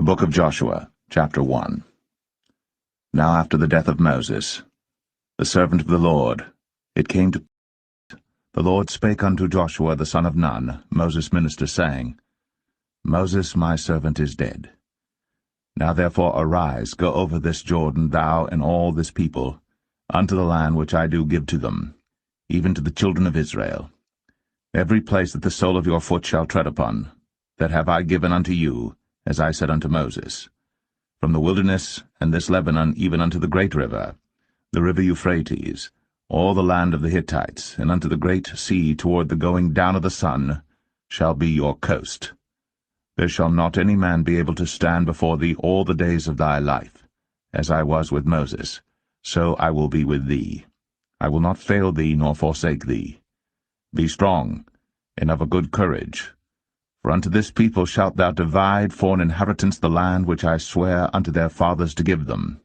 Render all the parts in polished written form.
Book of Joshua, chapter 1. Now after the death of Moses, the servant of the Lord, it came to the Lord spake unto Joshua the son of Nun, Moses' minister, saying, Moses my servant is dead. Now therefore arise, go over this Jordan, thou and all this people, unto the land which I do give to them, even to the children of Israel. Every place that the sole of your foot shall tread upon, that have I given unto you, as I said unto Moses, from the wilderness and this Lebanon even unto the great river, the river Euphrates, all the land of the Hittites, and unto the great sea toward the going down of the sun, shall be your coast. There shall not any man be able to stand before thee all the days of thy life. As I was with Moses, so I will be with thee. I will not fail thee nor forsake thee. Be strong, and of a good courage. For unto this people shalt thou divide for an inheritance the land which I swear unto their fathers to give them.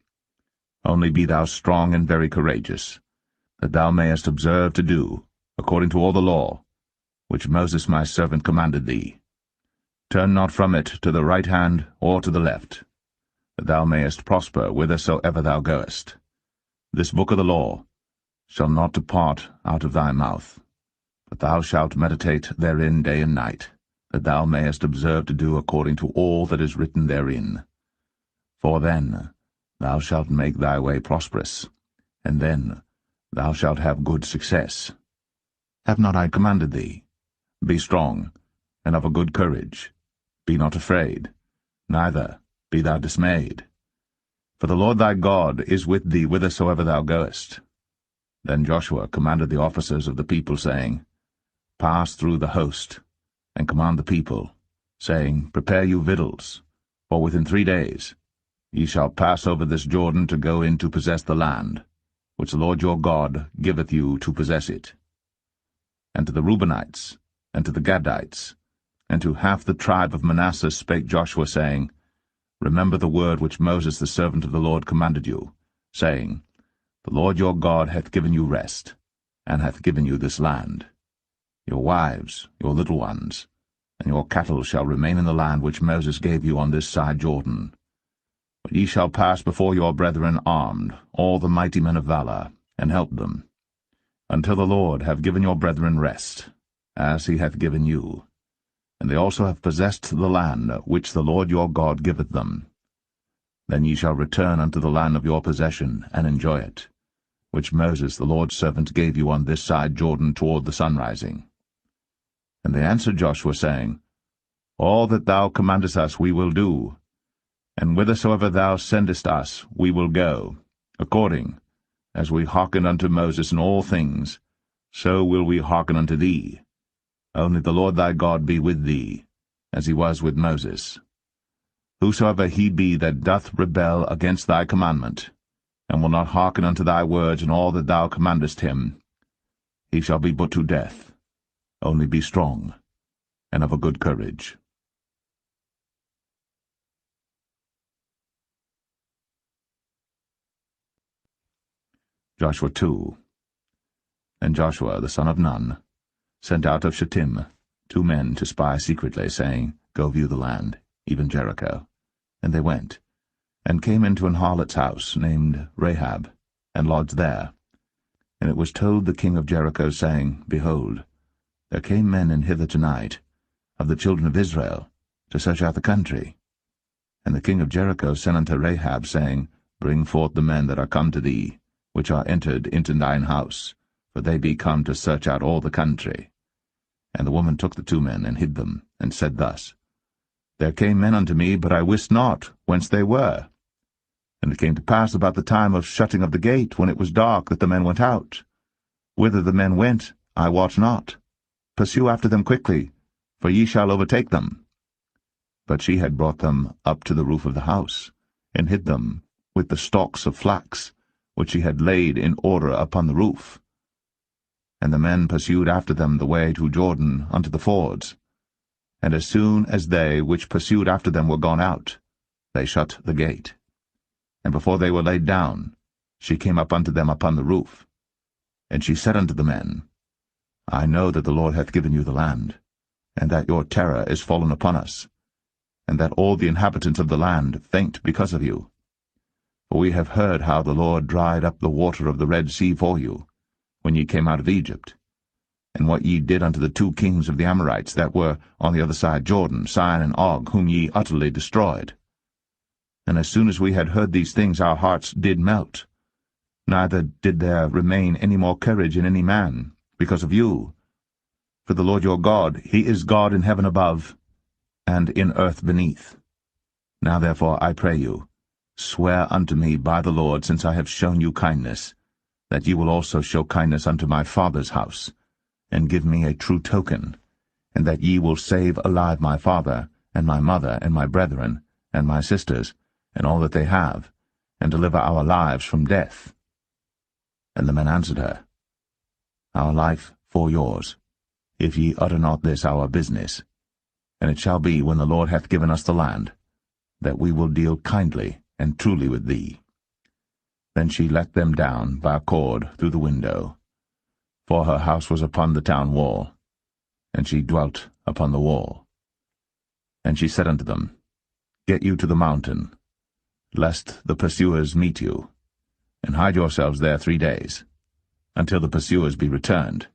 Only be thou strong and very courageous, that thou mayest observe to do, according to all the law, which Moses my servant commanded thee. Turn not from it to the right hand or to the left, that thou mayest prosper whithersoever thou goest. This book of the law shall not depart out of thy mouth, but thou shalt meditate therein day and night, that thou mayest observe to do according to all that is written therein. For then thou shalt make thy way prosperous, and then thou shalt have good success. Have not I commanded thee? Be strong, and of a good courage. Be not afraid, neither be thou dismayed. For the Lord thy God is with thee whithersoever thou goest. Then Joshua commanded the officers of the people, saying, Pass through the host, and command the people, saying, Prepare you victuals, for within 3 days ye shall pass over this Jordan to go in to possess the land, which the Lord your God giveth you to possess it. And to the Reubenites, and to the Gadites, and to half the tribe of Manasseh spake Joshua, saying, Remember the word which Moses the servant of the Lord commanded you, saying, The Lord your God hath given you rest, and hath given you this land. Your wives, your little ones, and your cattle shall remain in the land which Moses gave you on this side Jordan. But ye shall pass before your brethren armed, all the mighty men of valor, and help them, until the Lord have given your brethren rest, as he hath given you. And they also have possessed the land which the Lord your God giveth them. Then ye shall return unto the land of your possession, and enjoy it, which Moses the Lord's servant gave you on this side Jordan toward the sunrising. And they answered Joshua, saying, All that thou commandest us we will do, and whithersoever thou sendest us we will go, according as we hearkened unto Moses in all things, so will we hearken unto thee. Only the Lord thy God be with thee, as he was with Moses. Whosoever he be that doth rebel against thy commandment, and will not hearken unto thy words in all that thou commandest him, he shall be put to death. Only be strong, and of a good courage. Joshua 2. And Joshua the son of Nun sent out of Shittim 2 men to spy secretly, saying, Go view the land, even Jericho. And they went, and came into an harlot's house, named Rahab, and lodged there. And it was told the king of Jericho, saying, Behold, there came men in hither tonight, of the children of Israel, to search out the country. And the king of Jericho sent unto Rahab, saying, Bring forth the men that are come to thee, which are entered into thine house, for they be come to search out all the country. And the woman took the 2 men, and hid them, and said thus, There came men unto me, but I wist not whence they were. And it came to pass about the time of shutting of the gate, when it was dark, that the men went out. Whither the men went, I wot not. Pursue after them quickly, for ye shall overtake them. But she had brought them up to the roof of the house, and hid them with the stalks of flax, which she had laid in order upon the roof. And the men pursued after them the way to Jordan unto the fords. And as soon as they which pursued after them were gone out, they shut the gate. And before they were laid down, she came up unto them upon the roof. And she said unto the men, I know that the Lord hath given you the land, and that your terror is fallen upon us. and that all the inhabitants of the land faint because of you. For we have heard how the Lord dried up the water of the Red Sea for you, when ye came out of Egypt, and what ye did unto the 2 kings of the Amorites that were on the other side Jordan, Sihon and Og, whom ye utterly destroyed. And as soon as we had heard these things, our hearts did melt. Neither did there remain any more courage in any man, because of you. For the Lord your God, he is God in heaven above, and in earth beneath. Now therefore, I pray you, swear unto me by the Lord, since I have shown you kindness, that ye will also show kindness unto my father's house, and give me a true token, and that ye will save alive my father, and my mother, and my brethren, and my sisters, and all that they have, and deliver our lives from death. And the men answered her, Our life for yours, if ye utter not this our business. And it shall be, when the Lord hath given us the land, that we will deal kindly and truly with thee. Then she let them down by a cord through the window, for her house was upon the town wall, and she dwelt upon the wall. And she said unto them, Get you to the mountain, lest the pursuers meet you, and hide yourselves there 3 days, until the pursuers be returned,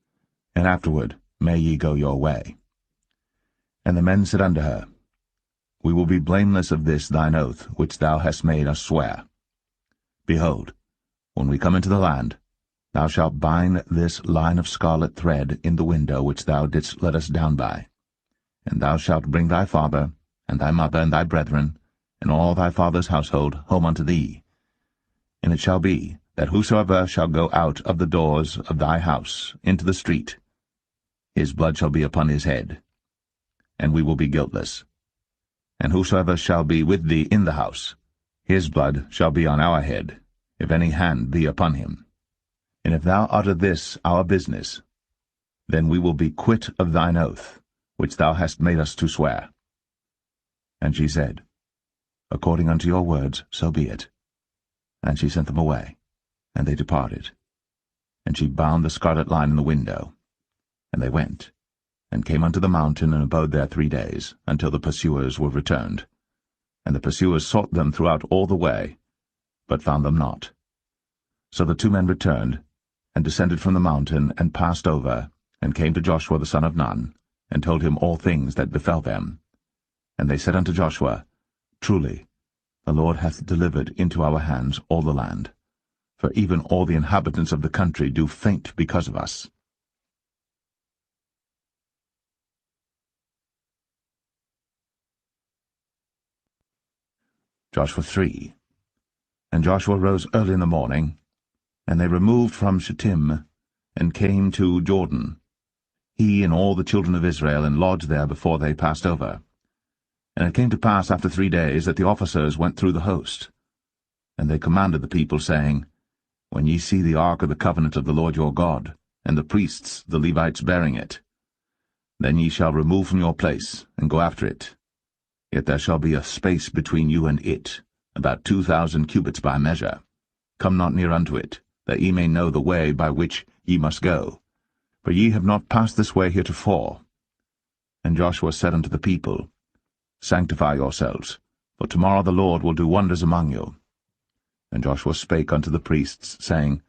and afterward may ye go your way. And the men said unto her, We will be blameless of this thine oath, which thou hast made us swear. Behold, when we come into the land, thou shalt bind this line of scarlet thread in the window which thou didst let us down by, and thou shalt bring thy father, and thy mother, and thy brethren, and all thy father's household home unto thee. And it shall be, that whosoever shall go out of the doors of thy house into the street, his blood shall be upon his head, and we will be guiltless. And whosoever shall be with thee in the house, his blood shall be on our head, if any hand be upon him. And if thou utter this our business, then we will be quit of thine oath, which thou hast made us to swear. And she said, According unto your words, so be it. And she sent them away, and they departed. And she bound the scarlet line in the window. And they went, and came unto the mountain, and abode there 3 days, until the pursuers were returned. And the pursuers sought them throughout all the way, but found them not. So the 2 men returned, and descended from the mountain, and passed over, and came to Joshua the son of Nun, and told him all things that befell them. And they said unto Joshua, Truly, the Lord hath delivered into our hands all the land, for even all the inhabitants of the country do faint because of us. Joshua 3. And Joshua rose early in the morning, and they removed from Shittim, and came to Jordan, he and all the children of Israel, and lodged there before they passed over. And it came to pass after 3 days that the officers went through the host. And they commanded the people, saying, When ye see the ark of the covenant of the Lord your God, and the priests, the Levites, bearing it, then ye shall remove from your place, and go after it. Yet there shall be a space between you and it, about 2,000 cubits by measure. Come not near unto it, that ye may know the way by which ye must go. For ye have not passed this way heretofore. And Joshua said unto the people, Sanctify yourselves, for tomorrow the Lord will do wonders among you. And Joshua spake unto the priests, saying,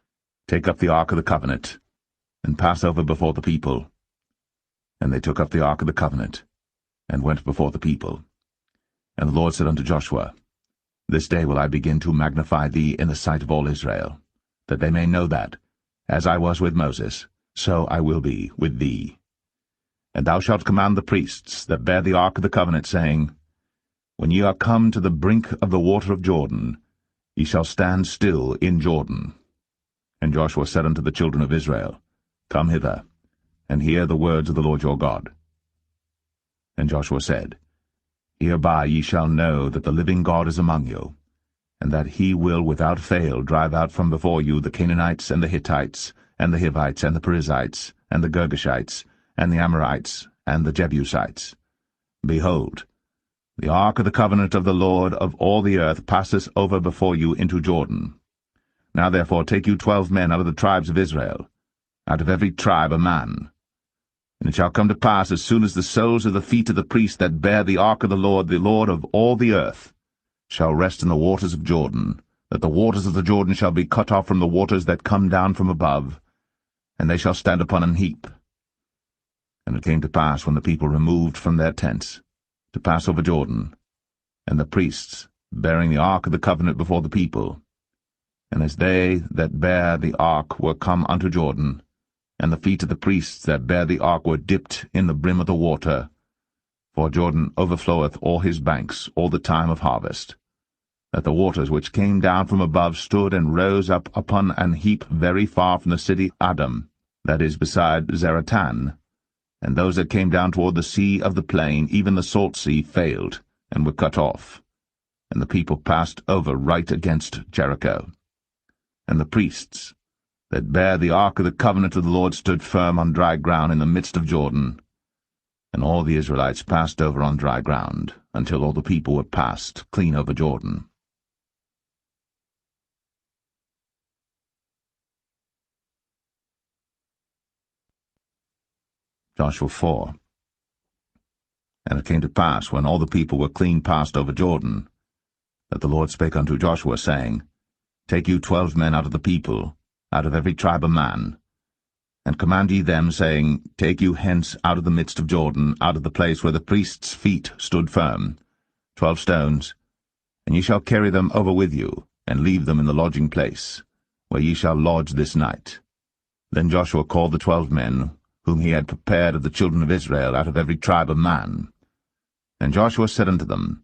Take up the ark of the covenant, and pass over before the people. And they took up the ark of the covenant, and went before the people. And the Lord said unto Joshua, This day will I begin to magnify thee in the sight of all Israel, that they may know that, as I was with Moses, so I will be with thee. And thou shalt command the priests that bear the ark of the covenant, saying, When ye are come to the brink of the water of Jordan, ye shall stand still in Jordan. And Joshua said unto the children of Israel, Come hither, and hear the words of the Lord your God. And Joshua said, Hereby ye shall know that the living God is among you, and that he will without fail drive out from before you the Canaanites, and the Hittites, and the Hivites, and the Perizzites, and the Girgashites, and the Amorites, and the Jebusites. Behold, the ark of the covenant of the Lord of all the earth passeth over before you into Jordan. Now therefore take you 12 men out of the tribes of Israel, out of every tribe a man. And it shall come to pass, as soon as the soles of the feet of the priests that bear the ark of the Lord of all the earth, shall rest in the waters of Jordan, that the waters of the Jordan shall be cut off from the waters that come down from above, and they shall stand upon an heap. And it came to pass, when the people removed from their tents, to pass over Jordan, and the priests, bearing the ark of the covenant before the people, and as they that bear the ark were come unto Jordan, and the feet of the priests that bear the ark were dipped in the brim of the water, for Jordan overfloweth all his banks all the time of harvest, that the waters which came down from above stood and rose up upon an heap very far from the city Adam, that is beside Zaratan, and those that came down toward the sea of the plain, even the salt sea, failed, and were cut off, and the people passed over right against Jericho. And the priests that bear the ark of the covenant of the Lord stood firm on dry ground in the midst of Jordan, and all the Israelites passed over on dry ground, until all the people were passed clean over Jordan. Joshua 4. And it came to pass, when all the people were clean passed over Jordan, that the Lord spake unto Joshua, saying, Take you 12 men out of the people, out of every tribe a man, and command ye them, saying, Take you hence out of the midst of Jordan, out of the place where the priests' feet stood firm, 12 stones, and ye shall carry them over with you, and leave them in the lodging place, where ye shall lodge this night. Then Joshua called the 12 men, whom he had prepared of the children of Israel, out of every tribe a man. And Joshua said unto them,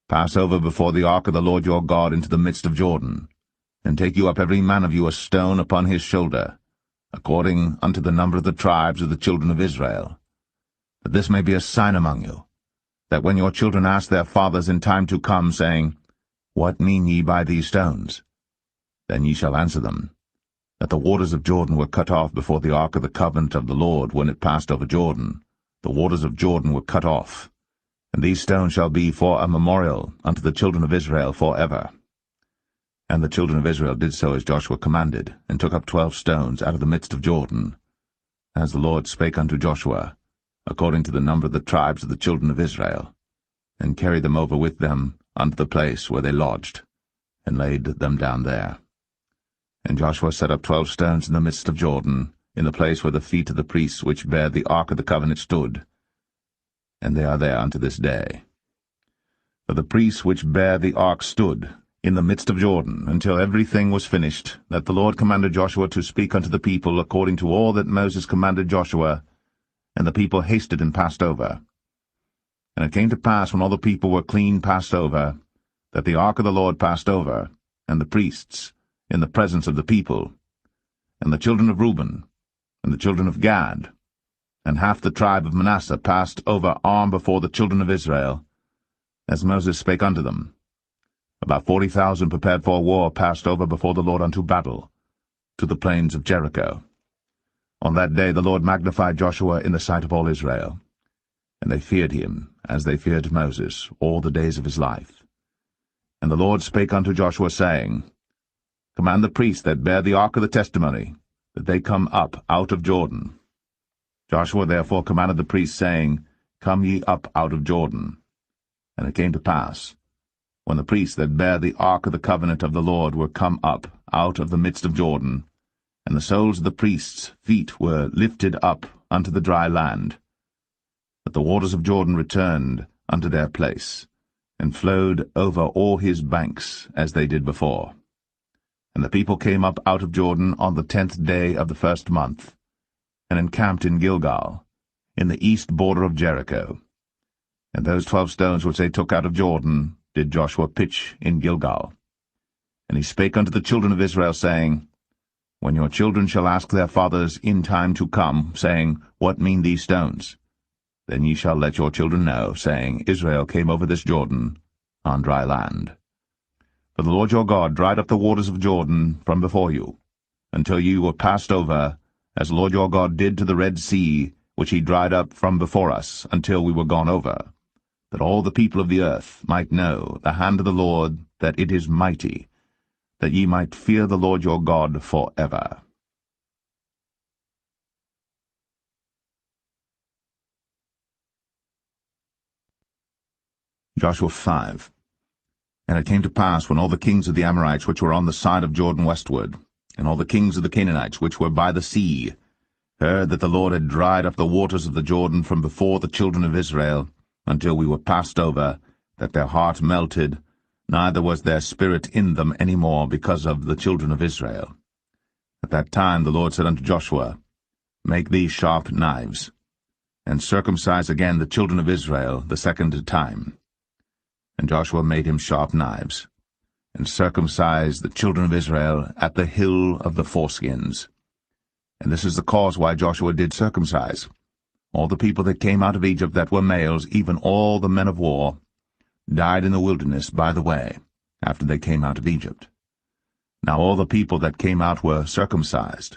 Pass over before the ark of the Lord your God into the midst of Jordan, and take you up every man of you a stone upon his shoulder, according unto the number of the tribes of the children of Israel, that this may be a sign among you, that when your children ask their fathers in time to come, saying, What mean ye by these stones? Then ye shall answer them, that the waters of Jordan were cut off before the ark of the covenant of the Lord when it passed over Jordan. The waters of Jordan were cut off, and these stones shall be for a memorial unto the children of Israel forever. And the children of Israel did so as Joshua commanded, and took up 12 stones out of the midst of Jordan, as the Lord spake unto Joshua, according to the number of the tribes of the children of Israel, and carried them over with them unto the place where they lodged, and laid them down there. And Joshua set up 12 stones in the midst of Jordan, in the place where the feet of the priests which bear the ark of the covenant stood, and they are there unto this day. For the priests which bear the ark stood in the midst of Jordan, until everything was finished, that the Lord commanded Joshua to speak unto the people according to all that Moses commanded Joshua, and the people hasted and passed over. And it came to pass, when all the people were clean passed over, that the ark of the Lord passed over, and the priests, in the presence of the people, and the children of Reuben, and the children of Gad, and half the tribe of Manasseh passed over armed before the children of Israel, as Moses spake unto them. About 40,000 prepared for war passed over before the Lord unto battle, to the plains of Jericho. On that day the Lord magnified Joshua in the sight of all Israel, and they feared him, as they feared Moses, all the days of his life. And the Lord spake unto Joshua, saying, Command the priests that bear the ark of the testimony, that they come up out of Jordan. Joshua therefore commanded the priests, saying, Come ye up out of Jordan. And it came to pass, when the priests that bear the ark of the covenant of the Lord were come up out of the midst of Jordan, and the soles of the priests' feet were lifted up unto the dry land, that the waters of Jordan returned unto their place, and flowed over all his banks as they did before. And the people came up out of Jordan on the 10th day of the 1st month, and encamped in Gilgal, in the east border of Jericho. And those 12 stones which they took out of Jordan did Joshua pitch in Gilgal. And he spake unto the children of Israel, saying, When your children shall ask their fathers in time to come, saying, What mean these stones? Then ye shall let your children know, saying, Israel came over this Jordan on dry land. For the Lord your God dried up the waters of Jordan from before you, until ye were passed over, as the Lord your God did to the Red Sea, which he dried up from before us, until we were gone over, that all the people of the earth might know the hand of the Lord, that it is mighty, that ye might fear the Lord your God forever. Joshua 5. And it came to pass, when all the kings of the Amorites which were on the side of Jordan westward, and all the kings of the Canaanites which were by the sea, heard that the Lord had dried up the waters of the Jordan from before the children of Israel, until we were passed over, that their heart melted, neither was their spirit in them any more because of the children of Israel. At that time the Lord said unto Joshua, Make thee sharp knives, and circumcise again the children of Israel the second time. And Joshua made him sharp knives, and circumcised the children of Israel at the hill of the foreskins. And this is the cause why Joshua did circumcise all the people that came out of Egypt that were males, even all the men of war, died in the wilderness by the way, after they came out of Egypt. Now all the people that came out were circumcised,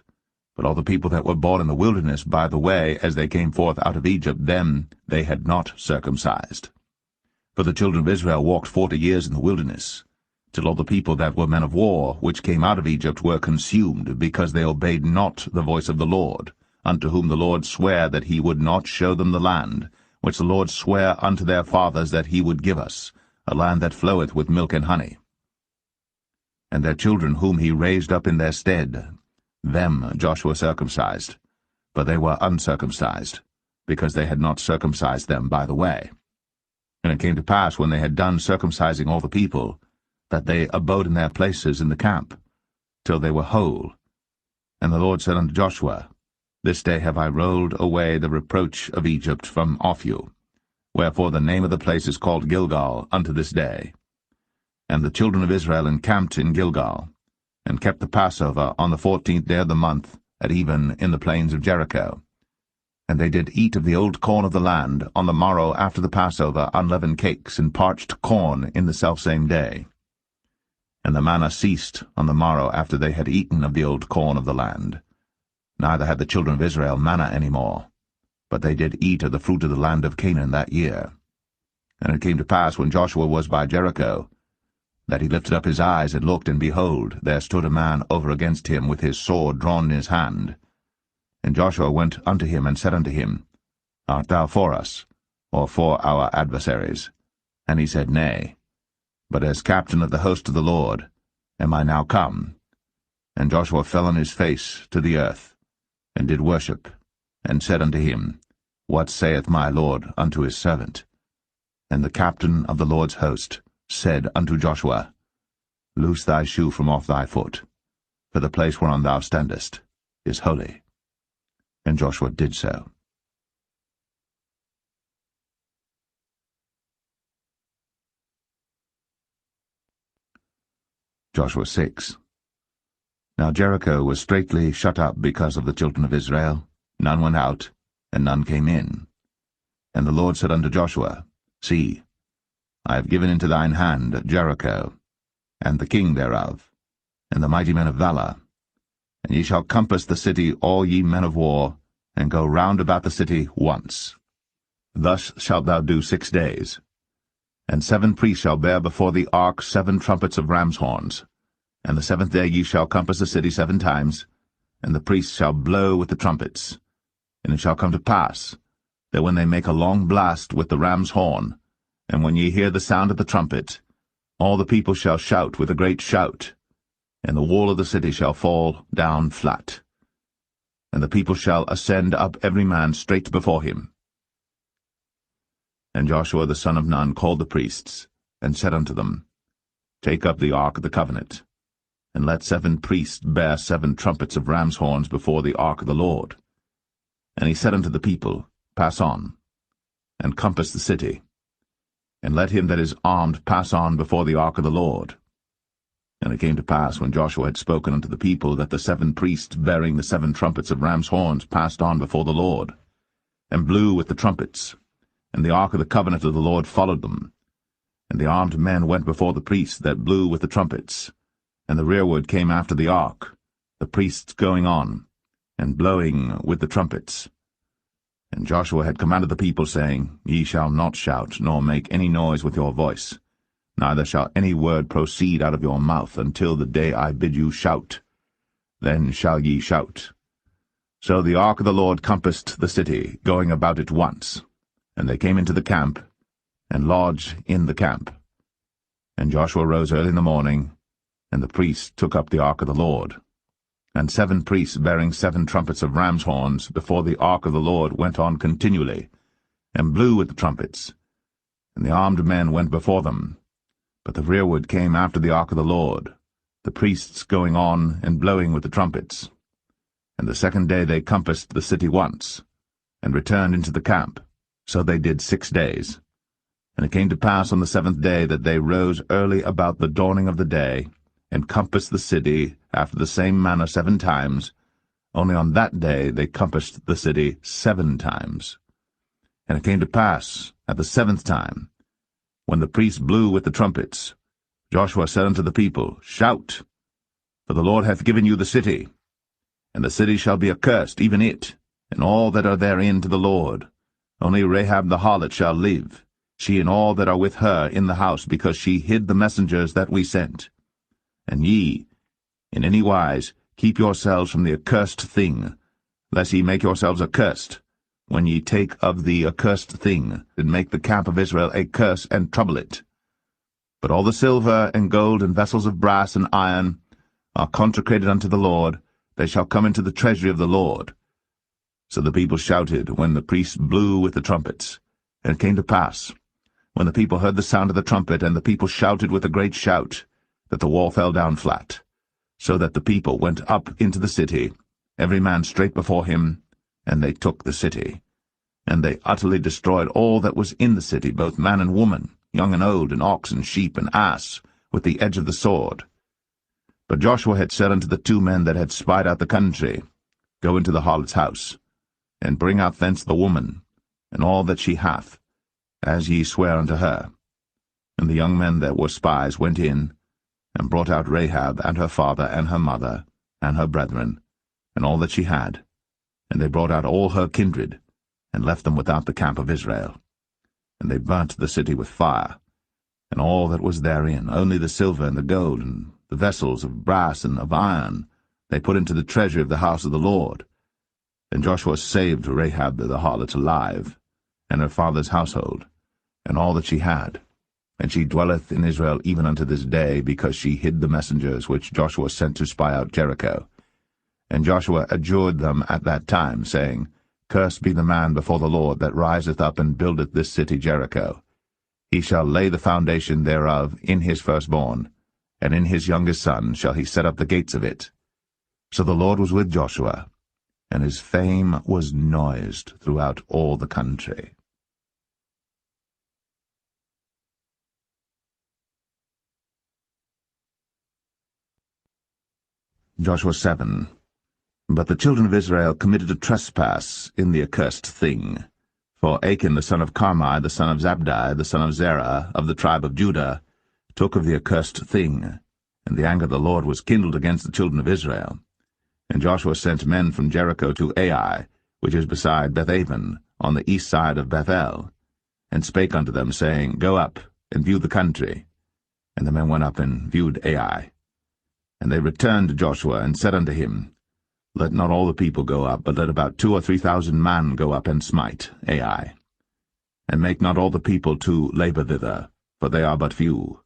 but all the people that were born in the wilderness by the way, as they came forth out of Egypt, them they had not circumcised. For the children of Israel walked 40 years in the wilderness, till all the people that were men of war, which came out of Egypt, were consumed, because they obeyed not the voice of the Lord, unto whom the Lord sware that he would not show them the land, which the Lord sware unto their fathers that he would give us, a land that floweth with milk and honey. And their children whom he raised up in their stead, them Joshua circumcised, but they were uncircumcised, because they had not circumcised them by the way. And it came to pass, when they had done circumcising all the people, that they abode in their places in the camp, till they were whole. And the Lord said unto Joshua, This day have I rolled away the reproach of Egypt from off you. Wherefore the name of the place is called Gilgal unto this day. And the children of Israel encamped in Gilgal, and kept the Passover on the 14th day of the month, at even in the plains of Jericho. And they did eat of the old corn of the land on the morrow after the Passover, unleavened cakes and parched corn in the selfsame day. And the manna ceased on the morrow after they had eaten of the old corn of the land. Neither had the children of Israel manna any more, but they did eat of the fruit of the land of Canaan that year. And it came to pass, when Joshua was by Jericho, that he lifted up his eyes and looked, and behold, there stood a man over against him with his sword drawn in his hand. And Joshua went unto him, and said unto him, Art thou for us, or for our adversaries? And he said, Nay, but as captain of the host of the Lord am I now come. And Joshua fell on his face to the earth, and did worship, and said unto him, What saith my Lord unto his servant? And the captain of the Lord's host said unto Joshua, Loose thy shoe from off thy foot, for the place whereon thou standest is holy. And Joshua did so. Joshua 6. Now Jericho was straitly shut up because of the children of Israel. None went out, and none came in. And the Lord said unto Joshua, See, I have given into thine hand Jericho, and the king thereof, and the mighty men of valor. And ye shall compass the city, all ye men of war, and go round about the city once. Thus shalt thou do 6 days. And 7 priests shall bear before the ark 7 trumpets of ram's horns. And the 7th day ye shall compass the city 7 times, and the priests shall blow with the trumpets. And it shall come to pass, that when they make a long blast with the ram's horn, and when ye hear the sound of the trumpet, all the people shall shout with a great shout, and the wall of the city shall fall down flat. And the people shall ascend up every man straight before him. And Joshua the son of Nun called the priests, and said unto them, Take up the ark of the covenant, and let 7 priests bear 7 trumpets of ram's horns before the ark of the Lord. And he said unto the people, Pass on, and compass the city, and let him that is armed pass on before the ark of the Lord. And it came to pass, when Joshua had spoken unto the people, that the 7 priests bearing the 7 trumpets of ram's horns passed on before the Lord, and blew with the trumpets, and the ark of the covenant of the Lord followed them. And the armed men went before the priests that blew with the trumpets, and the rearward came after the ark, the priests going on, and blowing with the trumpets. And Joshua had commanded the people, saying, Ye shall not shout, nor make any noise with your voice, neither shall any word proceed out of your mouth until the day I bid you shout. Then shall ye shout. So the ark of the Lord compassed the city, going about it once. And they came into the camp, and lodge in the camp. And Joshua rose early in the morning, and the priests took up the ark of the Lord. And 7 priests bearing 7 trumpets of ram's horns before the ark of the Lord went on continually, and blew with the trumpets. And the armed men went before them. But the rearward came after the ark of the Lord, the priests going on and blowing with the trumpets. And the 2nd day they compassed the city once, and returned into the camp. So they did 6 days. And it came to pass on the 7th day that they rose early about the dawning of the day, and compassed the city after the same manner 7 times. Only on that day they compassed the city 7 times. And it came to pass at the 7th time, when the priests blew with the trumpets, Joshua said unto the people, Shout, for the Lord hath given you the city. And the city shall be accursed, even it, and all that are therein to the Lord. Only Rahab the harlot shall live, she and all that are with her in the house, because she hid the messengers that we sent. And ye, in any wise, keep yourselves from the accursed thing, lest ye make yourselves accursed, when ye take of the accursed thing, and make the camp of Israel a curse, and trouble it. But all the silver and gold and vessels of brass and iron are consecrated unto the Lord, they shall come into the treasury of the Lord. So the people shouted when the priests blew with the trumpets. And it came to pass, when the people heard the sound of the trumpet, and the people shouted with a great shout, that the wall fell down flat, so that the people went up into the city, every man straight before him, and they took the city. And they utterly destroyed all that was in the city, both man and woman, young and old, and ox and sheep and ass, with the edge of the sword. But Joshua had said unto the 2 men that had spied out the country, Go into the harlot's house, and bring out thence the woman, and all that she hath, as ye swear unto her. And the young men that were spies went in, and brought out Rahab, and her father, and her mother, and her brethren, and all that she had. And they brought out all her kindred, and left them without the camp of Israel. And they burnt the city with fire, and all that was therein, only the silver and the gold, and the vessels of brass and of iron, they put into the treasury of the house of the Lord. And Joshua saved Rahab the harlot alive, and her father's household, and all that she had. And she dwelleth in Israel even unto this day, because she hid the messengers which Joshua sent to spy out Jericho. And Joshua adjured them at that time, saying, Cursed be the man before the Lord that riseth up and buildeth this city Jericho. He shall lay the foundation thereof in his firstborn, and in his youngest son shall he set up the gates of it. So the Lord was with Joshua, and his fame was noised throughout all the country. Joshua 7. But the children of Israel committed a trespass in the accursed thing. For Achan the son of Carmi, the son of Zabdi, the son of Zerah, of the tribe of Judah, took of the accursed thing, and the anger of the Lord was kindled against the children of Israel. And Joshua sent men from Jericho to Ai, which is beside Bethaven, on the east side of Bethel, and spake unto them, saying, Go up, and view the country. And the men went up and viewed Ai. And they returned to Joshua, and said unto him, Let not all the people go up, but let about 2,000 or 3,000 men go up and smite Ai. And make not all the people to labor thither, for they are but few.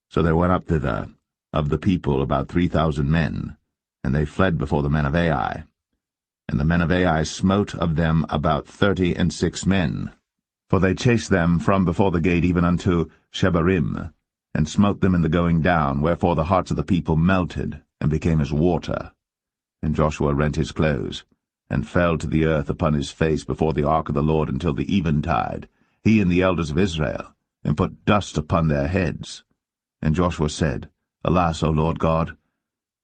So there went up thither of the people about 3,000 men, and they fled before the men of Ai. And the men of Ai smote of them about 36 men, for they chased them from before the gate even unto Shebarim, and smote them in the going down, wherefore the hearts of the people melted, and became as water. And Joshua rent his clothes, and fell to the earth upon his face before the ark of the Lord until the eventide, he and the elders of Israel, and put dust upon their heads. And Joshua said, Alas, O Lord God,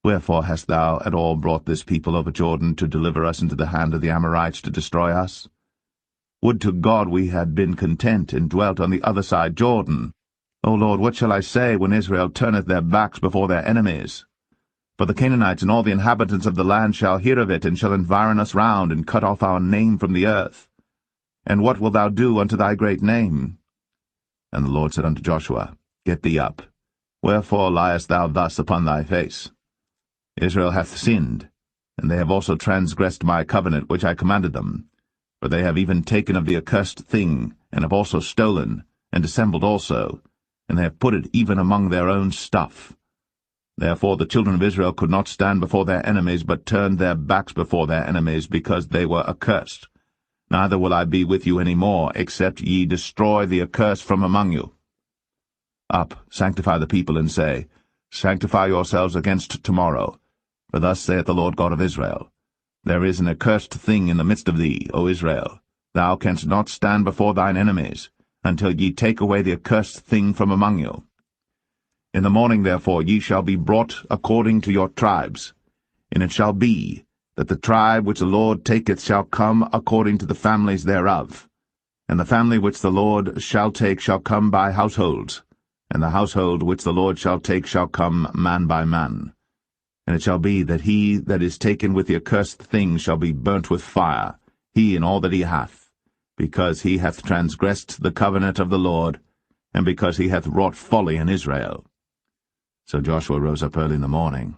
wherefore hast thou at all brought this people over Jordan to deliver us into the hand of the Amorites to destroy us? Would to God we had been content and dwelt on the other side Jordan. O Lord, what shall I say when Israel turneth their backs before their enemies? For the Canaanites and all the inhabitants of the land shall hear of it, and shall environ us round, and cut off our name from the earth. And what wilt thou do unto thy great name? And the Lord said unto Joshua, Get thee up. Wherefore liest thou thus upon thy face? Israel hath sinned, and they have also transgressed my covenant which I commanded them. For they have even taken of the accursed thing, and have also stolen, and dissembled also, and they have put it even among their own stuff. Therefore the children of Israel could not stand before their enemies, but turned their backs before their enemies, because they were accursed. Neither will I be with you any more, except ye destroy the accursed from among you. Up, sanctify the people, and say, Sanctify yourselves against tomorrow. For thus saith the Lord God of Israel, There is an accursed thing in the midst of thee, O Israel. Thou canst not stand before thine enemies, until ye take away the accursed thing from among you. In the morning therefore ye shall be brought according to your tribes. And it shall be, that the tribe which the Lord taketh shall come according to the families thereof. And the family which the Lord shall take shall come by households, and the household which the Lord shall take shall come man by man. And it shall be that he that is taken with the accursed thing shall be burnt with fire, he and all that he hath, because he hath transgressed the covenant of the Lord, and because he hath wrought folly in Israel. So Joshua rose up early in the morning,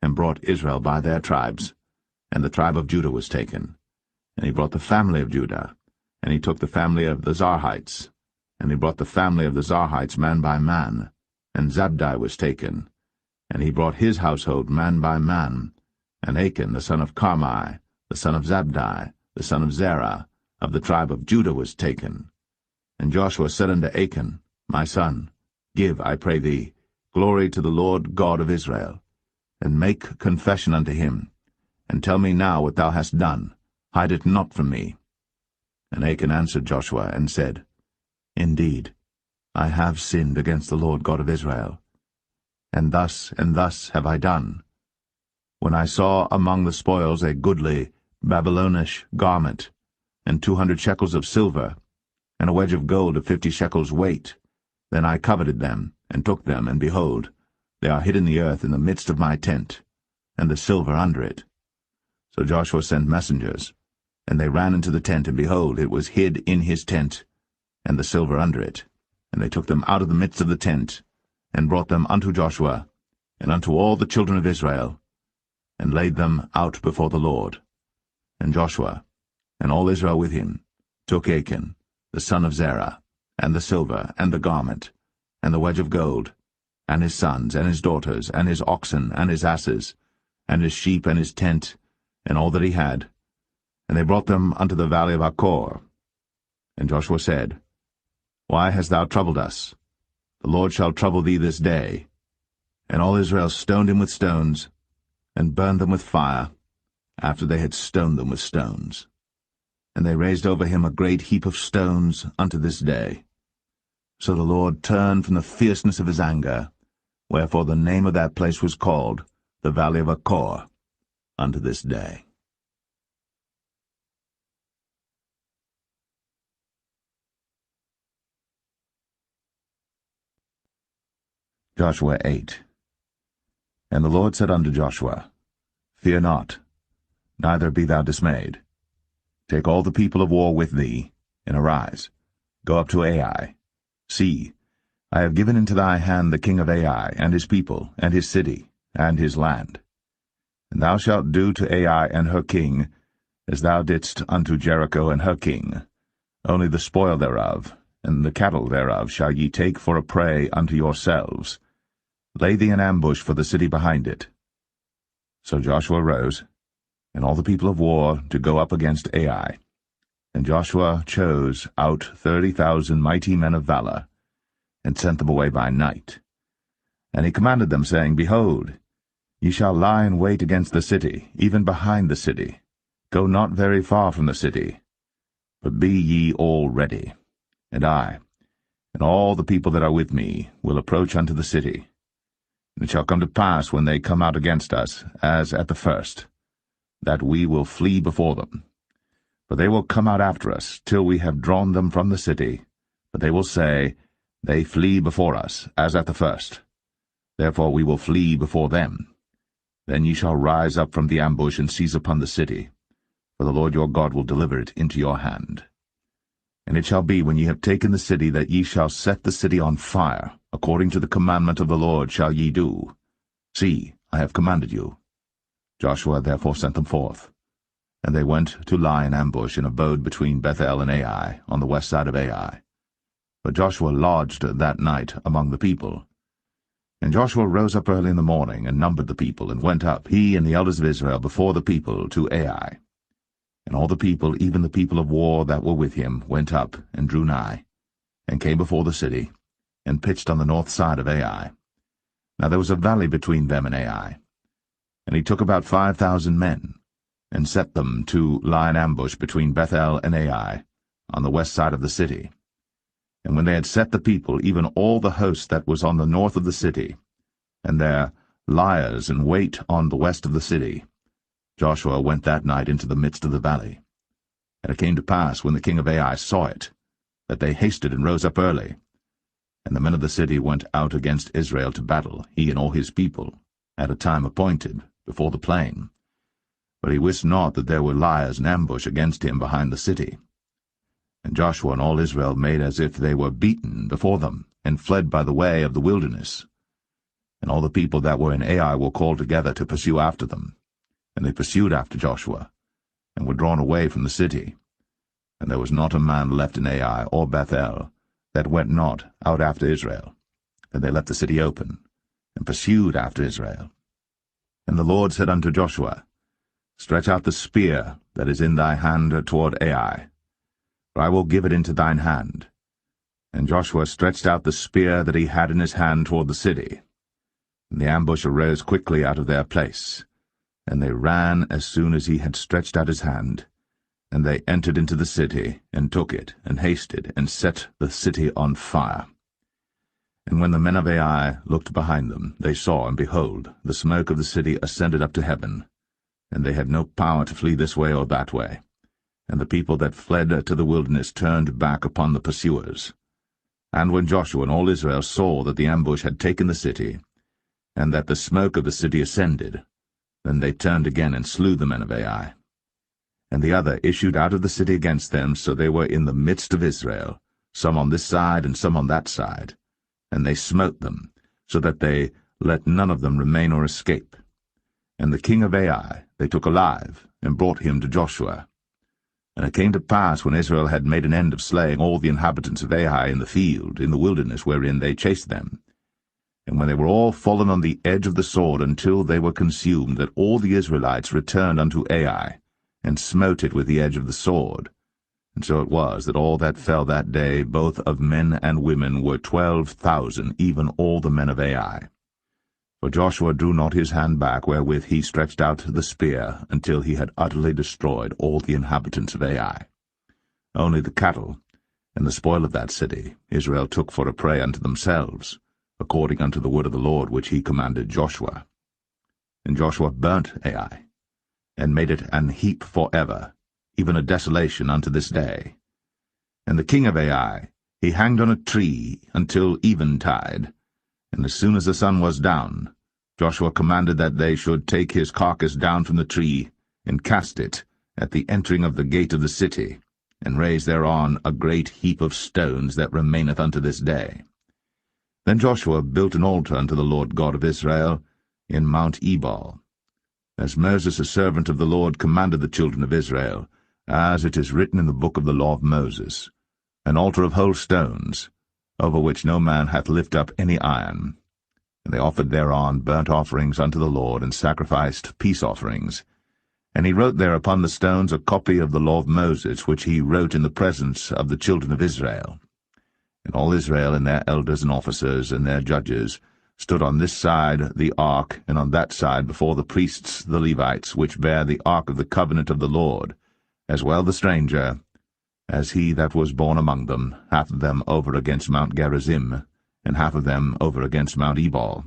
and brought Israel by their tribes, and the tribe of Judah was taken. And he brought the family of Judah, and he took the family of the Zarhites, and he brought the family of the Zarhites man by man, and Zabdi was taken, and he brought his household man by man, and Achan the son of Carmi, the son of Zabdi, the son of Zerah, of the tribe of Judah was taken. And Joshua said unto Achan, My son, give, I pray thee, glory to the Lord God of Israel, and make confession unto him, and tell me now what thou hast done, hide it not from me. And Achan answered Joshua, and said, Indeed, I have sinned against the Lord God of Israel, and thus have I done. When I saw among the spoils a goodly Babylonish garment, and 200 shekels of silver, and a wedge of gold of 50 shekels weight, then I coveted them, and took them, and behold, they are hid in the earth in the midst of my tent, and the silver under it. So Joshua sent messengers, and they ran into the tent, and behold, it was hid in his tent, and the silver under it. And they took them out of the midst of the tent, and brought them unto Joshua, and unto all the children of Israel, and laid them out before the Lord. And Joshua, and all Israel with him, took Achan, the son of Zerah, and the silver, and the garment, and the wedge of gold, and his sons, and his daughters, and his oxen, and his asses, and his sheep, and his tent, and all that he had, and they brought them unto the valley of Achor. And Joshua said, Why hast thou troubled us? The Lord shall trouble thee this day. And all Israel stoned him with stones, and burned them with fire, after they had stoned them with stones. And they raised over him a great heap of stones unto this day. So the Lord turned from the fierceness of his anger, wherefore the name of that place was called the Valley of Achor unto this day. Joshua 8. And the Lord said unto Joshua, Fear not, neither be thou dismayed. Take all the people of war with thee, and arise, go up to Ai. See, I have given into thy hand the king of Ai, and his people, and his city, and his land. And thou shalt do to Ai and her king, as thou didst unto Jericho and her king. Only the spoil thereof, and the cattle thereof shall ye take for a prey unto yourselves. Lay thee an ambush for the city behind it. So Joshua rose, and all the people of war, to go up against Ai. And Joshua chose out 30,000 mighty men of valor, and sent them away by night. And he commanded them, saying, Behold, ye shall lie in wait against the city, even behind the city. Go not very far from the city, but be ye all ready. And I, and all the people that are with me, will approach unto the city. And it shall come to pass, when they come out against us, as at the first, that we will flee before them. For they will come out after us, till we have drawn them from the city. But they will say, They flee before us, as at the first. Therefore we will flee before them. Then ye shall rise up from the ambush, and seize upon the city, for the Lord your God will deliver it into your hand. And it shall be, when ye have taken the city, that ye shall set the city on fire, according to the commandment of the Lord shall ye do. See, I have commanded you. Joshua therefore sent them forth. And they went to lie in ambush, and abode between Bethel and Ai, on the west side of Ai. but Joshua lodged that night among the people. And Joshua rose up early in the morning, and numbered the people, and went up, he and the elders of Israel, before the people to Ai. And all the people, even the people of war that were with him, went up, and drew nigh, and came before the city, and pitched on the north side of Ai. Now there was a valley between them and Ai. And he took about 5,000 men, and set them to lie in ambush between Bethel and Ai, on the west side of the city. And when they had set the people, even all the host that was on the north of the city, and their liers in wait on the west of the city, Joshua went that night into the midst of the valley. And it came to pass, when the king of Ai saw it, that they hasted and rose up early. And the men of the city went out against Israel to battle, he and all his people, at a time appointed, before the plain. But he wist not that there were liers in ambush against him behind the city. And Joshua and all Israel made as if they were beaten before them, and fled by the way of the wilderness. And all the people that were in Ai were called together to pursue after them. And they pursued after Joshua, and were drawn away from the city. And there was not a man left in Ai or Bethel that went not out after Israel. And they left the city open, and pursued after Israel. And the Lord said unto Joshua, Stretch out the spear that is in thy hand toward Ai, for I will give it into thine hand. And Joshua stretched out the spear that he had in his hand toward the city. And the ambush arose quickly out of their place. And they ran as soon as he had stretched out his hand. And they entered into the city, and took it, and hasted, and set the city on fire. And when the men of Ai looked behind them, they saw, and behold, the smoke of the city ascended up to heaven. And they had no power to flee this way or that way. And the people that fled to the wilderness turned back upon the pursuers. And when Joshua and all Israel saw that the ambush had taken the city, and that the smoke of the city ascended, then they turned again and slew the men of Ai. And the other issued out of the city against them, so they were in the midst of Israel, some on this side and some on that side. And they smote them, so that they let none of them remain or escape. And the king of Ai they took alive, and brought him to Joshua. And it came to pass, when Israel had made an end of slaying all the inhabitants of Ai in the field, in the wilderness wherein they chased them, and when they were all fallen on the edge of the sword until they were consumed, that all the Israelites returned unto Ai, and smote it with the edge of the sword. And so it was, that all that fell that day, both of men and women, were 12,000, even all the men of Ai. For Joshua drew not his hand back, wherewith he stretched out the spear, until he had utterly destroyed all the inhabitants of Ai. Only the cattle and the spoil of that city Israel took for a prey unto themselves, according unto the word of the Lord which he commanded Joshua. And Joshua burnt Ai, and made it an heap for ever, even a desolation unto this day. And the king of Ai he hanged on a tree until eventide, and as soon as the sun was down, Joshua commanded that they should take his carcass down from the tree, and cast it at the entering of the gate of the city, and raise thereon a great heap of stones that remaineth unto this day. Then Joshua built an altar unto the Lord God of Israel in Mount Ebal, as Moses, a servant of the Lord, commanded the children of Israel, as it is written in the book of the law of Moses, an altar of whole stones, over which no man hath lifted up any iron. And they offered thereon burnt offerings unto the Lord, and sacrificed peace offerings. And he wrote there upon the stones a copy of the law of Moses, which he wrote in the presence of the children of Israel. And all Israel, and their elders and officers, and their judges, stood on this side the ark, and on that side before the priests the Levites, which bear the ark of the covenant of the Lord, as well the stranger, as he that was born among them, half of them over against Mount Gerizim, and half of them over against Mount Ebal,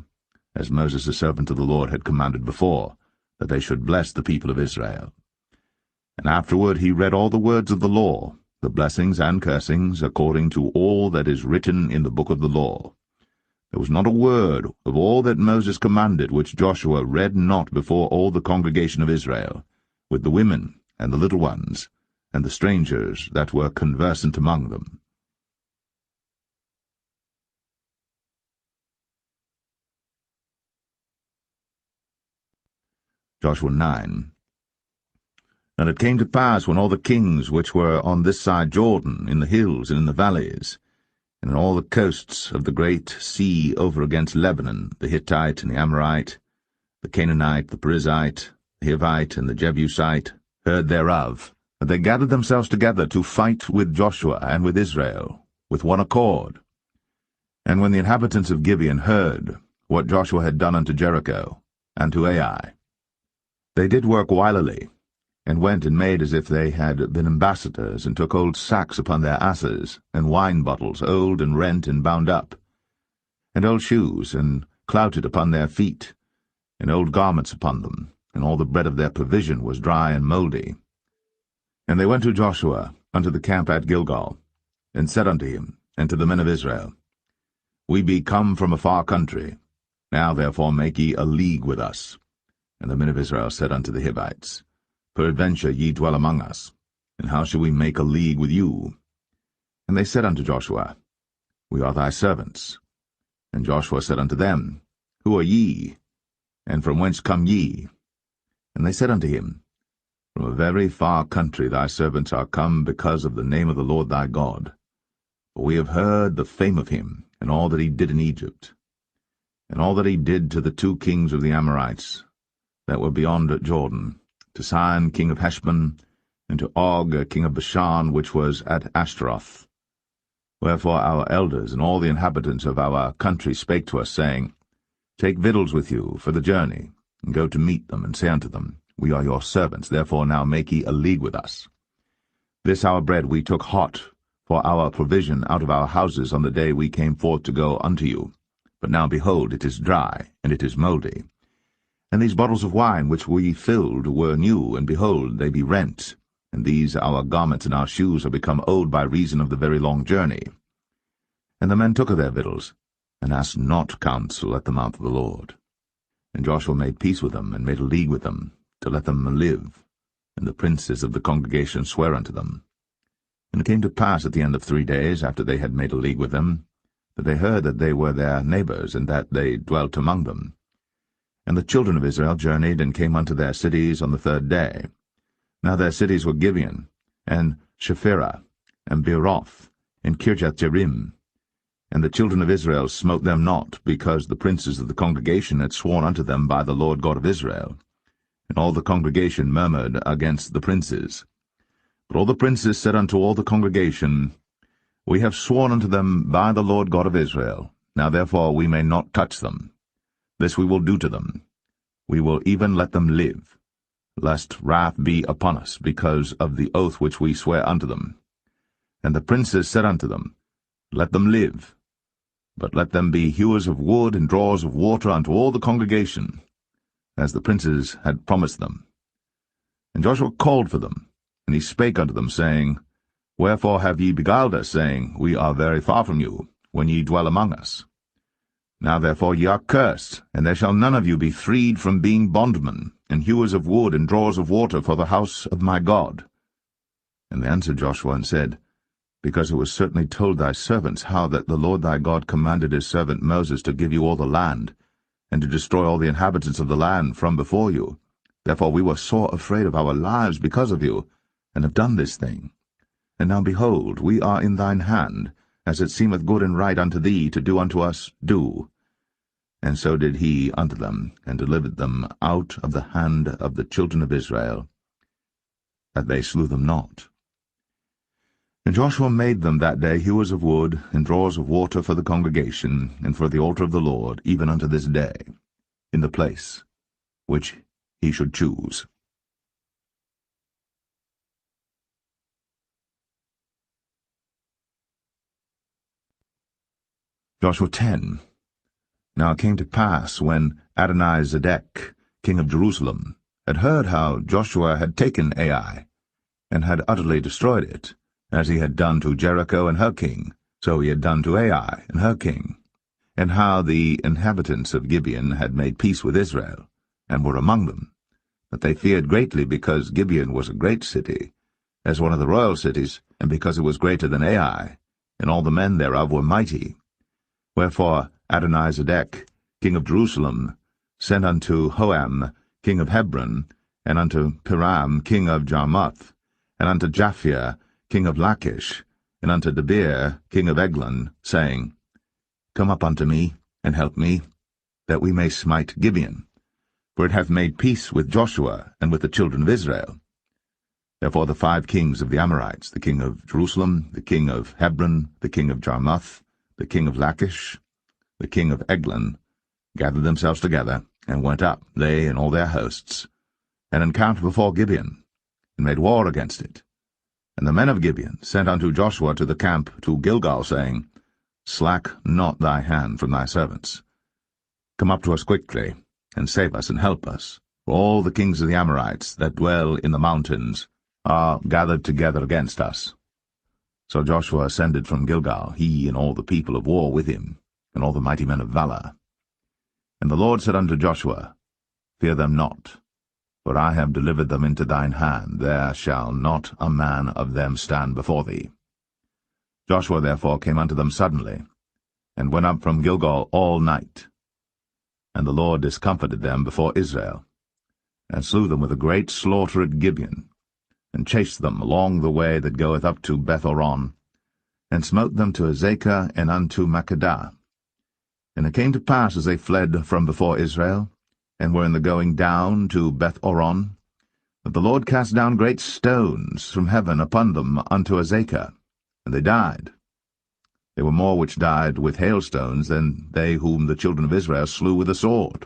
as Moses the servant of the Lord had commanded before, that they should bless the people of Israel. And afterward he read all the words of the law, the blessings and cursings, according to all that is written in the book of the law. There was not a word of all that Moses commanded which Joshua read not before all the congregation of Israel, with the women and the little ones, and the strangers that were conversant among them. Joshua 9. And it came to pass, when all the kings which were on this side Jordan, in the hills and in the valleys, and in all the coasts of the great sea over against Lebanon, the Hittite and the Amorite, the Canaanite, the Perizzite, the Hivite, and the Jebusite heard thereof. But they gathered themselves together to fight with Joshua and with Israel, with one accord. And when the inhabitants of Gibeon heard what Joshua had done unto Jericho and to Ai, they did work wilily, and went and made as if they had been ambassadors, and took old sacks upon their asses, and wine bottles old and rent and bound up, and old shoes, and clouted upon their feet, and old garments upon them, and all the bread of their provision was dry and mouldy. And they went to Joshua unto the camp at Gilgal, and said unto him, and to the men of Israel, We be come from a far country. Now therefore make ye a league with us. And the men of Israel said unto the Hivites, Peradventure ye dwell among us, and how shall we make a league with you? And they said unto Joshua, We are thy servants. And Joshua said unto them, Who are ye? And from whence come ye? And they said unto him, From a very far country thy servants are come because of the name of the Lord thy God. For we have heard the fame of him, and all that he did in Egypt, and all that he did to the 2 kings of the Amorites that were beyond Jordan, to Sihon king of Heshbon, and to Og king of Bashan, which was at Ashtaroth. Wherefore our elders and all the inhabitants of our country spake to us, saying, Take victuals with you for the journey, and go to meet them, and say unto them, We are your servants, therefore now make ye a league with us. This our bread we took hot for our provision out of our houses on the day we came forth to go unto you. But now behold, it is dry, and it is mouldy. And these bottles of wine which we filled were new, and behold, they be rent, and these our garments and our shoes are become old by reason of the very long journey. And the men took of their victuals, and asked not counsel at the mouth of the Lord. And Joshua made peace with them, and made a league with them, to let them live. And the princes of the congregation sware unto them. And it came to pass at the end of 3 days, after they had made a league with them, that they heard that they were their neighbors, and that they dwelt among them. And the children of Israel journeyed, and came unto their cities on the 3rd day. Now their cities were Gibeon, and Shephirah, and Beeroth, and Kirjath-jearim. And the children of Israel smote them not, because the princes of the congregation had sworn unto them by the Lord God of Israel. And all the congregation murmured against the princes. But all the princes said unto all the congregation, We have sworn unto them by the Lord God of Israel. Now therefore we may not touch them. This we will do to them. We will even let them live, lest wrath be upon us, because of the oath which we swear unto them. And the princes said unto them, Let them live, but let them be hewers of wood and drawers of water unto all the congregation, as the princes had promised them. And Joshua called for them, and he spake unto them, saying, Wherefore have ye beguiled us, saying, We are very far from you, when ye dwell among us? Now therefore ye are cursed, and there shall none of you be freed from being bondmen, and hewers of wood and drawers of water for the house of my God. And they answered Joshua and said, Because it was certainly told thy servants how that the Lord thy God commanded his servant Moses to give you all the land, and to destroy all the inhabitants of the land from before you. Therefore we were sore afraid of our lives because of you, and have done this thing. And now behold, we are in thine hand, as it seemeth good and right unto thee to do unto us, do. And so did he unto them, and delivered them out of the hand of the children of Israel, that they slew them not. And Joshua made them that day hewers of wood, and drawers of water for the congregation, and for the altar of the Lord, even unto this day, in the place which he should choose. Joshua 10. Now it came to pass, when Adonizedek, king of Jerusalem, had heard how Joshua had taken Ai, and had utterly destroyed it, as he had done to Jericho and her king, so he had done to Ai and her king, and how the inhabitants of Gibeon had made peace with Israel, and were among them, that they feared greatly, because Gibeon was a great city, as one of the royal cities, and because it was greater than Ai, and all the men thereof were mighty. Wherefore Adonizedek, king of Jerusalem, sent unto Hoam, king of Hebron, and unto Piram, king of Jarmuth, and unto Japhia, king of Lachish, and unto Debir, king of Eglon, saying, Come up unto me, and help me, that we may smite Gibeon, for it hath made peace with Joshua and with the children of Israel. Therefore the 5 kings of the Amorites, the king of Jerusalem, the king of Hebron, the king of Jarmuth, the king of Lachish, the king of Eglon, gathered themselves together, and went up, they and all their hosts, and encamped before Gibeon, and made war against it. And the men of Gibeon sent unto Joshua to the camp to Gilgal, saying, Slack not thy hand from thy servants. Come up to us quickly, and save us and help us, for all the kings of the Amorites that dwell in the mountains are gathered together against us. So Joshua ascended from Gilgal, he and all the people of war with him, and all the mighty men of valor. And the Lord said unto Joshua, Fear them not, for I have delivered them into thine hand. There shall not a man of them stand before thee. Joshua therefore came unto them suddenly, and went up from Gilgal all night. And the Lord discomfited them before Israel, and slew them with a great slaughter at Gibeon, and chased them along the way that goeth up to Beth-horon, and smote them to Azekah and unto Makkedah. And it came to pass, as they fled from before Israel, and were in the going down to Beth-horon, that the Lord cast down great stones from heaven upon them unto Azekah, and they died. There were more which died with hailstones than they whom the children of Israel slew with the sword.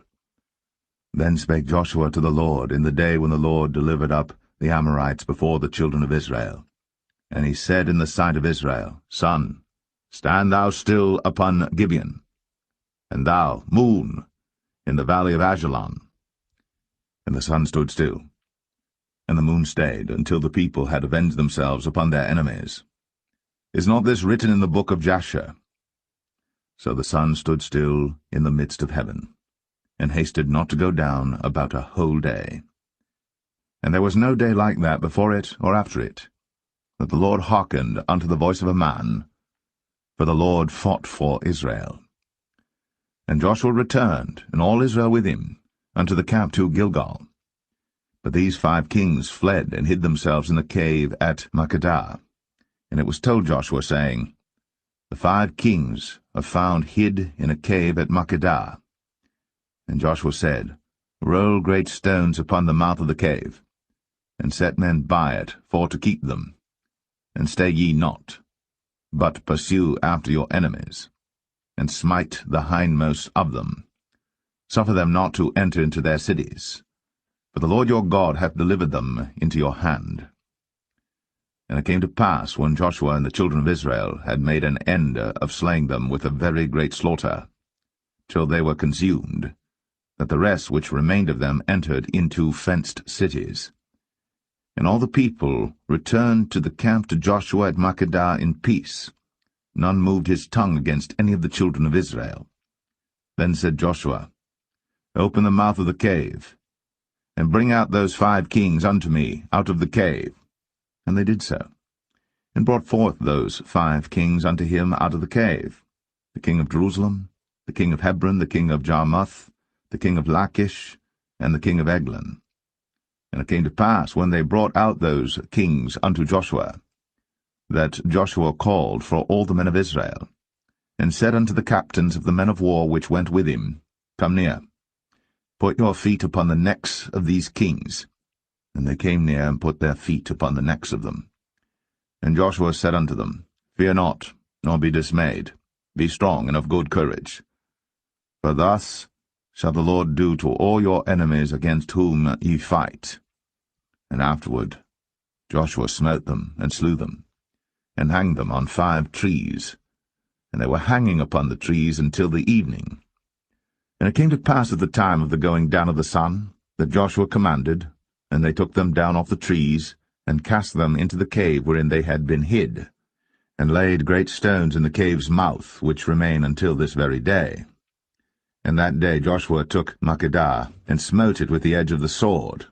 Then spake Joshua to the Lord in the day when the Lord delivered up the Amorites before the children of Israel. And he said in the sight of Israel, Sun, stand thou still upon Gibeon, and thou, moon, in the valley of Ajalon. And the sun stood still, and the moon stayed, until the people had avenged themselves upon their enemies. Is not this written in the book of Jasher? So the sun stood still in the midst of heaven, and hasted not to go down about a whole day. And there was no day like that before it or after it, that the Lord hearkened unto the voice of a man, for the Lord fought for Israel. And Joshua returned, and all Israel with him, unto the camp to Gilgal. But these 5 kings fled and hid themselves in the cave at Makkedah. And it was told Joshua, saying, The 5 kings are found hid in a cave at Makkedah. And Joshua said, Roll great stones upon the mouth of the cave, and set men by it for to keep them. And stay ye not, but pursue after your enemies, and smite the hindmost of them. Suffer them not to enter into their cities, for the Lord your God hath delivered them into your hand. And it came to pass, when Joshua and the children of Israel had made an end of slaying them with a very great slaughter, till they were consumed, that the rest which remained of them entered into fenced cities. And all the people returned to the camp to Joshua at Makkedah in peace. None moved his tongue against any of the children of Israel. Then said Joshua, Open the mouth of the cave, and bring out those 5 kings unto me out of the cave. And they did so, and brought forth those 5 kings unto him out of the cave, the king of Jerusalem, the king of Hebron, the king of Jarmuth, the king of Lachish, and the king of Eglon. And it came to pass, when they brought out those kings unto Joshua, that Joshua called for all the men of Israel, and said unto the captains of the men of war which went with him, Come near, put your feet upon the necks of these kings. And they came near, and put their feet upon the necks of them. And Joshua said unto them, Fear not, nor be dismayed. Be strong and of good courage. For thus shall the Lord do to all your enemies against whom ye fight. And afterward Joshua smote them, and slew them, and hanged them on 5 trees. And they were hanging upon the trees until the evening. And it came to pass at the time of the going down of the sun, that Joshua commanded, and they took them down off the trees, and cast them into the cave wherein they had been hid, and laid great stones in the cave's mouth, which remain until this very day. And that day Joshua took Makkedah, and smote it with the edge of the sword.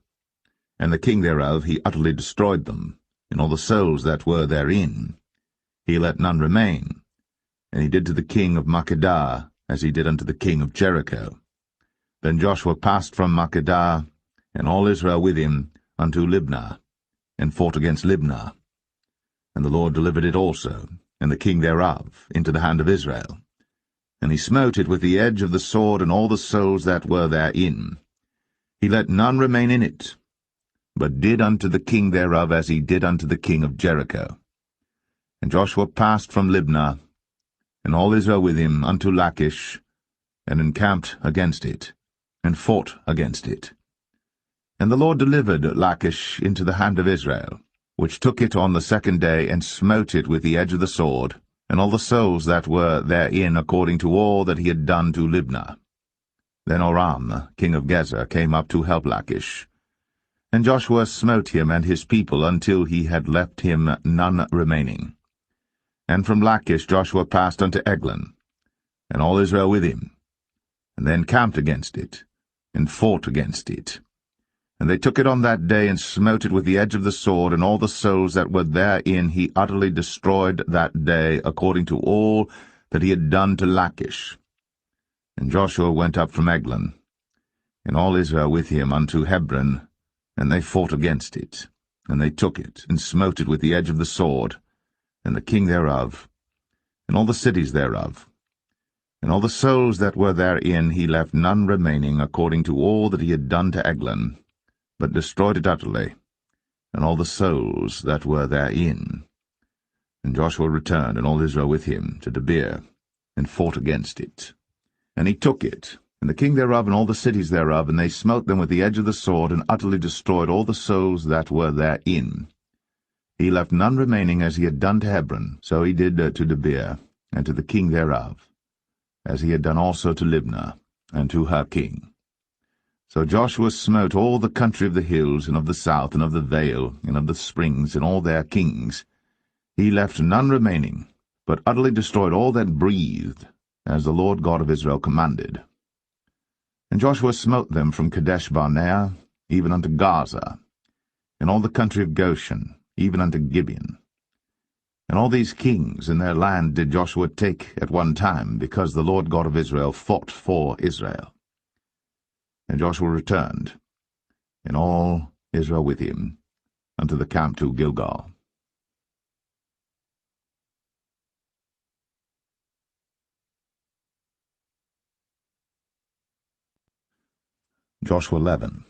And the king thereof he utterly destroyed them, and all the souls that were therein. He let none remain. And he did to the king of Makkedah as he did unto the king of Jericho. Then Joshua passed from Makkedah, and all Israel with him, unto Libnah, and fought against Libnah. And the Lord delivered it also, and the king thereof, into the hand of Israel. And he smote it with the edge of the sword, and all the souls that were therein. He let none remain in it, but did unto the king thereof as he did unto the king of Jericho. And Joshua passed from Libnah, and all Israel with him, unto Lachish, and encamped against it, and fought against it. And the Lord delivered Lachish into the hand of Israel, which took it on the second day, and smote it with the edge of the sword, and all the souls that were therein, according to all that he had done to Libnah. Then Oram, king of Gezer, came up to help Lachish. And Joshua smote him and his people until he had left him none remaining. And from Lachish Joshua passed unto Eglon, and all Israel with him, and they encamped against it, and fought against it. And they took it on that day, and smote it with the edge of the sword, and all the souls that were therein he utterly destroyed that day, according to all that he had done to Lachish. And Joshua went up from Eglon, and all Israel with him, unto Hebron, and they fought against it. And they took it, and smote it with the edge of the sword, and the king thereof, and all the cities thereof. And all the souls that were therein he left none remaining, according to all that he had done to Eglon, but destroyed it utterly, and all the souls that were therein. And Joshua returned, and all Israel with him, to Debir, and fought against it. And he took it, and the king thereof, and all the cities thereof, and they smote them with the edge of the sword, and utterly destroyed all the souls that were therein. He left none remaining, as he had done to Hebron, so he did to Debir, and to the king thereof, as he had done also to Libnah, and to her king. So Joshua smote all the country of the hills, and of the south, and of the vale, and of the springs, and all their kings. He left none remaining, but utterly destroyed all that breathed, as the Lord God of Israel commanded. And Joshua smote them from Kadesh-barnea, even unto Gaza, and all the country of Goshen, even unto Gibeon. And all these kings and their land did Joshua take at one time, because the Lord God of Israel fought for Israel. And Joshua returned, and all Israel with him, unto the camp to Gilgal. Joshua 11.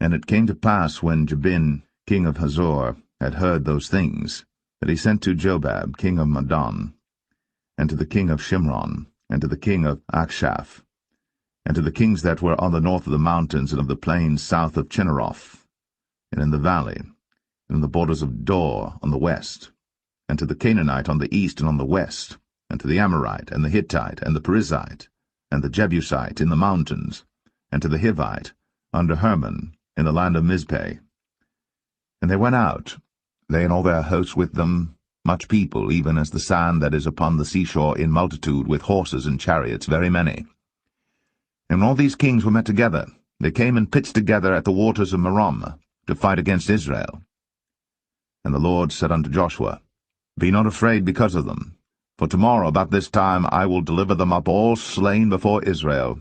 And it came to pass, when Jabin, king of Hazor, had heard those things, that he sent to Jobab, king of Madon, and to the king of Shimron, and to the king of Achshaph, and to the kings that were on the north of the mountains, and of the plains south of Chinneroth, and in the valley, and in the borders of Dor on the west, and to the Canaanite on the east and on the west, and to the Amorite, and the Hittite, and the Perizzite, and the Jebusite in the mountains, and to the Hivite, under Hermon, in the land of Mizpeh. And they went out, they and all their hosts with them, much people, even as the sand that is upon the seashore in multitude, with horses and chariots very many. And when all these kings were met together, they came and pitched together at the waters of Merom, to fight against Israel. And the Lord said unto Joshua, Be not afraid because of them, for tomorrow about this time I will deliver them up all slain before Israel.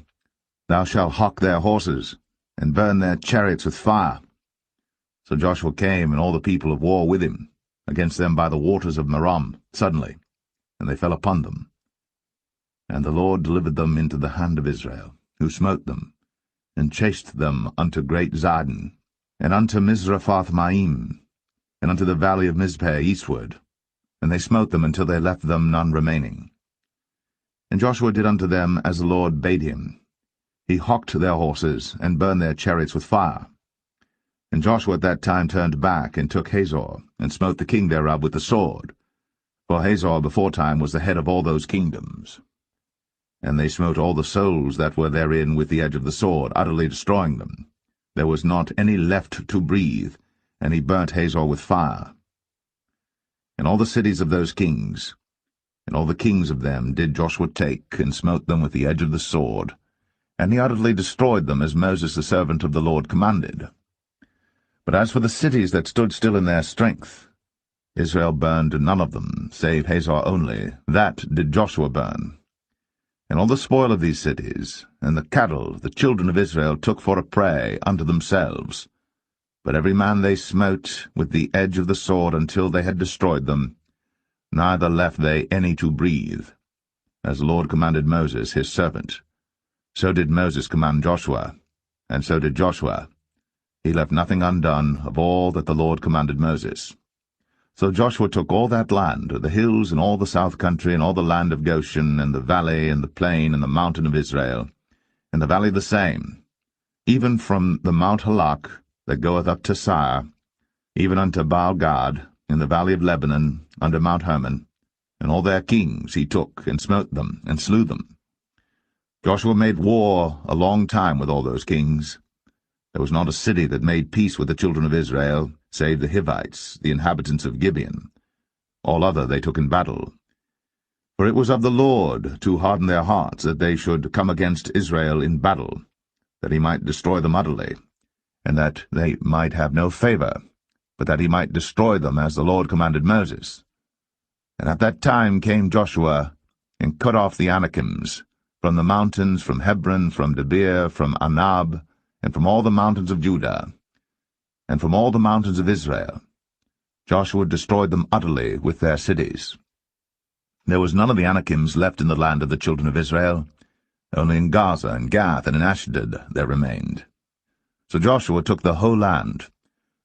Thou shalt hock their horses, and burn their chariots with fire. So Joshua came, and all the people of war with him, against them by the waters of Merom, suddenly, and they fell upon them. And the Lord delivered them into the hand of Israel, who smote them, and chased them unto great Zidon, and unto Mizraphoth-maim, and unto the valley of Mizpeh eastward, and they smote them until they left them none remaining. And Joshua did unto them as the Lord bade him. He hocked their horses, and burned their chariots with fire. And Joshua at that time turned back, and took Hazor, and smote the king thereof with the sword. For Hazor beforetime was the head of all those kingdoms. And they smote all the souls that were therein with the edge of the sword, utterly destroying them. There was not any left to breathe, and he burnt Hazor with fire. And all the cities of those kings, and all the kings of them, did Joshua take, and smote them with the edge of the sword, and he utterly destroyed them, as Moses the servant of the Lord commanded. But as for the cities that stood still in their strength, Israel burned none of them, save Hazor only. That did Joshua burn. And all the spoil of these cities, and the cattle, the children of Israel took for a prey unto themselves. But every man they smote with the edge of the sword until they had destroyed them, neither left they any to breathe, as the Lord commanded Moses his servant. So did Moses command Joshua, and so did Joshua. He left nothing undone of all that the Lord commanded Moses. So Joshua took all that land, the hills and all the south country, and all the land of Goshen, and the valley, and the plain, and the mountain of Israel, and the valley the same, even from the Mount Halak that goeth up to Sire, even unto Baal-gad, in the valley of Lebanon, under Mount Hermon, and all their kings he took, and smote them, and slew them. Joshua made war a long time with all those kings. There was not a city that made peace with the children of Israel, save the Hivites, the inhabitants of Gibeon. All other they took in battle. For it was of the Lord to harden their hearts, that they should come against Israel in battle, that he might destroy them utterly, and that they might have no favor, but that he might destroy them as the Lord commanded Moses. And at that time came Joshua, and cut off the Anakims, from the mountains, from Hebron, from Debir, from Anab, and from all the mountains of Judah, and from all the mountains of Israel. Joshua destroyed them utterly with their cities. There was none of the Anakims left in the land of the children of Israel. Only in Gaza and Gath and in Ashdod there remained. So Joshua took the whole land,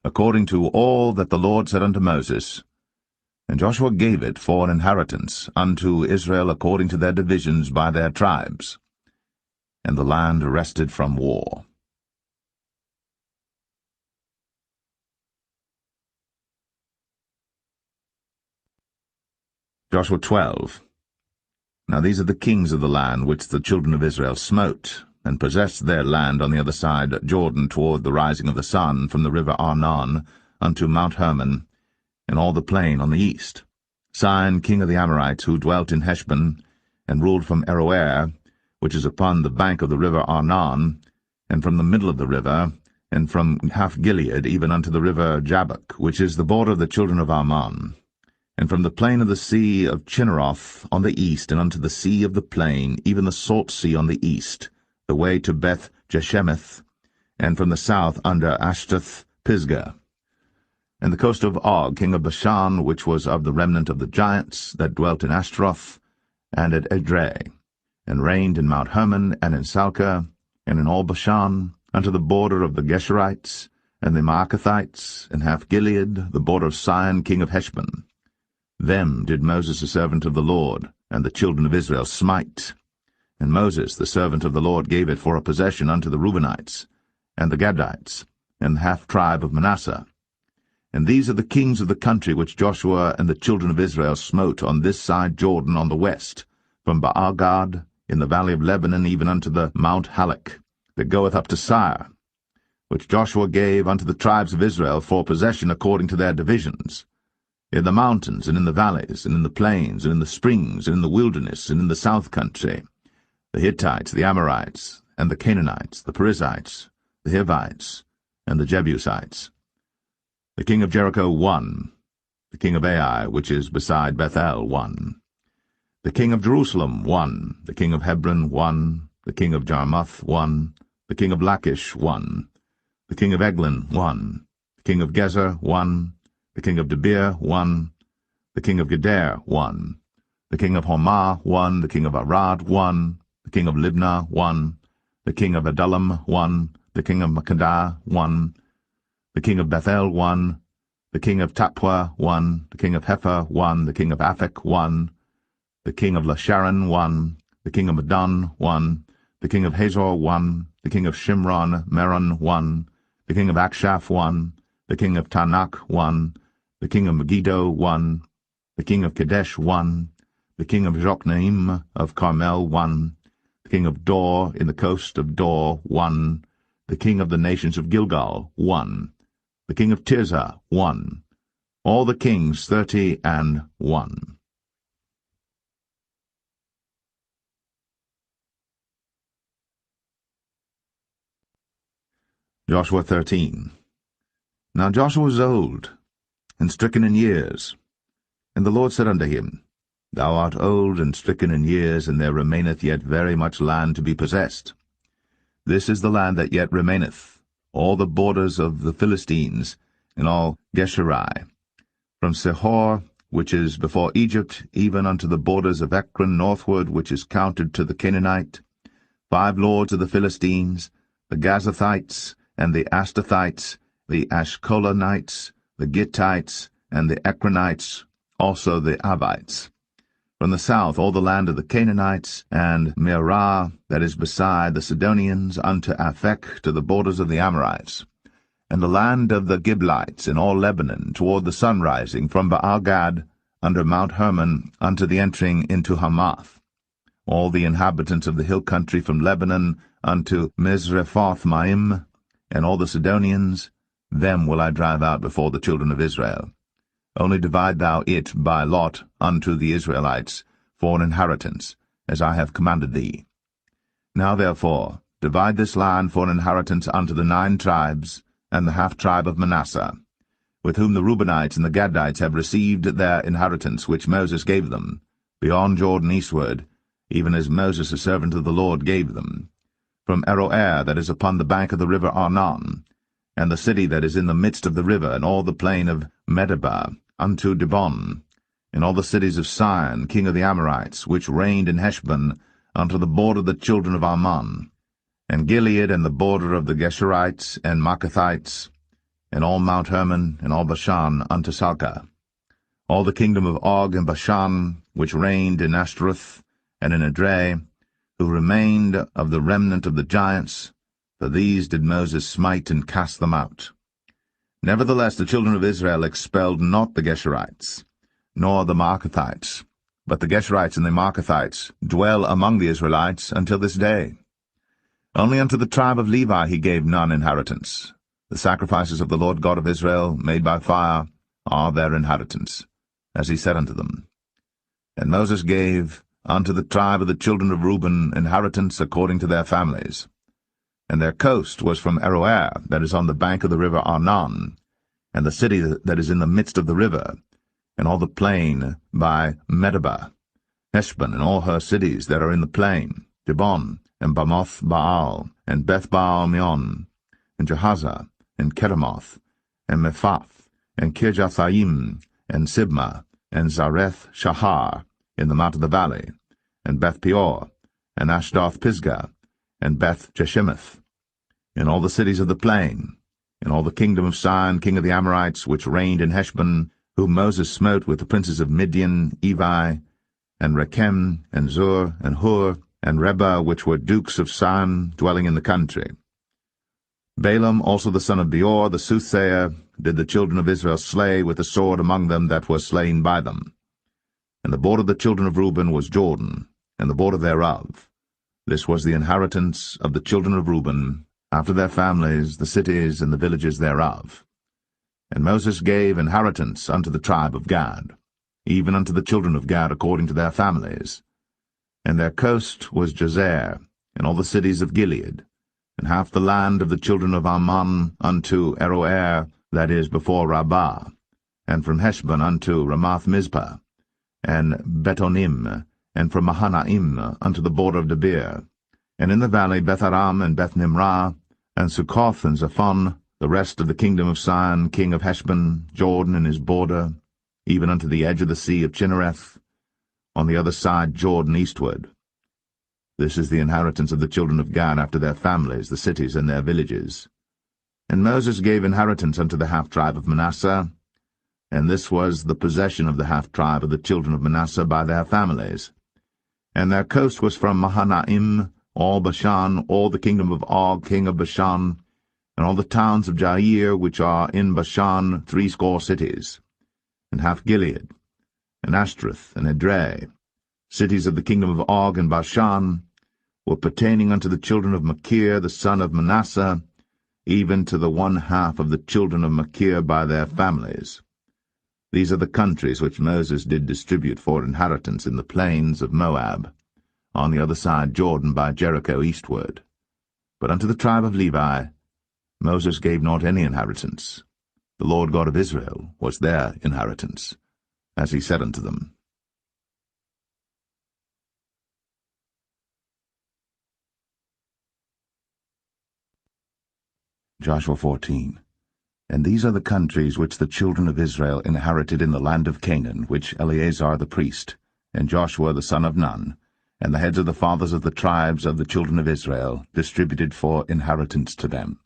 according to all that the Lord said unto Moses, and Joshua gave it for an inheritance unto Israel according to their divisions by their tribes. And the land rested from war. Joshua 12. Now these are the kings of the land which the children of Israel smote, and possessed their land on the other side Jordan toward the rising of the sun, from the river Arnon unto Mount Hermon, and all the plain on the east. Sihon king of the Amorites, who dwelt in Heshbon, and ruled from Aroer, which is upon the bank of the river Arnon, and from the middle of the river, and from half Gilead even unto the river Jabbok, which is the border of the children of Ammon, and from the plain of the sea of Chinneroth on the east, and unto the sea of the plain, even the salt sea on the east, the way to Beth Jeshemeth, and from the south under Ashtath Pisgah, and the coast of Og, king of Bashan, which was of the remnant of the giants that dwelt in Ashtaroth, and at Edrei, and reigned in Mount Hermon, and in Salcah, and in all Bashan, unto the border of the Geshurites, and the Maacathites, and half Gilead, the border of Sihon king of Heshbon. Them did Moses the servant of the Lord, and the children of Israel smite. And Moses the servant of the Lord gave it for a possession unto the Reubenites, and the Gadites, and the half tribe of Manasseh. And these are the kings of the country which Joshua and the children of Israel smote on this side Jordan on the west, from Baal-gad in the valley of Lebanon even unto the Mount Halak, that goeth up to Sire, which Joshua gave unto the tribes of Israel for possession according to their divisions, in the mountains, and in the valleys, and in the plains, and in the springs, and in the wilderness, and in the south country, the Hittites, the Amorites, and the Canaanites, the Perizzites, the Hivites, and the Jebusites. The king of Jericho won, the king of Ai, which is beside Bethel, won. The king of Jerusalem won, the king of Hebron won, the king of Jarmuth won, the king of Lachish won, the king of Eglon won, the king of Gezer won, the king of Debir won, the king of Geder won, the king of Hormah won, the king of Arad won, the king of Libnah won, the king of Adullam won, the king of Makkedah won, the king of Bethel won, the king of Tappuah won, the king of Hepher won, the king of Aphek won, the king of Lasharon won, the king of Madon won, the king of Hazor won, the king of Shimron Meron won, the king of Akshaph won, the king of Tanakh won, the king of Megiddo won, the king of Kadesh won, the king of Jokneam of Carmel won, the king of Dor in the coast of Dor won, the king of the nations of Gilgal won, the king of Tirzah won, all the kings 30-1. Joshua 13. Now Joshua was old, and stricken in years. And the Lord said unto him, Thou art old and stricken in years, and there remaineth yet very much land to be possessed. This is the land that yet remaineth, all the borders of the Philistines, and all Geshurai, from Sihor, which is before Egypt, even unto the borders of Ekron northward, which is counted to the Canaanite, 5 lords of the Philistines, the Gazathites, and the Astathites, the Ashkolanites, the Gittites, and the Ekronites, also the Avites. From the south all the land of the Canaanites, and Mearah, that is beside the Sidonians, unto Aphek, to the borders of the Amorites, and the land of the Giblites in all Lebanon, toward the sunrising, from Baal-Gad, under Mount Hermon, unto the entering into Hamath. All the inhabitants of the hill country from Lebanon unto Misrephoth-Maim, and all the Sidonians, them will I drive out before the children of Israel. Only divide thou it by lot unto the Israelites for an inheritance, as I have commanded thee. Now therefore divide this land for an inheritance unto the 9 tribes, and the half-tribe of Manasseh, with whom the Reubenites and the Gadites have received their inheritance which Moses gave them, beyond Jordan eastward, even as Moses the servant of the Lord gave them, from Aroer that is upon the bank of the river Arnon, and the city that is in the midst of the river, and all the plain of Medeba, unto Dibon, and all the cities of Sion, king of the Amorites, which reigned in Heshbon, unto the border of the children of Ammon, and Gilead, and the border of the Geshurites and Maacathites, and all Mount Hermon, and all Bashan, unto Salcah, all the kingdom of Og and Bashan, which reigned in Ashtaroth and in Edrei, who remained of the remnant of the giants, for these did Moses smite and cast them out. Nevertheless the children of Israel expelled not the Geshurites, nor the Maacathites, but the Geshurites and the Maacathites dwell among the Israelites until this day. Only unto the tribe of Levi he gave none inheritance. The sacrifices of the Lord God of Israel, made by fire, are their inheritance, as he said unto them. And Moses gave unto the tribe of the children of Reuben inheritance according to their families. And their coast was from Aroer, that is on the bank of the river Arnon, and the city that is in the midst of the river, and all the plain by Medeba, Heshbon, and all her cities that are in the plain, Dibon, and Bamoth Baal, and Beth-Baal-Meon, and Jahaza, and Kedemoth, and Mephath, and Kirjathaim, and Sibmah, and Zareth Shahar, in the mount of the valley, and Beth-Peor, and Ashdoth-Pisgah, and Beth-Jeshimoth, in all the cities of the plain, in all the kingdom of Sion, king of the Amorites, which reigned in Heshbon, whom Moses smote with the princes of Midian, Evi, and Rechem, and Zur, and Hur, and Reba, which were dukes of Sion, dwelling in the country. Balaam also the son of Beor, the soothsayer, did the children of Israel slay with the sword among them that were slain by them. And the border of the children of Reuben was Jordan, and the border thereof. This was the inheritance of the children of Reuben, after their families, the cities and the villages thereof. And Moses gave inheritance unto the tribe of Gad, even unto the children of Gad according to their families. And their coast was Jazer, and all the cities of Gilead, and half the land of the children of Ammon unto Aroer, that is before Rabbah, and from Heshbon unto Ramath-Mizpah, and Betonim, and from Mahanaim unto the border of Debir, and in the valley Beth-Aram and Beth-Nimrah, and Succoth and Zaphon, the rest of the kingdom of Sion, king of Heshbon, Jordan and his border, even unto the edge of the sea of Chinnereth, on the other side Jordan eastward. This is the inheritance of the children of Gad after their families, the cities and their villages. And Moses gave inheritance unto the half-tribe of Manasseh, and this was the possession of the half-tribe of the children of Manasseh by their families. And their coast was from Mahanaim, all Bashan, all the kingdom of Og, king of Bashan, and all the towns of Jair, which are in Bashan, 80 cities, and half Gilead, and Ashtaroth, and Edrei, cities of the kingdom of Og and Bashan, were pertaining unto the children of Machir, the son of Manasseh, even to the 1/2 of the children of Machir by their families. These are the countries which Moses did distribute for inheritance in the plains of Moab, on the other side Jordan by Jericho eastward. But unto the tribe of Levi Moses gave not any inheritance. The Lord God of Israel was their inheritance, as he said unto them. Joshua 14. And these are the countries which the children of Israel inherited in the land of Canaan, which Eleazar the priest, and Joshua the son of Nun, and the heads of the fathers of the tribes of the children of Israel, distributed for inheritance to them.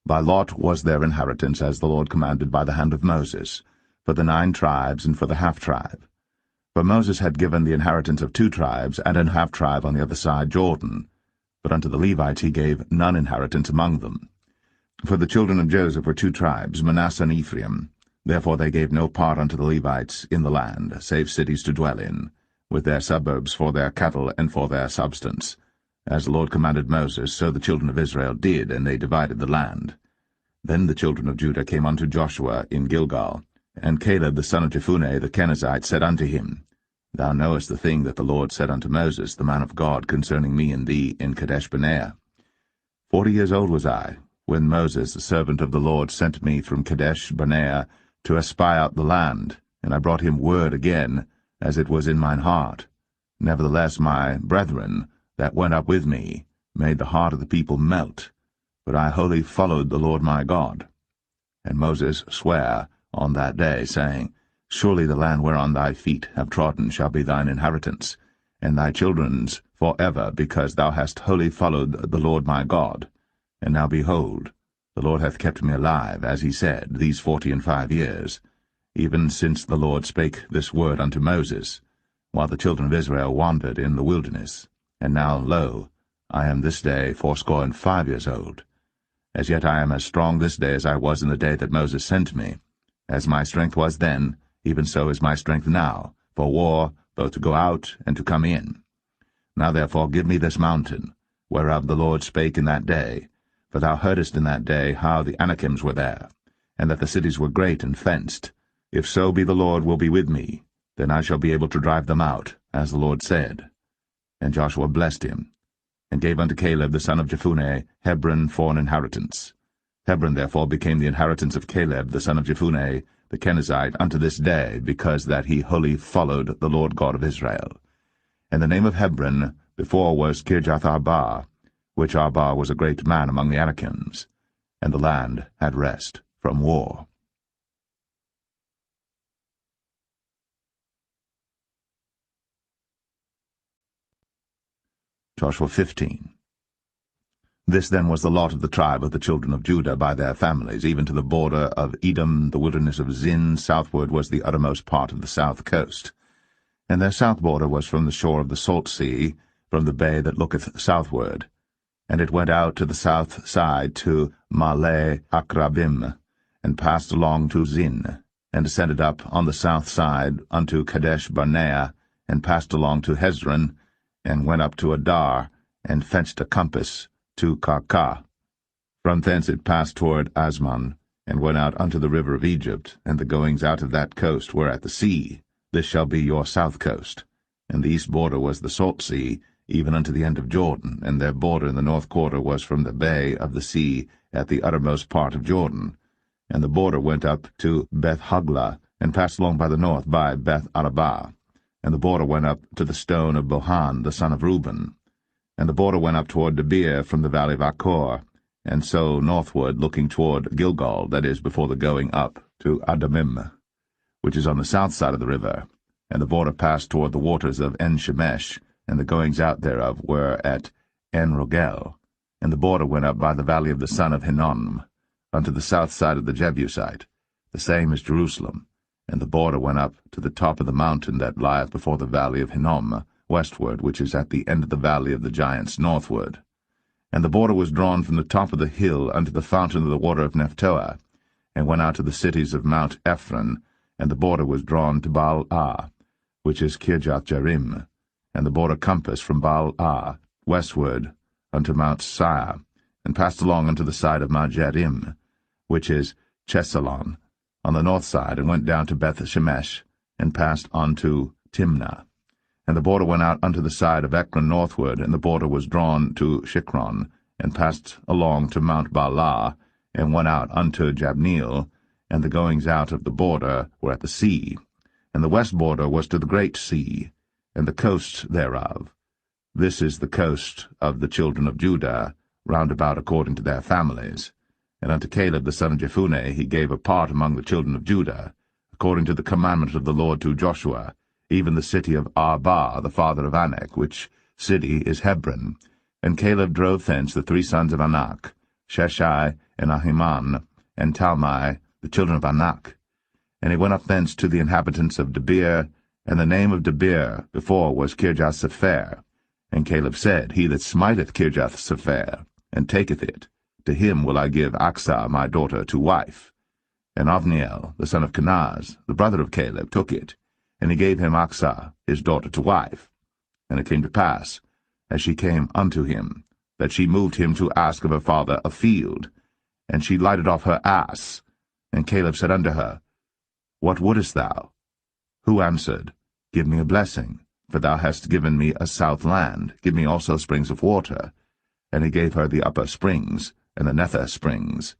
By lot was their inheritance, as the Lord commanded by the hand of Moses, for the 9 tribes and for the half-tribe. For Moses had given the inheritance of 2 tribes and an half-tribe on the other side Jordan, but unto the Levites he gave none inheritance among them. For the children of Joseph were 2 tribes, Manasseh and Ephraim. Therefore they gave no part unto the Levites in the land, save cities to dwell in, with their suburbs for their cattle and for their substance. As the Lord commanded Moses, so the children of Israel did, and they divided the land. Then the children of Judah came unto Joshua in Gilgal, and Caleb the son of Jephunneh the Kenizzite said unto him, Thou knowest the thing that the Lord said unto Moses, the man of God, concerning me and thee in Kadesh-barnea. 40 years old was I, when Moses, the servant of the Lord, sent me from Kadesh-barnea to espy out the land, and I brought him word again, as it was in mine heart. Nevertheless my brethren, that went up with me, made the heart of the people melt, but I wholly followed the Lord my God. And Moses sware on that day, saying, Surely the land whereon thy feet have trodden shall be thine inheritance, and thy children's for ever, because thou hast wholly followed the Lord my God. And now behold, the Lord hath kept me alive, as he said, these 45 years, even since the Lord spake this word unto Moses, while the children of Israel wandered in the wilderness. And now, lo, I am this day 85 years old. As yet I am as strong this day as I was in the day that Moses sent me. As my strength was then, even so is my strength now, for war, both to go out and to come in. Now therefore give me this mountain, whereof the Lord spake in that day, for thou heardest in that day how the Anakims were there, and that the cities were great and fenced. If so be the Lord will be with me, then I shall be able to drive them out, as the Lord said. And Joshua blessed him, and gave unto Caleb the son of Jephunneh Hebron for an inheritance. Hebron therefore became the inheritance of Caleb the son of Jephunneh the Kenizzite unto this day, because that he wholly followed the Lord God of Israel. And the name of Hebron before was Kirjath-Arba, which Arba was a great man among the Anakims, and the land had rest from war. Joshua 15. This then was the lot of the tribe of the children of Judah by their families, even to the border of Edom, the wilderness of Zin. Southward was the uttermost part of the south coast. And their south border was from the shore of the salt sea, from the bay that looketh southward. And it went out to the south side to Male Akrabim, and passed along to Zin, and descended up on the south side unto Kadesh-barnea, and passed along to Hezron, and went up to Adar, and fenced a compass to Karkah. From thence it passed toward Asmon, and went out unto the river of Egypt, and the goings out of that coast were at the sea. This shall be your south coast. And the east border was the salt sea, even unto the end of Jordan, and their border in the north quarter was from the bay of the sea at the uttermost part of Jordan. And the border went up to Beth-hoglah, and passed along by the north by Beth-arabah. And the border went up to the stone of Bohan the son of Reuben. And the border went up toward Debir from the valley of Achor, and so northward, looking toward Gilgal, that is, before the going up to Adamim, which is on the south side of the river. And the border passed toward the waters of En-shemesh, and the goings out thereof were at En-rogel. And the border went up by the valley of the son of Hinnom, unto the south side of the Jebusite, the same as Jerusalem. And the border went up to the top of the mountain that lieth before the valley of Hinnom, westward, which is at the end of the valley of the giants northward. And the border was drawn from the top of the hill unto the fountain of the water of Nephtoah, and went out to the cities of Mount Ephron, and the border was drawn to Baal-ah, which is Kirjath-jearim, and the border compassed from Baal-ah westward unto Mount Seir, and passed along unto the side of Mount Jearim, which is Chesalon, on the north side, and went down to Beth-shemesh, and passed on to Timnah. And the border went out unto the side of Ekron northward, and the border was drawn to Shikron, and passed along to Mount Baalah, and went out unto Jabneel, and the goings out of the border were at the sea. And the west border was to the great sea, and the coasts thereof. This is the coast of the children of Judah, round about according to their families. And unto Caleb the son of Jephunneh he gave a part among the children of Judah, according to the commandment of the Lord to Joshua, even the city of Arba, the father of Anak, which city is Hebron. And Caleb drove thence the 3 sons of Anak, Sheshai, and Ahiman, and Talmai, the children of Anak. And he went up thence to the inhabitants of Debir, and the name of Debir before was Kirjath-sepher. And Caleb said, He that smiteth Kirjath-sepher, and taketh it, to him will I give Achsah my daughter to wife. And Othniel, the son of Kenaz, the brother of Caleb, took it, and he gave him Achsah his daughter to wife. And it came to pass, as she came unto him, that she moved him to ask of her father a field. And she lighted off her ass. And Caleb said unto her, What wouldest thou? Who answered, Give me a blessing, for thou hast given me a south land, give me also springs of water. And he gave her the upper springs, and the nether springs.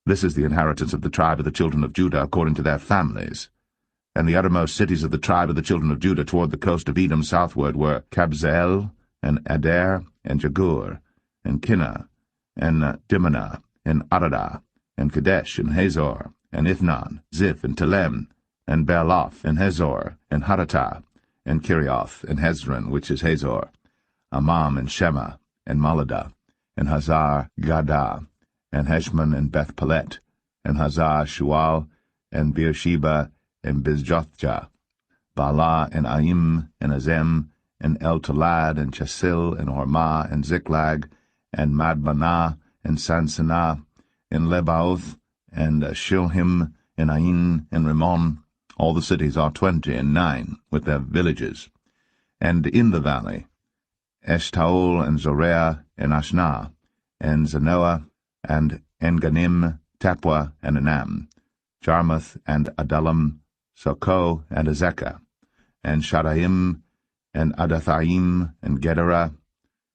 This is the inheritance of the tribe of the children of Judah according to their families. And the uttermost cities of the tribe of the children of Judah toward the coast of Edom southward were Kabzeel, and Adair, and Jagur, and Kinnah, and Dimnah, and Aradah, and Kadesh, and Hazor, and Ithnan, Ziph, and Telem, and Bealoth, and Hazor, and Haratah, and Kirioth, and Hezron, which is Hazor, Amam, and Shema, and Maladah, and Hazar Gadah, and Heshmon, and Beth Paulett, and Hazar Shual, and Beersheba, and Bizjothjah, Baalah, and Aim, and Azem, and El-Tolad, and Chesil, and Hormah, and Ziklag, and Madmanah, and Sansanah, and Lebaoth, and Shilhim, and Ain, and Rimmon. All the cities are 29, with their villages. And in the valley, Eshtaol, and Zoreah, and Ashnah, and Zanoah, and Enganim, Tapua, and Anam, Jarmuth, and Adullam, Sokoh, and Azekah, and Shadaim, and Adathaim, and Gederah,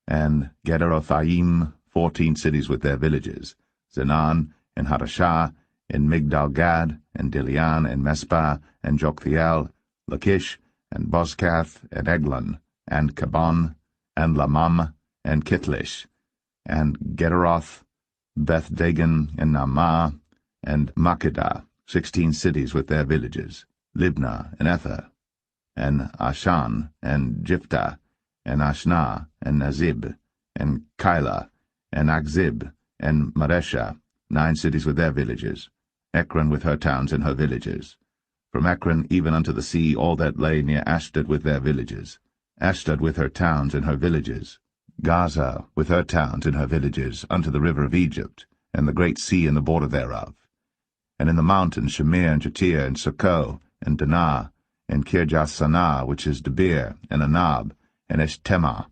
and Gederothaim, 14 cities with their villages, Zenan, and Hadashah, and Migdal-Gad, and Dilian, and Mespah, and Joktheel, Lachish, and Bozkath, and Eglon, and Kabon, and Lamam, and Kitlish, and Gederoth, Beth-Dagon, and Naamah, and Makkedah, 16 cities with their villages, Libnah, and Ether, and Ashan, and Jiphthah, and Ashnah, and Nazib, and Keilah, and Akzib, and Maresha, 9 cities with their villages, Ekron with her towns and her villages. From Ekron even unto the sea all that lay near Ashdod with their villages, Ashdod with her towns and her villages, Gaza with her towns and her villages, unto the river of Egypt, and the great sea and the border thereof. And in the mountains Shamir, and Jatir, and Sokoh, and Danah, and Kirjath-sanah, which is Debir, and Anab, and Eshtema,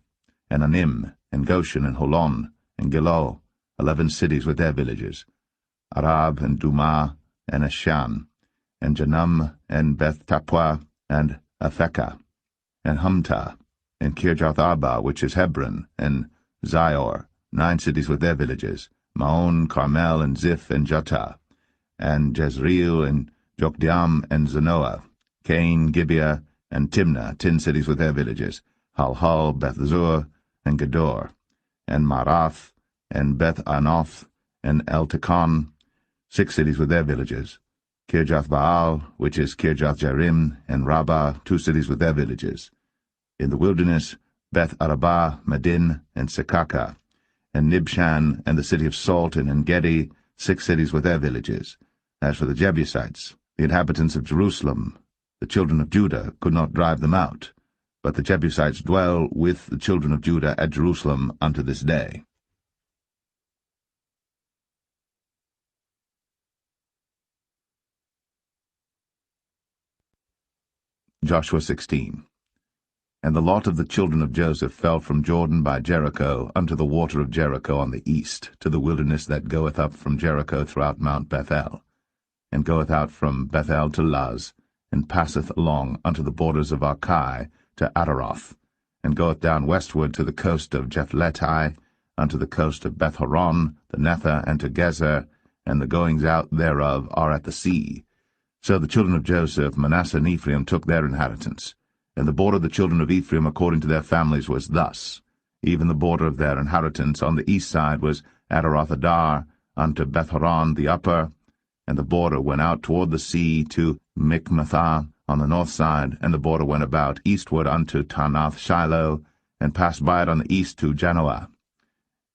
and Anim, and Goshen, and Holon, and Gilo, 11 cities with their villages, Arab, and Dumah, and Eshan, and Janum, and Beth-Tapua, and Aphekah, and Humtah, and Kirjath-arba, which is Hebron, and Zior, 9 cities with their villages, Maon, Carmel, and Ziph, and Juttah, and Jezreel, and Jokdeam, and Zanoah, Cain, Gibeah, and Timnah, 10 cities with their villages, Halhal, Beth-zur, and Gedor, and Marath, and Beth-anoth, and El-Tekon, 6 cities with their villages, Kirjath-baal, which is Kirjath-jearim, and Rabbah, 2 cities with their villages. In the wilderness, Beth-arabah, Medin, and Sekaka, and Nibshan, and the city of Salt, and En-gedi, 6 cities with their villages. As for the Jebusites, the inhabitants of Jerusalem, the children of Judah could not drive them out, but the Jebusites dwell with the children of Judah at Jerusalem unto this day. Joshua 16. And the lot of the children of Joseph fell from Jordan by Jericho unto the water of Jericho on the east, to the wilderness that goeth up from Jericho throughout Mount Bethel, and goeth out from Bethel to Luz, and passeth along unto the borders of Archai to Ataroth, and goeth down westward to the coast of Jephletai, unto the coast of Beth-horon, the Nether, and to Gezer, and the goings out thereof are at the sea. So the children of Joseph, Manasseh and Ephraim, took their inheritance. And the border of the children of Ephraim according to their families was thus. Even the border of their inheritance on the east side was Ataroth-adar, unto Beth-horon the upper, and the border went out toward the sea to Michmethah on the north side, and the border went about eastward unto Taanath-shiloh, and passed by it on the east to Janoah.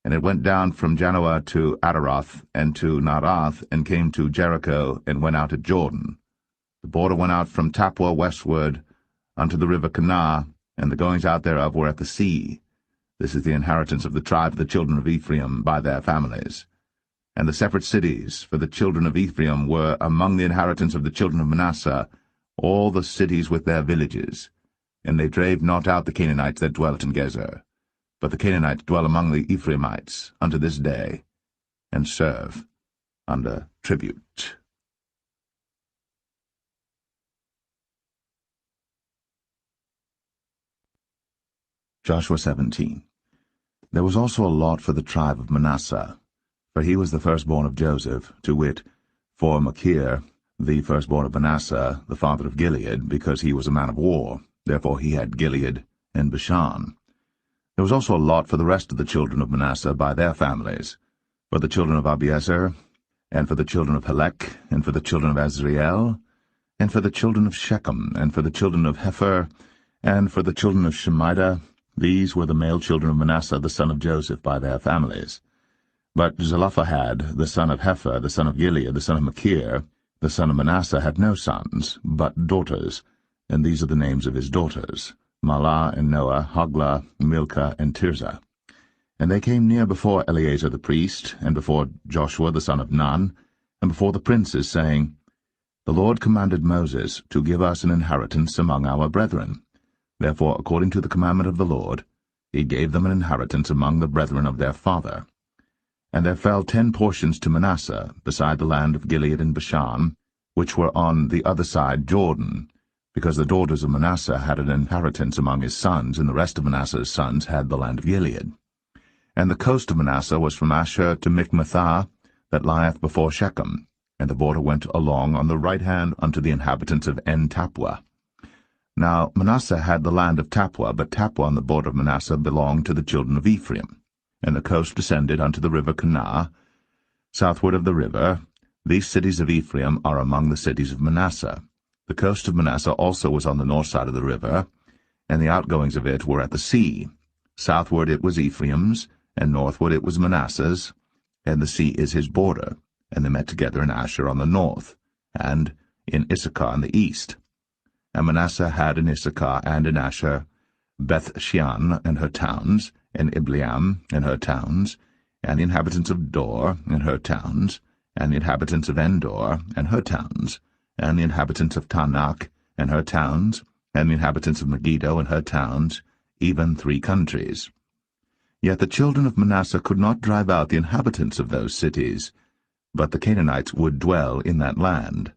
And it went down from Janoah to Adaroth, and to Naarath, and came to Jericho, and went out at Jordan. The border went out from Tappuah westward unto the river Kanah, and the goings out thereof were at the sea. This is the inheritance of the tribe of the children of Ephraim by their families. And the separate cities for the children of Ephraim were among the inheritance of the children of Manasseh, all the cities with their villages. And they drave not out the Canaanites that dwelt in Gezer. But the Canaanites dwell among the Ephraimites unto this day, and serve under tribute. Joshua 17. There was also a lot for the tribe of Manasseh, for he was the firstborn of Joseph, to wit, for Machir, the firstborn of Manasseh, the father of Gilead, because he was a man of war. Therefore he had Gilead and Bashan. There was also a lot for the rest of the children of Manasseh by their families, for the children of Abiezer, and for the children of Helek, and for the children of Azriel, and for the children of Shechem, and for the children of Hepher, and for the children of Shemida. These were the male children of Manasseh the son of Joseph by their families. But Zelophehad, the son of Hepher, the son of Gilead, the son of Machir, the son of Manasseh, had no sons, but daughters, and these are the names of his daughters, Mahlah and Noah, Hoglah, Milcah, and Tirzah. And they came near before Eleazar the priest, and before Joshua the son of Nun, and before the princes, saying, The Lord commanded Moses to give us an inheritance among our brethren. Therefore, according to the commandment of the Lord, he gave them an inheritance among the brethren of their father. And there fell 10 portions to Manasseh, beside the land of Gilead and Bashan, which were on the other side Jordan, because the daughters of Manasseh had an inheritance among his sons, and the rest of Manasseh's sons had the land of Gilead. And the coast of Manasseh was from Asher to Michmethah, that lieth before Shechem, and the border went along on the right hand unto the inhabitants of En-Tappuah. Now Manasseh had the land of Tappuah, but Tappuah on the border of Manasseh belonged to the children of Ephraim. And the coast descended unto the river Kanah, southward of the river. These cities of Ephraim are among the cities of Manasseh. The coast of Manasseh also was on the north side of the river, and the outgoings of it were at the sea. Southward it was Ephraim's, and northward it was Manasseh's, and the sea is his border. And they met together in Asher on the north, and in Issachar on the east. And Manasseh had in Issachar and in Asher Beth-shean and her towns, and Ibleam and her towns, and the inhabitants of Dor and her towns, and the inhabitants of Endor and her towns, and the inhabitants of Taanach and her towns, and the inhabitants of Megiddo and her towns, even 3 countries. Yet the children of Manasseh could not drive out the inhabitants of those cities, but the Canaanites would dwell in that land.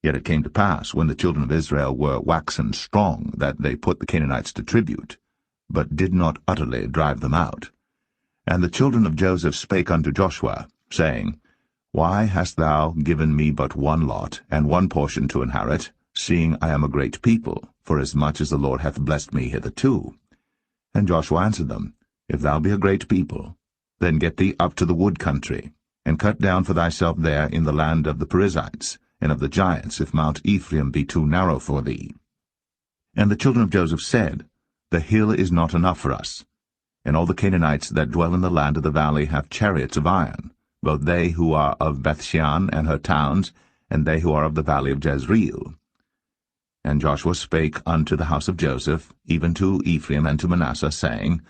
Yet it came to pass, when the children of Israel were waxen strong, that they put the Canaanites to tribute, but did not utterly drive them out. And the children of Joseph spake unto Joshua, saying, Why hast thou given me but one lot, and one portion to inherit, seeing I am a great people, forasmuch as the Lord hath blessed me hitherto? And Joshua answered them, If thou be a great people, then get thee up to the wood country, and cut down for thyself there in the land of the Perizzites, and of the giants, if Mount Ephraim be too narrow for thee. And the children of Joseph said, The hill is not enough for us. And all the Canaanites that dwell in the land of the valley have chariots of iron, both they who are of Beth-shean and her towns, and they who are of the valley of Jezreel. And Joshua spake unto the house of Joseph, even to Ephraim and to Manasseh, saying,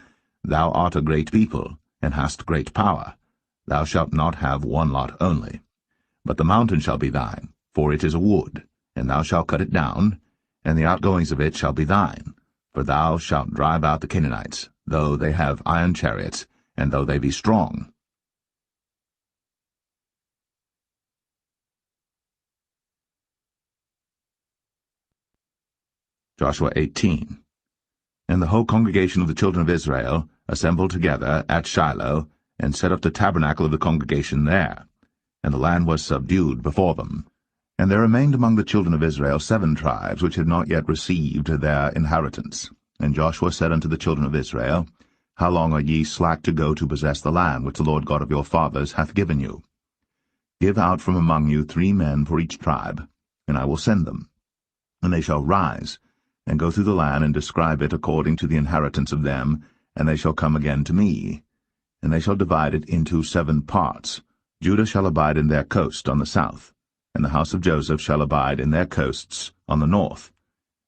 Thou art a great people, and hast great power. Thou shalt not have one lot only. But the mountain shall be thine, for it is a wood, and thou shalt cut it down, and the outgoings of it shall be thine. For thou shalt drive out the Canaanites, though they have iron chariots, and though they be strong. Joshua 18. And the whole congregation of the children of Israel assembled together at Shiloh, and set up the tabernacle of the congregation there. And the land was subdued before them. And there remained among the children of Israel 7 tribes which had not yet received their inheritance. And Joshua said unto the children of Israel, How long are ye slack to go to possess the land which the Lord God of your fathers hath given you? Give out from among you 3 men for each tribe, and I will send them. And they shall rise, and go through the land, and describe it according to the inheritance of them, and they shall come again to me. And they shall divide it into 7 parts. Judah shall abide in their coast on the south, and the house of Joseph shall abide in their coasts on the north.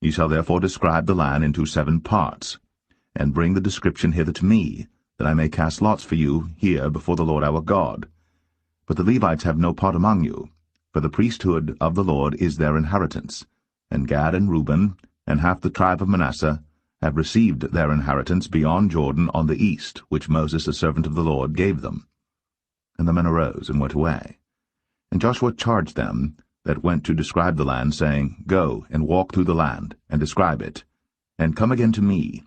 Ye shall therefore describe the land into 7 parts, and bring the description hither to me, that I may cast lots for you here before the Lord our God. But the Levites have no part among you, for the priesthood of the Lord is their inheritance. And Gad and Reuben, and half the tribe of Manasseh, have received their inheritance beyond Jordan on the east, which Moses the servant of the Lord gave them. And the men arose and went away. And Joshua charged them that went to describe the land, saying, Go and walk through the land, and describe it, and come again to me,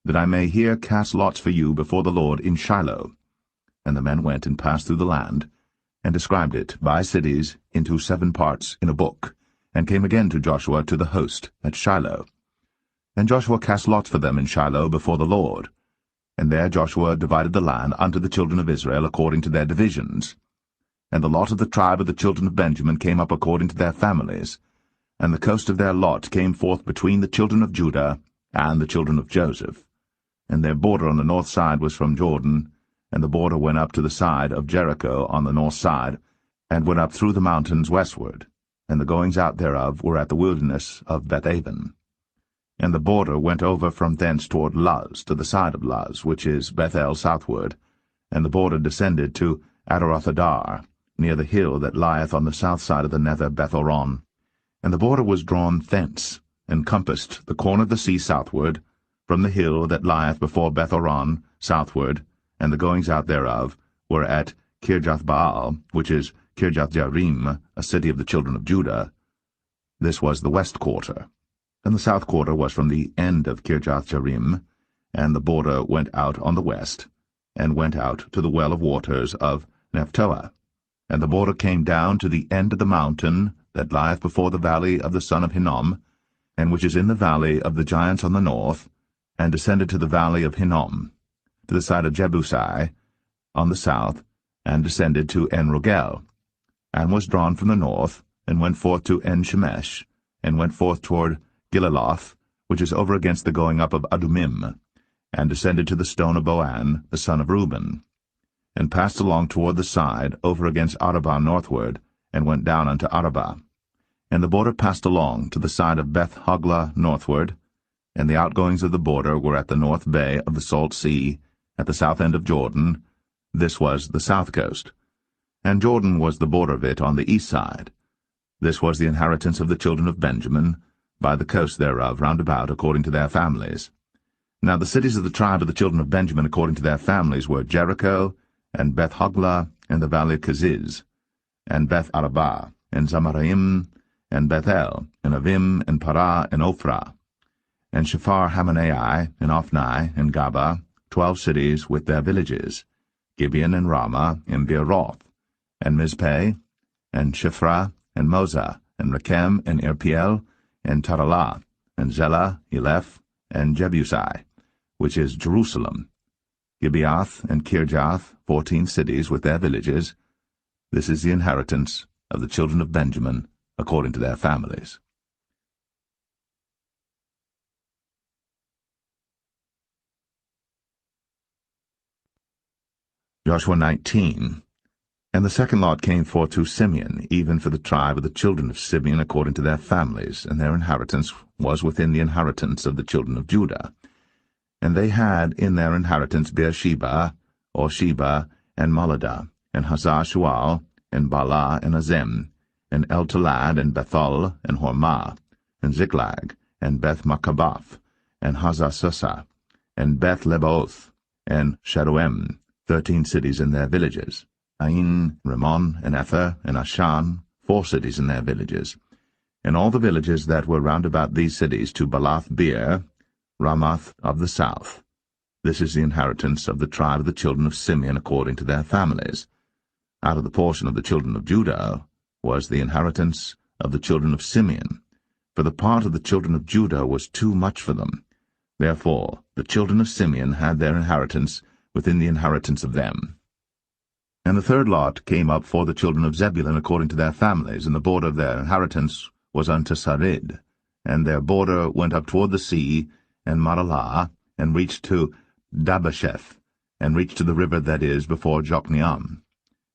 that I may here cast lots for you before the Lord in Shiloh. And the men went and passed through the land, and described it by cities into 7 parts in a book, and came again to Joshua to the host at Shiloh. And Joshua cast lots for them in Shiloh before the Lord. And there Joshua divided the land unto the children of Israel according to their divisions. And the lot of the tribe of the children of Benjamin came up according to their families, and the coast of their lot came forth between the children of Judah and the children of Joseph. And their border on the north side was from Jordan, and the border went up to the side of Jericho on the north side, and went up through the mountains westward, and the goings out thereof were at the wilderness of Bethaven. And the border went over from thence toward Luz, to the side of Luz, which is Bethel southward, and the border descended to Adarothadar, near the hill that lieth on the south side of the nether Bethoron. And the border was drawn thence, and compassed the corner of the sea southward, from the hill that lieth before Bethoron southward, and the goings out thereof were at Kirjathbaal, which is Kirjathjearim, a city of the children of Judah. This was the west quarter. And the south quarter was from the end of Kirjathjearim, and the border went out on the west, and went out to the well of waters of Nephtoah. And the border came down to the end of the mountain that lieth before the valley of the son of Hinnom, and which is in the valley of the giants on the north, and descended to the valley of Hinnom, to the side of Jebusai on the south, and descended to En-Rogel, and was drawn from the north, and went forth to En-Shemesh, and went forth toward Gilaloth, which is over against the going up of Adumim, and descended to the stone of Boan, the son of Reuben, and passed along toward the side, over against Arabah northward, and went down unto Arabah. And the border passed along to the side of Beth-Hoglah northward, and the outgoings of the border were at the north bay of the salt sea, at the south end of Jordan. This was the south coast. And Jordan was the border of it on the east side. This was the inheritance of the children of Benjamin, by the coast thereof round about, according to their families. Now the cities of the tribe of the children of Benjamin according to their families were Jericho, and Beth-Hoglah, and the valley of Keziz, and Beth-Arabah, and Zamaraim, and Bethel, and Avim, and Parah, and Ophrah, and Shephar-Hamanai, and Ophni, and Gaba, 12 cities with their villages, Gibeon, and Ramah, and Beeroth, and Mizpeh, and Shiphrah, and Moza, and Rechem, and Irpiel, and Taralah, and Zelah, Eleph, and Jebusai, which is Jerusalem, Gibeath, and Kirjath, 14 cities with their villages. This is the inheritance of the children of Benjamin, according to their families. Joshua 19. And the second lot came forth to Simeon, even for the tribe of the children of Simeon according to their families, and their inheritance was within the inheritance of the children of Judah. And they had in their inheritance Beersheba, or Sheba, and Moladah, and Hazar-Shual, and Baalah, and Azem, and El-Talad, and Bethul, and Hormah, and Ziklag, and Beth-Makabath, and Hazar-Susah, and Beth-Lebaoth, and Sharuim, 13 cities in their villages, Ain, Rimmon, and Ether, and Ashan, 4 cities in their villages, and all the villages that were round about these cities to Balath-beer, Ramoth of the south. This is the inheritance of the tribe of the children of Simeon according to their families. Out of the portion of the children of Judah was the inheritance of the children of Simeon, for the part of the children of Judah was too much for them. Therefore the children of Simeon had their inheritance within the inheritance of them. And the third lot came up for the children of Zebulun according to their families, and the border of their inheritance was unto Sarid. And their border went up toward the sea, and Maralah, and reached to Dabasheth, and reached to the river that is before Jokneam,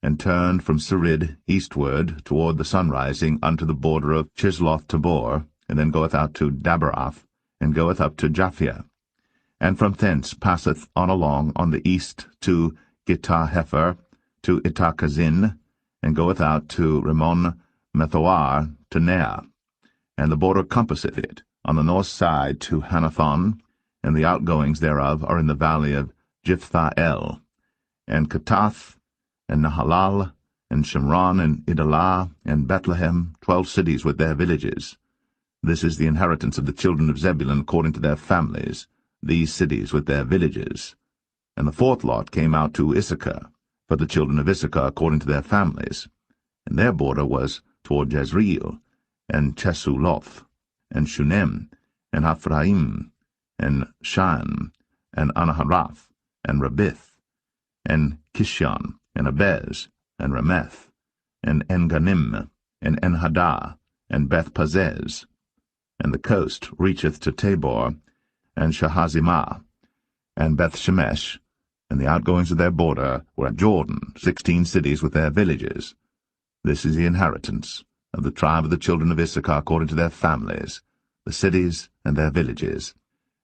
and turned from Sarid eastward toward the sunrising unto the border of Chisloth-Tabor, and then goeth out to Daberath, and goeth up to Japhia, and from thence passeth on along on the east to Gittah-Hefer, to Ittah-Kazin, and goeth out to Rimmon-Methoar, to Nea. And the border compasseth it on the north side to Hanathon, and the outgoings thereof are in the valley of Jiphthah-El, and Katath, and Nahalal, and Shimron, and Idalah, and Bethlehem, 12 cities with their villages. This is the inheritance of the children of Zebulun according to their families, these cities with their villages. And the fourth lot came out to Issachar, for the children of Issachar according to their families, and their border was toward Jezreel, and Chesuloth, and Shunem, and Ephraim, and Shan, and Anaharath, and Rabith, and Kishon, and Abez, and Rameth, and Enganim, and Enhadah, and Beth-Pazez. And the coast reacheth to Tabor, and Shahazimah, and Beth-Shemesh, and the outgoings of their border were at Jordan, 16 cities with their villages. This is the inheritance of the tribe of the children of Issachar according to their families, the cities and their villages.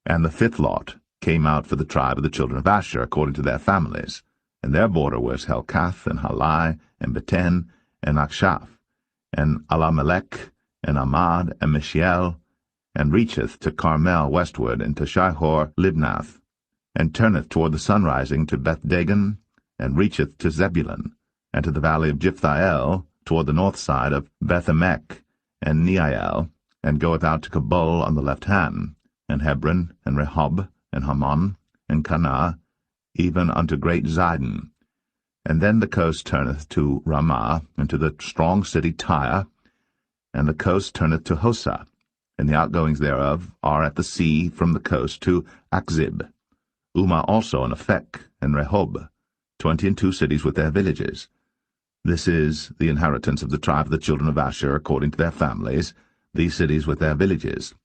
And the fifth lot came out for the tribe of the children of Asher according to their families, and their border was Helkath, and Halai, and Beten, and Akshaph, and Alamelech, and Amad, and Mishiel, and reacheth to Carmel westward, and to Shihor-Libnath, and turneth toward the sunrising to Beth-Dagon, and reacheth to Zebulun, and to the valley of Jiphthah-El, toward the north side of Beth-Emek, and Neiel, and goeth out to Kabul on the left hand, and Hebron, and Rehob, and Hammon, and Cana, even unto great Zidon. And then the coast turneth to Ramah, and to the strong city Tyre, and the coast turneth to Hosa, and the outgoings thereof are at the sea from the coast to Akzib. Umah also and Aphek, and Rehob, 22 cities with their villages. This is the inheritance of the tribe of the children of Asher according to their families, these cities with their villages.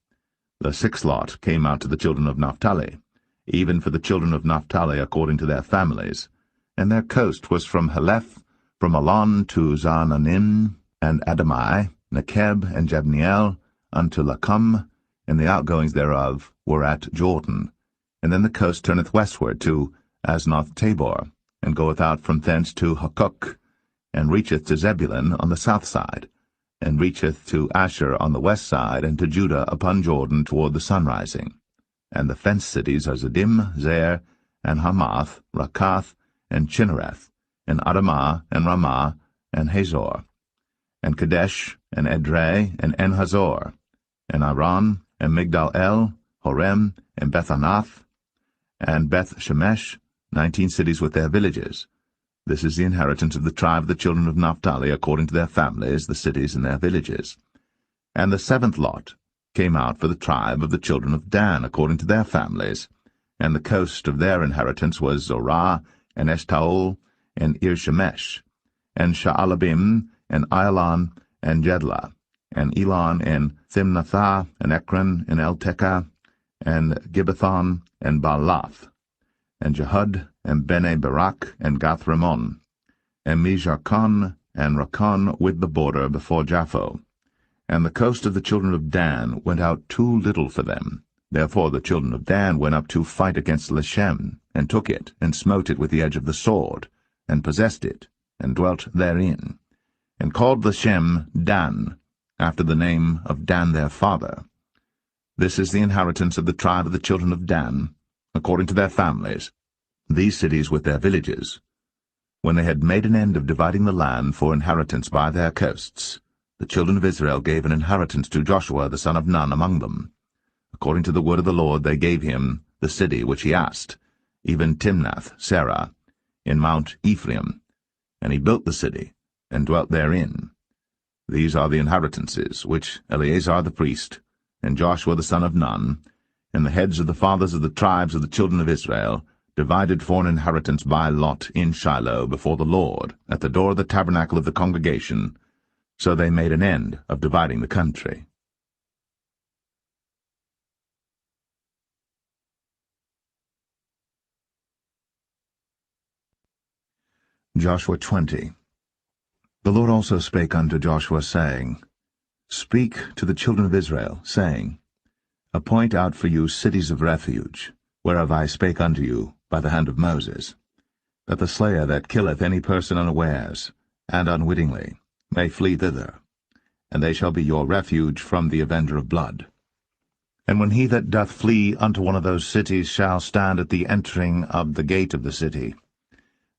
The sixth lot came out to the children of Naphtali, even for the children of Naphtali according to their families, and their coast was from Heleph, from Alon to Zaananim, and Adamai, Nekeb, and Jabneel, unto Lacum, and the outgoings thereof were at Jordan. And then the coast turneth westward to Aznoth-Tabor, and goeth out from thence to Hukok, and reacheth to Zebulun on the south side, and reacheth to Asher on the west side, and to Judah upon Jordan toward the sunrising. And the fenced cities are Ziddim, Zer, and Hamath, Rakath, and Chinnereth, and Adamah, and Ramah, and Hazor, and Kadesh, and Edrei, and En-Hazor, and Aran, and Migdal-El, Horem, and Bethanath, and Beth-Shemesh, 19 cities with their villages. This is the inheritance of the tribe of the children of Naphtali according to their families, the cities and their villages. And the seventh lot came out for the tribe of the children of Dan according to their families, and the coast of their inheritance was Zorah, and Eshtaol, and Ir-Shemesh, and Sha'alabim, and Ailan, and Jedlah, and Elon, and Thimnathah, and Ekron, and Eltekah, and Gibbethon, and Baalath, and Jehud, and Bene Barak, and Gath-Rimmon, and Mijarkon, and Rakon with the border before Japho. And the coast of the children of Dan went out too little for them. Therefore the children of Dan went up to fight against Leshem, and took it, and smote it with the edge of the sword, and possessed it, and dwelt therein, and called Leshem Dan, after the name of Dan their father. This is the inheritance of the tribe of the children of Dan, according to their families, these cities with their villages. When they had made an end of dividing the land for inheritance by their coasts, the children of Israel gave an inheritance to Joshua the son of Nun among them. According to the word of the Lord they gave him the city which he asked, even Timnath-Serah, in Mount Ephraim, and he built the city, and dwelt therein. These are the inheritances which Eleazar the priest, and Joshua the son of Nun, and the heads of the fathers of the tribes of the children of Israel, divided for an inheritance by lot in Shiloh before the Lord, at the door of the tabernacle of the congregation. So they made an end of dividing the country. Joshua 20. The Lord also spake unto Joshua, saying, Speak to the children of Israel, saying, Appoint out for you cities of refuge, whereof I spake unto you by the hand of Moses, that the slayer that killeth any person unawares, and unwittingly, may flee thither, and they shall be your refuge from the avenger of blood. And when he that doth flee unto one of those cities shall stand at the entering of the gate of the city,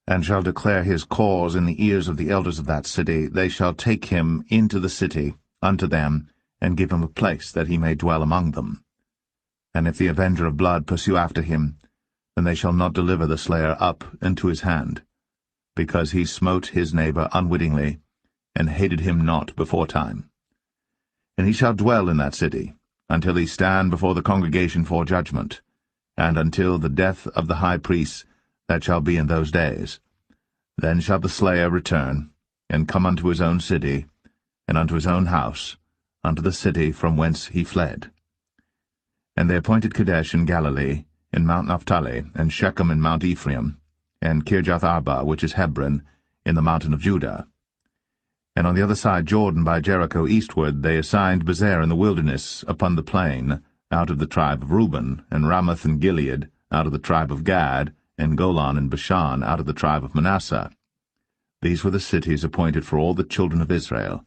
and shall declare his cause in the ears of the elders of that city, they shall take him into the city unto them, and give him a place that he may dwell among them. And if the avenger of blood pursue after him, then they shall not deliver the slayer up into his hand, because he smote his neighbor unwittingly, and hated him not beforetime. And he shall dwell in that city, until he stand before the congregation for judgment, and until the death of the high priest that shall be in those days. Then shall the slayer return, and come unto his own city, and unto his own house, unto the city from whence he fled. And they appointed Kadesh in Galilee, in Mount Naphtali, and Shechem in Mount Ephraim, and Kirjath-Arba, which is Hebron, in the mountain of Judah. And on the other side Jordan by Jericho eastward they assigned Bezer in the wilderness upon the plain, out of the tribe of Reuben, and Ramoth and Gilead, out of the tribe of Gad, and Golan and Bashan, out of the tribe of Manasseh. These were the cities appointed for all the children of Israel,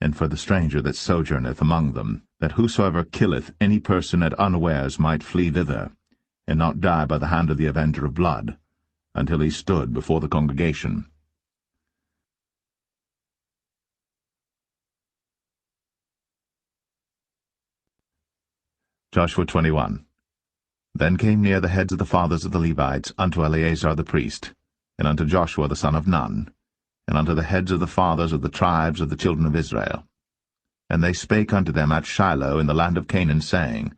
and for the stranger that sojourneth among them, that whosoever killeth any person at unawares might flee thither, and not die by the hand of the avenger of blood, until he stood before the congregation. Joshua 21. Then came near the heads of the fathers of the Levites unto Eleazar the priest, and unto Joshua the son of Nun, and unto the heads of the fathers of the tribes of the children of Israel. And they spake unto them at Shiloh in the land of Canaan, saying,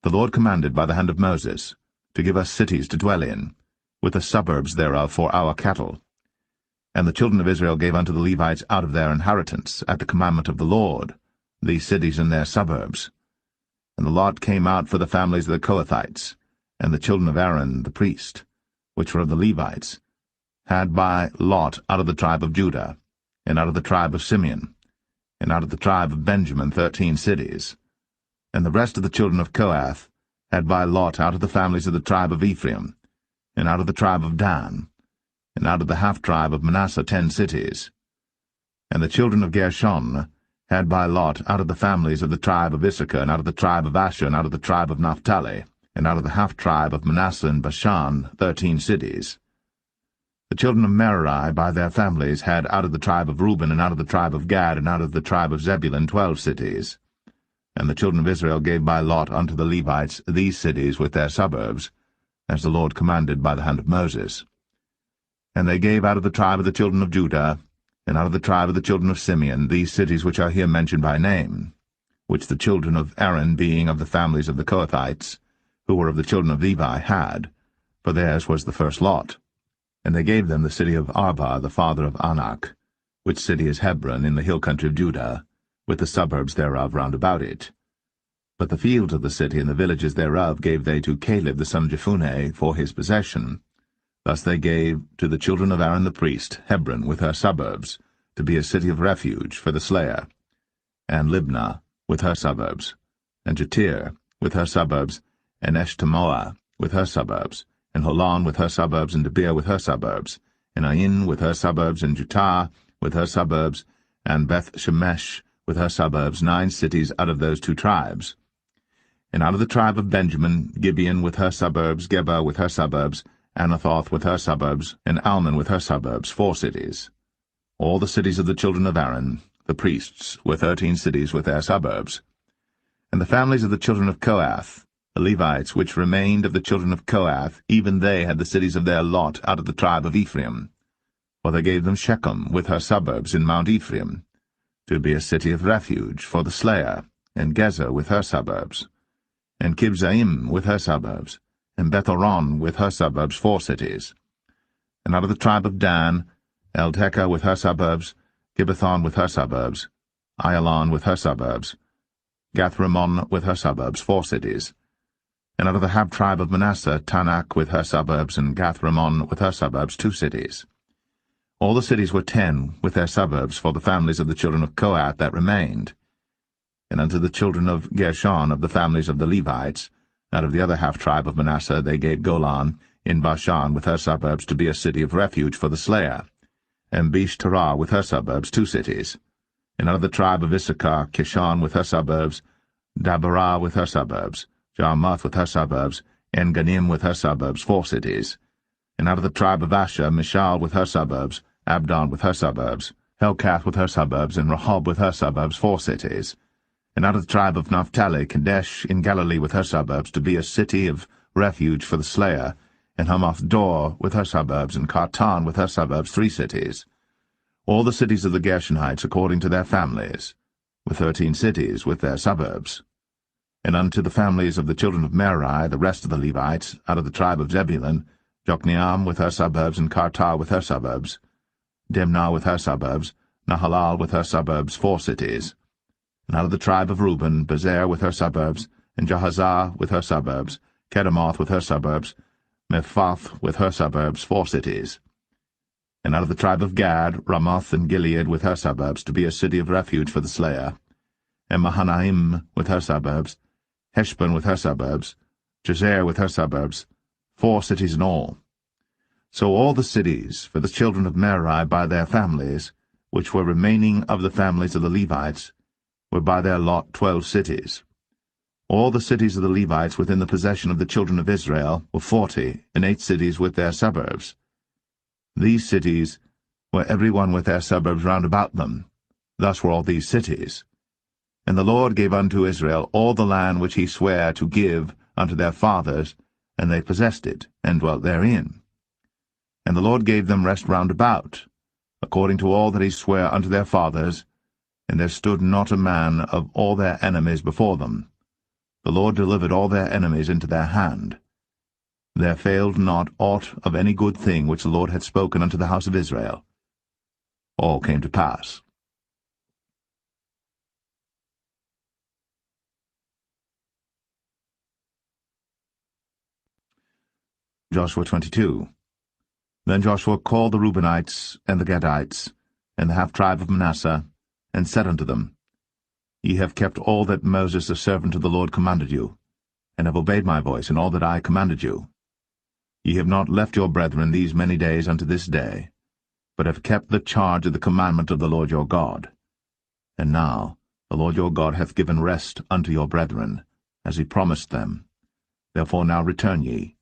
The Lord commanded by the hand of Moses to give us cities to dwell in, with the suburbs thereof for our cattle. And the children of Israel gave unto the Levites out of their inheritance, at the commandment of the Lord, these cities and their suburbs. And the lot came out for the families of the Kohathites, and the children of Aaron the priest, which were of the Levites, had by lot out of the tribe of Judah, and out of the tribe of Simeon, and out of the tribe of Benjamin 13 cities. And the rest of the children of Kohath had by lot out of the families of the tribe of Ephraim, and out of the tribe of Dan, and out of the half-tribe of Manasseh 10 cities. And the children of Gershon had by lot out of the families of the tribe of Issachar, and out of the tribe of Asher, and out of the tribe of Naphtali, and out of the half-tribe of Manasseh and Bashan 13 cities. The children of Merari by their families had out of the tribe of Reuben, and out of the tribe of Gad, and out of the tribe of Zebulun 12 cities. And the children of Israel gave by lot unto the Levites these cities with their suburbs, as the Lord commanded by the hand of Moses. And they gave out of the tribe of the children of Judah, and out of the tribe of the children of Simeon, these cities which are here mentioned by name, which the children of Aaron, being of the families of the Kohathites, who were of the children of Levi, had, for theirs was the first lot. And they gave them the city of Arba, the father of Anak, which city is Hebron in the hill country of Judah, with the suburbs thereof round about it. But the fields of the city and the villages thereof gave they to Caleb the son of Jephunneh for his possession. Thus they gave to the children of Aaron the priest Hebron with her suburbs, to be a city of refuge for the slayer, and Libnah with her suburbs, and Jatir with her suburbs, and Eshtemoa with her suburbs, and Holon with her suburbs, and Debir with her suburbs, and Ain with her suburbs, and Jutah with her suburbs, and Beth-Shemesh with her suburbs, 9 cities out of those 2 tribes. And out of the tribe of Benjamin, Gibeon with her suburbs, Geba with her suburbs, Anathoth with her suburbs, and Almon with her suburbs, 4 cities. All the cities of the children of Aaron, the priests, were 13 cities with their suburbs. And the families of the children of Kohath, the Levites which remained of the children of Kohath, even they had the cities of their lot out of the tribe of Ephraim. For they gave them Shechem with her suburbs in Mount Ephraim, to be a city of refuge for the slayer, and Gezer with her suburbs, and Kibzaim with her suburbs, and Beth-horon with her suburbs, 4 cities. And out of the tribe of Dan, Eltekeh with her suburbs, Gibbethon with her suburbs, Ayalon with her suburbs, Gath-rimmon with her suburbs, 4 cities. And out of the half-tribe of Manasseh, Tanakh with her suburbs, and Gath-rimmon with her suburbs, 2 cities. All the cities were 10 with their suburbs for the families of the children of Kohath that remained. And unto the children of Gershon of the families of the Levites, out of the other half-tribe of Manasseh, they gave Golan in Bashan with her suburbs to be a city of refuge for the slayer, and Besh-terah with her suburbs, 2 cities. And out of the tribe of Issachar, Kishon with her suburbs, Dabarah with her suburbs, Jarmuth with her suburbs, En-gannim with her suburbs, 4 cities. And out of the tribe of Asher, Mishal with her suburbs, Abdon with her suburbs, Helkath with her suburbs, and Rehob with her suburbs, 4 cities. And out of the tribe of Naphtali, Kadesh in Galilee with her suburbs, to be a city of refuge for the slayer, and Hamath-dor with her suburbs, and Kartan with her suburbs, 3 cities. All the cities of the Gershonites according to their families, with 13 cities with their suburbs. And unto the families of the children of Merari, the rest of the Levites, out of the tribe of Zebulun, Jokneam with her suburbs, and Kartar with her suburbs, Dimnah with her suburbs, Nahalal with her suburbs, 4 cities. And out of the tribe of Reuben, Bezer with her suburbs, and Jahazah with her suburbs, Kedemoth with her suburbs, Mephaath with her suburbs, 4 cities. And out of the tribe of Gad, Ramoth and Gilead with her suburbs, to be a city of refuge for the slayer, and Mahanaim with her suburbs, Heshbon with her suburbs, Jazer with her suburbs, 4 cities in all. So all the cities for the children of Merari by their families, which were remaining of the families of the Levites, were by their lot 12 cities. All the cities of the Levites within the possession of the children of Israel were 40, and 8 cities with their suburbs. These cities were every one with their suburbs round about them. Thus were all these cities. And the Lord gave unto Israel all the land which he sware to give unto their fathers, and they possessed it, and dwelt therein. And the Lord gave them rest round about, according to all that he sware unto their fathers, and there stood not a man of all their enemies before them. The Lord delivered all their enemies into their hand. There failed not aught of any good thing which the Lord had spoken unto the house of Israel. All came to pass. Joshua 22. Then Joshua called the Reubenites, and the Gadites, and the half-tribe of Manasseh, and said unto them, Ye have kept all that Moses the servant of the Lord commanded you, and have obeyed my voice in all that I commanded you. Ye have not left your brethren these many days unto this day, but have kept the charge of the commandment of the Lord your God. And now the Lord your God hath given rest unto your brethren, as he promised them. Therefore now return ye,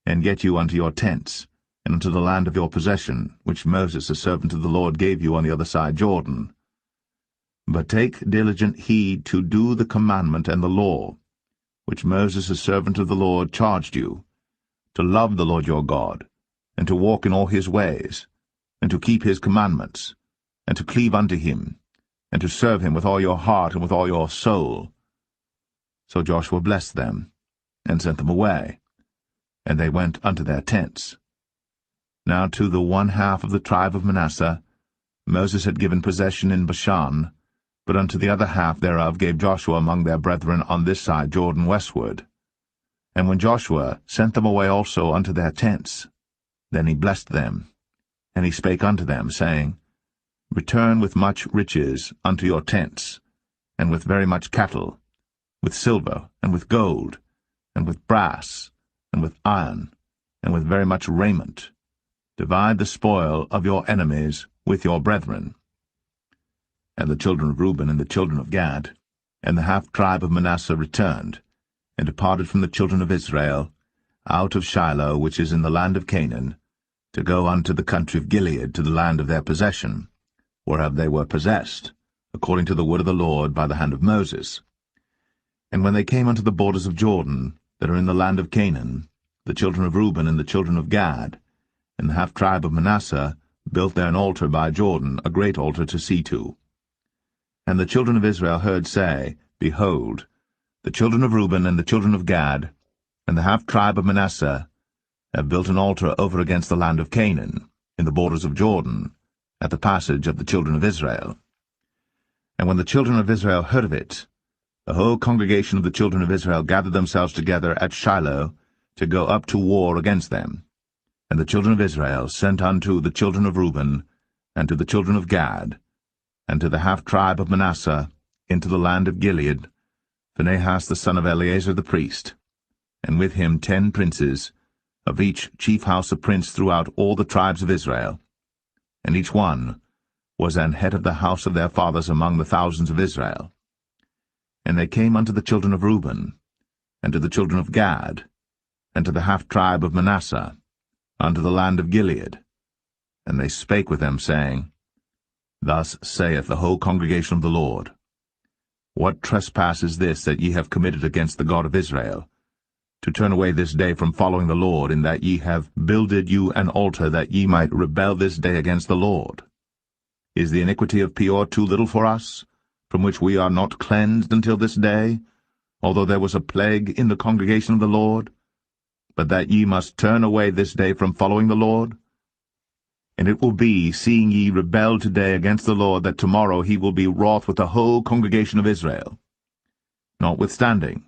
and get you unto your tents, and unto the land of your possession, which Moses the servant of the Lord gave you on the other side Jordan. But take diligent heed to do the commandment and the law, which Moses the servant of the Lord charged you, to love the Lord your God, and to walk in all his ways, and to keep his commandments, and to cleave unto him, and to serve him with all your heart and with all your soul. So Joshua blessed them, and sent them away, and they went unto their tents. Now to the one half of the tribe of Manasseh Moses had given possession in Bashan, but unto the other half thereof gave Joshua among their brethren on this side Jordan westward. And when Joshua sent them away also unto their tents, then he blessed them, and he spake unto them, saying, Return with much riches unto your tents, and with very much cattle, with silver, and with gold, and with brass, and with iron, and with very much raiment. Divide the spoil of your enemies with your brethren. And the children of Reuben and the children of Gad, and the half-tribe of Manasseh returned, and departed from the children of Israel, out of Shiloh, which is in the land of Canaan, to go unto the country of Gilead, to the land of their possession, whereof they were possessed, according to the word of the Lord by the hand of Moses. And when they came unto the borders of Jordan, that are in the land of Canaan, the children of Reuben and the children of Gad, and the half-tribe of Manasseh, built there an altar by Jordan, a great altar to see to. And the children of Israel heard say, Behold, the children of Reuben and the children of Gad, and the half-tribe of Manasseh have built an altar over against the land of Canaan, in the borders of Jordan, at the passage of the children of Israel. And when the children of Israel heard of it, the whole congregation of the children of Israel gathered themselves together at Shiloh to go up to war against them. And the children of Israel sent unto the children of Reuben, and to the children of Gad, and to the half-tribe of Manasseh, into the land of Gilead, Phinehas the son of Eleazar the priest, and with him 10 princes, of each chief house a prince throughout all the tribes of Israel. And each one was an head of the house of their fathers among the thousands of Israel. And they came unto the children of Reuben, and to the children of Gad, and to the half-tribe of Manasseh, unto the land of Gilead. And they spake with them, saying, Thus saith the whole congregation of the Lord, What trespass is this that ye have committed against the God of Israel, to turn away this day from following the Lord, in that ye have builded you an altar, that ye might rebel this day against the Lord? Is the iniquity of Peor too little for us, from which we are not cleansed until this day, although there was a plague in the congregation of the Lord, but that ye must turn away this day from following the Lord? And it will be, seeing ye rebel today against the Lord, that tomorrow he will be wroth with the whole congregation of Israel. Notwithstanding,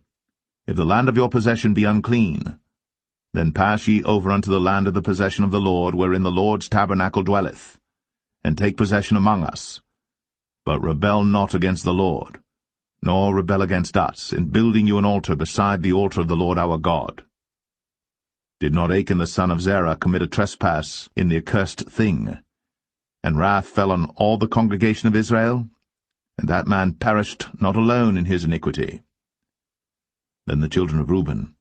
if the land of your possession be unclean, then pass ye over unto the land of the possession of the Lord, wherein the Lord's tabernacle dwelleth, and take possession among us. But rebel not against the Lord, nor rebel against us, in building you an altar beside the altar of the Lord our God. Did not Achan the son of Zerah commit a trespass in the accursed thing, and wrath fell on all the congregation of Israel? And that man perished not alone in his iniquity. Then the children of Reuben,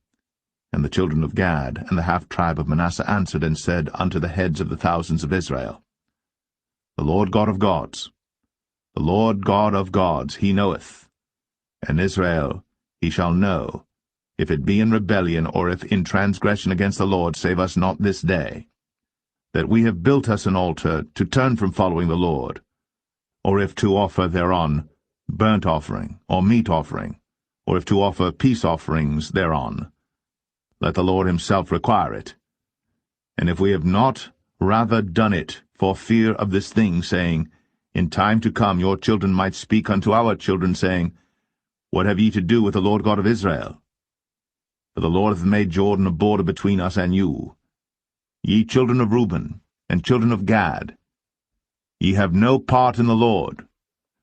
and the children of Gad, and the half-tribe of Manasseh answered and said unto the heads of the thousands of Israel, The Lord God of gods, the Lord God of gods, he knoweth, and Israel he shall know, if it be in rebellion, or if in transgression against the Lord, save us not this day, that we have built us an altar to turn from following the Lord, or if to offer thereon burnt offering, or meat offering, or if to offer peace offerings thereon. Let the Lord himself require it. And if we have not rather done it for fear of this thing, saying, In time to come your children might speak unto our children, saying, What have ye to do with the Lord God of Israel? For the Lord hath made Jordan a border between us and you. Ye children of Reuben, and children of Gad, ye have no part in the Lord.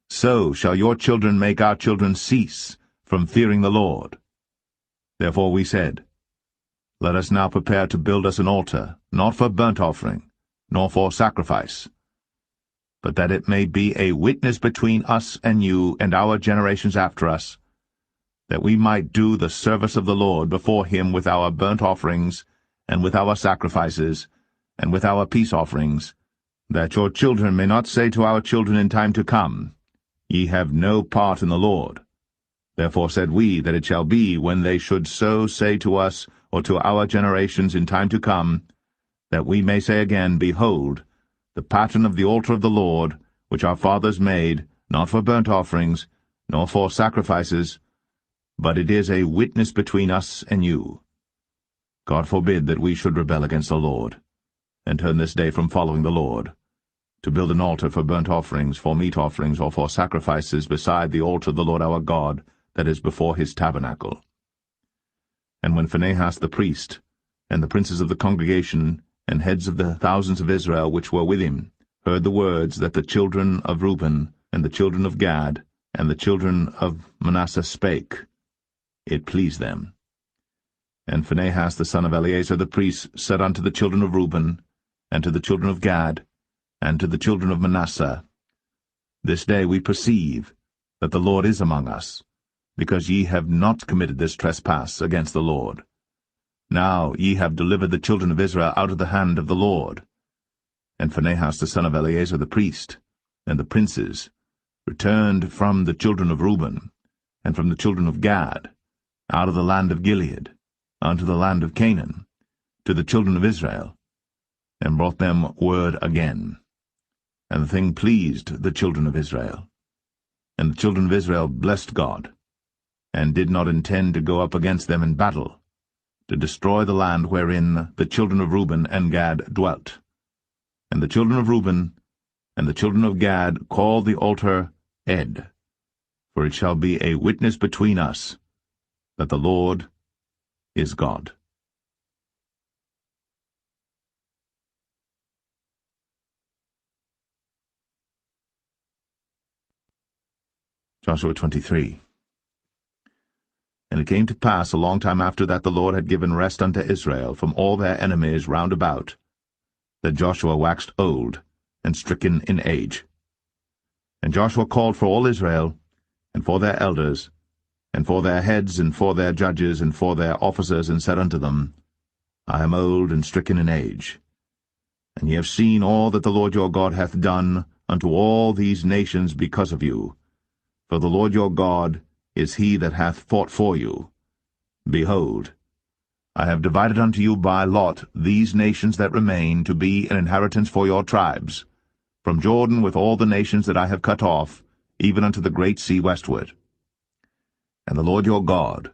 So shall your children make our children cease from fearing the Lord. Therefore we said, Let us now prepare to build us an altar, not for burnt offering, nor for sacrifice, but that it may be a witness between us and you and our generations after us, that we might do the service of the Lord before him with our burnt offerings, and with our sacrifices, and with our peace offerings, that your children may not say to our children in time to come, Ye have no part in the Lord. Therefore said we that it shall be, when they should so say to us, or to our generations in time to come, that we may say again, Behold, the pattern of the altar of the Lord, which our fathers made, not for burnt offerings, nor for sacrifices, but it is a witness between us and you. God forbid that we should rebel against the Lord, and turn this day from following the Lord, to build an altar for burnt offerings, for meat offerings, or for sacrifices beside the altar of the Lord our God, that is before his tabernacle. And when Phinehas the priest, and the princes of the congregation, and heads of the thousands of Israel which were with him, heard the words that the children of Reuben, and the children of Gad, and the children of Manasseh spake, it pleased them. And Phinehas the son of Eleazar the priest said unto the children of Reuben, and to the children of Gad, and to the children of Manasseh, This day we perceive that the Lord is among us, because ye have not committed this trespass against the Lord. Now ye have delivered the children of Israel out of the hand of the Lord. And Phinehas the son of Eleazar the priest, and the princes, returned from the children of Reuben, and from the children of Gad, out of the land of Gilead, unto the land of Canaan, to the children of Israel, and brought them word again. And the thing pleased the children of Israel. And the children of Israel blessed God, and did not intend to go up against them in battle, to destroy the land wherein the children of Reuben and Gad dwelt. And the children of Reuben and the children of Gad called the altar Ed, for it shall be a witness between us that the Lord is God. Joshua 23. And it came to pass a long time after that the Lord had given rest unto Israel from all their enemies round about, that Joshua waxed old and stricken in age. And Joshua called for all Israel, and for their elders, and for their heads, and for their judges, and for their officers, and said unto them, I am old and stricken in age. And ye have seen all that the Lord your God hath done unto all these nations because of you. For the Lord your God is he that hath fought for you. Behold, I have divided unto you by lot these nations that remain, to be an inheritance for your tribes, from Jordan with all the nations that I have cut off, even unto the great sea westward. And the Lord your God,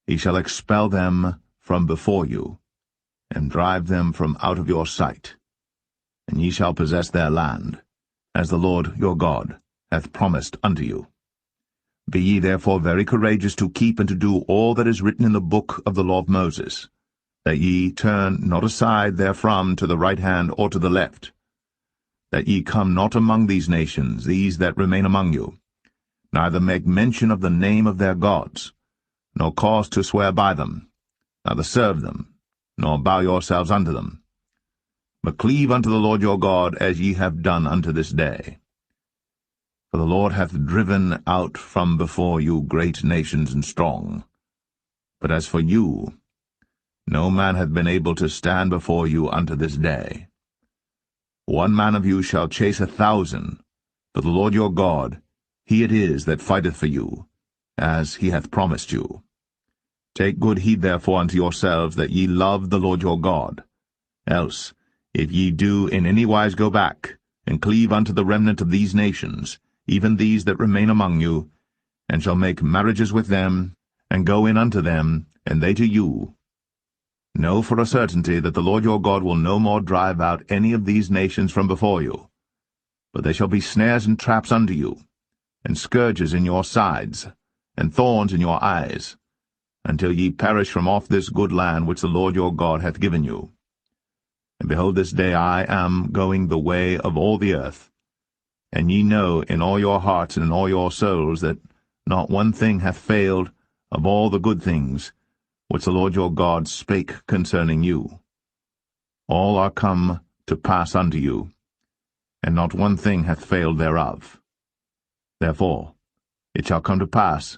he shall expel them from before you, and drive them from out of your sight. And ye shall possess their land, as the Lord your God hath promised unto you. Be ye therefore very courageous to keep and to do all that is written in the book of the law of Moses, that ye turn not aside therefrom to the right hand or to the left, that ye come not among these nations, these that remain among you, neither make mention of the name of their gods, nor cause to swear by them, neither serve them, nor bow yourselves unto them, but cleave unto the Lord your God, as ye have done unto this day. For the Lord hath driven out from before you great nations and strong. But as for you, no man hath been able to stand before you unto this day. One man of you shall chase 1,000, but the Lord your God, he it is that fighteth for you, as he hath promised you. Take good heed therefore unto yourselves, that ye love the Lord your God. Else, if ye do in any wise go back, and cleave unto the remnant of these nations, even these that remain among you, and shall make marriages with them, and go in unto them, and they to you, know for a certainty that the Lord your God will no more drive out any of these nations from before you, but they shall be snares and traps unto you, and scourges in your sides, and thorns in your eyes, until ye perish from off this good land which the Lord your God hath given you. And behold, this day I am going the way of all the earth, and ye know in all your hearts and in all your souls that not one thing hath failed of all the good things which the Lord your God spake concerning you. All are come to pass unto you, and not one thing hath failed thereof. Therefore it shall come to pass,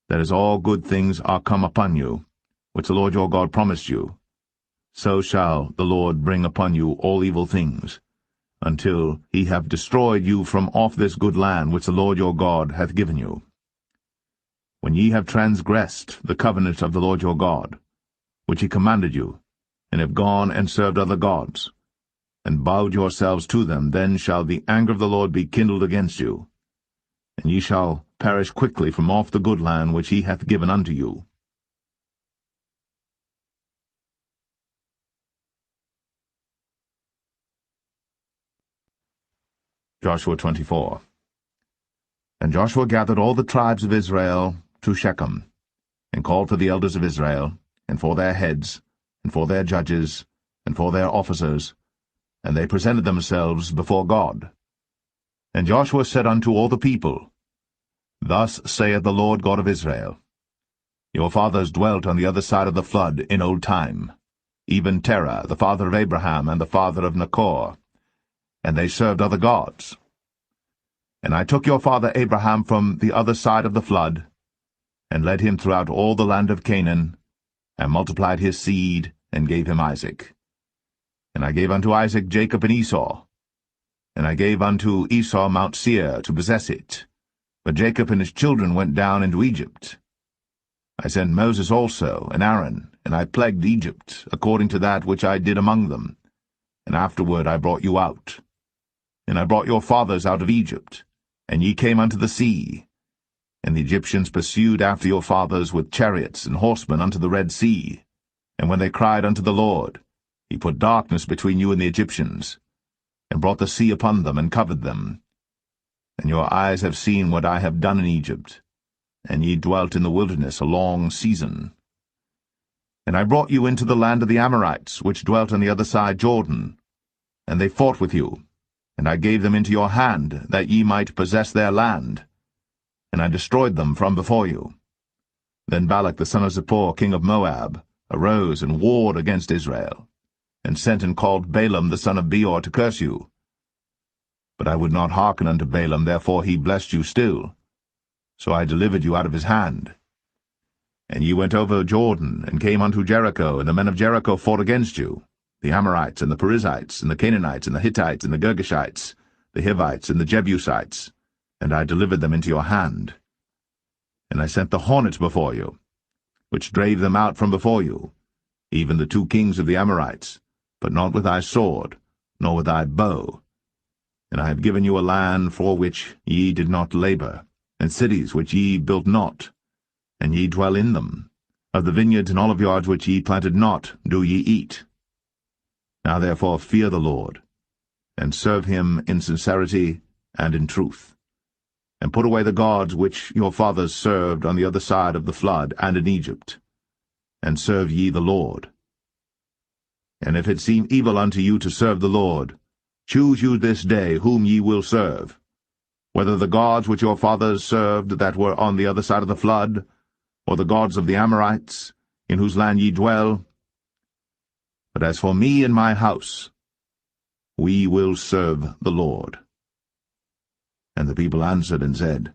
that as all good things are come upon you, which the Lord your God promised you, so shall the Lord bring upon you all evil things, until he have destroyed you from off this good land which the Lord your God hath given you. When ye have transgressed the covenant of the Lord your God, which he commanded you, and have gone and served other gods, and bowed yourselves to them, then shall the anger of the Lord be kindled against you, and ye shall perish quickly from off the good land which he hath given unto you. Joshua 24. And Joshua gathered all the tribes of Israel to Shechem, and called for the elders of Israel, and for their heads, and for their judges, and for their officers, and they presented themselves before God. And Joshua said unto all the people, Thus saith the Lord God of Israel, Your fathers dwelt on the other side of the flood in old time, even Terah, the father of Abraham, and the father of Nachor, and they served other gods. And I took your father Abraham from the other side of the flood, and led him throughout all the land of Canaan, and multiplied his seed, and gave him Isaac. And I gave unto Isaac Jacob and Esau. And I gave unto Esau Mount Seir to possess it. But Jacob and his children went down into Egypt. I sent Moses also, and Aaron, and I plagued Egypt, according to that which I did among them. And afterward I brought you out. And I brought your fathers out of Egypt, and ye came unto the sea. And the Egyptians pursued after your fathers with chariots and horsemen unto the Red Sea. And when they cried unto the Lord, he put darkness between you and the Egyptians, and brought the sea upon them, and covered them. And your eyes have seen what I have done in Egypt, and ye dwelt in the wilderness a long season. And I brought you into the land of the Amorites, which dwelt on the other side Jordan, and they fought with you, and I gave them into your hand, that ye might possess their land, and I destroyed them from before you. Then Balak the son of Zippor, king of Moab, arose and warred against Israel, and sent and called Balaam the son of Beor to curse you. But I would not hearken unto Balaam, therefore he blessed you still. So I delivered you out of his hand. And ye went over Jordan, and came unto Jericho, and the men of Jericho fought against you, the Amorites, and the Perizzites, and the Canaanites, and the Hittites, and the Girgashites, the Hivites, and the Jebusites, and I delivered them into your hand. And I sent the hornet before you, which drave them out from before you, even the 2 kings of the Amorites, but not with thy sword, nor with thy bow. And I have given you a land for which ye did not labor, and cities which ye built not, and ye dwell in them. Of the vineyards and oliveyards which ye planted not do ye eat. Now therefore fear the Lord, and serve him in sincerity and in truth, and put away the gods which your fathers served on the other side of the flood and in Egypt, and serve ye the Lord. And if it seem evil unto you to serve the Lord, choose you this day whom ye will serve, whether the gods which your fathers served that were on the other side of the flood, or the gods of the Amorites, in whose land ye dwell. But as for me and my house, we will serve the Lord. And the people answered and said,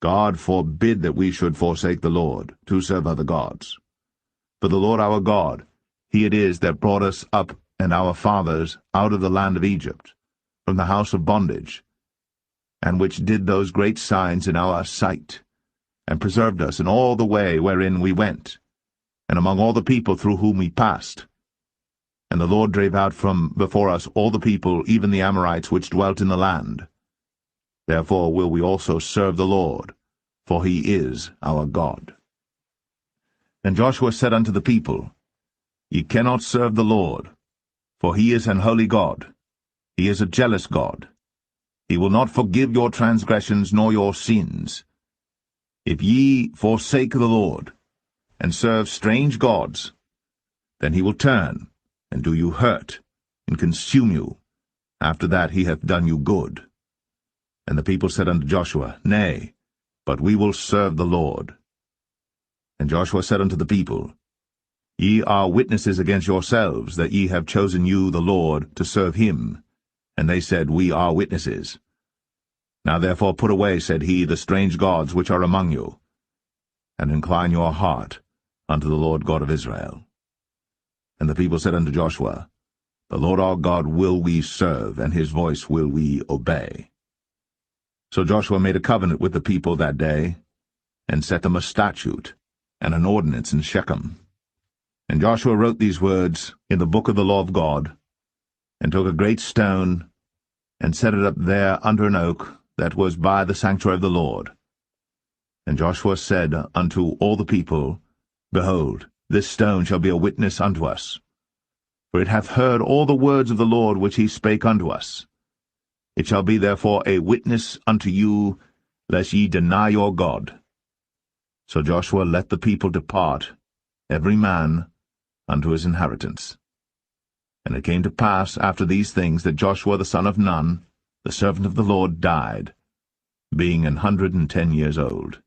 God forbid that we should forsake the Lord, to serve other gods. For the Lord our God, he it is that brought us up and our fathers out of the land of Egypt, from the house of bondage, and which did those great signs in our sight, and preserved us in all the way wherein we went, and among all the people through whom we passed. And the Lord drave out from before us all the people, even the Amorites which dwelt in the land. Therefore will we also serve the Lord, for he is our God. And Joshua said unto the people, Ye cannot serve the Lord, for he is an holy God. He is a jealous God. He will not forgive your transgressions nor your sins. If ye forsake the Lord, and serve strange gods, then he will turn, and do you hurt, and consume you. After that he hath done you good. And the people said unto Joshua, Nay, but we will serve the Lord. And Joshua said unto the people, Ye are witnesses against yourselves, that ye have chosen you the Lord to serve him. And they said, We are witnesses. Now therefore put away, said he, the strange gods which are among you, and incline your heart unto the Lord God of Israel. And the people said unto Joshua, The Lord our God will we serve, and his voice will we obey. So Joshua made a covenant with the people that day, and set them a statute and an ordinance in Shechem. And Joshua wrote these words in the book of the law of God, and took a great stone, and set it up there under an oak that was by the sanctuary of the Lord. And Joshua said unto all the people, Behold, this stone shall be a witness unto us, for it hath heard all the words of the Lord which he spake unto us. It shall be therefore a witness unto you, lest ye deny your God. So Joshua let the people depart, every man unto his inheritance. And it came to pass after these things that Joshua the son of Nun, the servant of the Lord, died, being 110 years old.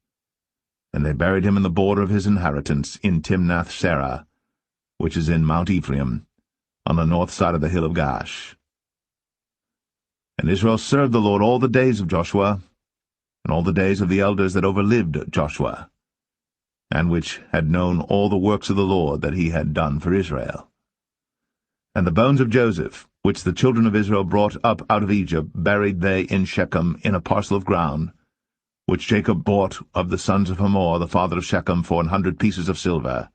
And they buried him in the border of his inheritance in Timnath-serah, which is in Mount Ephraim, on the north side of the hill of Gaash. And Israel served the Lord all the days of Joshua, and all the days of the elders that overlived Joshua, and which had known all the works of the Lord that he had done for Israel. And the bones of Joseph, which the children of Israel brought up out of Egypt, buried they in Shechem in a parcel of ground, which Jacob bought of the sons of Hamor, the father of Shechem, for 100 pieces of silver.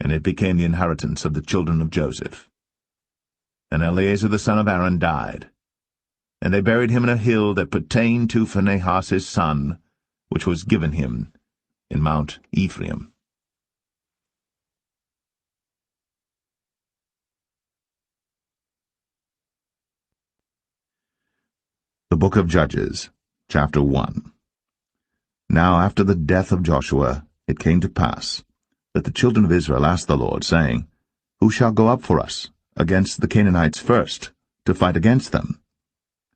And it became the inheritance of the children of Joseph. And Eleazar the son of Aaron died. And they buried him in a hill that pertained to Phinehas his son, which was given him in Mount Ephraim. The Book of Judges, chapter 1. Now after the death of Joshua, it came to pass that the children of Israel asked the Lord, saying, Who shall go up for us against the Canaanites first, to fight against them?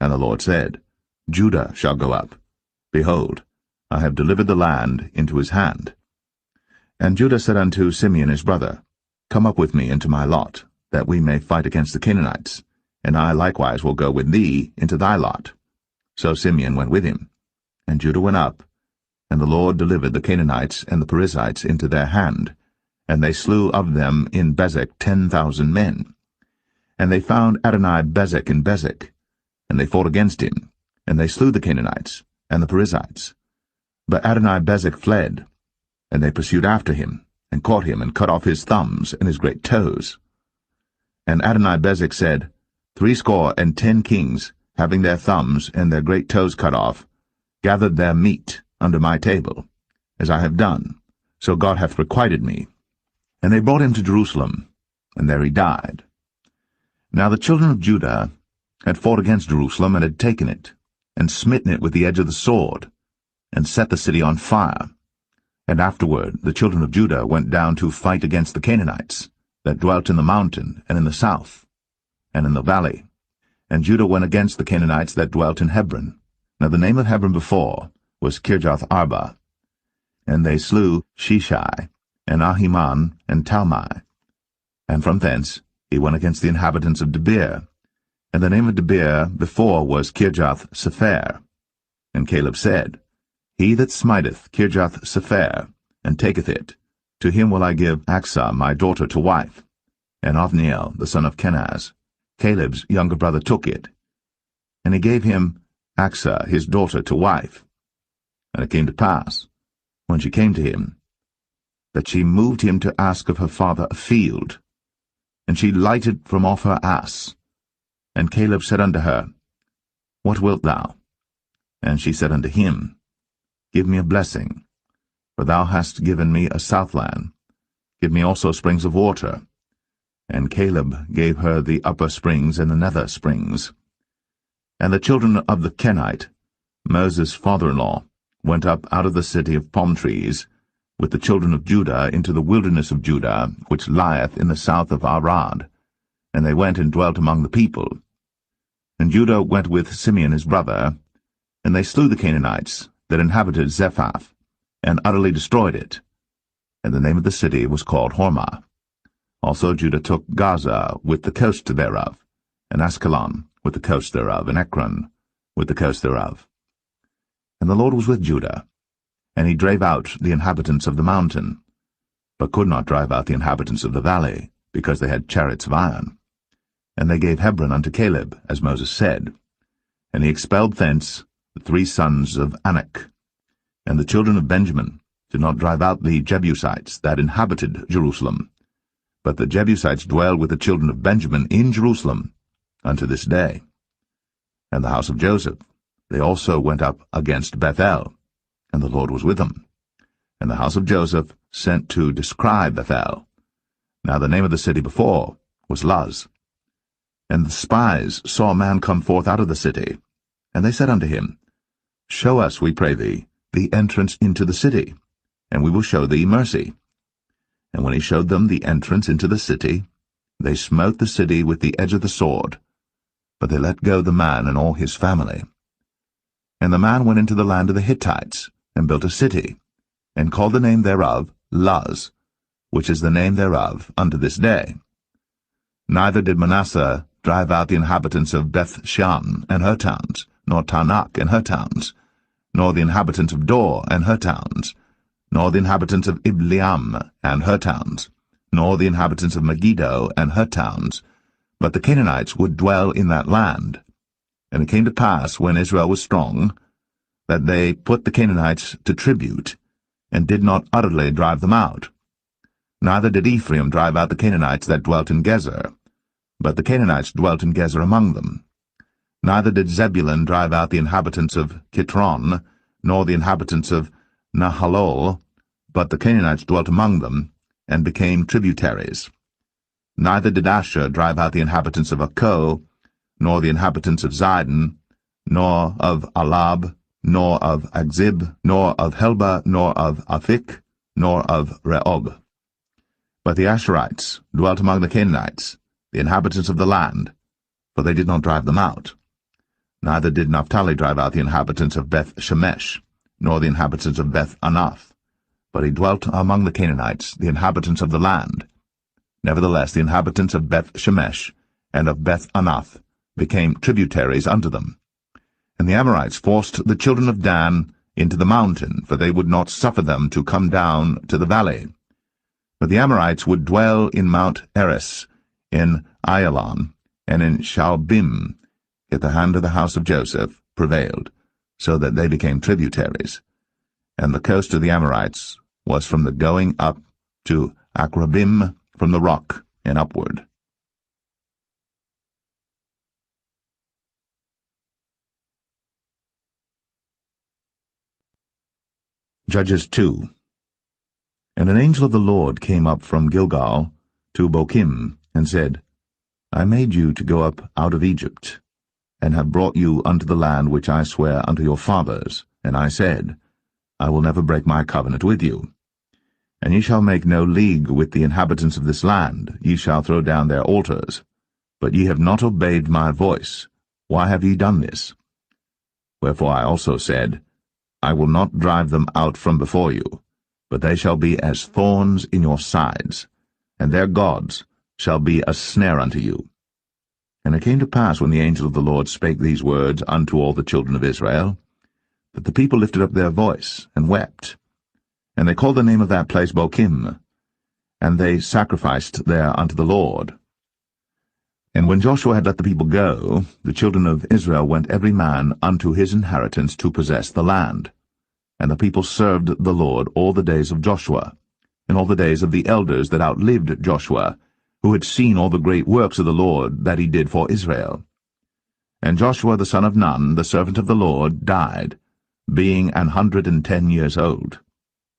And the Lord said, Judah shall go up. Behold, I have delivered the land into his hand. And Judah said unto Simeon his brother, Come up with me into my lot, that we may fight against the Canaanites, and I likewise will go with thee into thy lot. So Simeon went with him, and Judah went up, and the Lord delivered the Canaanites and the Perizzites into their hand, and they slew of them in Bezek 10,000 men. And they found Adoni-Bezek in Bezek, and they fought against him, and they slew the Canaanites and the Perizzites. But Adoni-Bezek fled, and they pursued after him, and caught him, and cut off his thumbs and his great toes. And Adoni-Bezek said, 70 kings, having their thumbs and their great toes cut off, gathered their meat under my table, as I have done, so God hath requited me. And they brought him to Jerusalem, and there he died. Now the children of Judah had fought against Jerusalem, and had taken it, and smitten it with the edge of the sword, and set the city on fire. And afterward the children of Judah went down to fight against the Canaanites, that dwelt in the mountain, and in the south, and in the valley. And Judah went against the Canaanites that dwelt in Hebron. Now the name of Hebron before was Kirjath-Arba. And they slew Sheshai, and Ahiman, and Talmai. And from thence he went against the inhabitants of Debir. And the name of Debir before was Kirjath-Sepher. And Caleb said, He that smiteth Kirjath-Sepher, and taketh it, to him will I give Achsah my daughter to wife. And Othniel the son of Kenaz, Caleb's younger brother, took it. And he gave him Achsah his daughter to wife. And it came to pass, when she came to him, that she moved him to ask of her father a field. And she lighted from off her ass. And Caleb said unto her, What wilt thou? And she said unto him, Give me a blessing, for thou hast given me a southland. Give me also springs of water. And Caleb gave her the upper springs and the nether springs. And the children of the Kenite, Moses' father-in-law, went up out of the city of palm trees with the children of Judah into the wilderness of Judah, which lieth in the south of Arad. And they went and dwelt among the people. And Judah went with Simeon his brother, and they slew the Canaanites that inhabited Zephath, and utterly destroyed it. And the name of the city was called Hormah. Also Judah took Gaza with the coast thereof, and Askelon with the coast thereof, and Ekron with the coast thereof. And the Lord was with Judah, and he drave out the inhabitants of the mountain, but could not drive out the inhabitants of the valley, because they had chariots of iron. And they gave Hebron unto Caleb, as Moses said. And he expelled thence the 3 sons of Anak. And the children of Benjamin did not drive out the Jebusites that inhabited Jerusalem, but the Jebusites dwell with the children of Benjamin in Jerusalem unto this day. And the house of Joseph, they also went up against Bethel, and the Lord was with them. And the house of Joseph sent to describe Bethel. Now the name of the city before was Luz. And the spies saw a man come forth out of the city, and they said unto him, Show us, we pray thee, the entrance into the city, and we will show thee mercy. And when he showed them the entrance into the city, they smote the city with the edge of the sword, but they let go the man and all his family. And the man went into the land of the Hittites, and built a city, and called the name thereof Luz, which is the name thereof unto this day. Neither did Manasseh drive out the inhabitants of Beth-shan and her towns, nor Tanakh and her towns, nor the inhabitants of Dor and her towns, nor the inhabitants of Ibleam and her towns, nor the inhabitants of Megiddo and her towns, but the Canaanites would dwell in that land. And it came to pass, when Israel was strong, that they put the Canaanites to tribute, and did not utterly drive them out. Neither did Ephraim drive out the Canaanites that dwelt in Gezer, but the Canaanites dwelt in Gezer among them. Neither did Zebulun drive out the inhabitants of Kitron, nor the inhabitants of Nahalol, but the Canaanites dwelt among them, and became tributaries. Neither did Asher drive out the inhabitants of Akko, nor the inhabitants of Zidon, nor of Alab, nor of Agzib, nor of Helba, nor of Aphik, nor of Rehob. But the Asherites dwelt among the Canaanites, the inhabitants of the land, for they did not drive them out. Neither did Naphtali drive out the inhabitants of Beth-Shemesh, nor the inhabitants of Beth-Anath, but he dwelt among the Canaanites, the inhabitants of the land. Nevertheless the inhabitants of Beth-Shemesh and of Beth-Anath became tributaries unto them. And the Amorites forced the children of Dan into the mountain, for they would not suffer them to come down to the valley. But the Amorites would dwell in Mount Eres, in Ayalon, and in Shaalbim. Yet the hand of the house of Joseph prevailed, so that they became tributaries. And the coast of the Amorites was from the going up to Akrabim, from the rock and upward. Judges 2. And an angel of the Lord came up from Gilgal to Bochim, and said, I made you to go up out of Egypt, and have brought you unto the land which I swear unto your fathers. And I said, I will never break my covenant with you. And ye shall make no league with the inhabitants of this land, ye shall throw down their altars. But ye have not obeyed my voice. Why have ye done this? Wherefore I also said, I will not drive them out from before you, but they shall be as thorns in your sides, and their gods shall be a snare unto you. And it came to pass, when the angel of the Lord spake these words unto all the children of Israel, that the people lifted up their voice, and wept. And they called the name of that place Bochim, and they sacrificed there unto the Lord. And when Joshua had let the people go, the children of Israel went every man unto his inheritance to possess the land. And the people served the Lord all the days of Joshua, and all the days of the elders that outlived Joshua, who had seen all the great works of the Lord that he did for Israel. And Joshua the son of Nun, the servant of the Lord, died, being 110 years old.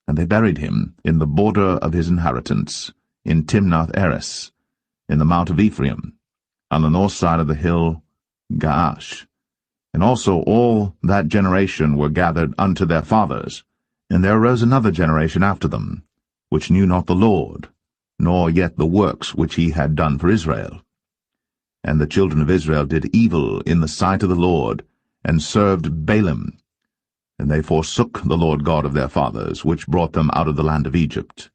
And they buried him in the border of his inheritance, in Timnath-Eres, in the mount of Ephraim, on the north side of the hill Gaash. And also all that generation were gathered unto their fathers. And there arose another generation after them, which knew not the Lord, nor yet the works which he had done for Israel. And the children of Israel did evil in the sight of the Lord, and served Baalim. And they forsook the Lord God of their fathers, which brought them out of the land of Egypt,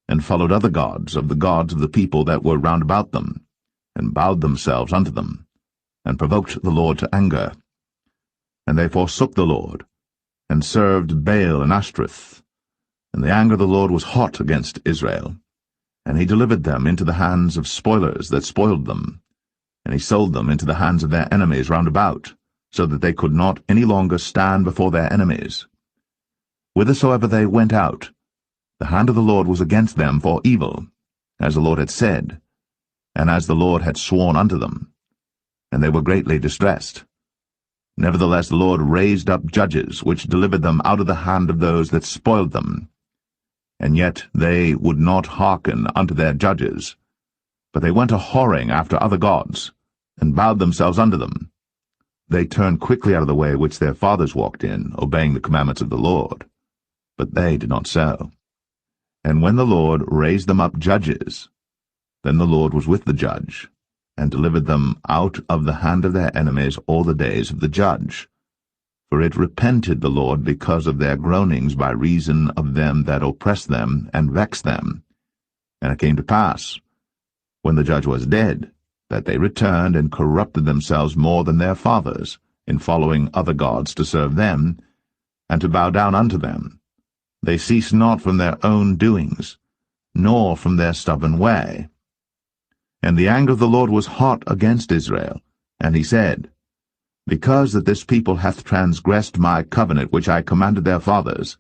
and followed other gods of the people that were round about them, and bowed themselves unto them, and provoked the Lord to anger. And they forsook the Lord, and served Baal and Ashtoreth. And the anger of the Lord was hot against Israel, and he delivered them into the hands of spoilers that spoiled them, and he sold them into the hands of their enemies round about, so that they could not any longer stand before their enemies. Whithersoever they went out, the hand of the Lord was against them for evil, as the Lord had said, and as the Lord had sworn unto them, and they were greatly distressed. Nevertheless the Lord raised up judges, which delivered them out of the hand of those that spoiled them. And yet they would not hearken unto their judges, but they went a-whoring after other gods, and bowed themselves unto them. They turned quickly out of the way which their fathers walked in, obeying the commandments of the Lord. But they did not so. And when the Lord raised them up judges, then the Lord was with the judge, and delivered them out of the hand of their enemies all the days of the judge. For it repented the Lord because of their groanings by reason of them that oppressed them and vexed them. And it came to pass, when the judge was dead, that they returned and corrupted themselves more than their fathers, in following other gods to serve them, and to bow down unto them. They ceased not from their own doings, nor from their stubborn way. And the anger of the Lord was hot against Israel, and he said, Because that this people hath transgressed my covenant which I commanded their fathers,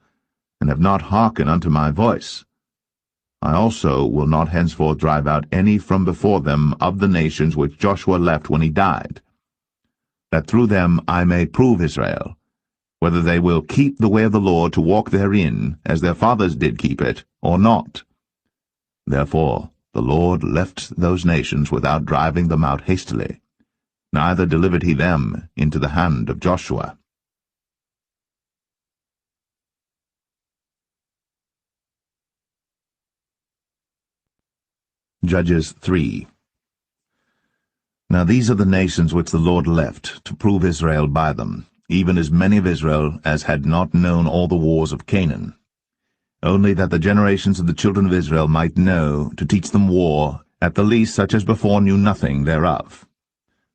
and have not hearkened unto my voice, I also will not henceforth drive out any from before them of the nations which Joshua left when he died, that through them I may prove Israel, whether they will keep the way of the Lord to walk therein, as their fathers did keep it, or not. Therefore the Lord left those nations without driving them out hastily, neither delivered he them into the hand of Joshua. Judges 3. Now these are the nations which the Lord left, to prove Israel by them, even as many of Israel as had not known all the wars of Canaan, only that the generations of the children of Israel might know, to teach them war, at the least such as before knew nothing thereof.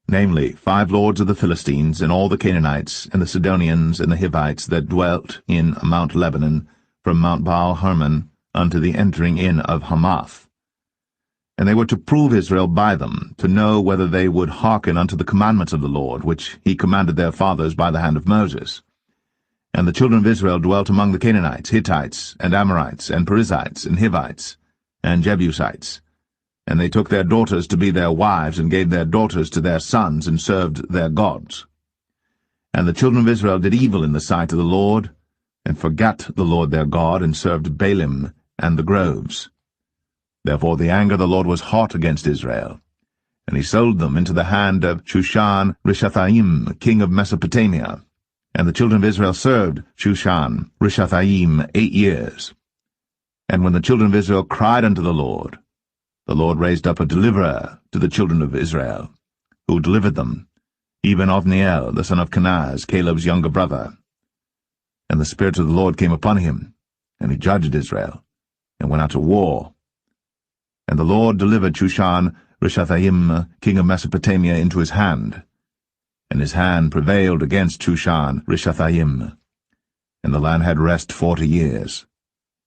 Namely, 5 lords of the Philistines, and all the Canaanites, and the Sidonians, and the Hivites that dwelt in Mount Lebanon, from Mount Baal-Hermon unto the entering in of Hamath. And they were to prove Israel by them, to know whether they would hearken unto the commandments of the Lord, which he commanded their fathers by the hand of Moses. And the children of Israel dwelt among the Canaanites, Hittites, and Amorites, and Perizzites, and Hivites, and Jebusites. And they took their daughters to be their wives, and gave their daughters to their sons, and served their gods. And the children of Israel did evil in the sight of the Lord, and forgat the Lord their God, and served Baalim and the groves. Therefore the anger of the Lord was hot against Israel, and he sold them into the hand of Shushan-Rishathaim, king of Mesopotamia. And the children of Israel served Shushan-Rishathaim 8 years. And when the children of Israel cried unto the Lord raised up a deliverer to the children of Israel, who delivered them, even Othniel, the son of Kenaz, Caleb's younger brother. And the Spirit of the Lord came upon him, and he judged Israel, and went out to war. And the Lord delivered Shushan-Rishathaim, king of Mesopotamia, into his hand. And his hand prevailed against Shushan-Rishathaim. And the land had rest 40 years.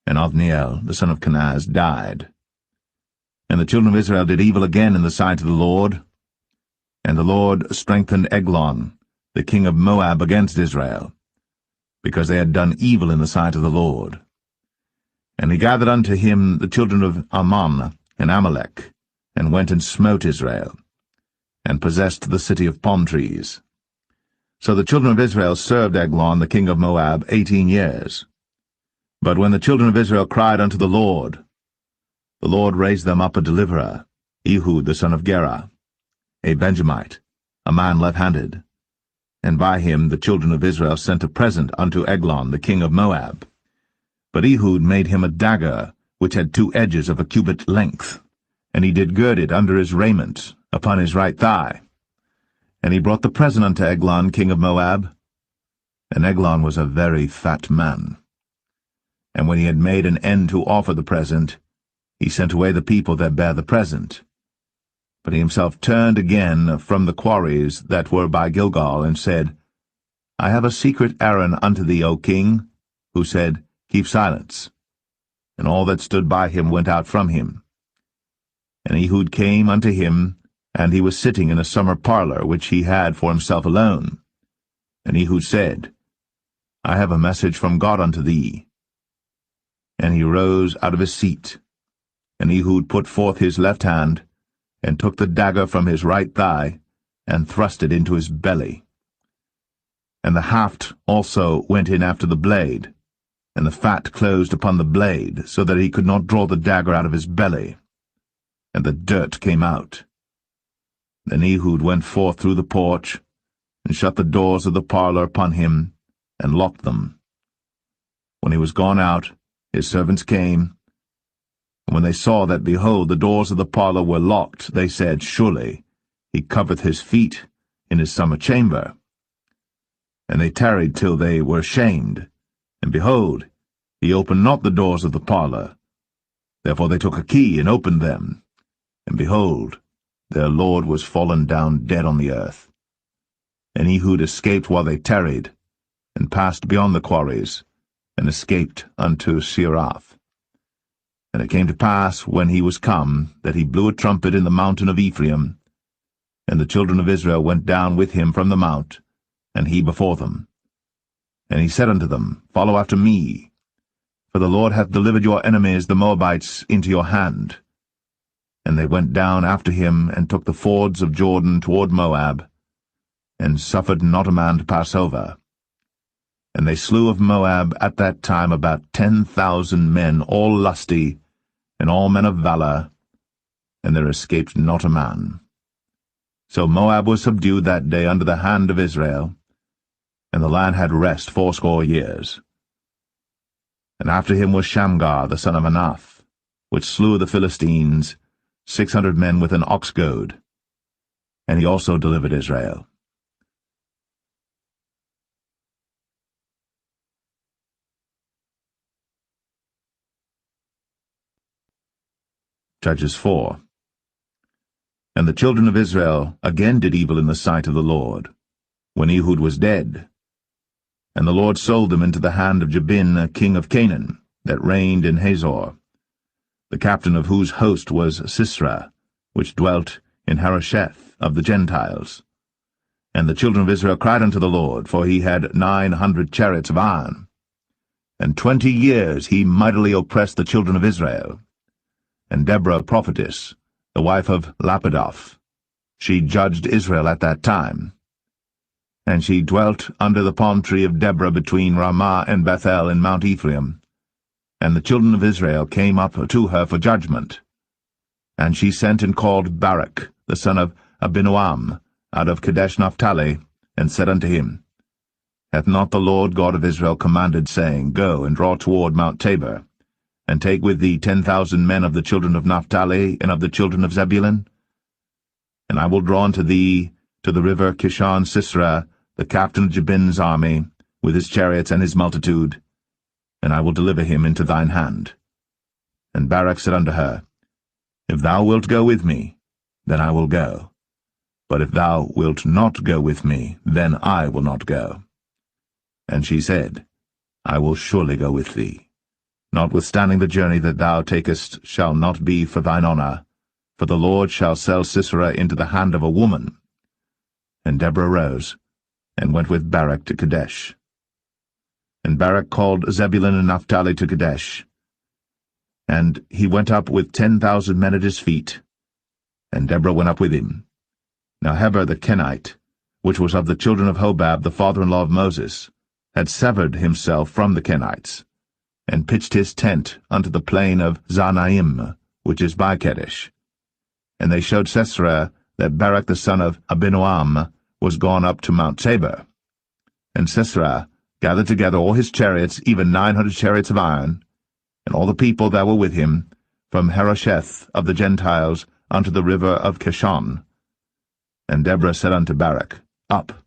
And Othniel, the son of Kenaz, died. And the children of Israel did evil again in the sight of the Lord. And the Lord strengthened Eglon, the king of Moab, against Israel, because they had done evil in the sight of the Lord. And he gathered unto him the children of Ammon and Amalek, and went and smote Israel, and possessed the city of palm trees. So the children of Israel served Eglon the king of Moab 18 years. But when the children of Israel cried unto the Lord raised them up a deliverer, Ehud the son of Gera, a Benjamite, a man left-handed. And by him the children of Israel sent a present unto Eglon the king of Moab. But Ehud made him a dagger, which had 2 edges of a cubit length, and he did gird it under his raiment, upon his right thigh. And he brought the present unto Eglon king of Moab. And Eglon was a very fat man. And when he had made an end to offer the present, he sent away the people that bare the present. But he himself turned again from the quarries that were by Gilgal, and said, I have a secret errand unto thee, O king, who said, Keep silence. And all that stood by him went out from him. And Ehud came unto him, and he was sitting in a summer parlor, which he had for himself alone. And Ehud said, I have a message from God unto thee. And he rose out of his seat. And Ehud put forth his left hand, and took the dagger from his right thigh, and thrust it into his belly. And the haft also went in after the blade, and the fat closed upon the blade, so that he could not draw the dagger out of his belly. And the dirt came out. Then Ehud went forth through the porch, and shut the doors of the parlor upon him, and locked them. When he was gone out, his servants came, and when they saw that, behold, the doors of the parlor were locked, they said, Surely he covereth his feet in his summer chamber. And they tarried till they were ashamed, and behold, he opened not the doors of the parlor. Therefore they took a key, and opened them, and behold, their lord was fallen down dead on the earth. And Ehud escaped while they tarried, and passed beyond the quarries, and escaped unto Seirath. And it came to pass, when he was come, that he blew a trumpet in the mountain of Ephraim, and the children of Israel went down with him from the mount, and he before them. And he said unto them, Follow after me, for the Lord hath delivered your enemies the Moabites into your hand. And they went down after him, and took the fords of Jordan toward Moab, and suffered not a man to pass over. And they slew of Moab at that time about 10,000 men, all lusty, and all men of valor, and there escaped not a man. So Moab was subdued that day under the hand of Israel, and the land had rest 80 years. And after him was Shamgar the son of Anath, which slew the Philistines, 600 men with an ox goad, and he also delivered Israel. Judges 4. And the children of Israel again did evil in the sight of the Lord, when Ehud was dead. And the Lord sold them into the hand of Jabin, king of Canaan, that reigned in Hazor, the captain of whose host was Sisera, which dwelt in Harosheth of the Gentiles. And the children of Israel cried unto the Lord, for he had 900 chariots of iron. And 20 years he mightily oppressed the children of Israel. And Deborah prophetess, the wife of Lapidoth, she judged Israel at that time. And she dwelt under the palm tree of Deborah between Ramah and Bethel in Mount Ephraim. And the children of Israel came up to her for judgment. And she sent and called Barak, the son of Abinoam, out of Kadesh Naphtali, and said unto him, Hath not the Lord God of Israel commanded, saying, Go and draw toward Mount Tabor, and take with thee 10,000 men of the children of Naphtali and of the children of Zebulun? And I will draw unto thee to the river Kishon Sisera, the captain of Jabin's army, with his chariots and his multitude, and I will deliver him into thine hand. And Barak said unto her, If thou wilt go with me, then I will go. But if thou wilt not go with me, then I will not go. And she said, I will surely go with thee. Notwithstanding the journey that thou takest shall not be for thine honour, for the Lord shall sell Sisera into the hand of a woman. And Deborah rose, and went with Barak to Kadesh. And Barak called Zebulun and Naphtali to Kadesh. And he went up with 10,000 men at his feet, and Deborah went up with him. Now Heber the Kenite, which was of the children of Hobab the father-in-law of Moses, had severed himself from the Kenites, and pitched his tent unto the plain of Zanaim, which is by Kadesh. And they showed Sisera that Barak the son of Abinoam was gone up to Mount Tabor. And Sisera gathered together all his chariots, even 900 chariots of iron, and all the people that were with him, from Harosheth of the Gentiles unto the river of Kishon. And Deborah said unto Barak, Up,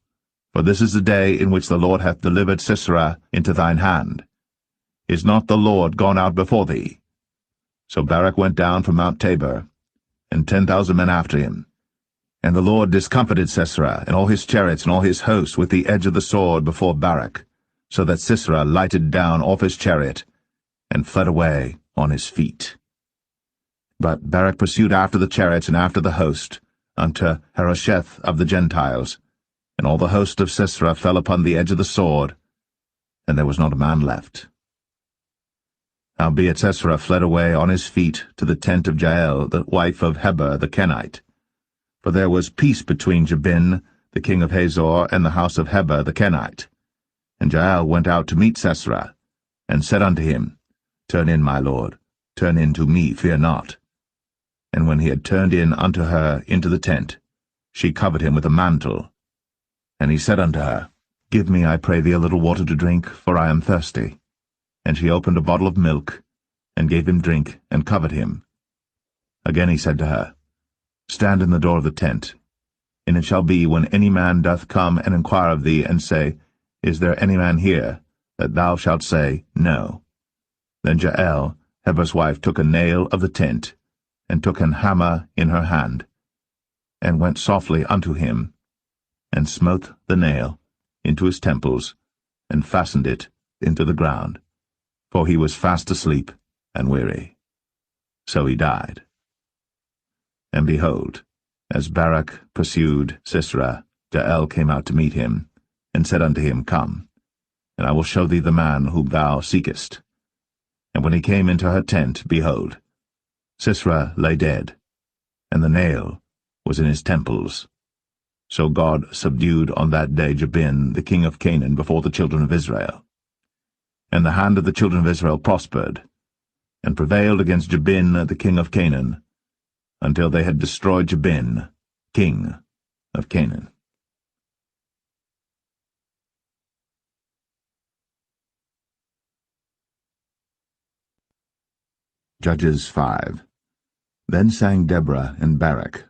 for this is the day in which the Lord hath delivered Sisera into thine hand. Is not the Lord gone out before thee? So Barak went down from Mount Tabor, and 10,000 men after him. And the Lord discomfited Sisera, and all his chariots and all his hosts with the edge of the sword before Barak, so that Sisera lighted down off his chariot, and fled away on his feet. But Barak pursued after the chariots and after the host, unto Harosheth of the Gentiles, and all the host of Sisera fell upon the edge of the sword, and there was not a man left. Howbeit Sisera fled away on his feet to the tent of Jael, the wife of Heber the Kenite. For there was peace between Jabin, the king of Hazor, and the house of Heber the Kenite. And Jael went out to meet Sisera, and said unto him, Turn in, my lord, turn in to me, fear not. And when he had turned in unto her into the tent, she covered him with a mantle. And he said unto her, Give me, I pray thee, a little water to drink, for I am thirsty. And she opened a bottle of milk, and gave him drink, and covered him. Again he said to her, Stand in the door of the tent. And it shall be, when any man doth come and inquire of thee, and say, Is there any man here? That thou shalt say, No. Then Jael, Heber's wife, took a nail of the tent, and took an hammer in her hand, and went softly unto him, and smote the nail into his temples, and fastened it into the ground. For he was fast asleep and weary. So he died. And behold, as Barak pursued Sisera, Jael came out to meet him, and said unto him, Come, and I will show thee the man whom thou seekest. And when he came into her tent, behold, Sisera lay dead, and the nail was in his temples. So God subdued on that day Jabin, the king of Canaan, before the children of Israel. And the hand of the children of Israel prospered, and prevailed against Jabin the king of Canaan, until they had destroyed Jabin, king of Canaan. Judges 5. Then sang Deborah and Barak,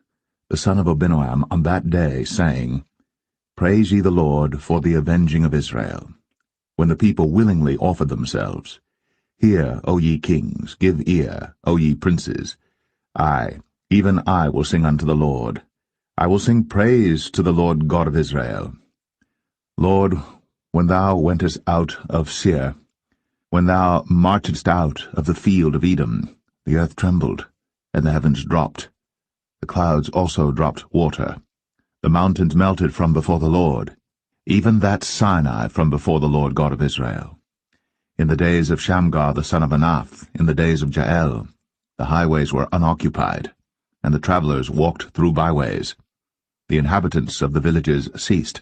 the son of Abinoam, on that day, saying, Praise ye the Lord for the avenging of Israel, when the people willingly offered themselves. Hear, O ye kings, give ear, O ye princes. I, even I, will sing unto the Lord. I will sing praise to the Lord God of Israel. Lord, when thou wentest out of Seir, when thou marchedst out of the field of Edom, the earth trembled, and the heavens dropped. The clouds also dropped water. The mountains melted from before the Lord, even that Sinai from before the Lord God of Israel. In the days of Shamgar the son of Anath, in the days of Jael, the highways were unoccupied, and the travelers walked through byways. The inhabitants of the villages ceased.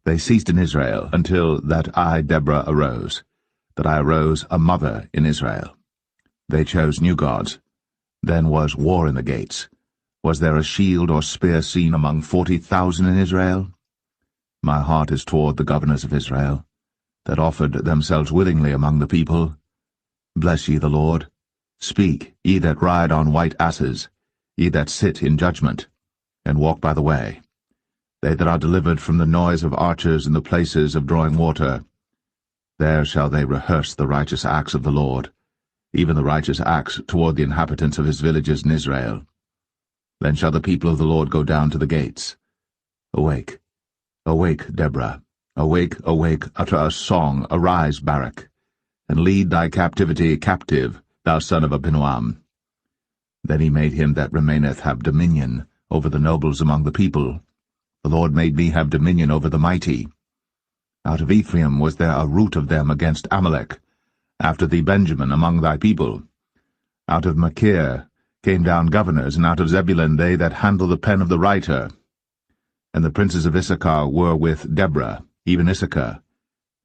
They ceased in Israel until that I, Deborah, arose, that I arose a mother in Israel. They chose new gods. Then was war in the gates. Was there a shield or spear seen among 40,000 in Israel? My heart is toward the governors of Israel, that offered themselves willingly among the people. Bless ye the Lord. Speak, ye that ride on white asses, ye that sit in judgment, and walk by the way. They that are delivered from the noise of archers in the places of drawing water, there shall they rehearse the righteous acts of the Lord, even the righteous acts toward the inhabitants of his villages in Israel. Then shall the people of the Lord go down to the gates. Awake, awake, Deborah. Awake, awake, utter a song, arise, Barak, and lead thy captivity captive, thou son of Abinoam. Then he made him that remaineth have dominion over the nobles among the people. The Lord made me have dominion over the mighty. Out of Ephraim was there a root of them against Amalek, after thee Benjamin among thy people. Out of Machir came down governors, and out of Zebulun they that handle the pen of the writer. And the princes of Issachar were with Deborah, even Issachar,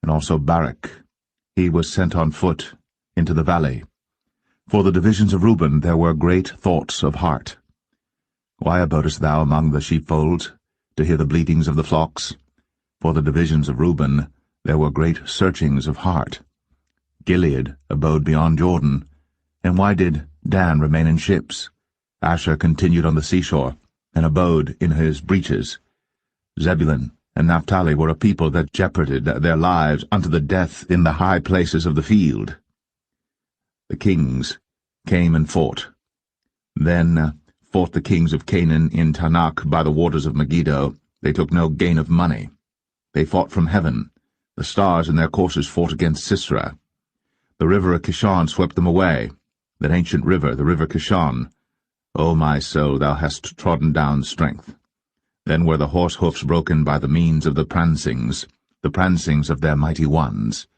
and also Barak. He was sent on foot into the valley. For the divisions of Reuben there were great thoughts of heart. Why abodest thou among the sheepfolds, to hear the bleatings of the flocks? For the divisions of Reuben there were great searchings of heart. Gilead abode beyond Jordan. And why did Dan remain in ships? Asher continued on the seashore, and abode in his breaches. Zebulun and Naphtali were a people that jeoparded their lives unto the death in the high places of the field. The kings came and fought. Then fought the kings of Canaan in Tanakh by the waters of Megiddo. They took no gain of money. They fought from heaven. The stars in their courses fought against Sisera. The river of Kishon swept them away, that ancient river, the river Kishon. O my soul, thou hast trodden down strength. Then were the horse hoofs broken by the means of the prancings of their mighty ones.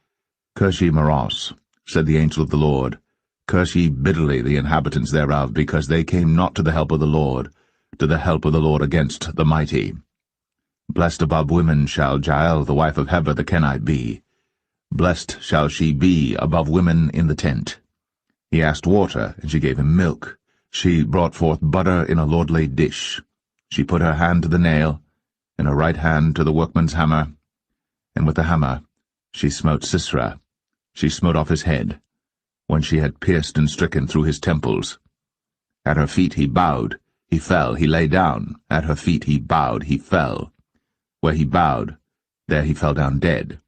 Curse ye Maros, said the angel of the Lord. Curse ye bitterly the inhabitants thereof, because they came not to the help of the Lord, to the help of the Lord against the mighty. Blessed above women shall Jael the wife of Heber the Kenite be. Blessed shall she be above women in the tent. He asked water, and she gave him milk. She brought forth butter in a lordly dish. She put her hand to the nail, and her right hand to the workman's hammer, and with the hammer she smote Sisera. She smote off his head, when she had pierced and stricken through his temples. At her feet he bowed, he fell, he lay down. At her feet he bowed, he fell. Where he bowed, there he fell down dead.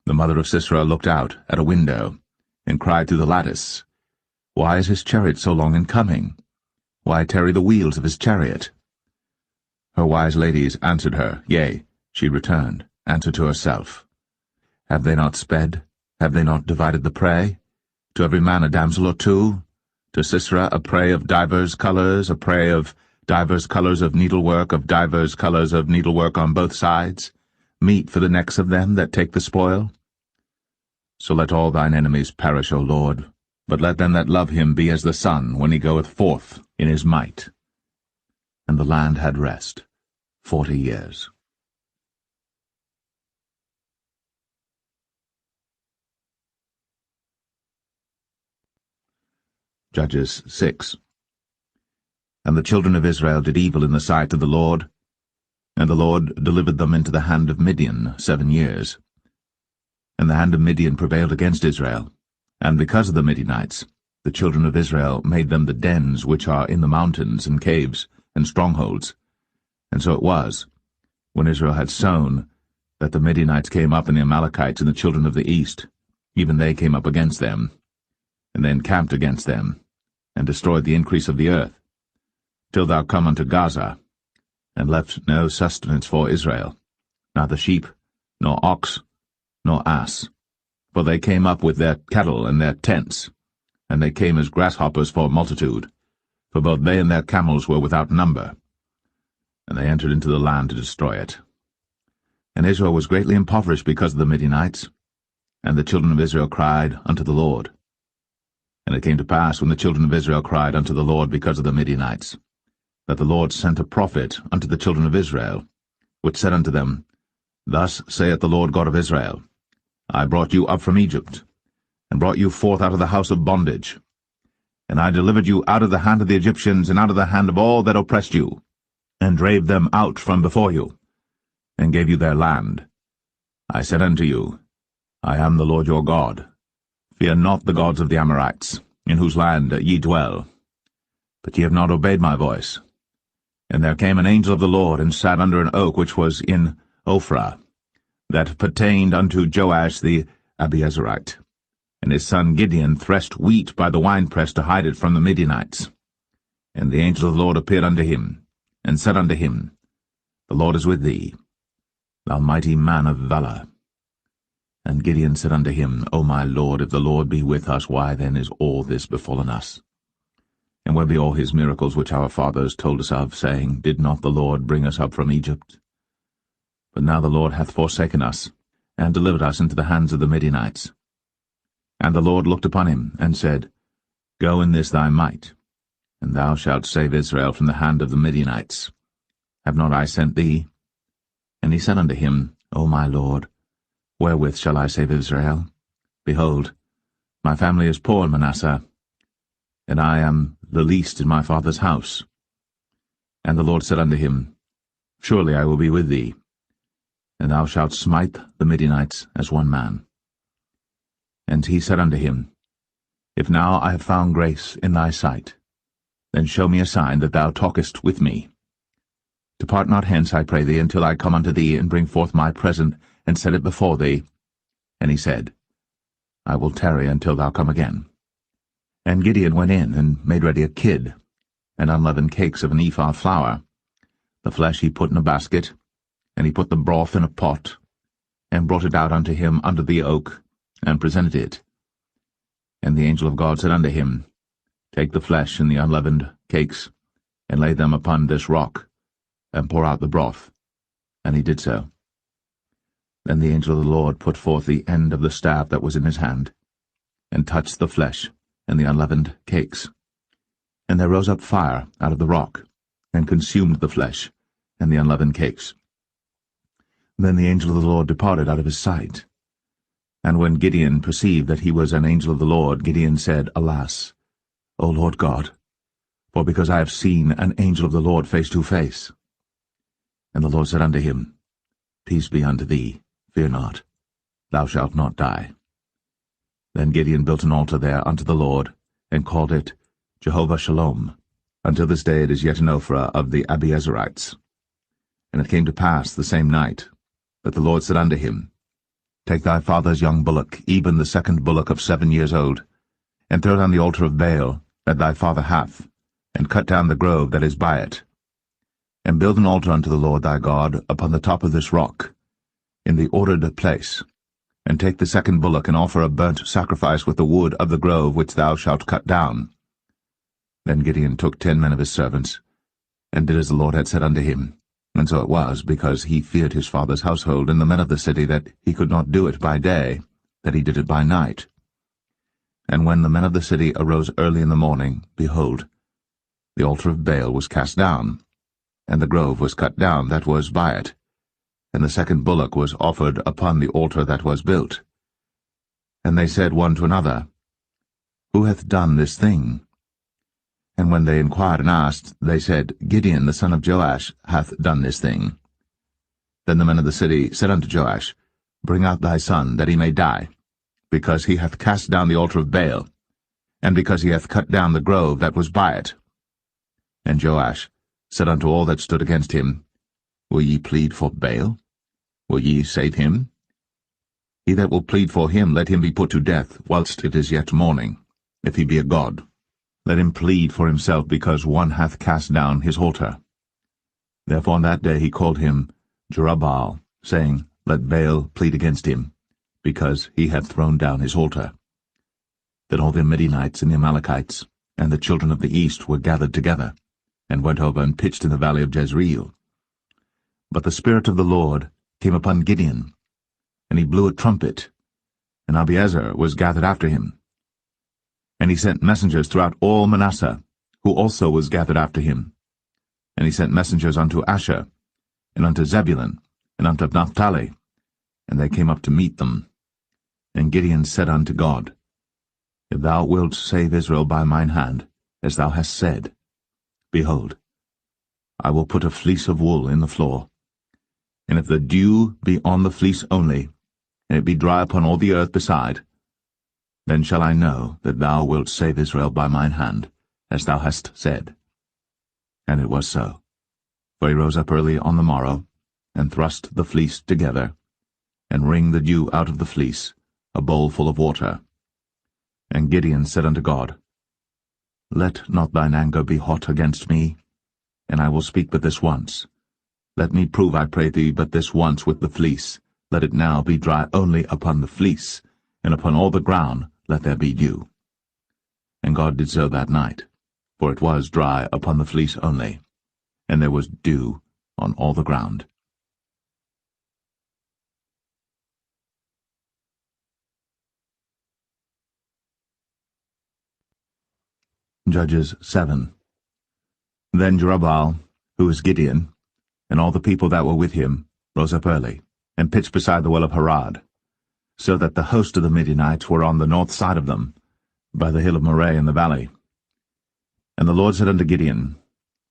The mother of Sisera looked out at a window, and cried through the lattice, Why is his chariot so long in coming? Why tarry the wheels of his chariot? Her wise ladies answered her, yea, she returned, answered to herself. Have they not sped? Have they not divided the prey? To every man a damsel or two? To Sisera a prey of divers colours, a prey of divers colours of needlework, of divers colours of needlework on both sides, meat for the necks of them that take the spoil? So let all thine enemies perish, O Lord, but let them that love him be as the sun when he goeth forth in his might. And the land had rest 40 years. Judges 6. And the children of Israel did evil in the sight of the Lord. And the Lord delivered them into the hand of Midian 7 years. And the hand of Midian prevailed against Israel, and because of the Midianites, the children of Israel made them the dens which are in the mountains and caves and strongholds. And so it was, when Israel had sown, that the Midianites came up, and the Amalekites and the children of the east, even they came up against them, and they encamped against them, and destroyed the increase of the earth, till thou come unto Gaza, and left no sustenance for Israel, neither sheep, nor ox, nor ass. For they came up with their cattle and their tents, and they came as grasshoppers for multitude, for both they and their camels were without number. And they entered into the land to destroy it. And Israel was greatly impoverished because of the Midianites, and the children of Israel cried unto the Lord. And it came to pass, when the children of Israel cried unto the Lord because of the Midianites, that the Lord sent a prophet unto the children of Israel, which said unto them, Thus saith the Lord God of Israel, I brought you up from Egypt, and brought you forth out of the house of bondage. And I delivered you out of the hand of the Egyptians, and out of the hand of all that oppressed you, and drave them out from before you, and gave you their land. I said unto you, I am the Lord your God. Fear not the gods of the Amorites, in whose land ye dwell. But ye have not obeyed my voice. And there came an angel of the Lord, and sat under an oak which was in Ophrah, that pertained unto Joash the Abiezrite. And his son Gideon threshed wheat by the winepress to hide it from the Midianites. And the angel of the Lord appeared unto him, and said unto him, The Lord is with thee, thou mighty man of valour. And Gideon said unto him, O my Lord, if the Lord be with us, why then is all this befallen us? And where be all his miracles which our fathers told us of, saying, Did not the Lord bring us up from Egypt? But now the Lord hath forsaken us, and delivered us into the hands of the Midianites. And the Lord looked upon him, and said, Go in this thy might, and thou shalt save Israel from the hand of the Midianites. Have not I sent thee? And he said unto him, O my Lord, wherewith shall I save Israel? Behold, my family is poor in Manasseh, and I am the least in my father's house. And the Lord said unto him, Surely I will be with thee, and thou shalt smite the Midianites as one man. And he said unto him, If now I have found grace in thy sight, then show me a sign that thou talkest with me. Depart not hence, I pray thee, until I come unto thee, and bring forth my present, and set it before thee. And he said, I will tarry until thou come again. And Gideon went in, and made ready a kid, and unleavened cakes of an ephah of flour. The flesh he put in a basket, and he put the broth in a pot, and brought it out unto him under the oak, and presented it. And the angel of God said unto him, Take the flesh and the unleavened cakes, and lay them upon this rock, and pour out the broth. And he did so. Then the angel of the Lord put forth the end of the staff that was in his hand, and touched the flesh and the unleavened cakes. And there rose up fire out of the rock, and consumed the flesh and the unleavened cakes. Then the angel of the Lord departed out of his sight. And when Gideon perceived that he was an angel of the Lord, Gideon said, Alas, O Lord God, for because I have seen an angel of the Lord face to face. And the Lord said unto him, Peace be unto thee, fear not, thou shalt not die. Then Gideon built an altar there unto the Lord, and called it Jehovah Shalom. Until this day it is yet in Ophrah of the Abiezrites. And it came to pass the same night that the Lord said unto him, Take thy father's young bullock, even the second bullock of 7 years old, and throw it on the altar of Baal that thy father hath, and cut down the grove that is by it. And build an altar unto the Lord thy God upon the top of this rock, in the ordered place, and take the second bullock, and offer a burnt sacrifice with the wood of the grove which thou shalt cut down. Then Gideon took 10 men of his servants, and did as the Lord had said unto him. And so it was, because he feared his father's household and the men of the city, that he could not do it by day, that he did it by night. And when the men of the city arose early in the morning, behold, the altar of Baal was cast down, and the grove was cut down that was by it, and the second bullock was offered upon the altar that was built. And they said one to another, Who hath done this thing? And when they inquired and asked, they said, Gideon the son of Joash hath done this thing. Then the men of the city said unto Joash, Bring out thy son, that he may die, because he hath cast down the altar of Baal, and because he hath cut down the grove that was by it. And Joash said unto all that stood against him, Will ye plead for Baal? Will ye save him? He that will plead for him, let him be put to death, whilst it is yet morning, if he be a god. Let him plead for himself, because one hath cast down his altar. Therefore on that day he called him Jerubbaal, saying, Let Baal plead against him, because he hath thrown down his altar. Then all the Midianites and the Amalekites and the children of the east were gathered together, and went over and pitched in the valley of Jezreel. But the Spirit of the Lord came upon Gideon, and he blew a trumpet, and Abiezer was gathered after him. And he sent messengers throughout all Manasseh, who also was gathered after him. And he sent messengers unto Asher, and unto Zebulun, and unto Naphtali, and they came up to meet them. And Gideon said unto God, If thou wilt save Israel by mine hand, as thou hast said, behold, I will put a fleece of wool in the floor. And if the dew be on the fleece only, and it be dry upon all the earth beside, then shall I know that thou wilt save Israel by mine hand, as thou hast said. And it was so. For he rose up early on the morrow, and thrust the fleece together, and wring the dew out of the fleece, a bowl full of water. And Gideon said unto God, Let not thine anger be hot against me, and I will speak but this once. Let me prove, I pray thee, but this once with the fleece. Let it now be dry only upon the fleece, and upon all the ground let there be dew. And God did so that night, for it was dry upon the fleece only, and there was dew on all the ground. Judges 7. Then Jerubbaal, who is Gideon, and all the people that were with him, rose up early, and pitched beside the well of Harod, so that the host of the Midianites were on the north side of them, by the hill of Moreh in the valley. And the Lord said unto Gideon,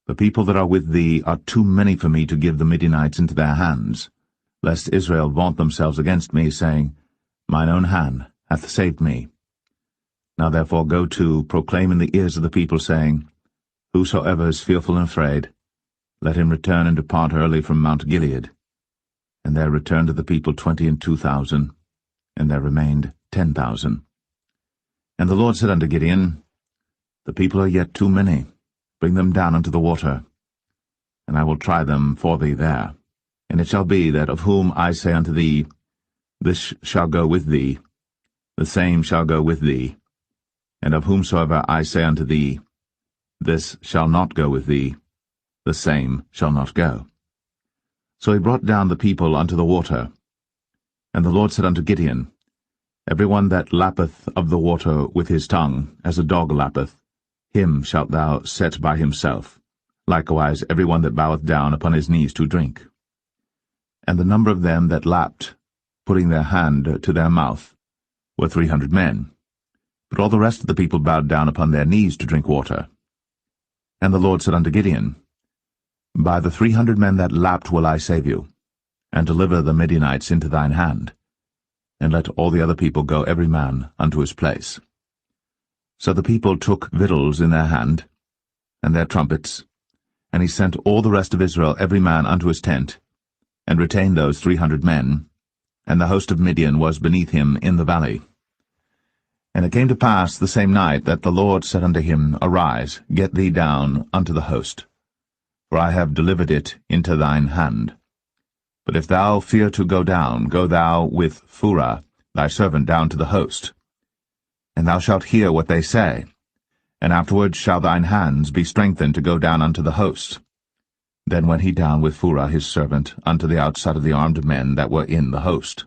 The people that are with thee are too many for me to give the Midianites into their hands, lest Israel vaunt themselves against me, saying, Mine own hand hath saved me. Now therefore go to, proclaim in the ears of the people, saying, Whosoever is fearful and afraid, let him return and depart early from Mount Gilead. And there returned to the people 22,000, and there remained 10,000. And the Lord said unto Gideon, The people are yet too many. Bring them down unto the water, and I will try them for thee there. And it shall be that of whom I say unto thee, This shall go with thee, the same shall go with thee. And of whomsoever I say unto thee, This shall not go with thee, the same shall not go. So he brought down the people unto the water. And the Lord said unto Gideon, Every one that lappeth of the water with his tongue, as a dog lappeth, him shalt thou set by himself, likewise every one that boweth down upon his knees to drink. And the number of them that lapped, putting their hand to their mouth, were 300 men. But all the rest of the people bowed down upon their knees to drink water. And the Lord said unto Gideon, By the 300 men that lapped will I save you, and deliver the Midianites into thine hand, and let all the other people go every man unto his place. So the people took victuals in their hand, and their trumpets, and he sent all the rest of Israel every man unto his tent, and retained those 300 men, and the host of Midian was beneath him in the valley. And it came to pass the same night that the Lord said unto him, Arise, get thee down unto the host, for I have delivered it into thine hand. But if thou fear to go down, go thou with Phurah thy servant down to the host. And thou shalt hear what they say, and afterward shall thine hands be strengthened to go down unto the host. Then went he down with Phurah his servant unto the outside of the armed men that were in the host.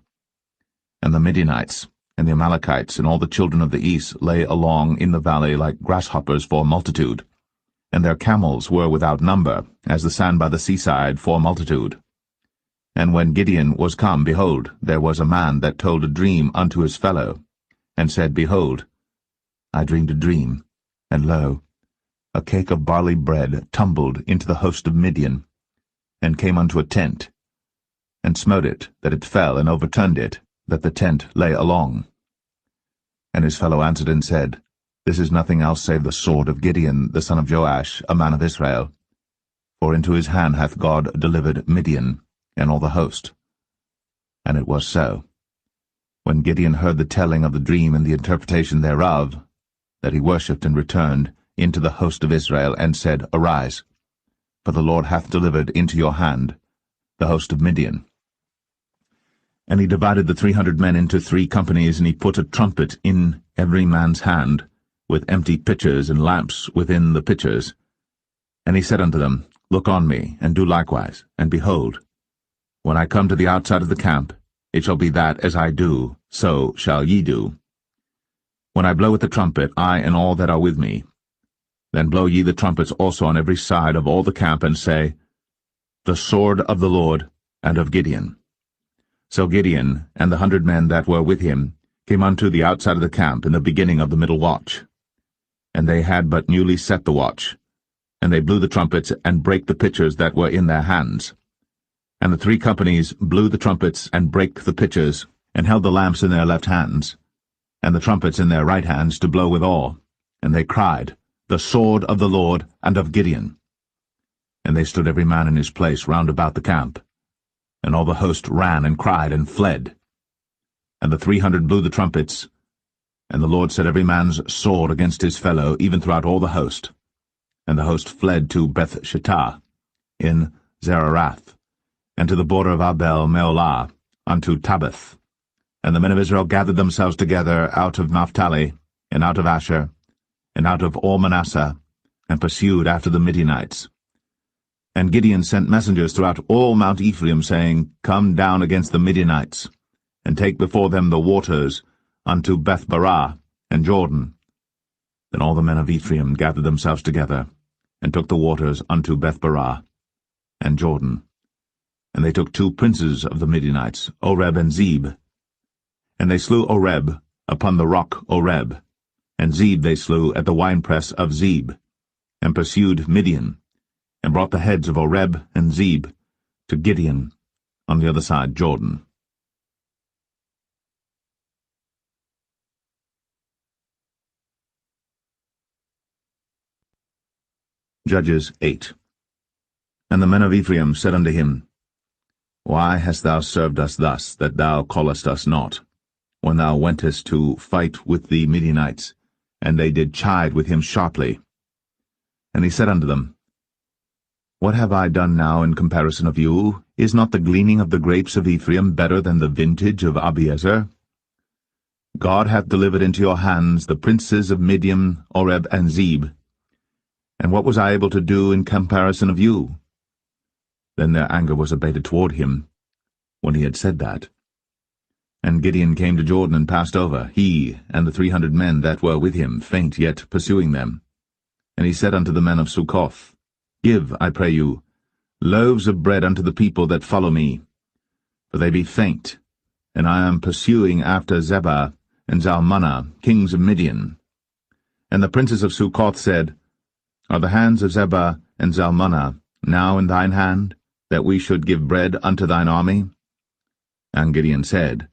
And the Midianites, and the Amalekites, and all the children of the east lay along in the valley like grasshoppers for multitude, and their camels were without number, as the sand by the seaside for multitude. And when Gideon was come, behold, there was a man that told a dream unto his fellow, and said, Behold, I dreamed a dream, and lo, a cake of barley bread tumbled into the host of Midian, and came unto a tent. and smote it, that it fell, and overturned it, that the tent lay along. And his fellow answered and said, This is nothing else save the sword of Gideon, the son of Joash, a man of Israel. For into his hand hath God delivered Midian, and all the host. And it was so. When Gideon heard the telling of the dream and the interpretation thereof, that he worshipped and returned into the host of Israel, and said, Arise, for the Lord hath delivered into your hand the host of Midian. And he divided the 300 men into 3 companies, and he put a trumpet in every man's hand, with empty pitchers and lamps within the pitchers. And he said unto them, Look on me, and do likewise, and behold, when I come to the outside of the camp, it shall be that as I do, so shall ye do. When I blow with the trumpet, I and all that are with me, then blow ye the trumpets also on every side of all the camp, and say, The sword of the Lord and of Gideon. So Gideon and the 100 men that were with him came unto the outside of the camp in the beginning of the middle watch. And they had but newly set the watch, and they blew the trumpets, and brake the pitchers that were in their hands. And the 3 companies blew the trumpets, and brake the pitchers, and held the lamps in their left hands, and the trumpets in their right hands, to blow withal. And they cried, The sword of the Lord and of Gideon. And they stood every man in his place round about the camp. And all the host ran and cried and fled. And the 300 blew the trumpets, and the Lord set every man's sword against his fellow, even throughout all the host. And the host fled to Beth-shittah in Zererath, and to the border of Abel-meholah, unto Tabbath. And the men of Israel gathered themselves together out of Naphtali, and out of Asher, and out of all Manasseh, and pursued after the Midianites. And Gideon sent messengers throughout all Mount Ephraim, saying, Come down against the Midianites, and take before them the waters unto Beth-barah and Jordan. Then all the men of Ephraim gathered themselves together, and took the waters unto Beth-barah and Jordan. And they took 2 princes of the Midianites, Oreb and Zeb. And they slew Oreb upon the rock Oreb, and Zeb they slew at the winepress of Zeb, and pursued Midian, and brought the heads of Oreb and Zeb to Gideon on the other side Jordan. Judges 8. And the men of Ephraim said unto him, Why hast thou served us thus, that thou callest us not, when thou wentest to fight with the Midianites? And they did chide with him sharply. And he said unto them, What have I done now in comparison of you? Is not the gleaning of the grapes of Ephraim better than the vintage of Abiezer? God hath delivered into your hands the princes of Midian, Oreb, and Zeb. And what was I able to do in comparison of you? Then their anger was abated toward him, when he had said that. And Gideon came to Jordan and passed over, he and the 300 men that were with him, faint yet pursuing them. And he said unto the men of Succoth, Give, I pray you, loaves of bread unto the people that follow me, for they be faint, and I am pursuing after Zebah and Zalmunna, kings of Midian. And the princes of Succoth said, Are the hands of Zebah and Zalmunna now in thine hand, that we should give bread unto thine army? And Gideon said,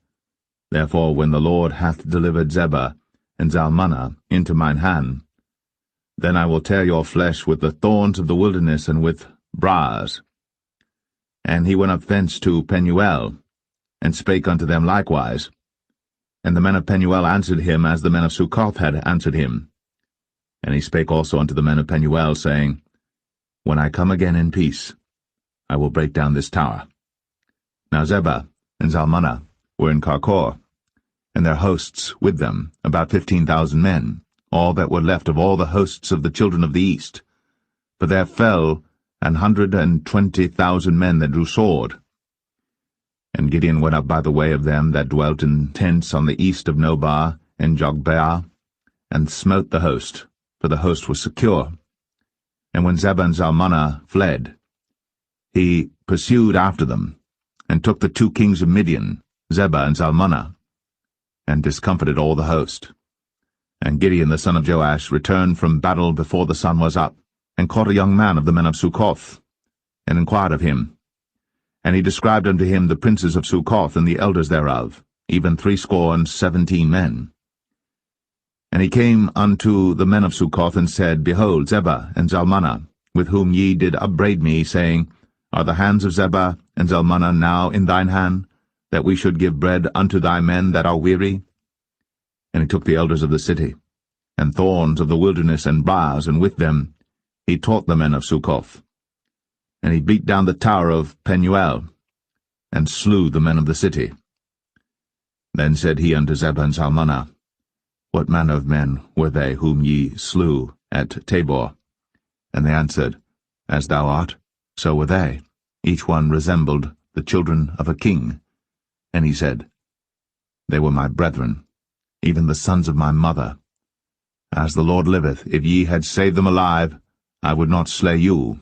Therefore when the Lord hath delivered Zebah and Zalmunna into mine hand, then I will tear your flesh with the thorns of the wilderness and with briars. And he went up thence to Penuel, and spake unto them likewise. And the men of Penuel answered him as the men of Succoth had answered him. And he spake also unto the men of Penuel, saying, When I come again in peace, I will break down this tower. Now Zebah and Zalmunna were in Karkor, and their hosts with them, about 15,000 men, all that were left of all the hosts of the children of the east. For there fell 120,000 men that drew sword. And Gideon went up by the way of them that dwelt in tents on the east of Nobah and Jogbeah, and smote the host, for the host was secure. And when Zebah and Zalmunna fled, he pursued after them, and took the 2 kings of Midian, Zebah and Zalmunna, and discomfited all the host. And Gideon the son of Joash returned from battle before the sun was up, and caught a young man of the men of Succoth, and inquired of him. And he described unto him the princes of Succoth and the elders thereof, even 70 men. And he came unto the men of Succoth, and said, Behold, Zebah and Zalmunna, with whom ye did upbraid me, saying, Are the hands of Zebah and Zalmunna now in thine hand, that we should give bread unto thy men that are weary? And he took the elders of the city, and thorns of the wilderness, and briars, and with them he taught the men of Succoth. And he beat down the tower of Penuel, and slew the men of the city. Then said he unto Zebah and Zalmunna, What manner of men were they whom ye slew at Tabor? And they answered, As thou art, so were they. Each one resembled the children of a king. And he said, They were my brethren, even the sons of my mother. As the Lord liveth, if ye had saved them alive, I would not slay you.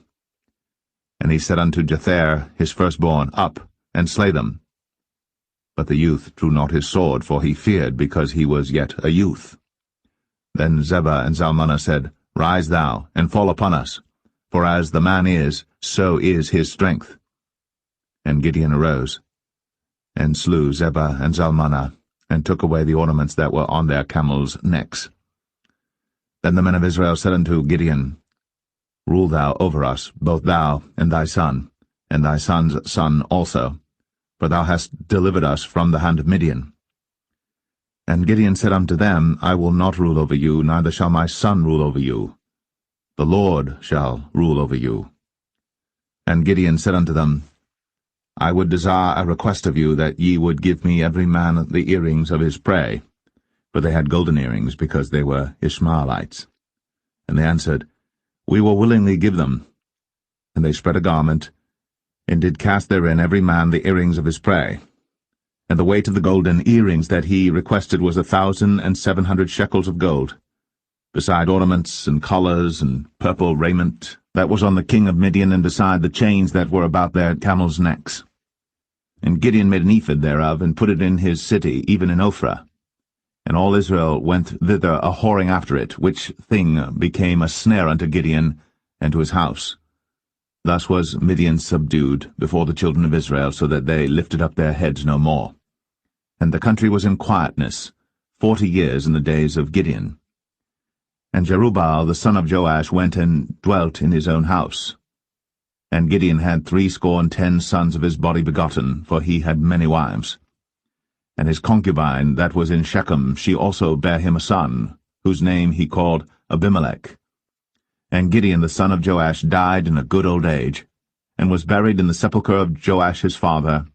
And he said unto Jether his firstborn, Up, and slay them. But the youth drew not his sword, for he feared, because he was yet a youth. Then Zebah and Zalmunna said, Rise thou, and fall upon us, for as the man is, so is his strength. And Gideon arose, and slew Zebah and Zalmunna, and took away the ornaments that were on their camels' necks. Then the men of Israel said unto Gideon, Rule thou over us, both thou and thy son son's son also, for thou hast delivered us from the hand of Midian. And Gideon said unto them, I will not rule over you, neither shall my son rule over you. The Lord shall rule over you. And Gideon said unto them, I would desire a request of you, that ye would give me every man the earrings of his prey. For they had golden earrings, because they were Ishmaelites. And they answered, We will willingly give them. And they spread a garment, and did cast therein every man the earrings of his prey. And the weight of the golden earrings that he requested was 1,700 shekels of gold, beside ornaments and collars and purple raiment that was on the king of Midian, and beside the chains that were about their camels' necks. And Gideon made an ephod thereof, and put it in his city, even in Ophrah. And all Israel went thither a-whoring after it, which thing became a snare unto Gideon and to his house. Thus was Midian subdued before the children of Israel, so that they lifted up their heads no more. And the country was in quietness 40 years in the days of Gideon. And Jerubbaal the son of Joash went and dwelt in his own house. And Gideon had 70 sons of his body begotten, for he had many wives. And his concubine that was in Shechem, she also bare him a son, whose name he called Abimelech. And Gideon the son of Joash died in a good old age, and was buried in the sepulchre of Joash his father,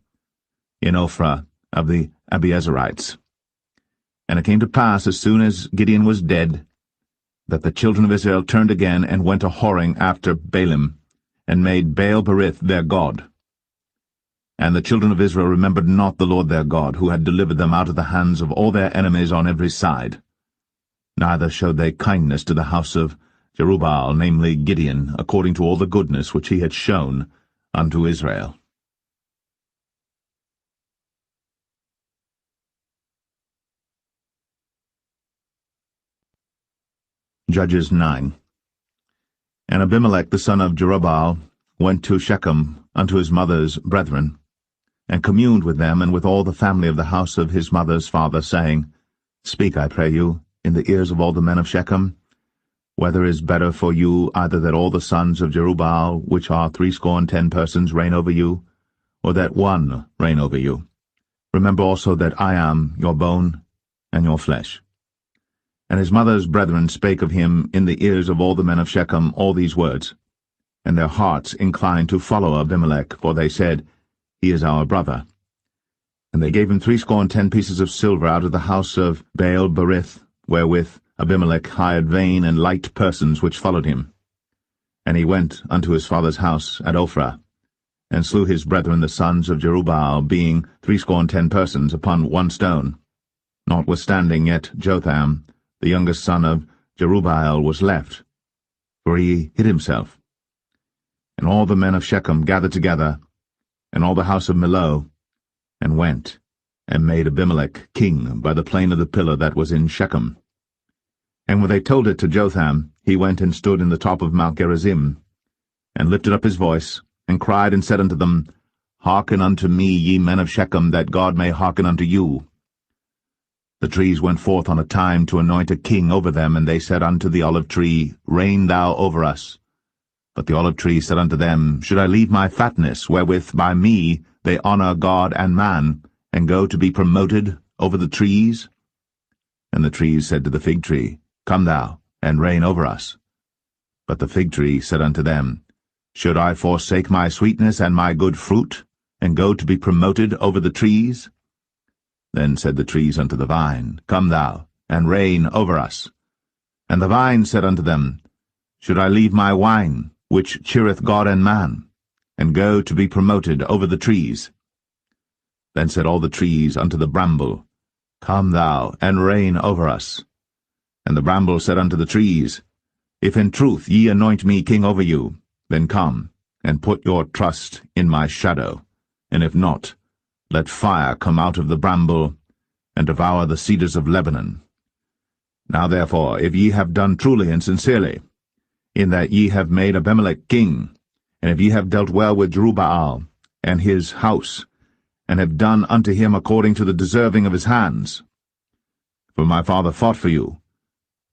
in Ophrah of the Abiezerites. And it came to pass, as soon as Gideon was dead, that the children of Israel turned again, and went a-whoring after Baalim, and made Baal-berith their god. And the children of Israel remembered not the Lord their God, who had delivered them out of the hands of all their enemies on every side. Neither showed they kindness to the house of Jerubbaal, namely Gideon, according to all the goodness which he had shown unto Israel. Judges 9. And Abimelech the son of Jerubbaal went to Shechem unto his mother's brethren, and communed with them and with all the family of the house of his mother's father, saying, Speak, I pray you, in the ears of all the men of Shechem, whether is better for you either that all the sons of Jerubbaal, which are 70 persons, reign over you, or that one reign over you. Remember also that I am your bone and your flesh. And his mother's brethren spake of him in the ears of all the men of Shechem all these words. And their hearts inclined to follow Abimelech, for they said, He is our brother. And they gave him 70 pieces of silver out of the house of Baal-berith, wherewith Abimelech hired vain and light persons which followed him. And he went unto his father's house at Ophrah, and slew his brethren the sons of Jerubbaal, being 70 persons, upon one stone. Notwithstanding yet Jotham, the youngest son of Jerubbaal, was left, for he hid himself. And all the men of Shechem gathered together, and all the house of Millo, and went, and made Abimelech king by the plain of the pillar that was in Shechem. And when they told it to Jotham, he went and stood in the top of Mount Gerizim, and lifted up his voice, and cried and said unto them, Hearken unto me, ye men of Shechem, that God may hearken unto you. The trees went forth on a time to anoint a king over them, and they said unto the olive tree, Reign thou over us. But the olive tree said unto them, Should I leave my fatness, wherewith by me they honour God and man, and go to be promoted over the trees? And the trees said to the fig tree, Come thou, and reign over us. But the fig tree said unto them, Should I forsake my sweetness and my good fruit, and go to be promoted over the trees? Then said the trees unto the vine, Come thou, and reign over us. And the vine said unto them, Should I leave my wine, which cheereth God and man, and go to be promoted over the trees? Then said all the trees unto the bramble, Come thou, and reign over us. And the bramble said unto the trees, If in truth ye anoint me king over you, then come, and put your trust in my shadow, and if not, let fire come out of the bramble, and devour the cedars of Lebanon. Now therefore, if ye have done truly and sincerely, in that ye have made Abimelech king, and if ye have dealt well with Jerubbaal and his house, and have done unto him according to the deserving of his hands, for my father fought for you,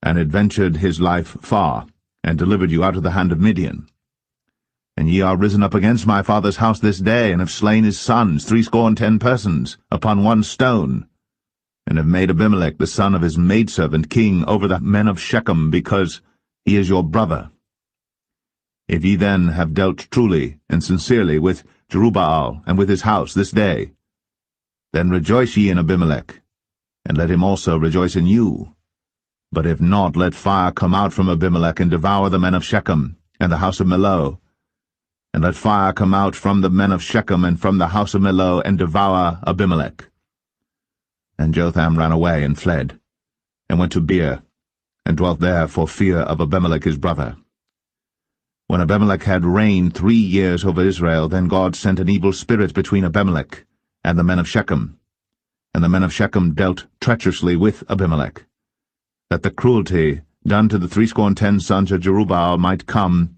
and adventured his life far, and delivered you out of the hand of Midian. And ye are risen up against my father's house this day, and have slain his sons, 70 persons, upon one stone, and have made Abimelech the son of his maidservant king over the men of Shechem, because he is your brother. If ye then have dealt truly and sincerely with Jerubbaal and with his house this day, then rejoice ye in Abimelech, and let him also rejoice in you. But if not, let fire come out from Abimelech, and devour the men of Shechem and the house of Millo. And let fire come out from the men of Shechem and from the house of Millo, and devour Abimelech. And Jotham ran away and fled, and went to Beer, and dwelt there for fear of Abimelech his brother. When Abimelech had reigned 3 years over Israel, then God sent an evil spirit between Abimelech and the men of Shechem. And the men of Shechem dealt treacherously with Abimelech, that the cruelty done to the 70 sons of Jerubbaal might come,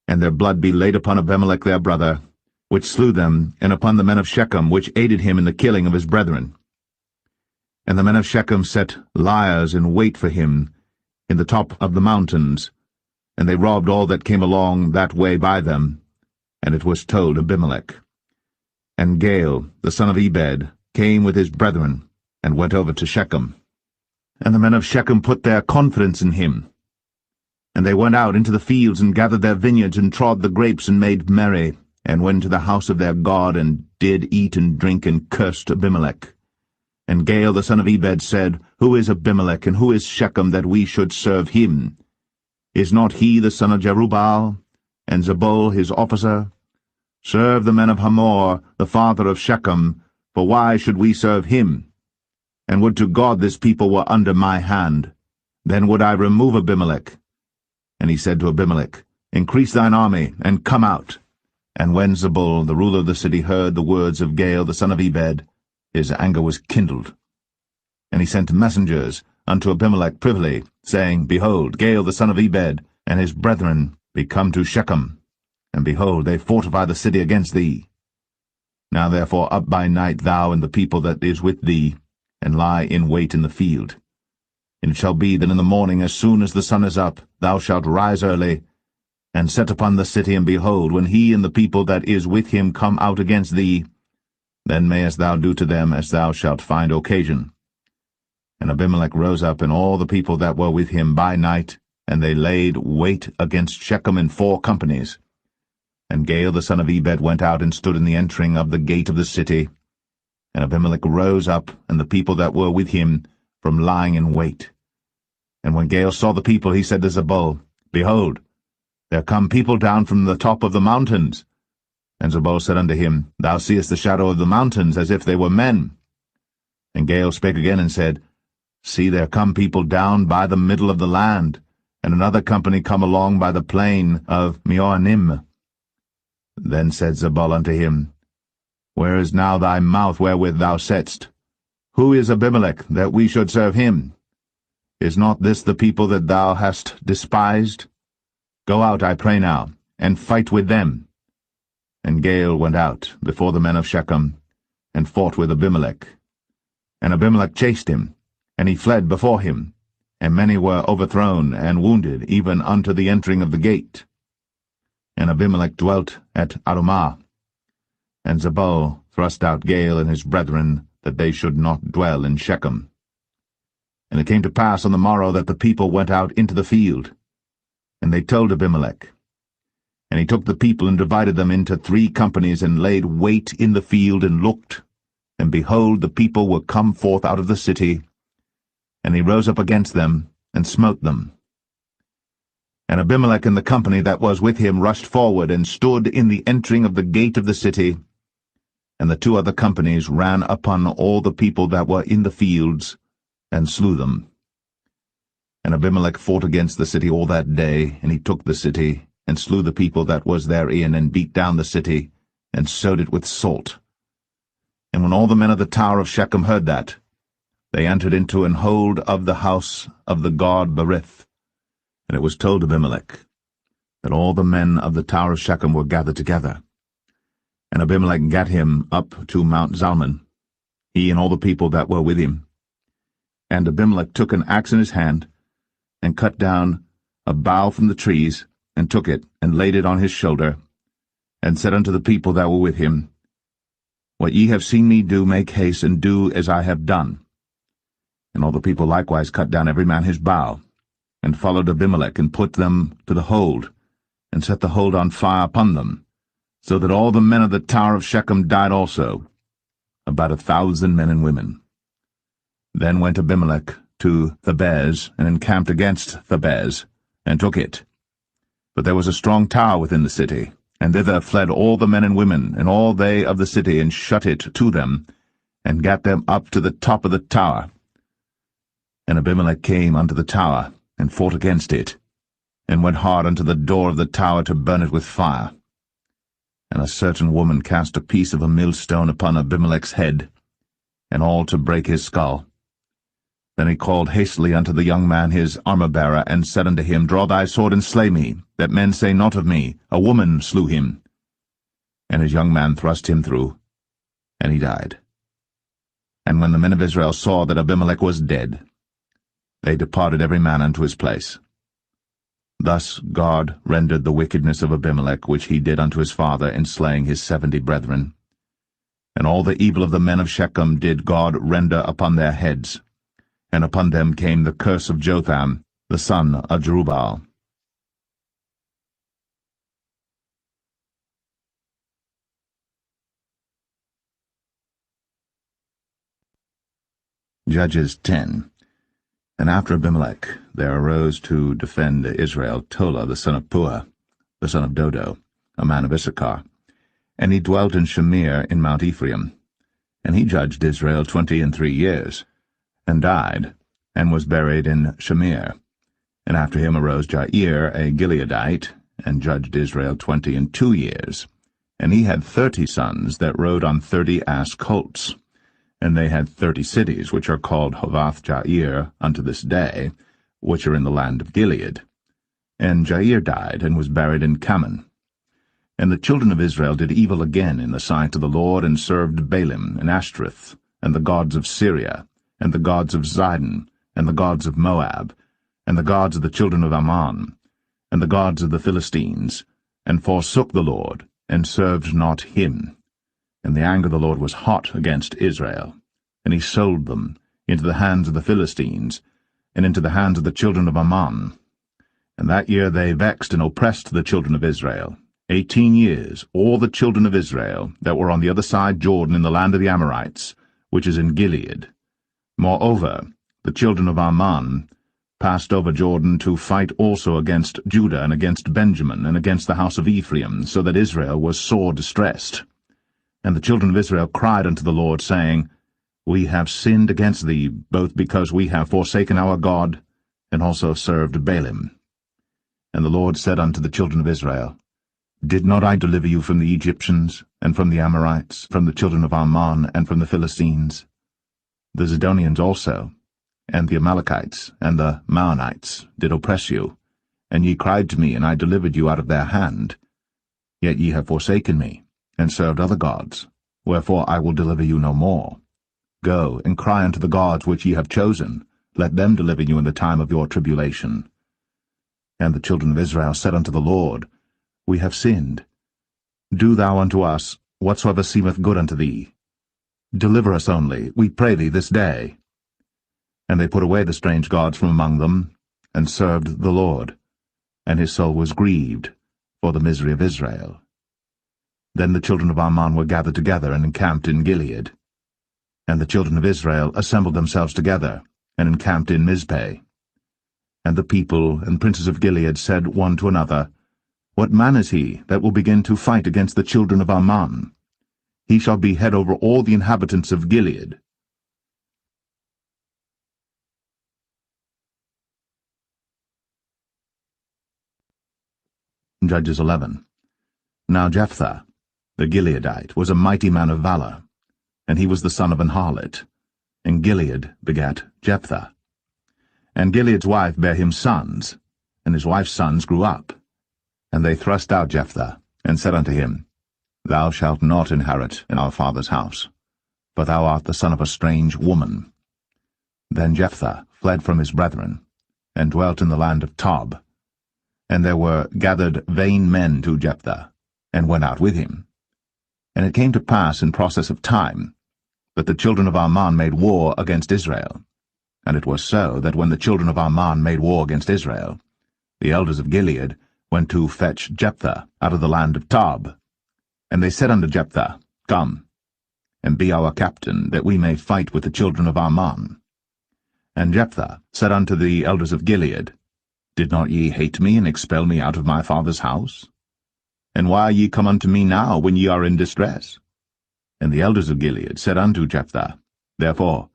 and their blood be laid upon Abimelech their brother, which slew them, and upon the men of Shechem, which aided him in the killing of his brethren. And the men of Shechem set liers in wait for him in the top of the mountains, and they robbed all that came along that way by them. And it was told Abimelech. And Gaal, the son of Ebed, came with his brethren, and went over to Shechem. And the men of Shechem put their confidence in him. And they went out into the fields, and gathered their vineyards, and trod the grapes, and made merry, and went to the house of their God, and did eat and drink, and cursed Abimelech. And Gaal the son of Ebed said, Who is Abimelech, and who is Shechem, that we should serve him? Is not he the son of Jerubbaal, and Zebul his officer? Serve the men of Hamor, the father of Shechem, for why should we serve him? And would to God this people were under my hand, then would I remove Abimelech. And he said to Abimelech, Increase thine army, and come out. And when Zebul, the ruler of the city, heard the words of Gaal the son of Ebed, his anger was kindled. And he sent messengers unto Abimelech privily, saying, Behold, Gaal the son of Ebed and his brethren be come to Shechem, and behold, they fortify the city against thee. Now therefore up by night thou and the people that is with thee, and lie in wait in the field. And it shall be that in the morning, as soon as the sun is up, thou shalt rise early, and set upon the city, and behold, when he and the people that is with him come out against thee, then mayest thou do to them as thou shalt find occasion. And Abimelech rose up, and all the people that were with him by night, and they laid wait against Shechem in 4 companies. And Gaal the son of Ebed went out and stood in the entering of the gate of the city. And Abimelech rose up, and the people that were with him, from lying in wait. And when Gaal saw the people, he said to Zebul, Behold, there come people down from the top of the mountains. And Zebul said unto him, Thou seest the shadow of the mountains, as if they were men. And Gaal spake again and said, See, there come people down by the middle of the land, and another company come along by the plain of Meonim. Then said Zebul unto him, Where is now thy mouth wherewith thou saidst, Who is Abimelech, that we should serve him? Is not this the people that thou hast despised? Go out, I pray now, and fight with them. And Gaal went out before the men of Shechem, and fought with Abimelech. And Abimelech chased him, and he fled before him, and many were overthrown and wounded, even unto the entering of the gate. And Abimelech dwelt at Arumah. And Zebul thrust out Gaal and his brethren, that they should not dwell in Shechem. And it came to pass on the morrow that the people went out into the field. And they told Abimelech. And he took the people and divided them into 3 companies, and laid wait in the field, and looked. And behold, the people were come forth out of the city. And he rose up against them, and smote them. And Abimelech and the company that was with him rushed forward, and stood in the entering of the gate of the city. And the 2 other companies ran upon all the people that were in the fields, and slew them. And Abimelech fought against the city all that day, and he took the city, and slew the people that was therein, and beat down the city, and sowed it with salt. And when all the men of the tower of Shechem heard that, they entered into an hold of the house of the god Berith. And it was told Abimelech that all the men of the tower of Shechem were gathered together. And Abimelech gat him up to Mount Zalmon, he and all the people that were with him. And Abimelech took an axe in his hand, and cut down a bough from the trees, and took it, and laid it on his shoulder, and said unto the people that were with him, What ye have seen me do, make haste, and do as I have done. And all the people likewise cut down every man his bough, and followed Abimelech, and put them to the hold, and set the hold on fire upon them, so that all the men of the tower of Shechem died also, about 1,000 men and women. Then went Abimelech to Thebez, and encamped against Thebez, and took it. But there was a strong tower within the city, and thither fled all the men and women, and all they of the city, and shut it to them, and gat them up to the top of the tower. And Abimelech came unto the tower, and fought against it, and went hard unto the door of the tower to burn it with fire. And a certain woman cast a piece of a millstone upon Abimelech's head, and all to break his skull. Then he called hastily unto the young man his armor-bearer, and said unto him, Draw thy sword, and slay me, that men say not of me, A woman slew him. And his young man thrust him through, and he died. And when the men of Israel saw that Abimelech was dead, they departed every man unto his place. Thus God rendered the wickedness of Abimelech, which he did unto his father, in slaying his 70 brethren. And all the evil of the men of Shechem did God render upon their heads, and upon them came the curse of Jotham, the son of Jerubbaal. Judges 10. And after Abimelech there arose to defend Israel Tola the son of Puah, the son of Dodo, a man of Issachar. And he dwelt in Shamir in Mount Ephraim. And he judged Israel 23 years, and died, and was buried in Shamir. And after him arose Jair, a Gileadite, and judged Israel 22 years. And he had 30 sons that rode on 30 ass colts. And they had 30 cities, which are called Hovath-Jair unto this day, which are in the land of Gilead. And Jair died, and was buried in Kaman. And the children of Israel did evil again in the sight of the Lord, and served Baalim, and Ashtoreth, and the gods of Syria, and the gods of Zidon, and the gods of Moab, and the gods of the children of Ammon, and the gods of the Philistines, and forsook the Lord, and served not him. And the anger of the Lord was hot against Israel, and he sold them into the hands of the Philistines, and into the hands of the children of Ammon. And that year they vexed and oppressed the children of Israel. 18 years, all the children of Israel that were on the other side Jordan in the land of the Amorites, which is in Gilead. Moreover, the children of Ammon passed over Jordan to fight also against Judah, and against Benjamin, and against the house of Ephraim, so that Israel was sore distressed. And the children of Israel cried unto the Lord, saying, We have sinned against thee, both because we have forsaken our God, and also served Baalim. And the Lord said unto the children of Israel, Did not I deliver you from the Egyptians, and from the Amorites, from the children of Ammon, and from the Philistines? The Zidonians also, and the Amalekites, and the Maonites did oppress you, and ye cried to me, and I delivered you out of their hand. Yet ye have forsaken me, and served other gods, wherefore I will deliver you no more. Go, and cry unto the gods which ye have chosen, let them deliver you in the time of your tribulation. And the children of Israel said unto the Lord, We have sinned. Do thou unto us whatsoever seemeth good unto thee. Deliver us only, we pray thee, this day. And they put away the strange gods from among them, and served the Lord. And his soul was grieved for the misery of Israel. Then the children of Ammon were gathered together and encamped in Gilead. And the children of Israel assembled themselves together, and encamped in Mizpeh. And the people and princes of Gilead said one to another, What man is he that will begin to fight against the children of Ammon? He shall be head over all the inhabitants of Gilead. Judges 11. Now Jephthah, the Gileadite, was a mighty man of valor, and he was the son of an harlot. And Gilead begat Jephthah. And Gilead's wife bare him sons, and his wife's sons grew up. And they thrust out Jephthah, and said unto him, Thou shalt not inherit in our father's house, for thou art the son of a strange woman. Then Jephthah fled from his brethren, and dwelt in the land of Tob. And there were gathered vain men to Jephthah, and went out with him. And it came to pass in process of time, that the children of Ammon made war against Israel. And it was so that when the children of Ammon made war against Israel, the elders of Gilead went to fetch Jephthah out of the land of Tob. And they said unto Jephthah, Come, and be our captain, that we may fight with the children of Ammon. And Jephthah said unto the elders of Gilead, Did not ye hate me, and expel me out of my father's house? And why are ye come unto me now, when ye are in distress? And the elders of Gilead said unto Jephthah, Therefore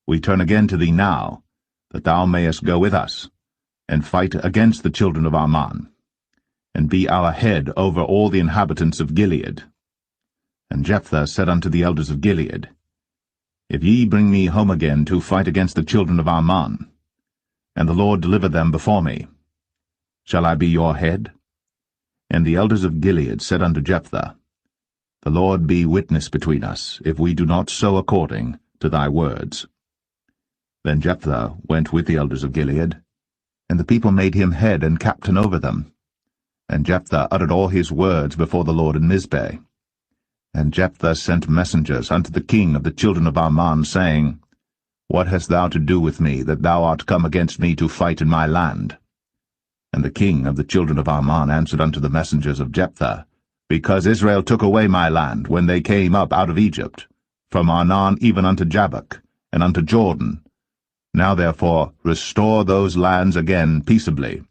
we turn again to thee now, that thou mayest go with us, and fight against the children of Ammon, and be our head over all the inhabitants of Gilead. And Jephthah said unto the elders of Gilead, If ye bring me home again to fight against the children of Ammon, and the Lord deliver them before me, shall I be your head? And the elders of Gilead said unto Jephthah, The Lord be witness between us, if we do not so according to thy words. Then Jephthah went with the elders of Gilead, and the people made him head and captain over them. And Jephthah uttered all his words before the Lord in Mizpeh. And Jephthah sent messengers unto the king of the children of Ammon, saying, What hast thou to do with me, that thou art come against me to fight in my land? And the king of the children of Ammon answered unto the messengers of Jephthah, Because Israel took away my land when they came up out of Egypt, from Arnon even unto Jabbok, and unto Jordan. Now therefore restore those lands again peaceably.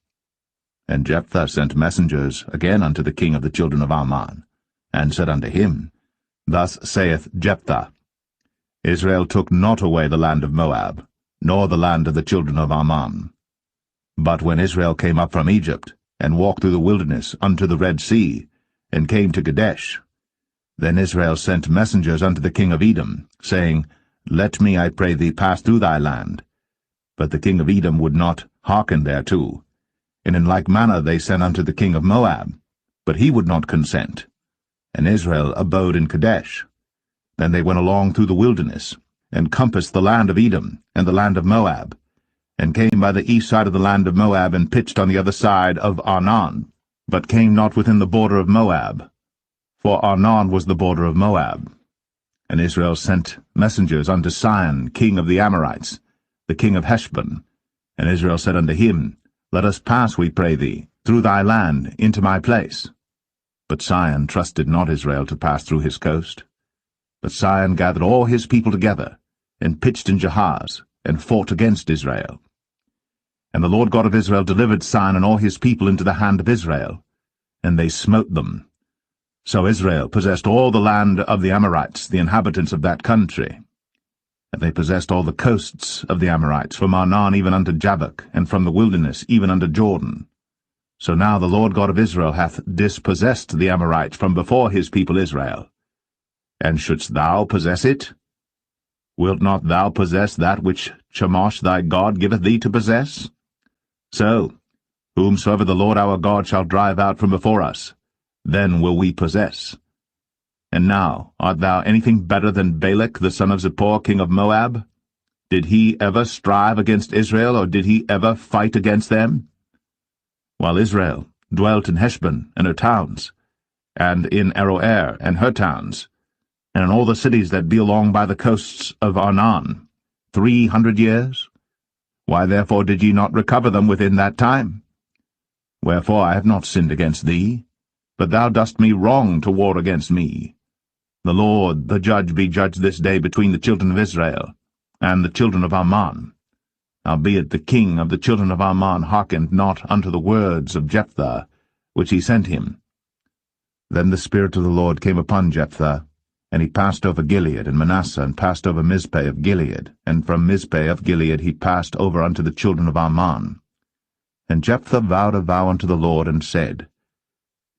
And Jephthah sent messengers again unto the king of the children of Ammon, and said unto him, Thus saith Jephthah, Israel took not away the land of Moab, nor the land of the children of Ammon. But when Israel came up from Egypt, and walked through the wilderness unto the Red Sea, and came to Kadesh, then Israel sent messengers unto the king of Edom, saying, Let me, I pray thee, pass through thy land. But the king of Edom would not hearken thereto. And in like manner they sent unto the king of Moab, but he would not consent. And Israel abode in Kadesh. Then they went along through the wilderness, and compassed the land of Edom and the land of Moab, and came by the east side of the land of Moab, and pitched on the other side of Arnon, but came not within the border of Moab, for Arnon was the border of Moab. And Israel sent messengers unto Sihon, king of the Amorites, the king of Heshbon. And Israel said unto him, Let us pass, we pray thee, through thy land into my place. But Sihon trusted not Israel to pass through his coast. But Sihon gathered all his people together, and pitched in Jahaz, and fought against Israel. And the Lord God of Israel delivered Sihon and all his people into the hand of Israel, and they smote them. So Israel possessed all the land of the Amorites, the inhabitants of that country. And they possessed all the coasts of the Amorites, from Arnon even unto Jabbok, and from the wilderness even unto Jordan. So now the Lord God of Israel hath dispossessed the Amorites from before his people Israel. And shouldst thou possess it? Wilt not thou possess that which Chemosh thy God giveth thee to possess? So, whomsoever the Lord our God shall drive out from before us, then will we possess. And now, art thou anything better than Balak the son of Zippor, king of Moab? Did he ever strive against Israel, or did he ever fight against them? While Israel dwelt in Heshbon and her towns, and in Aroer and her towns, and in all the cities that be along by the coasts of Arnon, 300 years? Why therefore did ye not recover them within that time? Wherefore I have not sinned against thee, but thou dost me wrong to war against me. The Lord, the judge, be judged this day between the children of Israel and the children of Ammon. Howbeit the king of the children of Ammon hearkened not unto the words of Jephthah, which he sent him. Then the Spirit of the Lord came upon Jephthah, and he passed over Gilead and Manasseh, and passed over Mizpeh of Gilead, and from Mizpeh of Gilead he passed over unto the children of Ammon. And Jephthah vowed a vow unto the Lord, and said,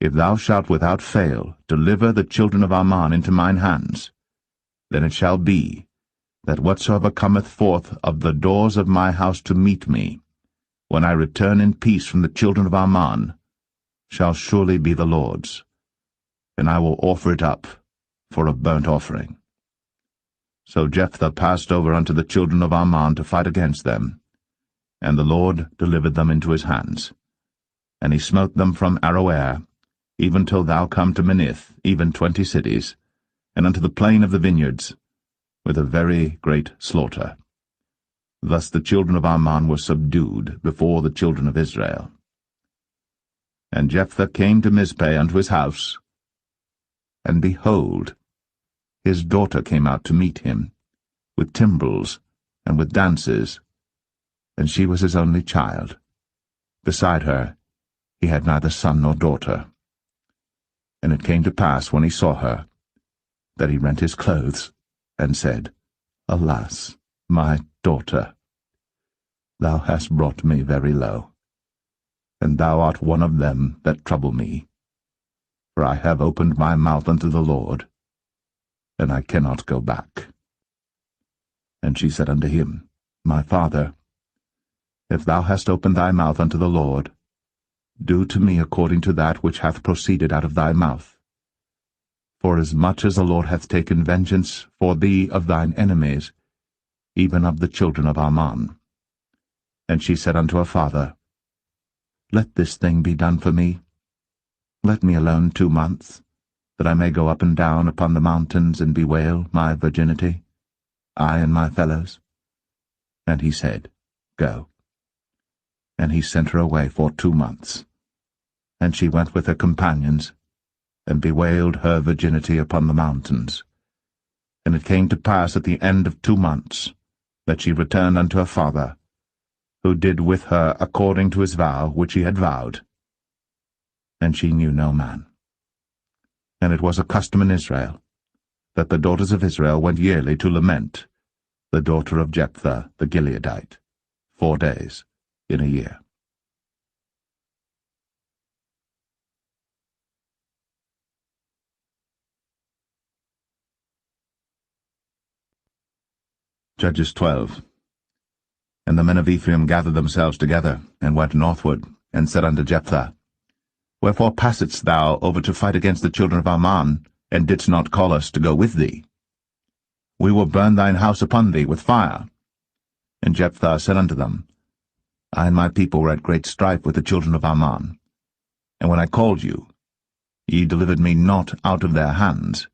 If thou shalt without fail deliver the children of Ammon into mine hands, then it shall be, that whatsoever cometh forth of the doors of my house to meet me, when I return in peace from the children of Ammon, shall surely be the Lord's, and I will offer it up for a burnt offering. So Jephthah passed over unto the children of Ammon to fight against them, and the Lord delivered them into his hands. And he smote them from Aroer, even till thou come to Minnith, even 20 cities, and unto the plain of the vineyards, with a very great slaughter. Thus the children of Ammon were subdued before the children of Israel. And Jephthah came to Mizpeh unto his house, and behold, his daughter came out to meet him, with timbrels and with dances, and she was his only child. Beside her he had neither son nor daughter. And it came to pass, when he saw her, that he rent his clothes, and said, Alas, my daughter, thou hast brought me very low, and thou art one of them that trouble me. For I have opened my mouth unto the Lord, and I cannot go back. And she said unto him, My father, if thou hast opened thy mouth unto the Lord, do to me according to that which hath proceeded out of thy mouth. For as much as the Lord hath taken vengeance for thee of thine enemies, even of the children of Ammon. And she said unto her father, Let this thing be done for me. Let me alone 2 months, that I may go up and down upon the mountains and bewail my virginity, I and my fellows. And he said, Go. And he sent her away for 2 months. And she went with her companions, and bewailed her virginity upon the mountains. And it came to pass at the end of 2 months, that she returned unto her father, who did with her according to his vow which he had vowed. And she knew no man. And it was a custom in Israel, that the daughters of Israel went yearly to lament the daughter of Jephthah the Gileadite, 4 days in a year. Judges 12. And the men of Ephraim gathered themselves together, and went northward, and said unto Jephthah, Wherefore passedst thou over to fight against the children of Ammon, and didst not call us to go with thee? We will burn thine house upon thee with fire. And Jephthah said unto them, I and my people were at great strife with the children of Ammon. And when I called you, ye delivered me not out of their hands.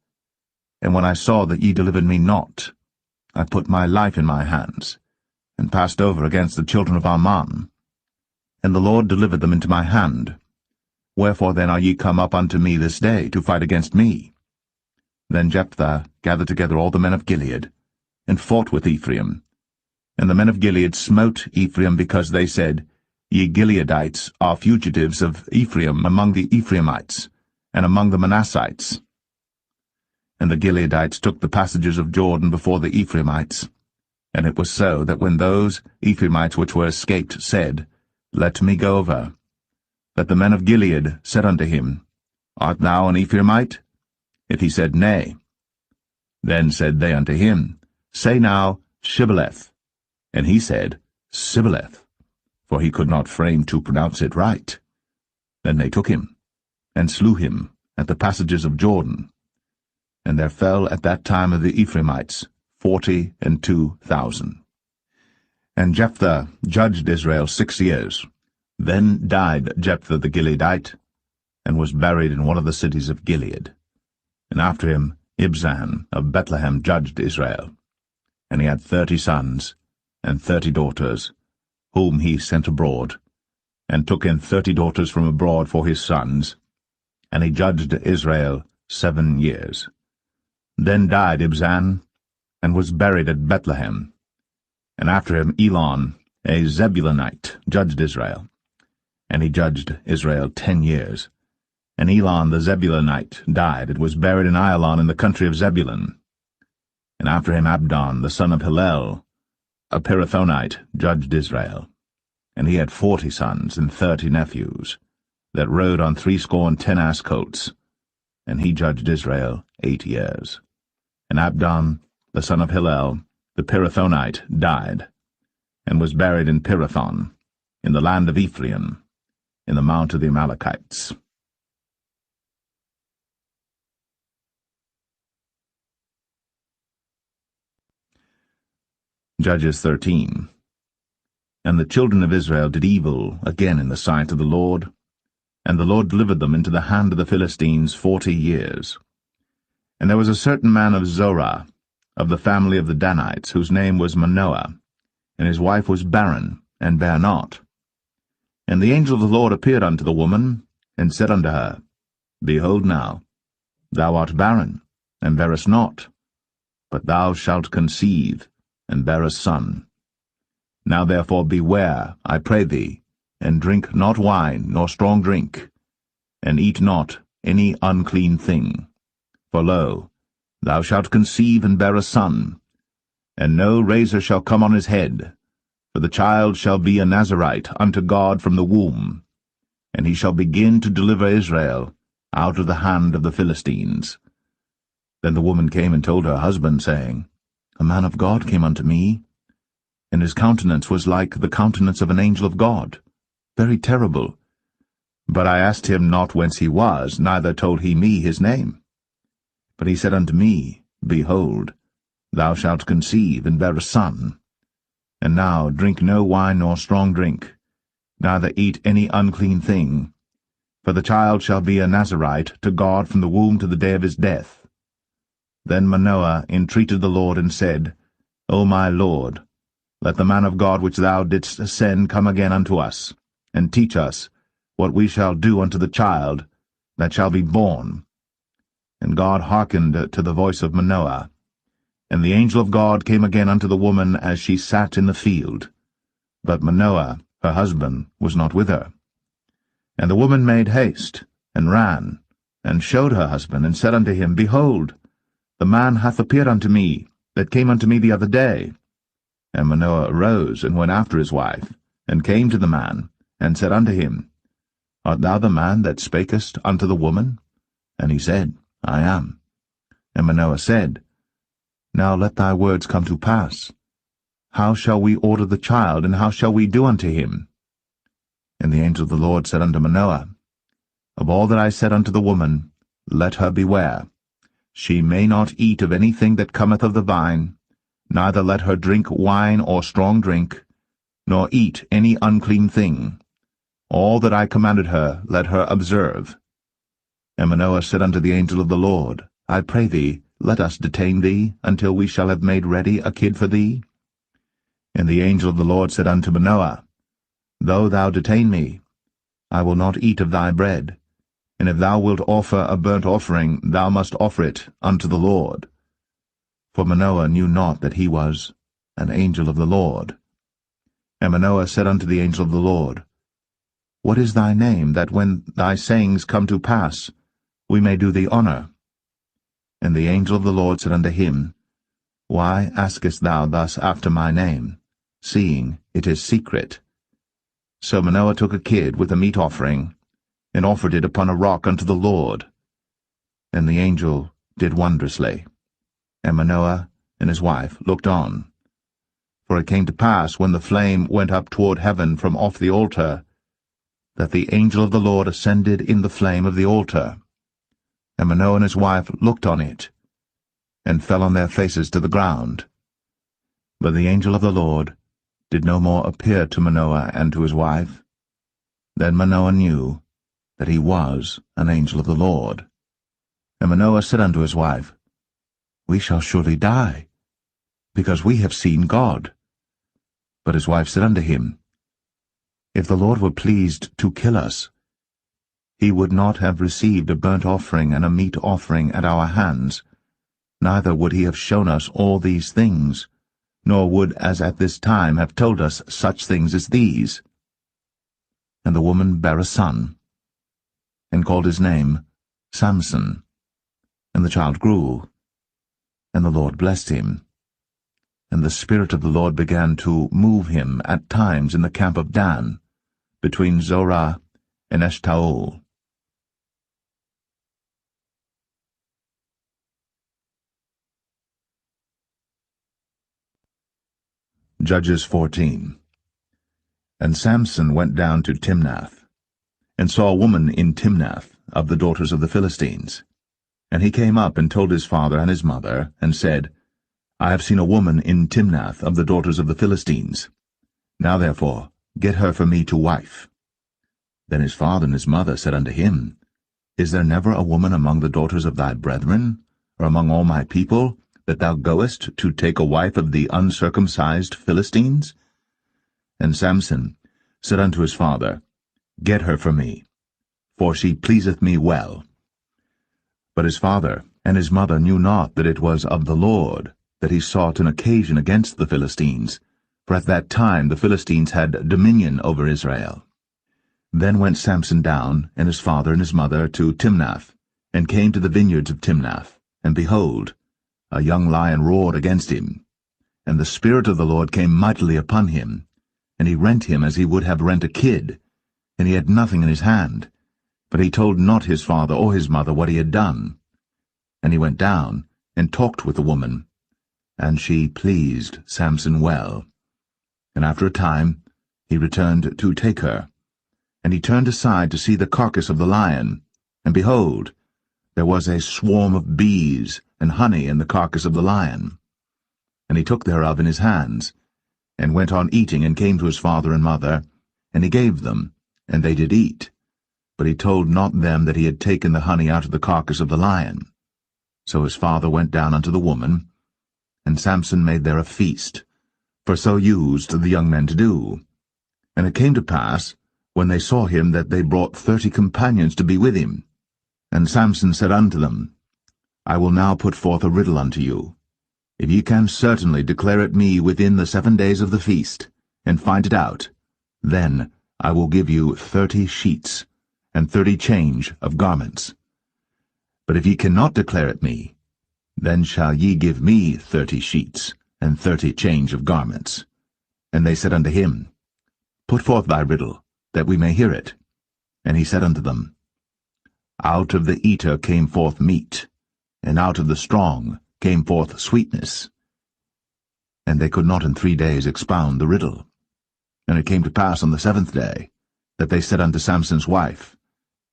And when I saw that ye delivered me not, I put my life in my hands, and passed over against the children of Ammon. And the Lord delivered them into my hand. Wherefore then are ye come up unto me this day to fight against me? Then Jephthah gathered together all the men of Gilead, and fought with Ephraim. And the men of Gilead smote Ephraim, because they said, Ye Gileadites are fugitives of Ephraim among the Ephraimites, and among the Manassites. And the Gileadites took the passages of Jordan before the Ephraimites. And it was so, that when those Ephraimites which were escaped said, Let me go over, that the men of Gilead said unto him, Art thou an Ephraimite? If he said, Nay. Then said they unto him, Say now, Shibboleth. And he said, Sibboleth, for he could not frame to pronounce it right. Then they took him, and slew him at the passages of Jordan. And there fell at that time of the Ephraimites 42,000. And Jephthah judged Israel 6 years. Then died Jephthah the Gileadite, and was buried in one of the cities of Gilead. And after him Ibzan of Bethlehem judged Israel. And he had 30 sons and 30 daughters, whom he sent abroad, and took in 30 daughters from abroad for his sons. And he judged Israel 7 years. Then died Ibzan, and was buried at Bethlehem. And after him Elon, a Zebulunite, judged Israel. And he judged Israel 10 years. And Elon the Zebulunite died, and was buried in Ailon in the country of Zebulun. And after him Abdon, the son of Hillel, a Pirathonite, judged Israel. And he had 40 sons and 30 nephews, that rode on 70 ass colts. And he judged Israel 8 years. And Abdon, the son of Hillel, the Pirathonite, died, and was buried in Pirathon, in the land of Ephraim, in the mount of the Amalekites. Judges 13. And the children of Israel did evil again in the sight of the Lord, and the Lord delivered them into the hand of the Philistines 40 years. And there was a certain man of Zorah, of the family of the Danites, whose name was Manoah, and his wife was barren, and bare not. And the angel of the Lord appeared unto the woman, and said unto her, Behold now, thou art barren, and bearest not, but thou shalt conceive, and bear a son. Now therefore beware, I pray thee, and drink not wine nor strong drink, and eat not any unclean thing. For lo, thou shalt conceive and bear a son, and no razor shall come on his head, for the child shall be a Nazarite unto God from the womb, and he shall begin to deliver Israel out of the hand of the Philistines. Then the woman came and told her husband, saying, A man of God came unto me, and his countenance was like the countenance of an angel of God, very terrible. But I asked him not whence he was, neither told he me his name. But he said unto me, Behold, thou shalt conceive, and bear a son. And now drink no wine nor strong drink, neither eat any unclean thing, for the child shall be a Nazarite to God from the womb to the day of his death. Then Manoah entreated the Lord, and said, O my Lord, let the man of God which thou didst send come again unto us, and teach us what we shall do unto the child that shall be born. And God hearkened to the voice of Manoah. And the angel of God came again unto the woman as she sat in the field. But Manoah, her husband, was not with her. And the woman made haste, and ran, and showed her husband, and said unto him, Behold, the man hath appeared unto me, that came unto me the other day. And Manoah arose, and went after his wife, and came to the man, and said unto him, Art thou the man that spakest unto the woman? And he said, I am. And Manoah said, Now let thy words come to pass. How shall we order the child, and how shall we do unto him? And the angel of the Lord said unto Manoah, Of all that I said unto the woman, let her beware. She may not eat of anything that cometh of the vine, neither let her drink wine or strong drink, nor eat any unclean thing. All that I commanded her, let her observe. And Manoah said unto the angel of the Lord, I pray thee, let us detain thee, until we shall have made ready a kid for thee. And the angel of the Lord said unto Manoah, Though thou detain me, I will not eat of thy bread, and if thou wilt offer a burnt offering, thou must offer it unto the Lord. For Manoah knew not that he was an angel of the Lord. And Manoah said unto the angel of the Lord, What is thy name, that when thy sayings come to pass, we may do thee honor? And the angel of the Lord said unto him, Why askest thou thus after my name, seeing it is secret? So Manoah took a kid with a meat offering, and offered it upon a rock unto the Lord. And the angel did wondrously. And Manoah and his wife looked on. For it came to pass, when the flame went up toward heaven from off the altar, that the angel of the Lord ascended in the flame of the altar. And Manoah and his wife looked on it, and fell on their faces to the ground. But the angel of the Lord did no more appear to Manoah and to his wife. Then Manoah knew that he was an angel of the Lord. And Manoah said unto his wife, We shall surely die, because we have seen God. But his wife said unto him, If the Lord were pleased to kill us, he would not have received a burnt offering and a meat offering at our hands, neither would he have shown us all these things, nor would as at this time have told us such things as these. And the woman bare a son, and called his name Samson. And the child grew, and the Lord blessed him. And the Spirit of the Lord began to move him at times in the camp of Dan, between Zorah and Eshtaol. Judges 14. And Samson went down to Timnath, and saw a woman in Timnath of the daughters of the Philistines. And he came up and told his father and his mother, and said, I have seen a woman in Timnath of the daughters of the Philistines. Now therefore get her for me to wife. Then his father and his mother said unto him, Is there never a woman among the daughters of thy brethren, or among all my people, that thou goest to take a wife of the uncircumcised Philistines? And Samson said unto his father, Get her for me, for she pleaseth me well. But his father and his mother knew not that it was of the Lord that he sought an occasion against the Philistines, for at that time the Philistines had dominion over Israel. Then went Samson down, and his father and his mother, to Timnath, and came to the vineyards of Timnath, and behold, a young lion roared against him. And the Spirit of the Lord came mightily upon him, and he rent him as he would have rent a kid, and he had nothing in his hand. But he told not his father or his mother what he had done. And he went down, and talked with the woman, and she pleased Samson well. And after a time he returned to take her. And he turned aside to see the carcass of the lion, and behold, there was a swarm of bees and honey in the carcass of the lion. And he took thereof in his hands, and went on eating, and came to his father and mother, and he gave them, and they did eat. But he told not them that he had taken the honey out of the carcass of the lion. So his father went down unto the woman, and Samson made there a feast, for so used the young men to do. And it came to pass, when they saw him, that they brought 30 companions to be with him. And Samson said unto them, I will now put forth a riddle unto you. If ye can certainly declare it me within the 7 days of the feast, and find it out, then I will give you 30 sheets, and 30 change of garments. But if ye cannot declare it me, then shall ye give me 30 sheets, and 30 change of garments. And they said unto him, Put forth thy riddle, that we may hear it. And he said unto them, Out of the eater came forth meat, and out of the strong came forth sweetness. And they could not in 3 days expound the riddle. And it came to pass on the 7th day, that they said unto Samson's wife,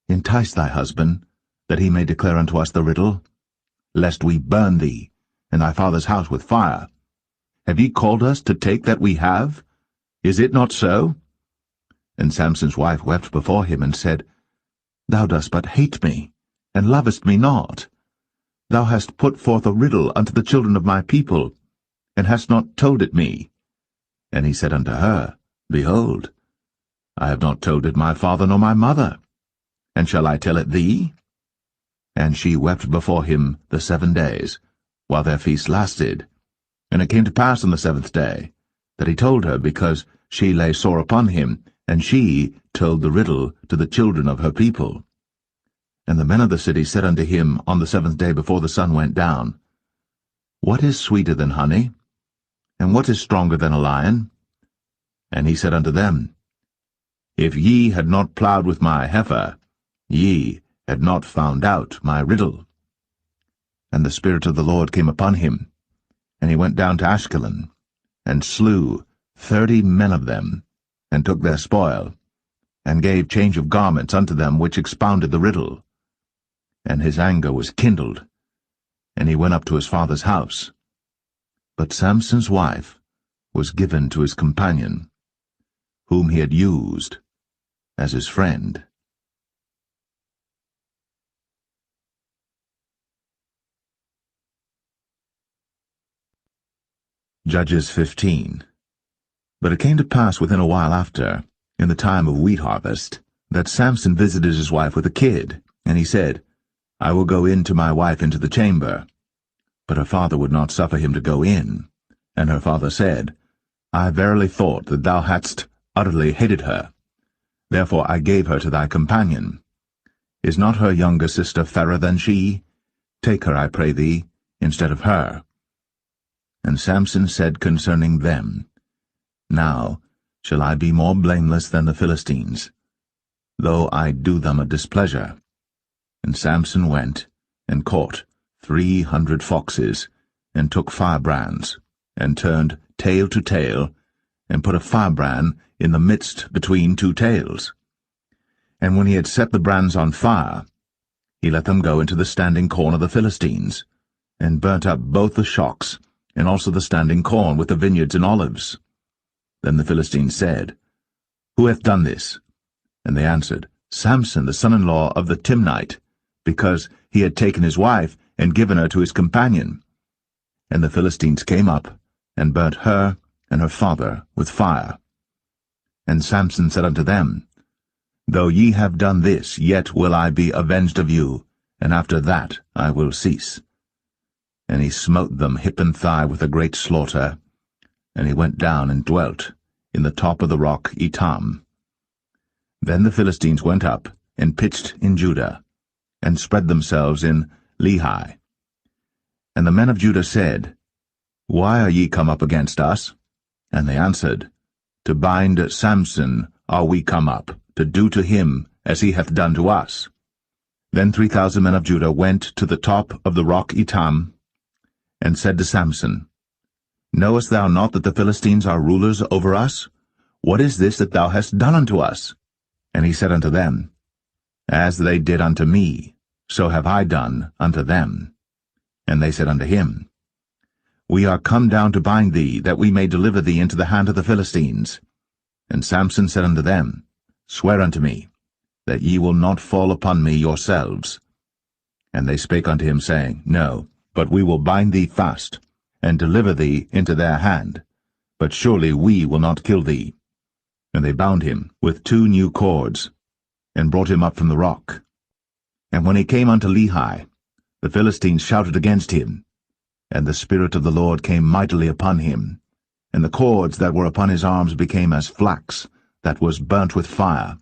Entice thy husband, that he may declare unto us the riddle, lest we burn thee, and thy father's house with fire. Have ye called us to take that we have? Is it not so? And Samson's wife wept before him, and said, Thou dost but hate me, and lovest me not. Thou hast put forth a riddle unto the children of my people, and hast not told it me. And he said unto her, Behold, I have not told it my father nor my mother, and shall I tell it thee? And she wept before him the 7 days, while their feast lasted. And it came to pass on the 7th day, that he told her, because she lay sore upon him, and she told the riddle to the children of her people. And the men of the city said unto him on the 7th day before the sun went down, What is sweeter than honey? And what is stronger than a lion? And he said unto them, If ye had not plowed with my heifer, ye had not found out my riddle. And the Spirit of the Lord came upon him, and he went down to Ashkelon, and slew 30 men of them, and took their spoil, and gave change of garments unto them which expounded the riddle. And his anger was kindled, and he went up to his father's house. But Samson's wife was given to his companion, whom he had used as his friend. Judges 15. But it came to pass within a while after, in the time of wheat harvest, that Samson visited his wife with a kid, and he said, I will go in to my wife into the chamber. But her father would not suffer him to go in. And her father said, I verily thought that thou hadst utterly hated her. Therefore I gave her to thy companion. Is not her younger sister fairer than she? Take her, I pray thee, instead of her. And Samson said concerning them, Now shall I be more blameless than the Philistines, though I do them a displeasure. And Samson went and caught 300 foxes, and took firebrands, and turned tail to tail, and put a firebrand in the midst between two tails. And when he had set the brands on fire, he let them go into the standing corn of the Philistines, and burnt up both the shocks, and also the standing corn with the vineyards and olives. Then the Philistines said, Who hath done this? And they answered, Samson, the son-in-law of the Timnite, because he had taken his wife and given her to his companion. And the Philistines came up, and burnt her and her father with fire. And Samson said unto them, Though ye have done this, yet will I be avenged of you, and after that I will cease. And he smote them hip and thigh with a great slaughter, and he went down and dwelt in the top of the rock Etam. Then the Philistines went up and pitched in Judah, and spread themselves in Lehi. And the men of Judah said, Why are ye come up against us? And they answered, To bind Samson are we come up, to do to him as he hath done to us. Then 3,000 men of Judah went to the top of the rock Etam, and said to Samson, Knowest thou not that the Philistines are rulers over us? What is this that thou hast done unto us? And he said unto them, As they did unto me, so have I done unto them. And they said unto him, We are come down to bind thee, that we may deliver thee into the hand of the Philistines. And Samson said unto them, Swear unto me, that ye will not fall upon me yourselves. And they spake unto him, saying, No, but we will bind thee fast, and deliver thee into their hand. But surely we will not kill thee. And they bound him with 2 new cords, and brought him up from the rock. And when he came unto Lehi, the Philistines shouted against him, and the Spirit of the Lord came mightily upon him, and the cords that were upon his arms became as flax that was burnt with fire,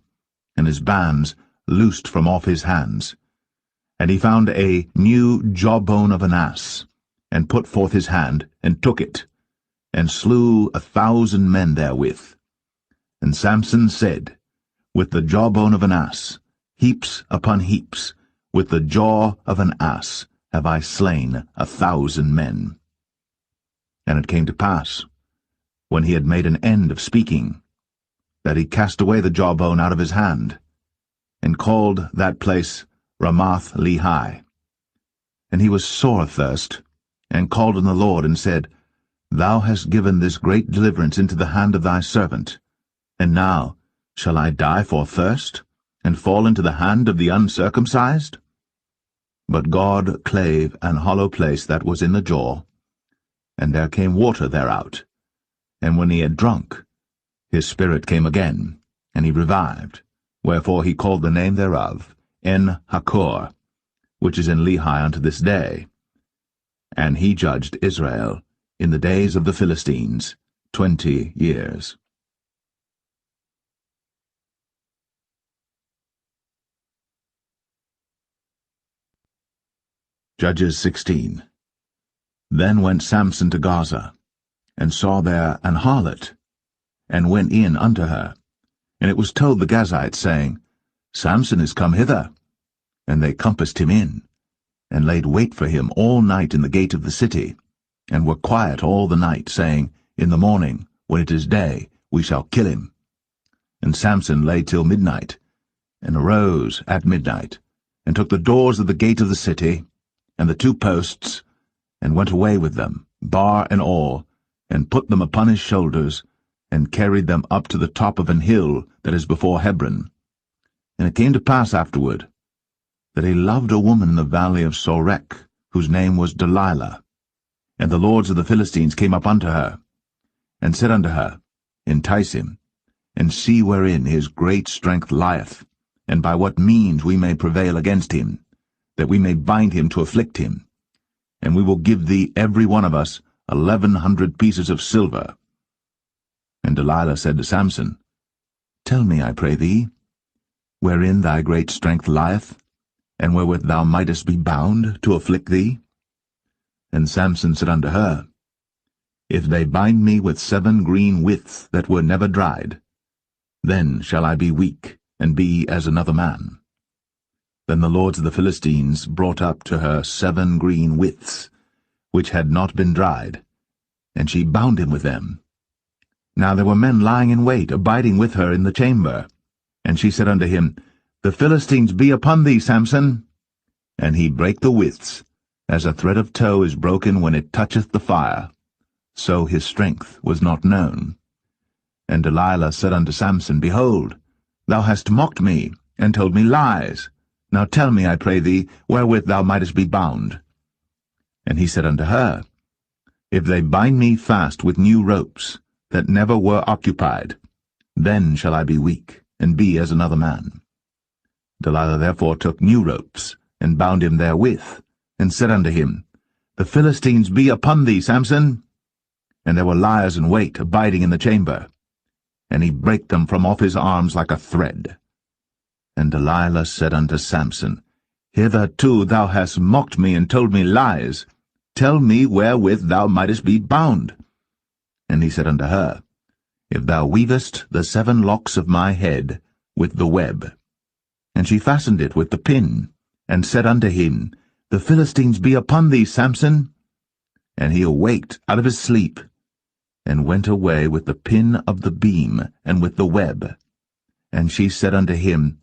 and his bands loosed from off his hands. And he found a new jawbone of an ass, and put forth his hand, and took it, and slew 1,000 men therewith. And Samson said, With the jawbone of an ass, heaps upon heaps, with the jaw of an ass have I slain 1,000 men. And it came to pass, when he had made an end of speaking, that he cast away the jawbone out of his hand, and called that place Ramath Lehi. And he was sore athirst, and called on the Lord, and said, Thou hast given this great deliverance into the hand of thy servant, and now shall I die for thirst, and fall into the hand of the uncircumcised? But God clave an hollow place that was in the jaw, and there came water thereout. And when he had drunk, his spirit came again, and he revived, wherefore he called the name thereof En-Hakkore, which is in Lehi unto this day. And he judged Israel in the days of the Philistines 20 years. Judges 16. Then went Samson to Gaza, and saw there an harlot, and went in unto her. And it was told the Gazites, saying, Samson is come hither. And they compassed him in, and laid wait for him all night in the gate of the city, and were quiet all the night, saying, In the morning, when it is day, we shall kill him. And Samson lay till midnight, and arose at midnight, and took the doors of the gate of the city, and the 2 posts, and went away with them, bar and all, and put them upon his shoulders, and carried them up to the top of an hill that is before Hebron. And it came to pass afterward, that he loved a woman in the valley of Sorek, whose name was Delilah. And the lords of the Philistines came up unto her, and said unto her, Entice him, and see wherein his great strength lieth, and by what means we may prevail against him, that we may bind him to afflict him. And we will give thee every one of us 1,100 pieces of silver. And Delilah said to Samson, Tell me, I pray thee, wherein thy great strength lieth, and wherewith thou mightest be bound to afflict thee? And Samson said unto her, If they bind me with 7 green withs that were never dried, then shall I be weak, and be as another man. Then the lords of the Philistines brought up to her 7 green withs, which had not been dried, and she bound him with them. Now there were men lying in wait, abiding with her in the chamber. And she said unto him, The Philistines be upon thee, Samson. And he brake the withs, as a thread of tow is broken when it toucheth the fire. So his strength was not known. And Delilah said unto Samson, Behold, thou hast mocked me, and told me lies. Now tell me, I pray thee, wherewith thou mightest be bound. And he said unto her, If they bind me fast with new ropes, that never were occupied, then shall I be weak, and be as another man. Delilah therefore took new ropes, and bound him therewith, and said unto him, The Philistines be upon thee, Samson. And there were liers in wait, abiding in the chamber. And he brake them from off his arms like a thread. And Delilah said unto Samson, Hitherto thou hast mocked me, and told me lies. Tell me wherewith thou mightest be bound. And he said unto her, If thou weavest the 7 locks of my head with the web. And she fastened it with the pin, and said unto him, The Philistines be upon thee, Samson. And he awaked out of his sleep, and went away with the pin of the beam, and with the web. And she said unto him,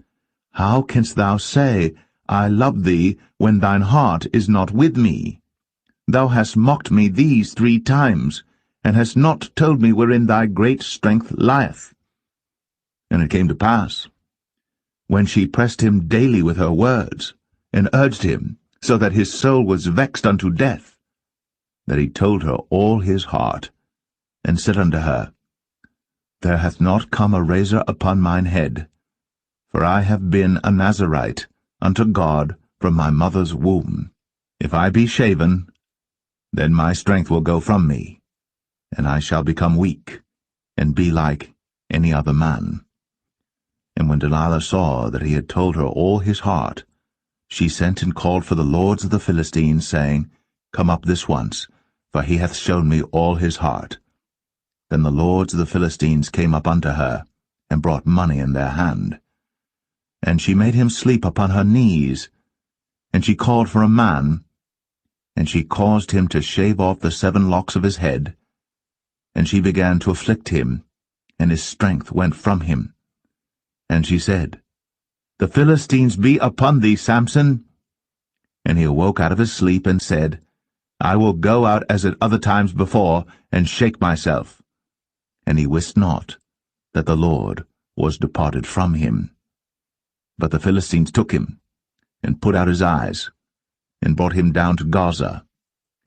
How canst thou say, I love thee, when thine heart is not with me? Thou hast mocked me these 3 times, and hast not told me wherein thy great strength lieth. And it came to pass, when she pressed him daily with her words, and urged him, so that his soul was vexed unto death, that he told her all his heart, and said unto her, There hath not come a razor upon mine head, for I have been a Nazarite unto God from my mother's womb. If I be shaven, then my strength will go from me, and I shall become weak, and be like any other man. And when Delilah saw that he had told her all his heart, she sent and called for the lords of the Philistines, saying, Come up this once, for he hath shown me all his heart. Then the lords of the Philistines came up unto her, and brought money in their hand. And she made him sleep upon her knees, and she called for a man, and she caused him to shave off the 7 locks of his head, and she began to afflict him, and his strength went from him. And she said, The Philistines be upon thee, Samson. And he awoke out of his sleep, and said, I will go out as at other times before, and shake myself. And he wist not that the Lord was departed from him. But the Philistines took him, and put out his eyes, and brought him down to Gaza,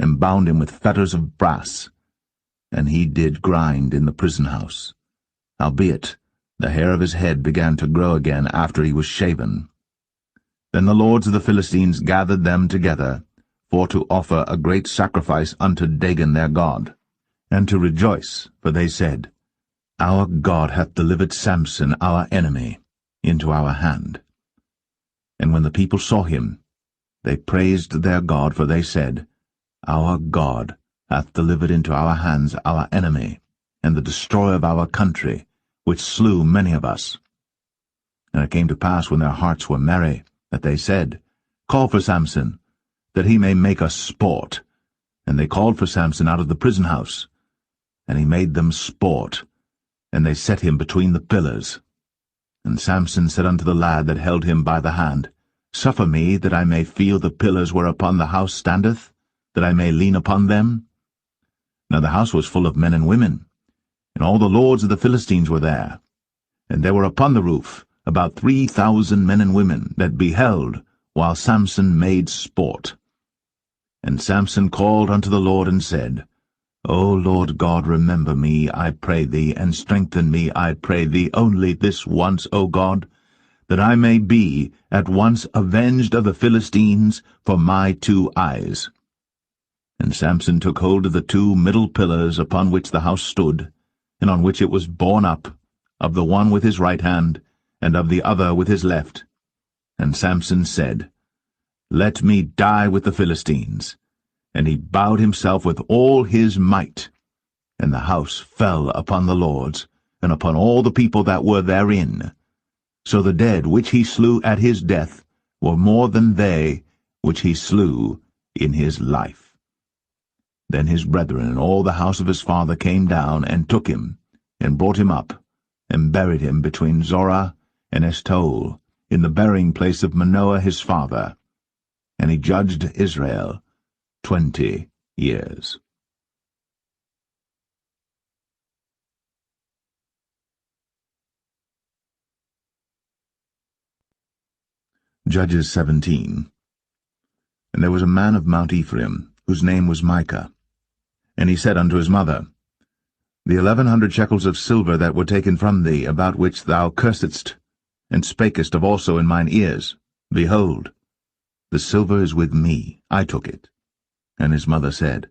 and bound him with fetters of brass, and he did grind in the prison house. Howbeit, the hair of his head began to grow again after he was shaven. Then the lords of the Philistines gathered them together, for to offer a great sacrifice unto Dagon their god, and to rejoice, for they said, Our God hath delivered Samson our enemy into our hand. And when the people saw him, they praised their God, for they said, Our God hath delivered into our hands our enemy, and the destroyer of our country, which slew many of us. And it came to pass, when their hearts were merry, that they said, Call for Samson, that he may make us sport. And they called for Samson out of the prison house, and he made them sport, and they set him between the pillars. And Samson said unto the lad that held him by the hand, Suffer me that I may feel the pillars whereupon the house standeth. that I may lean upon them? Now the house was full of men and women, and all the lords of the Philistines were there. And there were upon the roof about 3,000 men and women that beheld while Samson made sport. And Samson called unto the Lord and said, O Lord God, remember me, I pray thee, and strengthen me, I pray thee, only this once, O God, that I may be at once avenged of the Philistines for my 2 eyes. And Samson took hold of the 2 middle pillars upon which the house stood, and on which it was borne up, of the one with his right hand, and of the other with his left. And Samson said, Let me die with the Philistines. And he bowed himself with all his might. And the house fell upon the lords, and upon all the people that were therein. So the dead which he slew at his death were more than they which he slew in his life. Then his brethren and all the house of his father came down, and took him, and brought him up, and buried him between Zorah and Eshtaol, in the burying place of Manoah his father. And he judged Israel 20 years. Judges 17. And there was a man of Mount Ephraim, whose name was Micah. And he said unto his mother, The 1,100 shekels of silver that were taken from thee, about which thou cursedst, and spakest of also in mine ears, behold, the silver is with me, I took it. And his mother said,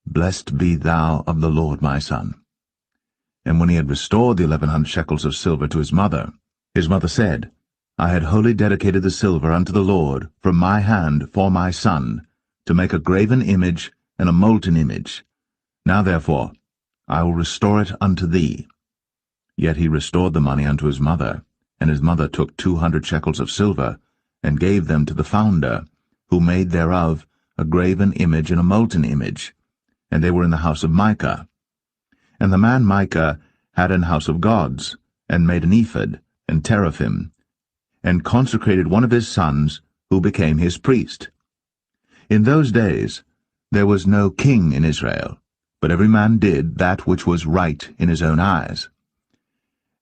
Blessed be thou of the Lord, my son. And when he had restored the 1,100 shekels of silver to his mother said, I had wholly dedicated the silver unto the Lord from my hand for my son, to make a graven image and a molten image. Now therefore I will restore it unto thee. Yet he restored the money unto his mother, and his mother took 200 shekels of silver, and gave them to the founder, who made thereof a graven image and a molten image, and they were in the house of Micah. And the man Micah had an house of gods, and made an ephod, and teraphim, and consecrated one of his sons, who became his priest. In those days there was no king in Israel, but every man did that which was right in his own eyes.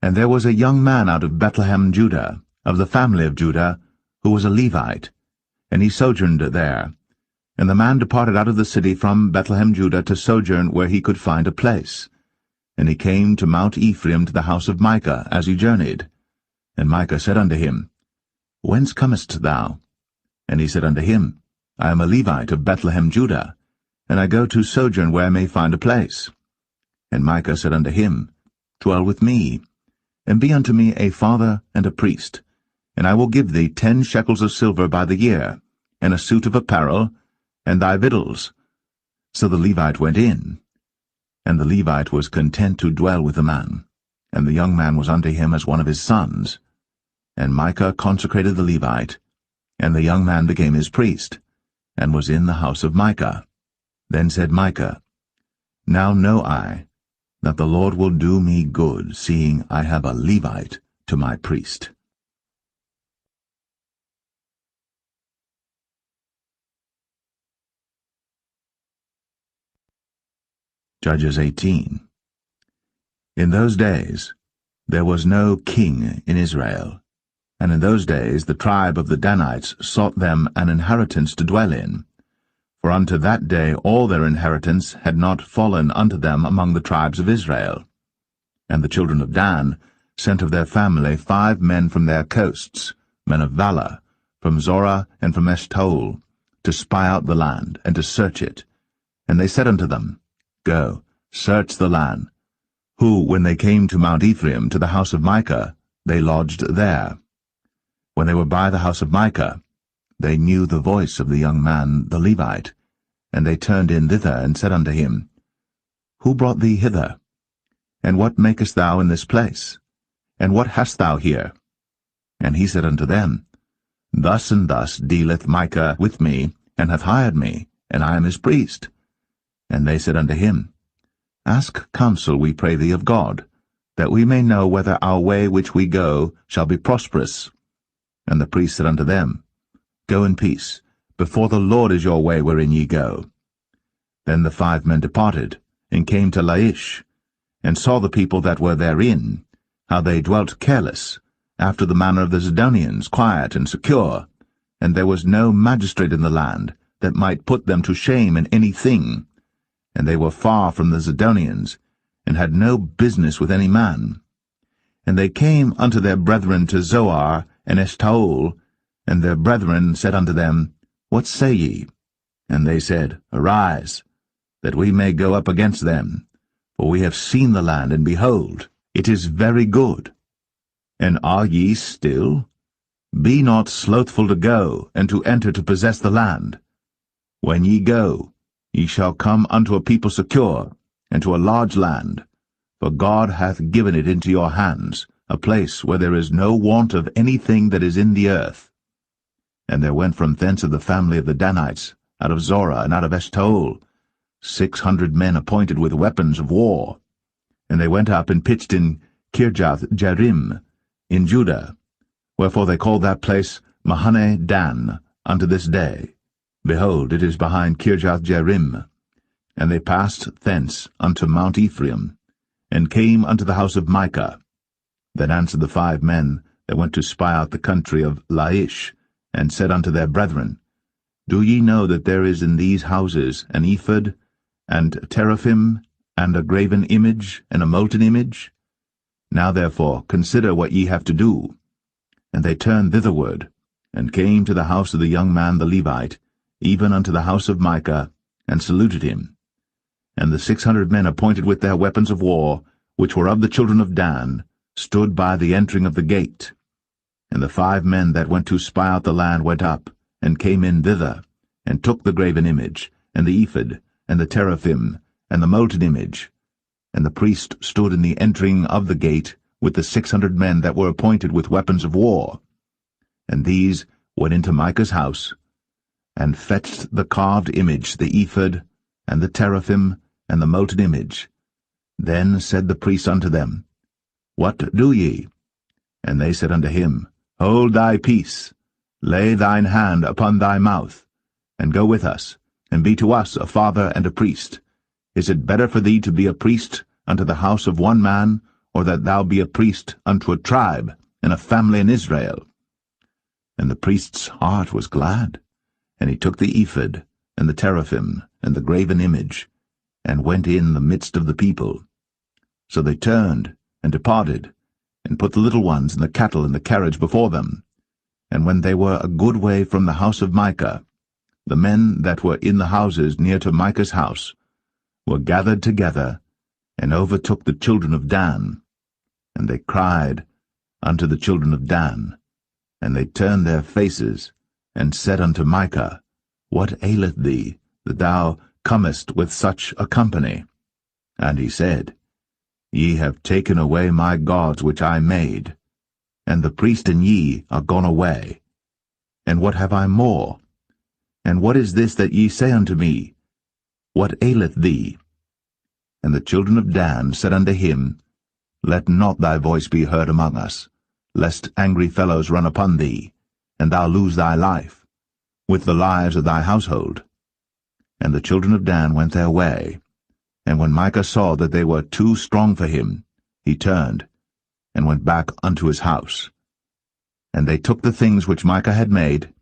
And there was a young man out of Bethlehem, Judah, of the family of Judah, who was a Levite, and he sojourned there. And the man departed out of the city from Bethlehem, Judah, to sojourn where he could find a place. And he came to Mount Ephraim, to the house of Micah, as he journeyed. And Micah said unto him, Whence comest thou? And he said unto him, I am a Levite of Bethlehem, Judah, and I go to sojourn where I may find a place. And Micah said unto him, Dwell with me, and be unto me a father and a priest, and I will give thee 10 shekels of silver by the year, and a suit of apparel, and thy victuals. So the Levite went in. And the Levite was content to dwell with the man, and the young man was unto him as one of his sons. And Micah consecrated the Levite, and the young man became his priest, and was in the house of Micah. Then said Micah, Now know I that the Lord will do me good, seeing I have a Levite to my priest. Judges 18. In those days there was no king in Israel, and in those days the tribe of the Danites sought them an inheritance to dwell in, for unto that day all their inheritance had not fallen unto them among the tribes of Israel. And the children of Dan sent of their family 5 men from their coasts, men of valor, from Zorah and from Eshtaol, to spy out the land, and to search it. And they said unto them, Go, search the land. Who, when they came to Mount Ephraim, to the house of Micah, they lodged there. When they were by the house of Micah, they knew the voice of the young man the Levite, and they turned in thither, and said unto him, Who brought thee hither? And what makest thou in this place? And what hast thou here? And he said unto them, Thus and thus dealeth Micah with me, and hath hired me, and I am his priest. And they said unto him, Ask counsel, we pray thee, of God, that we may know whether our way which we go shall be prosperous. And the priest said unto them, Go in peace, before the Lord is your way wherein ye go. Then the 5 men departed, and came to Laish, and saw the people that were therein, how they dwelt careless, after the manner of the Zidonians, quiet and secure, and there was no magistrate in the land that might put them to shame in any thing, and they were far from the Zidonians, and had no business with any man. And they came unto their brethren to Zoar and Eshtaol, and their brethren said unto them, What say ye? And they said, Arise, that we may go up against them, for we have seen the land, and behold, it is very good. And are ye still? Be not slothful to go, and to enter to possess the land. When ye go, ye shall come unto a people secure, and to a large land, for God hath given it into your hands, a place where there is no want of anything that is in the earth. And there went from thence of the family of the Danites, out of Zorah and out of Eshtaol, 600 men appointed with weapons of war. And they went up and pitched in Kirjath-jearim, in Judah, wherefore they call that place Mahane Dan unto this day. Behold, it is behind Kirjath-jearim. And they passed thence unto Mount Ephraim, and came unto the house of Micah. Then answered the 5 men that went to spy out the country of Laish, and said unto their brethren, Do ye know that there is in these houses an ephod, and teraphim, and a graven image, and a molten image? Now therefore consider what ye have to do. And they turned thitherward, and came to the house of the young man the Levite, even unto the house of Micah, and saluted him. And the 600 men appointed with their weapons of war, which were of the children of Dan, stood by the entering of the gate. And the 5 men that went to spy out the land went up, and came in thither, and took the graven image, and the ephod, and the teraphim, and the molten image. And the priest stood in the entering of the gate, with the 600 men that were appointed with weapons of war. And these went into Micah's house, and fetched the carved image, the ephod, and the teraphim, and the molten image. Then said the priest unto them, What do ye? And they said unto him, Hold thy peace, lay thine hand upon thy mouth, and go with us, and be to us a father and a priest. Is it better for thee to be a priest unto the house of one man, or that thou be a priest unto a tribe and a family in Israel? And the priest's heart was glad, and he took the ephod, and the teraphim, and the graven image, and went in the midst of the people. So they turned, and departed, and put the little ones and the cattle in the carriage before them. And when they were a good way from the house of Micah, the men that were in the houses near to Micah's house were gathered together, and overtook the children of Dan. And they cried unto the children of Dan, and they turned their faces, and said unto Micah, What aileth thee, that thou comest with such a company? And he said, Ye have taken away my gods which I made, and the priest and ye are gone away. And what have I more? And what is this that ye say unto me? What aileth thee? And the children of Dan said unto him, Let not thy voice be heard among us, lest angry fellows run upon thee, and thou lose thy life, with the lives of thy household. And the children of Dan went their way. And when Micah saw that they were too strong for him, he turned, and went back unto his house. And they took the things which Micah had made,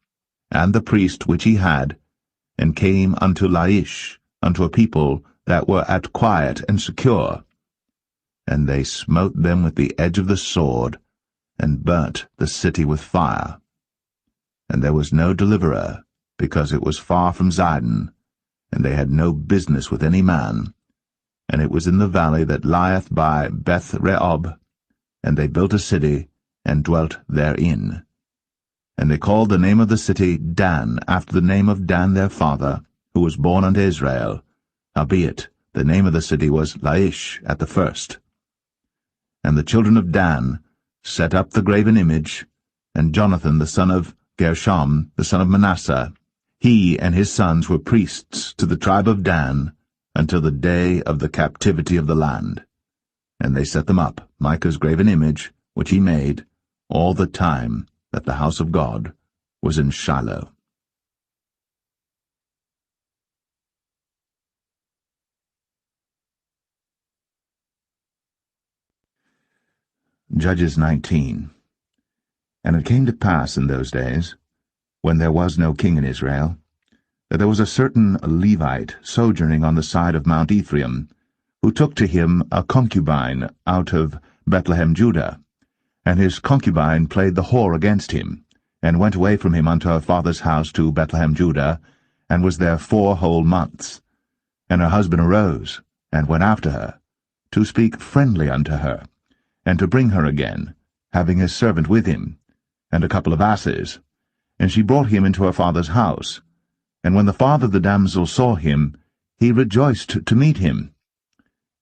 and the priest which he had, and came unto Laish, unto a people that were at quiet and secure. And they smote them with the edge of the sword, and burnt the city with fire. And there was no deliverer, because it was far from Zidon, and they had no business with any man. And it was in the valley that lieth by Beth-rehob, and they built a city, and dwelt therein. And they called the name of the city Dan, after the name of Dan their father, who was born unto Israel. Howbeit, the name of the city was Laish at the first. And the children of Dan set up the graven image, and Jonathan the son of Gershom, the son of Manasseh, he and his sons were priests to the tribe of Dan, until the day of the captivity of the land. And they set them up, Micah's graven image, which he made, all the time that the house of God was in Shiloh. Judges 19. And it came to pass in those days, when there was no king in Israel, that there was a certain Levite sojourning on the side of Mount Ephraim, who took to him a concubine out of Bethlehem Judah. And his concubine played the whore against him, and went away from him unto her father's house to Bethlehem Judah, and was there 4 whole months. And her husband arose, and went after her, to speak friendly unto her, and to bring her again, having his servant with him, and a couple of asses. And she brought him into her father's house. And when the father of the damsel saw him, he rejoiced to meet him.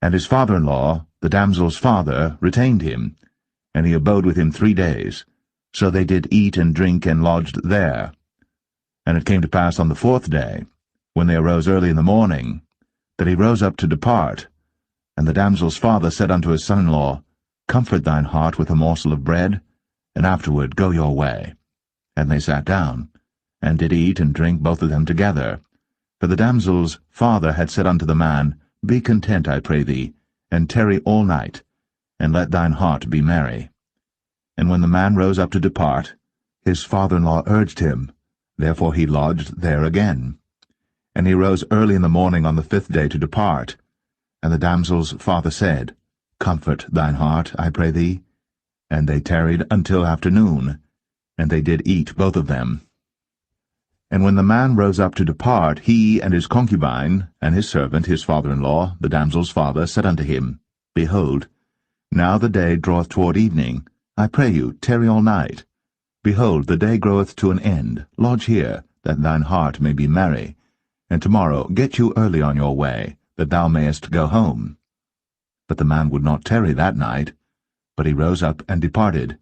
And his father-in-law, the damsel's father, retained him, and he abode with him 3 days. So they did eat and drink and lodged there. And it came to pass on the 4th day, when they arose early in the morning, that he rose up to depart. And the damsel's father said unto his son-in-law, Comfort thine heart with a morsel of bread, and afterward go your way. And they sat down, and did eat and drink both of them together. For the damsel's father had said unto the man, Be content, I pray thee, and tarry all night, and let thine heart be merry. And when the man rose up to depart, his father-in-law urged him, therefore he lodged there again. And he rose early in the morning on the 5th day to depart. And the damsel's father said, Comfort thine heart, I pray thee. And they tarried until afternoon, and they did eat both of them. And when the man rose up to depart, he and his concubine, and his servant, his father-in-law, the damsel's father, said unto him, Behold, now the day draweth toward evening. I pray you, tarry all night. Behold, the day groweth to an end. Lodge here, that thine heart may be merry. And tomorrow get you early on your way, that thou mayest go home. But the man would not tarry that night, but he rose up and departed,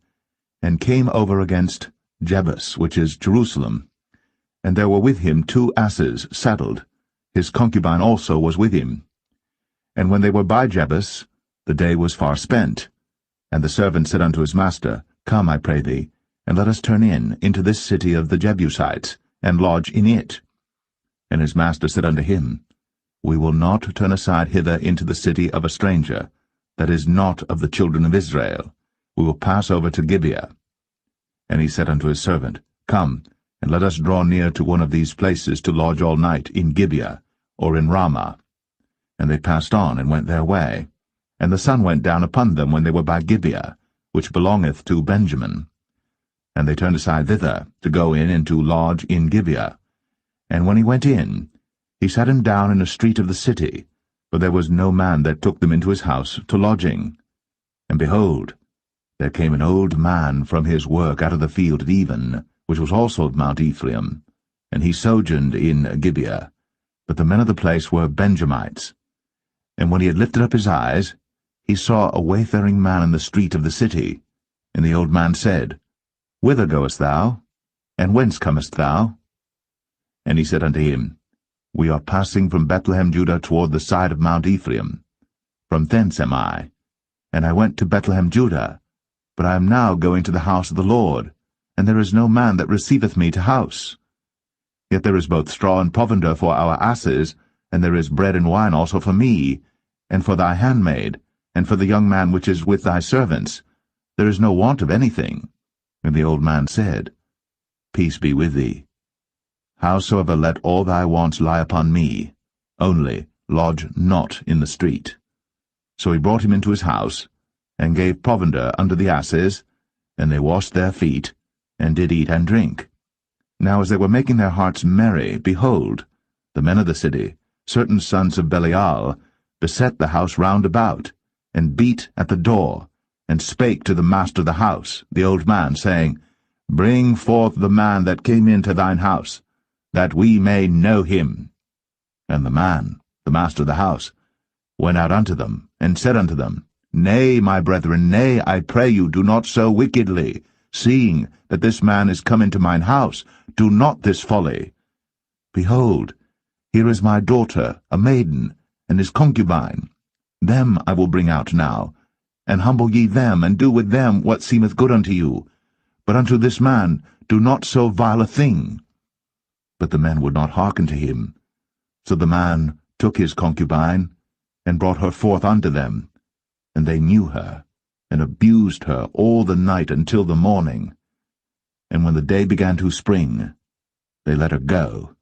and came over against Jebus, which is Jerusalem. And there were with him 2 asses saddled. His concubine also was with him. And when they were by Jebus, the day was far spent. And the servant said unto his master, Come, I pray thee, and let us turn into this city of the Jebusites, and lodge in it. And his master said unto him, We will not turn aside hither into the city of a stranger, that is not of the children of Israel. We will pass over to Gibeah. And he said unto his servant, Come, and let us draw near to one of these places to lodge all night in Gibeah, or in Ramah. And they passed on, and went their way. And the sun went down upon them when they were by Gibeah, which belongeth to Benjamin. And they turned aside thither, to go in and to lodge in Gibeah. And when he went in, he sat him down in a street of the city, for there was no man that took them into his house to lodging. And behold, there came an old man from his work out of the field at even, which was also of Mount Ephraim, and he sojourned in Gibeah. But the men of the place were Benjamites. And when he had lifted up his eyes, he saw a wayfaring man in the street of the city. And the old man said, Whither goest thou? And whence comest thou? And he said unto him, We are passing from Bethlehem Judah toward the side of Mount Ephraim. From thence am I. And I went to Bethlehem Judah, but I am now going to the house of the Lord, and there is no man that receiveth me to house. Yet there is both straw and provender for our asses, and there is bread and wine also for me, and for thy handmaid, and for the young man which is with thy servants. There is no want of anything. And the old man said, Peace be with thee. Howsoever let all thy wants lie upon me, only lodge not in the street. So he brought him into his house, and gave provender unto the asses, and they washed their feet, and did eat and drink. Now as they were making their hearts merry, behold, the men of the city, certain sons of Belial, beset the house round about, and beat at the door, and spake to the master of the house, the old man, saying, Bring forth the man that came into thine house, that we may know him. And the man, the master of the house, went out unto them, and said unto them, Nay, my brethren, nay, I pray you, do not so wickedly. Seeing that this man is come into mine house, do not this folly. Behold, here is my daughter, a maiden, and his concubine. Them I will bring out now, and humble ye them, and do with them what seemeth good unto you. But unto this man do not so vile a thing. But the men would not hearken to him. So the man took his concubine, and brought her forth unto them, and they knew her, and abused her all the night until the morning. And when the day began to spring, they let her go.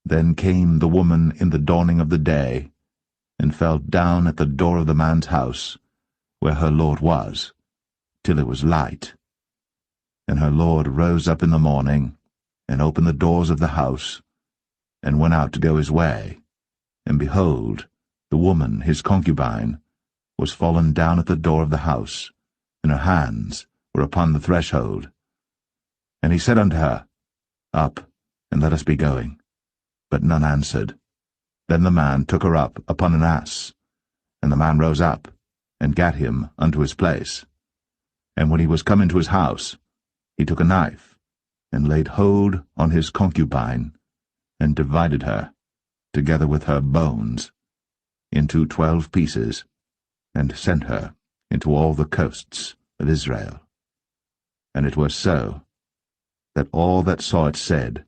Then came the woman in the dawning of the day, and fell down at the door of the man's house, where her lord was, till it was light. And her lord rose up in the morning, and opened the doors of the house, and went out to go his way. And behold, the woman, his concubine, was fallen down at the door of the house, and her hands were upon the threshold. And he said unto her, Up, and let us be going. But none answered. Then the man took her up upon an ass, and the man rose up, and gat him unto his place. And when he was come into his house, he took a knife, and laid hold on his concubine, and divided her, together with her bones, into 12 pieces, and sent her into all the coasts of Israel. And it was so, that all that saw it said,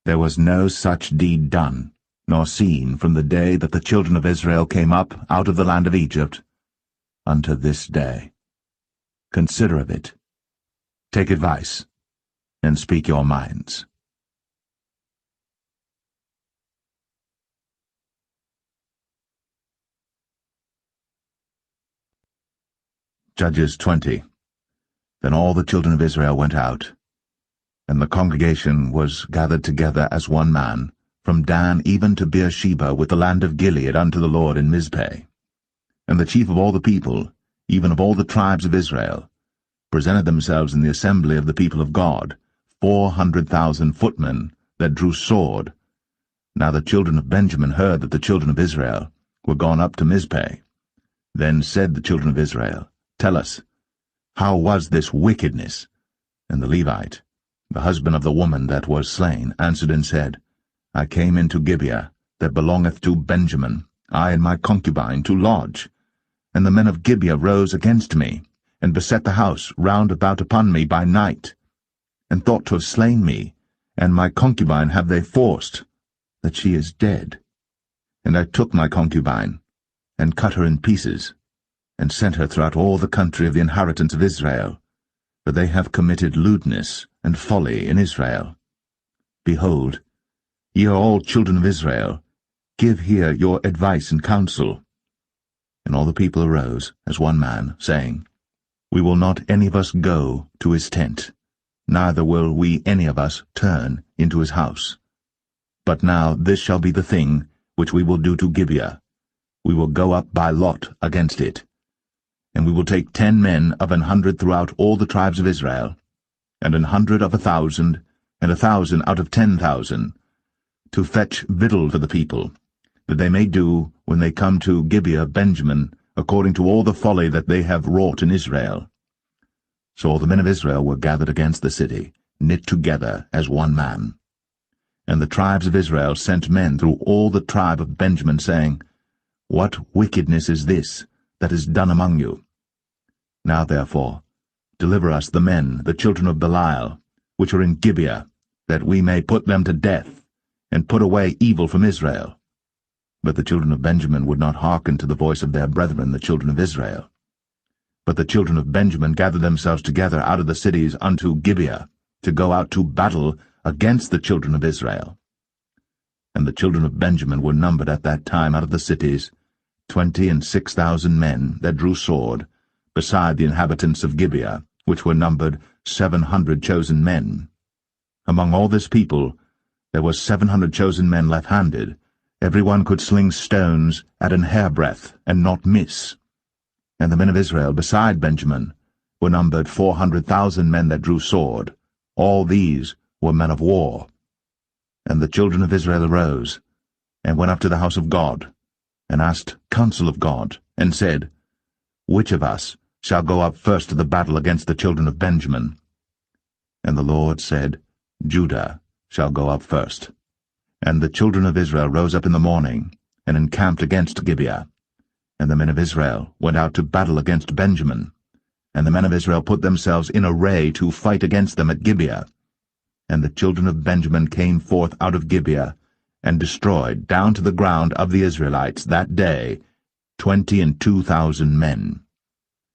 There was no such deed done, nor seen from the day that the children of Israel came up out of the land of Egypt, unto this day. Consider of it, take advice, and speak your minds. Judges 20. Then all the children of Israel went out, and the congregation was gathered together as one man, from Dan even to Beersheba with the land of Gilead unto the Lord in Mizpeh. And the chief of all the people, even of all the tribes of Israel, presented themselves in the assembly of the people of God, 400,000 footmen that drew sword. Now the children of Benjamin heard that the children of Israel were gone up to Mizpeh. Then said the children of Israel, Tell us, how was this wickedness? And the Levite, the husband of the woman that was slain, answered and said, I came into Gibeah, that belongeth to Benjamin, I and my concubine, to lodge. And the men of Gibeah rose against me, and beset the house round about upon me by night, and thought to have slain me, and my concubine have they forced, that she is dead. And I took my concubine, and cut her in pieces, and sent her throughout all the country of the inheritance of Israel, for they have committed lewdness and folly in Israel. Behold, ye are all children of Israel, give here your advice and counsel. And all the people arose as one man, saying, We will not any of us go to his tent, neither will we any of us turn into his house. But now this shall be the thing which we will do to Gibeah. We will go up by lot against it. And we will take 10 men of 100 throughout all the tribes of Israel, and 100 of 1,000, and 1,000 out of 10,000, to fetch victual for the people, that they may do, when they come to Gibeah Benjamin, according to all the folly that they have wrought in Israel. So all the men of Israel were gathered against the city, knit together as one man. And the tribes of Israel sent men through all the tribe of Benjamin, saying, What wickedness is this that is done among you? Now therefore, deliver us the men, the children of Belial, which are in Gibeah, that we may put them to death, and put away evil from Israel. But the children of Benjamin would not hearken to the voice of their brethren, the children of Israel. But the children of Benjamin gathered themselves together out of the cities unto Gibeah, to go out to battle against the children of Israel. And the children of Benjamin were numbered at that time out of the cities 26,000 men that drew sword, beside the inhabitants of Gibeah, which were numbered 700 chosen men. Among all this people there was 700 chosen men left-handed. Every one could sling stones at an hairbreadth, and not miss. And the men of Israel beside Benjamin were numbered 400,000 men that drew sword. All these were men of war. And the children of Israel arose, and went up to the house of God, and asked counsel of God, and said, Which of us shall go up first to the battle against the children of Benjamin? And the Lord said, Judah shall go up first. And the children of Israel rose up in the morning, and encamped against Gibeah. And the men of Israel went out to battle against Benjamin. And the men of Israel put themselves in array to fight against them at Gibeah. And the children of Benjamin came forth out of Gibeah, and destroyed down to the ground of the Israelites that day 22,000 men.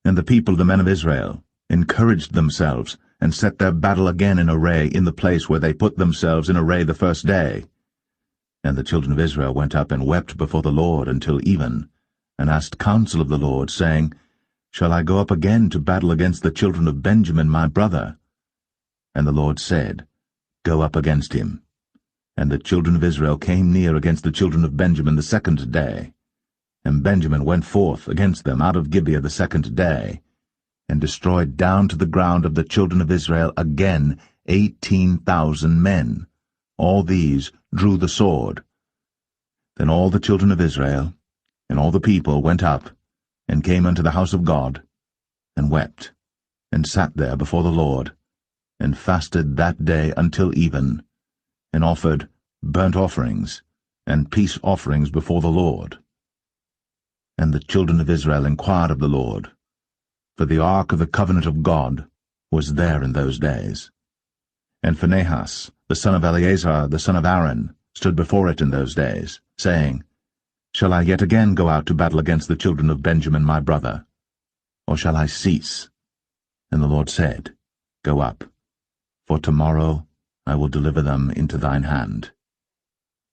And the people, the men of Israel, encouraged themselves, and set their battle again in array in the place where they put themselves in array the first day. And the children of Israel went up and wept before the Lord until even, and asked counsel of the Lord, saying, Shall I go up again to battle against the children of Benjamin my brother? And the Lord said, Go up against him. And the children of Israel came near against the children of Benjamin the second day. And Benjamin went forth against them out of Gibeah the second day, and destroyed down to the ground of the children of Israel again 18,000 men. All these drew the sword. Then all the children of Israel and all the people went up, and came unto the house of God, and wept, and sat there before the Lord, and fasted that day until even, and offered burnt offerings and peace offerings before the Lord. And the children of Israel inquired of the Lord, for the ark of the covenant of God was there in those days. And Phinehas, the son of Eleazar, the son of Aaron, stood before it in those days, saying, Shall I yet again go out to battle against the children of Benjamin my brother? Or shall I cease? And the Lord said, Go up, for tomorrow I will deliver them into thine hand.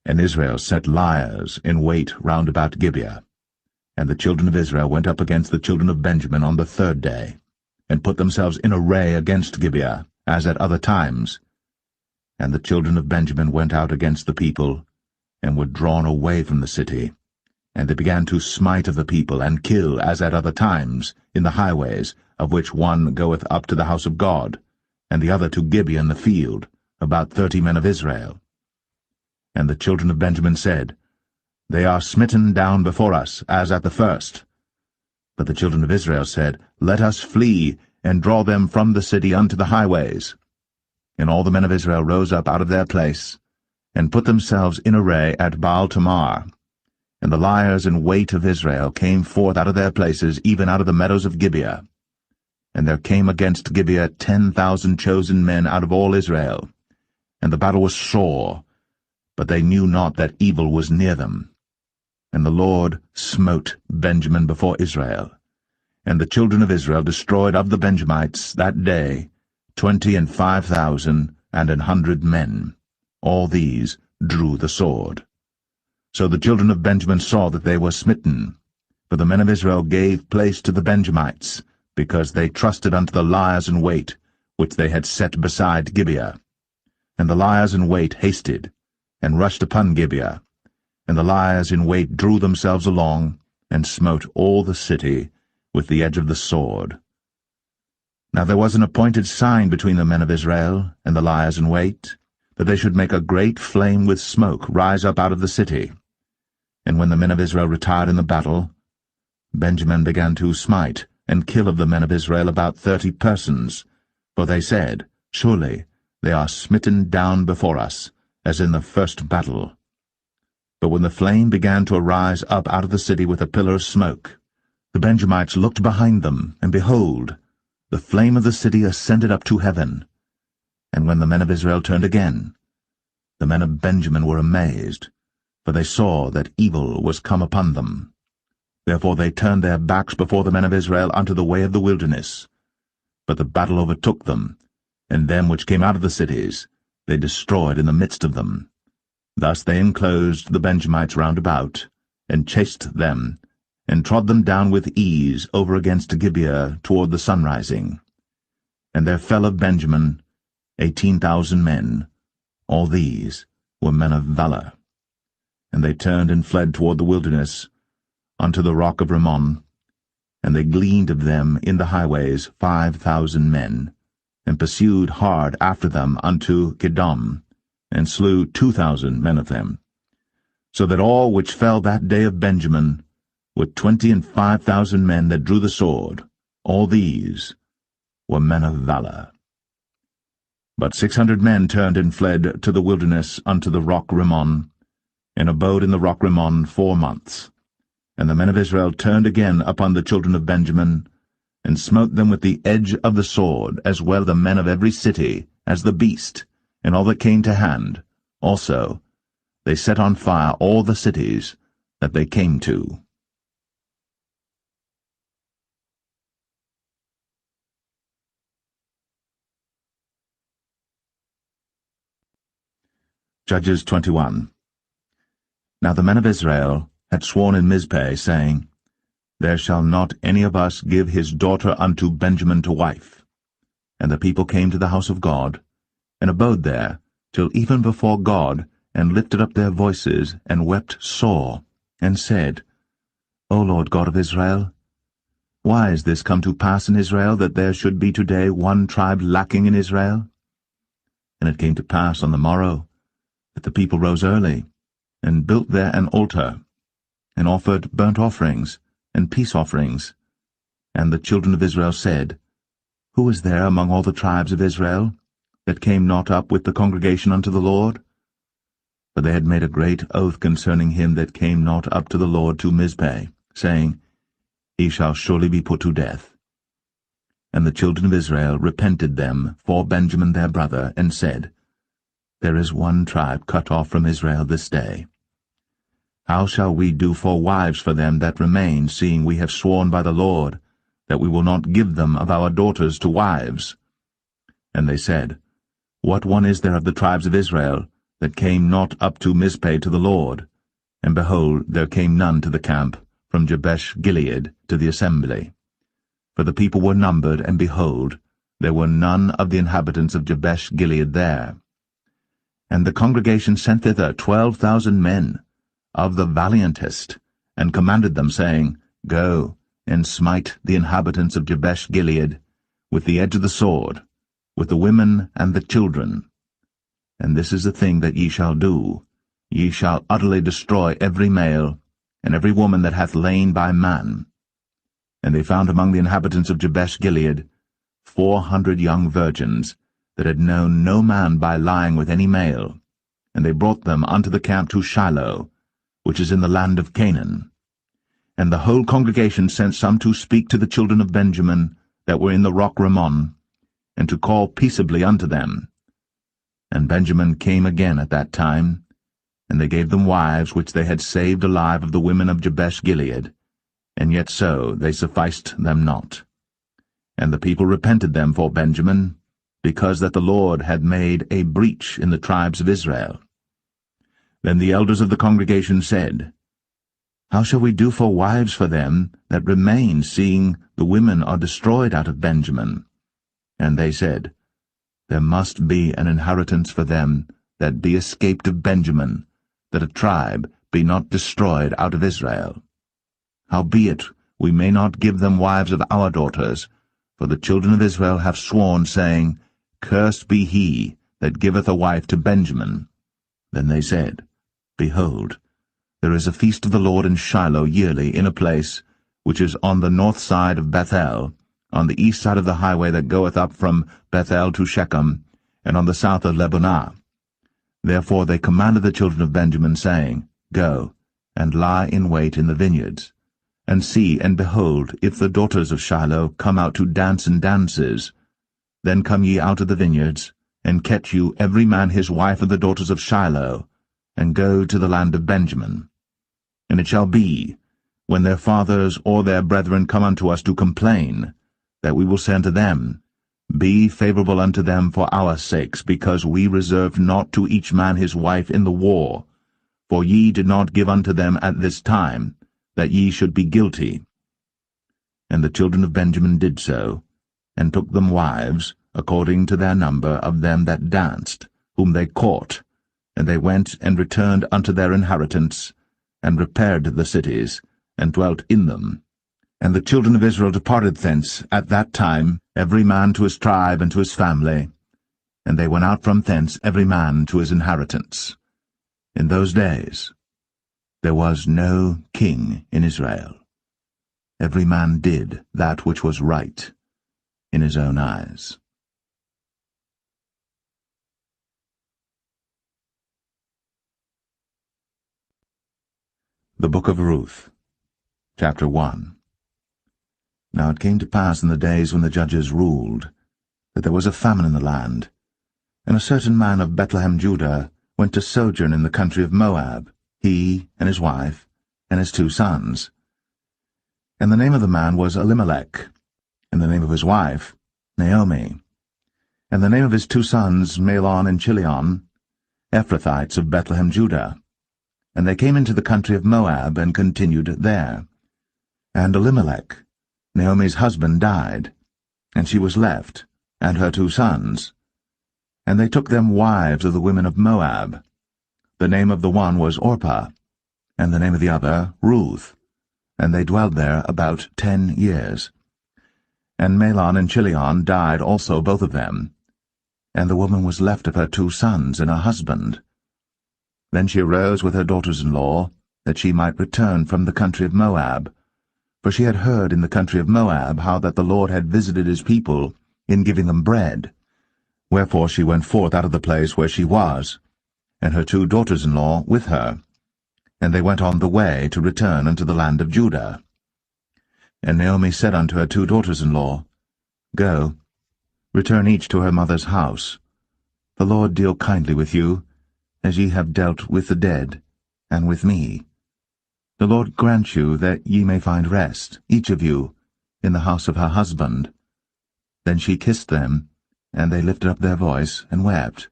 And Israel set liers in wait round about Gibeah. And the children of Israel went up against the children of Benjamin on the third day, and put themselves in array against Gibeah, as at other times. And the children of Benjamin went out against the people, and were drawn away from the city. And they began to smite of the people, and kill, as at other times, in the highways, of which one goeth up to the house of God, and the other to Gibeah in the field, about 30 men of Israel. And the children of Benjamin said, They are smitten down before us, as at the first. But the children of Israel said, Let us flee, and draw them from the city unto the highways. And all the men of Israel rose up out of their place, and put themselves in array at Baal-Tamar. And the liers in wait of Israel came forth out of their places, even out of the meadows of Gibeah. And there came against Gibeah 10,000 chosen men out of all Israel. And the battle was sore, but they knew not that evil was near them. And the Lord smote Benjamin before Israel. And the children of Israel destroyed of the Benjamites that day 25,000 and 100 men. All these drew the sword. So the children of Benjamin saw that they were smitten. For the men of Israel gave place to the Benjamites, because they trusted unto the liers in wait, which they had set beside Gibeah. And the liers in wait hasted, and rushed upon Gibeah. And the liers in wait drew themselves along, and smote all the city with the edge of the sword. Now there was an appointed sign between the men of Israel and the liers in wait, that they should make a great flame with smoke rise up out of the city. And when the men of Israel retired in the battle, Benjamin began to smite and kill of the men of Israel about 30 persons. For they said, Surely they are smitten down before us, as in the first battle. But when the flame began to arise up out of the city with a pillar of smoke, the Benjamites looked behind them, and behold, the flame of the city ascended up to heaven. And when the men of Israel turned again, the men of Benjamin were amazed, for they saw that evil was come upon them. Therefore they turned their backs before the men of Israel unto the way of the wilderness. But the battle overtook them, and them which came out of the cities they destroyed in the midst of them. Thus they enclosed the Benjamites round about, and chased them, and trod them down with ease over against Gibeah toward the sunrising. And there fell of Benjamin 18,000 men. All these were men of valor. And they turned and fled toward the wilderness, unto the rock of Rimmon. And they gleaned of them in the highways 5,000 men, and pursued hard after them unto Kidom, and slew 2,000 men of them. So that all which fell that day of Benjamin were 25,000 men that drew the sword. All these were men of valor. But 600 men turned and fled to the wilderness unto the rock Rimmon, and abode in the rock Rimmon 4 months. And the men of Israel turned again upon the children of Benjamin, and smote them with the edge of the sword, as well the men of every city as the beast, and all that came to hand. Also they set on fire all the cities that they came to. Judges 21. Now the men of Israel had sworn in Mizpeh, saying, There shall not any of us give his daughter unto Benjamin to wife. And the people came to the house of God, and abode there till even before God, and lifted up their voices, and wept sore, and said, O Lord God of Israel, why is this come to pass in Israel, that there should be today one tribe lacking in Israel? And it came to pass on the morrow, that the people rose early, and built there an altar, and offered burnt offerings, and peace offerings. And the children of Israel said, Who is there among all the tribes of Israel, that came not up with the congregation unto the Lord? For they had made a great oath concerning him that came not up to the Lord to Mizpeh, saying, He shall surely be put to death. And the children of Israel repented them for Benjamin their brother, and said, There is one tribe cut off from Israel this day. How shall we do for wives for them that remain, seeing we have sworn by the Lord, that we will not give them of our daughters to wives? And they said, What one is there of the tribes of Israel, that came not up to Mizpeh to the Lord? And behold, there came none to the camp, from Jabesh-Gilead to the assembly. For the people were numbered, and behold, there were none of the inhabitants of Jabesh-Gilead there. And the congregation sent thither 12,000 men, of the valiantest, and commanded them, saying, Go, and smite the inhabitants of Jabesh-Gilead with the edge of the sword, with the women and the children. And this is the thing that ye shall do. Ye shall utterly destroy every male, and every woman that hath lain by man. And they found among the inhabitants of Jabesh-Gilead 400 young virgins, that had known no man by lying with any male. And they brought them unto the camp to Shiloh, which is in the land of Canaan. And the whole congregation sent some to speak to the children of Benjamin, that were in the rock Rimmon, and to call peaceably unto them. And Benjamin came again at that time, and they gave them wives which they had saved alive of the women of Jabesh-Gilead, and yet so they sufficed them not. And the people repented them for Benjamin, because that the Lord had made a breach in the tribes of Israel. Then the elders of the congregation said, How shall we do for wives for them that remain, seeing the women are destroyed out of Benjamin? And they said, There must be an inheritance for them that be escaped of Benjamin, that a tribe be not destroyed out of Israel. Howbeit we may not give them wives of our daughters, for the children of Israel have sworn, saying, Cursed be he that giveth a wife to Benjamin. Then they said, Behold, there is a feast of the Lord in Shiloh yearly, in a place which is on the north side of Bethel, on the east side of the highway that goeth up from Bethel to Shechem, and on the south of Lebonah. Therefore they commanded the children of Benjamin, saying, Go, and lie in wait in the vineyards, and see, and behold, if the daughters of Shiloh come out to dance in dances, then come ye out of the vineyards, and catch you every man his wife of the daughters of Shiloh, and go to the land of Benjamin. And it shall be, when their fathers or their brethren come unto us to complain, that we will say unto them, Be favorable unto them for our sakes, because we reserved not to each man his wife in the war, for ye did not give unto them at this time, that ye should be guilty. And the children of Benjamin did so, and took them wives, according to their number of them that danced, whom they caught, and they went and returned unto their inheritance, and repaired the cities, and dwelt in them. And the children of Israel departed thence at that time, every man to his tribe and to his family, and they went out from thence every man to his inheritance. In those days there was no king in Israel. Every man did that which was right in his own eyes. The Book of Ruth, Chapter 1. Now it came to pass in the days when the judges ruled, that there was a famine in the land, and a certain man of Bethlehem, Judah, went to sojourn in the country of Moab, he and his wife, and his 2 sons. And the name of the man was Elimelech, and the name of his wife Naomi, and the name of his 2 sons Mahlon and Chilion, Ephrathites of Bethlehem, Judah. And they came into the country of Moab and continued there. And Elimelech, Naomi's husband, died, and she was left, and her 2 sons. And they took them wives of the women of Moab. The name of the one was Orpah, and the name of the other Ruth. And they dwelled there about 10 years. And Mahlon and Chilion died also, both of them. And the woman was left of her 2 sons and her husband. Then she arose with her daughters-in-law, that she might return from the country of Moab. For she had heard in the country of Moab how that the Lord had visited his people in giving them bread. Wherefore she went forth out of the place where she was, and her 2 daughters-in-law with her. And they went on the way to return unto the land of Judah. And Naomi said unto her 2 daughters-in-law, Go, return each to her mother's house. The Lord deal kindly with you, as ye have dealt with the dead, and with me. The Lord grant you that ye may find rest, each of you, in the house of her husband. Then she kissed them, and they lifted up their voice, and wept.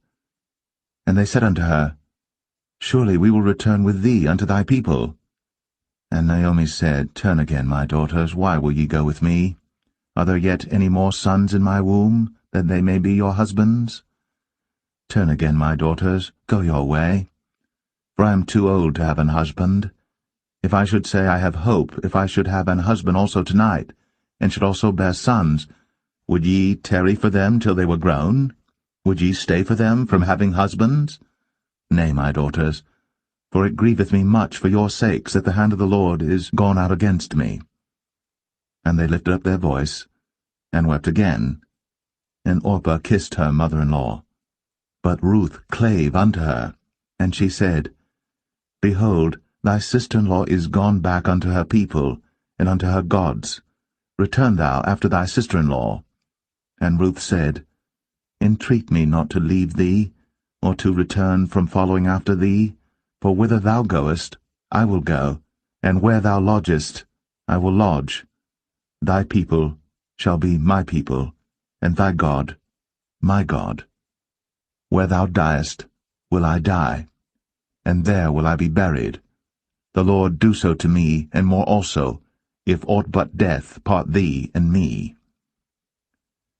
And they said unto her, Surely we will return with thee unto thy people. And Naomi said, Turn again, my daughters, why will ye go with me? Are there yet any more sons in my womb, that they may be your husbands? Turn again, my daughters, go your way. For I am too old to have an husband. If I should say I have hope, if I should have an husband also tonight, and should also bear sons, would ye tarry for them till they were grown? Would ye stay for them from having husbands? Nay, my daughters, for it grieveth me much for your sakes that the hand of the Lord is gone out against me. And they lifted up their voice, and wept again. And Orpah kissed her mother-in-law. But Ruth clave unto her, and she said, Behold, thy sister-in-law is gone back unto her people, and unto her gods. Return thou after thy sister-in-law. And Ruth said, Entreat me not to leave thee, or to return from following after thee, for whither thou goest, I will go, and where thou lodgest, I will lodge. Thy people shall be my people, and thy God, my God. Where thou diest, will I die, and there will I be buried. The Lord do so to me, and more also, if aught but death part thee and me.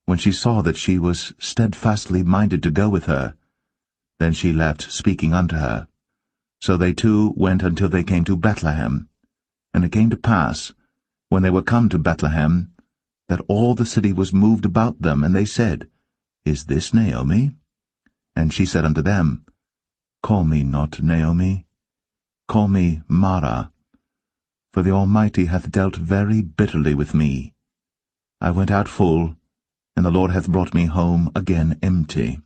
When she saw that she was steadfastly minded to go with her, then she left speaking unto her. So they 2 went until they came to Bethlehem. And it came to pass, when they were come to Bethlehem, that all the city was moved about them, and they said, Is this Naomi? And she said unto them, Call me not Naomi, call me Mara, for the Almighty hath dealt very bitterly with me. I went out full, and the Lord hath brought me home again empty.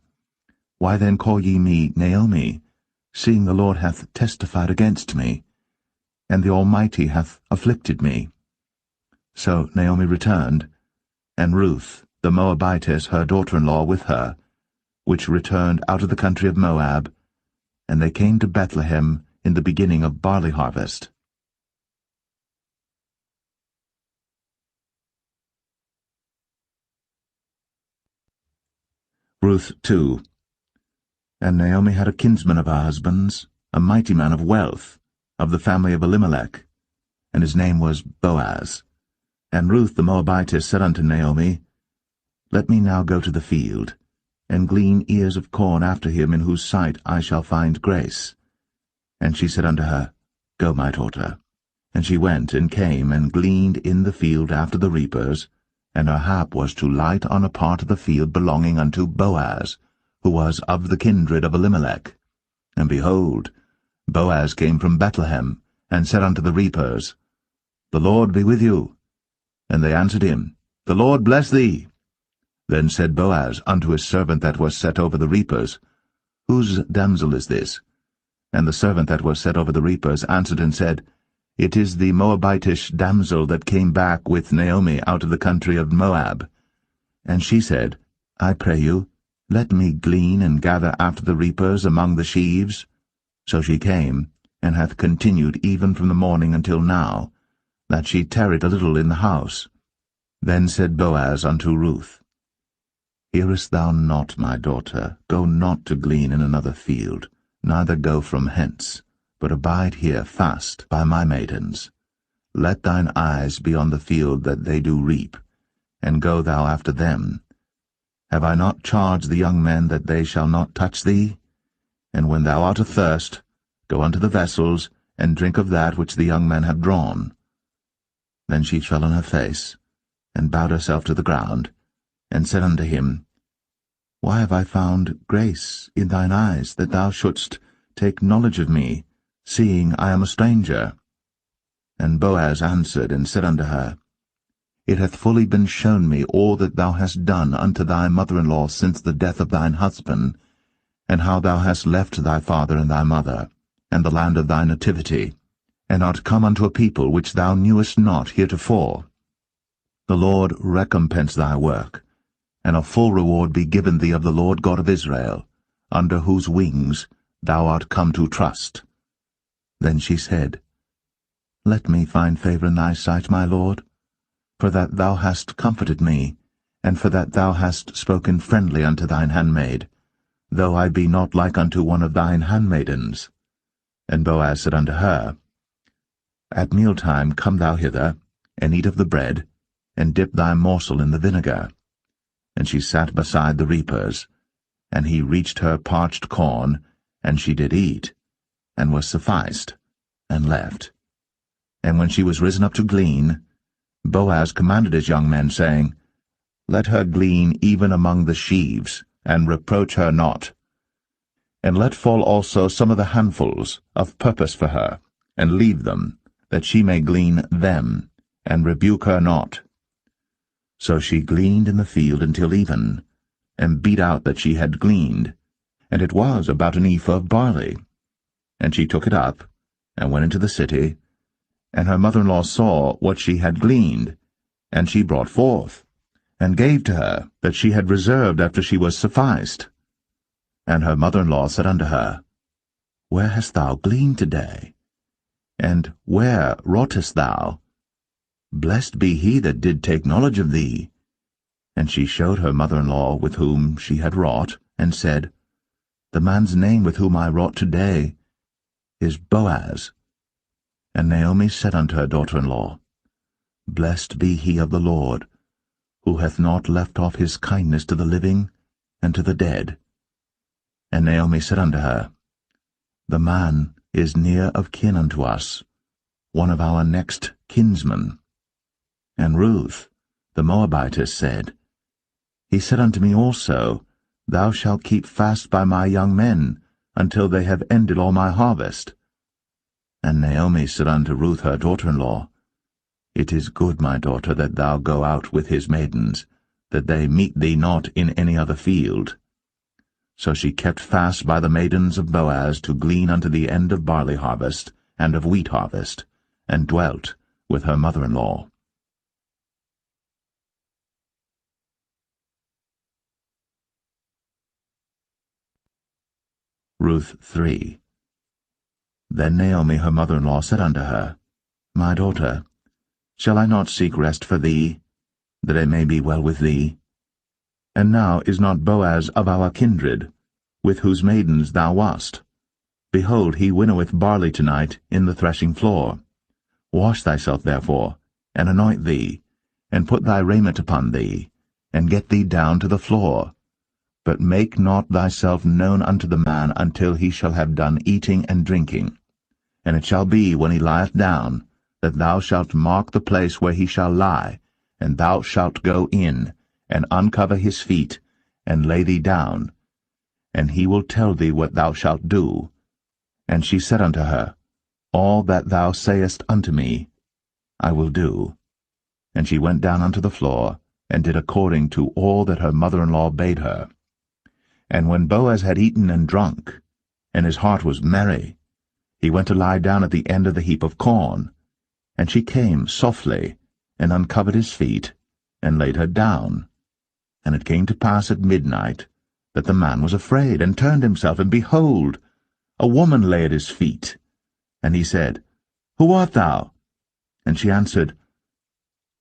Why then call ye me Naomi, seeing the Lord hath testified against me, and the Almighty hath afflicted me? So Naomi returned, and Ruth the Moabitess her daughter-in-law with her, which returned out of the country of Moab, and they came to Bethlehem in the beginning of barley harvest. Ruth 2. And Naomi had a kinsman of her husband's, a mighty man of wealth, of the family of Elimelech, and his name was Boaz. And Ruth the Moabitess said unto Naomi, Let me now go to the field, and glean ears of corn after him in whose sight I shall find grace. And she said unto her, Go, my daughter. And she went and came and gleaned in the field after the reapers, and her hap was to light on a part of the field belonging unto Boaz, who was of the kindred of Elimelech. And behold, Boaz came from Bethlehem, and said unto the reapers, The Lord be with you. And they answered him, The Lord bless thee. Then said Boaz unto his servant that was set over the reapers, Whose damsel is this? And the servant that was set over the reapers answered and said, It is the Moabitish damsel that came back with Naomi out of the country of Moab. And she said, I pray you, let me glean and gather after the reapers among the sheaves. So she came, and hath continued even from the morning until now, that she tarried a little in the house. Then said Boaz unto Ruth, Hearest thou not, my daughter? Go not to glean in another field. neither go from hence, but abide here fast by my maidens. Let thine eyes be on the field that they do reap, and go thou after them. Have I not charged the young men that they shall not touch thee? And when thou art athirst, go unto the vessels, and drink of that which the young men have drawn. Then she fell on her face, and bowed herself to the ground, and said unto him, Why have I found grace in thine eyes, that thou shouldst take knowledge of me, seeing I am a stranger? And Boaz answered and said unto her, It hath fully been shown me all that thou hast done unto thy mother-in-law since the death of thine husband, and how thou hast left thy father and thy mother, and the land of thy nativity, and art come unto a people which thou knewest not heretofore. The Lord recompense thy work, and a full reward be given thee of the Lord God of Israel, under whose wings thou art come to trust. Then she said, Let me find favour in thy sight, my Lord, for that thou hast comforted me, and for that thou hast spoken friendly unto thine handmaid, though I be not like unto one of thine handmaidens. And Boaz said unto her, At mealtime come thou hither, and eat of the bread, and dip thy morsel in the vinegar. And she sat beside the reapers, and he reached her parched corn, and she did eat, and was sufficed, and left. And when she was risen up to glean, Boaz commanded his young men, saying, Let her glean even among the sheaves, and reproach her not. And let fall also some of the handfuls of purpose for her, and leave them, that she may glean them, and rebuke her not. So she gleaned in the field until even, and beat out that she had gleaned, and it was about an ephah of barley. And she took it up, and went into the city, and her mother-in-law saw what she had gleaned, and she brought forth, and gave to her that she had reserved after she was sufficed. And her mother-in-law said unto her, Where hast thou gleaned today? And where wroughtest thou? Blessed be he that did take knowledge of thee. And she showed her mother-in-law with whom she had wrought, and said, The man's name with whom I wrought today is Boaz. And Naomi said unto her daughter-in-law, Blessed be he of the Lord, who hath not left off his kindness to the living and to the dead. And Naomi said unto her, The man is near of kin unto us, one of our next kinsmen. And Ruth, the Moabitess, said, He said unto me also, Thou shalt keep fast by my young men, until they have ended all my harvest. And Naomi said unto Ruth her daughter-in-law, It is good, my daughter, that thou go out with his maidens, that they meet thee not in any other field. So she kept fast by the maidens of Boaz to glean unto the end of barley harvest and of wheat harvest, and dwelt with her mother-in-law. Ruth 3. Then Naomi her mother-in-law said unto her, My daughter, shall I not seek rest for thee, that it may be well with thee? And now is not Boaz of our kindred, with whose maidens thou wast? Behold, he winnoweth barley tonight in the threshing floor. Wash thyself therefore, and anoint thee, and put thy raiment upon thee, and get thee down to the floor. But make not thyself known unto the man until he shall have done eating and drinking. And it shall be, when he lieth down, that thou shalt mark the place where he shall lie, and thou shalt go in, and uncover his feet, and lay thee down, and he will tell thee what thou shalt do. And she said unto her, All that thou sayest unto me, I will do. And she went down unto the floor, and did according to all that her mother-in-law bade her. And when Boaz had eaten and drunk, and his heart was merry, he went to lie down at the end of the heap of corn. And she came softly, and uncovered his feet, and laid her down. And it came to pass at midnight, that the man was afraid, and turned himself, and behold, a woman lay at his feet. And he said, Who art thou? And she answered,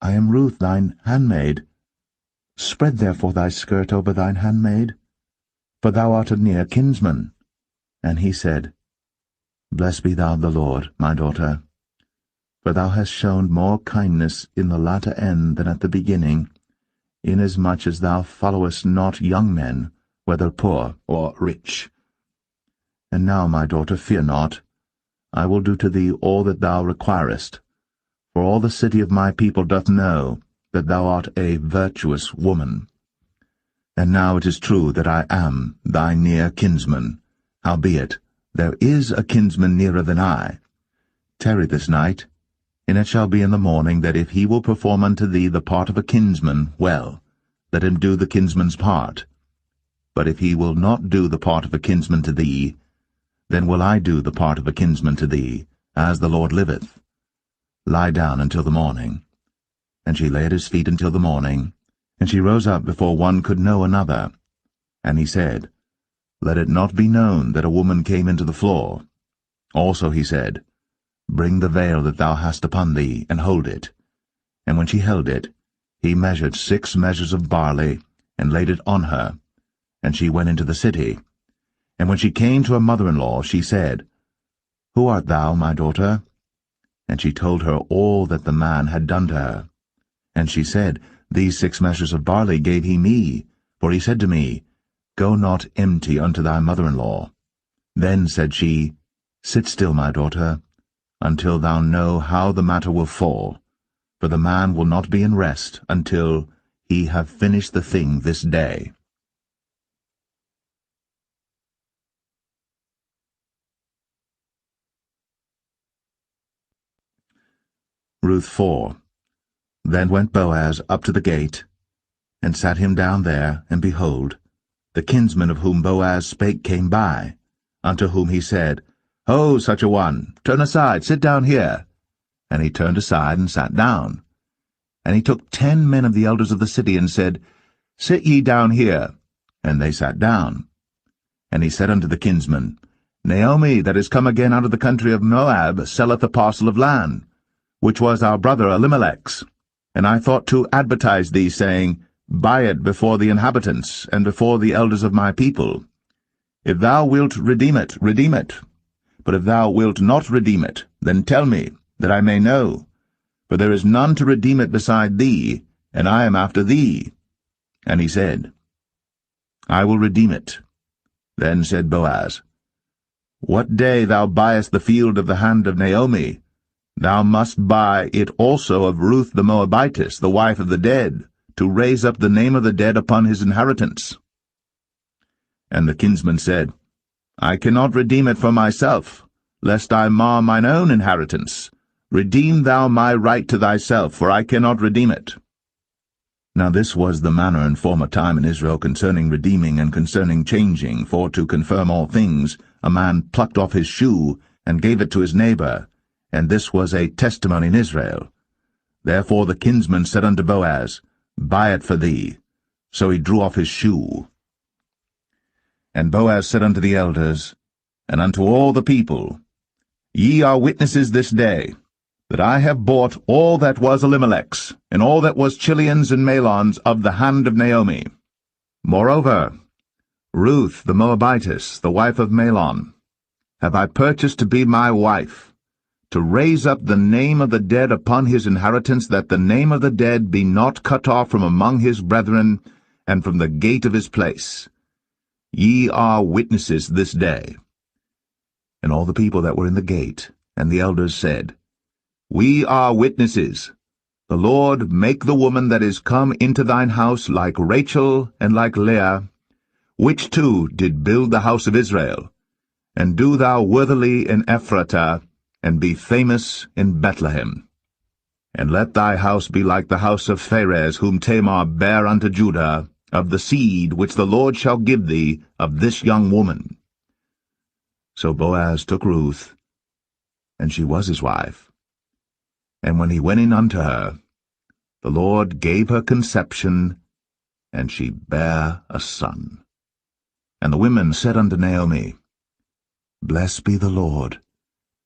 I am Ruth thine handmaid. Spread therefore thy skirt over thine handmaid, for thou art a near kinsman. And he said, Blessed be thou of the Lord, my daughter, for thou hast shown more kindness in the latter end than at the beginning, inasmuch as thou followest not young men, whether poor or rich. And now, my daughter, fear not. I will do to thee all that thou requirest, for all the city of my people doth know that thou art a virtuous woman. And now it is true that I am thy near kinsman. Howbeit, there is a kinsman nearer than I. Tarry this night, and it shall be in the morning that if he will perform unto thee the part of a kinsman, well, let him do the kinsman's part. But if he will not do the part of a kinsman to thee, then will I do the part of a kinsman to thee, as the Lord liveth. Lie down until the morning. And she lay at his feet until the morning, and she rose up before one could know another. And he said, Let it not be known that a woman came into the floor. Also he said, Bring the veil that thou hast upon thee, and hold it. And when she held it, he measured 6 measures of barley, and laid it on her. And she went into the city. And when she came to her mother-in-law, she said, Who art thou, my daughter? And she told her all that the man had done to her. And she said, These 6 measures of barley gave he me, for he said to me, Go not empty unto thy mother-in-law. Then said she, Sit still, my daughter, until thou know how the matter will fall, for the man will not be in rest until he have finished the thing this day. Ruth 4. Then went Boaz up to the gate, and sat him down there, and behold, the kinsman of whom Boaz spake came by, unto whom he said, Ho, such a one, turn aside, sit down here. And he turned aside and sat down. And he took 10 men of the elders of the city, and said, Sit ye down here. And they sat down. And he said unto the kinsman, Naomi, that is come again out of the country of Moab, selleth a parcel of land, which was our brother Elimelech's. And I thought to advertise thee, saying, Buy it before the inhabitants, and before the elders of my people. If thou wilt redeem it, redeem it. But if thou wilt not redeem it, then tell me, that I may know. For there is none to redeem it beside thee, and I am after thee. And he said, I will redeem it. Then said Boaz, What day thou buyest the field of the hand of Naomi, thou must buy it also of Ruth the Moabitess, the wife of the dead, to raise up the name of the dead upon his inheritance. And the kinsman said, I cannot redeem it for myself, lest I mar mine own inheritance. Redeem thou my right to thyself, for I cannot redeem it. Now this was the manner in former time in Israel concerning redeeming and concerning changing, for to confirm all things, a man plucked off his shoe, and gave it to his neighbor, and this was a testimony in Israel. Therefore the kinsman said unto Boaz, Buy it for thee. So he drew off his shoe. And Boaz said unto the elders, and unto all the people, Ye are witnesses this day, that I have bought all that was Elimelech's, and all that was Chilion's and Mahlon's of the hand of Naomi. Moreover, Ruth the Moabitess, the wife of Mahlon, have I purchased to be my wife, to raise up the name of the dead upon his inheritance, that the name of the dead be not cut off from among his brethren, and from the gate of his place. Ye are witnesses this day. And all the people that were in the gate, and the elders said, We are witnesses. The Lord make the woman that is come into thine house like Rachel and like Leah, which two did build the house of Israel. And do thou worthily in Ephratah, and be famous in Bethlehem. And let thy house be like the house of Pharez, whom Tamar bare unto Judah, of the seed which the Lord shall give thee of this young woman. So Boaz took Ruth, and she was his wife. And when he went in unto her, the Lord gave her conception, and she bare a son. And the women said unto Naomi, Blessed be the Lord,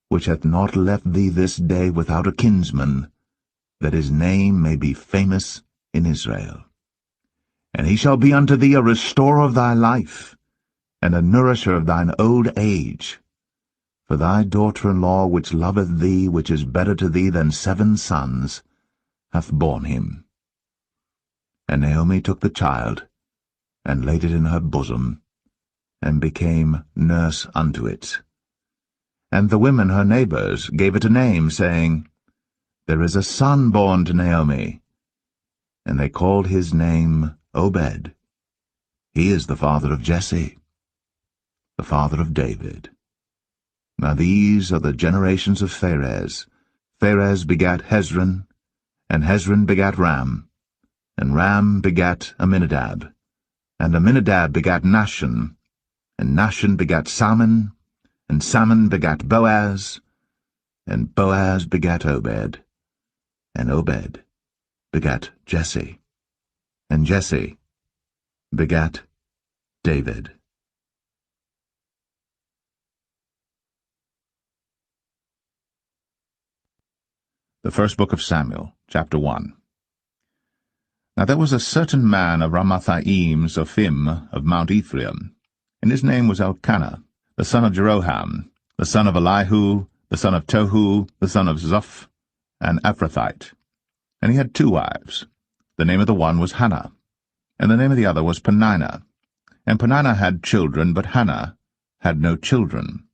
which hath not left thee this day without a kinsman, that his name may be famous in Israel. And he shall be unto thee a restorer of thy life, and a nourisher of thine old age. For thy daughter-in-law, which loveth thee, which is better to thee than 7 sons, hath borne him. And Naomi took the child, and laid it in her bosom, and became nurse unto it. And the women her neighbours gave it a name, saying, There is a son born to Naomi. And they called his name Obed. He is the father of Jesse, the father of David. Now these are the generations of Pharez. Pharez begat Hezron, and Hezron begat Ram, and Ram begat Amminadab, and Amminadab begat Nahshon, and Nahshon begat Salmon, and Salmon begat Boaz, and Boaz begat Obed, and Obed begat Jesse, and Jesse begat David. The first book of Samuel, chapter 1. Now there was a certain man of Ramathaim Zophim of Mount Ephraim, and his name was Elkanah, the son of Jeroham, the son of Elihu, the son of Tohu, the son of Zoph, an Ephrathite. And he had 2 wives. The name of the one was Hannah, and the name of the other was Peninnah. And Peninnah had children, but Hannah had no children.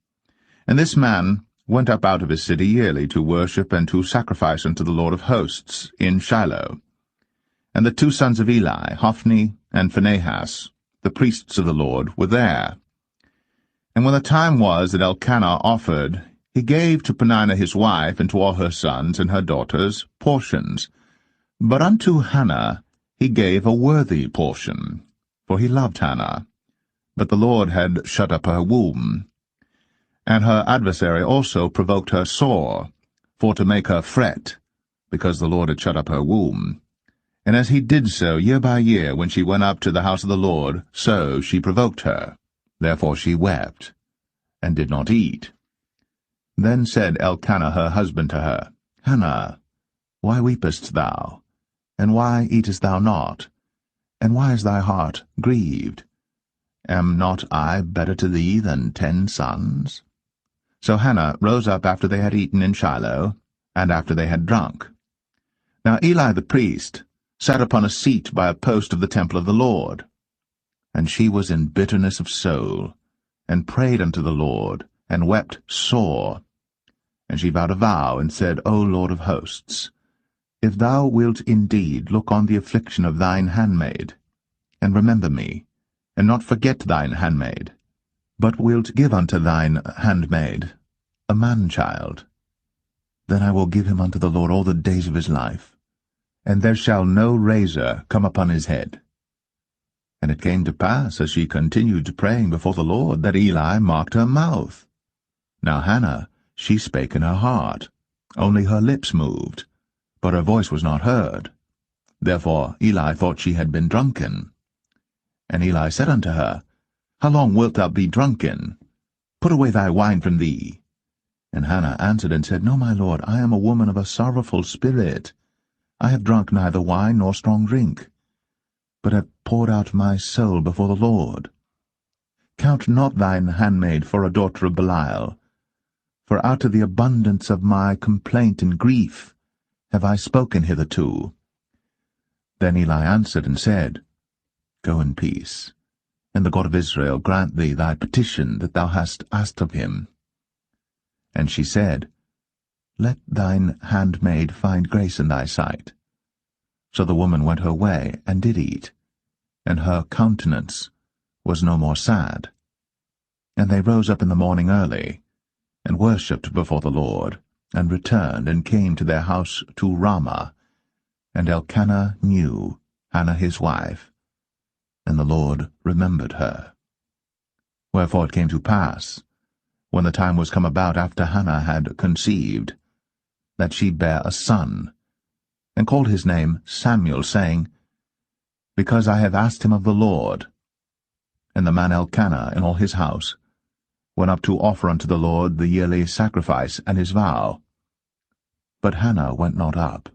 And this man went up out of his city yearly to worship and to sacrifice unto the Lord of hosts in Shiloh. And the 2 sons of Eli, Hophni and Phinehas, the priests of the Lord, were there. And when the time was that Elkanah offered, he gave to Peninnah his wife and to all her sons and her daughters portions. But unto Hannah he gave a worthy portion, for he loved Hannah. But the Lord had shut up her womb. And her adversary also provoked her sore, for to make her fret, because the Lord had shut up her womb. And as he did so year by year, when she went up to the house of the Lord, so she provoked her. Therefore she wept, and did not eat. Then said Elkanah her husband to her, Hannah, why weepest thou? And why eatest thou not? And why is thy heart grieved? Am not I better to thee than 10 sons? So Hannah rose up after they had eaten in Shiloh, and after they had drunk. Now Eli the priest sat upon a seat by a post of the temple of the Lord. And she was in bitterness of soul, and prayed unto the Lord, and wept sore. And she vowed a vow, and said, O Lord of hosts, if thou wilt indeed look on the affliction of thine handmaid, and remember me, and not forget thine handmaid, but wilt give unto thine handmaid a man-child, then I will give him unto the Lord all the days of his life, and there shall no razor come upon his head. And it came to pass, as she continued praying before the Lord, that Eli marked her mouth. Now Hannah, she spake in her heart, only her lips moved, but her voice was not heard. Therefore Eli thought she had been drunken. And Eli said unto her, How long wilt thou be drunken? Put away thy wine from thee. And Hannah answered and said, No, my lord, I am a woman of a sorrowful spirit. I have drunk neither wine nor strong drink, but have poured out my soul before the Lord. Count not thine handmaid for a daughter of Belial, for out of the abundance of my complaint and grief have I spoken hitherto. Then Eli answered and said, Go in peace, and the God of Israel grant thee thy petition that thou hast asked of him. And she said, Let thine handmaid find grace in thy sight. So the woman went her way, and did eat, and her countenance was no more sad. And they rose up in the morning early, and worshipped before the Lord, and returned, and came to their house to Ramah. And Elkanah knew Hannah his wife, and the Lord remembered her. Wherefore it came to pass, when the time was come about after Hannah had conceived, that she bare a son, and called his name Samuel, saying, Because I have asked him of the Lord. And the man Elkanah and all his house went up to offer unto the Lord the yearly sacrifice and his vow. But Hannah went not up.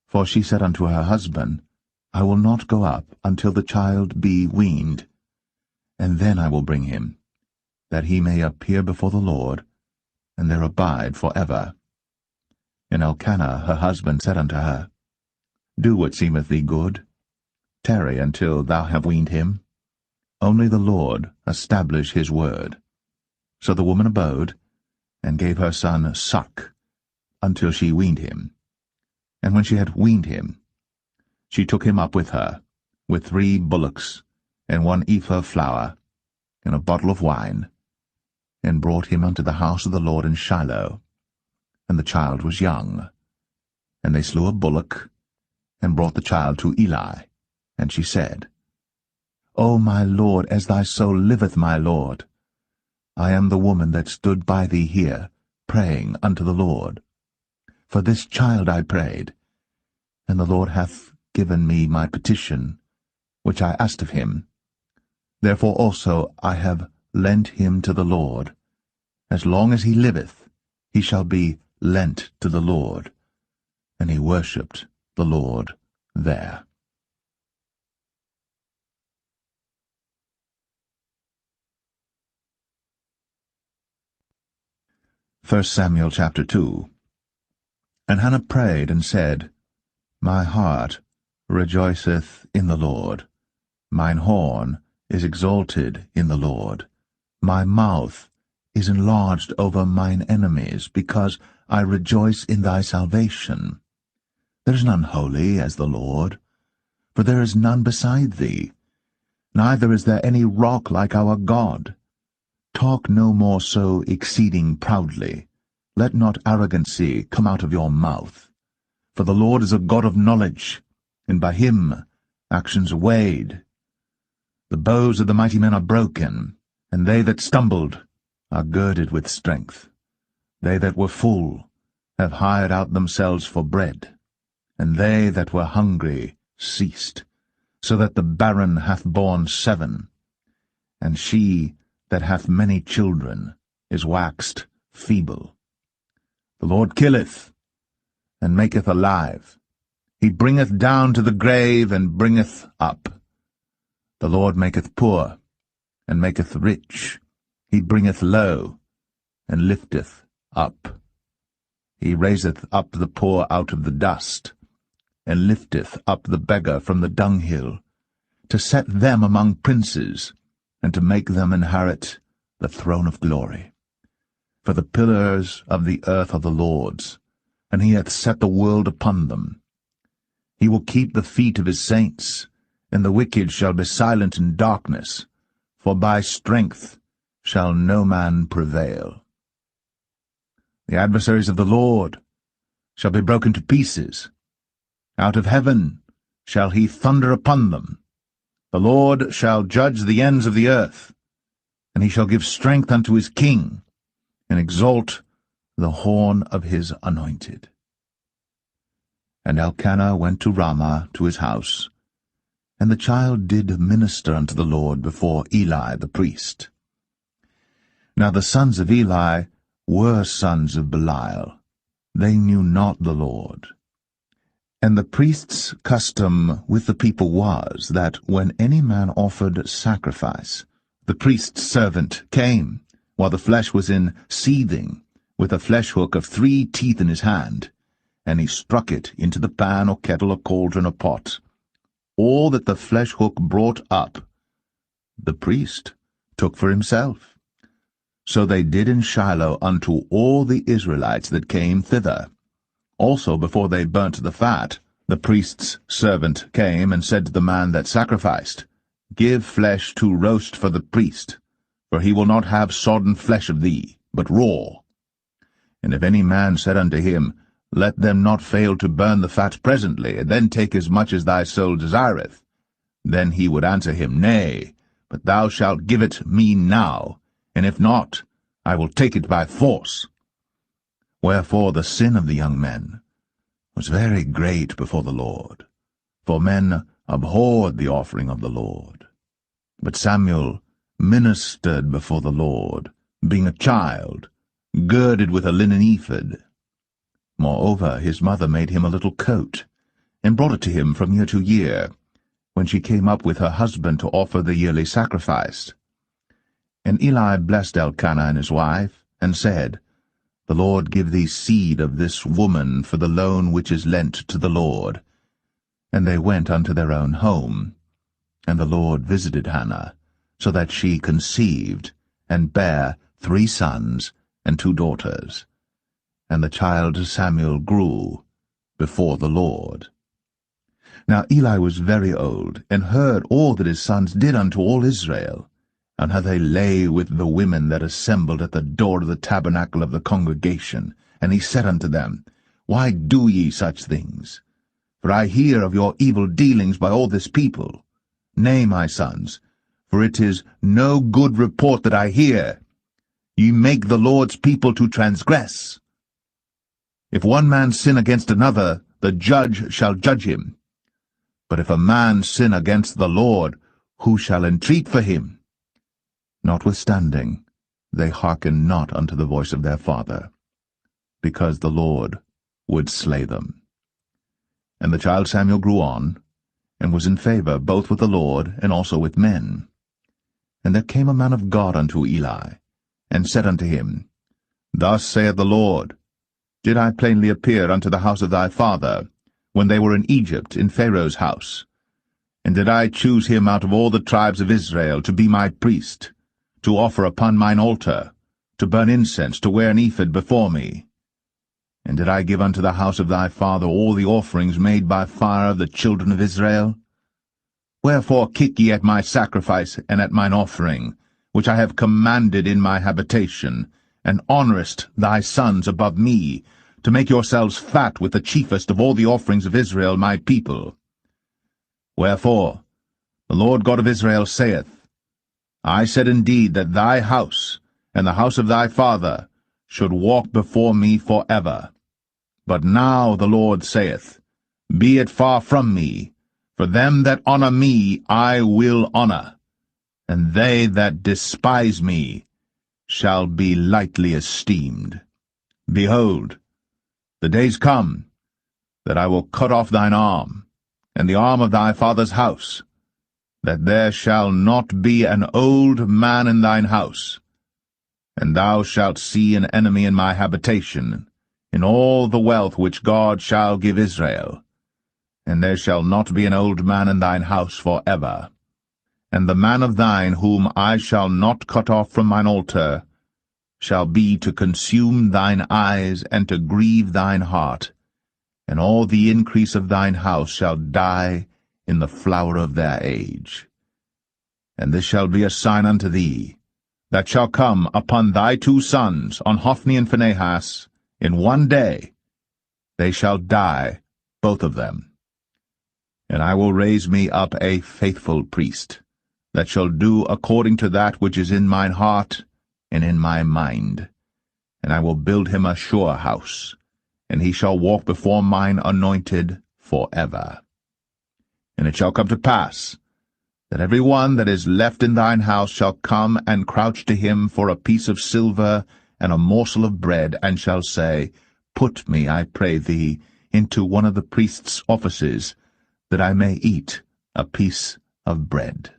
For she said unto her husband, I will not go up until the child be weaned. and then I will bring him, that he may appear before the Lord, and there abide for ever. And Elkanah her husband said unto her, Do what seemeth thee good. Tarry until thou have weaned him. Only the Lord establish his word. So the woman abode, and gave her son suck, until she weaned him. And when she had weaned him, she took him up with her, with 3 bullocks, and 1 ephah of flour, and a bottle of wine, and brought him unto the house of the Lord in Shiloh. And the child was young. And they slew a bullock, and brought the child to Eli. And she said, O my Lord, as thy soul liveth, my Lord, I am the woman that stood by thee here, praying unto the Lord. For this child I prayed, and the Lord hath given me my petition, which I asked of him. Therefore also I have lent him to the Lord. As long as he liveth, he shall be lent to the Lord. And he worshipped the Lord there. 1 Samuel chapter 2. And Hannah prayed and said, My heart rejoiceth in the Lord. Mine horn is exalted in the Lord. My mouth is enlarged over mine enemies, because I rejoice in thy salvation. There is none holy as the Lord, for there is none beside thee, neither is there any rock like our God. Talk no more so exceeding proudly. Let not arrogancy come out of your mouth. For the Lord is a God of knowledge, and by him actions are weighed. The bows of the mighty men are broken, and they that stumbled are girded with strength. They that were full have hired out themselves for bread, and they that were hungry ceased, so that the barren hath borne 7, and she that hath many children is waxed feeble. The Lord killeth, and maketh alive. He bringeth down to the grave, and bringeth up. The Lord maketh poor, and maketh rich. He bringeth low, and lifteth up. He raiseth up the poor out of the dust, and lifteth up the beggar from the dunghill, to set them among princes, and to make them inherit the throne of glory. For the pillars of the earth are the Lord's, and he hath set the world upon them. He will keep the feet of his saints, and the wicked shall be silent in darkness, for by strength shall no man prevail. The adversaries of the Lord shall be broken to pieces. Out of heaven shall he thunder upon them. The Lord shall judge the ends of the earth, and he shall give strength unto his king, and exalt the horn of his anointed. And Elkanah went to Ramah to his house, and the child did minister unto the Lord before Eli the priest. Now the sons of Eli were sons of Belial. They knew not the Lord. And the priest's custom with the people was, that when any man offered sacrifice, the priest's servant came, while the flesh was in seething, with a flesh hook of 3 teeth in his hand, and he struck it into the pan or kettle or cauldron or pot. All that the flesh hook brought up, the priest took for himself. So they did in Shiloh unto all the Israelites that came thither. Also before they burnt the fat, the priest's servant came and said to the man that sacrificed, Give flesh to roast for the priest, for he will not have sodden flesh of thee, but raw. And if any man said unto him, Let them not fail to burn the fat presently, and then take as much as thy soul desireth, then he would answer him, Nay, but thou shalt give it me now, and if not, I will take it by force. Wherefore the sin of the young men was very great before the Lord, for men abhorred the offering of the Lord. But Samuel ministered before the Lord, being a child, girded with a linen ephod. Moreover, his mother made him a little coat, and brought it to him from year to year, when she came up with her husband to offer the yearly sacrifice. And Eli blessed Elkanah and his wife, and said, The Lord give thee seed of this woman for the loan which is lent to the Lord. And they went unto their own home. And the Lord visited Hannah, so that she conceived, and bare 3 sons and 2 daughters. And the child Samuel grew before the Lord. Now Eli was very old, and heard all that his sons did unto all Israel, and how they lay with the women that assembled at the door of the tabernacle of the congregation. And he said unto them, Why do ye such things? For I hear of your evil dealings by all this people. Nay, my sons, for it is no good report that I hear. Ye make the Lord's people to transgress. If one man sin against another, the judge shall judge him. But if a man sin against the Lord, who shall entreat for him? Notwithstanding, they hearken not unto the voice of their father, because the Lord would slay them. And the child Samuel grew on, and was in favor both with the Lord and also with men. And there came a man of God unto Eli, and said unto him, Thus saith the Lord, Did I plainly appear unto the house of thy father, when they were in Egypt in Pharaoh's house? And did I choose him out of all the tribes of Israel to be my priest, to offer upon mine altar, to burn incense, to wear an ephod before me? And did I give unto the house of thy father all the offerings made by fire of the children of Israel? Wherefore kick ye at my sacrifice and at mine offering, which I have commanded in my habitation, and honourest thy sons above me, to make yourselves fat with the chiefest of all the offerings of Israel my people? Wherefore the Lord God of Israel saith, I said indeed that thy house and the house of thy father should walk before me for ever. But now the Lord saith, Be it far from me, for them that honour me I will honour, and they that despise me shall be lightly esteemed. Behold, the days come that I will cut off thine arm, and the arm of thy father's house, that there shall not be an old man in thine house. And thou shalt see an enemy in my habitation, in all the wealth which God shall give Israel. And there shall not be an old man in thine house for ever. And the man of thine whom I shall not cut off from mine altar shall be to consume thine eyes and to grieve thine heart, and all the increase of thine house shall die in the flower of their age. And this shall be a sign unto thee, that shall come upon thy 2 sons, on Hophni and Phinehas, in one day. They shall die, both of them. And I will raise me up a faithful priest, that shall do according to that which is in mine heart and in my mind. And I will build him a sure house, and he shall walk before mine anointed for ever. And it shall come to pass, that every one that is left in thine house shall come and crouch to him for a piece of silver and a morsel of bread, and shall say, Put me, I pray thee, into one of the priest's offices, that I may eat a piece of bread.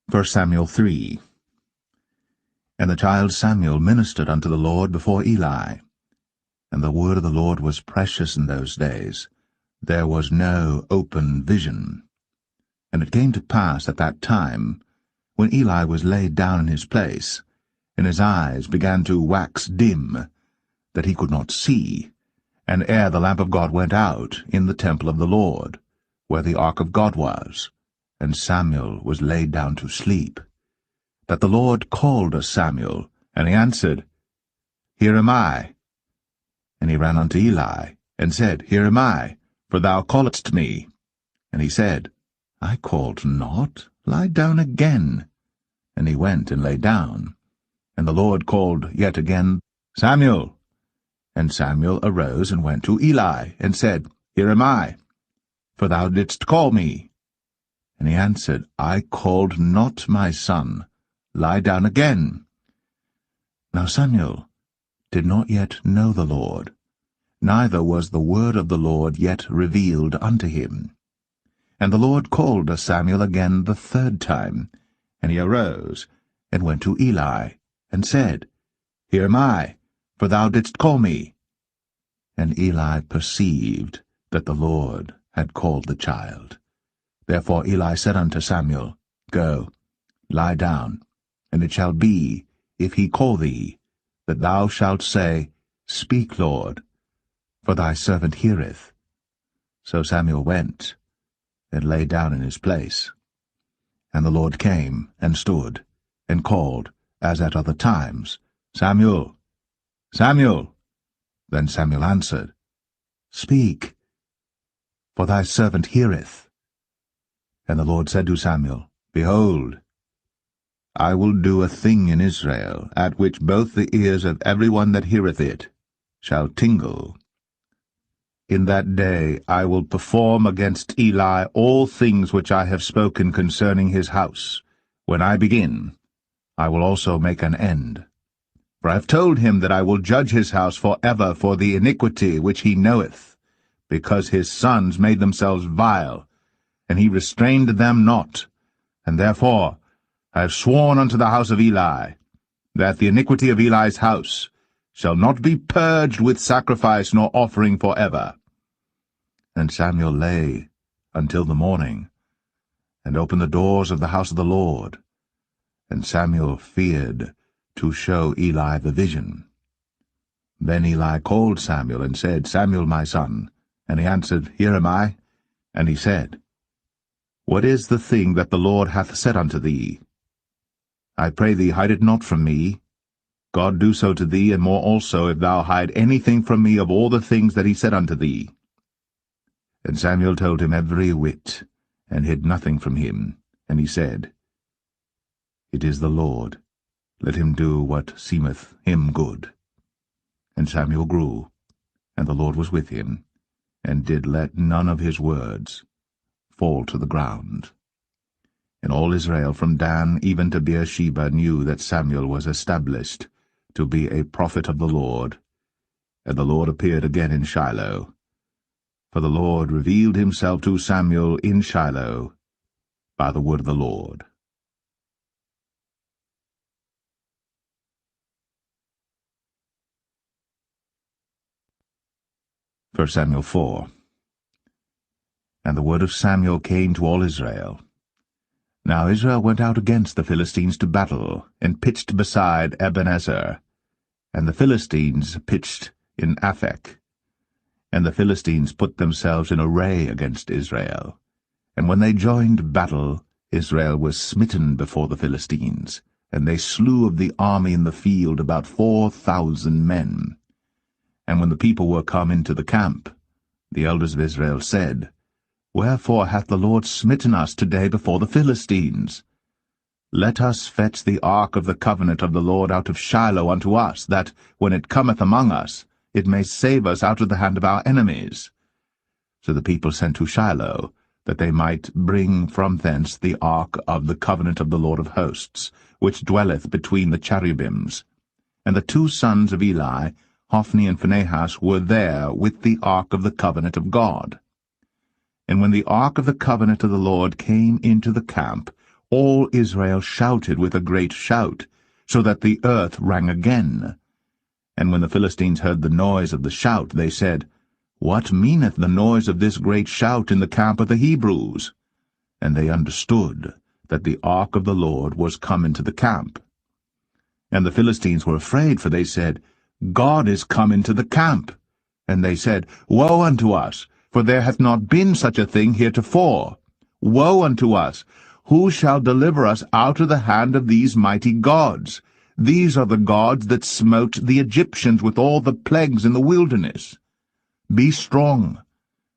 1 Samuel 3. And the child Samuel ministered unto the Lord before Eli. And the word of the Lord was precious in those days. There was no open vision. And it came to pass at that time, when Eli was laid down in his place, and his eyes began to wax dim, that he could not see, and ere the lamp of God went out in the temple of the Lord, where the ark of God was, and Samuel was laid down to sleep, that the Lord called Samuel, and he answered, Here am I. And he ran unto Eli, and said, Here am I, for thou calledst me. And he said, I called not, lie down again. And he went and lay down. And the Lord called yet again, Samuel. And Samuel arose and went to Eli, and said, Here am I, for thou didst call me. And he answered, I called not, my son, lie down again. Now Samuel did not yet know the Lord, neither was the word of the Lord yet revealed unto him. And the Lord called to Samuel again the third time, and he arose, and went to Eli, and said, Here am I, for thou didst call me. And Eli perceived that the Lord had called the child. Therefore Eli said unto Samuel, Go, lie down, and it shall be, if he call thee, that thou shalt say, Speak, Lord, for thy servant heareth. So Samuel went, and lay down in his place. And the Lord came, and stood, and called, as at other times, Samuel, Samuel. Then Samuel answered, Speak, for thy servant heareth. And the Lord said to Samuel, Behold, I will do a thing in Israel, at which both the ears of every one that heareth it shall tingle. In that day I will perform against Eli all things which I have spoken concerning his house. When I begin, I will also make an end. For I have told him that I will judge his house for ever for the iniquity which he knoweth, because his sons made themselves vile, and he restrained them not. And therefore I have sworn unto the house of Eli, that the iniquity of Eli's house shall not be purged with sacrifice nor offering for ever. And Samuel lay until the morning, and opened the doors of the house of the Lord. And Samuel feared to show Eli the vision. Then Eli called Samuel, and said, Samuel, my son. And he answered, Here am I. And he said, What is the thing that the Lord hath said unto thee? I pray thee, hide it not from me. God do so to thee, and more also, if thou hide anything from me of all the things that he said unto thee. And Samuel told him every whit, and hid nothing from him. And he said, It is the Lord. Let him do what seemeth him good. And Samuel grew, and the Lord was with him, and did let none of his words fall to the ground. And all Israel from Dan even to Beersheba knew that Samuel was established to be a prophet of the Lord. And the Lord appeared again in Shiloh. For the Lord revealed himself to Samuel in Shiloh by the word of the Lord. 1 Samuel 4. And the word of Samuel came to all Israel. Now Israel went out against the Philistines to battle, and pitched beside Ebenezer. And the Philistines pitched in Aphek. And the Philistines put themselves in array against Israel. And when they joined battle, Israel was smitten before the Philistines, and they slew of the army in the field about 4,000 men. And when the people were come into the camp, the elders of Israel said, Wherefore hath the Lord smitten us today before the Philistines? Let us fetch the ark of the covenant of the Lord out of Shiloh unto us, that, when it cometh among us, it may save us out of the hand of our enemies. So the people sent to Shiloh, that they might bring from thence the ark of the covenant of the Lord of hosts, which dwelleth between the cherubims. And the two sons of Eli, Hophni and Phinehas, were there with the ark of the covenant of God. And when the ark of the covenant of the Lord came into the camp, all Israel shouted with a great shout, so that the earth rang again. And when the Philistines heard the noise of the shout, they said, What meaneth the noise of this great shout in the camp of the Hebrews? And they understood that the ark of the Lord was come into the camp. And the Philistines were afraid, for they said, God is come into the camp. And they said, Woe unto us, for there hath not been such a thing heretofore. Woe unto us! Who shall deliver us out of the hand of these mighty gods? These are the gods that smote the Egyptians with all the plagues in the wilderness. Be strong,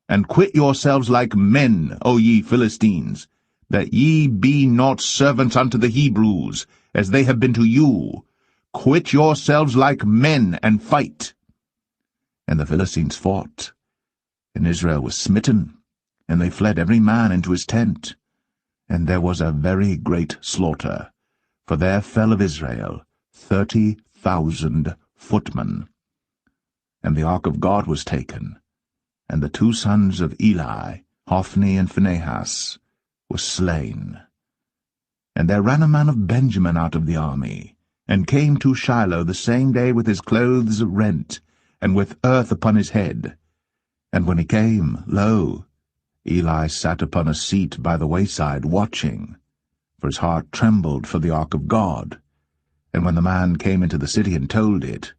and quit yourselves like men, O ye Philistines, that ye be not servants unto the Hebrews, as they have been to you. Quit yourselves like men, and fight. And the Philistines fought, and Israel was smitten, and they fled every man into his tent. And there was a very great slaughter, for there fell of Israel 30,000 footmen. And the ark of God was taken, and the 2 sons of Eli, Hophni and Phinehas, were slain. And there ran a man of Benjamin out of the army, and came to Shiloh the same day with his clothes rent, and with earth upon his head. And when he came, lo, Eli sat upon a seat by the wayside, watching, for his heart trembled for the ark of God. And when the man came into the city and told it,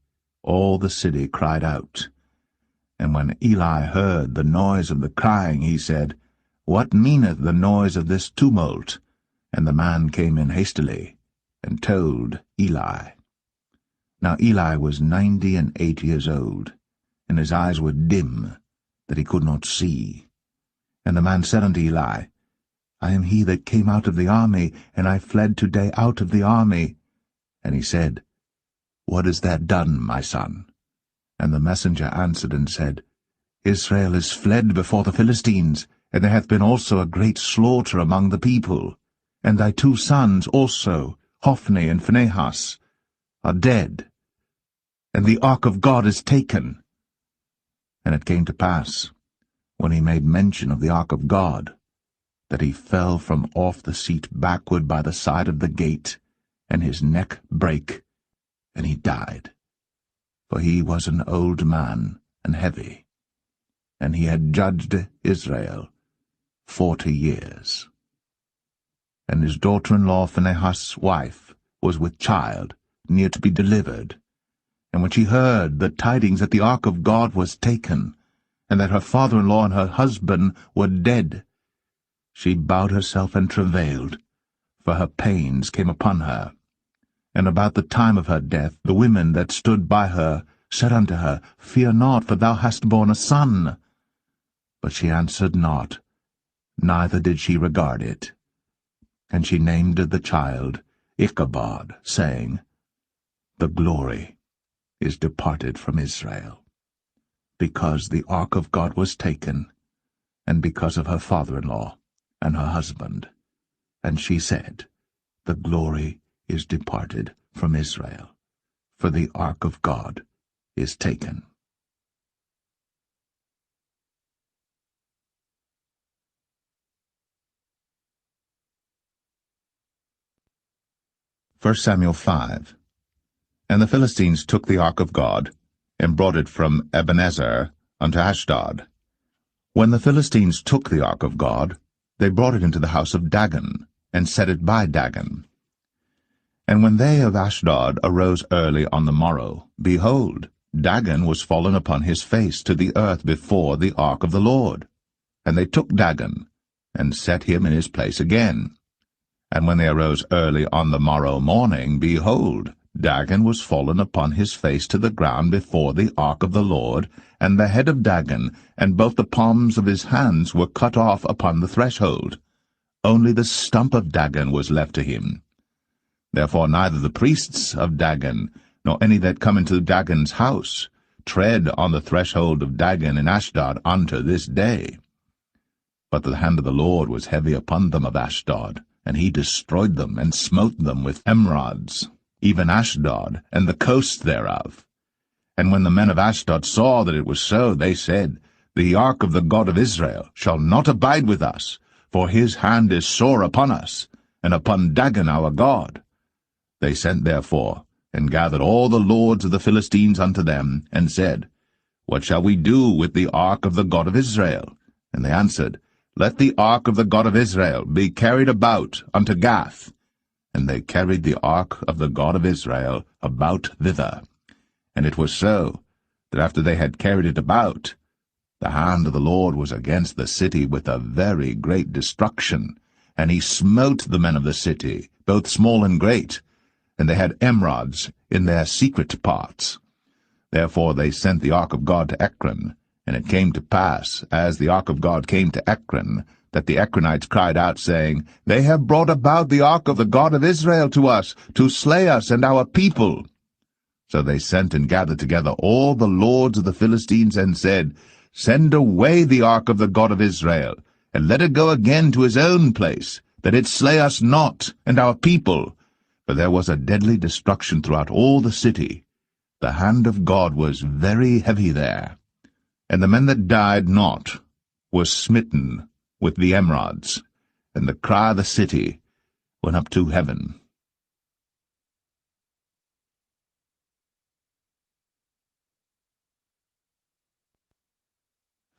all the city cried out. And when Eli heard the noise of the crying, he said, What meaneth the noise of this tumult? And the man came in hastily, and told Eli. Now Eli was 98 years old, and his eyes were dim, that he could not see. And the man said unto Eli, I am he that came out of the army, and I fled today out of the army. And he said, What is that done, my son? And the messenger answered and said, Israel is fled before the Philistines, and there hath been also a great slaughter among the people. And thy 2 sons also, Hophni and Phinehas, are dead, and the ark of God is taken. And it came to pass, when he made mention of the ark of God, that he fell from off the seat backward by the side of the gate, and his neck brake, and he died. For he was an old man and heavy, and he had judged Israel 40 years. And his daughter-in-law Phinehas' wife was with child, near to be delivered. And when she heard the tidings that the ark of God was taken, and that her father-in-law and her husband were dead, she bowed herself and travailed, for her pains came upon her. And about the time of her death the women that stood by her said unto her, Fear not, for thou hast borne a son. But she answered not, neither did she regard it. And she named the child Ichabod, saying, The glory is departed from Israel, because the ark of God was taken, and because of her father-in-law and her husband. And she said, The glory is departed from Israel, for the ark of God is taken. 1 Samuel 5. And the Philistines took the ark of God, and brought it from Ebenezer unto Ashdod. When the Philistines took the ark of God, they brought it into the house of Dagon, and set it by Dagon. And when they of Ashdod arose early on the morrow, behold, Dagon was fallen upon his face to the earth before the ark of the Lord. And they took Dagon, and set him in his place again. And when they arose early on the morrow morning, behold, Dagon was fallen upon his face to the ground before the ark of the Lord, and the head of Dagon, and both the palms of his hands were cut off upon the threshold. Only the stump of Dagon was left to him. Therefore neither the priests of Dagon, nor any that come into Dagon's house, tread on the threshold of Dagon in Ashdod unto this day. But the hand of the Lord was heavy upon them of Ashdod, and he destroyed them, and smote them with emerods, even Ashdod, and the coast thereof. And when the men of Ashdod saw that it was so, they said, The ark of the God of Israel shall not abide with us, for his hand is sore upon us, and upon Dagon our God. They sent therefore, and gathered all the lords of the Philistines unto them, and said, What shall we do with the ark of the God of Israel? And they answered, Let the ark of the God of Israel be carried about unto Gath. And they carried the ark of the God of Israel about thither. And it was so, that after they had carried it about, the hand of the Lord was against the city with a very great destruction, and he smote the men of the city, both small and great, and they had emerods in their secret parts. Therefore they sent the ark of God to Ekron. And it came to pass, as the ark of God came to Ekron, that the Ekronites cried out, saying, They have brought about the ark of the God of Israel to us, to slay us and our people. So they sent and gathered together all the lords of the Philistines, and said, Send away the ark of the God of Israel, and let it go again to his own place, that it slay us not and our people. For there was a deadly destruction throughout all the city. The hand of God was very heavy there, and the men that died not were smitten with the emerods, and the cry of the city went up to heaven.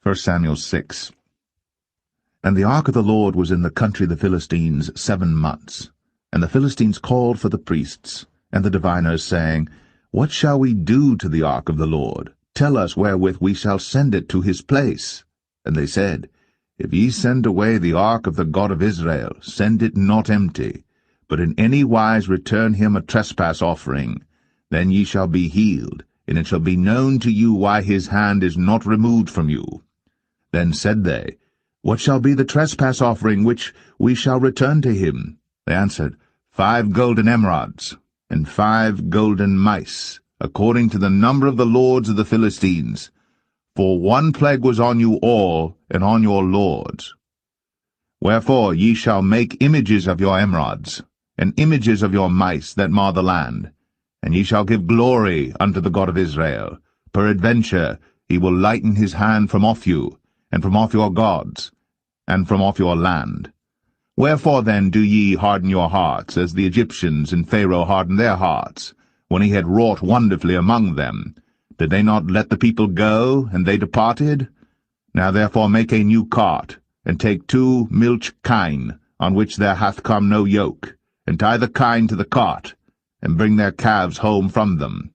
First Samuel 6. And the ark of the Lord was in the country of the Philistines 7 months. And the Philistines called for the priests and the diviners, saying, What shall we do to the ark of the Lord? Tell us wherewith we shall send it to his place. And they said, If ye send away the ark of the God of Israel, send it not empty, but in any wise return him a trespass offering. Then ye shall be healed, and it shall be known to you why his hand is not removed from you. Then said they, What shall be the trespass offering which we shall return to him? They answered, 5 golden emerods, and 5 golden mice, according to the number of the lords of the Philistines. For one plague was on you all, and on your lords. Wherefore ye shall make images of your emerods, and images of your mice that mar the land, and ye shall give glory unto the God of Israel. Peradventure he will lighten his hand from off you, and from off your gods, and from off your land. Wherefore then do ye harden your hearts, as the Egyptians and Pharaoh hardened their hearts, when he had wrought wonderfully among them? Did they not let the people go, and they departed? Now therefore make a new cart, and take 2 milch kine, on which there hath come no yoke, and tie the kine to the cart, and bring their calves home from them.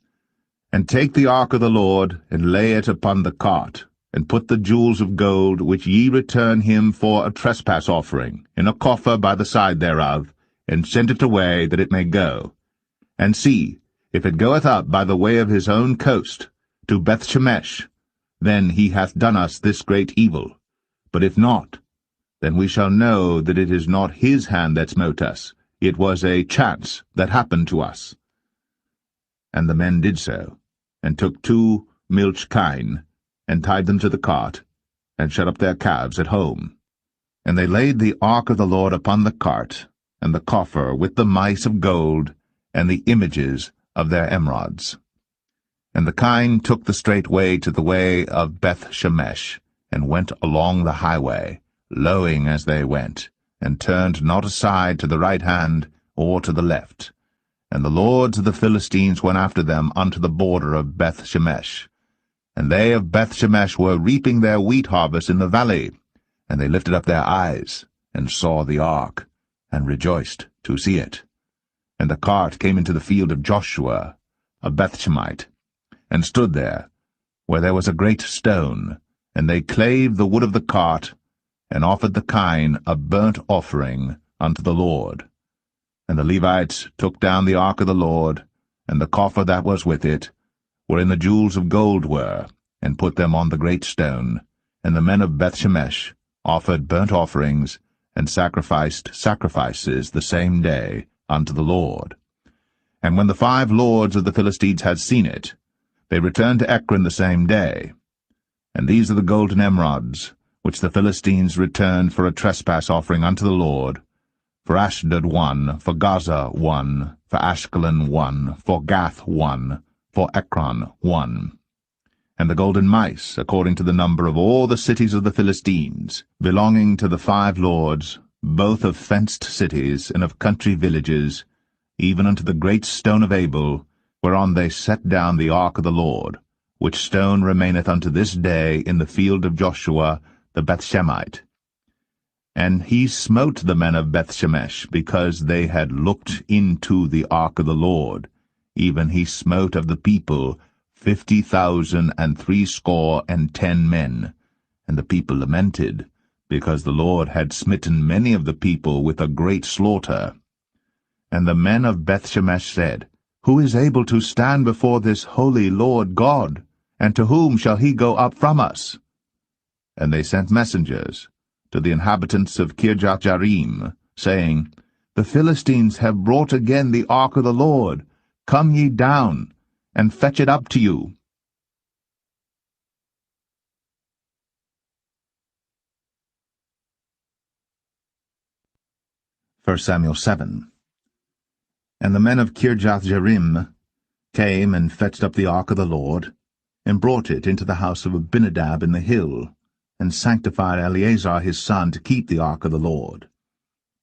And take the ark of the Lord, and lay it upon the cart, and put the jewels of gold, which ye return him for a trespass offering, in a coffer by the side thereof, and send it away, that it may go. And see, if it goeth up by the way of his own coast, to Bethshemesh, then he hath done us this great evil. But if not, then we shall know that it is not his hand that smote us. It was a chance that happened to us. And the men did so, and took 2 milch kine, and tied them to the cart, and shut up their calves at home. And they laid the ark of the Lord upon the cart, and the coffer with the mice of gold, and the images of their emerods. And the kine took the straight way to the way of Bethshemesh, and went along the highway, lowing as they went, and turned not aside to the right hand or to the left. And the lords of the Philistines went after them unto the border of Bethshemesh. And they of Bethshemesh were reaping their wheat harvest in the valley. And they lifted up their eyes, and saw the ark, and rejoiced to see it. And the cart came into the field of Joshua, a Bethshemite, and stood there, where there was a great stone. And they clave the wood of the cart, and offered the kine a burnt offering unto the Lord. And the Levites took down the ark of the Lord, and the coffer that was with it, wherein the jewels of gold were, and put them on the great stone. And the men of Bethshemesh offered burnt offerings, and sacrificed sacrifices the same day unto the Lord. And when the 5 lords of the Philistines had seen it, they returned to Ekron the same day. And these are the golden emerods, which the Philistines returned for a trespass offering unto the Lord: for Ashdod 1, for Gaza 1, for Ashkelon 1, for Gath 1, for Ekron 1. And the golden mice, according to the number of all the cities of the Philistines, belonging to the 5 lords, both of fenced cities and of country villages, even unto the great stone of Abel, whereon they set down the ark of the Lord, which stone remaineth unto this day in the field of Joshua the Bethshemite. And he smote the men of Bethshemesh, because they had looked into the ark of the Lord. Even he smote of the people 50,060 men. And the people lamented, because the Lord had smitten many of the people with a great slaughter. And the men of Bethshemesh said, Who is able to stand before this holy Lord God? And to whom shall he go up from us? And they sent messengers to the inhabitants of Kirjath-jearim, saying, The Philistines have brought again the ark of the Lord. Come ye down, and fetch it up to you. First Samuel 7. And the men of Kirjath-jearim came and fetched up the ark of the Lord, and brought it into the house of Abinadab in the hill, and sanctified Eleazar his son to keep the ark of the Lord.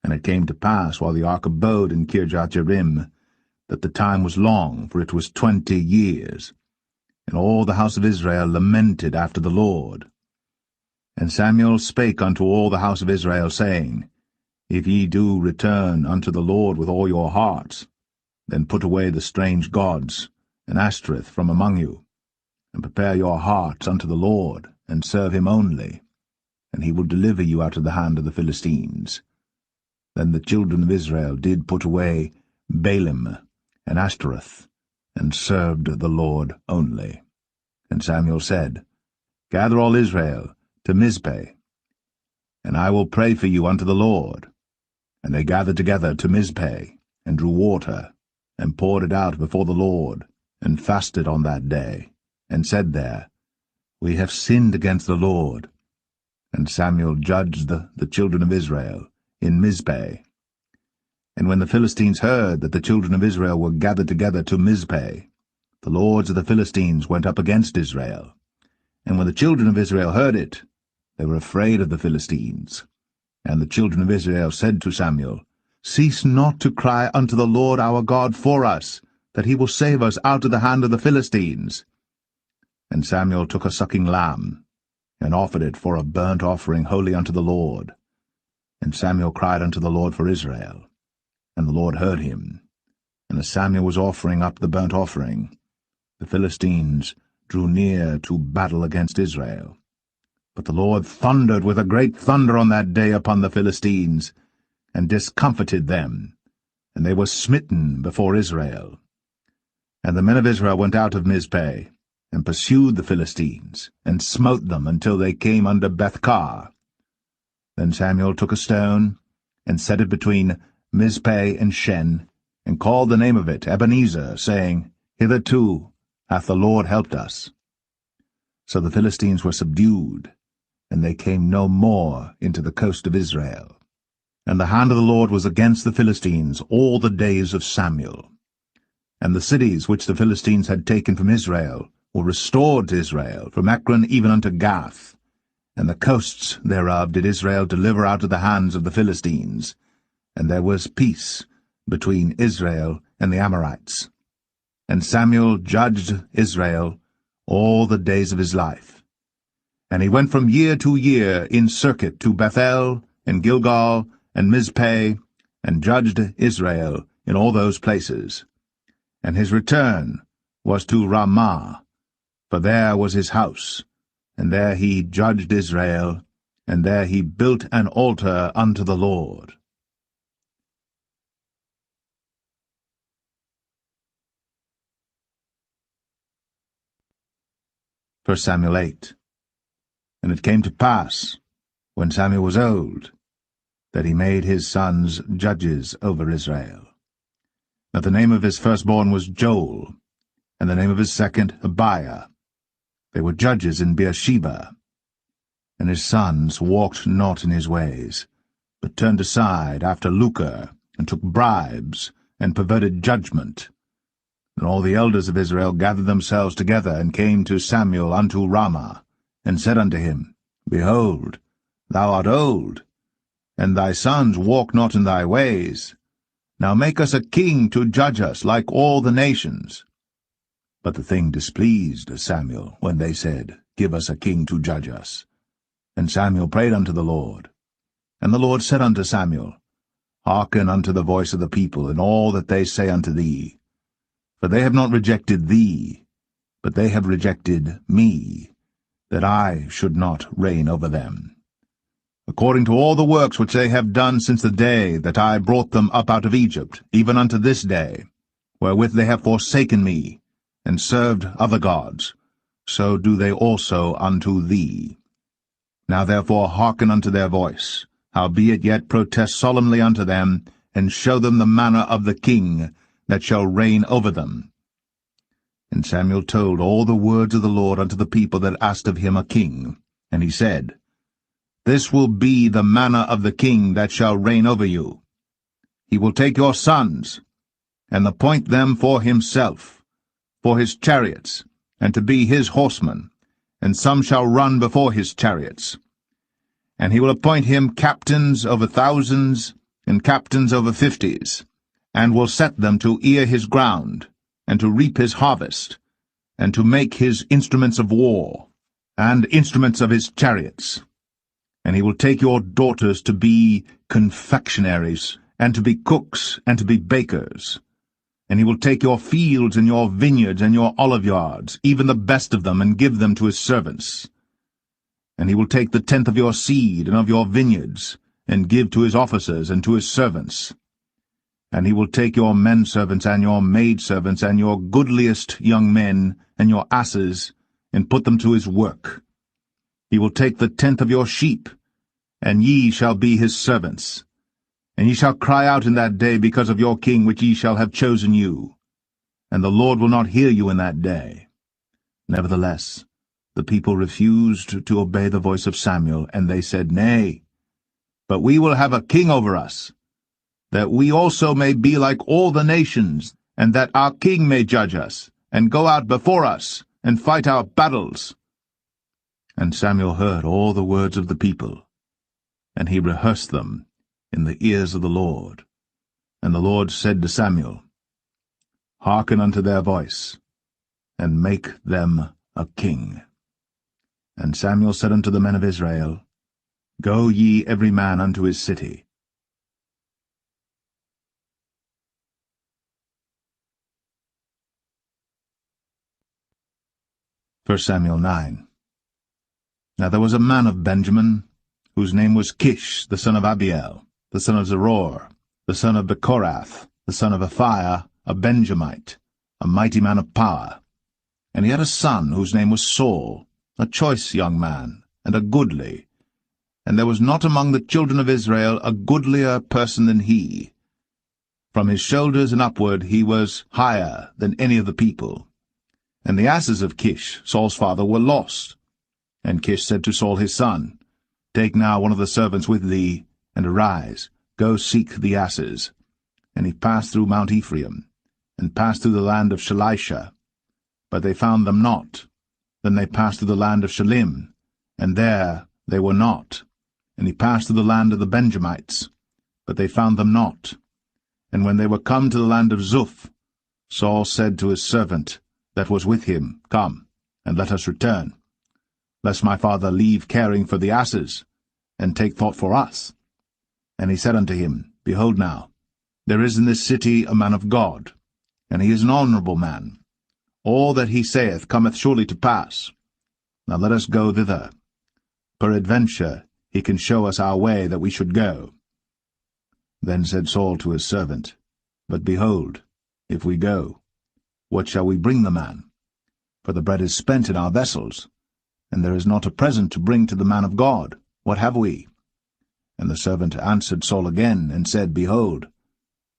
And it came to pass, while the ark abode in Kirjath-jearim, that the time was long, for it was 20 years. And all the house of Israel lamented after the Lord. And Samuel spake unto all the house of Israel, saying, If ye do return unto the Lord with all your hearts, then put away the strange gods and Ashtoreth from among you, and prepare your hearts unto the Lord, and serve him only, and he will deliver you out of the hand of the Philistines. Then the children of Israel did put away Baalim and Ashtoreth, and served the Lord only. And Samuel said, Gather all Israel to Mizpeh, and I will pray for you unto the Lord. And they gathered together to Mizpeh, and drew water, and poured it out before the Lord, and fasted on that day, and said there, We have sinned against the Lord. And Samuel judged the children of Israel in Mizpeh. And when the Philistines heard that the children of Israel were gathered together to Mizpeh, the lords of the Philistines went up against Israel. And when the children of Israel heard it, they were afraid of the Philistines. And the children of Israel said to Samuel, Cease not to cry unto the Lord our God for us, that he will save us out of the hand of the Philistines. And Samuel took a sucking lamb, and offered it for a burnt offering holy unto the Lord. And Samuel cried unto the Lord for Israel. And the Lord heard him. And as Samuel was offering up the burnt offering, the Philistines drew near to battle against Israel. But the Lord thundered with a great thunder on that day upon the Philistines, and discomfited them, and they were smitten before Israel. And the men of Israel went out of Mizpeh, and pursued the Philistines, and smote them until they came under Bethkar. Then Samuel took a stone, and set it between Mizpeh and Shen, and called the name of it Ebenezer, saying, Hitherto hath the Lord helped us. So the Philistines were subdued, and they came no more into the coast of Israel. And the hand of the Lord was against the Philistines all the days of Samuel. And the cities which the Philistines had taken from Israel were restored to Israel, from Ekron even unto Gath. And the coasts thereof did Israel deliver out of the hands of the Philistines. And there was peace between Israel and the Amorites. And Samuel judged Israel all the days of his life. And he went from year to year in circuit to Bethel, and Gilgal, and Mizpeh, and judged Israel in all those places. And his return was to Ramah, for there was his house, and there he judged Israel, and there he built an altar unto the Lord. 1 Samuel 8. And it came to pass, when Samuel was old, that he made his sons judges over Israel. Now the name of his firstborn was Joel, and the name of his second Abiah. They were judges in Beersheba. And his sons walked not in his ways, but turned aside after lucre, and took bribes, and perverted judgment. And all the elders of Israel gathered themselves together, and came to Samuel unto Ramah, and said unto him, Behold, thou art old, and thy sons walk not in thy ways. Now make us a king to judge us like all the nations. But the thing displeased Samuel, when they said, Give us a king to judge us. And Samuel prayed unto the Lord. And the Lord said unto Samuel, Hearken unto the voice of the people, in all that they say unto thee. For they have not rejected thee, but they have rejected me, that I should not reign over them. According to all the works which they have done since the day that I brought them up out of Egypt, even unto this day, wherewith they have forsaken me, and served other gods, so do they also unto thee. Now therefore hearken unto their voice, howbeit yet protest solemnly unto them, and show them the manner of the king that shall reign over them. And Samuel told all the words of the Lord unto the people that asked of him a king. And he said, This will be the manner of the king that shall reign over you. He will take your sons, and appoint them for himself, for his chariots, and to be his horsemen, and some shall run before his chariots. And he will appoint him captains over thousands, and captains over 50s, and will set them to ear his ground, and to reap his harvest, and to make his instruments of war, and instruments of his chariots. And he will take your daughters to be confectionaries, and to be cooks, and to be bakers. And he will take your fields, and your vineyards, and your oliveyards, even the best of them, and give them to his servants. And he will take the tenth of your seed, and of your vineyards, and give to his officers, and to his servants. And he will take your men-servants, and your maidservants, and your goodliest young men, and your asses, and put them to his work. He will take the tenth of your sheep, and ye shall be his servants. And ye shall cry out in that day because of your king which ye shall have chosen you. And the Lord will not hear you in that day. Nevertheless, the people refused to obey the voice of Samuel, and they said, Nay, but we will have a king over us, that we also may be like all the nations, and that our king may judge us, and go out before us, and fight our battles. And Samuel heard all the words of the people, and he rehearsed them in the ears of the Lord. And the Lord said to Samuel, Hearken unto their voice, and make them a king. And Samuel said unto the men of Israel, Go ye every man unto his city. 1 Samuel 9. Now there was a man of Benjamin, whose name was Kish, the son of Abiel, the son of Zeror, the son of Bechorath, the son of Aphiah, a Benjamite, a mighty man of power. And he had a son whose name was Saul, a choice young man, and a goodly. And there was not among the children of Israel a goodlier person than he. From his shoulders and upward he was higher than any of the people. And the asses of Kish, Saul's father, were lost. And Kish said to Saul his son, Take now one of the servants with thee, and arise, go seek the asses. And he passed through Mount Ephraim, and passed through the land of Shalisha. But they found them not. Then they passed through the land of Shalim, and there they were not. And he passed through the land of the Benjamites, but they found them not. And when they were come to the land of Zuph, Saul said to his servant that was with him, Come, and let us return, lest my father leave caring for the asses, and take thought for us. And he said unto him, Behold now, there is in this city a man of God, and he is an honourable man. All that he saith cometh surely to pass. Now let us go thither. Peradventure he can show us our way that we should go. Then said Saul to his servant, But behold, if we go, what shall we bring the man? For the bread is spent in our vessels, and there is not a present to bring to the man of God. What have we? And the servant answered Saul again, and said, Behold,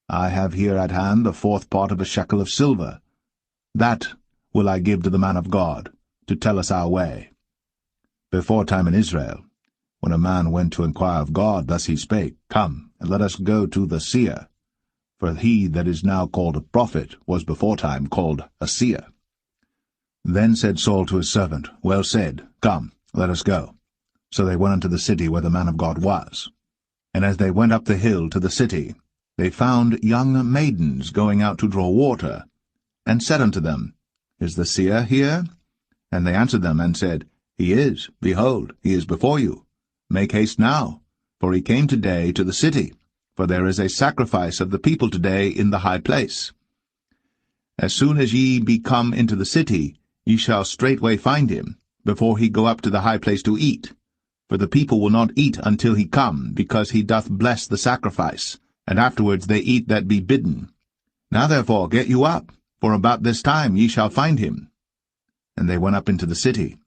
I have here at hand the 4th part of a shekel of silver. That will I give to the man of God, to tell us our way. Before time in Israel, when a man went to inquire of God, thus he spake, Come, and let us go to the seer. For he that is now called a prophet was before time called a seer. Then said Saul to his servant, Well said, come, let us go. So they went unto the city where the man of God was. And as they went up the hill to the city, they found young maidens going out to draw water, and said unto them, Is the seer here? And they answered them, and said, He is, behold, he is before you. Make haste now, for he came today to the city, for there is a sacrifice of the people today in the high place. As soon as ye be come into the city, ye shall straightway find him, before he go up to the high place to eat. For the people will not eat until he come, because he doth bless the sacrifice, and afterwards they eat that be bidden. Now therefore get you up, for about this time ye shall find him. And they went up into the city.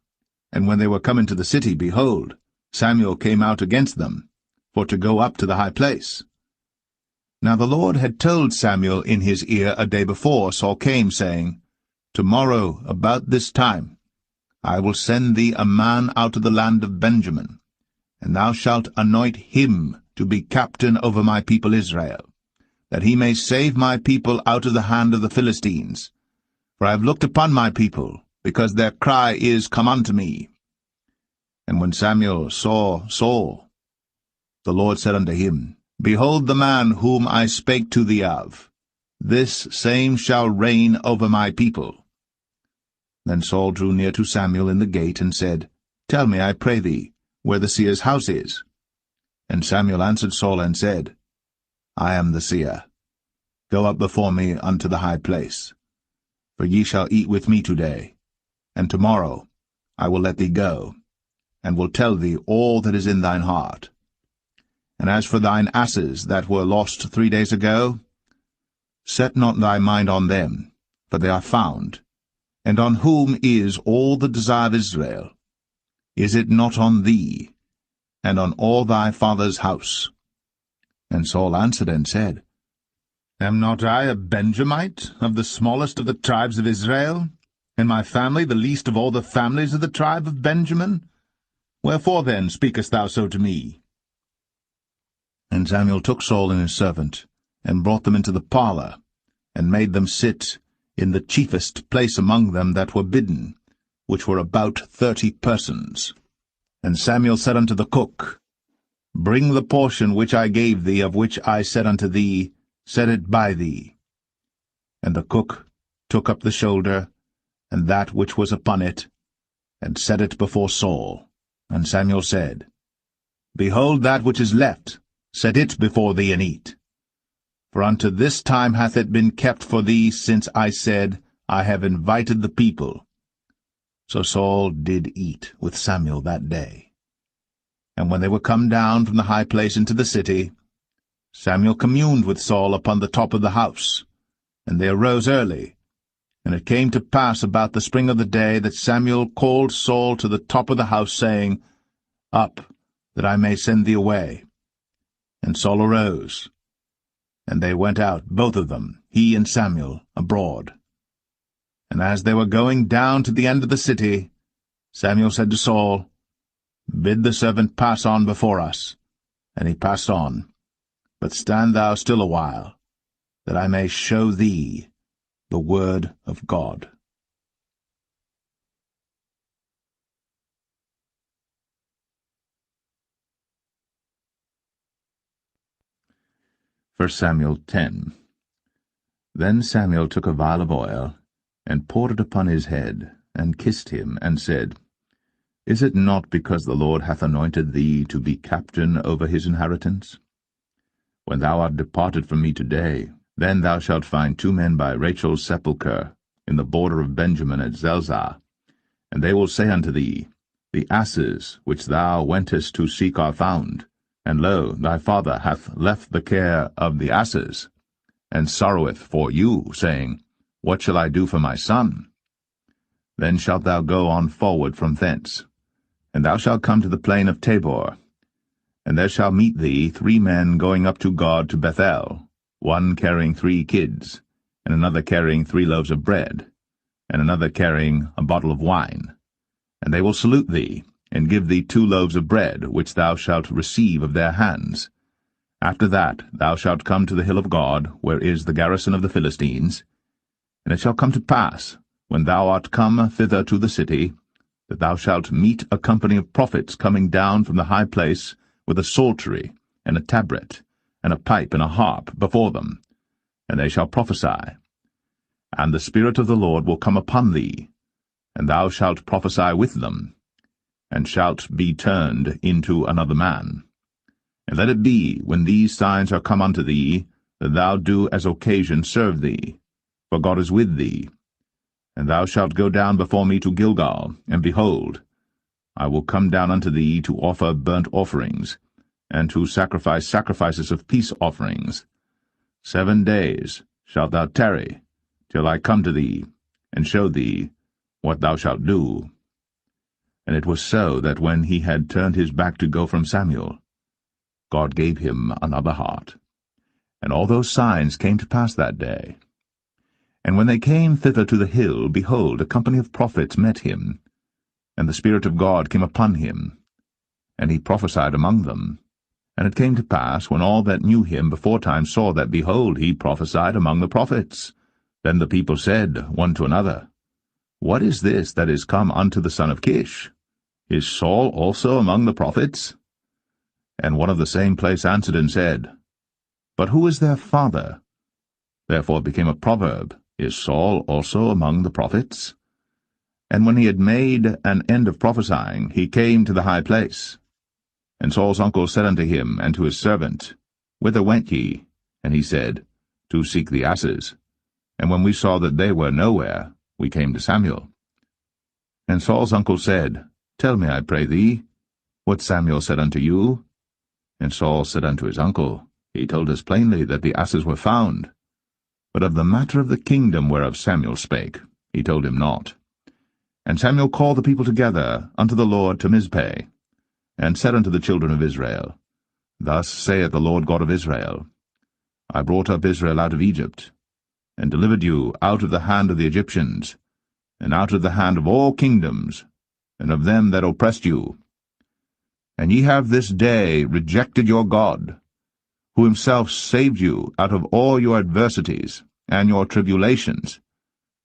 And when they were come into the city, behold, Samuel came out against them, for to go up to the high place. Now the Lord had told Samuel in his ear a day before Saul came, saying, Tomorrow, about this time, I will send thee a man out of the land of Benjamin, and thou shalt anoint him to be captain over my people Israel, that he may save my people out of the hand of the Philistines. For I have looked upon my people, because their cry is come unto me. And when Samuel saw Saul, the Lord said unto him, Behold the man whom I spake to thee of. This same shall reign over my people. Then Saul drew near to Samuel in the gate, and said, Tell me, I pray thee, where the seer's house is. And Samuel answered Saul, and said, I am the seer. Go up before me unto the high place. For ye shall eat with me today, and tomorrow I will let thee go, and will tell thee all that is in thine heart. And as for thine asses that were lost 3 days ago, set not thy mind on them, for they are found. And on whom is all the desire of Israel? Is it not on thee, and on all thy father's house? And Saul answered and said, Am not I a Benjamite, of the smallest of the tribes of Israel, and my family the least of all the families of the tribe of Benjamin? Wherefore then speakest thou so to me? And Samuel took Saul and his servant, and brought them into the parlour, and made them sit in the chiefest place among them that were bidden, which were about 30 persons. And Samuel said unto the cook, Bring the portion which I gave thee, of which I said unto thee, Set it by thee. And the cook took up the shoulder, and that which was upon it, and set it before Saul. And Samuel said, Behold that which is left, set it before thee, and eat. For unto this time hath it been kept for thee, since I said, I have invited the people. So Saul did eat with Samuel that day. And when they were come down from the high place into the city, Samuel communed with Saul upon the top of the house. And they arose early. And it came to pass about the spring of the day that Samuel called Saul to the top of the house, saying, Up, that I may send thee away. And Saul arose, and they went out, both of them, he and Samuel, abroad. And as they were going down to the end of the city, Samuel said to Saul, Bid the servant pass on before us. And he passed on. But stand thou still a while, that I may show thee the word of God. 1 Samuel 10. Then Samuel took a vial of oil, and poured it upon his head, and kissed him, and said, Is it not because the Lord hath anointed thee to be captain over his inheritance? When thou art departed from me today, then thou shalt find 2 men by Rachel's sepulchre, in the border of Benjamin at Zelzah. And they will say unto thee, The asses which thou wentest to seek are found. And lo, thy father hath left the care of the asses, and sorroweth for you, saying, What shall I do for my son? Then shalt thou go on forward from thence, and thou shalt come to the plain of Tabor. And there shall meet thee 3 men going up to God to Bethel, one carrying 3 kids, and another carrying 3 loaves of bread, and another carrying a bottle of wine. And they will salute thee, and give thee 2 loaves of bread, which thou shalt receive of their hands. After that thou shalt come to the hill of God, where is the garrison of the Philistines. And it shall come to pass, when thou art come thither to the city, that thou shalt meet a company of prophets coming down from the high place, with a psaltery, and a tabret, and a pipe, and a harp before them, and they shall prophesy. And the Spirit of the Lord will come upon thee, and thou shalt prophesy with them, and shalt be turned into another man. And let it be, when these signs are come unto thee, that thou do as occasion serve thee, for God is with thee. And thou shalt go down before me to Gilgal, and behold, I will come down unto thee to offer burnt offerings, and to sacrifice sacrifices of peace offerings. 7 days shalt thou tarry, till I come to thee, and show thee what thou shalt do. And it was so that when he had turned his back to go from Samuel, God gave him another heart. And all those signs came to pass that day. And when they came thither to the hill, behold, a company of prophets met him, and the Spirit of God came upon him, and he prophesied among them. And it came to pass, when all that knew him beforetime saw that, behold, he prophesied among the prophets, Then the people said one to another, What is this that is come unto the son of Kish? Is Saul also among the prophets? And one of the same place answered and said, But who is their father? Therefore it became a proverb, Is Saul also among the prophets? And when he had made an end of prophesying, he came to the high place. And Saul's uncle said unto him and to his servant, Whither went ye? And he said, To seek the asses. And when we saw that they were nowhere, we came to Samuel. And Saul's uncle said, Tell me, I pray thee, what Samuel said unto you. And Saul said unto his uncle, He told us plainly that the asses were found. But of the matter of the kingdom whereof Samuel spake, he told him not. And Samuel called the people together unto the Lord to Mizpeh, and said unto the children of Israel, Thus saith the Lord God of Israel, I brought up Israel out of Egypt, and delivered you out of the hand of the Egyptians, and out of the hand of all kingdoms, and of them that oppressed you. And ye have this day rejected your God, who himself saved you out of all your adversities and your tribulations.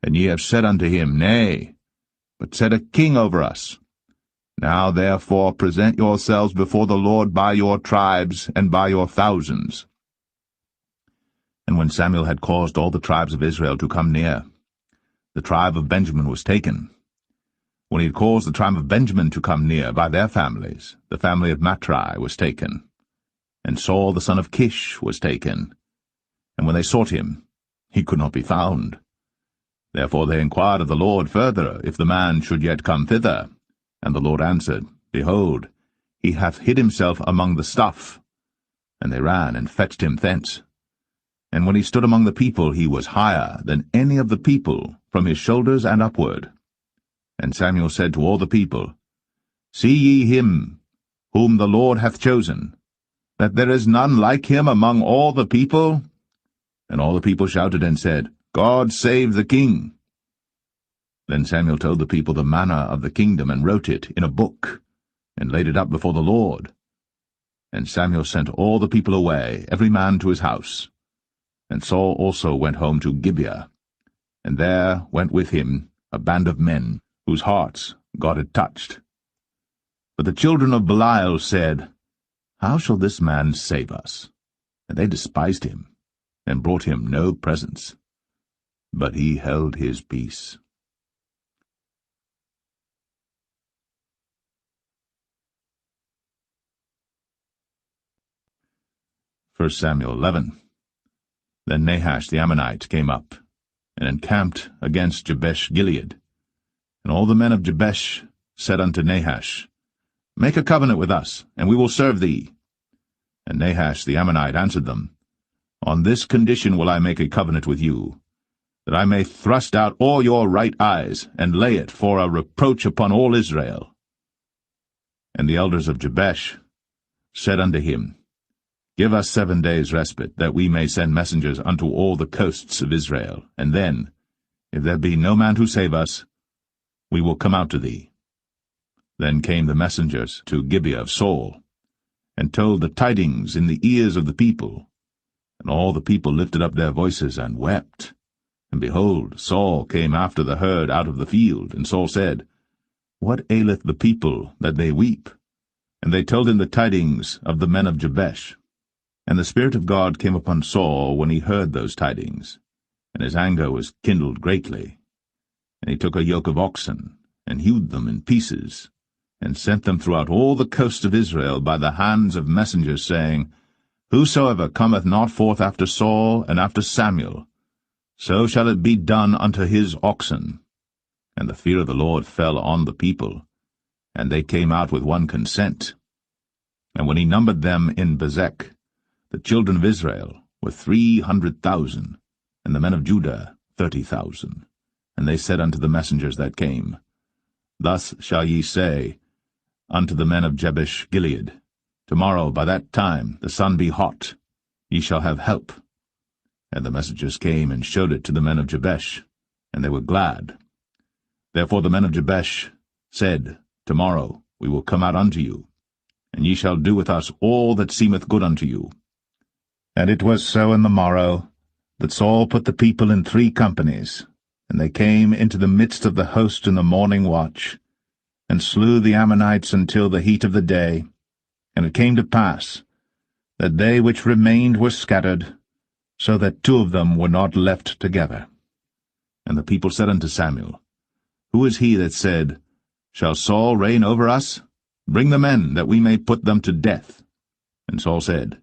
And ye have said unto him, Nay, but set a king over us. Now therefore present yourselves before the Lord by your tribes and by your thousands. And when Samuel had caused all the tribes of Israel to come near, the tribe of Benjamin was taken. When he had caused the tribe of Benjamin to come near by their families, the family of Matri was taken. And Saul the son of Kish was taken. And when they sought him, he could not be found. Therefore they inquired of the Lord further, if the man should yet come thither. And the Lord answered, Behold, he hath hid himself among the stuff. And they ran and fetched him thence. And when he stood among the people, he was higher than any of the people, from his shoulders and upward. And Samuel said to all the people, See ye him, whom the Lord hath chosen, that there is none like him among all the people? And all the people shouted and said, God save the king. Then Samuel told the people the manner of the kingdom, and wrote it in a book, and laid it up before the Lord. And Samuel sent all the people away, every man to his house. And Saul also went home to Gibeah, and there went with him a band of men, whose hearts God had touched. But the children of Belial said, How shall this man save us? And they despised him, and brought him no presents. But he held his peace. 1 Samuel 11. Then Nahash the Ammonite came up, and encamped against Jabesh-Gilead. And all the men of Jabesh said unto Nahash, Make a covenant with us, and we will serve thee. And Nahash the Ammonite answered them, On this condition will I make a covenant with you, that I may thrust out all your right eyes, and lay it for a reproach upon all Israel. And the elders of Jabesh said unto him, Give us 7 days' respite, that we may send messengers unto all the coasts of Israel, and then, if there be no man to save us, we will come out to thee. Then came the messengers to Gibeah of Saul, and told the tidings in the ears of the people. And all the people lifted up their voices and wept. And behold, Saul came after the herd out of the field, and Saul said, What aileth the people that they weep? And they told him the tidings of the men of Jabesh. And the Spirit of God came upon Saul when he heard those tidings, and his anger was kindled greatly. And he took a yoke of oxen, and hewed them in pieces, and sent them throughout all the coast of Israel by the hands of messengers, saying, Whosoever cometh not forth after Saul and after Samuel, so shall it be done unto his oxen. And the fear of the Lord fell on the people, and they came out with one consent. And when he numbered them in Bezek, the children of Israel were 300,000, and the men of Judah 30,000. And they said unto the messengers that came, Thus shall ye say unto the men of Jabesh-Gilead, Tomorrow by that time the sun be hot, ye shall have help. And the messengers came and showed it to the men of Jabesh, and they were glad. Therefore the men of Jabesh said, Tomorrow we will come out unto you, and ye shall do with us all that seemeth good unto you. And it was so in the morrow, that Saul put the people in 3 companies, and they came into the midst of the host in the morning watch, and slew the Ammonites until the heat of the day. And it came to pass that they which remained were scattered, so that 2 of them were not left together. And the people said unto Samuel, Who is he that said, Shall Saul reign over us? Bring the men, that we may put them to death. And Saul said,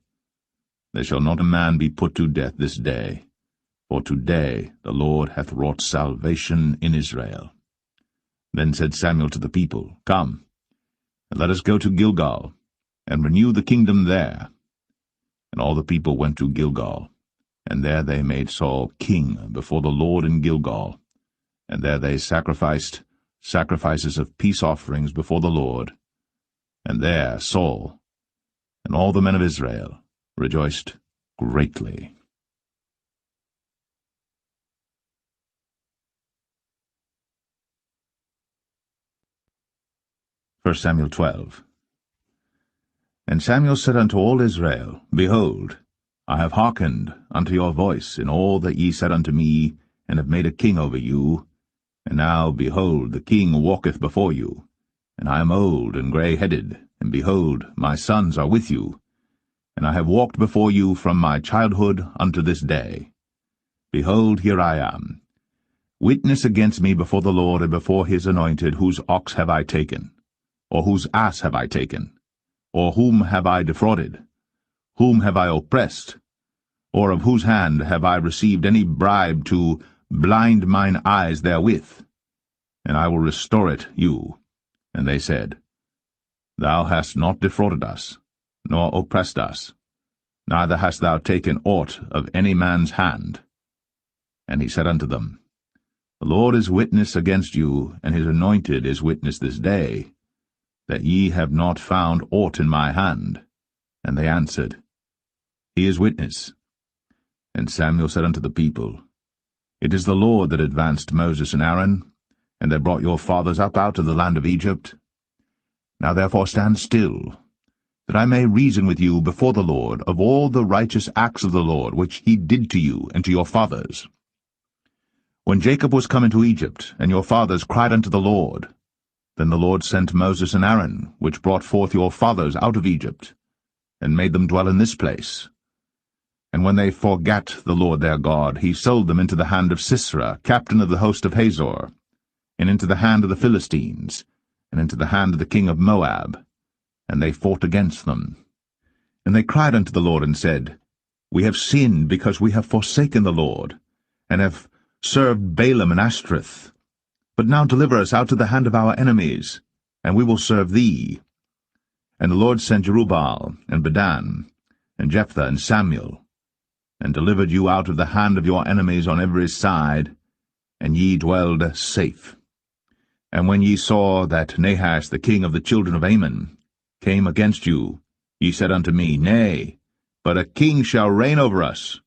There shall not a man be put to death this day, for today the Lord hath wrought salvation in Israel. Then said Samuel to the people, Come, and let us go to Gilgal, and renew the kingdom there. And all the people went to Gilgal, and there they made Saul king before the Lord in Gilgal, and there they sacrificed sacrifices of peace offerings before the Lord. And there Saul and all the men of Israel rejoiced greatly. 1 Samuel 12. And Samuel said unto all Israel, Behold, I have hearkened unto your voice in all that ye said unto me, and have made a king over you. And now, behold, the king walketh before you, and I am old and grey-headed, and behold, my sons are with you. And I have walked before you from my childhood unto this day. Behold, here I am. Witness against me before the Lord and before his anointed, whose ox have I taken? Or whose ass have I taken? Or whom have I defrauded? Whom have I oppressed? Or of whose hand have I received any bribe to blind mine eyes therewith? And I will restore it you. And they said, Thou hast not defrauded us, nor oppressed us, neither hast thou taken aught of any man's hand. And he said unto them, The Lord is witness against you, and his anointed is witness this day, that ye have not found aught in my hand. And they answered, He is witness. And Samuel said unto the people, It is the Lord that advanced Moses and Aaron, and that brought your fathers up out of the land of Egypt. Now therefore stand still, that I may reason with you before the Lord of all the righteous acts of the Lord, which he did to you and to your fathers. When Jacob was come into Egypt, and your fathers cried unto the Lord, then the Lord sent Moses and Aaron, which brought forth your fathers out of Egypt, and made them dwell in this place. And when they forgat the Lord their God, he sold them into the hand of Sisera, captain of the host of Hazor, and into the hand of the Philistines, and into the hand of the king of Moab. And they fought against them. And they cried unto the Lord, and said, We have sinned, because we have forsaken the Lord, and have served Balaam and Ashtoreth. But now deliver us out of the hand of our enemies, and we will serve thee. And the Lord sent Jerubbaal, and Bedan, and Jephthah, and Samuel, and delivered you out of the hand of your enemies on every side, and ye dwelled safe. And when ye saw that Nahash the king of the children of Ammon came against you, ye said unto me, Nay, but a king shall reign over us,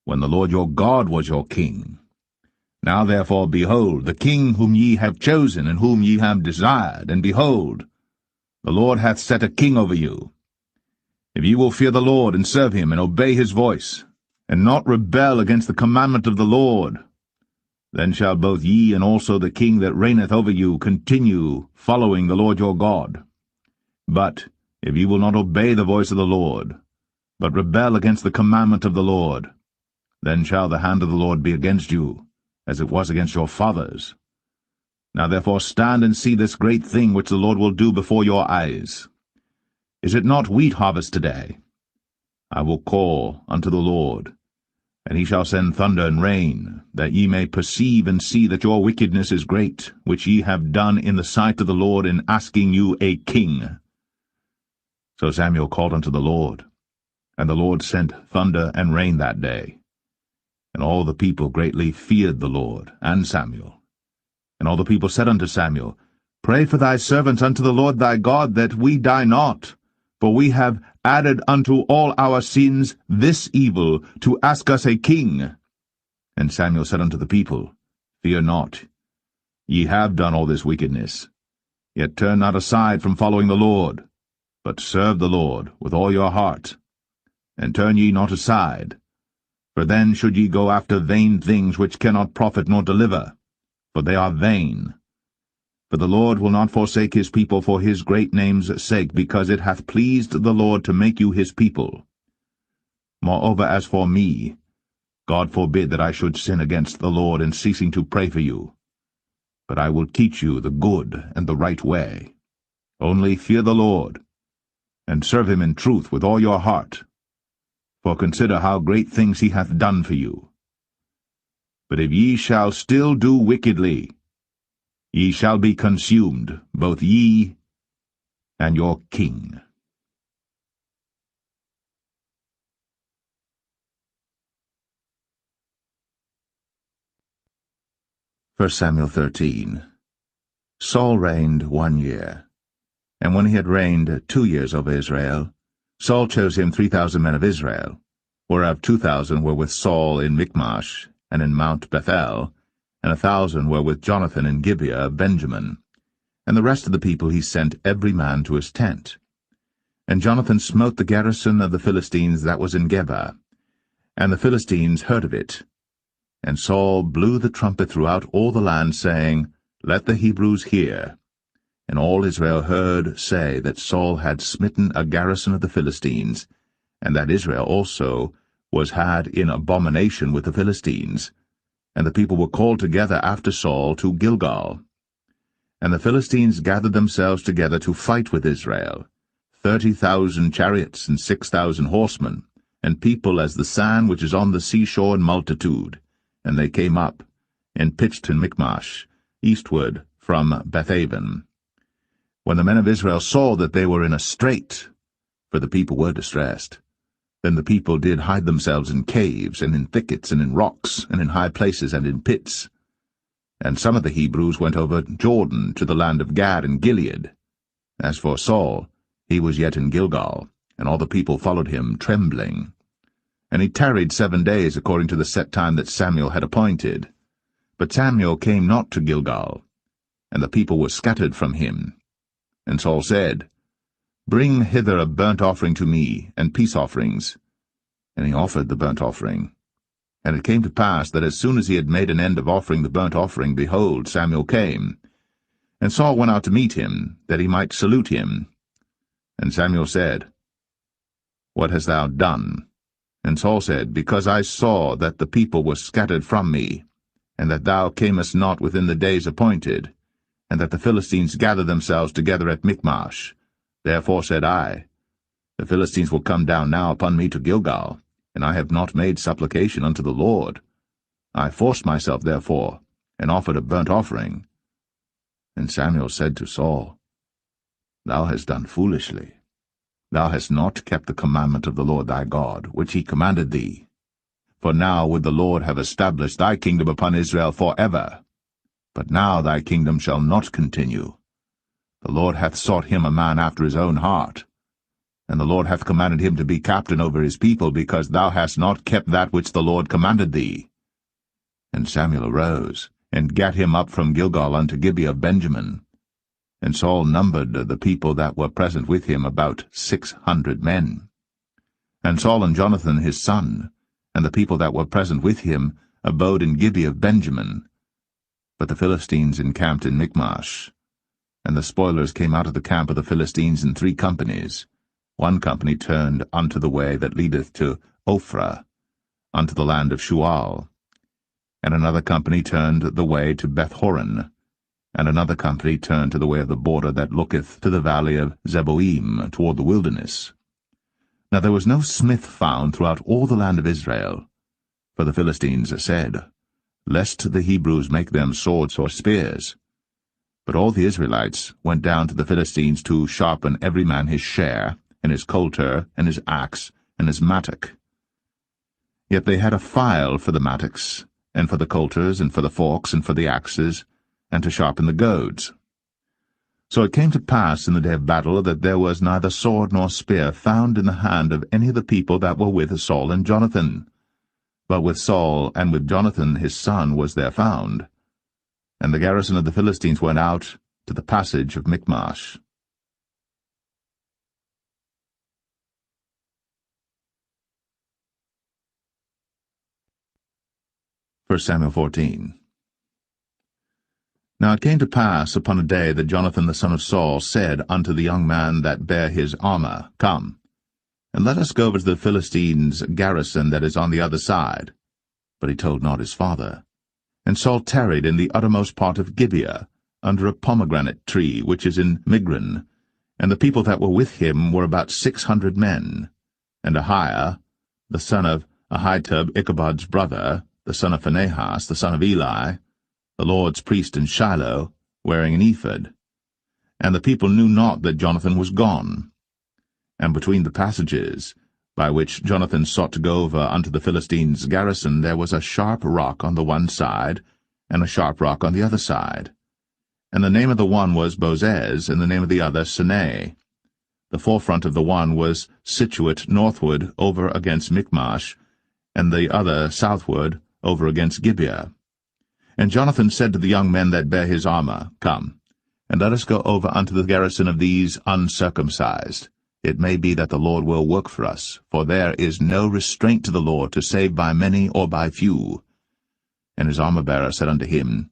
when the Lord your God was your king. Now therefore, behold, the king whom ye have chosen, and whom ye have desired, and behold, the Lord hath set a king over you. If ye will fear the Lord, and serve him, and obey his voice, and not rebel against the commandment of the Lord, then shall both ye and also the king that reigneth over you continue following the Lord your God. But if ye will not obey the voice of the Lord, but rebel against the commandment of the Lord, then shall the hand of the Lord be against you, as it was against your fathers. Now therefore stand and see this great thing which the Lord will do before your eyes. Is it not wheat harvest today? I will call unto the Lord, and he shall send thunder and rain, that ye may perceive and see that your wickedness is great, which ye have done in the sight of the Lord in asking you a king. So Samuel called unto the Lord, and the Lord sent thunder and rain that day. And all the people greatly feared the Lord and Samuel. And all the people said unto Samuel, Pray for thy servants unto the Lord thy God, that we die not. For we have added unto all our sins this evil, to ask us a king. And Samuel said unto the people, Fear not. Ye have done all this wickedness. Yet turn not aside from following the Lord, but serve the Lord with all your heart. And turn ye not aside, For then should ye go after vain things which cannot profit nor deliver, for they are vain. For the Lord will not forsake his people for his great name's sake, because it hath pleased the Lord to make you his people. Moreover, as for me, God forbid that I should sin against the Lord in ceasing to pray for you. But I will teach you the good and the right way. Only fear the Lord, and serve him in truth with all your heart. For consider how great things he hath done for you. But if ye shall still do wickedly, ye shall be consumed, both ye and your king. 1 Samuel 13. Saul reigned 1 year. And when he had reigned 2 years over Israel, Saul chose him 3,000 men of Israel, whereof 2,000 were with Saul in Michmash and in Mount Bethel, and 1,000 were with Jonathan in Gibeah of Benjamin. And the rest of the people he sent every man to his tent. And Jonathan smote the garrison of the Philistines that was in Geba. And the Philistines heard of it. And Saul blew the trumpet throughout all the land, saying, Let the Hebrews hear. And all Israel heard say that Saul had smitten a garrison of the Philistines, and that Israel also was had in abomination with the Philistines. And the people were called together after Saul to Gilgal. And the Philistines gathered themselves together to fight with Israel, 30,000 chariots and 6,000 horsemen, and people as the sand which is on the seashore in multitude. And they came up, and pitched in Michmash, eastward from Bethaven. When the men of Israel saw that they were in a strait, for the people were distressed, then the people did hide themselves in caves, and in thickets, and in rocks, and in high places, and in pits. And some of the Hebrews went over Jordan to the land of Gad and Gilead. As for Saul, he was yet in Gilgal, and all the people followed him, trembling. And he tarried 7 days according to the set time that Samuel had appointed. But Samuel came not to Gilgal, and the people were scattered from him. And Saul said, Bring hither a burnt offering to me, and peace offerings. And he offered the burnt offering. And it came to pass that as soon as he had made an end of offering the burnt offering, behold, Samuel came. And Saul went out to meet him, that he might salute him. And Samuel said, What hast thou done? And Saul said, Because I saw that the people were scattered from me, and that thou camest not within the days appointed, and that the Philistines gathered themselves together at Michmash. Therefore said I, The Philistines will come down now upon me to Gilgal, and I have not made supplication unto the Lord. I forced myself therefore, and offered a burnt offering. And Samuel said to Saul, Thou hast done foolishly. Thou hast not kept the commandment of the Lord thy God, which he commanded thee. For now would the Lord have established thy kingdom upon Israel forever. But now thy kingdom shall not continue. The Lord hath sought him a man after his own heart. And the Lord hath commanded him to be captain over his people, because thou hast not kept that which the Lord commanded thee. And Samuel arose, and gat him up from Gilgal unto Gibeah of Benjamin. And Saul numbered the people that were present with him about 600 men. And Saul and Jonathan his son, and the people that were present with him, abode in Gibeah of Benjamin. But the Philistines encamped in Michmash. And the spoilers came out of the camp of the Philistines in 3 companies. 1 company turned unto the way that leadeth to Ophrah, unto the land of Shual. And another company turned the way to Bethhoron, and another company turned to the way of the border that looketh to the valley of Zeboim, toward the wilderness. Now there was no smith found throughout all the land of Israel, for the Philistines said, Lest the Hebrews make them swords or spears. But all the Israelites went down to the Philistines to sharpen every man his share, and his coulter, and his axe, and his mattock. Yet they had a file for the mattocks, and for the coulters, and for the forks, and for the axes, and to sharpen the goads. So it came to pass in the day of battle that there was neither sword nor spear found in the hand of any of the people that were with Saul and Jonathan. But with Saul and with Jonathan his son was there found. And the garrison of the Philistines went out to the passage of Michmash. 1 Samuel 14. Now it came to pass upon a day that Jonathan the son of Saul said unto the young man that bare his armor, Come, and let us go over to the Philistines' garrison that is on the other side. But he told not his father. And Saul tarried in the uttermost part of Gibeah, under a pomegranate tree which is in Migron, and the people that were with him were about 600 men. And Ahiah, the son of Ahitub, Ichabod's brother, the son of Phinehas, the son of Eli, the Lord's priest in Shiloh, wearing an ephod. And the people knew not that Jonathan was gone. And between the passages, by which Jonathan sought to go over unto the Philistines' garrison, there was a sharp rock on the one side, and a sharp rock on the other side. And the name of the one was Bozez, and the name of the other Sinai. The forefront of the one was situate northward over against Michmash, and the other southward over against Gibeah. And Jonathan said to the young men that bare his armor, Come, and let us go over unto the garrison of these uncircumcised. It may be that the Lord will work for us, for there is no restraint to the Lord to save by many or by few. And his armor-bearer said unto him,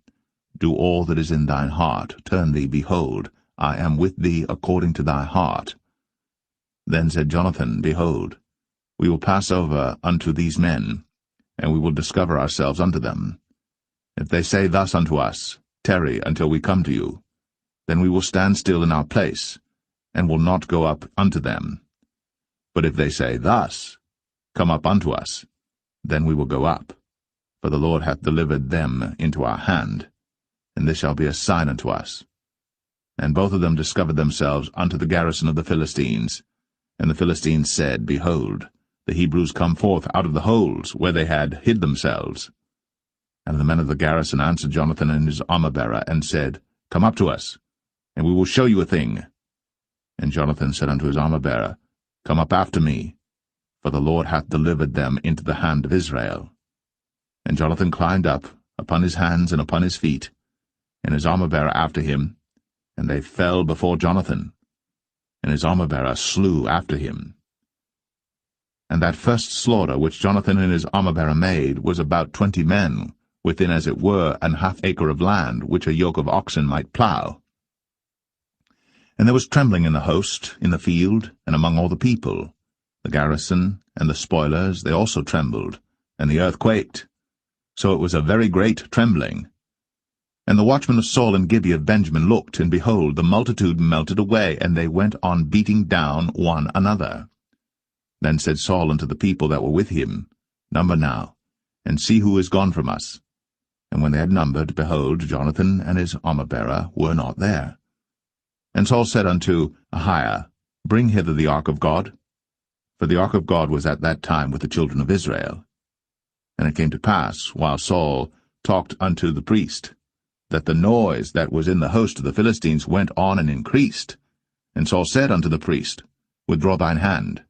Do all that is in thine heart, turn thee, behold, I am with thee according to thy heart. Then said Jonathan, Behold, we will pass over unto these men, and we will discover ourselves unto them. If they say thus unto us, Tarry until we come to you, then we will stand still in our place, and will not go up unto them. But if they say thus, Come up unto us, then we will go up, for the Lord hath delivered them into our hand, and this shall be a sign unto us. And both of them discovered themselves unto the garrison of the Philistines. And the Philistines said, Behold, the Hebrews come forth out of the holes where they had hid themselves. And the men of the garrison answered Jonathan and his armor-bearer, and said, Come up to us, and we will show you a thing. And Jonathan said unto his armor-bearer, Come up after me, for the Lord hath delivered them into the hand of Israel. And Jonathan climbed up upon his hands and upon his feet, and his armor-bearer after him, and they fell before Jonathan, and his armor-bearer slew after him. And that first slaughter which Jonathan and his armor-bearer made was about 20 men, within as it were an half acre of land, which a yoke of oxen might plough. And there was trembling in the host, in the field, and among all the people. The garrison and the spoilers, they also trembled, and the earth quaked. So it was a very great trembling. And the watchmen of Saul and Gibeah of Benjamin looked, and behold, the multitude melted away, and they went on beating down one another. Then said Saul unto the people that were with him, Number now, and see who is gone from us. And when they had numbered, behold, Jonathan and his armor-bearer were not there. And Saul said unto Ahiah, Bring hither the ark of God. For the ark of God was at that time with the children of Israel. And it came to pass, while Saul talked unto the priest, that the noise that was in the host of the Philistines went on and increased. And Saul said unto the priest, Withdraw thine hand.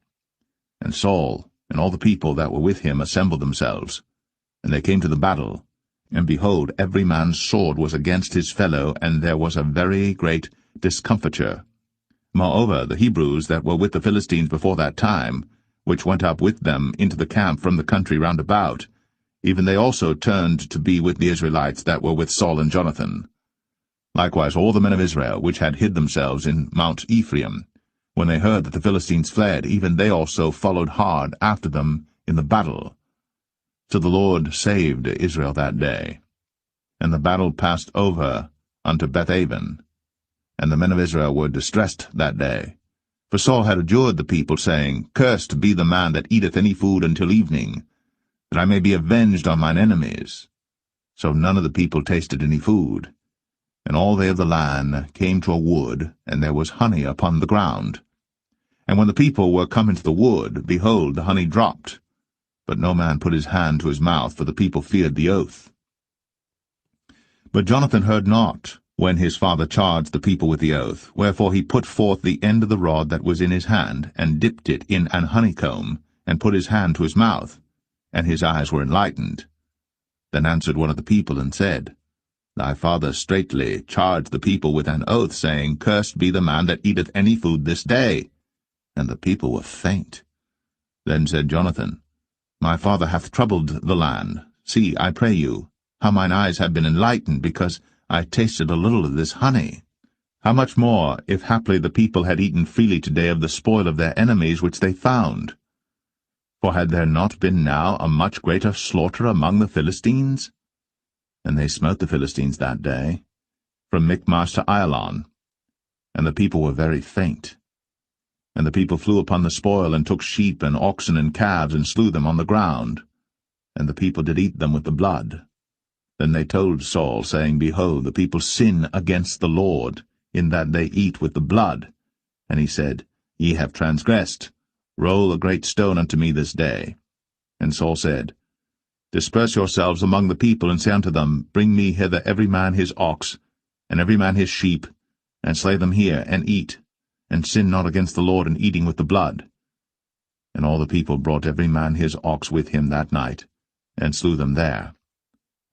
And Saul and all the people that were with him assembled themselves. And they came to the battle. And behold, every man's sword was against his fellow, and there was a very great discomfiture. Moreover, the Hebrews that were with the Philistines before that time, which went up with them into the camp from the country round about, even they also turned to be with the Israelites that were with Saul and Jonathan. Likewise all the men of Israel, which had hid themselves in Mount Ephraim, when they heard that the Philistines fled, even they also followed hard after them in the battle. So the Lord saved Israel that day. And the battle passed over unto Bethaven. And the men of Israel were distressed that day. For Saul had adjured the people, saying, Cursed be the man that eateth any food until evening, that I may be avenged on mine enemies. So none of the people tasted any food. And all they of the land came to a wood, and there was honey upon the ground. And when the people were come into the wood, behold, the honey dropped. But no man put his hand to his mouth, for the people feared the oath. But Jonathan heard not, when his father charged the people with the oath, wherefore he put forth the end of the rod that was in his hand, and dipped it in an honeycomb, and put his hand to his mouth, and his eyes were enlightened. Then answered one of the people, and said, Thy father straitly charged the people with an oath, saying, Cursed be the man that eateth any food this day. And the people were faint. Then said Jonathan, My father hath troubled the land, See, I pray you, how mine eyes have been enlightened, because I tasted a little of this honey. How much more, if haply the people had eaten freely today of the spoil of their enemies which they found? For had there not been now a much greater slaughter among the Philistines? And they smote the Philistines that day, from Michmash to Ailon, and the people were very faint. And the people flew upon the spoil, and took sheep and oxen and calves, and slew them on the ground. And the people did eat them with the blood. Then they told Saul, saying, Behold, the people sin against the Lord, in that they eat with the blood. And he said, Ye have transgressed. Roll a great stone unto me this day. And Saul said, Disperse yourselves among the people, and say unto them, Bring me hither every man his ox, and every man his sheep, and slay them here, and eat, and sin not against the Lord in eating with the blood. And all the people brought every man his ox with him that night, and slew them there.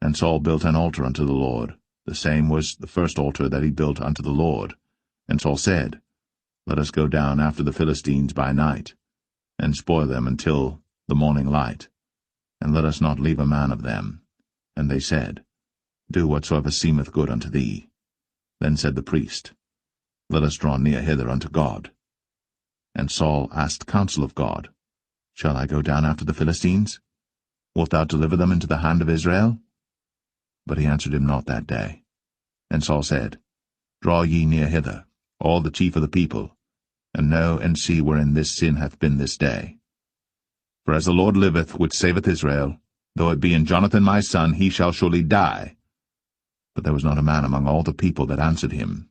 And Saul built an altar unto the Lord. The same was the first altar that he built unto the Lord. And Saul said, Let us go down after the Philistines by night, and spoil them until the morning light, and let us not leave a man of them. And they said, Do whatsoever seemeth good unto thee. Then said the priest, Let us draw near hither unto God. And Saul asked counsel of God, Shall I go down after the Philistines? Wilt thou deliver them into the hand of Israel? But he answered him not that day. And Saul said, Draw ye near hither, all the chief of the people, and know and see wherein this sin hath been this day. For as the Lord liveth, which saveth Israel, though it be in Jonathan my son, he shall surely die. But there was not a man among all the people that answered him.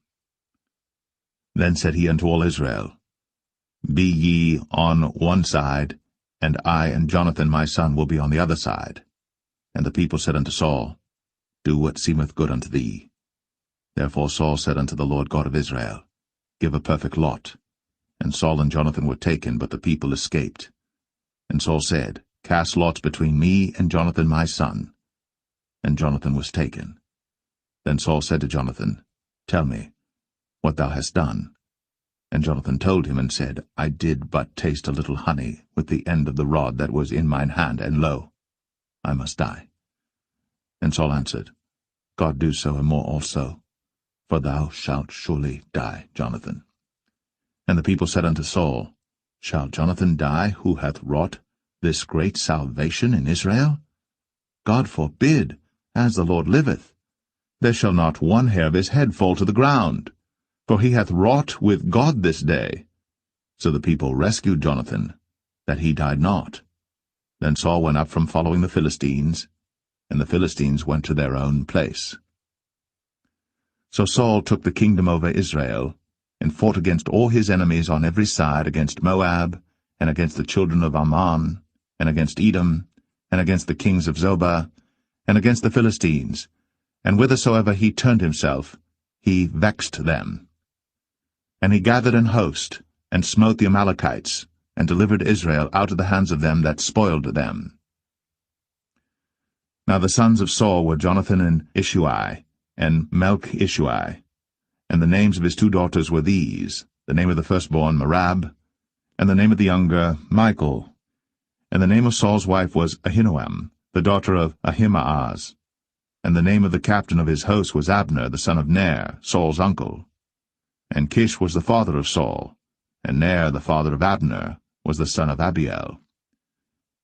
Then said he unto all Israel, Be ye on one side, and I and Jonathan my son will be on the other side. And the people said unto Saul, Do what seemeth good unto thee. Therefore Saul said unto the Lord God of Israel, Give a perfect lot. And Saul and Jonathan were taken, but the people escaped. And Saul said, Cast lots between me and Jonathan my son. And Jonathan was taken. Then Saul said to Jonathan, Tell me what thou hast done. And Jonathan told him, and said, I did but taste a little honey with the end of the rod that was in mine hand, and lo, I must die. And Saul answered, God do so and more also, for thou shalt surely die, Jonathan. And the people said unto Saul, Shall Jonathan die, who hath wrought this great salvation in Israel? God forbid, as the Lord liveth. There shall not one hair of his head fall to the ground, for he hath wrought with God this day. So the people rescued Jonathan, that he died not. Then Saul went up from following the Philistines, and the Philistines went to their own place. So Saul took the kingdom over Israel, and fought against all his enemies on every side, against Moab, and against the children of Ammon, and against Edom, and against the kings of Zobah, and against the Philistines, and whithersoever he turned himself, he vexed them. And he gathered an host, and smote the Amalekites, and delivered Israel out of the hands of them that spoiled them. Now the sons of Saul were Jonathan and Ishuai, and Melch-Ishuai. And the names of his two daughters were these, the name of the firstborn Merab, and the name of the younger Michal. And the name of Saul's wife was Ahinoam, the daughter of Ahimaaz. And the name of the captain of his host was Abner, the son of Ner, Saul's uncle. And Kish was the father of Saul, and Ner, the father of Abner, was the son of Abiel.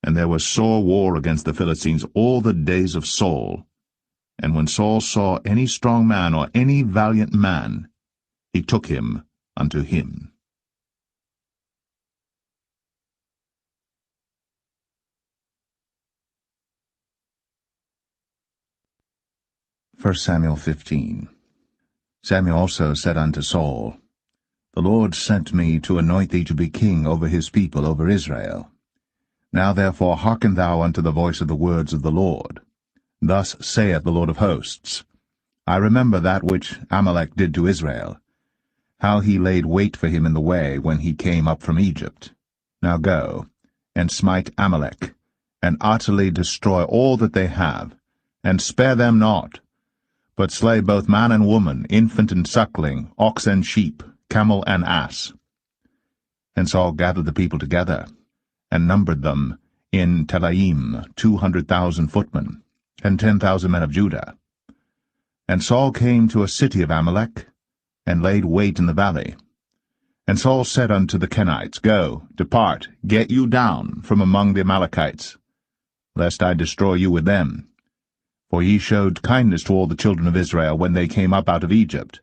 And there was sore war against the Philistines all the days of Saul. And when Saul saw any strong man or any valiant man, he took him unto him. 1 Samuel 15. Samuel also said unto Saul, The Lord sent me to anoint thee to be king over his people, over Israel. Now therefore hearken thou unto the voice of the words of the Lord. Thus saith the Lord of hosts, I remember that which Amalek did to Israel, how he laid wait for him in the way when he came up from Egypt. Now go, and smite Amalek, and utterly destroy all that they have, and spare them not, but slay both man and woman, infant and suckling, ox and sheep, camel and ass. And Saul gathered the people together, and numbered them in Telaim 200,000 footmen. and 10,000 men of Judah. And Saul came to a city of Amalek, and laid wait in the valley. And Saul said unto the Kenites, Go, depart, get you down from among the Amalekites, lest I destroy you with them. For ye showed kindness to all the children of Israel when they came up out of Egypt.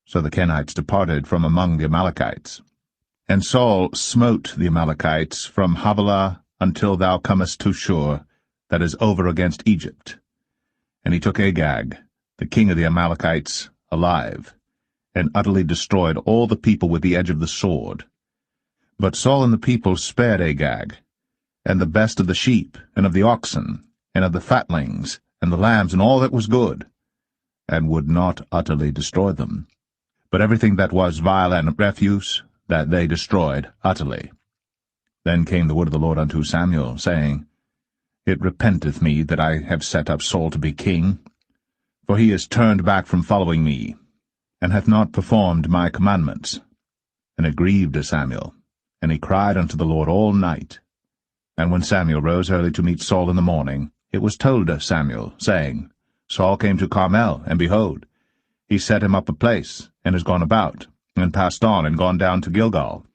So the Kenites departed from among the Amalekites. And Saul smote the Amalekites from Havilah until thou comest to Shur, that is over against Egypt. And he took Agag, the king of the Amalekites, alive, and utterly destroyed all the people with the edge of the sword. But Saul and the people spared Agag, and the best of the sheep, and of the oxen, and of the fatlings, and the lambs, and all that was good, and would not utterly destroy them. But everything that was vile and refuse, that they destroyed utterly. Then came the word of the Lord unto Samuel, saying, It repenteth me that I have set up Saul to be king, for he is turned back from following me, and hath not performed my commandments. And it grieved Samuel, and he cried unto the Lord all night. And when Samuel rose early to meet Saul in the morning, it was told Samuel, saying, Saul came to Carmel, and behold, he set him up a place, and is gone about, and passed on, and gone down to Gilgal.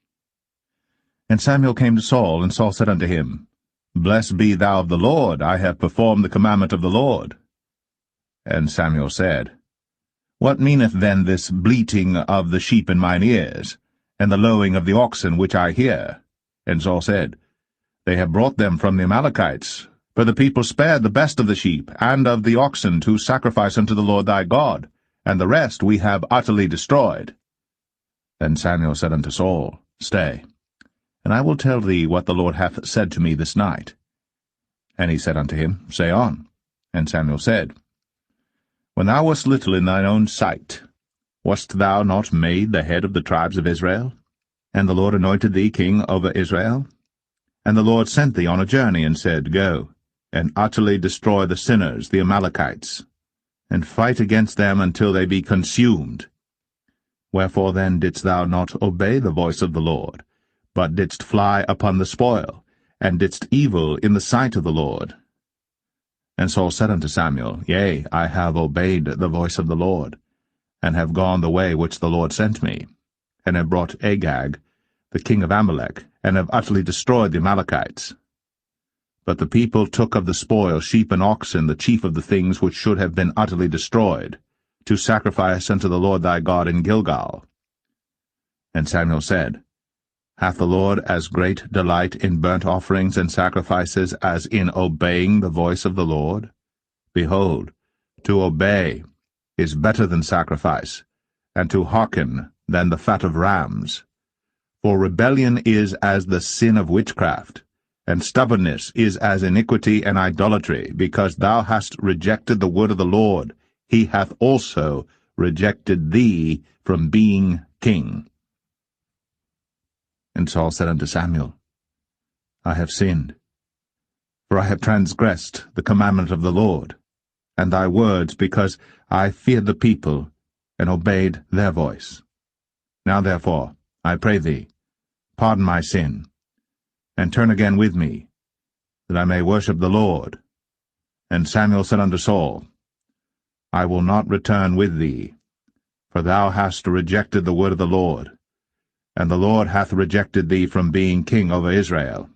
And Samuel came to Saul, and Saul said unto him, Blessed be thou of the Lord, I have performed the commandment of the Lord. And Samuel said, What meaneth then this bleating of the sheep in mine ears, and the lowing of the oxen which I hear? And Saul said, They have brought them from the Amalekites, for the people spared the best of the sheep and of the oxen to sacrifice unto the Lord thy God, and the rest we have utterly destroyed. Then Samuel said unto Saul, Stay, and I will tell thee what the Lord hath said to me this night. And he said unto him, Say on. And Samuel said, When thou wast little in thine own sight, wast thou not made the head of the tribes of Israel? And the Lord anointed thee king over Israel? And the Lord sent thee on a journey, and said, Go, and utterly destroy the sinners, the Amalekites, and fight against them until they be consumed. Wherefore then didst thou not obey the voice of the Lord, but didst fly upon the spoil, and didst evil in the sight of the Lord? And Saul said unto Samuel, Yea, I have obeyed the voice of the Lord, and have gone the way which the Lord sent me, and have brought Agag, the king of Amalek, and have utterly destroyed the Amalekites. But the people took of the spoil sheep and oxen, the chief of the things which should have been utterly destroyed, to sacrifice unto the Lord thy God in Gilgal. And Samuel said, Hath the Lord as great delight in burnt offerings and sacrifices as in obeying the voice of the Lord? Behold, to obey is better than sacrifice, and to hearken than the fat of rams. For rebellion is as the sin of witchcraft, and stubbornness is as iniquity and idolatry. Because thou hast rejected the word of the Lord, he hath also rejected thee from being king. And Saul said unto Samuel, I have sinned, for I have transgressed the commandment of the Lord, and thy words, because I feared the people, and obeyed their voice. Now therefore, I pray thee, pardon my sin, and turn again with me, that I may worship the Lord. And Samuel said unto Saul, I will not return with thee, for thou hast rejected the word of the Lord, and the Lord hath rejected thee from being king over Israel.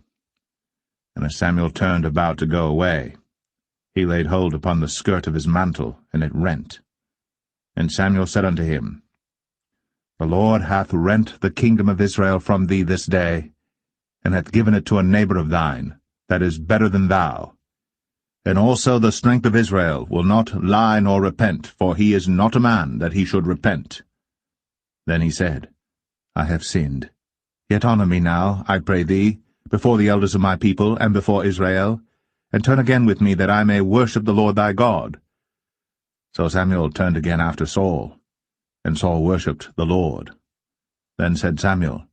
And as Samuel turned about to go away, he laid hold upon the skirt of his mantle, and it rent. And Samuel said unto him, The Lord hath rent the kingdom of Israel from thee this day, and hath given it to a neighbor of thine, that is better than thou. And also the strength of Israel will not lie nor repent, for he is not a man that he should repent. Then he said, I have sinned. Yet honor me now, I pray thee, before the elders of my people, and before Israel, and turn again with me, that I may worship the Lord thy God. So Samuel turned again after Saul, and Saul worshipped the Lord. Then said Samuel,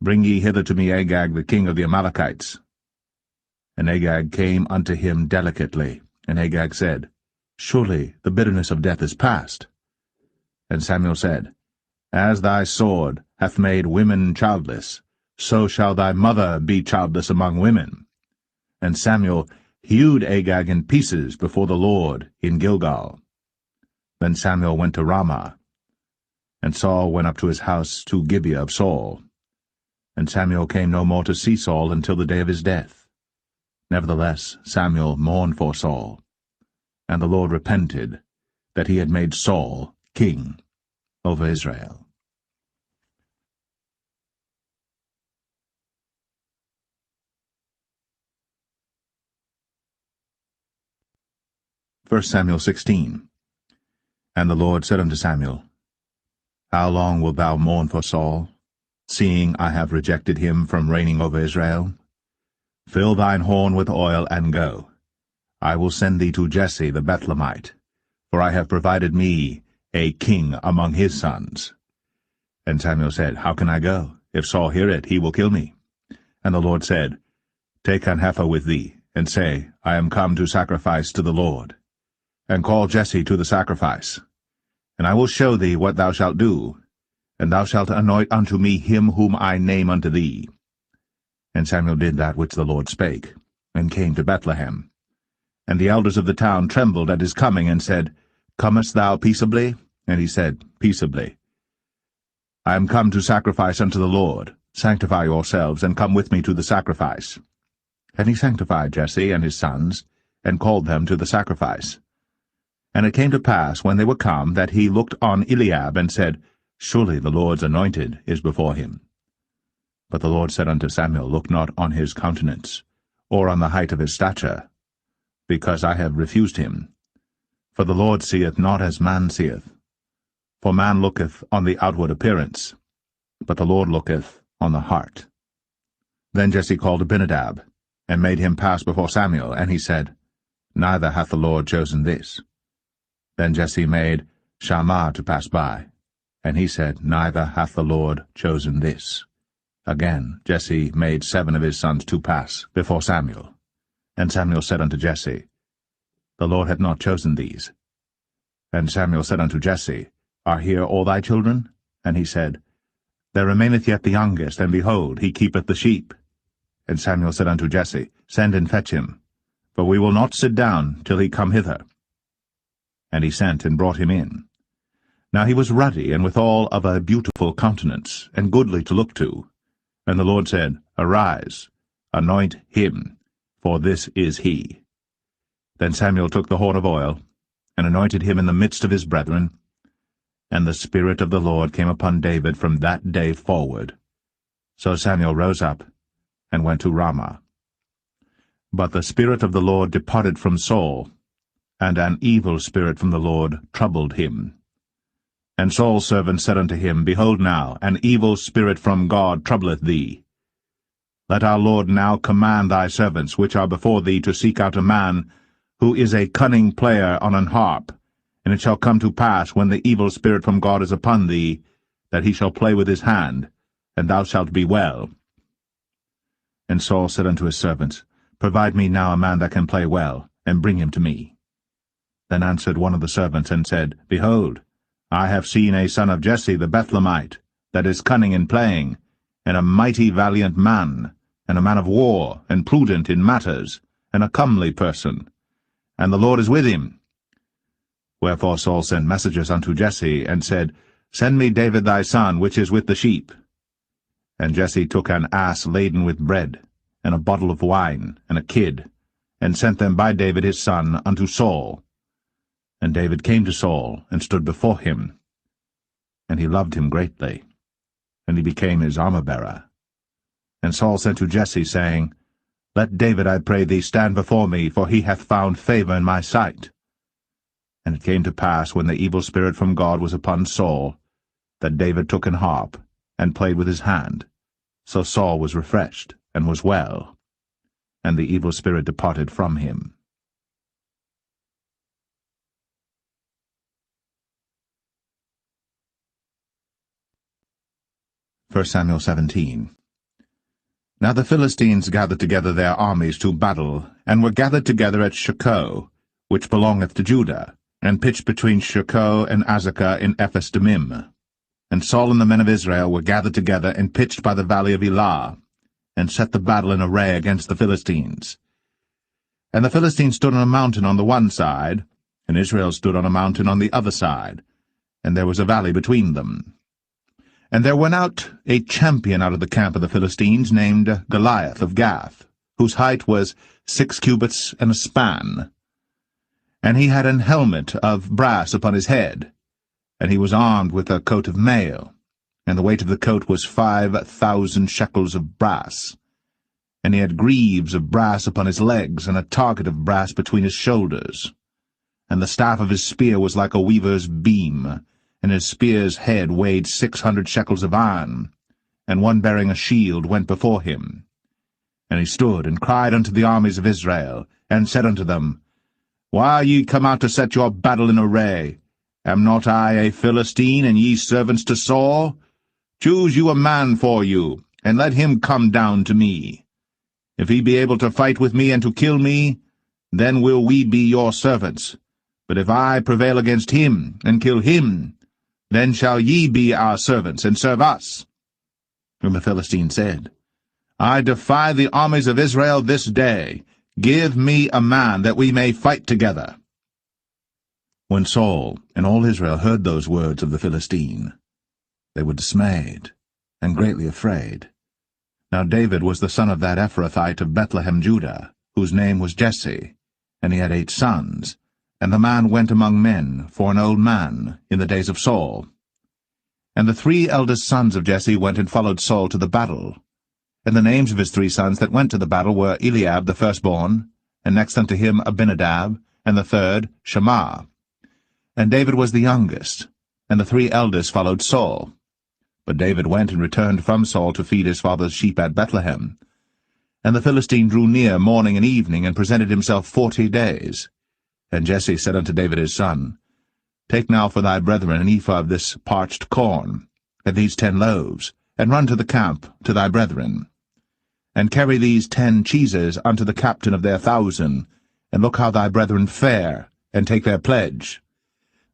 Bring ye hither to me Agag the king of the Amalekites. And Agag came unto him delicately, and Agag said, Surely the bitterness of death is past. And Samuel said, As thy sword hath made women childless, so shall thy mother be childless among women. And Samuel hewed Agag in pieces before the Lord in Gilgal. Then Samuel went to Ramah, and Saul went up to his house to Gibeah of Saul. And Samuel came no more to see Saul until the day of his death. Nevertheless Samuel mourned for Saul, and the Lord repented that he had made Saul king over Israel. 1 Samuel 16. And the Lord said unto Samuel, How long wilt thou mourn for Saul, seeing I have rejected him from reigning over Israel? Fill thine horn with oil, and go. I will send thee to Jesse the Bethlehemite, for I have provided me a king among his sons. And Samuel said, How can I go? If Saul hear it, he will kill me. And the Lord said, Take an heifer with thee, and say, I am come to sacrifice to the Lord. And call Jesse to the sacrifice. And I will show thee what thou shalt do, and thou shalt anoint unto me him whom I name unto thee. And Samuel did that which the Lord spake, and came to Bethlehem. And the elders of the town trembled at his coming, and said, Comest thou peaceably? And he said, Peaceably. I am come to sacrifice unto the Lord. Sanctify yourselves, and come with me to the sacrifice. And he sanctified Jesse and his sons, and called them to the sacrifice. And it came to pass, when they were come, that he looked on Eliab, and said, Surely the Lord's anointed is before him. But the Lord said unto Samuel, Look not on his countenance, or on the height of his stature, because I have refused him. For the Lord seeth not as man seeth. For man looketh on the outward appearance, but the Lord looketh on the heart. Then Jesse called Abinadab, and made him pass before Samuel, and he said, Neither hath the Lord chosen this. Then Jesse made Shammah to pass by, and he said, Neither hath the Lord chosen this. Again Jesse made 7 of his sons to pass before Samuel. And Samuel said unto Jesse, The Lord hath not chosen these. And Samuel said unto Jesse, Are here all thy children? And he said, There remaineth yet the youngest, and behold, he keepeth the sheep. And Samuel said unto Jesse, Send and fetch him, for we will not sit down till he come hither. And he sent and brought him in. Now he was ruddy, and withal of a beautiful countenance, and goodly to look to. And the Lord said, Arise, anoint him, for this is he. Then Samuel took the horn of oil, and anointed him in the midst of his brethren. And the Spirit of the Lord came upon David from that day forward. So Samuel rose up, and went to Ramah. But the Spirit of the Lord departed from Saul, and an evil spirit from the Lord troubled him. And Saul's servant said unto him, Behold now, an evil spirit from God troubleth thee. Let our Lord now command thy servants, which are before thee, to seek out a man who is a cunning player on an harp. And it shall come to pass, when the evil spirit from God is upon thee, that he shall play with his hand, and thou shalt be well. And Saul said unto his servants, Provide me now a man that can play well, and bring him to me. Then answered one of the servants, and said, Behold, I have seen a son of Jesse the Bethlehemite, that is cunning in playing, and a mighty valiant man, and a man of war, and prudent in matters, and a comely person. And the Lord is with him. Wherefore Saul sent messengers unto Jesse, and said, Send me David thy son, which is with the sheep. And Jesse took an ass laden with bread, and a bottle of wine, and a kid, and sent them by David his son unto Saul. And David came to Saul, and stood before him. And he loved him greatly, and he became his armor-bearer. And Saul sent to Jesse, saying, Let David, I pray thee, stand before me, for he hath found favor in my sight. And it came to pass, when the evil spirit from God was upon Saul, that David took an harp, and played with his hand. So Saul was refreshed, and was well, and the evil spirit departed from him. 1 Samuel 17. Now the Philistines gathered together their armies to battle, and were gathered together at Shochoh, which belongeth to Judah, and pitched between Shochoh and Azekah in Ephes-dammim. And Saul and the men of Israel were gathered together, and pitched by the valley of Elah, and set the battle in array against the Philistines. And the Philistines stood on a mountain on the one side, and Israel stood on a mountain on the other side, and there was a valley between them. And there went out a champion out of the camp of the Philistines, named Goliath of Gath, whose height was 6 cubits and a span. And he had an helmet of brass upon his head, and he was armed with a coat of mail, and the weight of the coat was 5,000 shekels of brass. And he had greaves of brass upon his legs, and a target of brass between his shoulders. And the staff of his spear was like a weaver's beam, and his spear's head weighed 600 shekels of iron, and one bearing a shield went before him. And he stood and cried unto the armies of Israel, and said unto them, Why are ye come out to set your battle in array? Am not I a Philistine, and ye servants to Saul? Choose you a man for you, and let him come down to me. If he be able to fight with me and to kill me, then will we be your servants. But if I prevail against him, and kill him, then shall ye be our servants, and serve us. And the Philistine said, I defy the armies of Israel this day. Give me a man, that we may fight together. When Saul and all Israel heard those words of the Philistine, they were dismayed, and greatly afraid. Now David was the son of that Ephrathite of Bethlehem, Judah, whose name was Jesse, and he had 8 sons. And the man went among men for an old man in the days of Saul. And the 3 eldest sons of Jesse went and followed Saul to the battle. And the names of his 3 sons that went to the battle were Eliab the firstborn, and next unto him Abinadab, and the third Shammah. And David was the youngest, and the 3 eldest followed Saul. But David went and returned from Saul to feed his father's sheep at Bethlehem. And the Philistine drew near morning and evening, and presented himself 40 days. And Jesse said unto David his son, Take now for thy brethren an ephah of this parched corn, and these 10 loaves, and run to the camp to thy brethren. And carry these 10 cheeses unto the captain of their 1,000, and look how thy brethren fare, and take their pledge.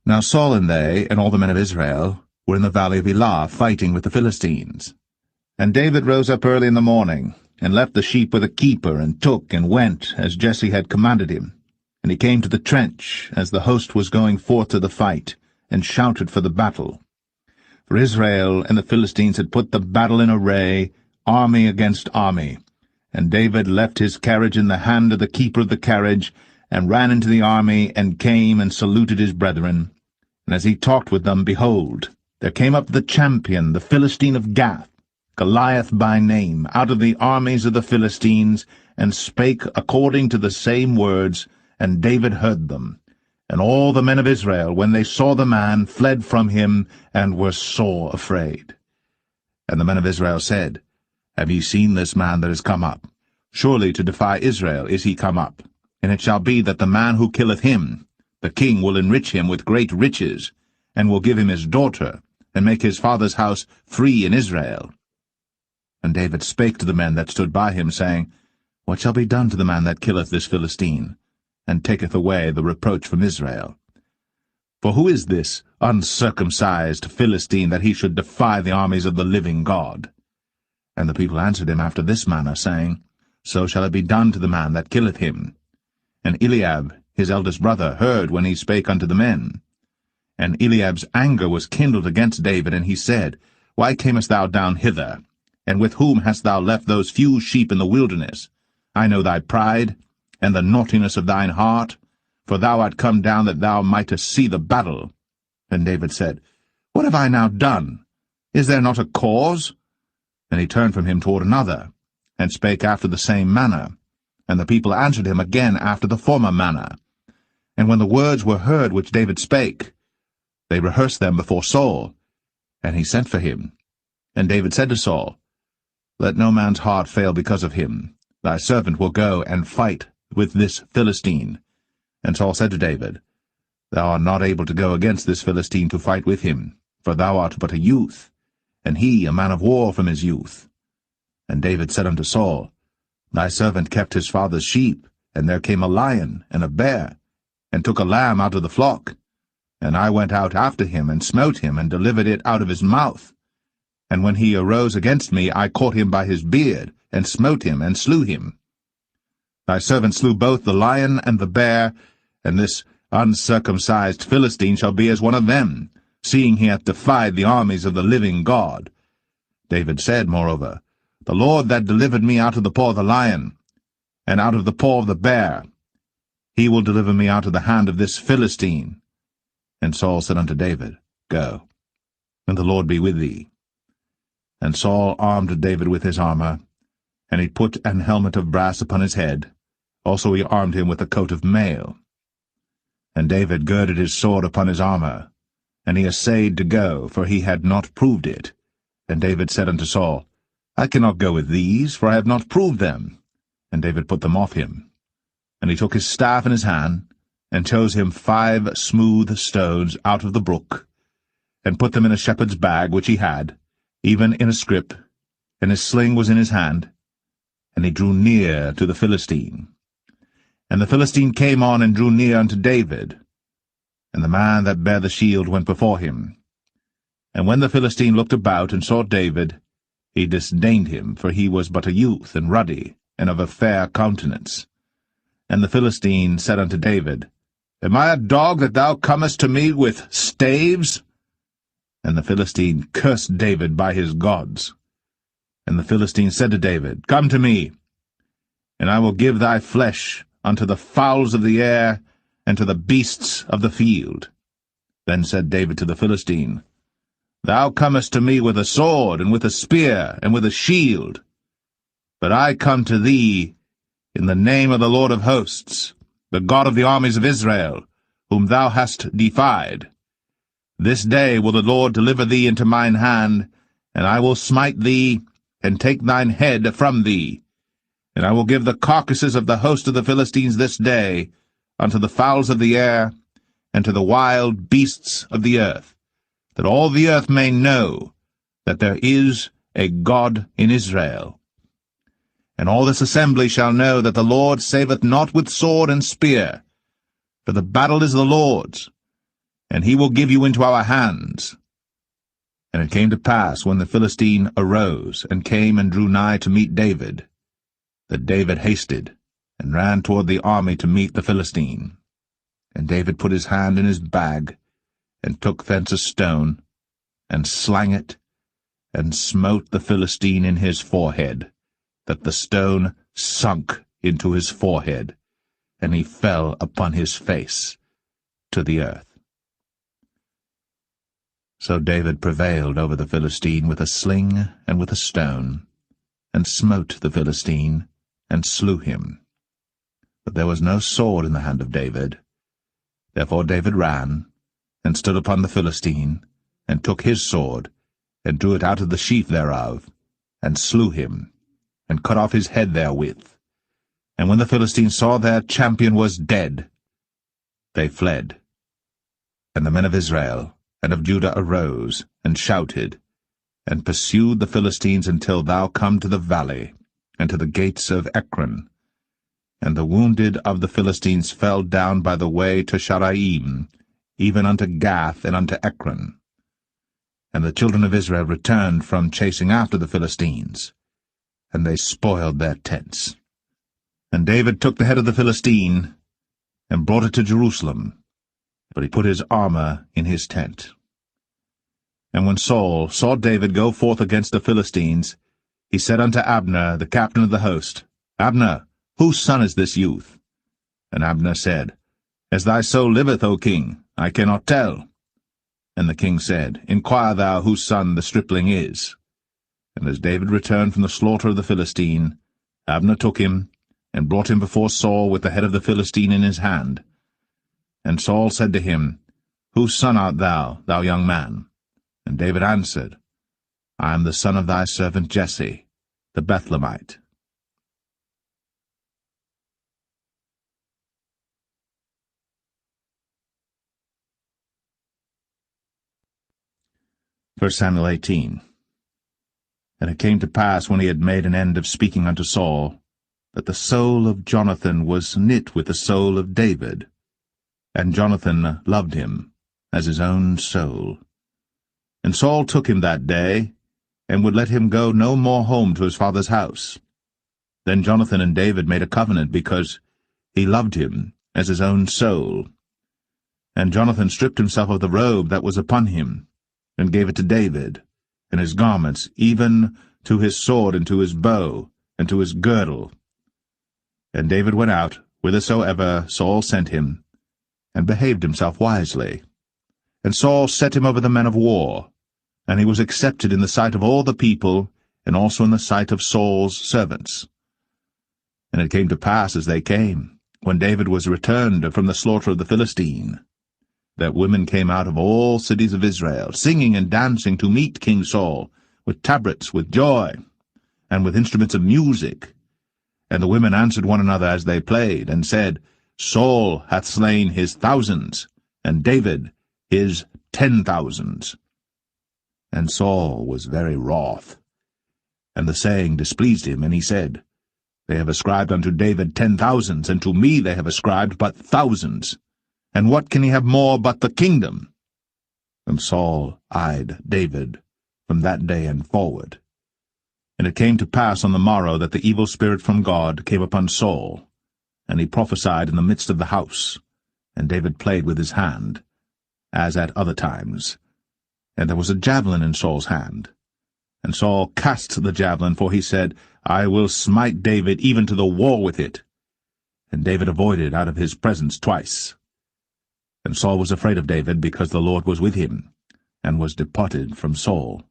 Now Saul and they, and all the men of Israel, were in the valley of Elah, fighting with the Philistines. And David rose up early in the morning, and left the sheep with a keeper, and took and went, as Jesse had commanded him. And he came to the trench, as the host was going forth to the fight, and shouted for the battle. For Israel and the Philistines had put the battle in array, army against army. And David left his carriage in the hand of the keeper of the carriage, and ran into the army, and came and saluted his brethren. And as he talked with them, behold, there came up the champion, the Philistine of Gath, Goliath by name, out of the armies of the Philistines, and spake according to the same words, and David heard them. And all the men of Israel, when they saw the man, fled from him, and were sore afraid. And the men of Israel said, Have ye seen this man that is come up? Surely to defy Israel is he come up. And it shall be that the man who killeth him, the king will enrich him with great riches, and will give him his daughter, and make his father's house free in Israel. And David spake to the men that stood by him, saying, What shall be done to the man that killeth this Philistine, and taketh away the reproach from Israel? For who is this uncircumcised Philistine, that he should defy the armies of the living God? And the people answered him after this manner, saying, So shall it be done to the man that killeth him. And Eliab, his eldest brother, heard when he spake unto the men. And Eliab's anger was kindled against David, and he said, Why camest thou down hither? And with whom hast thou left those few sheep in the wilderness? I know thy pride, and the naughtiness of thine heart, for thou art come down that thou mightest see the battle. And David said, What have I now done? Is there not a cause? And he turned from him toward another, and spake after the same manner. And the people answered him again after the former manner. And when the words were heard which David spake, they rehearsed them before Saul. And he sent for him. And David said to Saul, Let no man's heart fail because of him. Thy servant will go and fight with this Philistine. And Saul said to David, Thou art not able to go against this Philistine to fight with him, for thou art but a youth, and he a man of war from his youth. And David said unto Saul, Thy servant kept his father's sheep, and there came a lion and a bear, and took a lamb out of the flock. And I went out after him, and smote him, and delivered it out of his mouth. And when he arose against me, I caught him by his beard, and smote him, and slew him. Thy servant slew both the lion and the bear, and this uncircumcised Philistine shall be as one of them, seeing he hath defied the armies of the living God. David said, moreover, The Lord that delivered me out of the paw of the lion, and out of the paw of the bear, he will deliver me out of the hand of this Philistine. And Saul said unto David, Go, and the Lord be with thee. And Saul armed David with his armor, and he put an helmet of brass upon his head. Also he armed him with a coat of mail. And David girded his sword upon his armor, and he essayed to go, for he had not proved it. And David said unto Saul, I cannot go with these, for I have not proved them. And David put them off him. And he took his staff in his hand, and chose him 5 smooth stones out of the brook, and put them in a shepherd's bag which he had, even in a scrip, and his sling was in his hand. And he drew near to the Philistine. And the Philistine came on and drew near unto David. And the man that bare the shield went before him. And when the Philistine looked about and saw David, he disdained him, for he was but a youth, and ruddy, and of a fair countenance. And the Philistine said unto David, Am I a dog that thou comest to me with staves? And the Philistine cursed David by his gods. And the Philistine said to David, Come to me, and I will give thy flesh unto the fowls of the air, and to the beasts of the field. Then said David to the Philistine, Thou comest to me with a sword, and with a spear, and with a shield. But I come to thee in the name of the Lord of hosts, the God of the armies of Israel, whom thou hast defied. This day will the Lord deliver thee into mine hand, and I will smite thee, and take thine head from thee. And I will give the carcasses of the host of the Philistines this day unto the fowls of the air, and to the wild beasts of the earth, that all the earth may know that there is a God in Israel. And all this assembly shall know that the Lord saveth not with sword and spear, for the battle is the Lord's, and he will give you into our hands. And it came to pass, when the Philistine arose, and came and drew nigh to meet David, that David hasted, and ran toward the army to meet the Philistine. And David put his hand in his bag, and took thence a stone, and slang it, and smote the Philistine in his forehead, that the stone sunk into his forehead, and he fell upon his face to the earth. So David prevailed over the Philistine with a sling and with a stone, and smote the Philistine, and slew him. But there was no sword in the hand of David. Therefore David ran, and stood upon the Philistine, and took his sword, and drew it out of the sheath thereof, and slew him, and cut off his head therewith. And when the Philistines saw their champion was dead, they fled. And the men of Israel and of Judah arose, and shouted, and pursued the Philistines until thou come to the valley, and to the gates of Ekron. And the wounded of the Philistines fell down by the way to Sharaim, even unto Gath and unto Ekron. And the children of Israel returned from chasing after the Philistines, and they spoiled their tents. And David took the head of the Philistine, and brought it to Jerusalem, but he put his armor in his tent. And when Saul saw David go forth against the Philistines, he said unto Abner, the captain of the host, Abner, whose son is this youth? And Abner said, As thy soul liveth, O king, I cannot tell. And the king said, Inquire thou whose son the stripling is. And as David returned from the slaughter of the Philistine, Abner took him, and brought him before Saul with the head of the Philistine in his hand. And Saul said to him, Whose son art thou, thou young man? And David answered, I am the son of thy servant Jesse, the Bethlehemite. 1 Samuel 18. And it came to pass, when he had made an end of speaking unto Saul, that the soul of Jonathan was knit with the soul of David, and Jonathan loved him as his own soul. And Saul took him that day, and would let him go no more home to his father's house. Then Jonathan and David made a covenant because he loved him as his own soul. And Jonathan stripped himself of the robe that was upon him, and gave it to David, and his garments, even to his sword, and to his bow, and to his girdle. And David went out whithersoever Saul sent him, and behaved himself wisely. And Saul set him over the men of war, and he was accepted in the sight of all the people, and also in the sight of Saul's servants. And it came to pass as they came, when David was returned from the slaughter of the Philistine, that women came out of all cities of Israel, singing and dancing to meet King Saul, with tabrets, with joy, and with instruments of music. And the women answered one another as they played, and said, Saul hath slain his thousands, and David his 10,000s. And Saul was very wroth. And the saying displeased him, and he said, They have ascribed unto David 10,000s, and to me they have ascribed but thousands. And what can he have more but the kingdom? And Saul eyed David from that day and forward. And it came to pass on the morrow that the evil spirit from God came upon Saul, and he prophesied in the midst of the house. And David played with his hand, as at other times. And there was a javelin in Saul's hand. And Saul cast the javelin, for he said, I will smite David even to the wall with it. And David avoided out of his presence twice. And Saul was afraid of David, because the Lord was with him, and was departed from Saul.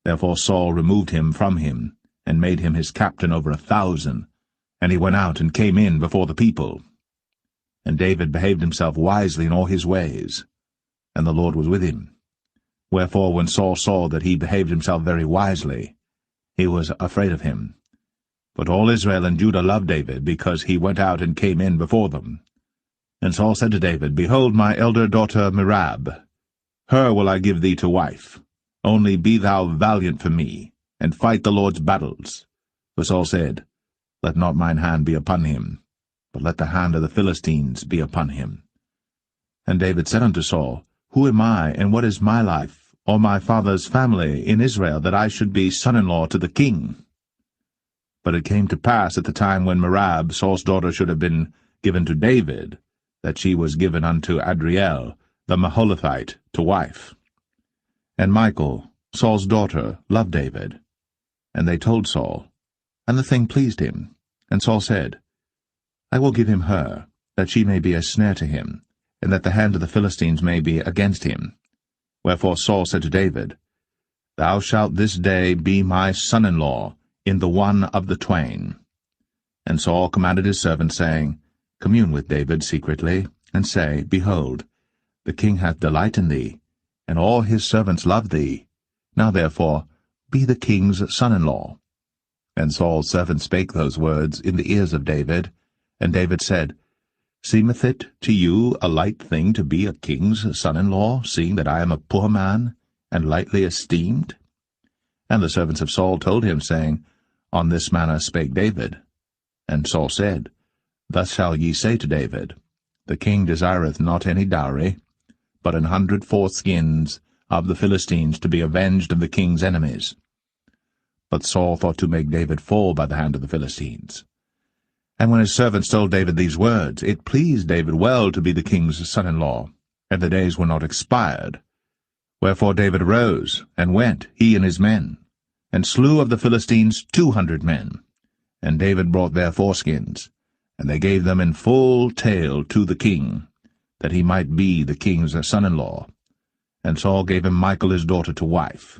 Therefore Saul removed him from him, and made him his captain over 1,000, and he went out and came in before the people. And David behaved himself wisely in all his ways, and the Lord was with him. Wherefore when Saul saw that he behaved himself very wisely, he was afraid of him. But all Israel and Judah loved David, because he went out and came in before them. And Saul said to David, Behold my elder daughter Merab, her will I give thee to wife. Only be thou valiant for me, and fight the Lord's battles. For Saul said, Let not mine hand be upon him, but let the hand of the Philistines be upon him. And David said unto Saul, Who am I, and what is my life, or my father's family in Israel, that I should be son-in-law to the king? But it came to pass at the time when Merab, Saul's daughter, should have been given to David, that she was given unto Adriel, the Maholathite, to wife. And Michal, Saul's daughter, loved David. And they told Saul, and the thing pleased him. And Saul said, I will give him her, that she may be a snare to him, and that the hand of the Philistines may be against him. Wherefore Saul said to David, Thou shalt this day be my son-in-law in the one of the twain. And Saul commanded his servants, saying, Commune with David secretly, and say, Behold, the king hath delight in thee, and all his servants love thee. Now therefore be the king's son-in-law. And Saul's servants spake those words in the ears of David. And David said, Seemeth it to you a light thing to be a king's son-in-law, seeing that I am a poor man, and lightly esteemed? And the servants of Saul told him, saying, On this manner spake David. And Saul said, Thus shall ye say to David, The king desireth not any dowry, but 100 foreskins of the Philistines to be avenged of the king's enemies. But Saul thought to make David fall by the hand of the Philistines. And when his servants told David these words, it pleased David well to be the king's son-in-law, and the days were not expired. Wherefore David arose, and went, he and his men, and slew of the Philistines 200 men. And David brought their foreskins, and they gave them in full tale to the king, that he might be the king's son-in-law. And Saul gave him Michal his daughter to wife.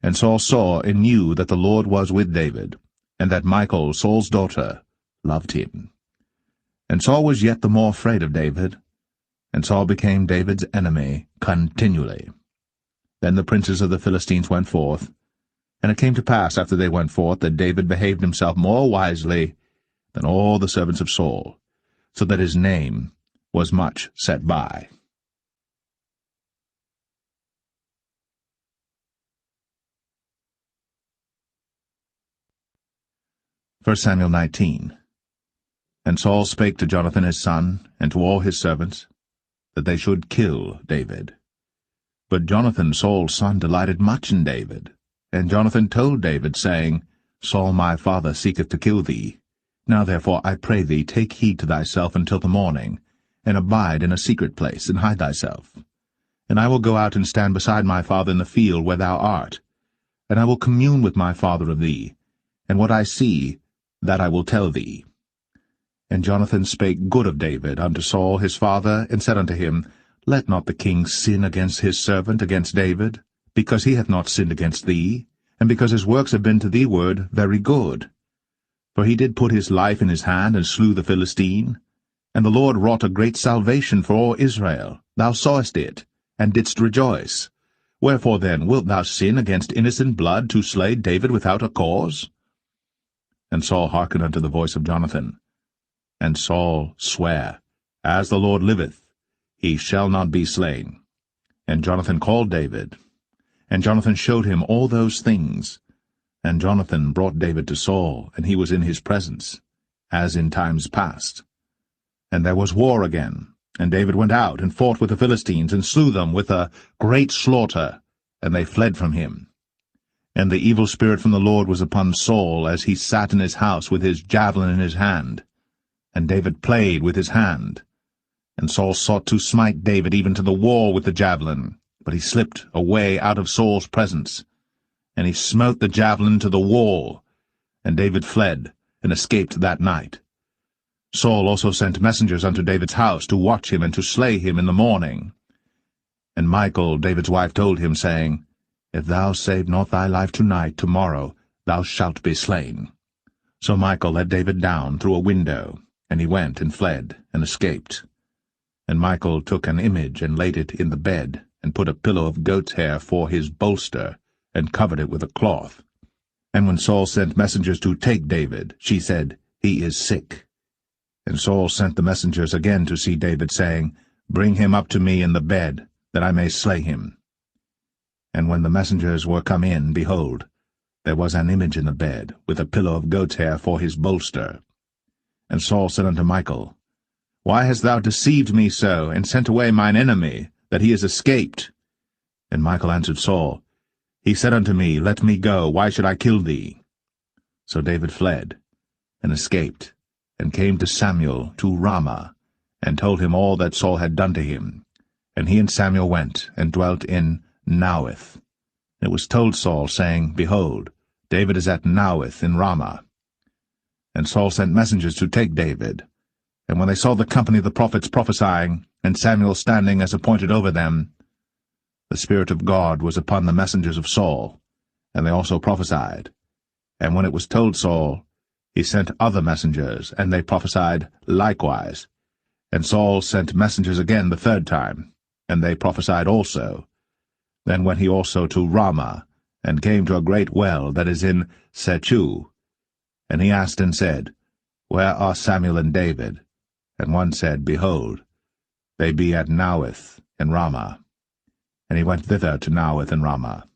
And Saul saw and knew that the Lord was with David, and that Michal, Saul's daughter, loved him. And Saul was yet the more afraid of David, and Saul became David's enemy continually. Then the princes of the Philistines went forth, and it came to pass after they went forth that David behaved himself more wisely than all the servants of Saul, so that his name was much set by. 1 Samuel 19. And Saul spake to Jonathan his son, and to all his servants, that they should kill David. But Jonathan Saul's son delighted much in David. And Jonathan told David, saying, Saul my father seeketh to kill thee. Now therefore, I pray thee, take heed to thyself until the morning, and abide in a secret place, and hide thyself. And I will go out and stand beside my father in the field where thou art, and I will commune with my father of thee, and what I see, that I will tell thee. And Jonathan spake good of David unto Saul his father, and said unto him, Let not the king sin against his servant, against David, because he hath not sinned against thee, and because his works have been to thee ward very good. For he did put his life in his hand, and slew the Philistine. And the Lord wrought a great salvation for all Israel. Thou sawest it, and didst rejoice. Wherefore then wilt thou sin against innocent blood, to slay David without a cause? And Saul hearkened unto the voice of Jonathan. And Saul sware, As the Lord liveth, he shall not be slain. And Jonathan called David. And Jonathan showed him all those things. And Jonathan brought David to Saul, and he was in his presence, as in times past. And there was war again. And David went out, and fought with the Philistines, and slew them with a great slaughter, and they fled from him. And the evil spirit from the Lord was upon Saul, as he sat in his house with his javelin in his hand. And David played with his hand. And Saul sought to smite David even to the wall with the javelin, but he slipped away out of Saul's presence. And he smote the javelin to the wall, and David fled, and escaped that night. Saul also sent messengers unto David's house, to watch him, and to slay him in the morning. And Michal, David's wife, told him, saying, If thou save not thy life tonight, tomorrow thou shalt be slain. So Michal let David down through a window, and he went and fled, and escaped. And Michal took an image, and laid it in the bed, and put a pillow of goat's hair for his bolster, and covered it with a cloth. And when Saul sent messengers to take David, she said, He is sick. And Saul sent the messengers again to see David, saying, Bring him up to me in the bed, that I may slay him. And when the messengers were come in, behold, there was an image in the bed, with a pillow of goat's hair for his bolster. And Saul said unto Michal, Why hast thou deceived me so, and sent away mine enemy, that he is escaped? And Michal answered Saul, He said unto me, Let me go, why should I kill thee? So David fled, and escaped, and came to Samuel to Ramah, and told him all that Saul had done to him. And he and Samuel went, and dwelt in Naueth. It was told Saul, saying, Behold, David is at Naueth in Ramah. And Saul sent messengers to take David. And when they saw the company of the prophets prophesying, and Samuel standing as appointed over them, the Spirit of God was upon the messengers of Saul, and they also prophesied. And when it was told Saul, he sent other messengers, and they prophesied likewise. And Saul sent messengers again the third time, and they prophesied also. Then went he also to Ramah, and came to a great well that is in Sechu. And he asked and said, Where are Samuel and David? And one said, Behold, they be at Naueth in Ramah. And he went thither to Naueth in Ramah.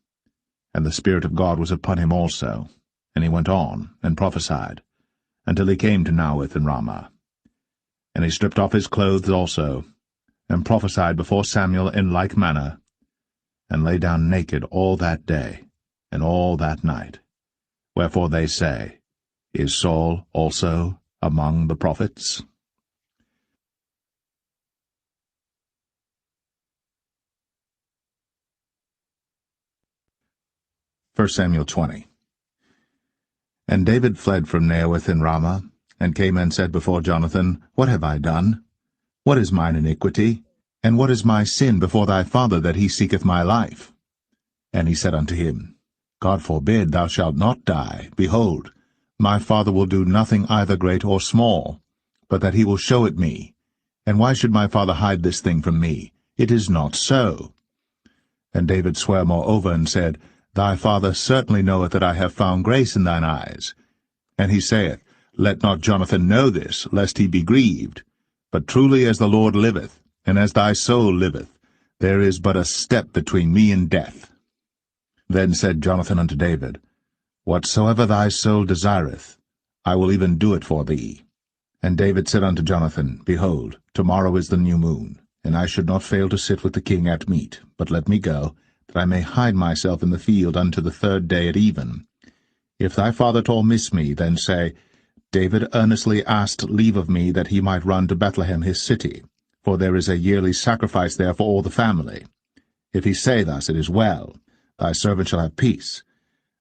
And the Spirit of God was upon him also. And he went on, and prophesied, until he came to Naueth in Ramah. And he stripped off his clothes also, and prophesied before Samuel in like manner, and lay down naked all that day, and all that night. Wherefore they say, Is Saul also among the prophets? 1 Samuel 20. And David fled from Naueth in Ramah, and came and said before Jonathan, What have I done? What is mine iniquity? And what is my sin before thy father, that he seeketh my life? And he said unto him, God forbid, thou shalt not die. Behold, my father will do nothing either great or small, but that he will show it me. And why should my father hide this thing from me? It is not so. And David sware moreover, and said, Thy father certainly knoweth that I have found grace in thine eyes. And he saith, Let not Jonathan know this, lest he be grieved. But truly as the Lord liveth, and as thy soul liveth, there is but a step between me and death. Then said Jonathan unto David, Whatsoever thy soul desireth, I will even do it for thee. And David said unto Jonathan, Behold, tomorrow is the new moon, and I should not fail to sit with the king at meat, but let me go, that I may hide myself in the field unto the third day at even. If thy father at all miss me, then say, David earnestly asked leave of me that he might run to Bethlehem his city, for there is a yearly sacrifice there for all the family. If he say thus, it is well, thy servant shall have peace.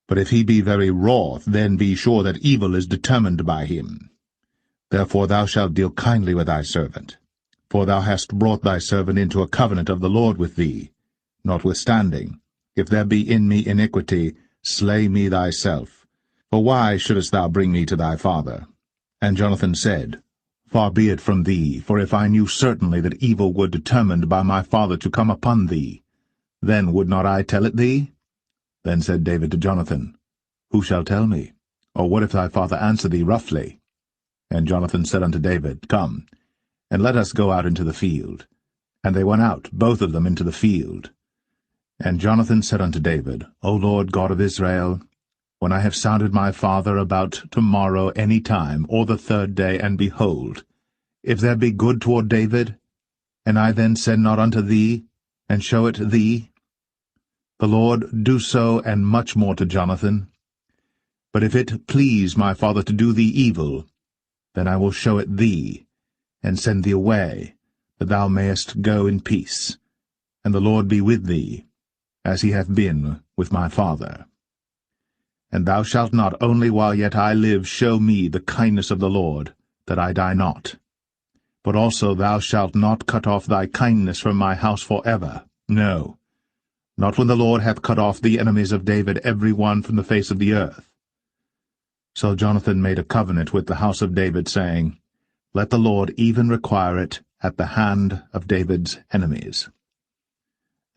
But if he be very wroth, then be sure that evil is determined by him. Therefore thou shalt deal kindly with thy servant. For thou hast brought thy servant into a covenant of the Lord with thee. Notwithstanding, if there be in me iniquity, slay me thyself. For why shouldest thou bring me to thy father? And Jonathan said, Far be it from thee, for if I knew certainly that evil were determined by my father to come upon thee, then would not I tell it thee? Then said David to Jonathan, Who shall tell me? Or what if thy father answer thee roughly? And Jonathan said unto David, Come, and let us go out into the field. And they went out, both of them, into the field. And Jonathan said unto David, O Lord God of Israel, when I have sounded my father about tomorrow any time, or the third day, and behold, if there be good toward David, and I then send not unto thee, and show it thee, the Lord do so, and much more to Jonathan. But if it please my father to do thee evil, then I will show it thee, and send thee away, that thou mayest go in peace, and the Lord be with thee, as he hath been with my father. And thou shalt not only while yet I live show me the kindness of the Lord, that I die not, but also thou shalt not cut off thy kindness from my house for ever, no, not when the Lord hath cut off the enemies of David every one from the face of the earth. So Jonathan made a covenant with the house of David, saying, Let the Lord even require it at the hand of David's enemies.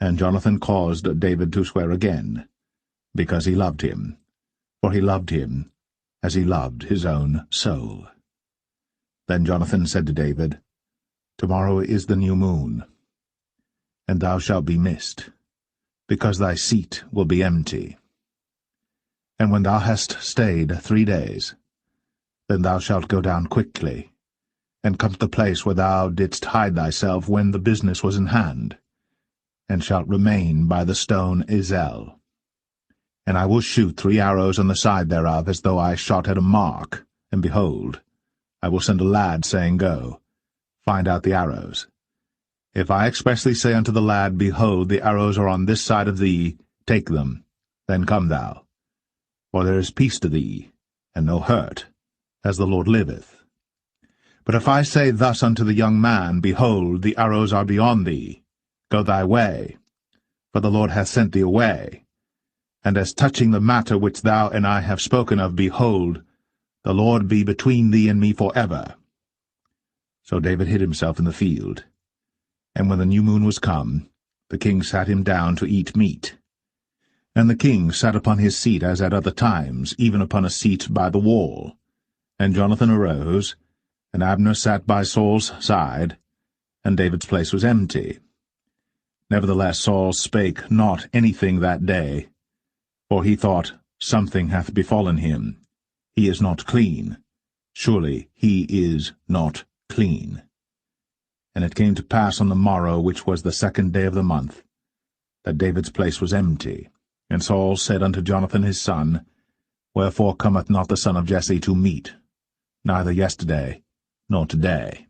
And Jonathan caused David to swear again, because he loved him, for he loved him as he loved his own soul. Then Jonathan said to David, Tomorrow is the new moon, and thou shalt be missed, because thy seat will be empty. And when thou hast stayed 3 days, then thou shalt go down quickly, and come to the place where thou didst hide thyself when the business was in hand, and shalt remain by the stone Zelle. And I will shoot 3 arrows on the side thereof, as though I shot at a mark, and behold, I will send a lad, saying, Go, find out the arrows. If I expressly say unto the lad, Behold, the arrows are on this side of thee, take them, then come thou. For there is peace to thee, and no hurt, as the Lord liveth. But if I say thus unto the young man, Behold, the arrows are beyond thee, go thy way, for the Lord hath sent thee away. And as touching the matter which thou and I have spoken of, behold, the Lord be between thee and me for ever. So David hid himself in the field. And when the new moon was come, the king sat him down to eat meat. And the king sat upon his seat as at other times, even upon a seat by the wall. And Jonathan arose, and Abner sat by Saul's side, and David's place was empty. Nevertheless Saul spake not anything that day, for he thought, Something hath befallen him. He is not clean. Surely he is not clean. And it came to pass on the morrow, which was the 2nd day of the month, that David's place was empty. And Saul said unto Jonathan his son, Wherefore cometh not the son of Jesse to meat, neither yesterday, nor today?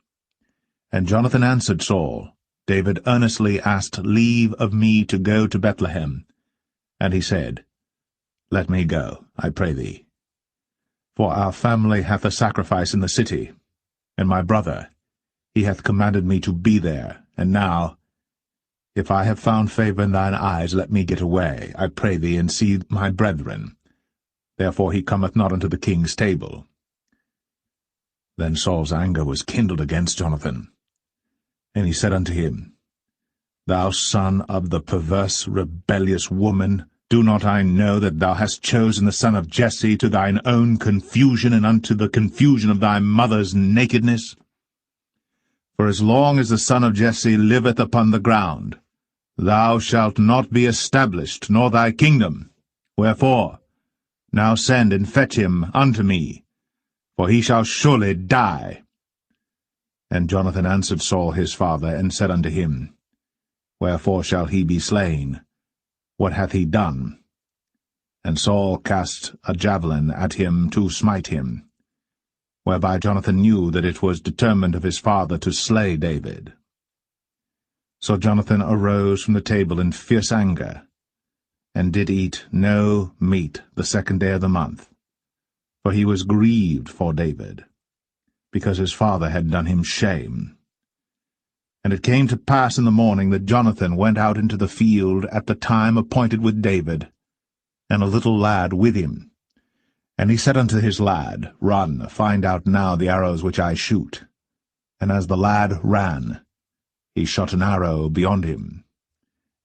And Jonathan answered Saul, David earnestly asked leave of me to go to Bethlehem. And he said, Let me go, I pray thee. For our family hath a sacrifice in the city, and my brother, he hath commanded me to be there. And now, if I have found favour in thine eyes, let me get away, I pray thee, and see my brethren. Therefore he cometh not unto the king's table. Then Saul's anger was kindled against Jonathan. And he said unto him, Thou son of the perverse, rebellious woman, do not I know that thou hast chosen the son of Jesse to thine own confusion, and unto the confusion of thy mother's nakedness? For as long as the son of Jesse liveth upon the ground, thou shalt not be established, nor thy kingdom. Wherefore, now send and fetch him unto me, for he shall surely die. And Jonathan answered Saul his father, and said unto him, Wherefore shall he be slain? What hath he done? And Saul cast a javelin at him to smite him, whereby Jonathan knew that it was determined of his father to slay David. So Jonathan arose from the table in fierce anger, and did eat no meat the 2nd day of the month, for he was grieved for David, because his father had done him shame. And it came to pass in the morning that Jonathan went out into the field at the time appointed with David, and a little lad with him. And he said unto his lad, Run, find out now the arrows which I shoot. And as the lad ran, he shot an arrow beyond him.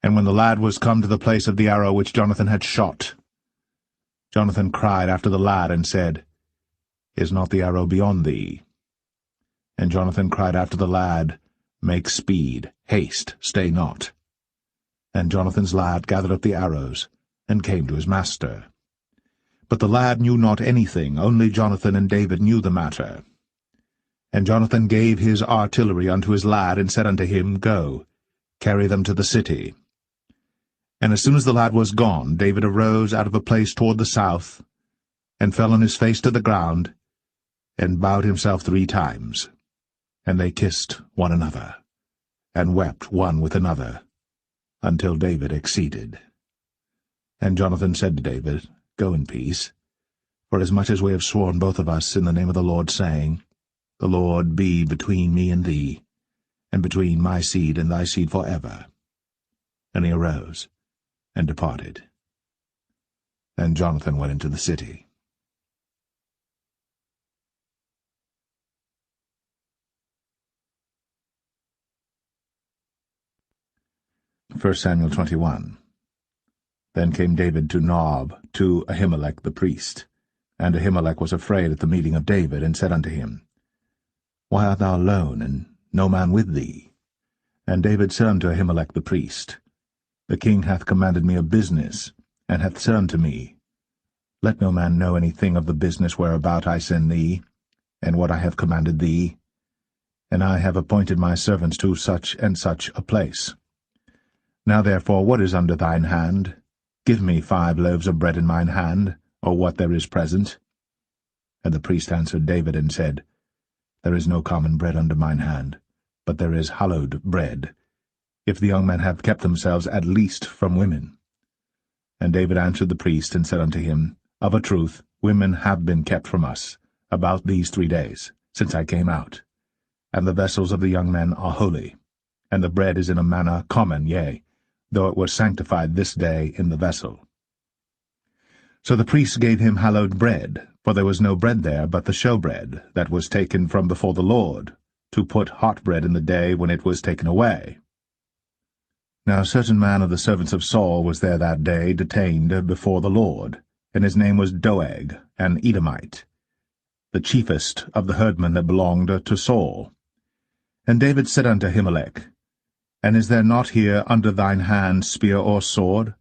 And when the lad was come to the place of the arrow which Jonathan had shot, Jonathan cried after the lad, and said, Is not the arrow beyond thee? And Jonathan cried after the lad, Make speed, haste, stay not. And Jonathan's lad gathered up the arrows, and came to his master. But the lad knew not anything, only Jonathan and David knew the matter. And Jonathan gave his artillery unto his lad, and said unto him, Go, carry them to the city. And as soon as the lad was gone, David arose out of a place toward the south, and fell on his face to the ground, and bowed himself 3 times. And they kissed one another, and wept one with another, until David exceeded. And Jonathan said to David, Go in peace, forasmuch as we have sworn both of us in the name of the Lord, saying, The Lord be between me and thee, and between my seed and thy seed forever. And he arose, and departed. And Jonathan went into the city. 1 Samuel 21. Then came David to Nob, to Ahimelech the priest. And Ahimelech was afraid at the meeting of David, and said unto him, Why art thou alone, and no man with thee? And David said unto Ahimelech the priest, The king hath commanded me a business, and hath said unto me, Let no man know anything of the business whereabout I send thee, and what I have commanded thee. And I have appointed my servants to such and such a place. Now therefore, what is under thine hand? Give me 5 loaves of bread in mine hand, or what there is present. And the priest answered David, and said, There is no common bread under mine hand, but there is hallowed bread, if the young men have kept themselves at least from women. And David answered the priest, and said unto him, Of a truth, women have been kept from us, about these 3 days, since I came out. And the vessels of the young men are holy, and the bread is in a manner common, yea, though it were sanctified this day in the vessel. So the priests gave him hallowed bread, for there was no bread there but the showbread, that was taken from before the Lord, to put hot bread in the day when it was taken away. Now a certain man of the servants of Saul was there that day, detained before the Lord, and his name was Doeg, an Edomite, the chiefest of the herdmen that belonged to Saul. And David said unto Ahimelech, And is there not here under thine hand spear or sword?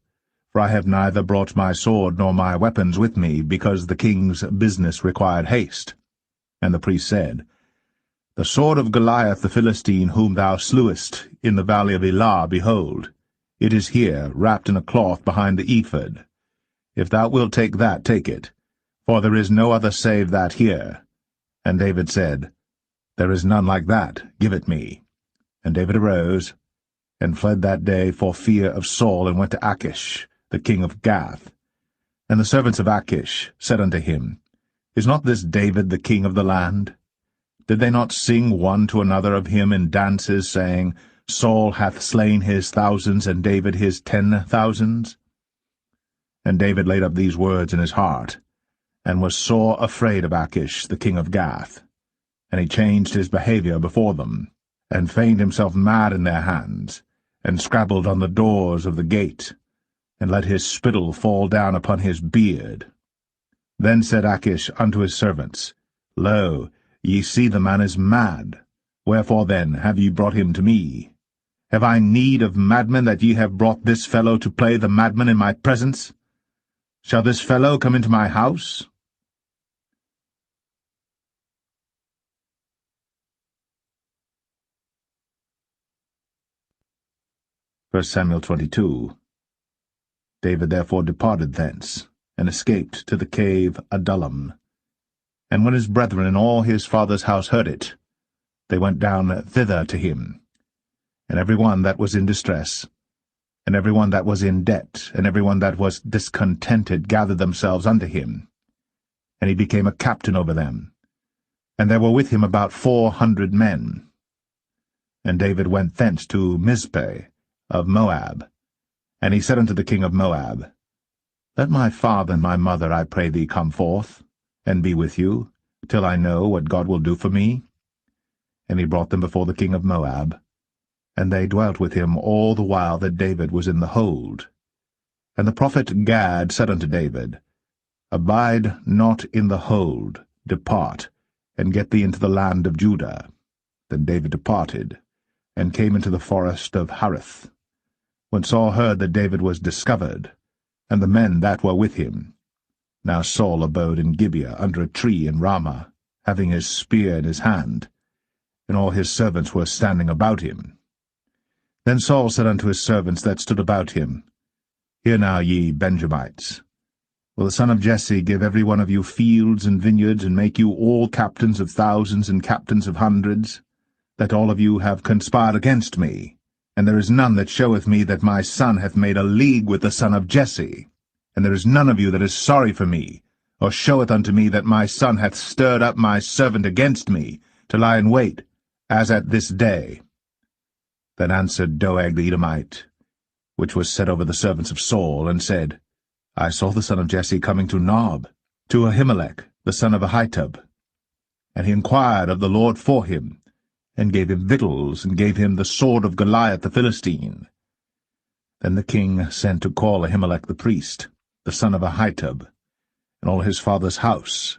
For I have neither brought my sword nor my weapons with me, because the king's business required haste. And the priest said, The sword of Goliath the Philistine, whom thou slewest in the valley of Elah, behold, it is here, wrapped in a cloth behind the ephod. If thou wilt take that, take it, for there is no other save that here. And David said, There is none like that, give it me. And David arose, and fled that day for fear of Saul, and went to Achish, the king of Gath. And the servants of Achish said unto him, Is not this David the king of the land? Did they not sing one to another of him in dances, saying, Saul hath slain his thousands, and David his 10,000s? And David laid up these words in his heart, and was sore afraid of Achish, the king of Gath. And he changed his behavior before them, and feigned himself mad in their hands, and scrabbled on the doors of the gate, and let his spittle fall down upon his beard. Then said Achish unto his servants, Lo, ye see the man is mad. Wherefore then have ye brought him to me? Have I need of madmen, that ye have brought this fellow to play the madman in my presence? Shall this fellow come into my house? First Samuel 22. David therefore departed thence, and escaped to the cave Adullam. And when his brethren and all his father's house heard it, they went down thither to him. And every one that was in distress, and every one that was in debt, and every one that was discontented gathered themselves unto him. And he became a captain over them. And there were with him about 400 men. And David went thence to Mizpeh of Moab. And he said unto the king of Moab, Let my father and my mother, I pray thee, come forth, and be with you, till I know what God will do for me. And he brought them before the king of Moab, and they dwelt with him all the while that David was in the hold. And the prophet Gad said unto David, Abide not in the hold, depart, and get thee into the land of Judah. Then David departed, and came into the forest of Hareth. When Saul heard that David was discovered, and the men that were with him. Now Saul abode in Gibeah under a tree in Ramah, having his spear in his hand, and all his servants were standing about him. Then Saul said unto his servants that stood about him, Hear now, ye Benjamites. Will the son of Jesse give every one of you fields and vineyards, and make you all captains of thousands and captains of hundreds, that all of you have conspired against me? And there is none that showeth me that my son hath made a league with the son of Jesse. And there is none of you that is sorry for me, or showeth unto me that my son hath stirred up my servant against me, to lie in wait, as at this day. Then answered Doeg the Edomite, which was set over the servants of Saul, and said, I saw the son of Jesse coming to Nob, to Ahimelech, the son of Ahitub. And he inquired of the Lord for him, and gave him victuals, and gave him the sword of Goliath the Philistine. Then the king sent to call Ahimelech the priest, the son of Ahitub, and all his father's house,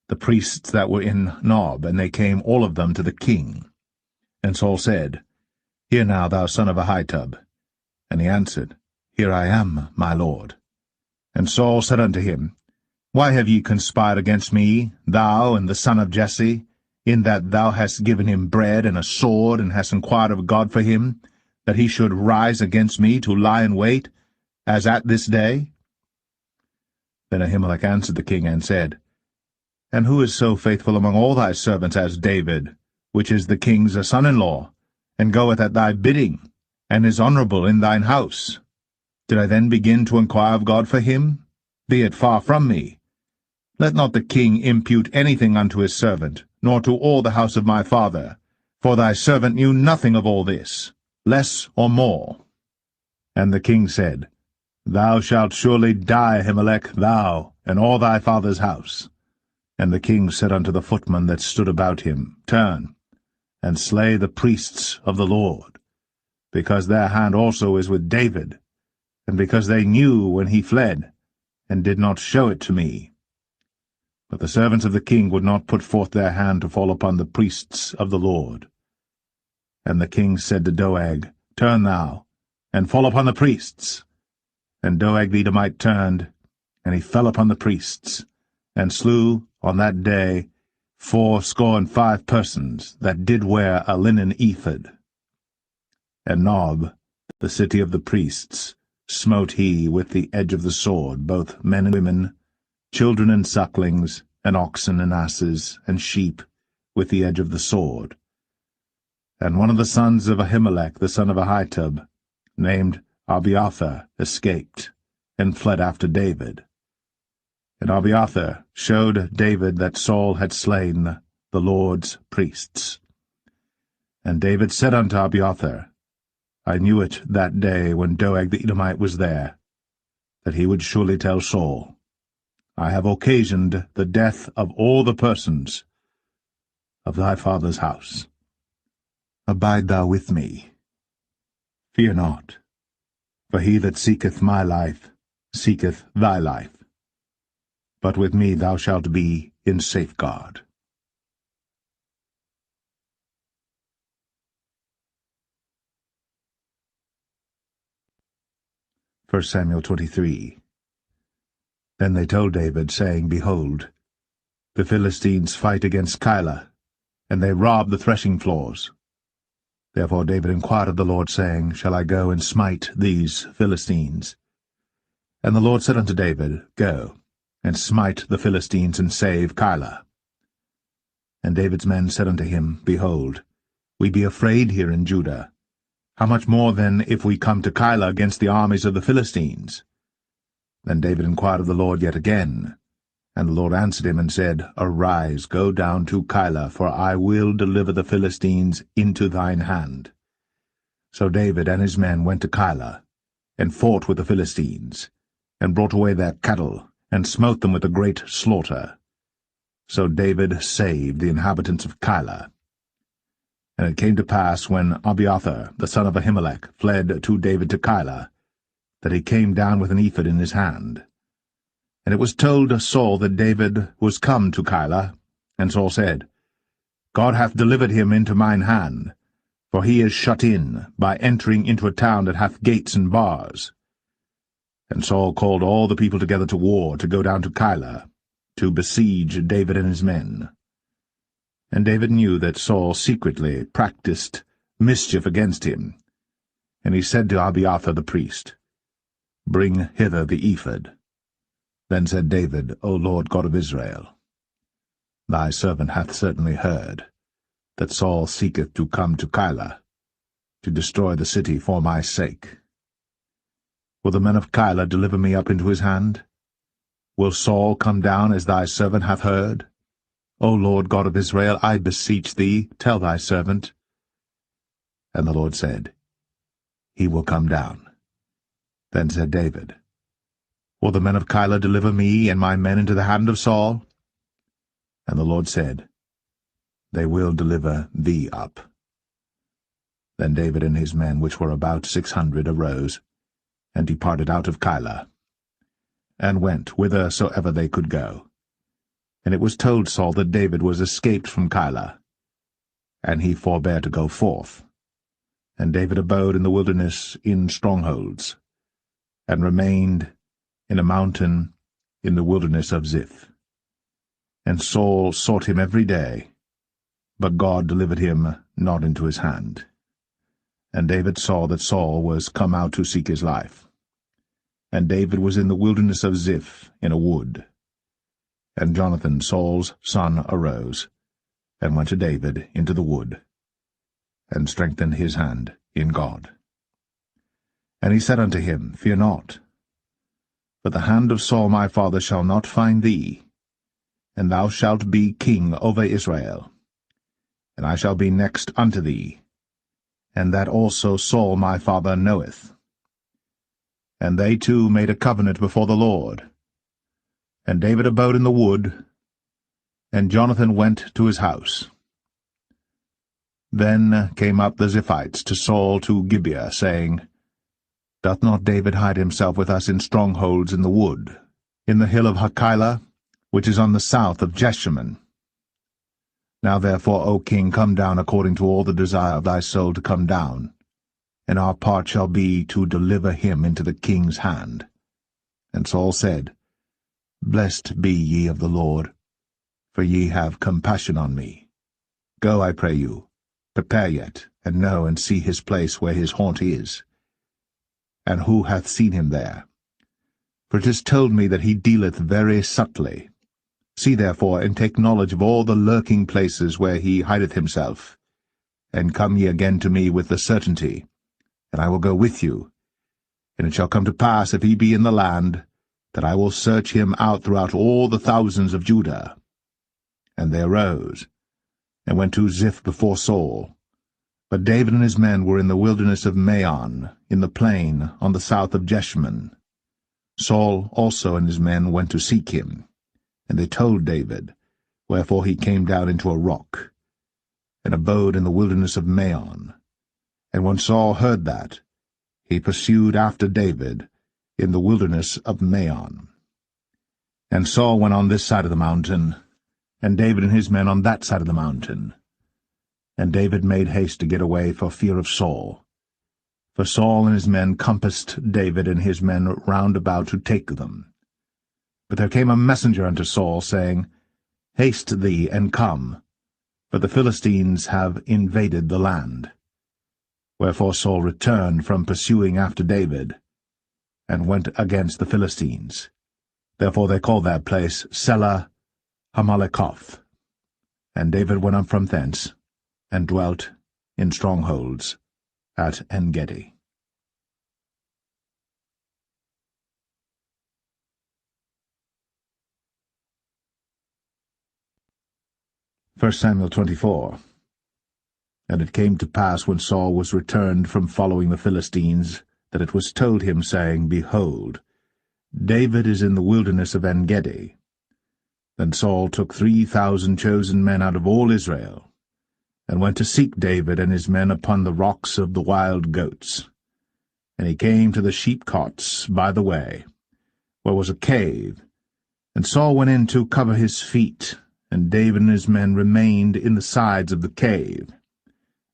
the priests that were in Nob, and they came all of them to the king. And Saul said, Hear now, thou son of Ahitub. And he answered, Here I am, my lord. And Saul said unto him, Why have ye conspired against me, thou and the son of Jesse, in that thou hast given him bread and a sword, and hast inquired of God for him, that he should rise against me to lie in wait, as at this day? Then Ahimelech answered the king, and said, And who is so faithful among all thy servants as David, which is the king's son-in-law, and goeth at thy bidding, and is honourable in thine house? Did I then begin to inquire of God for him? Be it far from me. Let not the king impute anything unto his servant, nor to all the house of my father, for thy servant knew nothing of all this, less or more. And the king said, Thou shalt surely die, Ahimelech, thou, and all thy father's house. And the king said unto the footmen that stood about him, Turn, and slay the priests of the Lord, because their hand also is with David, and because they knew when he fled, and did not show it to me. But the servants of the king would not put forth their hand to fall upon the priests of the Lord. And the king said to Doeg, Turn thou, and fall upon the priests. And Doeg the Edomite turned, and he fell upon the priests, and slew on that day 75 persons that did wear a linen ephod. And Nob, the city of the priests, smote he with the edge of the sword both men and women, children and sucklings, and oxen and asses, and sheep, with the edge of the sword. And one of the sons of Ahimelech the son of Ahitub, named Abiathar, escaped, and fled after David. And Abiathar showed David that Saul had slain the Lord's priests. And David said unto Abiathar, I knew it that day when Doeg the Edomite was there, that he would surely tell Saul, I have occasioned the death of all the persons of thy father's house. Abide thou with me. Fear not, for he that seeketh my life seeketh thy life. But with me thou shalt be in safeguard. 1 Samuel 23. Then they told David, saying, Behold, the Philistines fight against Keilah, and they rob the threshing floors. Therefore David inquired of the Lord, saying, Shall I go and smite these Philistines? And the Lord said unto David, Go, and smite the Philistines, and save Keilah. And David's men said unto him, Behold, we be afraid here in Judah. How much more then if we come to Keilah against the armies of the Philistines? Then David inquired of the Lord yet again. And the Lord answered him and said, Arise, go down to Keilah, for I will deliver the Philistines into thine hand. So David and his men went to Keilah, and fought with the Philistines, and brought away their cattle, and smote them with a great slaughter. So David saved the inhabitants of Keilah. And it came to pass, when Abiathar the son of Ahimelech fled to David to Keilah, that he came down with an ephod in his hand. And it was told Saul that David was come to Keilah, and Saul said, God hath delivered him into mine hand, for he is shut in, by entering into a town that hath gates and bars. And Saul called all the people together to war, to go down to Keilah, to besiege David and his men. And David knew that Saul secretly practiced mischief against him. And he said to Abiathar the priest, Bring hither the ephod. Then said David, O Lord God of Israel, Thy servant hath certainly heard that Saul seeketh to come to Keilah, to destroy the city for my sake. Will the men of Keilah deliver me up into his hand? Will Saul come down as thy servant hath heard? O Lord God of Israel, I beseech thee, tell thy servant. And the Lord said, He will come down. Then said David, Will the men of Keilah deliver me and my men into the hand of Saul? And the Lord said, They will deliver thee up. Then David and his men, which were about 600, arose, and departed out of Keilah, and went whithersoever they could go. And it was told Saul that David was escaped from Keilah, and he forbare to go forth. And David abode in the wilderness in strongholds, and remained in a mountain in the wilderness of Ziph. And Saul sought him every day, but God delivered him not into his hand. And David saw that Saul was come out to seek his life. And David was in the wilderness of Ziph in a wood. And Jonathan, Saul's son, arose, and went to David into the wood, and strengthened his hand in God. And he said unto him, Fear not, but the hand of Saul my father shall not find thee, and thou shalt be king over Israel, and I shall be next unto thee, and that also Saul my father knoweth. And they two made a covenant before the Lord. And David abode in the wood, and Jonathan went to his house. Then came up the Ziphites to Saul to Gibeah, saying, Doth not David hide himself with us in strongholds in the wood, in the hill of Hachilah, which is on the south of Jeshimon? Now therefore, O king, come down according to all the desire of thy soul to come down, and our part shall be to deliver him into the king's hand. And Saul said, Blessed be ye of the Lord, for ye have compassion on me. Go, I pray you, prepare yet, and know and see his place where his haunt is. And who hath seen him there? For it is told me that he dealeth very subtly. See therefore, and take knowledge of all the lurking places where he hideth himself, and come ye again to me with the certainty, and I will go with you. And it shall come to pass, if he be in the land, that I will search him out throughout all the thousands of Judah. And they arose, and went to Ziph before Saul. But David and his men were in the wilderness of Maon, in the plain, on the south of Jeshimon. Saul also and his men went to seek him, and they told David, wherefore he came down into a rock, and abode in the wilderness of Maon. And when Saul heard that, he pursued after David in the wilderness of Maon. And Saul went on this side of the mountain, and David and his men on that side of the mountain. And David made haste to get away for fear of Saul. For Saul and his men compassed David and his men round about to take them. But there came a messenger unto Saul, saying, Haste thee, and come, for the Philistines have invaded the land. Wherefore Saul returned from pursuing after David, and went against the Philistines. Therefore they called that place Selah Hamalekoth. And David went up from thence, and dwelt in strongholds at En-gedi. 1 Samuel 24. And it came to pass, when Saul was returned from following the Philistines, that it was told him, saying, Behold, David is in the wilderness of En-gedi. Then Saul took 3,000 chosen men out of all Israel, and went to seek David and his men upon the rocks of the wild goats. And he came to the sheepcotes by the way, where was a cave, and Saul went in to cover his feet, and David and his men remained in the sides of the cave.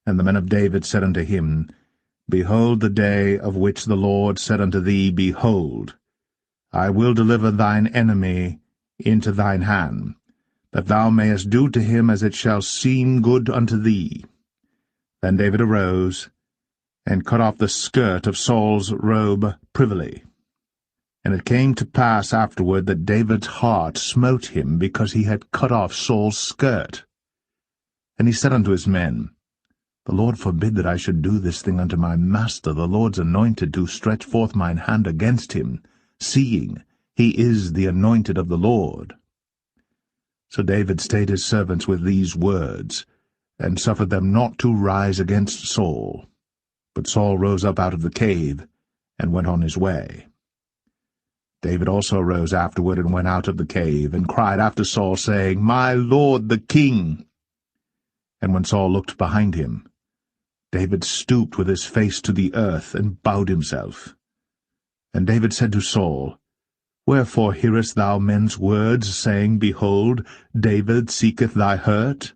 And the men of David said unto him, Behold the day of which the Lord said unto thee, Behold, I will deliver thine enemy into thine hand, that thou mayest do to him as it shall seem good unto thee. Then David arose, and cut off the skirt of Saul's robe privily. And it came to pass afterward that David's heart smote him, because he had cut off Saul's skirt. And he said unto his men, The Lord forbid that I should do this thing unto my master, the Lord's anointed, to stretch forth mine hand against him, seeing he is the anointed of the Lord. So David stayed his servants with these words, and suffered them not to rise against Saul. But Saul rose up out of the cave, and went on his way. David also rose afterward, and went out of the cave, and cried after Saul, saying, My lord the king. And when Saul looked behind him, David stooped with his face to the earth, and bowed himself. And David said to Saul, Wherefore hearest thou men's words, saying, Behold, David seeketh thy hurt?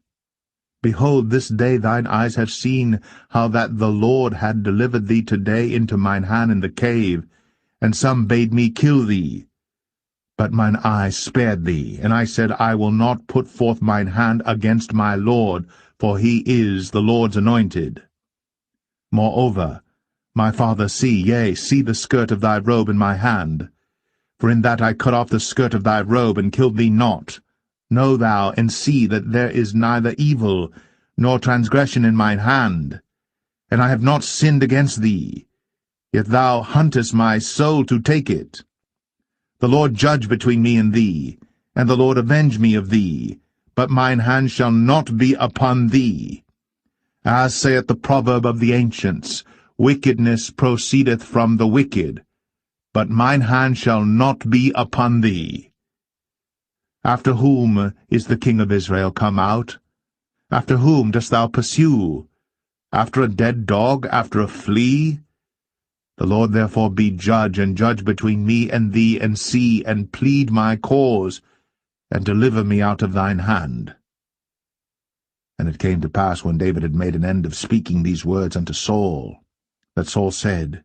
Behold, this day thine eyes have seen how that the Lord had delivered thee today into mine hand in the cave, and some bade me kill thee. But mine eye spared thee, and I said, I will not put forth mine hand against my Lord, for he is the Lord's anointed. Moreover, my father, see the skirt of thy robe in my hand. For in that I cut off the skirt of thy robe, and killed thee not. Know thou, and see that there is neither evil nor transgression in mine hand. And I have not sinned against thee, yet thou huntest my soul to take it. The Lord judge between me and thee, and the Lord avenge me of thee, but mine hand shall not be upon thee. As saith the proverb of the ancients, Wickedness proceedeth from the wicked, but mine hand shall not be upon thee. After whom is the king of Israel come out? After whom dost thou pursue? After a dead dog, after a flea? The Lord therefore be judge, and judge between me and thee, and see, and plead my cause, and deliver me out of thine hand. And it came to pass, when David had made an end of speaking these words unto Saul, that Saul said,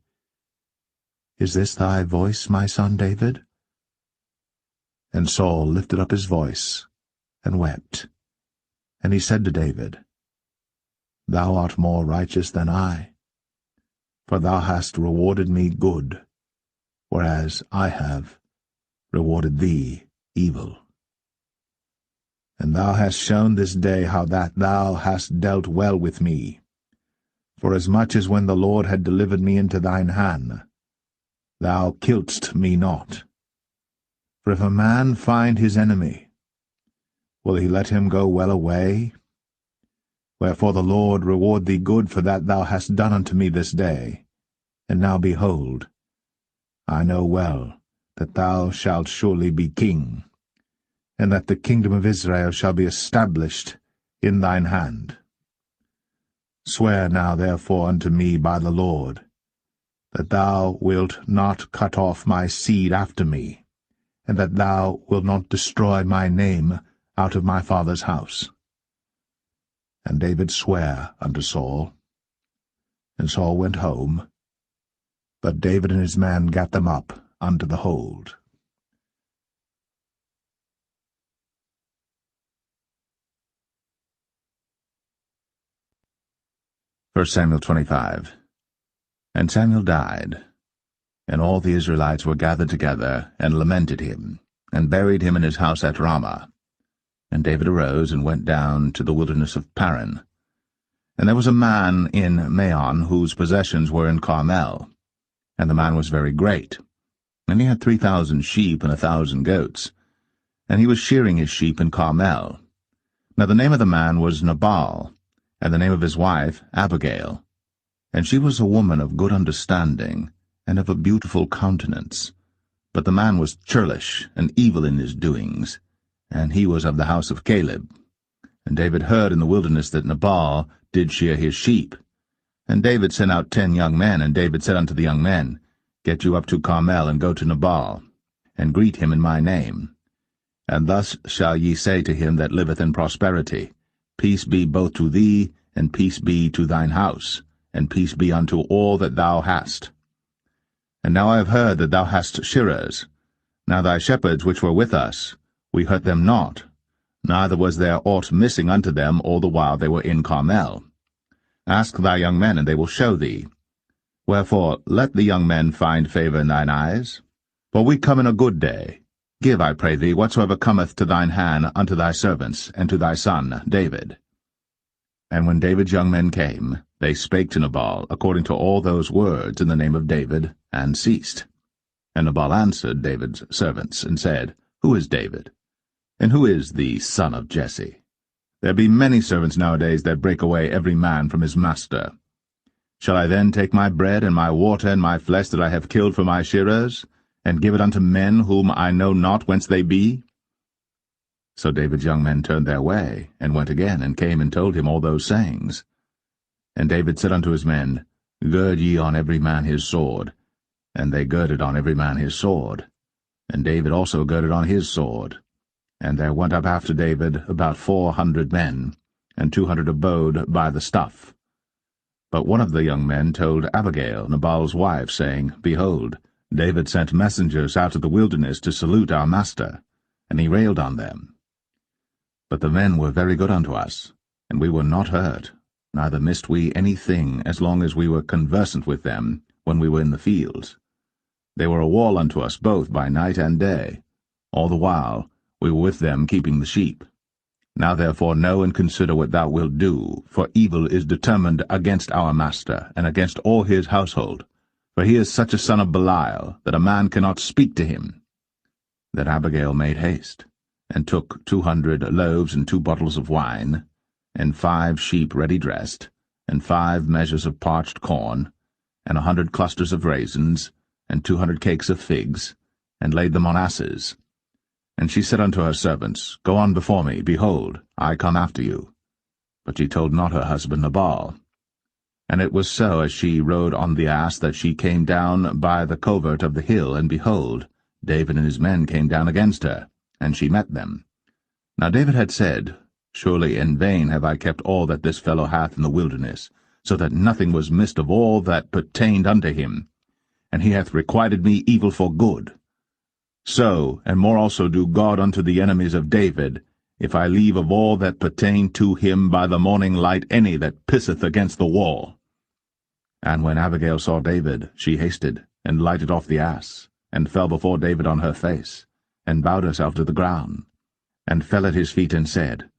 Is this thy voice, my son David? And Saul lifted up his voice, and wept. And he said to David, Thou art more righteous than I, for thou hast rewarded me good, whereas I have rewarded thee evil. And thou hast shown this day how that thou hast dealt well with me, forasmuch as when the Lord had delivered me into thine hand, thou killedst me not. For if a man find his enemy, will he let him go well away? Wherefore the Lord reward thee good for that thou hast done unto me this day. And now behold, I know well that thou shalt surely be king, and that the kingdom of Israel shall be established in thine hand. Swear now therefore unto me by the Lord, that thou wilt not cut off my seed after me, and that thou wilt not destroy my name out of my father's house. And David sware unto Saul. And Saul went home, but David and his men gat them up unto the hold. First Samuel 25. And Samuel died, And all the Israelites were gathered together, and lamented him, and buried him in his house at Ramah. And David arose, and went down to the wilderness of Paran. And there was a man in Maon, whose possessions were in Carmel. And the man was very great. And he had 3,000 sheep and 1,000 goats. And he was shearing his sheep in Carmel. Now the name of the man was Nabal, and the name of his wife Abigail. And she was a woman of good understanding, and of a beautiful countenance. But the man was churlish, and evil in his doings, and he was of the house of Caleb. And David heard in the wilderness that Nabal did shear his sheep. And David sent out 10 young men, and David said unto the young men, Get you up to Carmel, and go to Nabal, and greet him in my name. And thus shall ye say to him that liveth in prosperity, Peace be both to thee, and peace be to thine house, and peace be unto all that thou hast. And now I have heard that thou hast shearers. Now thy shepherds which were with us, we hurt them not, neither was there aught missing unto them all the while they were in Carmel. Ask thy young men, and they will show thee. Wherefore let the young men find favour in thine eyes. For we come in a good day. Give, I pray thee, whatsoever cometh to thine hand unto thy servants, and to thy son David. And when David's young men came, they spake to Nabal according to all those words in the name of David, and ceased. And Nabal answered David's servants, and said, Who is David? And who is the son of Jesse? There be many servants nowadays that break away every man from his master. Shall I then take my bread and my water and my flesh that I have killed for my shearers, and give it unto men whom I know not whence they be? So David's young men turned their way, and went again, and came and told him all those sayings. And David said unto his men, Gird ye on every man his sword. And they girded on every man his sword. And David also girded on his sword. And there went up after David about 400 men, and 200 abode by the stuff. But one of the young men told Abigail, Nabal's wife, saying, Behold, David sent messengers out of the wilderness to salute our master, and he railed on them. But the men were very good unto us, and we were not hurt, neither missed we any thing as long as we were conversant with them when we were in the fields. They were a wall unto us both by night and day. All the while we were with them keeping the sheep. Now therefore know and consider what thou wilt do, for evil is determined against our master, and against all his household. For he is such a son of Belial, that a man cannot speak to him. That Abigail made haste, and took 200 loaves and 2 bottles of wine, and 5 sheep ready dressed, and 5 measures of parched corn, and 100 clusters of raisins, and 200 cakes of figs, and laid them on asses. And she said unto her servants, Go on before me, behold, I come after you. But she told not her husband Nabal. And it was so, as she rode on the ass, that she came down by the covert of the hill, and behold, David and his men came down against her, and she met them. Now David had said, Surely in vain have I kept all that this fellow hath in the wilderness, so that nothing was missed of all that pertained unto him, and he hath requited me evil for good. So, and more also do God unto the enemies of David, if I leave of all that pertain to him by the morning light any that pisseth against the wall. And when Abigail saw David, she hasted, and lighted off the ass, and fell before David on her face, and bowed herself to the ground, and fell at his feet, and said,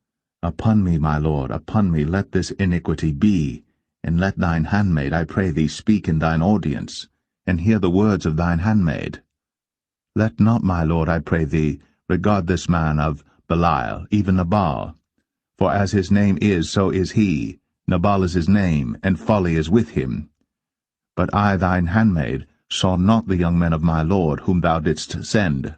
Upon me, my lord, upon me let this iniquity be, and let thine handmaid, I pray thee, speak in thine audience, and hear the words of thine handmaid. Let not, my lord, I pray thee, regard this man of Belial, even Nabal. For as his name is, so is he. Nabal is his name, and folly is with him. But I, thine handmaid, saw not the young men of my lord, whom thou didst send.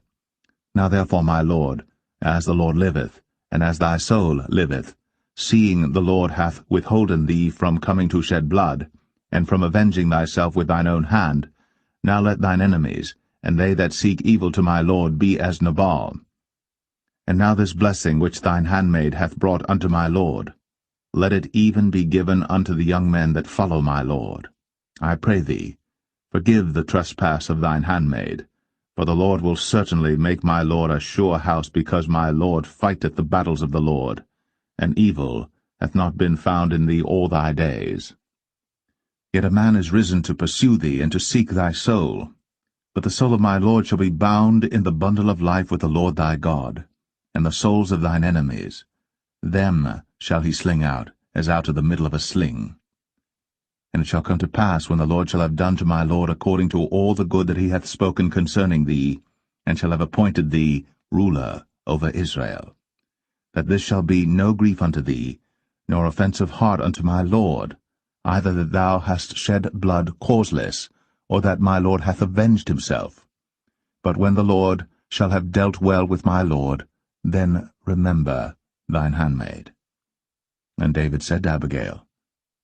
Now therefore, my lord, as the Lord liveth, and as thy soul liveth, seeing the Lord hath withholden thee from coming to shed blood, and from avenging thyself with thine own hand, now let thine enemies, and they that seek evil to my lord, be as Nabal. And now this blessing which thine handmaid hath brought unto my lord, let it even be given unto the young men that follow my lord. I pray thee, forgive the trespass of thine handmaid, for the Lord will certainly make my lord a sure house, because my lord fighteth the battles of the Lord, and evil hath not been found in thee all thy days. Yet a man is risen to pursue thee, and to seek thy soul. But the soul of my Lord shall be bound in the bundle of life with the Lord thy God, and the souls of thine enemies, them shall he sling out, as out of the middle of a sling. And it shall come to pass, when the Lord shall have done to my Lord according to all the good that he hath spoken concerning thee, and shall have appointed thee ruler over Israel, that this shall be no grief unto thee, nor offense of heart unto my Lord, either that thou hast shed blood causeless, or that my Lord hath avenged himself. But when the Lord shall have dealt well with my Lord, then remember thine handmaid. And David said to Abigail,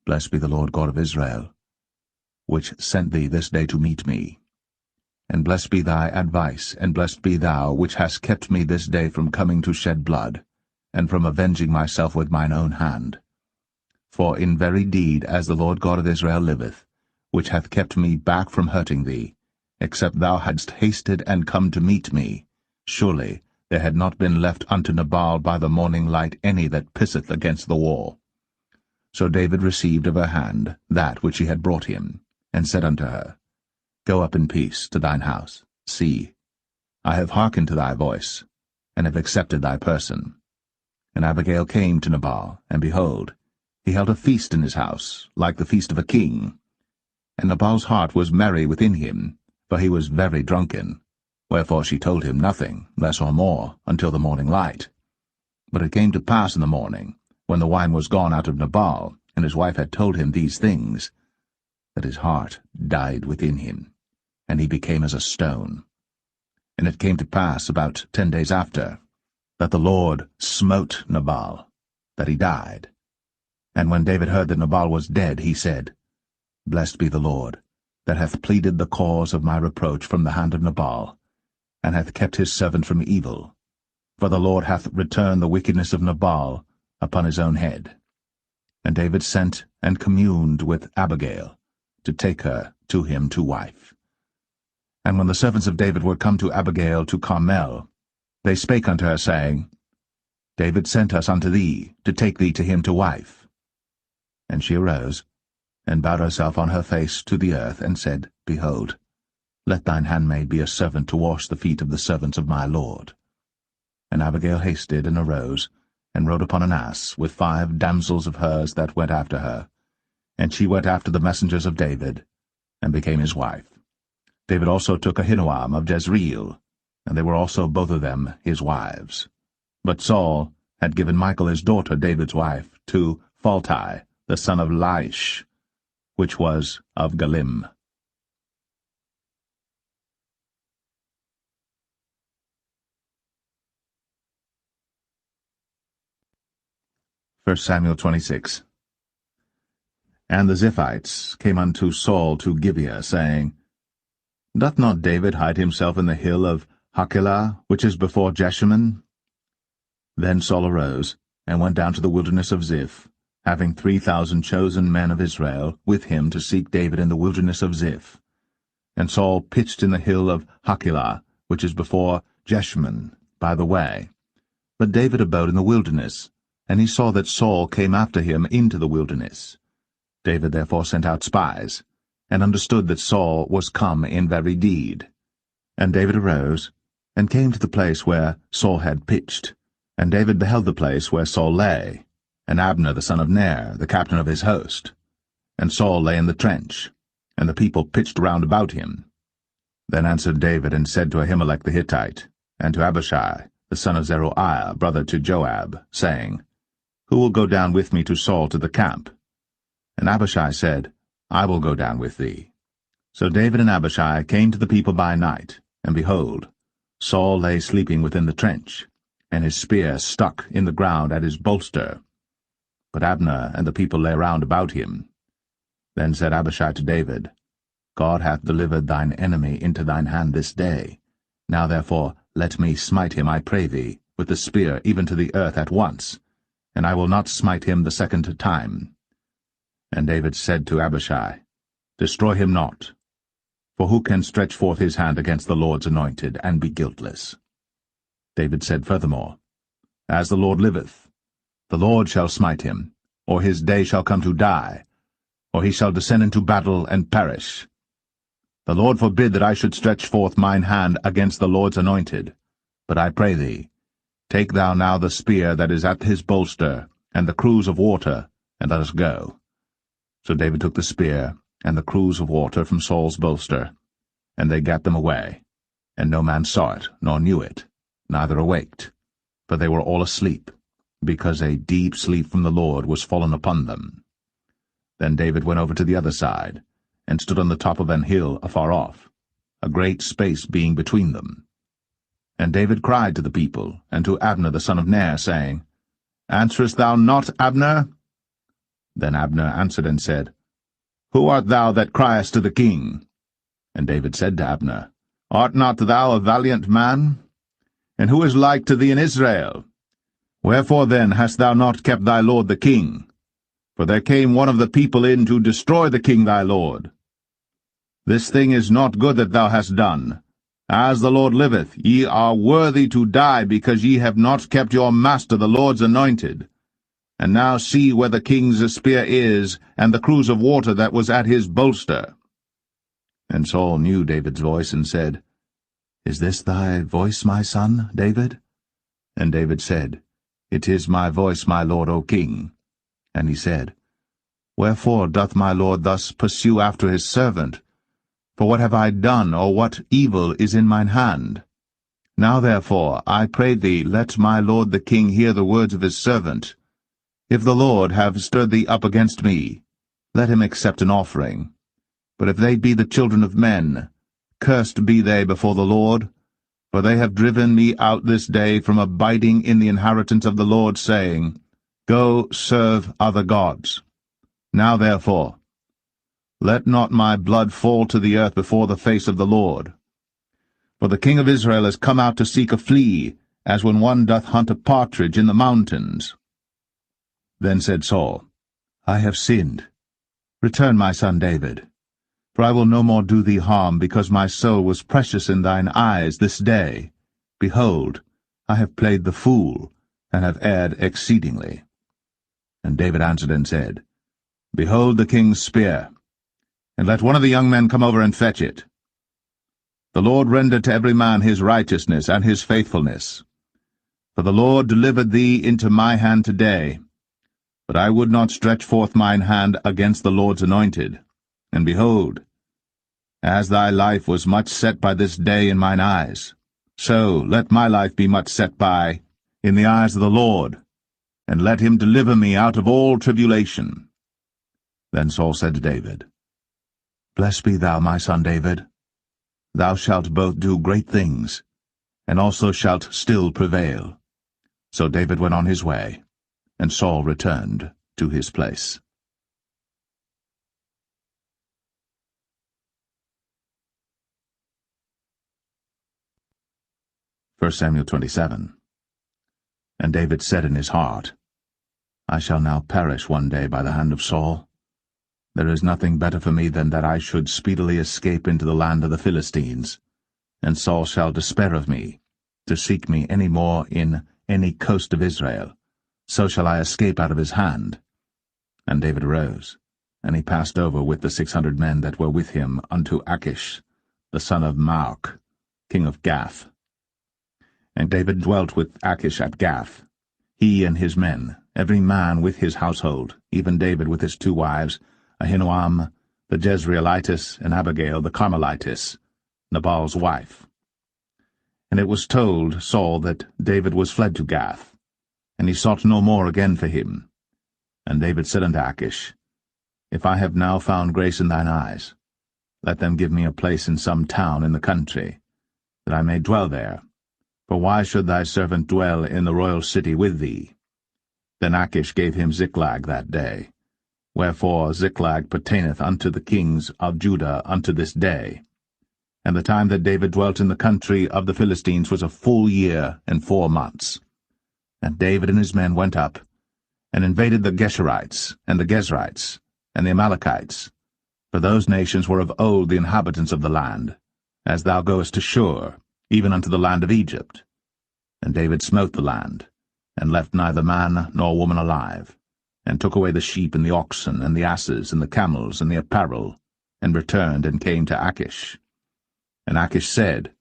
Blessed be the Lord God of Israel, which sent thee this day to meet me. And blessed be thy advice, and blessed be thou, which hast kept me this day from coming to shed blood, and from avenging myself with mine own hand. For in very deed, as the Lord God of Israel liveth, which hath kept me back from hurting thee, except thou hadst hasted and come to meet me, surely there had not been left unto Nabal by the morning light any that pisseth against the wall. So David received of her hand that which he had brought him, and said unto her, Go up in peace to thine house. See, I have hearkened to thy voice, and have accepted thy person. And Abigail came to Nabal, and behold, he held a feast in his house, like the feast of a king. And Nabal's heart was merry within him, for he was very drunken. Wherefore she told him nothing, less or more, until the morning light. But it came to pass in the morning, when the wine was gone out of Nabal, and his wife had told him these things, that his heart died within him, and he became as a stone. And it came to pass about 10 days after, that the Lord smote Nabal, that he died. And when David heard that Nabal was dead, he said, Blessed be the Lord, that hath pleaded the cause of my reproach from the hand of Nabal, and hath kept his servant from evil. For the Lord hath returned the wickedness of Nabal upon his own head. And David sent and communed with Abigail, to take her to him to wife. And when the servants of David were come to Abigail to Carmel, they spake unto her, saying, David sent us unto thee, to take thee to him to wife. And she arose, and bowed herself on her face to the earth, and said, Behold, let thine handmaid be a servant to wash the feet of the servants of my Lord. And Abigail hasted, and arose, and rode upon an ass, with 5 damsels of hers that went after her. And she went after the messengers of David, and became his wife. David also took Ahinoam of Jezreel, and they were also both of them his wives. But Saul had given Michal his daughter, David's wife, to Phalti, the son of Laish, which was of Galim. 1 Samuel 26. And the Ziphites came unto Saul to Gibeah, saying, Doth not David hide himself in the hill of Hachilah, which is before Jeshimon? Then Saul arose, and went down to the wilderness of Ziph, having 3,000 chosen men of Israel with him to seek David in the wilderness of Ziph. And Saul pitched in the hill of Hachilah, which is before Jeshimon, by the way. But David abode in the wilderness, and he saw that Saul came after him into the wilderness. David therefore sent out spies, and understood that Saul was come in very deed. And David arose, and came to the place where Saul had pitched. And David beheld the place where Saul lay, and Abner the son of Ner, the captain of his host. And Saul lay in the trench, and the people pitched round about him. Then answered David, and said to Ahimelech the Hittite, and to Abishai, the son of Zeruiah, brother to Joab, saying, Who will go down with me to Saul to the camp? And Abishai said, I will go down with thee. So David and Abishai came to the people by night, and behold, Saul lay sleeping within the trench, and his spear stuck in the ground at his bolster. But Abner and the people lay round about him. Then said Abishai to David, God hath delivered thine enemy into thine hand this day. Now therefore let me smite him, I pray thee, with the spear even to the earth at once, and I will not smite him the second time. And David said to Abishai, Destroy him not, for who can stretch forth his hand against the Lord's anointed, and be guiltless? David said furthermore, As the Lord liveth, the Lord shall smite him, or his day shall come to die, or he shall descend into battle and perish. The Lord forbid that I should stretch forth mine hand against the Lord's anointed. But I pray thee, take thou now the spear that is at his bolster, and the cruse of water, and let us go. So David took the spear and the cruse of water from Saul's bolster, and they gat them away. And no man saw it, nor knew it, neither awaked, for they were all asleep, because a deep sleep from the Lord was fallen upon them. Then David went over to the other side, and stood on the top of an hill afar off, a great space being between them. And David cried to the people, and to Abner the son of Ner, saying, Answerest thou not, Abner? Then Abner answered and said, Who art thou that criest to the king? And David said to Abner, Art not thou a valiant man? And who is like to thee in Israel? Wherefore then hast thou not kept thy lord the king? For there came one of the people in to destroy the king thy lord. This thing is not good that thou hast done. As the Lord liveth, ye are worthy to die, because ye have not kept your master the Lord's anointed. And now see where the king's spear is, and the cruse of water that was at his bolster. And Saul knew David's voice, and said, Is this thy voice, my son, David? And David said, It is my voice, my lord, O king. And he said, Wherefore doth my lord thus pursue after his servant? For what have I done, or what evil is in mine hand? Now therefore, I pray thee, let my lord the king hear the words of his servant. If the Lord have stirred thee up against me, let him accept an offering. But if they be the children of men, cursed be they before the Lord, for they have driven me out this day from abiding in the inheritance of the Lord, saying, Go serve other gods. Now therefore, let not my blood fall to the earth before the face of the Lord. For the king of Israel is come out to seek a flea, as when one doth hunt a partridge in the mountains. Then said Saul, I have sinned. Return, my son David. For I will no more do thee harm, because my soul was precious in thine eyes this day. Behold, I have played the fool, and have erred exceedingly. And David answered and said, Behold the king's spear, and let one of the young men come over and fetch it. The Lord render to every man his righteousness and his faithfulness. For the Lord delivered thee into my hand today. But I would not stretch forth mine hand against the Lord's anointed. And behold, as thy life was much set by this day in mine eyes, so let my life be much set by in the eyes of the Lord, and let him deliver me out of all tribulation. Then Saul said to David, Blessed be thou, my son David. Thou shalt both do great things, and also shalt still prevail. So David went on his way, and Saul returned to his place. 1 Samuel 27. And David said in his heart, I shall now perish one day by the hand of Saul. There is nothing better for me than that I should speedily escape into the land of the Philistines, and Saul shall despair of me, to seek me any more in any coast of Israel. So shall I escape out of his hand. And David arose, and he passed over with the 600 men that were with him unto Achish, the son of Maoch, king of Gath. And David dwelt with Achish at Gath, he and his men, every man with his household, even David with his 2 wives, Ahinoam the Jezreelitess, and Abigail the Carmelitess, Nabal's wife. And it was told Saul that David was fled to Gath, and he sought no more again for him. And David said unto Achish, If I have now found grace in thine eyes, let them give me a place in some town in the country, that I may dwell there. For why should thy servant dwell in the royal city with thee? Then Achish gave him Ziklag that day. Wherefore Ziklag pertaineth unto the kings of Judah unto this day. And the time that David dwelt in the country of the Philistines was a full year and 4 months. And David and his men went up, and invaded the Geshurites, and the Gezrites, and the Amalekites. For those nations were of old the inhabitants of the land, as thou goest to Shur, even unto the land of Egypt. And David smote the land, and left neither man nor woman alive, and took away the sheep and the oxen, and the asses, and the camels, and the apparel, and returned and came to Achish. And Achish said,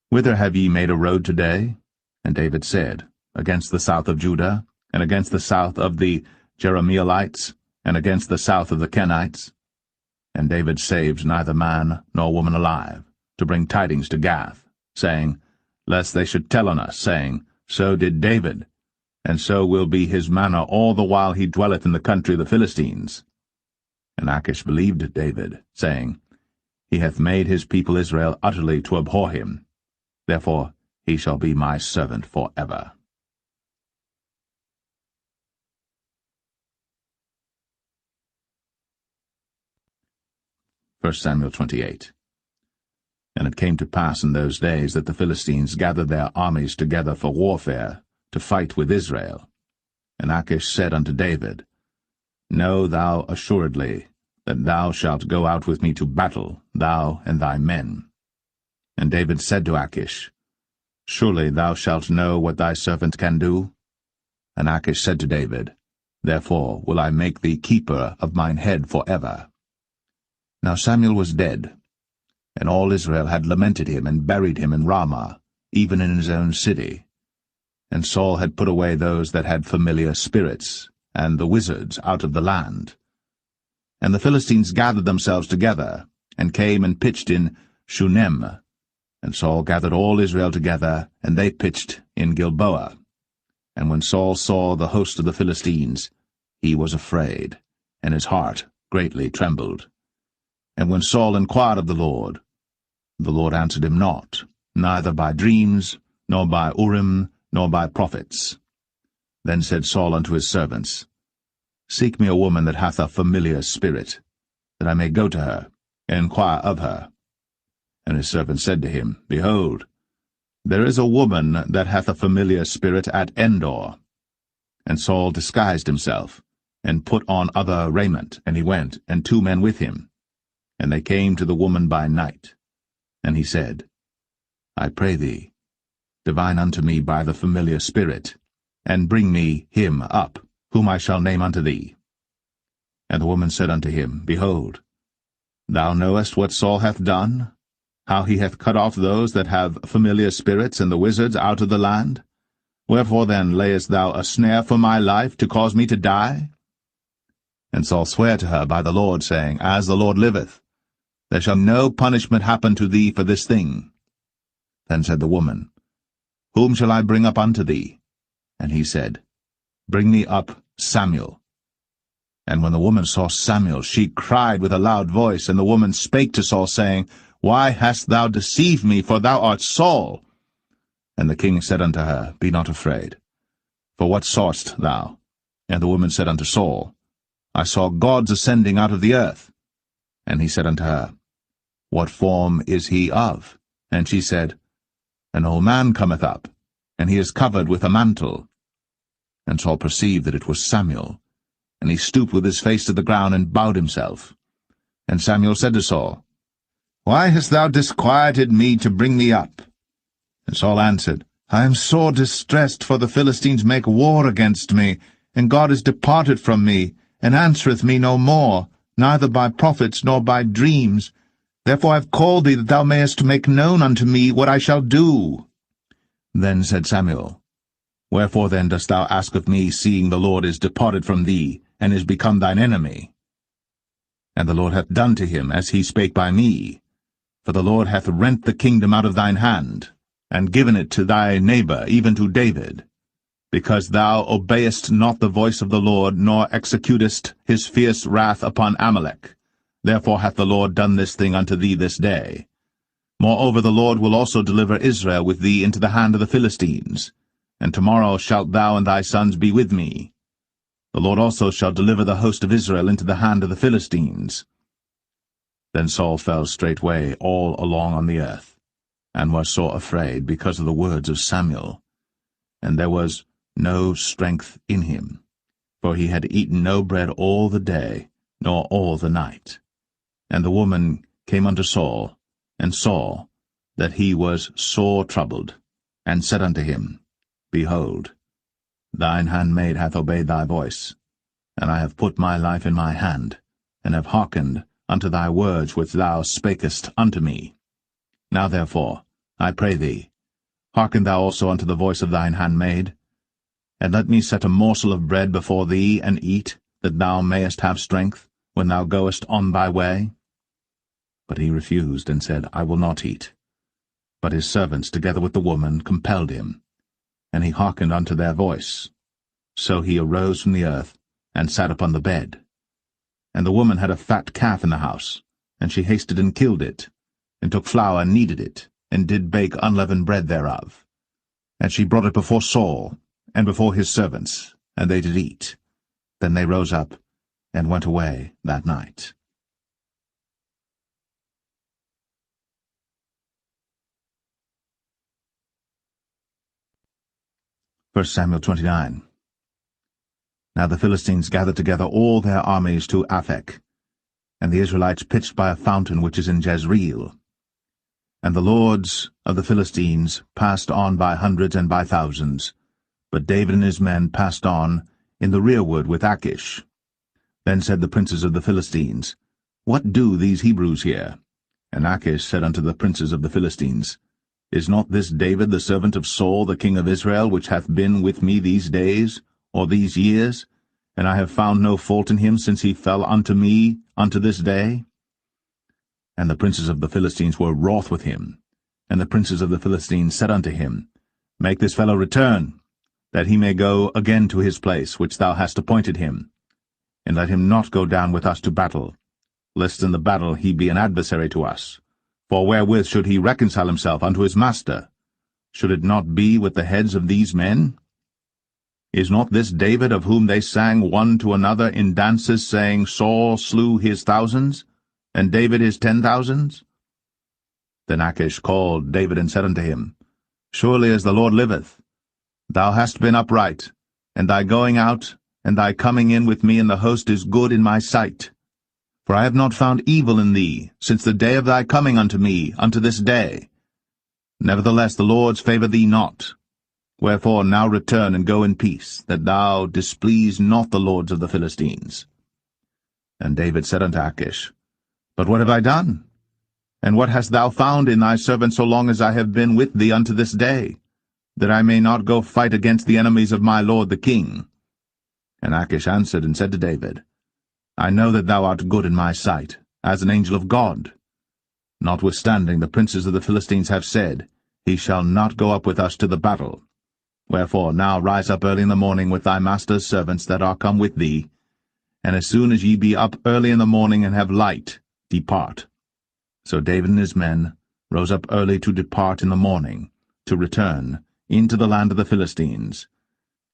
Whither have ye made a road today? And David said, Against the south of Judah, and against the south of the Jerahmeelites, and against the south of the Kenites. And David saved neither man nor woman alive, to bring tidings to Gath, saying, Lest they should tell on us, saying, So did David, and so will be his manner all the while he dwelleth in the country of the Philistines. And Achish believed David, saying, He hath made his people Israel utterly to abhor him. Therefore he shall be my servant for ever. 1 Samuel 28. And it came to pass in those days that the Philistines gathered their armies together for warfare, to fight with Israel. And Achish said unto David, Know thou assuredly that thou shalt go out with me to battle, thou and thy men. And David said to Achish, Surely thou shalt know what thy servant can do? And Achish said to David, Therefore will I make thee keeper of mine head for ever. Now Samuel was dead, and all Israel had lamented him and buried him in Ramah, even in his own city. And Saul had put away those that had familiar spirits, and the wizards out of the land. And the Philistines gathered themselves together, and came and pitched in Shunem. And Saul gathered all Israel together, and they pitched in Gilboa. And when Saul saw the host of the Philistines, he was afraid, and his heart greatly trembled. And when Saul inquired of the Lord answered him not, neither by dreams, nor by Urim, nor by prophets. Then said Saul unto his servants, Seek me a woman that hath a familiar spirit, that I may go to her, and inquire of her. And his servant said to him, Behold, there is a woman that hath a familiar spirit at Endor. And Saul disguised himself, and put on other raiment, and he went, and 2 men with him. And they came to the woman by night. And he said, I pray thee, divine unto me by the familiar spirit, and bring me him up, whom I shall name unto thee. And the woman said unto him, Behold, thou knowest what Saul hath done, how he hath cut off those that have familiar spirits and the wizards out of the land? Wherefore then layest thou a snare for my life, to cause me to die? And Saul sware to her by the Lord, saying, As the Lord liveth, there shall no punishment happen to thee for this thing. Then said the woman, Whom shall I bring up unto thee? And he said, Bring me up Samuel. And when the woman saw Samuel, she cried with a loud voice, and the woman spake to Saul, saying, Why hast thou deceived me, for thou art Saul? And the king said unto her, Be not afraid. For what sawest thou? And the woman said unto Saul, I saw gods ascending out of the earth. And he said unto her, What form is he of? And she said, An old man cometh up, and he is covered with a mantle. And Saul perceived that it was Samuel, and he stooped with his face to the ground and bowed himself. And Samuel said to Saul, Why hast thou disquieted me to bring me up? And Saul answered, I am sore distressed, for the Philistines make war against me, and God is departed from me, and answereth me no more, neither by prophets nor by dreams. Therefore I have called thee, that thou mayest make known unto me what I shall do. Then said Samuel, Wherefore then dost thou ask of me, seeing the Lord is departed from thee, and is become thine enemy? And the Lord hath done to him as he spake by me. For the Lord hath rent the kingdom out of thine hand, and given it to thy neighbor, even to David, because thou obeyest not the voice of the Lord, nor executest his fierce wrath upon Amalek. Therefore hath the Lord done this thing unto thee this day. Moreover the Lord will also deliver Israel with thee into the hand of the Philistines, and tomorrow shalt thou and thy sons be with me. The Lord also shall deliver the host of Israel into the hand of the Philistines. Then Saul fell straightway all along on the earth, and was sore afraid because of the words of Samuel. And there was no strength in him, for he had eaten no bread all the day, nor all the night. And the woman came unto Saul, and saw that he was sore troubled, and said unto him, Behold, thine handmaid hath obeyed thy voice, and I have put my life in my hand, and have hearkened unto thy words which thou spakest unto me. Now therefore, I pray thee, hearken thou also unto the voice of thine handmaid, and let me set a morsel of bread before thee, and eat, that thou mayest have strength, when thou goest on thy way. But he refused, and said, I will not eat. But his servants, together with the woman, compelled him, and he hearkened unto their voice. So he arose from the earth, and sat upon the bed. And the woman had a fat calf in the house, and she hasted and killed it, and took flour and kneaded it, and did bake unleavened bread thereof. And she brought it before Saul, and before his servants, and they did eat. Then they rose up, and went away that night. 1 Samuel 29. Now the Philistines gathered together all their armies to Aphek, and the Israelites pitched by a fountain which is in Jezreel. And the lords of the Philistines passed on by hundreds and by thousands, but David and his men passed on in the rearward with Achish. Then said the princes of the Philistines, What do these Hebrews here? And Achish said unto the princes of the Philistines, Is not this David the servant of Saul the king of Israel, which hath been with me these days, or these years? And I have found no fault in him since he fell unto me unto this day. And the princes of the Philistines were wroth with him. And the princes of the Philistines said unto him, Make this fellow return, that he may go again to his place which thou hast appointed him, and let him not go down with us to battle, lest in the battle he be an adversary to us. For wherewith should he reconcile himself unto his master? Should it not be with the heads of these men? Is not this David, of whom they sang one to another in dances, saying, Saul slew his thousands, and David his 10,000s? Then Achish called David and said unto him, Surely as the Lord liveth, thou hast been upright, and thy going out and thy coming in with me in the host is good in my sight. For I have not found evil in thee, since the day of thy coming unto me, unto this day. Nevertheless the Lord's favour thee not. Wherefore now return and go in peace, that thou displease not the lords of the Philistines. And David said unto Achish, But what have I done? And what hast thou found in thy servant so long as I have been with thee unto this day, that I may not go fight against the enemies of my lord the king? And Achish answered and said to David, I know that thou art good in my sight, as an angel of God. Notwithstanding the princes of the Philistines have said, He shall not go up with us to the battle. Wherefore now rise up early in the morning with thy master's servants that are come with thee, and as soon as ye be up early in the morning and have light, depart. So David and his men rose up early to depart in the morning, to return into the land of the Philistines.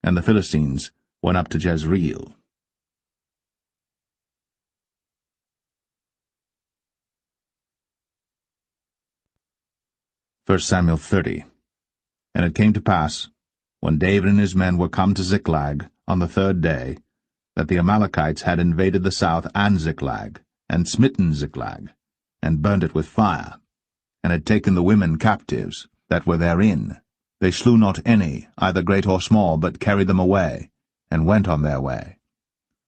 And the Philistines went up to Jezreel. 1 Samuel 30. And it came to pass, when David and his men were come to Ziklag on the 3rd day, that the Amalekites had invaded the south and Ziklag, and smitten Ziklag, and burnt it with fire, and had taken the women captives that were therein. They slew not any, either great or small, but carried them away, and went on their way.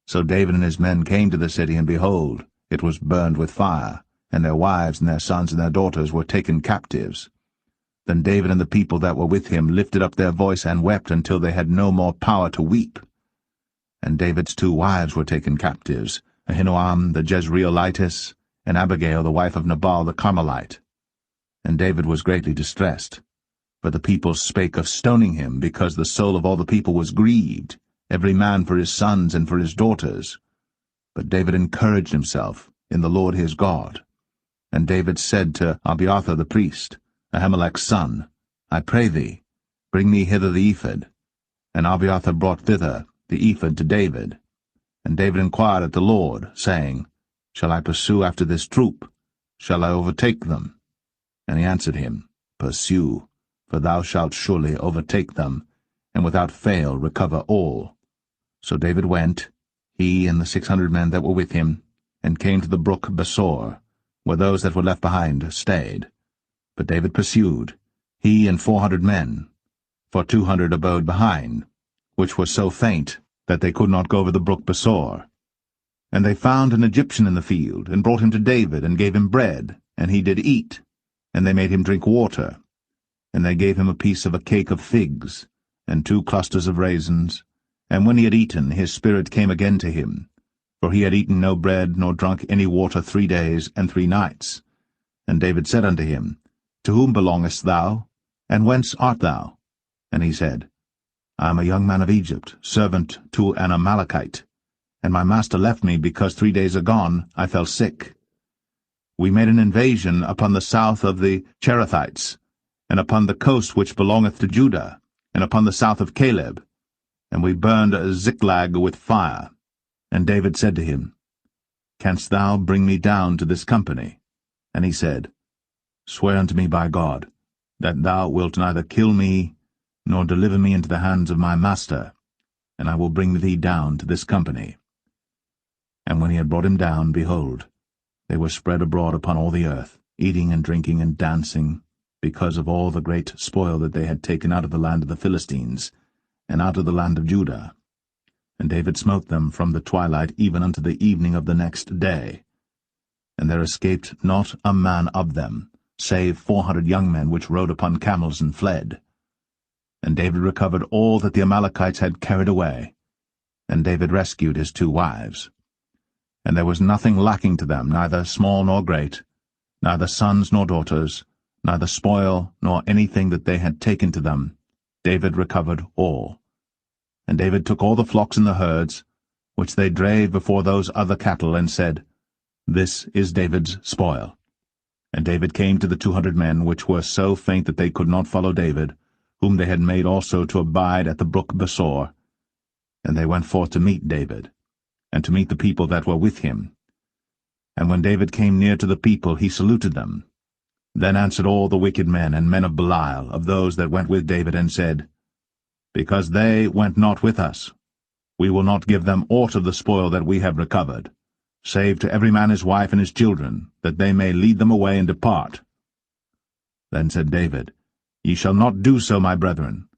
So David and his men came to the city, and behold, it was burned with fire, and their wives and their sons and their daughters were taken captives. Then David and the people that were with him lifted up their voice and wept until they had no more power to weep. And David's 2 wives were taken captives, Ahinoam the Jezreelitess, and Abigail the wife of Nabal the Carmelite. And David was greatly distressed. For the people spake of stoning him, because the soul of all the people was grieved, every man for his sons and for his daughters. But David encouraged himself in the Lord his God. And David said to Abiathar the priest, Ahimelech's son, I pray thee, bring me hither the ephod. And Abiathar brought thither the ephod to David. And David inquired at the Lord, saying, Shall I pursue after this troop? Shall I overtake them? And he answered him, Pursue, for thou shalt surely overtake them, and without fail recover all. So David went, he and the 600 men that were with him, and came to the brook Besor, where those that were left behind stayed. But David pursued, he and 400 men, for 200 abode behind, which were so faint that they could not go over the brook Besor. And they found an Egyptian in the field, and brought him to David, and gave him bread, and he did eat. And they made him drink water. And they gave him a piece of a cake of figs, and 2 clusters of raisins. And when he had eaten, his spirit came again to him. For he had eaten no bread, nor drunk any water 3 days and 3 nights. And David said unto him, To whom belongest thou? And whence art thou? And he said, I am a young man of Egypt, servant to an Amalekite. And my master left me, because 3 days agone I fell sick. We made an invasion upon the south of the Cherethites, and upon the coast which belongeth to Judah, and upon the south of Caleb, and we burned Ziklag with fire. And David said to him, Canst thou bring me down to this company? And he said, Swear unto me by God, that thou wilt neither kill me, nor deliver me into the hands of my master, and I will bring thee down to this company. And when he had brought him down, behold, they were spread abroad upon all the earth, eating and drinking and dancing, because of all the great spoil that they had taken out of the land of the Philistines, and out of the land of Judah. And David smote them from the twilight even unto the evening of the next day. And there escaped not a man of them, save 400 young men which rode upon camels and fled. And David recovered all that the Amalekites had carried away. And David rescued his 2 wives. And there was nothing lacking to them, neither small nor great, neither sons nor daughters, neither spoil nor anything that they had taken to them. David recovered all. And David took all the flocks and the herds, which they drave before those other cattle, and said, This is David's spoil. And David came to the 200 men, which were so faint that they could not follow David, whom they had made also to abide at the brook Besor. And they went forth to meet David, and to meet the people that were with him. And when David came near to the people, he saluted them. Then answered all the wicked men and men of Belial, of those that went with David, and said, Because they went not with us, we will not give them aught of the spoil that we have recovered, save to every man his wife and his children, that they may lead them away and depart. Then said David, Ye shall not do so, my brethren,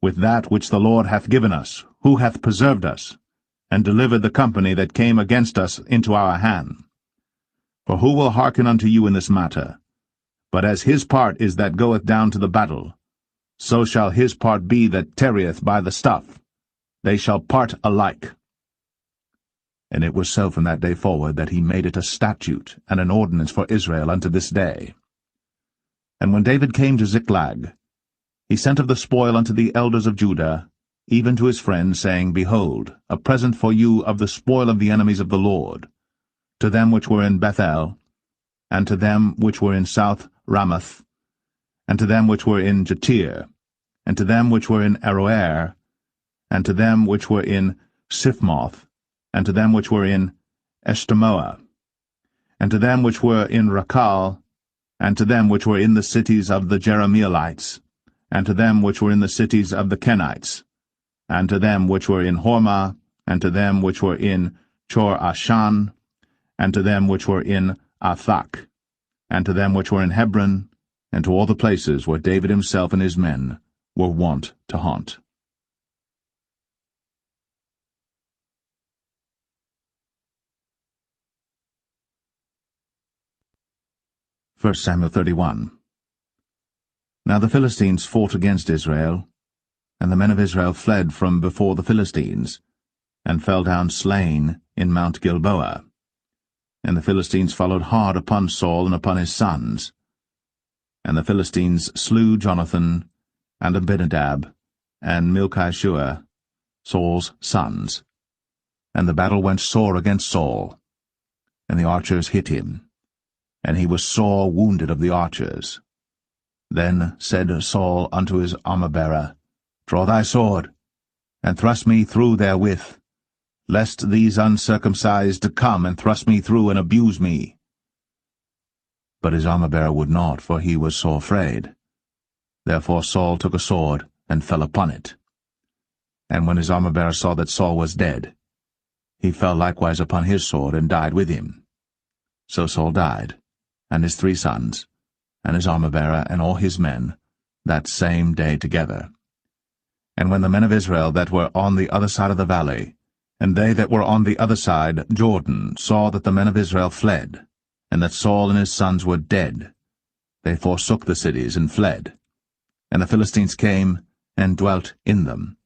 with that which the Lord hath given us, who hath preserved us, and delivered the company that came against us into our hand. For who will hearken unto you in this matter? But as his part is that goeth down to the battle, so shall his part be that tarrieth by the stuff. They shall part alike. And it was so from that day forward that he made it a statute and an ordinance for Israel unto this day. And when David came to Ziklag, he sent of the spoil unto the elders of Judah, even to his friends, saying, Behold, a present for you of the spoil of the enemies of the Lord, to them which were in Bethel, and to them which were in South Ramoth, and to them which were in Jatir, and to them which were in Aroer, and to them which were in Siphmoth, and to them which were in Eshtemoa, and to them which were in Rakal, and to them which were in the cities of the Jerahmeelites, and to them which were in the cities of the Kenites, and to them which were in Hormah, and to them which were in Chor-Ashan, and to them which were in Athak, and to them which were in Hebron, and to all the places where David himself and his men were wont to haunt. 1 Samuel 31. Now the Philistines fought against Israel, and the men of Israel fled from before the Philistines, and fell down slain in Mount Gilboa. And the Philistines followed hard upon Saul and upon his sons. And the Philistines slew Jonathan, and Abinadab, and Malchishua, Saul's sons. And the battle went sore against Saul, and the archers hit him, and he was sore wounded of the archers. Then said Saul unto his armor-bearer, Draw thy sword, and thrust me through therewith, lest these uncircumcised come and thrust me through and abuse me. But his armor-bearer would not, for he was sore afraid. Therefore Saul took a sword, and fell upon it. And when his armor-bearer saw that Saul was dead, he fell likewise upon his sword, and died with him. So Saul died, and his 3 sons, and his armor-bearer, and all his men, that same day together. And when the men of Israel that were on the other side of the valley And they that were on the other side Jordan saw that the men of Israel fled, and that Saul and his sons were dead. They forsook the cities and fled. And the Philistines came and dwelt in them.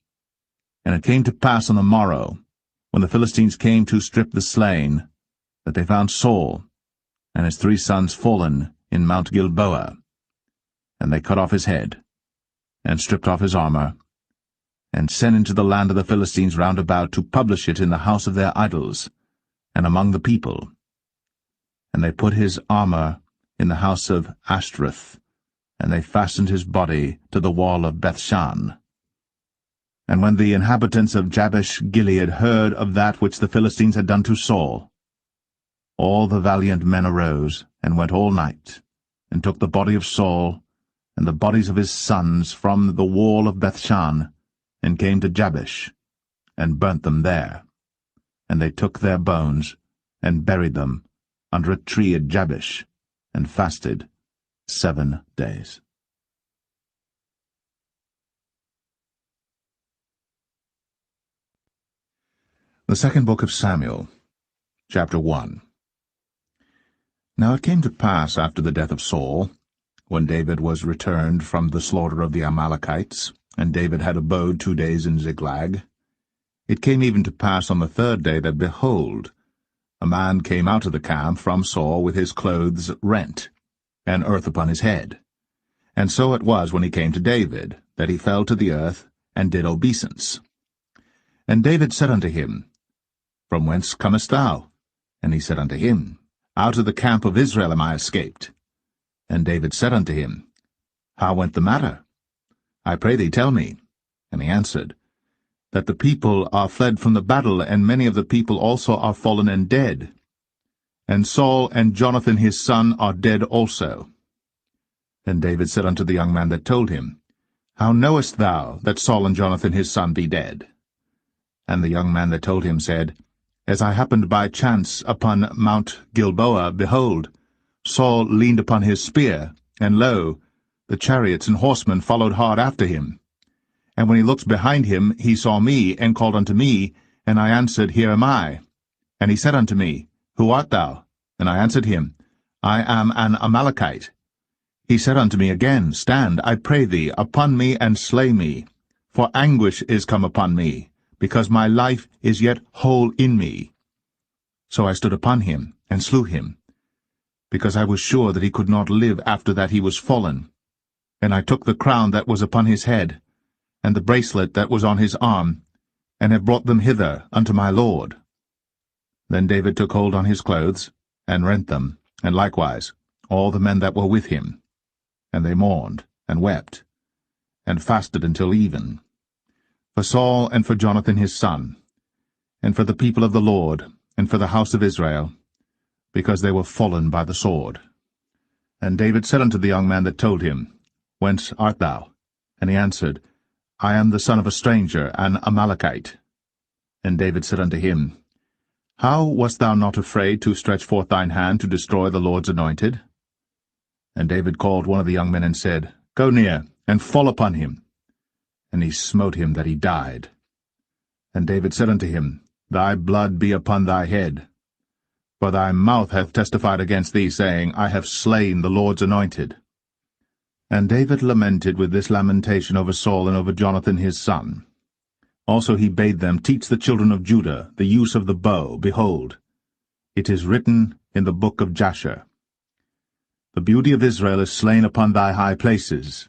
And it came to pass on the morrow, when the Philistines came to strip the slain, that they found Saul and his 3 sons fallen in Mount Gilboa. And they cut off his head, and stripped off his armor, and sent into the land of the Philistines round about to publish it in the house of their idols, and among the people. And they put his armor in the house of Ashtoreth, and they fastened his body to the wall of Bethshan. And when the inhabitants of Jabesh-Gilead heard of that which the Philistines had done to Saul, all the valiant men arose, and went all night, and took the body of Saul, and the bodies of his sons from the wall of Bethshan, and came to Jabesh, and burnt them there. And they took their bones, and buried them under a tree at Jabesh, and fasted 7 days. The second book of Samuel, chapter 1. Now it came to pass after the death of Saul, when David was returned from the slaughter of the Amalekites, and David had abode 2 days in Ziklag, it came even to pass on the 3rd day that, behold, a man came out of the camp from Saul with his clothes rent, and earth upon his head. And so it was when he came to David, that he fell to the earth, and did obeisance. And David said unto him, From whence comest thou? And he said unto him, Out of the camp of Israel am I escaped. And David said unto him, How went the matter? I pray thee, tell me. And he answered, That the people are fled from the battle, and many of the people also are fallen and dead. And Saul and Jonathan his son are dead also. Then David said unto the young man that told him, How knowest thou that Saul and Jonathan his son be dead? And the young man that told him said, As I happened by chance upon Mount Gilboa, behold, Saul leaned upon his spear, and lo, the chariots and horsemen followed hard after him. And when he looked behind him, he saw me, and called unto me, and I answered, Here am I. And he said unto me, Who art thou? And I answered him, I am an Amalekite. He said unto me again, Stand, I pray thee, upon me, and slay me. For anguish is come upon me, because my life is yet whole in me. So I stood upon him, and slew him, because I was sure that he could not live after that he was fallen. And I took the crown that was upon his head, and the bracelet that was on his arm, and have brought them hither unto my lord. Then David took hold on his clothes, and rent them, and likewise all the men that were with him. And they mourned, and wept, and fasted until even, for Saul and for Jonathan his son, and for the people of the Lord, and for the house of Israel, because they were fallen by the sword. And David said unto the young man that told him, Whence art thou? And he answered, I am the son of a stranger, an Amalekite. And David said unto him, How wast thou not afraid to stretch forth thine hand to destroy the Lord's anointed? And David called one of the young men and said, Go near, and fall upon him. And he smote him that he died. And David said unto him, Thy blood be upon thy head. For thy mouth hath testified against thee, saying, I have slain the Lord's anointed. And David lamented with this lamentation over Saul and over Jonathan his son. Also he bade them teach the children of Judah the use of the bow. Behold, it is written in the book of Jasher, The beauty of Israel is slain upon thy high places.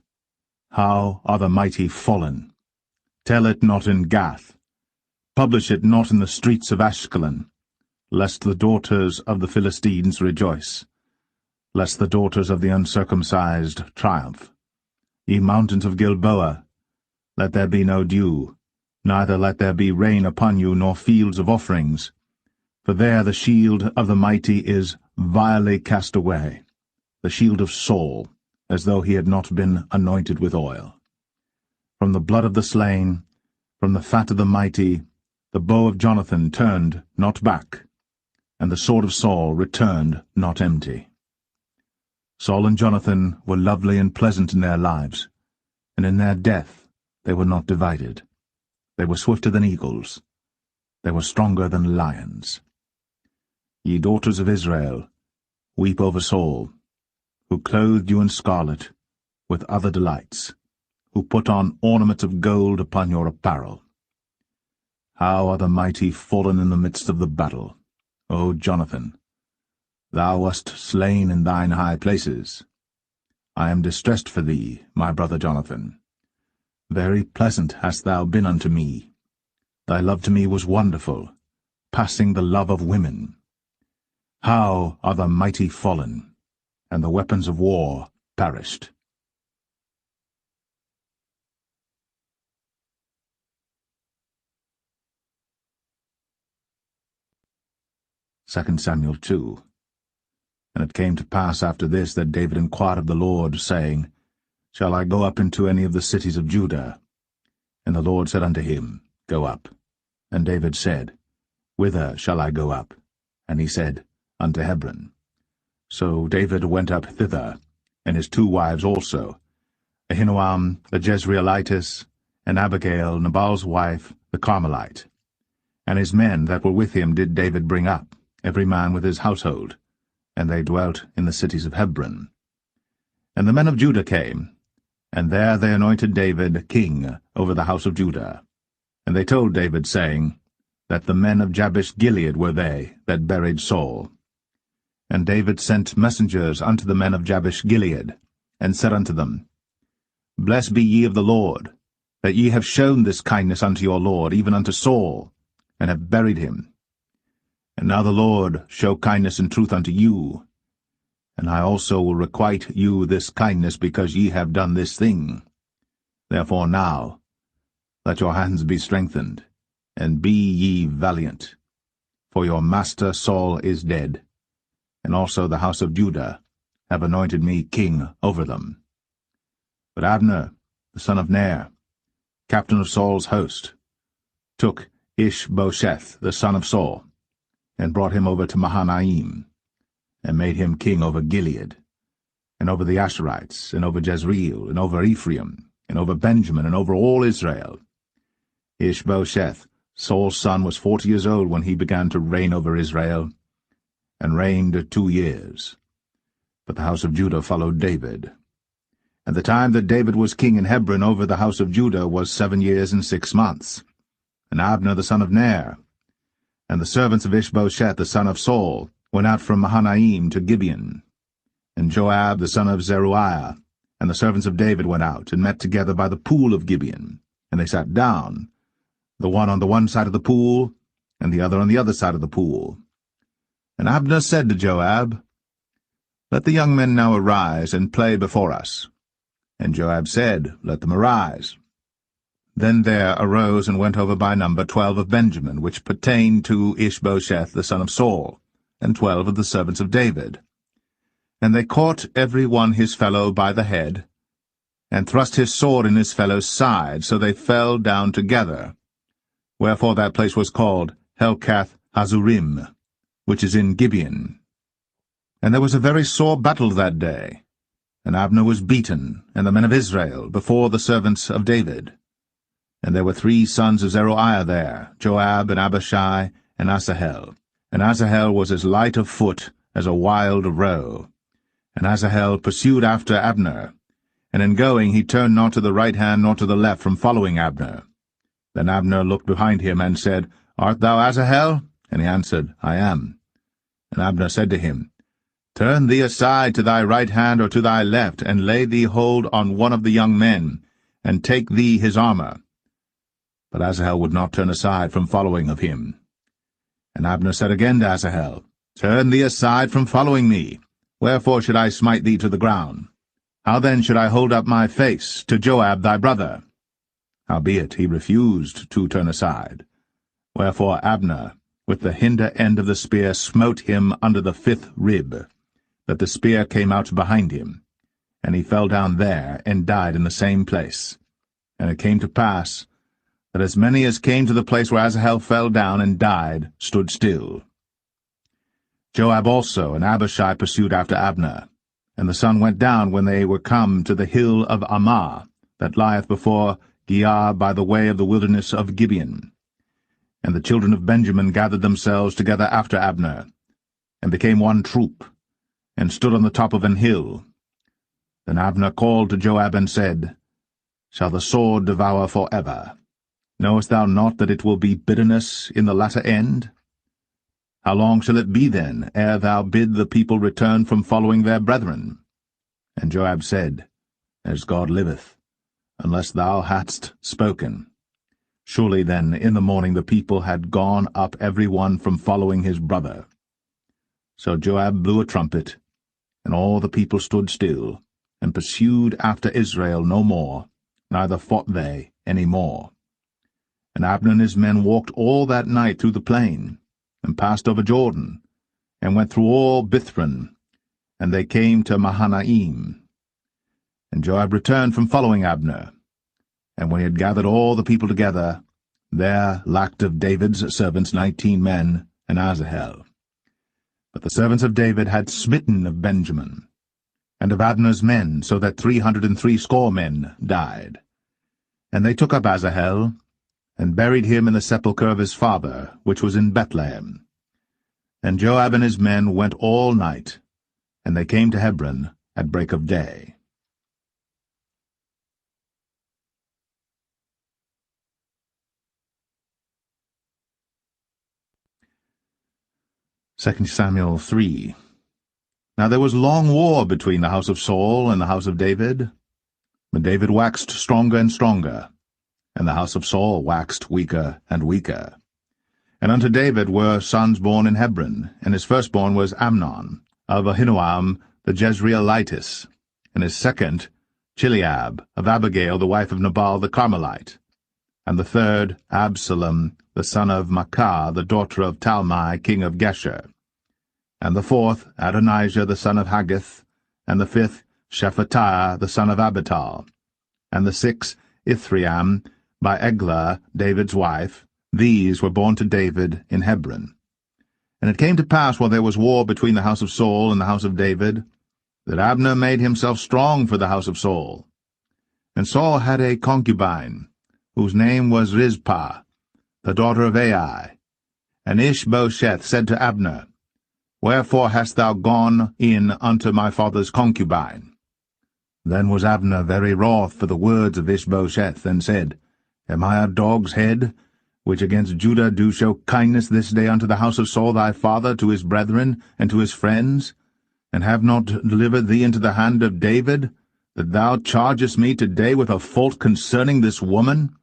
How are the mighty fallen! Tell it not in Gath. Publish it not in the streets of Ashkelon, lest the daughters of the Philistines rejoice, lest the daughters of the uncircumcised triumph. Ye mountains of Gilboa, let there be no dew, neither let there be rain upon you, nor fields of offerings. For there the shield of the mighty is vilely cast away, the shield of Saul, as though he had not been anointed with oil. From the blood of the slain, from the fat of the mighty, the bow of Jonathan turned not back, and the sword of Saul returned not empty. Saul and Jonathan were lovely and pleasant in their lives, and in their death they were not divided. They were swifter than eagles. They were stronger than lions. Ye daughters of Israel, weep over Saul, who clothed you in scarlet, with other delights, who put on ornaments of gold upon your apparel. How are the mighty fallen in the midst of the battle, O Jonathan! Thou wast slain in thine high places. I am distressed for thee, my brother Jonathan. Very pleasant hast thou been unto me. Thy love to me was wonderful, passing the love of women. How are the mighty fallen, and the weapons of war perished. 2 Samuel 2. And it came to pass after this that David inquired of the Lord, saying, Shall I go up into any of the cities of Judah? And the Lord said unto him, Go up. And David said, Whither shall I go up? And he said, Unto Hebron. So David went up thither, and his 2 wives also, Ahinoam the Jezreelitess, and Abigail Nabal's wife, the Carmelite. And his men that were with him did David bring up, every man with his household, and they dwelt in the cities of Hebron. And the men of Judah came, and there they anointed David king over the house of Judah. And they told David, saying, that the men of Jabesh-Gilead were they that buried Saul. And David sent messengers unto the men of Jabesh-Gilead, and said unto them, Blessed be ye of the Lord, that ye have shown this kindness unto your Lord, even unto Saul, and have buried him. And now the Lord show kindness and truth unto you, and I also will requite you this kindness, because ye have done this thing. Therefore now let your hands be strengthened, and be ye valiant, for your master Saul is dead, and also the house of Judah have anointed me king over them. But Abner, the son of Ner, captain of Saul's host, took Ishbosheth, the son of Saul, and brought him over to Mahanaim, and made him king over Gilead, and over the Asherites, and over Jezreel, and over Ephraim, and over Benjamin, and over all Israel. Ishbosheth, Saul's son, was 40 years old when he began to reign over Israel, and reigned 2 years. But the house of Judah followed David. And the time that David was king in Hebron over the house of Judah was 7 years and 6 months. And Abner the son of Ner, and the servants of Ishbosheth the son of Saul, went out from Mahanaim to Gibeon. And Joab the son of Zeruiah, and the servants of David went out, and met together by the pool of Gibeon. And they sat down, the one on the one side of the pool, and the other on the other side of the pool. And Abner said to Joab, Let the young men now arise, and play before us. And Joab said, Let them arise. Then there arose and went over by number 12 of Benjamin, which pertained to Ishbosheth the son of Saul, and 12 of the servants of David. And they caught every one his fellow by the head, and thrust his sword in his fellow's side, so they fell down together. Wherefore that place was called Helkath Hazurim, which is in Gibeon. And there was a very sore battle that day, and Abner was beaten, and the men of Israel, before the servants of David. And there were 3 sons of Zeruiah there, Joab, and Abishai, and Asahel. And Asahel was as light of foot as a wild roe. And Asahel pursued after Abner, and in going he turned not to the right hand nor to the left from following Abner. Then Abner looked behind him, and said, Art thou Asahel? And he answered, I am. And Abner said to him, Turn thee aside to thy right hand or to thy left, and lay thee hold on one of the young men, and take thee his armor. But Asahel would not turn aside from following of him. And Abner said again to Asahel, Turn thee aside from following me. Wherefore should I smite thee to the ground? How then should I hold up my face to Joab thy brother? Howbeit he refused to turn aside. Wherefore Abner, with the hinder end of the spear, smote him under the 5th rib, that the spear came out behind him. And he fell down there, and died in the same place. And it came to pass, that as many as came to the place where Asahel fell down and died stood still. Joab also and Abishai pursued after Abner. And the sun went down when they were come to the hill of Ammah, that lieth before Giah by the way of the wilderness of Gibeon. And And the children of Benjamin gathered themselves together after Abner, and became one troop, and stood on the top of an hill. Then Abner called to Joab and said, Shall the sword devour forever? Knowest thou not that it will be bitterness in the latter end? How long shall it be then, ere thou bid the people return from following their brethren? And Joab said, As God liveth, unless thou hadst spoken. Surely then in the morning the people had gone up every one from following his brother. So Joab blew a trumpet, and all the people stood still, and pursued after Israel no more, neither fought they any more. And Abner and his men walked all that night through the plain, and passed over Jordan, and went through all Bithron, and they came to Mahanaim. And Joab returned from following Abner. And when he had gathered all the people together, there lacked of David's servants 19 men, and Asahel. But the servants of David had smitten of Benjamin, and of Abner's men, so that 360 men died. And they took up Asahel, and buried him in the sepulchre of his father, which was in Bethlehem. And Joab and his men went all night, and they came to Hebron at break of day. 2 Samuel 3. Now there was long war between the house of Saul and the house of David. But David waxed stronger and stronger, and the house of Saul waxed weaker and weaker. And unto David were sons born in Hebron, and his firstborn was Amnon, of Ahinoam the Jezreelitess, and his second Chileab, of Abigail the wife of Nabal the Carmelite, and the third Absalom the son of Maacah the daughter of Talmai king of Geshur, and the fourth Adonijah the son of Haggith, and the fifth Shephatiah the son of Abital, and the sixth Ithream by Eglah David's wife. These were born to David in Hebron. And it came to pass, while there was war between the house of Saul and the house of David, that Abner made himself strong for the house of Saul. And Saul had a concubine, whose name was Rizpah, the daughter of Ai. And Ishbosheth said to Abner, Wherefore hast thou gone in unto my father's concubine? Then was Abner very wroth for the words of Ishbosheth, and said, Am I a dog's head, which against Judah do show kindness this day unto the house of Saul thy father, to his brethren, and to his friends, and have not delivered thee into the hand of David, that thou chargest me today with a fault concerning this woman?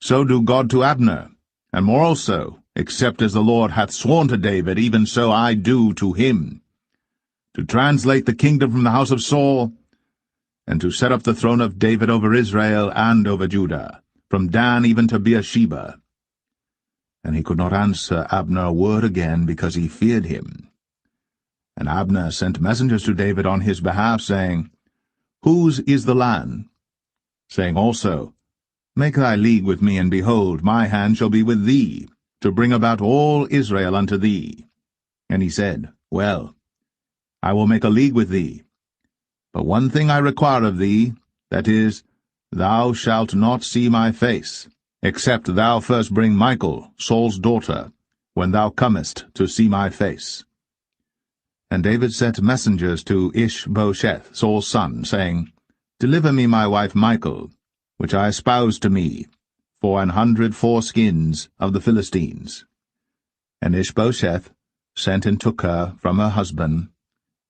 So do God to Abner, and more also, except as the Lord hath sworn to David, even so I do to him, to translate the kingdom from the house of Saul, and to set up the throne of David over Israel and over Judah, from Dan even to Beersheba. And he could not answer Abner a word again, because he feared him. And Abner sent messengers to David on his behalf, saying, Whose is the land? Saying also, Make thy league with me, and behold, my hand shall be with thee, to bring about all Israel unto thee. And he said, Well, I will make a league with thee. But one thing I require of thee, that is, thou shalt not see my face, except thou first bring Michal, Saul's daughter, when thou comest to see my face. And David sent messengers to Ishbosheth, Saul's son, saying, Deliver me my wife Michal, which I espoused to me, for 100 foreskins of the Philistines. And Ishbosheth sent and took her from her husband,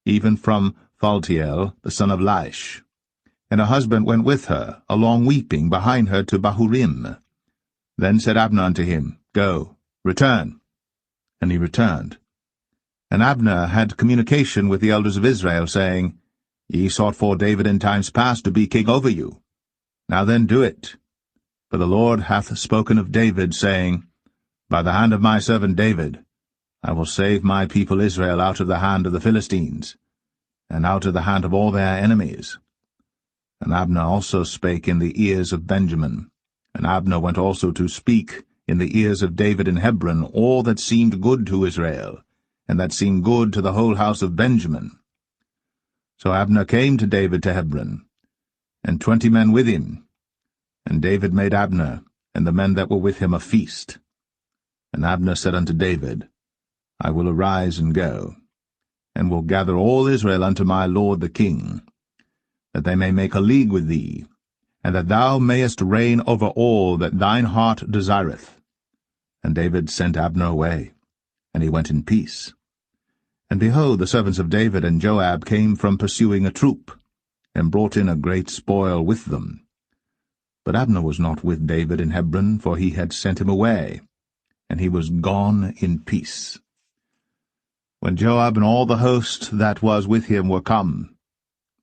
even from Phaltiel, the son of Laish. And her husband went with her, along weeping, behind her to Bahurim. Then said Abner unto him, Go, return. And he returned. And Abner had communication with the elders of Israel, saying, Ye sought for David in times past to be king over you. Now then do it. For the Lord hath spoken of David, saying, By the hand of my servant David I will save my people Israel out of the hand of the Philistines, and out of the hand of all their enemies. And Abner also spake in the ears of Benjamin. And Abner went also to speak in the ears of David in Hebron all that seemed good to Israel, and that seemed good to the whole house of Benjamin. So Abner came to David to Hebron, and 20 men with him. And David made Abner and the men that were with him a feast, And Abner said unto David, I will arise and go, and will gather all Israel unto my lord the king, that they may make a league with thee, and that thou mayest reign over all that thine heart desireth. And David sent Abner away, and he went in peace. And behold, the servants of David and Joab came from pursuing a troop, and brought in a great spoil with them. But Abner was not with David in Hebron, for he had sent him away, and he was gone in peace. When Joab and all the host that was with him were come,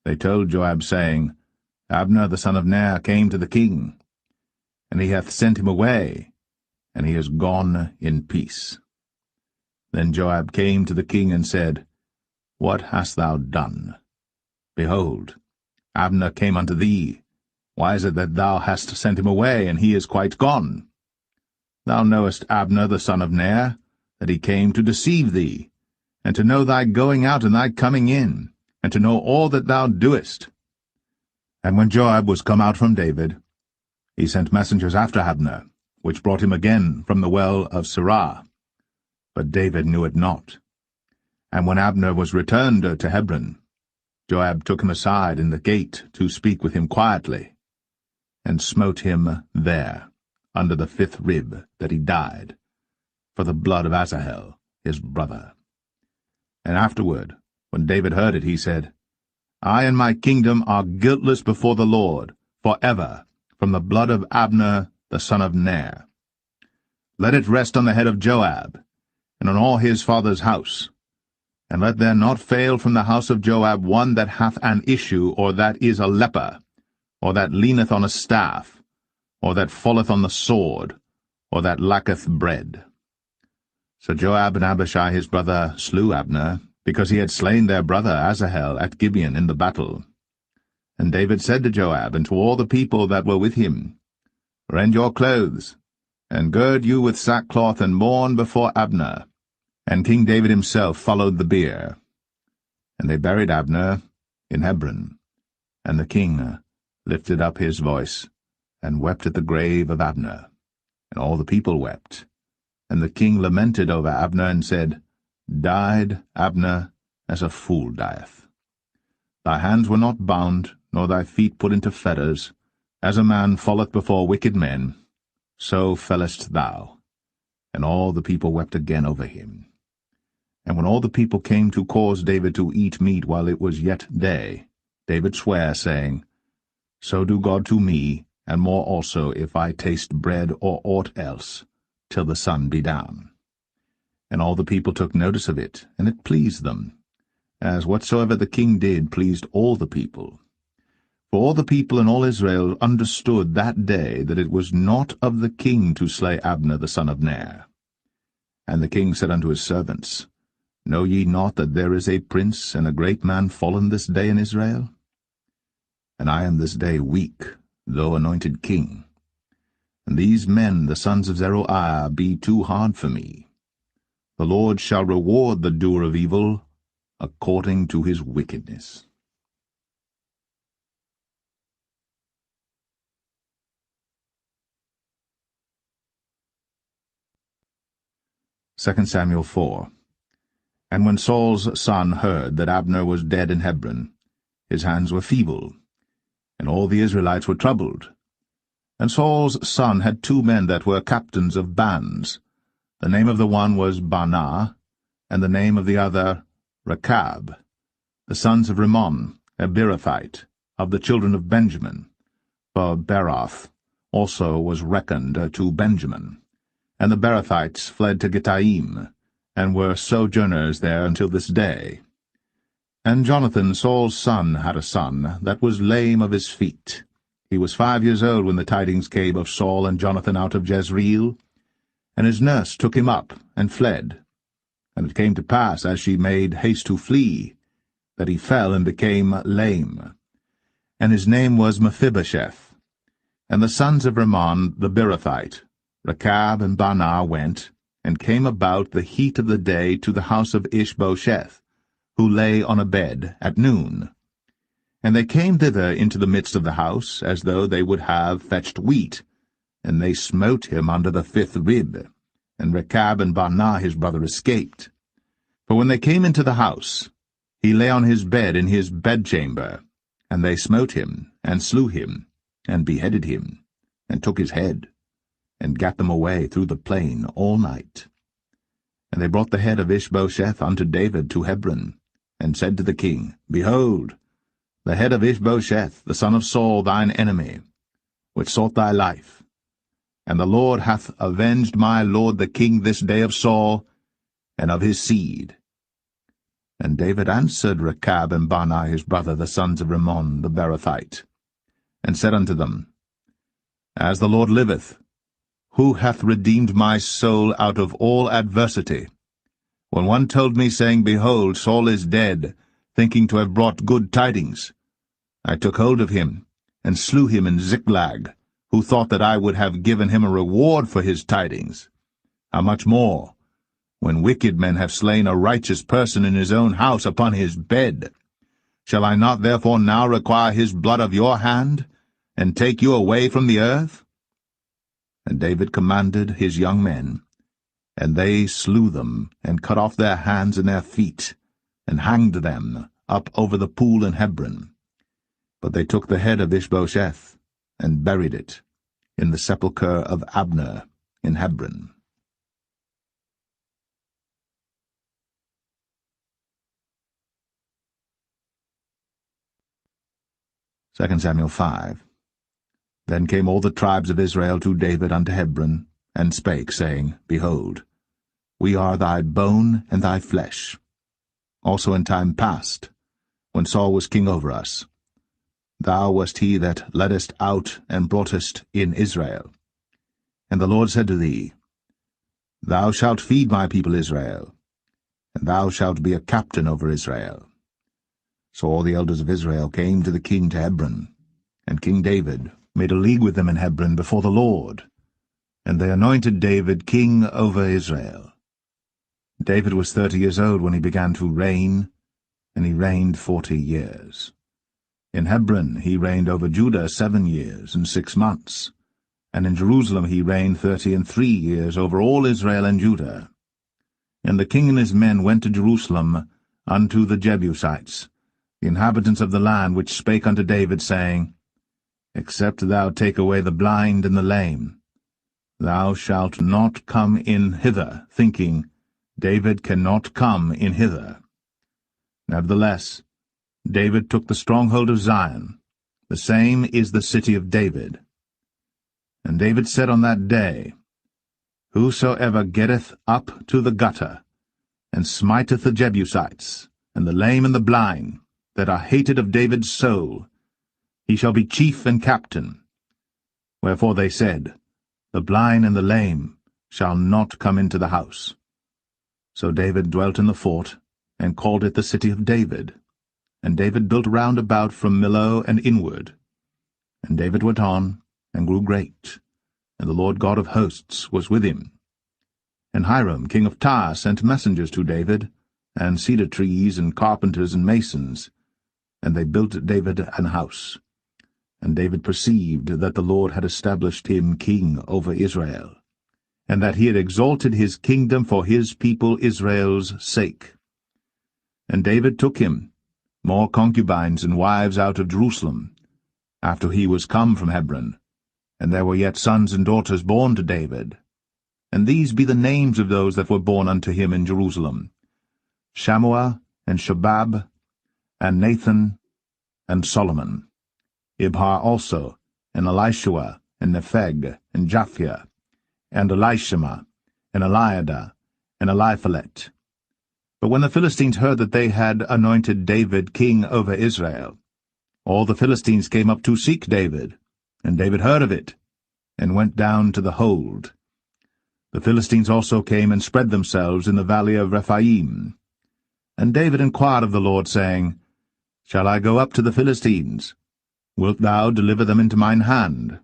they told Joab, saying, Abner the son of Ner came to the king, and he hath sent him away, and he is gone in peace. Then Joab came to the king and said, What hast thou done? Behold, Abner came unto thee. Why is it that thou hast sent him away, and he is quite gone? Thou knowest Abner the son of Ner, that he came to deceive thee, and to know thy going out and thy coming in, and to know all that thou doest. And when Joab was come out from David, he sent messengers after Abner, which brought him again from the well of Sirah. But David knew it not. And when Abner was returned to Hebron, Joab took him aside in the gate to speak with him quietly, and smote him there, under the 5th rib, that he died, for the blood of Asahel his brother. And afterward, when David heard it, he said, I and my kingdom are guiltless before the Lord, for ever, from the blood of Abner the son of Ner. Let it rest on the head of Joab, and on all his father's house. And let there not fail from the house of Joab one that hath an issue, or that is a leper, or that leaneth on a staff, or that falleth on the sword, or that lacketh bread. So Joab and Abishai his brother slew Abner, because he had slain their brother Asahel at Gibeon in the battle. And David said to Joab and to all the people that were with him, Rend your clothes, and gird you with sackcloth, and mourn before Abner. And King David himself followed the bier. And they buried Abner in Hebron. And the king lifted up his voice, and wept at the grave of Abner. And all the people wept. And the king lamented over Abner, and said, Died Abner as a fool dieth. Thy hands were not bound, nor thy feet put into fetters. As a man falleth before wicked men, so fellest thou. And all the people wept again over him. And when all the people came to cause David to eat meat while it was yet day, David sware, saying, So do God to me, and more also, if I taste bread or aught else, till the sun be down. And all the people took notice of it, and it pleased them, as whatsoever the king did pleased all the people. For all the people and all Israel understood that day that it was not of the king to slay Abner the son of Ner. And the king said unto his servants, Know ye not that there is a prince and a great man fallen this day in Israel? And I am this day weak, though anointed king. And these men, the sons of Zeruiah, be too hard for me. The Lord shall reward the doer of evil according to his wickedness. 2 Samuel 4. And when Saul's son heard that Abner was dead in Hebron, his hands were feeble, and all the Israelites were troubled. And Saul's son had 2 men that were captains of bands. The name of the one was Baanah, and the name of the other Rechab, the sons of Rimmon, a Beerothite, of the children of Benjamin. For Beeroth also was reckoned to Benjamin. And the Beerothites fled to Gittaim, and were sojourners there until this day. And Jonathan, Saul's son, had a son that was lame of his feet. He was 5 years old when the tidings came of Saul and Jonathan out of Jezreel. And his nurse took him up, and fled. And it came to pass, as she made haste to flee, that he fell and became lame. And his name was Mephibosheth. And the sons of Rimmon the Beerothite, Rechab and Baanah, went, and came about the heat of the day to the house of Ishbosheth, who lay on a bed at noon. And they came thither into the midst of the house, as though they would have fetched wheat, and they smote him under the 5th rib, and Rechab and Baanah his brother escaped. For when they came into the house, he lay on his bed in his bedchamber, and they smote him, and slew him, and beheaded him, and took his head, and gat them away through the plain all night. And they brought the head of Ishbosheth unto David to Hebron, and said to the king, Behold, the head of Ishbosheth, the son of Saul, thine enemy, which sought thy life. And the Lord hath avenged my lord the king this day of Saul, and of his seed. And David answered Rechab and Baanah his brother, the sons of Rimmon the Beerothite, and said unto them, As the Lord liveth, who hath redeemed my soul out of all adversity? When one told me, saying, Behold, Saul is dead, thinking to have brought good tidings, I took hold of him, and slew him in Ziklag, who thought that I would have given him a reward for his tidings. How much more, when wicked men have slain a righteous person in his own house upon his bed? Shall I not therefore now require his blood of your hand, and take you away from the earth? And David commanded his young men, and they slew them, and cut off their hands and their feet, and hanged them up over the pool in Hebron. But they took the head of Ishbosheth, and buried it in the sepulchre of Abner in Hebron. 2 Samuel 5. Then came all the tribes of Israel to David unto Hebron, and spake, saying, Behold, we are thy bone and thy flesh. Also in time past, when Saul was king over us, thou wast he that leddest out and broughtest in Israel. And the Lord said to thee, Thou shalt feed my people Israel, and thou shalt be a captain over Israel. So all the elders of Israel came to the king to Hebron, and King David made a league with them in Hebron before the Lord, and they anointed David king over Israel. David was 30 years old when he began to reign, and he reigned 40 years. In Hebron he reigned over Judah 7 years and 6 months, and in Jerusalem he reigned 33 years over all Israel and Judah. And the king and his men went to Jerusalem unto the Jebusites, the inhabitants of the land, which spake unto David, saying, Except thou take away the blind and the lame, thou shalt not come in hither, thinking, David cannot come in hither. Nevertheless, David took the stronghold of Zion, the same is the city of David. And David said on that day, Whosoever getteth up to the gutter, and smiteth the Jebusites, and the lame and the blind, that are hated of David's soul, he shall be chief and captain. Wherefore they said, The blind and the lame shall not come into the house. So David dwelt in the fort, and called it the city of David. And David built round about from Millo and inward. And David went on, and grew great, and the Lord God of hosts was with him. And Hiram king of Tyre sent messengers to David, and cedar trees, and carpenters, and masons, and they built David an house. And David perceived that the Lord had established him king over Israel, and that he had exalted his kingdom for his people Israel's sake. And David took him more concubines and wives out of Jerusalem, after he was come from Hebron, and there were yet sons and daughters born to David. And these be the names of those that were born unto him in Jerusalem, Shammua, and Shobab, and Nathan, and Solomon, Ibhar also, and Elishua, and Nepheg, and Japhia, and Elishama, and Eliada, and Eliphalet. But when the Philistines heard that they had anointed David king over Israel, all the Philistines came up to seek David, and David heard of it, and went down to the hold. The Philistines also came and spread themselves in the valley of Rephaim. And David inquired of the Lord, saying, Shall I go up to the Philistines? Wilt thou deliver them into mine hand?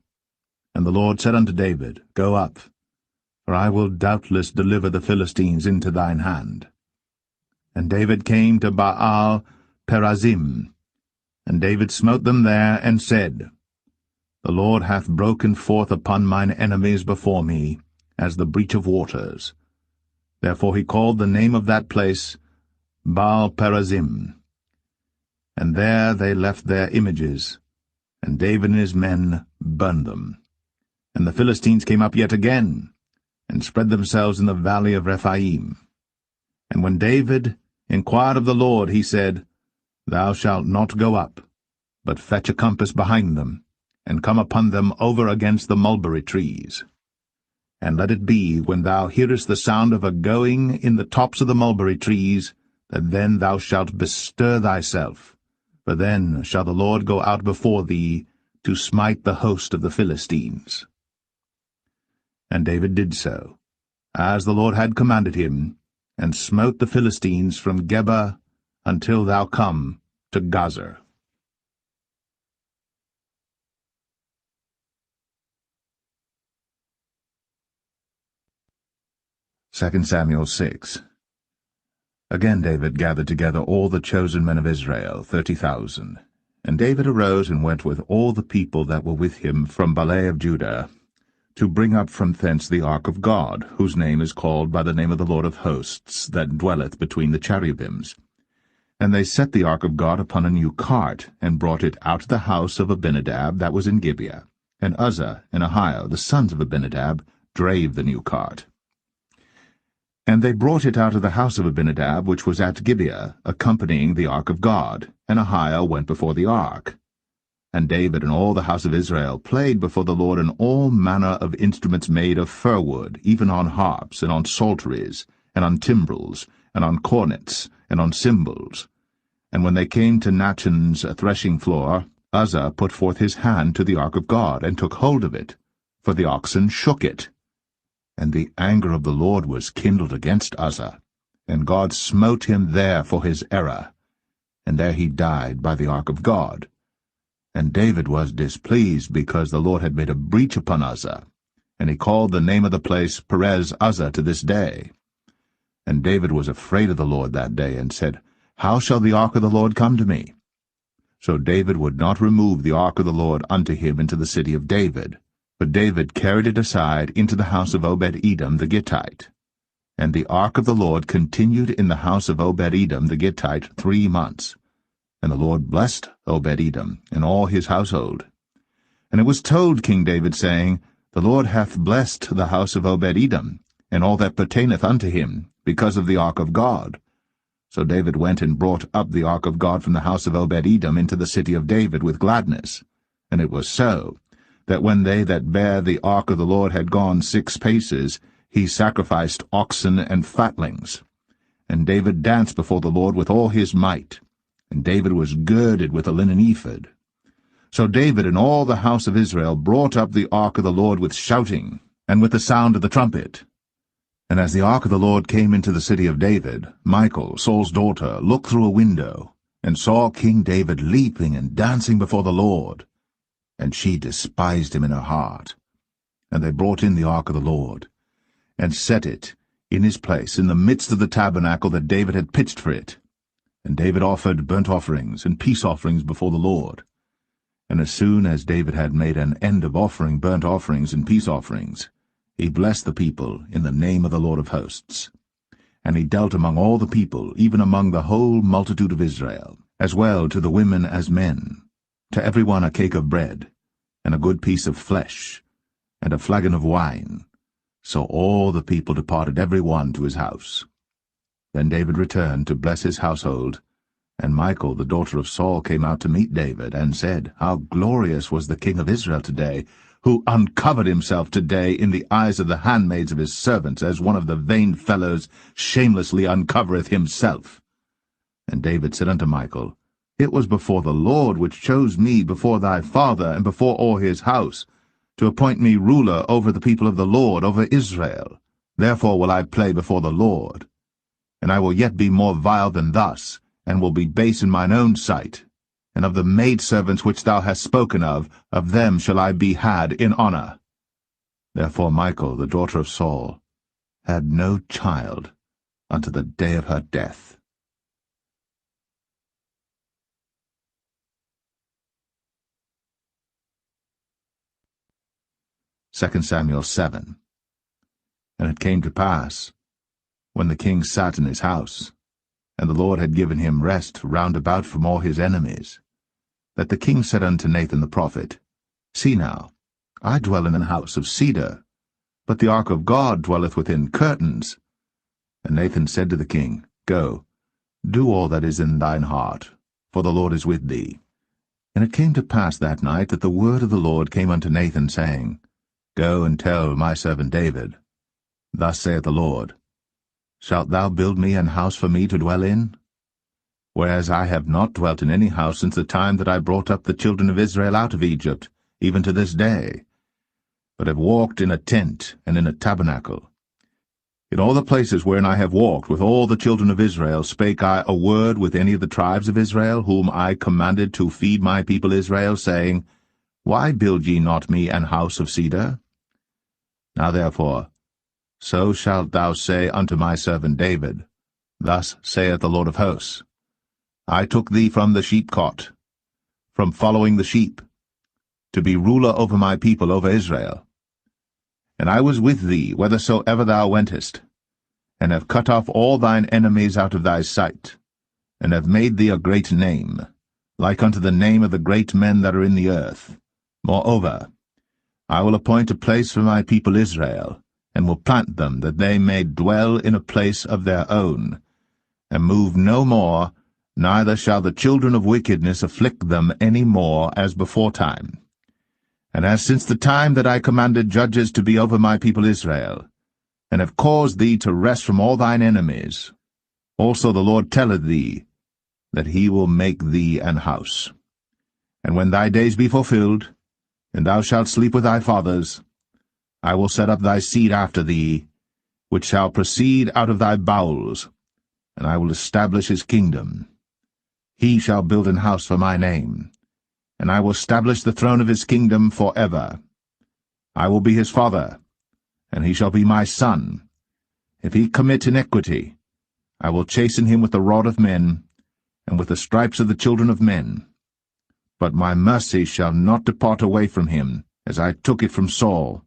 And the Lord said unto David, Go up, for I will doubtless deliver the Philistines into thine hand. And David came to Baal Perazim, and David smote them there, and said, The Lord hath broken forth upon mine enemies before me, as the breach of waters. Therefore he called the name of that place Baal-perazim. And there they left their images, and David and his men burned them. And the Philistines came up yet again, and spread themselves in the valley of Rephaim. And when David inquired of the Lord, he said, Thou shalt not go up, but fetch a compass behind them, and come upon them over against the mulberry trees. And let it be, when thou hearest the sound of a going in the tops of the mulberry trees, that then thou shalt bestir thyself, for then shall the Lord go out before thee to smite the host of the Philistines. And David did so, as the Lord had commanded him, and smote the Philistines from Geba until thou come to Gazer. 2 Samuel 6. Again David gathered together all the chosen men of Israel, 30,000. And David arose and went with all the people that were with him from Baale of Judah, to bring up from thence the ark of God, whose name is called by the name of the Lord of hosts, that dwelleth between the cherubims. And they set the ark of God upon a new cart, and brought it out of the house of Abinadab that was in Gibeah. And Uzzah and Ahio, the sons of Abinadab, drave the new cart. And they brought it out of the house of Abinadab, which was at Gibeah, accompanying the ark of God, and Ahio went before the ark. And David and all the house of Israel played before the Lord in all manner of instruments made of fir wood, even on harps, and on psalteries, and on timbrels, and on cornets, and on cymbals. And when they came to Nachon's threshing floor, Uzzah put forth his hand to the ark of God, and took hold of it, for the oxen shook it. And the anger of the Lord was kindled against Uzzah, and God smote him there for his error, and there he died by the ark of God. And David was displeased, because the Lord had made a breach upon Uzzah, and he called the name of the place Perez Uzzah to this day. And David was afraid of the Lord that day, and said, How shall the ark of the Lord come to me? So David would not remove the ark of the Lord unto him into the city of David, but David carried it aside into the house of Obed-Edom the Gittite. And the ark of the Lord continued in the house of Obed-Edom the Gittite 3 months. And the Lord blessed Obed-Edom and all his household. And it was told King David, saying, The Lord hath blessed the house of Obed-Edom, and all that pertaineth unto him, because of the ark of God. So David went and brought up the ark of God from the house of Obed-Edom into the city of David with gladness. And it was so, that when they that bare the ark of the Lord had gone 6 paces, he sacrificed oxen and fatlings. And David danced before the Lord with all his might. And David was girded with a linen ephod. So David and all the house of Israel brought up the ark of the Lord with shouting, and with the sound of the trumpet. And as the ark of the Lord came into the city of David, Michal, Saul's daughter, looked through a window, and saw King David leaping and dancing before the Lord. And she despised him in her heart. And they brought in the ark of the Lord, and set it in his place in the midst of the tabernacle that David had pitched for it. And David offered burnt offerings and peace offerings before the Lord. And as soon as David had made an end of offering burnt offerings and peace offerings, he blessed the people in the name of the Lord of hosts. And he dealt among all the people, even among the whole multitude of Israel, as well to the women as men, to every one a cake of bread, and a good piece of flesh, and a flagon of wine. So all the people departed every one to his house. Then David returned to bless his household, and Michal, the daughter of Saul, came out to meet David, and said, How glorious was the king of Israel today, who uncovered himself today in the eyes of the handmaids of his servants, as one of the vain fellows shamelessly uncovereth himself. And David said unto Michal, It was before the Lord which chose me before thy father, and before all his house, to appoint me ruler over the people of the Lord, over Israel. Therefore will I play before the Lord. And I will yet be more vile than thus, and will be base in mine own sight. And of the maidservants which thou hast spoken of them shall I be had in honor. Therefore Michal, the daughter of Saul, had no child unto the day of her death. 2 Samuel 7. And it came to pass, when the king sat in his house, and the Lord had given him rest round about from all his enemies, that the king said unto Nathan the prophet, See now, I dwell in an house of cedar, but the ark of God dwelleth within curtains. And Nathan said to the king, Go, do all that is in thine heart, for the Lord is with thee. And it came to pass that night that the word of the Lord came unto Nathan, saying, Go and tell my servant David, Thus saith the Lord, Shalt thou build me an house for me to dwell in? Whereas I have not dwelt in any house since the time that I brought up the children of Israel out of Egypt, even to this day, but have walked in a tent and in a tabernacle. In all the places wherein I have walked with all the children of Israel spake I a word with any of the tribes of Israel, whom I commanded to feed my people Israel, saying, Why build ye not me an house of cedar? Now therefore, so shalt thou say unto my servant David, Thus saith the Lord of hosts, I took thee from the sheepcot, from following the sheep, to be ruler over my people, over Israel. And I was with thee whithersoever thou wentest, and have cut off all thine enemies out of thy sight, and have made thee a great name, like unto the name of the great men that are in the earth. Moreover, I will appoint a place for my people Israel, and will plant them, that they may dwell in a place of their own, and move no more, neither shall the children of wickedness afflict them any more as beforetime. And as since the time that I commanded judges to be over my people Israel, and have caused thee to rest from all thine enemies, also the Lord telleth thee, that he will make thee an house. And when thy days be fulfilled, and thou shalt sleep with thy fathers, I will set up thy seed after thee, which shall proceed out of thy bowels, and I will establish his kingdom. He shall build an house for my name, and I will establish the throne of his kingdom for ever. I will be his father, and he shall be my son. If he commit iniquity, I will chasten him with the rod of men, and with the stripes of the children of men. But my mercy shall not depart away from him, as I took it from Saul,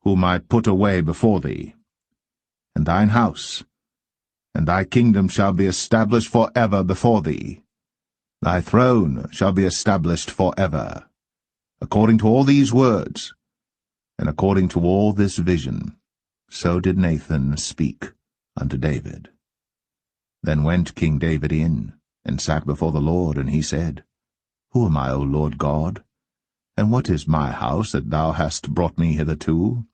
whom I put away before thee. And thine house, and thy kingdom shall be established for ever before thee. Thy throne shall be established for ever. According to all these words, and according to all this vision, so did Nathan speak unto David. Then went King David in, and sat before the Lord, and he said, Who am I, O Lord God? And what is my house that thou hast brought me hitherto?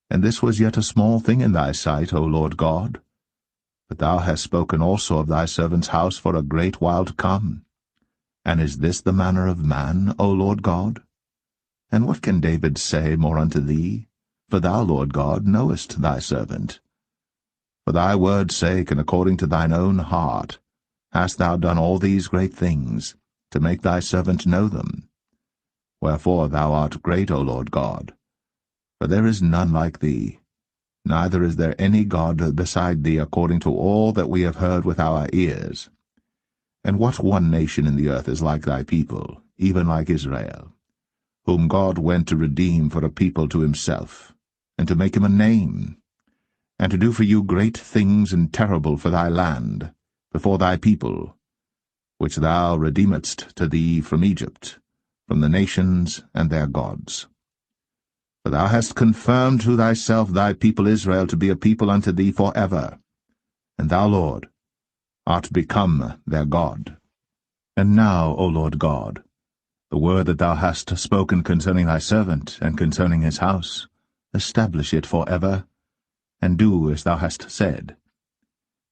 And this was yet a small thing in thy sight, O Lord God. But thou hast spoken also of thy servant's house for a great while to come. And is this the manner of man, O Lord God? And what can David say more unto thee? For thou, Lord God, knowest thy servant. For thy word's sake, and according to thine own heart, hast thou done all these great things, to make thy servant know them. Wherefore thou art great, O Lord God. For there is none like thee, neither is there any God beside thee, according to all that we have heard with our ears. And what one nation in the earth is like thy people, even like Israel, whom God went to redeem for a people to himself, and to make him a name, and to do for you great things and terrible for thy land, before thy people, which thou redeemedst to thee from Egypt, from the nations and their gods. For thou hast confirmed to thyself thy people Israel to be a people unto thee for ever, and thou, Lord, art become their God. And now, O Lord God, the word that thou hast spoken concerning thy servant, and concerning his house, establish it for ever, and do as thou hast said.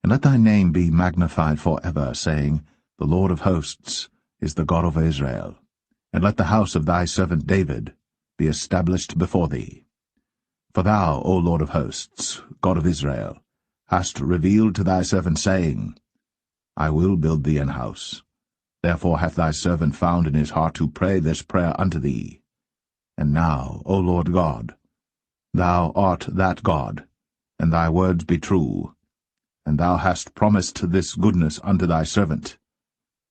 And let thy name be magnified for ever, saying, The Lord of hosts is the God of Israel. And let the house of thy servant David be established before thee. For thou, O Lord of hosts, God of Israel, hast revealed to thy servant, saying, I will build thee an house. Therefore hath thy servant found in his heart to pray this prayer unto thee. And now, O Lord God, thou art that God, and thy words be true, and thou hast promised this goodness unto thy servant.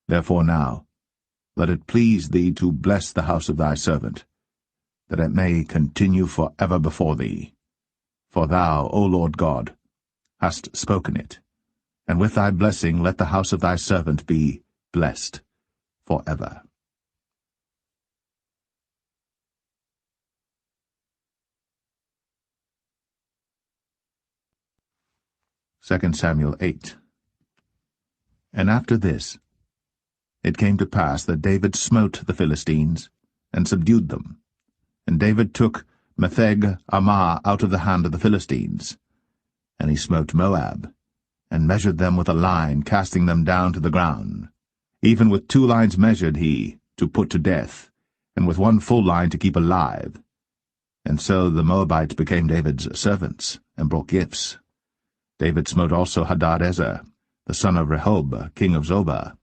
Therefore now, let it please thee to bless the house of thy servant, that it may continue for ever before thee. For thou, O Lord God, hast spoken it, and with thy blessing let the house of thy servant be blessed for ever. 2 Samuel 8. And after this, it came to pass that David smote the Philistines, and subdued them. And David took Metheg Ammah out of the hand of the Philistines. And he smote Moab, and measured them with a line, casting them down to the ground. Even with 2 lines measured he, to put to death, and with 1 full line to keep alive. And so the Moabites became David's servants, and brought gifts. David smote also Hadadezer, the son of Rehob, king of Zobah,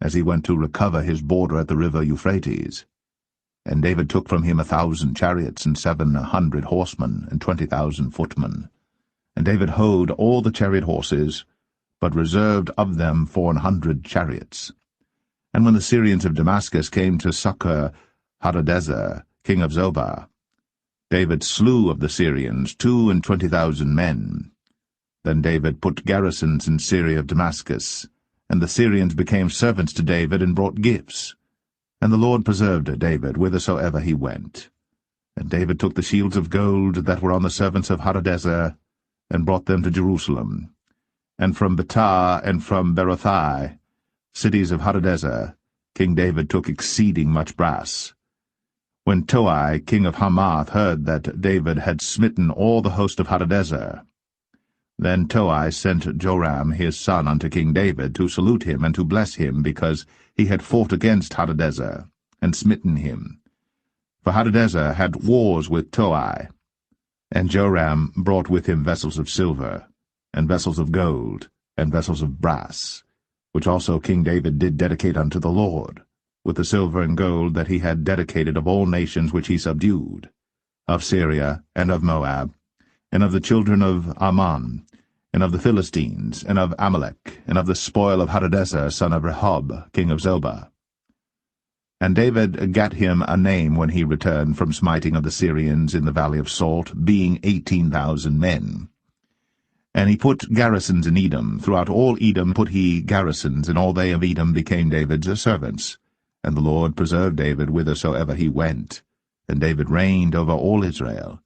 as he went to recover his border at the river Euphrates. And David took from him 1,000 chariots, and 700 horsemen, and 20,000 footmen. And David houghed all the chariot horses, but reserved of them 400 chariots. And when the Syrians of Damascus came to succor Hadadezer, king of Zobah, David slew of the Syrians 22,000 men. Then David put garrisons in Syria of Damascus, and the Syrians became servants to David and brought gifts. And the Lord preserved David whithersoever he went. And David took the shields of gold that were on the servants of Hadadezer, and brought them to Jerusalem. And from Betah and from Berothai, cities of Hadadezer, King David took exceeding much brass. When Toi, king of Hamath, heard that David had smitten all the host of Hadadezer, then Toi sent Joram his son unto King David to salute him and to bless him, because he had fought against Hadadezer, and smitten him. For Hadadezer had wars with Toi. And Joram brought with him vessels of silver, and vessels of gold, and vessels of brass, which also King David did dedicate unto the Lord, with the silver and gold that he had dedicated of all nations which he subdued, of Syria, and of Moab, and of the children of Ammon, and of the Philistines, and of Amalek, and of the spoil of Hadadezer, son of Rehob, king of Zobah. And David gat him a name when he returned from smiting of the Syrians in the valley of Salt, being 18,000 men. And he put garrisons in Edom. Throughout all Edom put he garrisons, and all they of Edom became David's servants. And the Lord preserved David whithersoever he went. And David reigned over all Israel.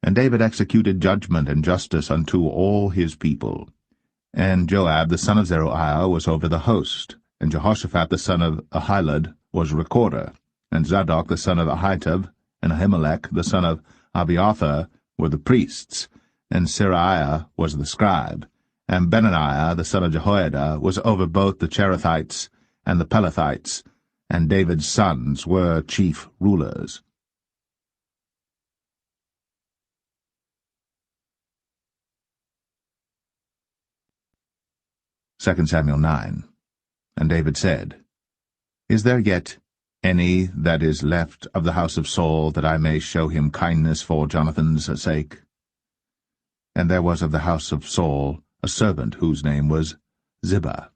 And David executed judgment and justice unto all his people. And Joab the son of Zeruiah was over the host, and Jehoshaphat the son of Ahilud was recorder, and Zadok the son of Ahitub, and Ahimelech the son of Abiathar were the priests, and Seraiah was the scribe, and Benaniah the son of Jehoiada was over both the Cherethites and the Pelethites, and David's sons were chief rulers. 2 Samuel 9. And David said, Is there yet any that is left of the house of Saul, that I may show him kindness for Jonathan's sake? And there was of the house of Saul a servant whose name was Ziba.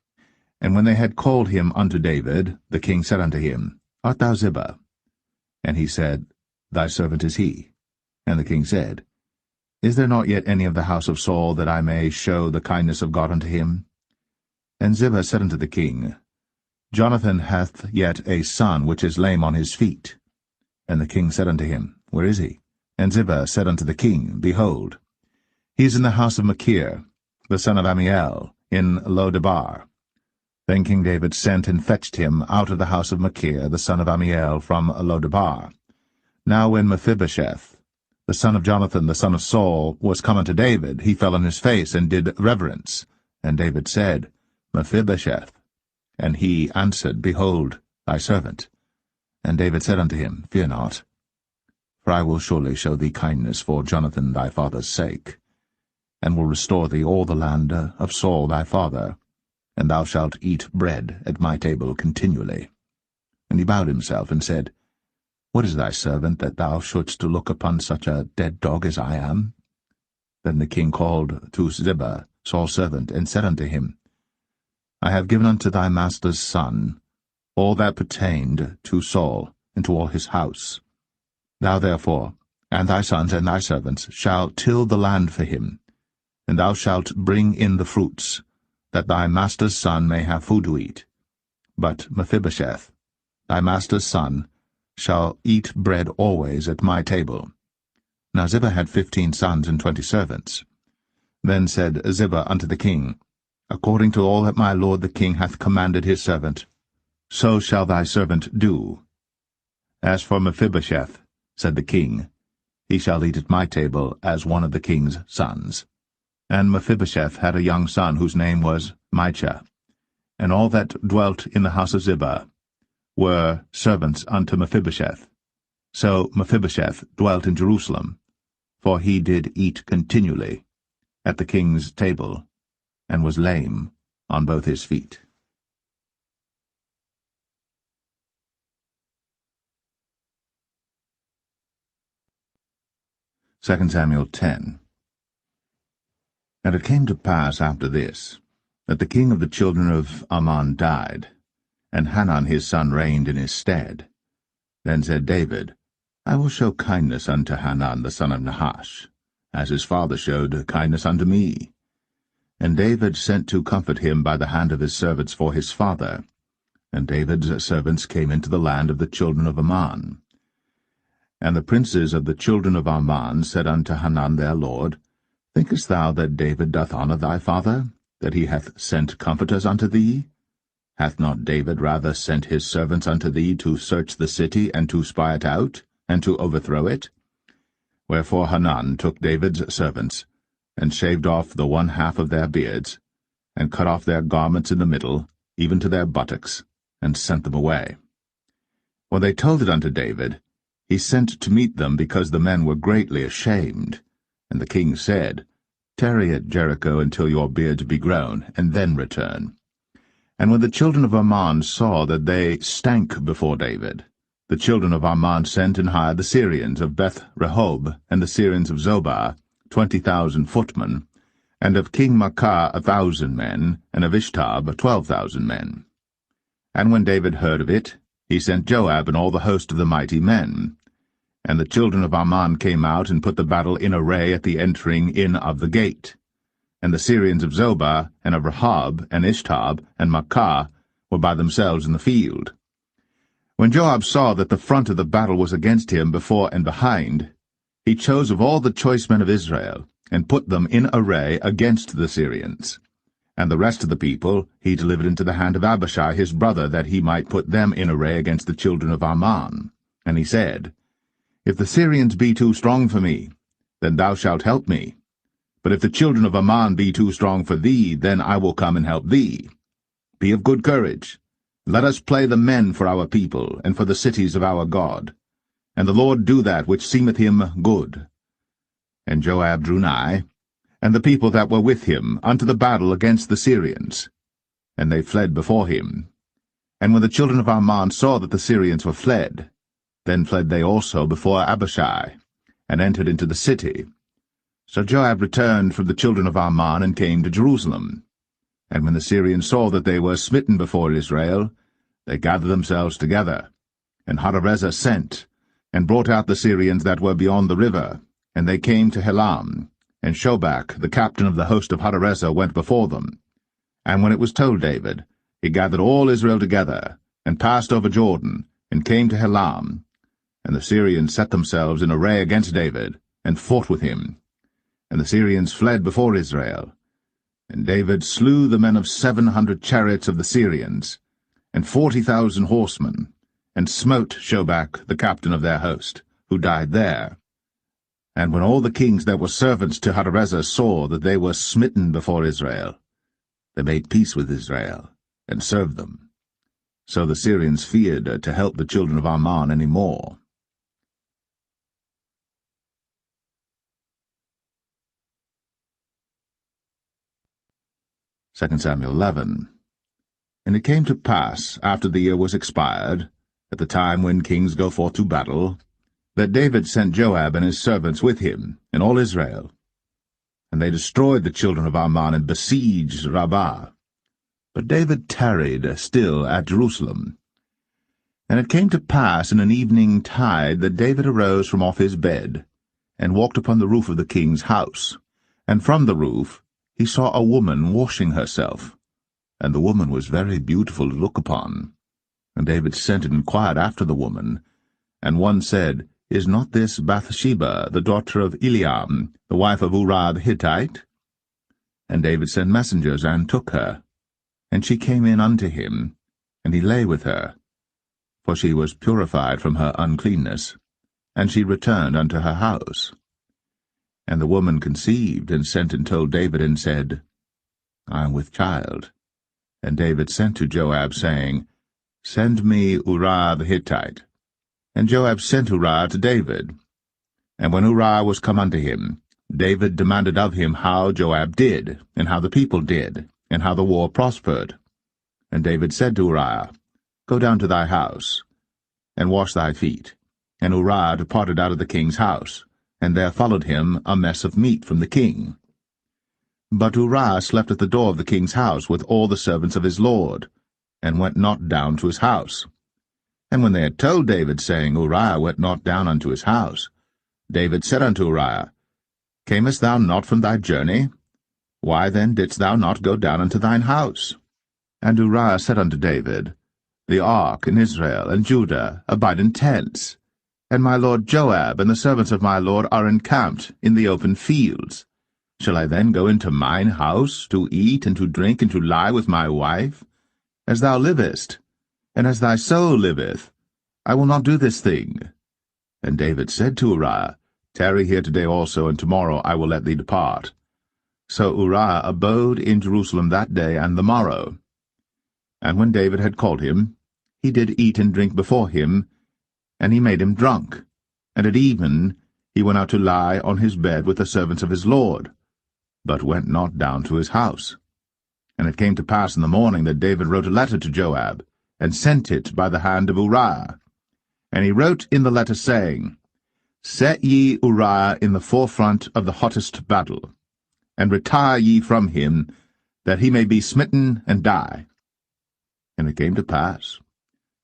And when they had called him unto David, the king said unto him, Art thou Ziba? And he said, Thy servant is he. And the king said, Is there not yet any of the house of Saul, that I may show the kindness of God unto him? And Ziba said unto the king, Jonathan hath yet a son which is lame on his feet. And the king said unto him, Where is he? And Ziba said unto the king, Behold, he is in the house of Machir, the son of Ammiel, in Lo-debar. Then King David sent and fetched him out of the house of Machir, the son of Ammiel, from Lo-debar. Now when Mephibosheth, the son of Jonathan, the son of Saul, was come unto David, he fell on his face, and did reverence. And David said, Mephibosheth. And he answered, Behold, thy servant. And David said unto him, Fear not, for I will surely show thee kindness for Jonathan thy father's sake, and will restore thee all the land of Saul thy father, and thou shalt eat bread at my table continually. And he bowed himself, and said, What is thy servant, that thou shouldst look upon such a dead dog as I am? Then the king called to Ziba, Saul's servant, and said unto him, I have given unto thy master's son all that pertained to Saul, and to all his house. Thou therefore, and thy sons and thy servants shall till the land for him, and thou shalt bring in the fruits, that thy master's son may have food to eat. But Mephibosheth, thy master's son, shall eat bread always at my table. Now Ziba had 15 sons and 20 servants. Then said Ziba unto the king, According to all that my lord the king hath commanded his servant, so shall thy servant do. As for Mephibosheth, said the king, he shall eat at my table as one of the king's sons. And Mephibosheth had a young son whose name was Micah. And all that dwelt in the house of Ziba were servants unto Mephibosheth. So Mephibosheth dwelt in Jerusalem, for he did eat continually at the king's table, and was lame on both his feet. Second Samuel 10. And it came to pass after this, that the king of the children of Ammon died, and Hanan his son reigned in his stead. Then said David, I will show kindness unto Hanan the son of Nahash, as his father showed kindness unto me. And David sent to comfort him by the hand of his servants for his father. And David's servants came into the land of the children of Ammon. And the princes of the children of Ammon said unto Hanan their lord, Thinkest thou that David doth honour thy father, that he hath sent comforters unto thee? Hath not David rather sent his servants unto thee to search the city, and to spy it out, and to overthrow it? Wherefore Hanan took David's servants, and shaved off the one half of their beards, and cut off their garments in the middle, even to their buttocks, and sent them away. When they told it unto David, he sent to meet them, because the men were greatly ashamed. And the king said, Tarry at Jericho until your beards be grown, and then return. And when the children of Ammon saw that they stank before David, the children of Ammon sent and hired the Syrians of Beth-rehob, and the Syrians of Zobah, 20,000 footmen, and of King Maacah 1,000 men, and of Ishtab 12,000 men. And when David heard of it, he sent Joab and all the host of the mighty men. And the children of Ammon came out and put the battle in array at the entering in of the gate. And the Syrians of Zobah, and of Rehob, and Ishtab, and Maacah were by themselves in the field. When Joab saw that the front of the battle was against him before and behind, he chose of all the choice men of Israel, and put them in array against the Syrians. And the rest of the people he delivered into the hand of Abishai his brother, that he might put them in array against the children of Ammon. And he said, If the Syrians be too strong for me, then thou shalt help me. But if the children of Ammon be too strong for thee, then I will come and help thee. Be of good courage. Let us play the men for our people, and for the cities of our God. And the Lord do that which seemeth him good. And Joab drew nigh, and the people that were with him, unto the battle against the Syrians. And they fled before him. And when the children of Ammon saw that the Syrians were fled, then fled they also before Abishai, and entered into the city. So Joab returned from the children of Ammon, and came to Jerusalem. And when the Syrians saw that they were smitten before Israel, they gathered themselves together. And Hadarezer sent, and brought out the Syrians that were beyond the river. And they came to Helam, and Shobach, the captain of the host of Hadarezer, went before them. And when it was told David, he gathered all Israel together, and passed over Jordan, and came to Helam. And the Syrians set themselves in array against David, and fought with him. And the Syrians fled before Israel. And David slew the men of 700 chariots of the Syrians, and 40,000 horsemen, and smote Shobach, the captain of their host, who died there. And when all the kings that were servants to Hadarezer saw that they were smitten before Israel, they made peace with Israel, and served them. So the Syrians feared to help the children of Ammon any more. Second Samuel 11. And it came to pass, after the year was expired, at the time when kings go forth to battle, that David sent Joab and his servants with him, and all Israel. And they destroyed the children of Ammon, and besieged Rabbah. But David tarried still at Jerusalem. And it came to pass in an evening tide that David arose from off his bed, and walked upon the roof of the king's house. And from the roof he saw a woman washing herself, and the woman was very beautiful to look upon. And David sent and inquired after the woman. And one said, Is not this Bathsheba, the daughter of Eliam, the wife of Uriah the Hittite? And David sent messengers, and took her. And she came in unto him, and he lay with her, for she was purified from her uncleanness, and she returned unto her house. And the woman conceived, and sent and told David, and said, I am with child. And David sent to Joab, saying, Send me Uriah the Hittite. And Joab sent Uriah to David. And when Uriah was come unto him, David demanded of him how Joab did, and how the people did, and how the war prospered. And David said to Uriah, Go down to thy house, and wash thy feet. And Uriah departed out of the king's house, and there followed him a mess of meat from the king. But Uriah slept at the door of the king's house with all the servants of his lord, and went not down to his house. And when they had told David, saying, Uriah went not down unto his house, David said unto Uriah, Camest thou not from thy journey? Why then didst thou not go down unto thine house? And Uriah said unto David, The ark and Israel and Judah abide in tents, and my lord Joab and the servants of my lord are encamped in the open fields. Shall I then go into mine house to eat and to drink and to lie with my wife? As thou livest, and as thy soul liveth, I will not do this thing. And David said to Uriah, Tarry here today also, and tomorrow I will let thee depart. So Uriah abode in Jerusalem that day and the morrow. And when David had called him, he did eat and drink before him, and he made him drunk. And at even he went out to lie on his bed with the servants of his lord, but went not down to his house. And it came to pass in the morning that David wrote a letter to Joab, and sent it by the hand of Uriah. And he wrote in the letter, saying, Set ye Uriah in the forefront of the hottest battle, and retire ye from him, that he may be smitten and die. And it came to pass,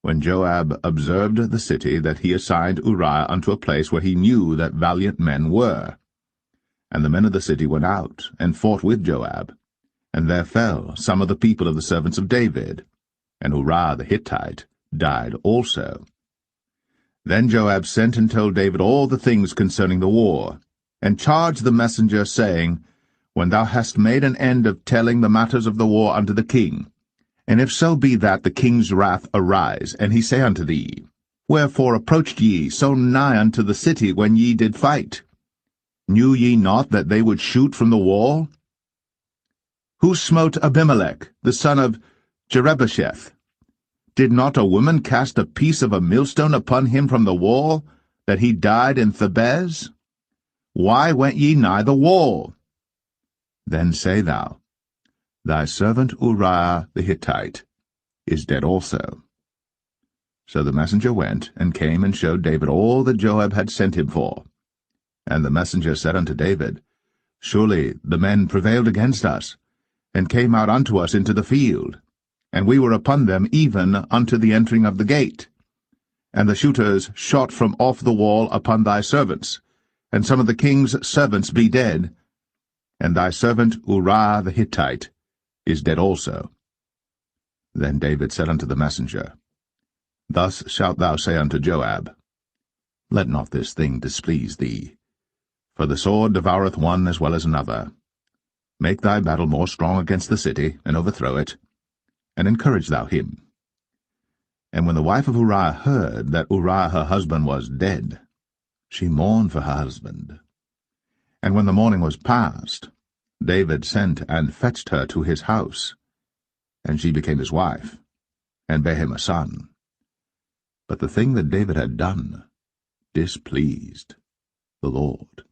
when Joab observed the city, that he assigned Uriah unto a place where he knew that valiant men were. And the men of the city went out, and fought with Joab. And there fell some of the people of the servants of David, and Uriah the Hittite died also. Then Joab sent and told David all the things concerning the war, and charged the messenger, saying, When thou hast made an end of telling the matters of the war unto the king, and if so be that the king's wrath arise, and he say unto thee, Wherefore approached ye so nigh unto the city when ye did fight? Knew ye not that they would shoot from the wall? Who smote Abimelech, the son of Jerubbesheth? Did not a woman cast a piece of a millstone upon him from the wall, that he died in Thebez? Why went ye nigh the wall? Then say thou, Thy servant Uriah the Hittite is dead also. So the messenger went, and came and showed David all that Joab had sent him for. And the messenger said unto David, Surely the men prevailed against us, and came out unto us into the field, and we were upon them even unto the entering of the gate. And the shooters shot from off the wall upon thy servants, and some of the king's servants be dead, and thy servant Uriah the Hittite is dead also. Then David said unto the messenger, Thus shalt thou say unto Joab, Let not this thing displease thee, for the sword devoureth one as well as another. Make thy battle more strong against the city, and overthrow it, and encourage thou him. And when the wife of Uriah heard that Uriah her husband was dead, she mourned for her husband. And when the morning was past, David sent and fetched her to his house, and she became his wife, and bare him a son. But the thing that David had done displeased the Lord.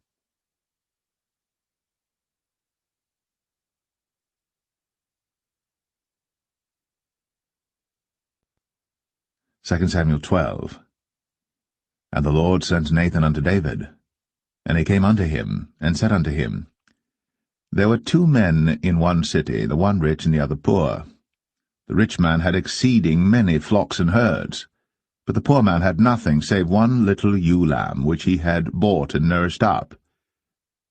2 Samuel 12. And the Lord sent Nathan unto David. And he came unto him, and said unto him, There were 2 men in one city, the one rich and the other poor. The rich man had exceeding many flocks and herds, But the poor man had nothing save one little ewe lamb, which he had bought and nourished up.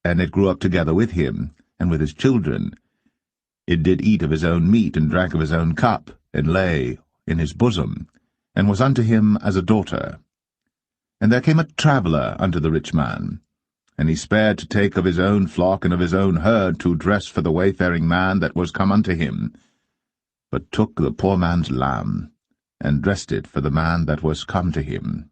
And it grew up together with him, and with his children. It did eat of his own meat, and drank of his own cup, and lay in his bosom, and was unto him as a daughter. And there came a traveller unto the rich man, and he spared to take of his own flock and of his own herd to dress for the wayfaring man that was come unto him, but took the poor man's lamb, and dressed it for the man that was come to him.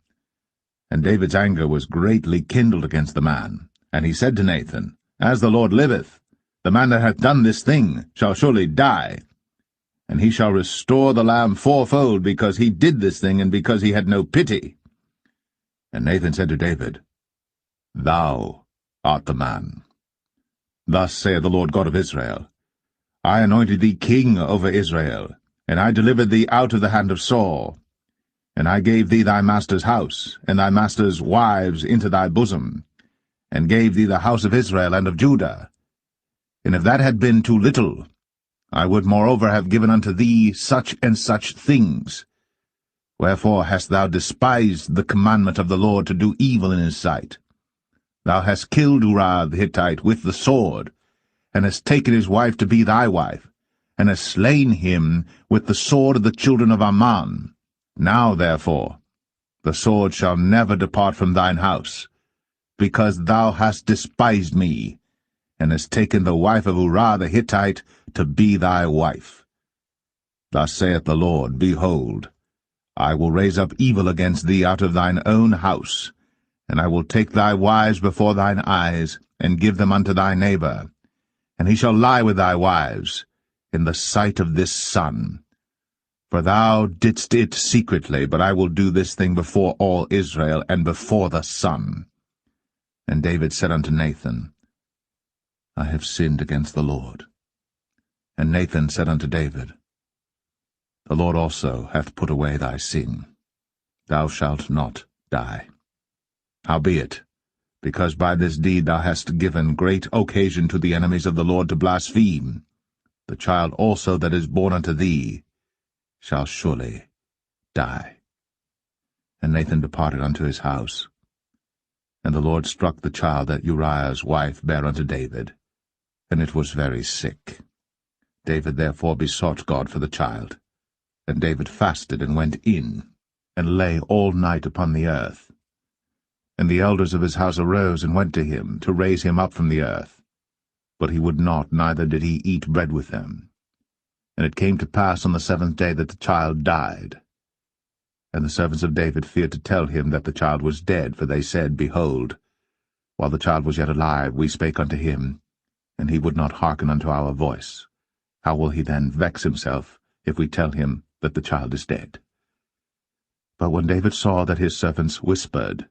And David's anger was greatly kindled against the man, and he said to Nathan, As the Lord liveth, the man that hath done this thing shall surely die, and he shall restore the lamb fourfold, because he did this thing, and because he had no pity. And Nathan said to David, Thou art the man. Thus saith the Lord God of Israel, I anointed thee king over Israel, and I delivered thee out of the hand of Saul. And I gave thee thy master's house, and thy master's wives into thy bosom, and gave thee the house of Israel and of Judah. And if that had been too little, I would moreover have given unto thee such and such things. Wherefore hast thou despised the commandment of the Lord to do evil in his sight? Thou hast killed Uriah the Hittite with the sword, and hast taken his wife to be thy wife, and hast slain him with the sword of the children of Ammon. Now, therefore, the sword shall never depart from thine house, because thou hast despised me, and hast taken the wife of Uriah the Hittite to be thy wife. Thus saith the Lord, Behold, I will raise up evil against thee out of thine own house, and I will take thy wives before thine eyes, and give them unto thy neighbor, and he shall lie with thy wives in the sight of this sun. For thou didst it secretly, but I will do this thing before all Israel, and before the sun. And David said unto Nathan, I have sinned against the Lord. And Nathan said unto David, The Lord also hath put away thy sin. Thou shalt not die. Howbeit, because by this deed thou hast given great occasion to the enemies of the Lord to blaspheme, the child also that is born unto thee shall surely die. And Nathan departed unto his house. And the Lord struck the child that Uriah's wife bare unto David, and it was very sick. David therefore besought God for the child. And David fasted, and went in, and lay all night upon the earth. And the elders of his house arose, and went to him, to raise him up from the earth. But he would not, neither did he eat bread with them. And it came to pass on the 7th day that the child died. And the servants of David feared to tell him that the child was dead, for they said, Behold, while the child was yet alive, we spake unto him, and he would not hearken unto our voice. How will he then vex himself, if we tell him that the child is dead? But when David saw that his servants whispered,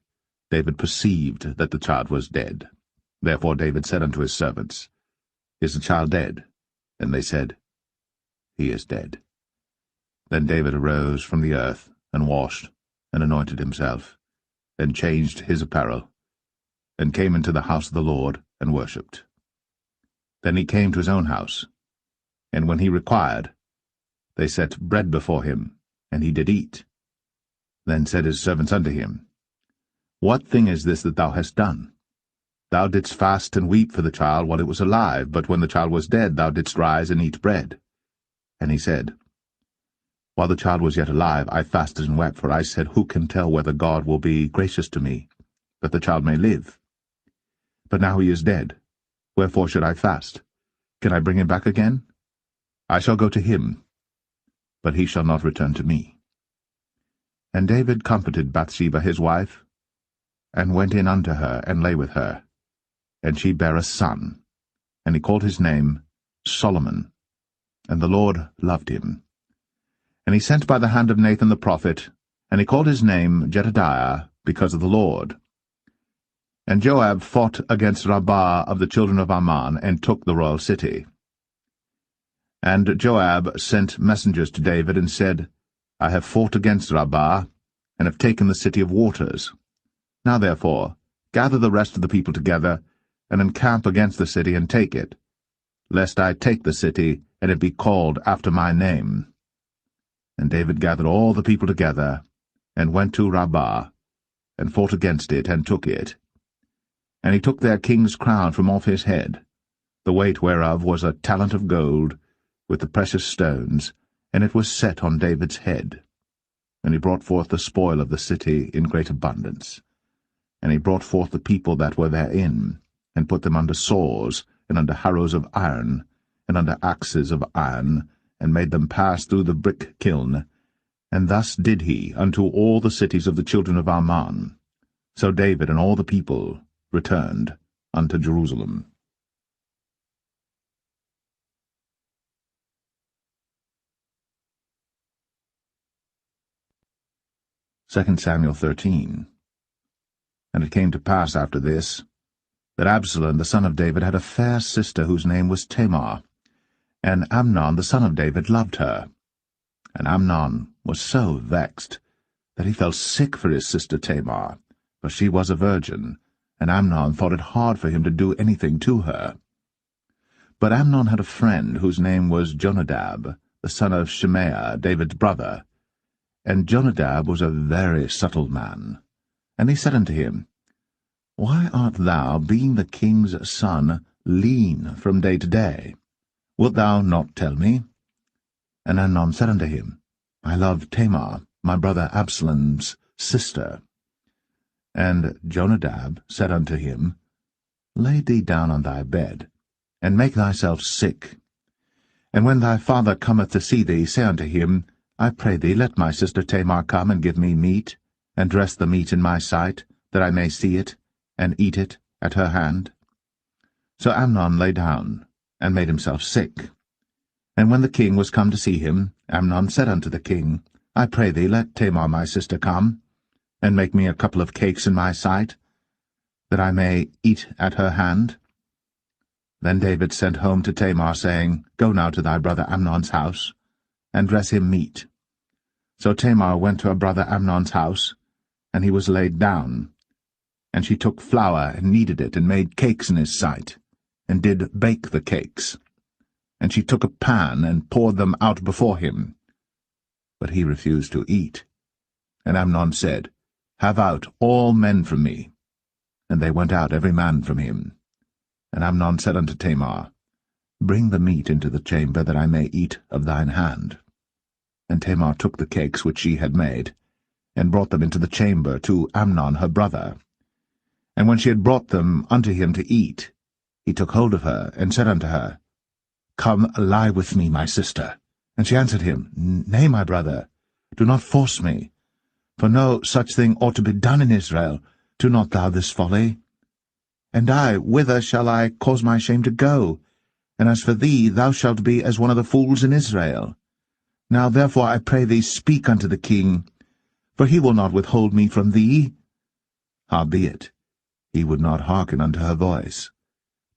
David perceived that the child was dead. Therefore David said unto his servants, Is the child dead? And they said, He is dead. Then David arose from the earth, and washed, and anointed himself, and changed his apparel, and came into the house of the Lord, and worshipped. Then he came to his own house, and when he required, they set bread before him, and he did eat. Then said his servants unto him, What thing is this that thou hast done? Thou didst fast and weep for the child while it was alive, but when the child was dead thou didst rise and eat bread. And he said, While the child was yet alive, I fasted and wept, for I said, Who can tell whether God will be gracious to me, that the child may live? But now he is dead. Wherefore should I fast? Can I bring him back again? I shall go to him, but he shall not return to me. And David comforted Bathsheba his wife, and went in unto her, and lay with her. And she bare a son, and he called his name Solomon. And the Lord loved him. And he sent by the hand of Nathan the prophet, and he called his name Jedediah, because of the Lord. And Joab fought against Rabbah of the children of Ammon, and took the royal city. And Joab sent messengers to David, and said, I have fought against Rabbah, and have taken the city of waters. Now therefore, gather the rest of the people together, and encamp against the city, and take it, lest I take the city, and it be called after my name. And David gathered all the people together, and went to Rabbah, and fought against it, and took it. And he took their king's crown from off his head, the weight whereof was a talent of gold, with the precious stones, and it was set on David's head. And he brought forth the spoil of the city in great abundance. And he brought forth the people that were therein, and put them under saws, and under harrows of iron, and under axes of iron, and made them pass through the brick kiln. And thus did he unto all the cities of the children of Ammon. So David and all the people returned unto Jerusalem. 2 Samuel 13. And it came to pass after this, that Absalom the son of David had a fair sister whose name was Tamar, and Amnon the son of David loved her. And Amnon was so vexed that he felt sick for his sister Tamar, for she was a virgin, and Amnon thought it hard for him to do anything to her. But Amnon had a friend whose name was Jonadab, the son of Shimea, David's brother. And Jonadab was a very subtle man. And he said unto him, Why art thou, being the king's son, lean from day to day? Wilt thou not tell me? And Amnon said unto him, I love Tamar, my brother Absalom's sister. And Jonadab said unto him, Lay thee down on thy bed, and make thyself sick. And when thy father cometh to see thee, say unto him, I pray thee, let my sister Tamar come and give me meat, and dress the meat in my sight, that I may see it, and eat it at her hand. So Amnon lay down, and made himself sick. And when the king was come to see him, Amnon said unto the king, I pray thee, let Tamar my sister come, and make me a couple of cakes in my sight, that I may eat at her hand. Then David sent home to Tamar, saying, Go now to thy brother Amnon's house, and dress him meat. So Tamar went to her brother Amnon's house, and he was laid down. And she took flour, and kneaded it, and made cakes in his sight, and did bake the cakes. And she took a pan, and poured them out before him. But he refused to eat. And Amnon said, Have out all men from me. And they went out every man from him. And Amnon said unto Tamar, Bring the meat into the chamber, that I may eat of thine hand. And Tamar took the cakes which she had made, and brought them into the chamber to Amnon her brother. And when she had brought them unto him to eat, he took hold of her, and said unto her, Come, lie with me, my sister. And she answered him, Nay, my brother, do not force me. For no such thing ought to be done in Israel. Do not thou this folly. And I, whither shall I cause my shame to go? And as for thee, thou shalt be as one of the fools in Israel. Now therefore I pray thee, speak unto the king, for he will not withhold me from thee. Howbeit, he would not hearken unto her voice,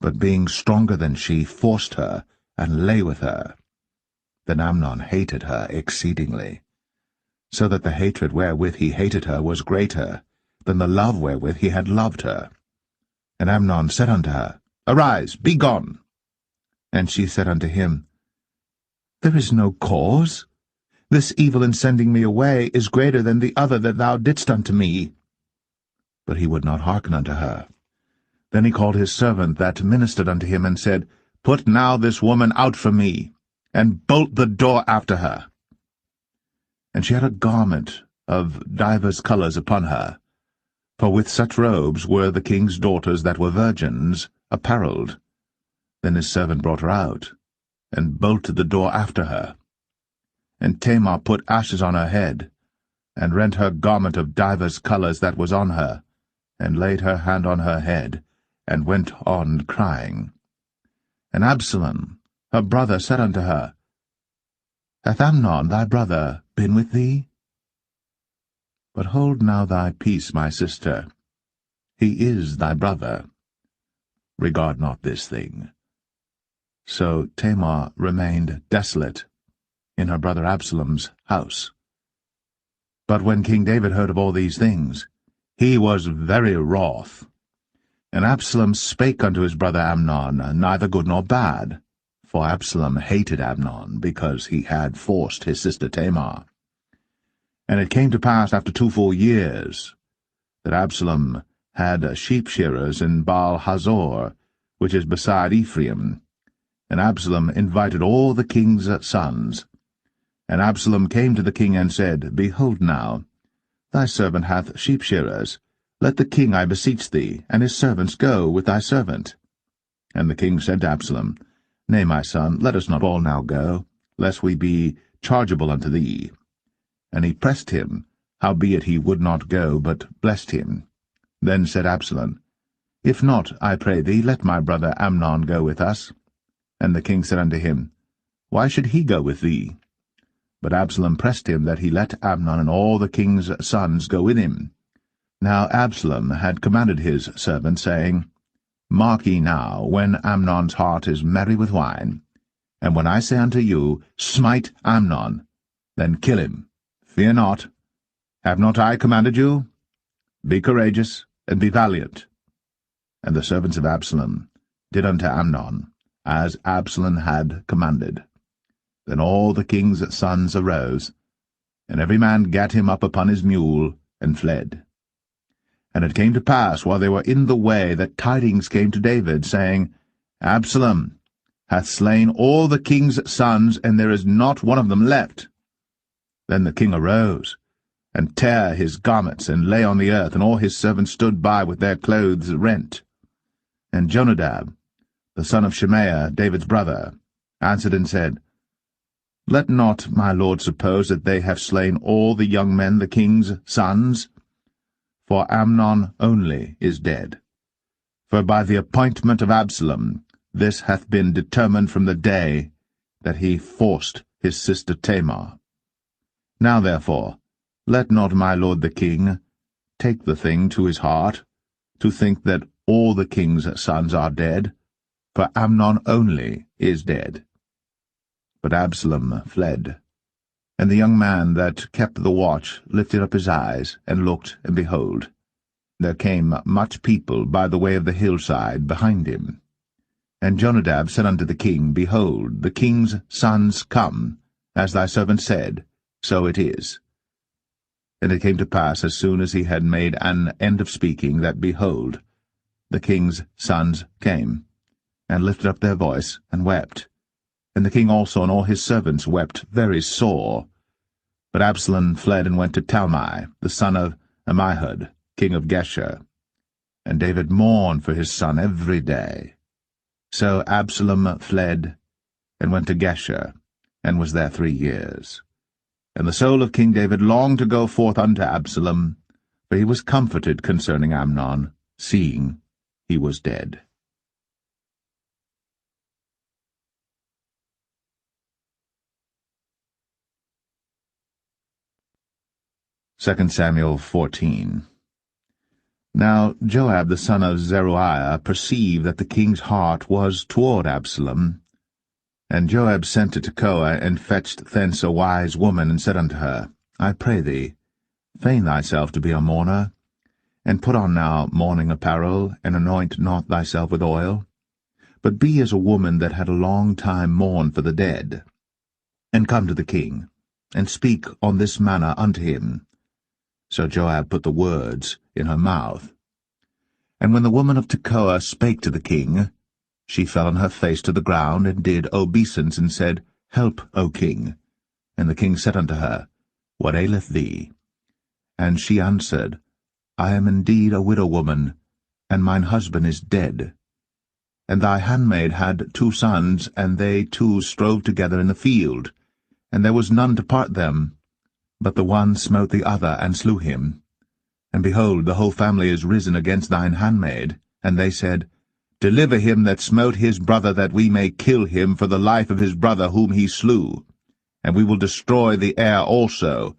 but being stronger than she, forced her, and lay with her. Then Amnon hated her exceedingly, so that the hatred wherewith he hated her was greater than the love wherewith he had loved her. And Amnon said unto her, Arise, be gone. And she said unto him, There is no cause. This evil in sending me away is greater than the other that thou didst unto me. But he would not hearken unto her. Then he called his servant that ministered unto him, and said, Put now this woman out from me, and bolt the door after her. And she had a garment of divers colours upon her, for with such robes were the king's daughters that were virgins apparelled. Then his servant brought her out, and bolted the door after her. And Tamar put ashes on her head, and rent her garment of divers colours that was on her, and laid her hand on her head, and went on crying. And Absalom, her brother, said unto her, Hath Amnon thy brother been with thee? But hold now thy peace, my sister. He is thy brother. Regard not this thing. So Tamar remained desolate in her brother Absalom's house. But when King David heard of all these things, he was very wroth. And Absalom spake unto his brother Amnon, neither good nor bad, for Absalom hated Amnon, because he had forced his sister Tamar. And it came to pass after 2 full years that Absalom had sheep-shearers in Baal-Hazor, which is beside Ephraim. And Absalom invited all the king's sons. And Absalom came to the king and said, Behold now, thy servant hath sheep-shearers. Let the king, I beseech thee, and his servants go with thy servant. And the king said to Absalom, Nay, my son, let us not all now go, lest we be chargeable unto thee. And he pressed him, howbeit he would not go, but blessed him. Then said Absalom, If not, I pray thee, let my brother Amnon go with us. And the king said unto him, Why should he go with thee? But Absalom pressed him that he let Amnon and all the king's sons go with him. Now Absalom had commanded his servant, saying, Mark ye now, when Amnon's heart is merry with wine, and when I say unto you, Smite Amnon, then kill him. Fear not. Have not I commanded you? Be courageous, and be valiant. And the servants of Absalom did unto Amnon, as Absalom had commanded. Then all the king's sons arose, and every man gat him up upon his mule, and fled. And it came to pass, while they were in the way, that tidings came to David, saying, Absalom hath slain all the king's sons, and there is not one of them left. Then the king arose, and tare his garments, and lay on the earth, and all his servants stood by with their clothes rent. And Jonadab, the son of Shemaiah, David's brother, answered and said, Let not my lord suppose that they have slain all the young men, the king's sons, for Amnon only is dead. For by the appointment of Absalom this hath been determined from the day that he forced his sister Tamar. Now therefore, let not my lord the king take the thing to his heart, to think that all the king's sons are dead, for Amnon only is dead. But Absalom fled. And the young man that kept the watch lifted up his eyes, and looked, and behold, there came much people by the way of the hillside behind him. And Jonadab said unto the king, Behold, the king's sons come, as thy servant said, so it is. And it came to pass, as soon as he had made an end of speaking, that, behold, the king's sons came, and lifted up their voice, and wept. And the king also and all his servants wept very sore. But Absalom fled and went to Talmai, the son of Ammihud, king of Geshur. And David mourned for his son every day. So Absalom fled, and went to Geshur, and was there 3 years. And the soul of King David longed to go forth unto Absalom, for he was comforted concerning Amnon, seeing he was dead. 2 Samuel 14. Now Joab the son of Zeruiah perceived that the king's heart was toward Absalom. And Joab sent to Tekoa, and fetched thence a wise woman, and said unto her, I pray thee, feign thyself to be a mourner, and put on now mourning apparel, and anoint not thyself with oil, but be as a woman that had a long time mourned for the dead, and come to the king, and speak on this manner unto him. So Joab put the words in her mouth. And when the woman of Tekoa spake to the king, she fell on her face to the ground, and did obeisance, and said, Help, O king. And the king said unto her, What aileth thee? And she answered, I am indeed a widow woman, and mine husband is dead. And thy handmaid had 2 sons, and they 2 strove together in the field, and there was none to part them. But the one smote the other, and slew him. And behold, the whole family is risen against thine handmaid. And they said, Deliver him that smote his brother, that we may kill him for the life of his brother whom he slew. And we will destroy the heir also.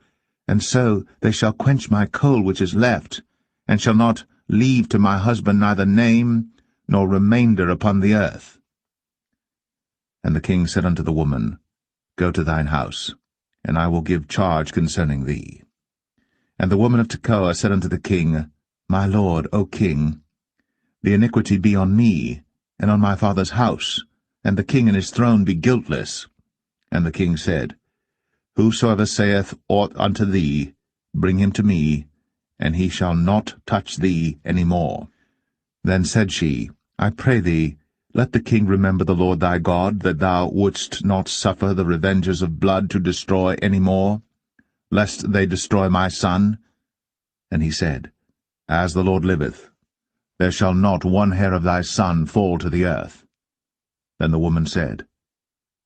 And so they shall quench my coal which is left, and shall not leave to my husband neither name nor remainder upon the earth. And the king said unto the woman, Go to thine house, and I will give charge concerning thee. And the woman of Tekoa said unto the king, My lord, O king, the iniquity be on me, and on my father's house, and the king and his throne be guiltless. And the king said, Whosoever saith aught unto thee, Bring him to me, and he shall not touch thee any more. Then said she, I pray thee, let the king remember the Lord thy God, that thou wouldst not suffer the revengers of blood to destroy any more, lest they destroy my son. And he said, As the Lord liveth, there shall not one hair of thy son fall to the earth. Then the woman said,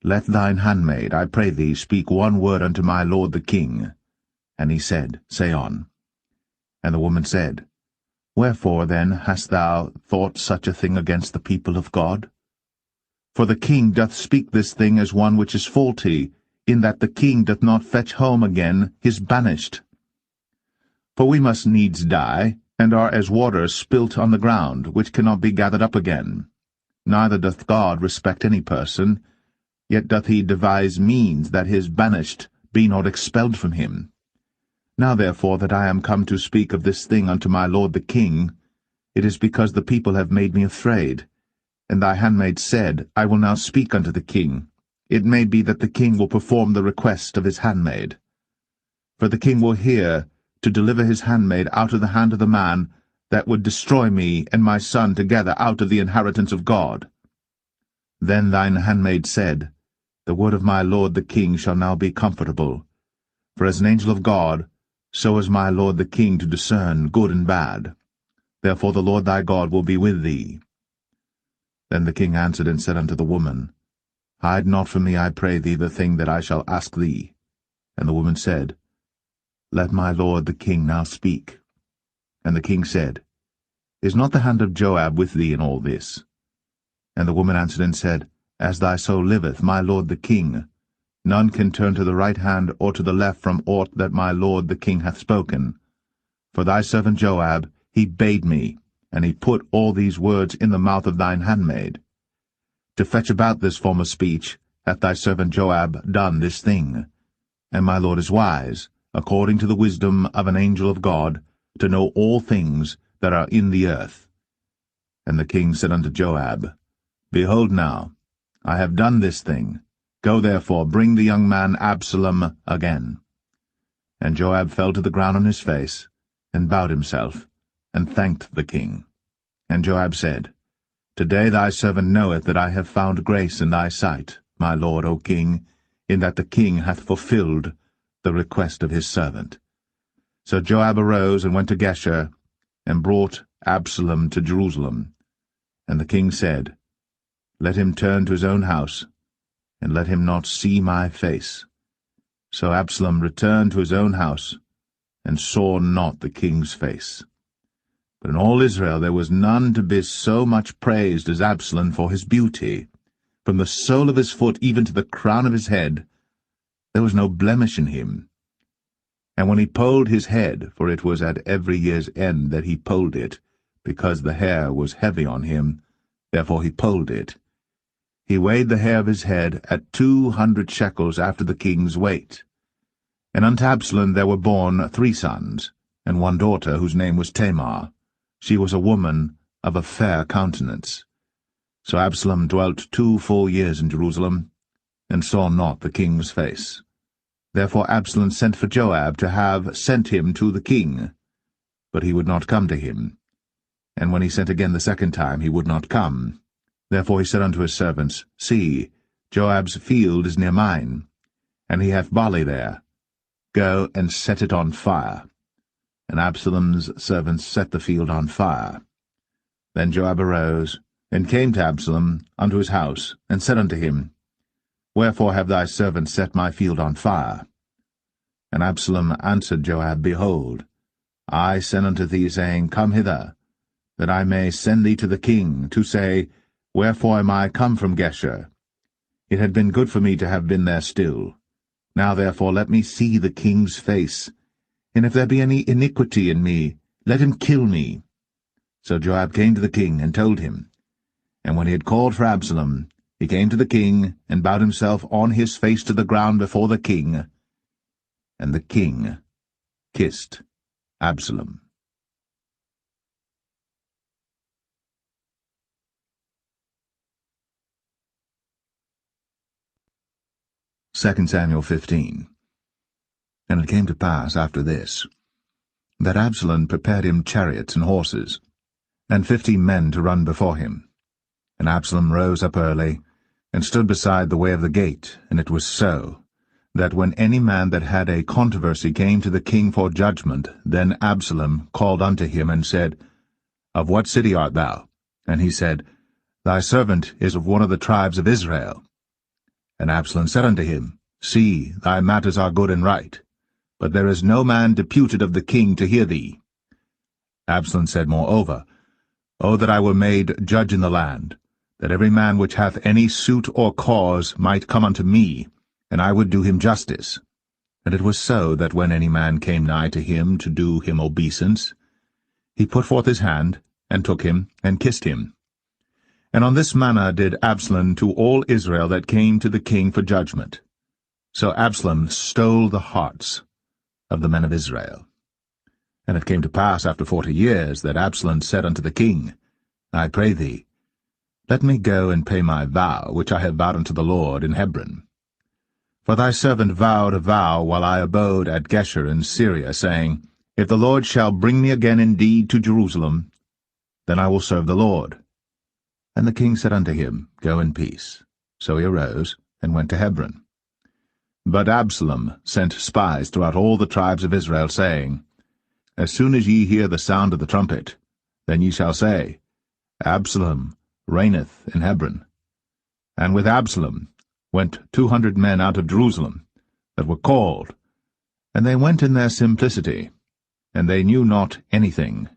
Let thine handmaid, I pray thee, speak one word unto my lord the king. And he said, Say on. And the woman said, Wherefore then hast thou thought such a thing against the people of God? For the king doth speak this thing as one which is faulty, in that the king doth not fetch home again his banished. For we must needs die, and are as water spilt on the ground, which cannot be gathered up again. Neither doth God respect any person, yet doth he devise means that his banished be not expelled from him. Now therefore that I am come to speak of this thing unto my lord the king, it is because the people have made me afraid. And thy handmaid said, I will now speak unto the king. It may be that the king will perform the request of his handmaid. For the king will hear to deliver his handmaid out of the hand of the man that would destroy me and my son together out of the inheritance of God. Then thine handmaid said, The word of my lord the king shall now be comfortable. For as an angel of God, so is my lord the king to discern good and bad. Therefore the Lord thy God will be with thee. Then the king answered and said unto the woman, Hide not from me, I pray thee, the thing that I shall ask thee. And the woman said, Let my lord the king now speak. And the king said, Is not the hand of Joab with thee in all this? And the woman answered and said, As thy soul liveth, my lord the king, none can turn to the right hand or to the left from aught that my lord the king hath spoken. For thy servant Joab, he bade me, and he put all these words in the mouth of thine handmaid. To fetch about this former speech hath thy servant Joab done this thing. And my lord is wise, according to the wisdom of an angel of God, to know all things that are in the earth. And the king said unto Joab, Behold now, I have done this thing. Go therefore, bring the young man Absalom again. And Joab fell to the ground on his face, and bowed himself, and thanked the king. And Joab said, Today thy servant knoweth that I have found grace in thy sight, my lord, O king, in that the king hath fulfilled the request of his servant. So Joab arose and went to Geshur, and brought Absalom to Jerusalem. And the king said, Let him turn to his own house, and let him not see my face. So Absalom returned to his own house, and saw not the king's face. But in all Israel there was none to be so much praised as Absalom for his beauty. From the sole of his foot even to the crown of his head, there was no blemish in him. And when he polled his head, for it was at every year's end that he polled it, because the hair was heavy on him, therefore he polled it, he weighed the hair of his head at 200 shekels after the king's weight. And unto Absalom there were born 3 sons, and 1 daughter, whose name was Tamar. She was a woman of a fair countenance. So Absalom dwelt 2 full years in Jerusalem, and saw not the king's face. Therefore Absalom sent for Joab to have sent him to the king. But he would not come to him. And when he sent again the second time, he would not come. Therefore he said unto his servants, See, Joab's field is near mine, and he hath barley there. Go and set it on fire. And Absalom's servants set the field on fire. Then Joab arose, and came to Absalom unto his house, and said unto him, Wherefore have thy servants set my field on fire? And Absalom answered Joab, Behold, I sent unto thee, saying, Come hither, that I may send thee to the king, to say, Wherefore am I come from Geshur? It had been good for me to have been there still. Now therefore let me see the king's face, and if there be any iniquity in me, let him kill me. So Joab came to the king, and told him. And when he had called for Absalom, he came to the king, and bowed himself on his face to the ground before the king. And the king kissed Absalom. 2 Samuel 15. And it came to pass after this, that Absalom prepared him chariots and horses, and 50 men to run before him. And Absalom rose up early, and stood beside the way of the gate. And it was so, that when any man that had a controversy came to the king for judgment, then Absalom called unto him, and said, Of what city art thou? And he said, Thy servant is of one of the tribes of Israel. And Absalom said unto him, See, thy matters are good and right, but there is no man deputed of the king to hear thee. Absalom said moreover, O that I were made judge in the land, that every man which hath any suit or cause might come unto me, and I would do him justice. And it was so, that when any man came nigh to him to do him obeisance, he put forth his hand, and took him, and kissed him. And on this manner did Absalom to all Israel that came to the king for judgment. So Absalom stole the hearts of the men of Israel. And it came to pass after 40 years, that Absalom said unto the king, I pray thee, let me go and pay my vow, which I have vowed unto the Lord in Hebron. For thy servant vowed a vow while I abode at Geshur in Syria, saying, If the Lord shall bring me again indeed to Jerusalem, then I will serve the Lord. And the king said unto him, Go in peace. So he arose, and went to Hebron. But Absalom sent spies throughout all the tribes of Israel, saying, As soon as ye hear the sound of the trumpet, then ye shall say, Absalom reigneth in Hebron. And with Absalom went 200 men out of Jerusalem, that were called, and they went in their simplicity, and they knew not anything.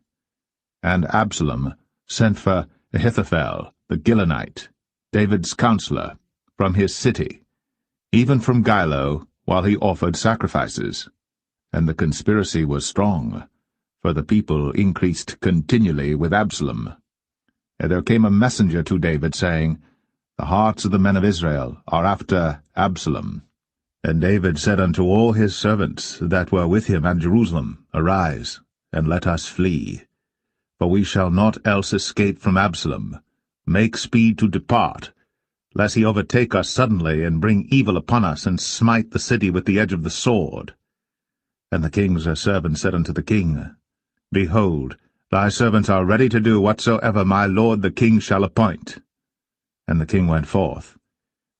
And Absalom sent for Ahithophel the Gilonite, David's counselor, from his city, even from Gilo, while he offered sacrifices. And the conspiracy was strong, for the people increased continually with Absalom. And there came a messenger to David, saying, The hearts of the men of Israel are after Absalom. And David said unto all his servants that were with him at Jerusalem, Arise, and let us flee. For we shall not else escape from Absalom. Make speed to depart, lest he overtake us suddenly, and bring evil upon us, and smite the city with the edge of the sword. And the king's servant said unto the king, Behold, thy servants are ready to do whatsoever my lord the king shall appoint. And the king went forth,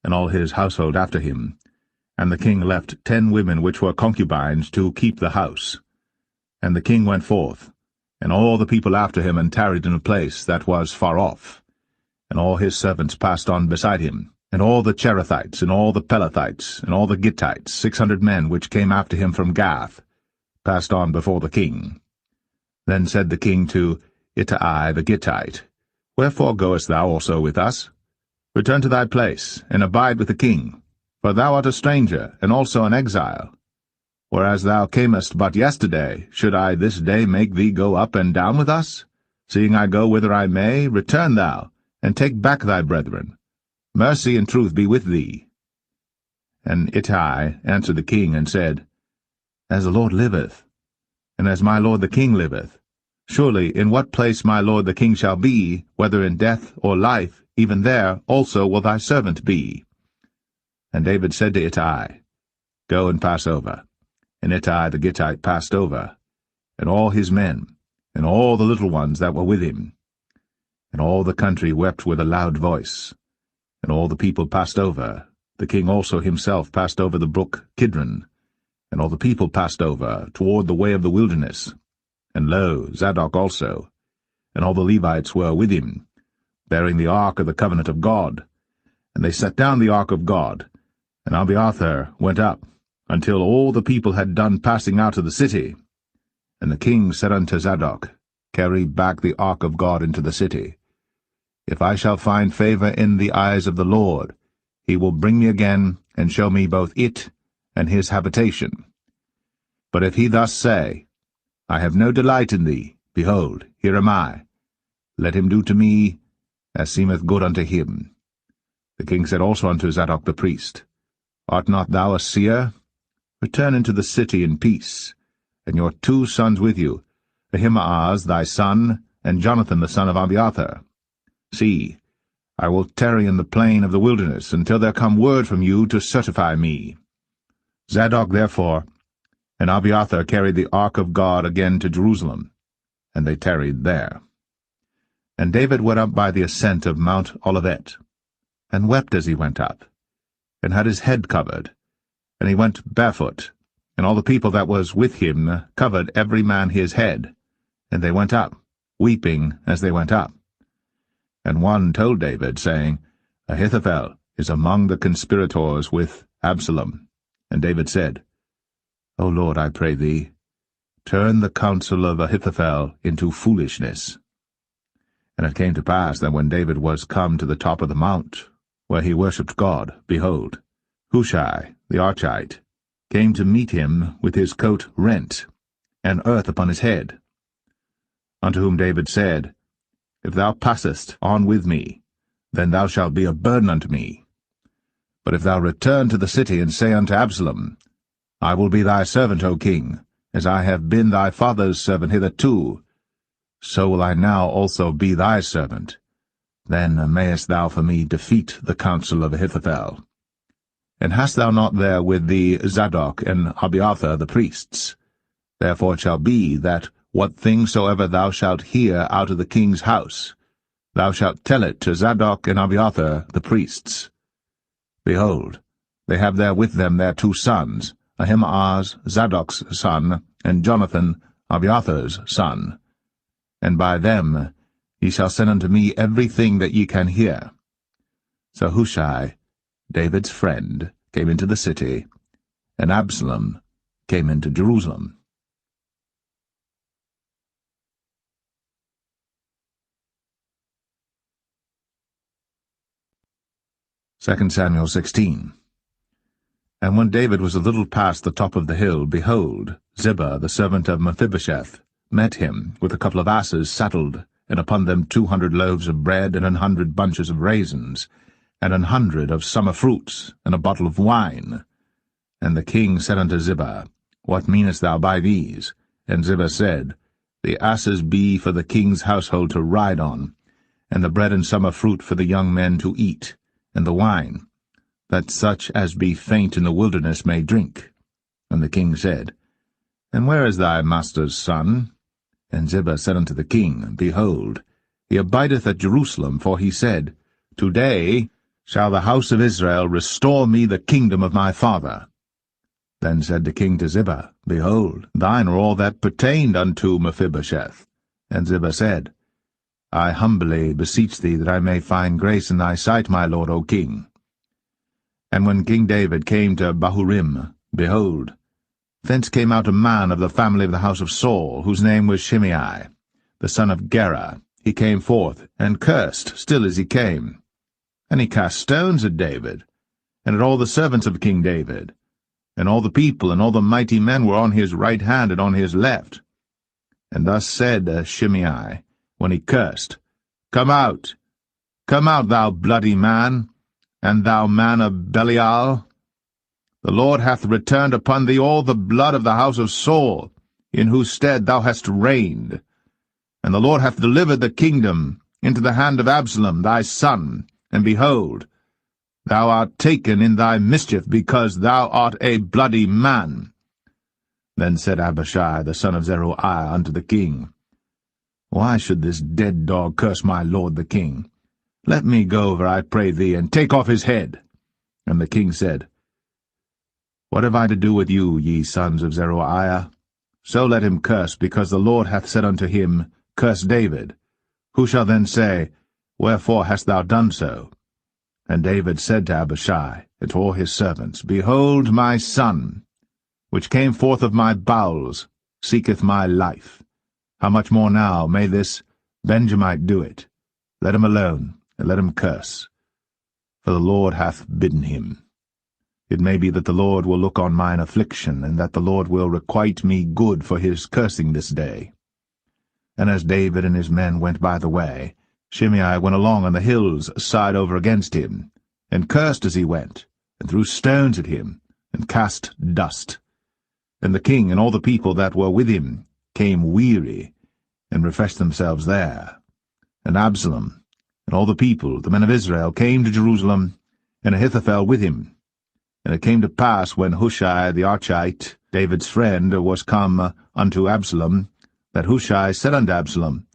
and all his household after him. And the king left 10 women which were concubines to keep the house. And the king went forth, and all the people after him, and tarried in a place that was far off. And all his servants passed on beside him, and all the Cherethites, and all the Pelethites, and all the Gittites, 600 men which came after him from Gath, passed on before the king. Then said the king to Ittai the Gittite, Wherefore goest thou also with us? Return to thy place, and abide with the king, for thou art a stranger, and also an exile. Whereas thou camest but yesterday, should I this day make thee go up and down with us? Seeing I go whither I may, return thou, and take back thy brethren. Mercy and truth be with thee. And Ittai answered the king, and said, As the Lord liveth, and as my lord the king liveth, surely in what place my lord the king shall be, whether in death or life, even there also will thy servant be. And David said to Ittai, Go and pass over. And Ittai the Gittite passed over, and all his men, and all the little ones that were with him. And all the country wept with a loud voice. And all the people passed over. The king also himself passed over the brook Kidron. And all the people passed over toward the way of the wilderness. And lo, Zadok also, and all the Levites were with him, bearing the ark of the covenant of God. And they set down the ark of God, and Abiathar went up, until all the people had done passing out of the city. And the king said unto Zadok, Carry back the ark of God into the city. If I shall find favor in the eyes of the Lord, he will bring me again, and show me both it and his habitation. But if he thus say, I have no delight in thee, behold, here am I. Let him do to me as seemeth good unto him. The king said also unto Zadok the priest, Art not thou a seer? Return into the city in peace, and your 2 sons with you, Ahimaaz thy son, and Jonathan the son of Abiathar. See, I will tarry in the plain of the wilderness, until there come word from you to certify me. Zadok therefore And Abiathar carried the ark of God again to Jerusalem, and they tarried there. And David went up by the ascent of Mount Olivet, and wept as he went up, and had his head covered, and he went barefoot, and all the people that was with him covered every man his head, and they went up, weeping as they went up. And one told David, saying, Ahithophel is among the conspirators with Absalom. And David said, O Lord, I pray thee, turn the counsel of Ahithophel into foolishness. And it came to pass that when David was come to the top of the mount, where he worshipped God, behold, Hushai the Archite came to meet him with his coat rent, and earth upon his head. Unto whom David said, If thou passest on with me, then thou shalt be a burden unto me. But if thou return to the city, and say unto Absalom, I will be thy servant, O king, as I have been thy father's servant hitherto, so will I now also be thy servant. Then mayest thou for me defeat the counsel of Ahithophel. And hast thou not there with thee Zadok and Abiathar the priests? Therefore it shall be that what thing soever thou shalt hear out of the king's house, thou shalt tell it to Zadok and Abiathar the priests. Behold, they have there with them their 2 sons, Ahimaaz Zadok's son, and Jonathan Abiathar's son. And by them ye shall send unto me everything that ye can hear. So Hushai, David's friend, came into the city, and Absalom came into Jerusalem. Second Samuel 16. And when David was a little past the top of the hill, behold, Ziba, the servant of Mephibosheth, met him with a couple of asses saddled, and upon them 200 loaves of bread, and 100 bunches of raisins, and 100 of summer fruits, and a bottle of wine. And the king said unto Ziba, What meanest thou by these? And Ziba said, The asses be for the king's household to ride on, and the bread and summer fruit for the young men to eat, and the wine, that such as be faint in the wilderness may drink. And the king said, And where is thy master's son? And Ziba said unto the king, Behold, he abideth at Jerusalem, for he said, Today shall the house of Israel restore me the kingdom of my father. Then said the king to Ziba, Behold, thine are all that pertained unto Mephibosheth. And Ziba said, I humbly beseech thee that I may find grace in thy sight, my lord, O king. And when King David came to Bahurim, behold, thence came out a man of the family of the house of Saul, whose name was Shimei, the son of Gera. He came forth, and cursed still as he came. And he cast stones at David, and at all the servants of King David. And all the people and all the mighty men were on his right hand and on his left. And thus said Shimei, when he cursed, come out, thou bloody man, and thou man of Belial. The Lord hath returned upon thee all the blood of the house of Saul, in whose stead thou hast reigned. And the Lord hath delivered the kingdom into the hand of Absalom thy son, and behold, thou art taken in thy mischief, because thou art a bloody man. Then said Abishai the son of Zeruiah unto the king, Why should this dead dog curse my lord the king? Let me go over, I pray thee, and take off his head. And the king said, What have I to do with you, ye sons of Zeruiah? So let him curse, because the Lord hath said unto him, Curse David. Who shall then say, Wherefore hast thou done so? And David said to Abishai and to all his servants, Behold, my son, which came forth of my bowels, seeketh my life. How much more now may this Benjamite do it? Let him alone, and let him curse. For the Lord hath bidden him. It may be that the Lord will look on mine affliction, and that the Lord will requite me good for his cursing this day. And as David and his men went by the way, Shimei went along on the hills side over against him, and cursed as he went, and threw stones at him, and cast dust. And the king and all the people that were with him came weary, and refreshed themselves there. And Absalom and all the people, the men of Israel, came to Jerusalem, and Ahithophel with him. And it came to pass, when Hushai the Archite, David's friend, was come unto Absalom, that Hushai said unto Absalom,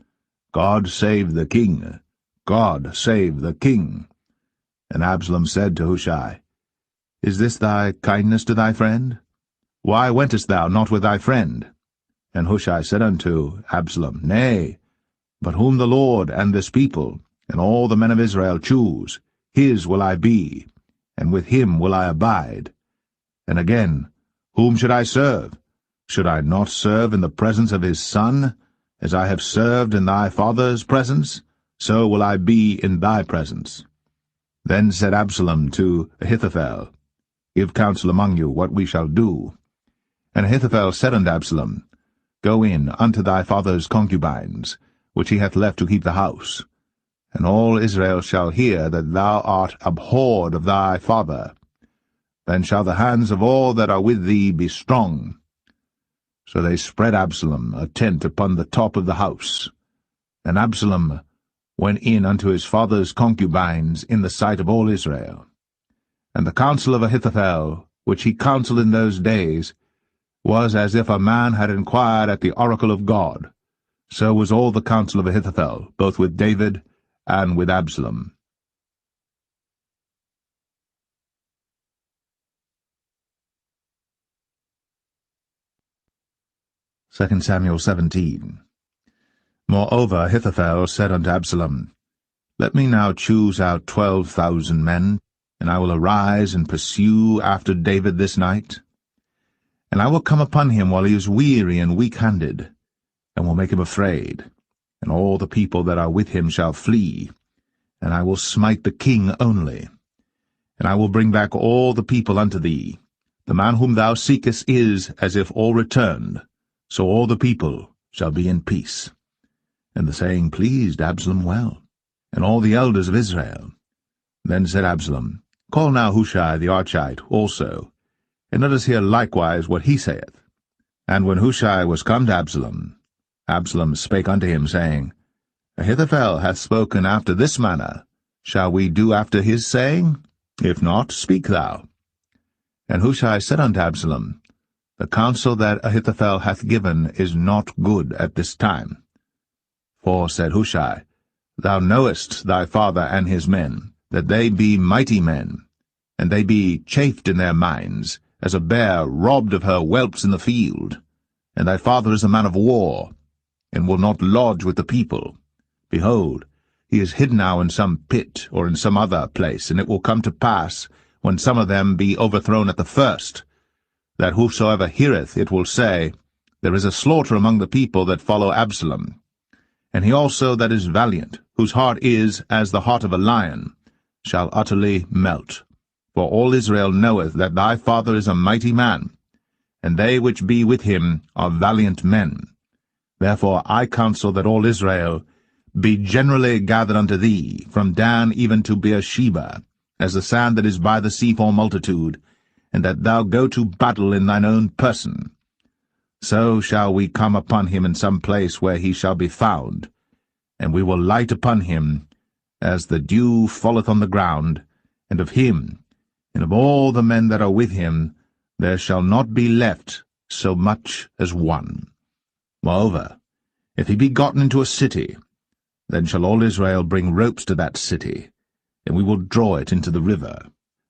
God save the king! God save the king! And Absalom said to Hushai, Is this thy kindness to thy friend? Why wentest thou not with thy friend? And Hushai said unto Absalom, Nay, but whom the Lord and this people, and all the men of Israel choose, his will I be, and with him will I abide. And again, whom should I serve? Should I not serve in the presence of his son? As I have served in thy father's presence, so will I be in thy presence. Then said Absalom to Ahithophel, Give counsel among you what we shall do. And Ahithophel said unto Absalom, Go in unto thy father's concubines, which he hath left to keep the house. And all Israel shall hear that thou art abhorred of thy father. Then shall the hands of all that are with thee be strong. So they spread Absalom a tent upon the top of the house. And Absalom went in unto his father's concubines in the sight of all Israel. And the counsel of Ahithophel, which he counselled in those days, was as if a man had inquired at the oracle of God. So was all the counsel of Ahithophel, both with David and with Absalom. 2 Samuel 17. Moreover Ahithophel said unto Absalom, Let me now choose out 12,000 men, and I will arise and pursue after David this night. And I will come upon him while he is weary and weak-handed, and will make him afraid, and all the people that are with him shall flee, and I will smite the king only. And I will bring back all the people unto thee. The man whom thou seekest is as if all returned, so all the people shall be in peace. And the saying pleased Absalom well, and all the elders of Israel. Then said Absalom, Call now Hushai the Archite also, and let us hear likewise what he saith. And when Hushai was come to Absalom, Absalom spake unto him, saying, Ahithophel hath spoken after this manner. Shall we do after his saying? If not, speak thou. And Hushai said unto Absalom, The counsel that Ahithophel hath given is not good at this time. For, said Hushai, Thou knowest thy father and his men, that they be mighty men, and they be chafed in their minds, as a bear robbed of her whelps in the field. And thy father is a man of war, and will not lodge with the people. Behold, he is hid now in some pit, or in some other place, and it will come to pass, when some of them be overthrown at the first, that whosoever heareth it will say, There is a slaughter among the people that follow Absalom. And he also that is valiant, whose heart is as the heart of a lion, shall utterly melt. For all Israel knoweth that thy father is a mighty man, and they which be with him are valiant men. Therefore I counsel that all Israel be generally gathered unto thee, from Dan even to Beersheba, as the sand that is by the sea for multitude, and that thou go to battle in thine own person. So shall we come upon him in some place where he shall be found, and we will light upon him as the dew falleth on the ground, and of him, and of all the men that are with him, there shall not be left so much as one. Moreover, if he be gotten into a city, then shall all Israel bring ropes to that city, and we will draw it into the river,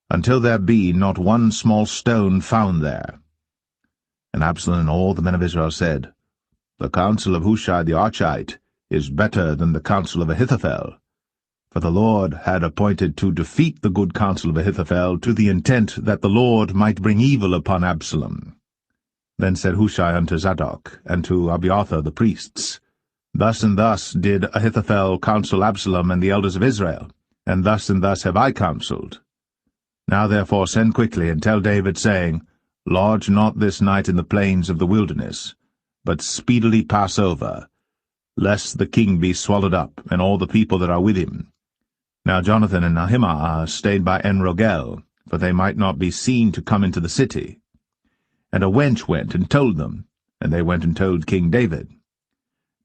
until there be not one small stone found there. And Absalom and all the men of Israel said, The counsel of Hushai the Archite is better than the counsel of Ahithophel. For the Lord had appointed to defeat the good counsel of Ahithophel, to the intent that the Lord might bring evil upon Absalom. Then said Hushai unto Zadok, and to Abiathar the priests, Thus and thus did Ahithophel counsel Absalom and the elders of Israel, and thus have I counselled. Now therefore send quickly, and tell David, saying, Lodge not this night in the plains of the wilderness, but speedily pass over, lest the king be swallowed up, and all the people that are with him. Now Jonathan and Ahimaaz stayed by En-Rogel, for they might not be seen to come into the city. And a wench went and told them, and they went and told King David.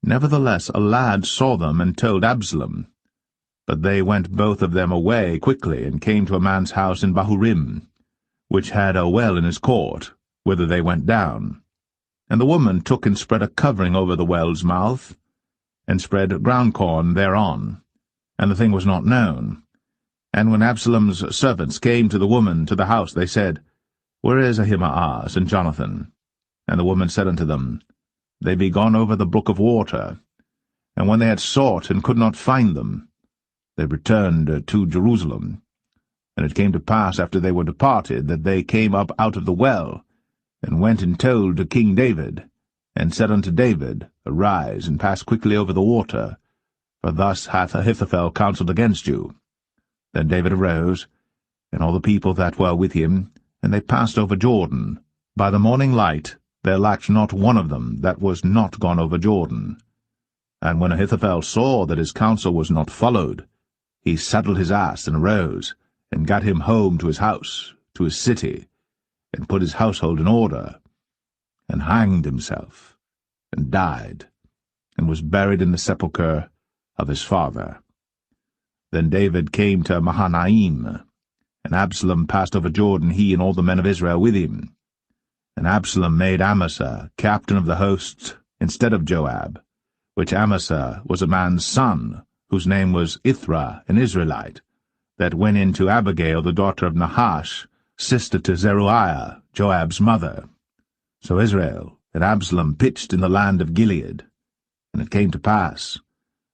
Nevertheless a lad saw them and told Absalom. But they went both of them away quickly, and came to a man's house in Bahurim, which had a well in his court, whither they went down. And the woman took and spread a covering over the well's mouth, and spread ground corn thereon, and the thing was not known. And when Absalom's servants came to the woman to the house, they said, Where is Ahimaaz and Jonathan? And the woman said unto them, They be gone over the brook of water. And when they had sought and could not find them, they returned to Jerusalem. And it came to pass after they were departed, that they came up out of the well, and went and told to King David, and said unto David, Arise, and pass quickly over the water, for thus hath Ahithophel counselled against you. Then David arose, and all the people that were with him, and they passed over Jordan. By the morning light there lacked not one of them that was not gone over Jordan. And when Ahithophel saw that his counsel was not followed, he saddled his ass and arose, and gat him home to his house, to his city, and put his household in order, and hanged himself, and died, and was buried in the sepulchre of his father. Then David came to Mahanaim, and Absalom passed over Jordan, he and all the men of Israel with him. And Absalom made Amasa captain of the hosts instead of Joab, which Amasa was a man's son, whose name was Ithra, an Israelite, that went in to Abigail the daughter of Nahash, sister to Zeruiah, Joab's mother. So Israel and Absalom pitched in the land of Gilead. And it came to pass,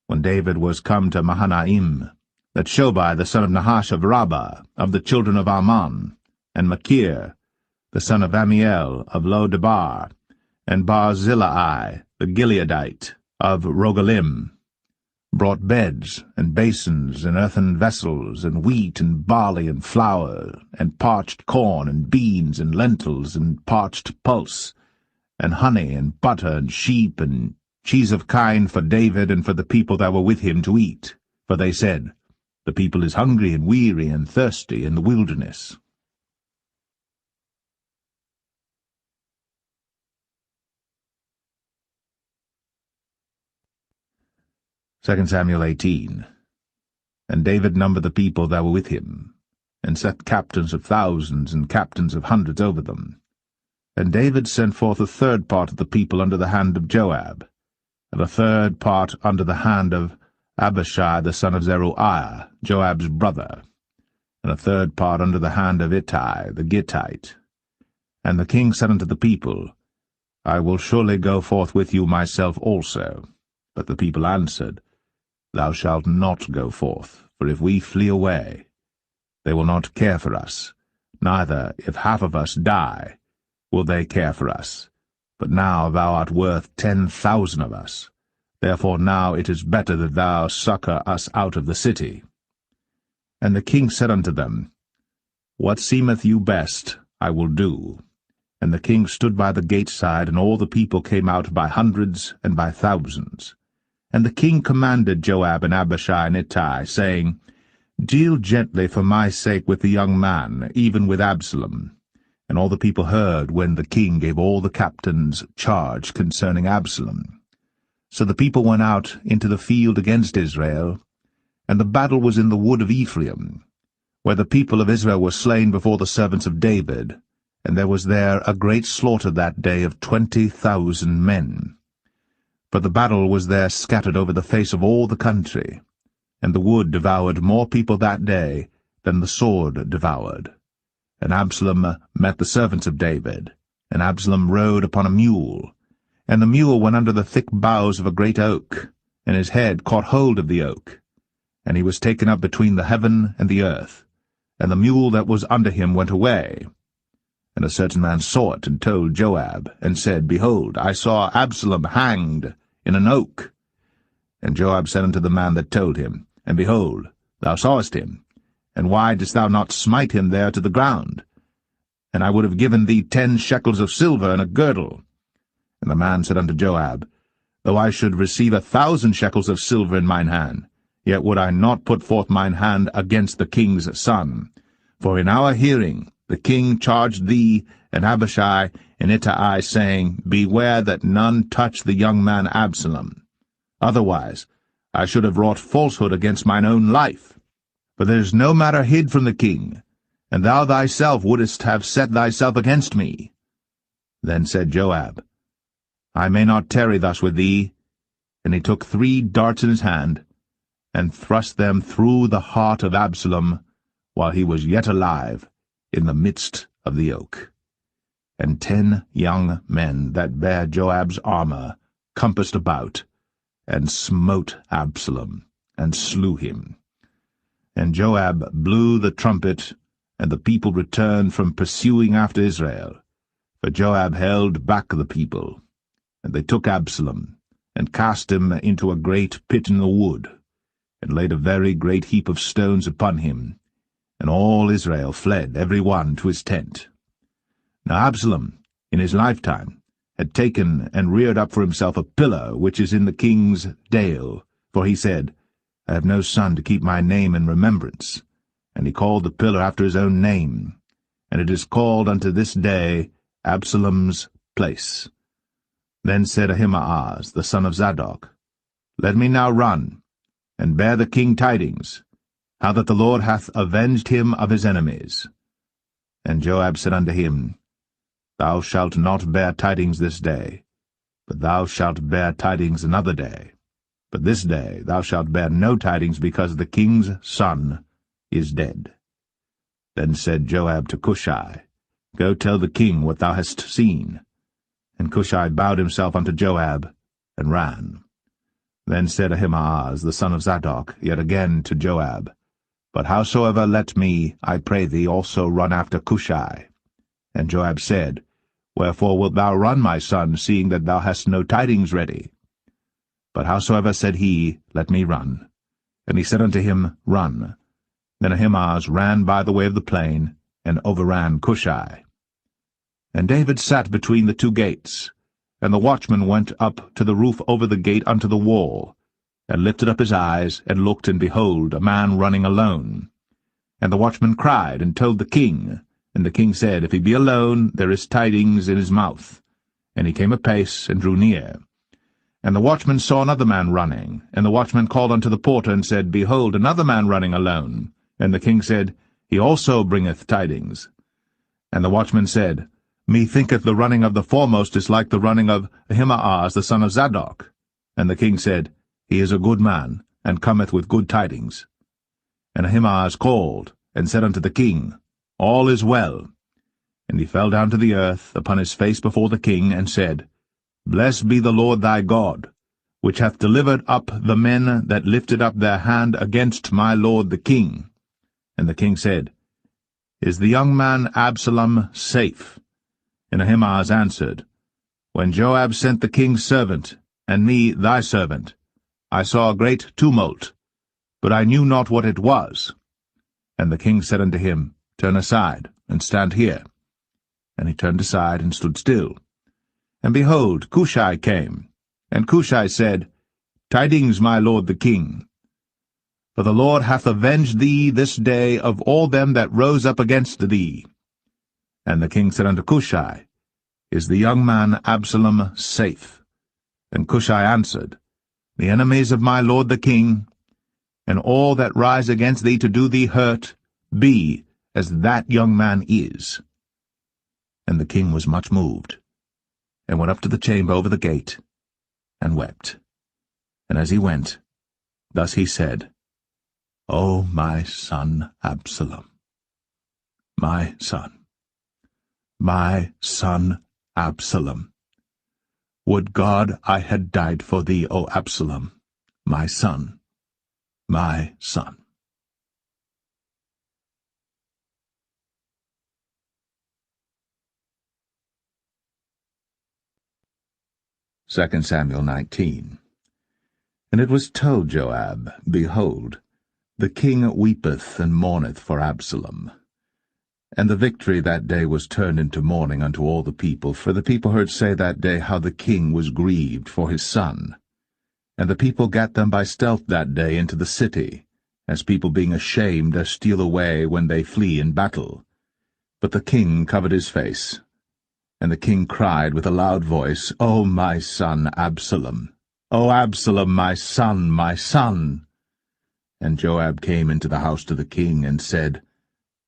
when David was come to Mahanaim, that Shobai the son of Nahash of Rabbah, of the children of Ammon, and Machir, the son of Amiel of Lo-debar, and Barzillai the Gileadite of Rogelim, brought beds, and basins, and earthen vessels, and wheat, and barley, and flour, and parched corn, and beans, and lentils, and parched pulse, and honey, and butter, and sheep, and cheese of kine for David and for the people that were with him to eat. For they said, The people is hungry and weary and thirsty in the wilderness. 2 Samuel 18. And David numbered the people that were with him, and set captains of thousands and captains of hundreds over them. And David sent forth a third part of the people under the hand of Joab, and a third part under the hand of Abishai the son of Zeruiah, Joab's brother, and a third part under the hand of Ittai the Gittite. And the king said unto the people, I will surely go forth with you myself also. But the people answered, Thou shalt not go forth, for if we flee away, they will not care for us, neither, if half of us die, will they care for us. But now thou art worth 10,000 of us. Therefore now it is better that thou succour us out of the city. And the king said unto them, What seemeth you best, I will do. And the king stood by the gate side, and all the people came out by hundreds and by thousands. And the king commanded Joab and Abishai and Ittai, saying, Deal gently for my sake with the young man, even with Absalom. And all the people heard when the king gave all the captains charge concerning Absalom. So the people went out into the field against Israel, and the battle was in the wood of Ephraim, where the people of Israel were slain before the servants of David, and there was there a great slaughter that day of 20,000 men. For the battle was there scattered over the face of all the country, and the wood devoured more people that day than the sword devoured. And Absalom met the servants of David, and Absalom rode upon a mule, and the mule went under the thick boughs of a great oak, and his head caught hold of the oak, and he was taken up between the heaven and the earth, and the mule that was under him went away. And a certain man saw it, and told Joab, and said, Behold, I saw Absalom hanged in an oak. And Joab said unto the man that told him, And behold, thou sawest him, and why didst thou not smite him there to the ground? And I would have given thee 10 shekels of silver and a girdle. And the man said unto Joab, Though I should receive 1,000 shekels of silver in mine hand, yet would I not put forth mine hand against the king's son. For in our hearing the king charged thee and Abishai and Ittai, saying, Beware that none touch the young man Absalom. Otherwise I should have wrought falsehood against mine own life. For there is no matter hid from the king, and thou thyself wouldest have set thyself against me. Then said Joab, I may not tarry thus with thee. And he took 3 darts in his hand, and thrust them through the heart of Absalom, while he was yet alive, in the midst of the oak. And 10 young men that bare Joab's armor compassed about, and smote Absalom, and slew him. And Joab blew the trumpet, and the people returned from pursuing after Israel. For Joab held back the people. And they took Absalom, and cast him into a great pit in the wood, and laid a very great heap of stones upon him. And all Israel fled, every one to his tent. Now Absalom, in his lifetime, had taken and reared up for himself a pillar which is in the king's dale, for he said, I have no son to keep my name in remembrance. And he called the pillar after his own name, and it is called unto this day Absalom's place. Then said Ahimaaz, the son of Zadok, Let me now run, and bear the king tidings, how that the Lord hath avenged him of his enemies. And Joab said unto him, Thou shalt not bear tidings this day, but thou shalt bear tidings another day. But this day thou shalt bear no tidings, because the king's son is dead. Then said Joab to Cushai, Go tell the king what thou hast seen. And Cushai bowed himself unto Joab, and ran. Then said Ahimaaz, the son of Zadok, yet again to Joab, But howsoever let me, I pray thee, also run after Cushai. And Joab said, Wherefore wilt thou run, my son, seeing that thou hast no tidings ready? But howsoever said he, Let me run. And he said unto him, Run. Then Ahimaaz ran by the way of the plain, and overran Cushai. And David sat between the 2 gates, and the watchman went up to the roof over the gate unto the wall, and lifted up his eyes, and looked, and behold, a man running alone. And the watchman cried, and told the king. And the king said, If he be alone, there is tidings in his mouth. And he came apace, and drew near. And the watchman saw another man running, and the watchman called unto the porter, and said, Behold, another man running alone. And the king said, He also bringeth tidings. And the watchman said, Methinketh the running of the foremost is like the running of Ahimaaz the son of Zadok. And the king said, He is a good man, and cometh with good tidings. And Ahimaaz called, and said unto the king, All is well. And he fell down to the earth upon his face before the king, and said, Blessed be the Lord thy God, which hath delivered up the men that lifted up their hand against my lord the king. And the king said, Is the young man Absalom safe? And Ahimaaz answered, When Joab sent the king's servant, and me thy servant, I saw a great tumult, but I knew not what it was. And the king said unto him, Turn aside, and stand here. And he turned aside, and stood still. And behold, Cushai came. And Cushai said, Tidings, my lord the king. For the Lord hath avenged thee this day of all them that rose up against thee. And the king said unto Cushai, Is the young man Absalom safe? And Cushai answered, The enemies of my lord the king, and all that rise against thee to do thee hurt, be as that young man is. And the king was much moved, and went up to the chamber over the gate, and wept. And as he went, thus he said, O my son Absalom, my son Absalom, would God I had died for thee, O Absalom, my son, my son. 2 Samuel 19. And it was told Joab, Behold, the king weepeth and mourneth for Absalom. And the victory that day was turned into mourning unto all the people, for the people heard say that day how the king was grieved for his son. And the people gat them by stealth that day into the city, as people being ashamed steal away when they flee in battle. But the king covered his face. And the king cried with a loud voice, O my son Absalom! O Absalom, my son, my son! And Joab came into the house to the king, and said,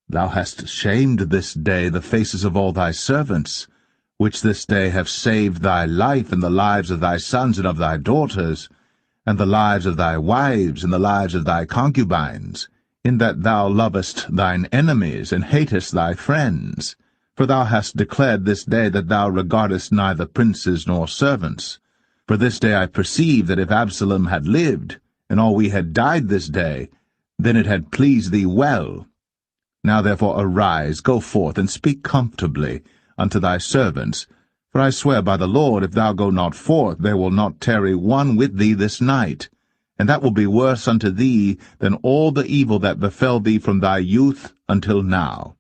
Thou hast shamed this day the faces of all thy servants, which this day have saved thy life and the lives of thy sons and of thy daughters, and the lives of thy wives and the lives of thy concubines, in that thou lovest thine enemies and hatest thy friends. For thou hast declared this day that thou regardest neither princes nor servants. For this day I perceive that if Absalom had lived, and all we had died this day, then it had pleased thee well. Now therefore arise, go forth, and speak comfortably unto thy servants. For I swear by the Lord, if thou go not forth, there will not tarry one with thee this night, and that will be worse unto thee than all the evil that befell thee from thy youth until now.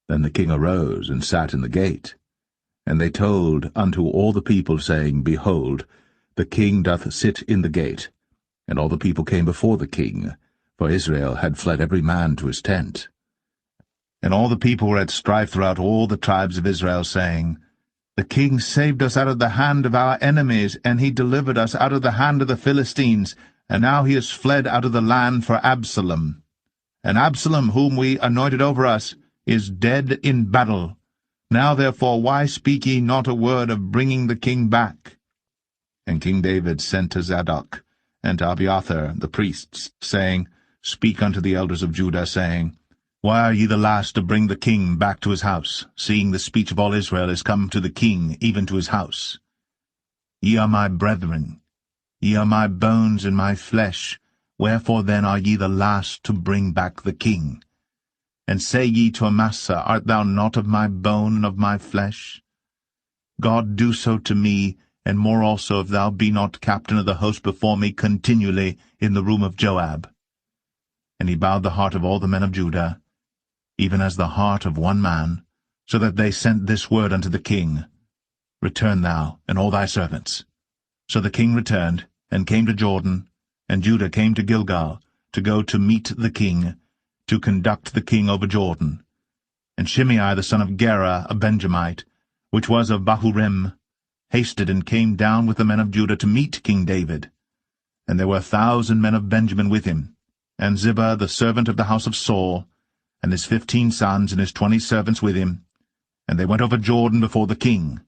Then the king arose and sat in the gate. And they told unto all the people, saying, Behold, the king doth sit in the gate. And all the people came before the king, for Israel had fled every man to his tent. And all the people were at strife throughout all the tribes of Israel, saying, The king saved us out of the hand of our enemies, and he delivered us out of the hand of the Philistines, and now he is fled out of the land for Absalom. And Absalom, whom we anointed over us, is dead in battle. Now therefore why speak ye not a word of bringing the king back? And King David sent to Zadok and to Abiathar the priests, saying, Speak unto the elders of Judah, saying, Why are ye the last to bring the king back to his house, seeing the speech of all Israel is come to the king, even to his house? Ye are my brethren, ye are my bones and my flesh, wherefore then are ye the last to bring back the king? And say ye to Amasa, Art thou not of my bone and of my flesh? God do so to me, and more also, if thou be not captain of the host before me continually in the room of Joab. And he bowed the heart of all the men of Judah, even as the heart of one man, so that they sent this word unto the king, Return thou, and all thy servants. So the king returned, and came to Jordan, and Judah came to Gilgal, to go to meet the king, to conduct the king over Jordan. And Shimei the son of Gera, a Benjamite, which was of Bahurim, hasted and came down with the men of Judah to meet King David. And there were 1,000 men of Benjamin with him, and Ziba the servant of the house of Saul, and his 15 sons and his 20 servants with him. And they went over Jordan before the king.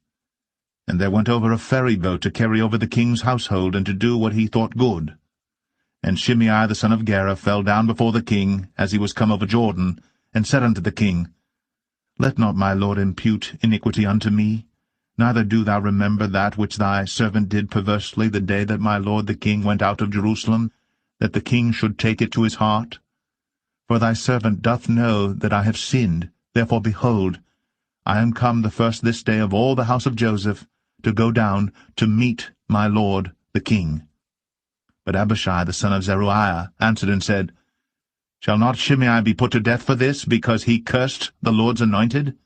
And there went over a ferry boat to carry over the king's household, and to do what he thought good. And Shimei the son of Gera fell down before the king, as he was come over Jordan, and said unto the king, Let not my lord impute iniquity unto me, neither do thou remember that which thy servant did perversely the day that my lord the king went out of Jerusalem, that the king should take it to his heart. For thy servant doth know that I have sinned, therefore, behold, I am come the first this day of all the house of Joseph, to go down to meet my lord the king. But Abishai the son of Zeruiah answered and said, Shall not Shimei be put to death for this, because he cursed the Lord's anointed?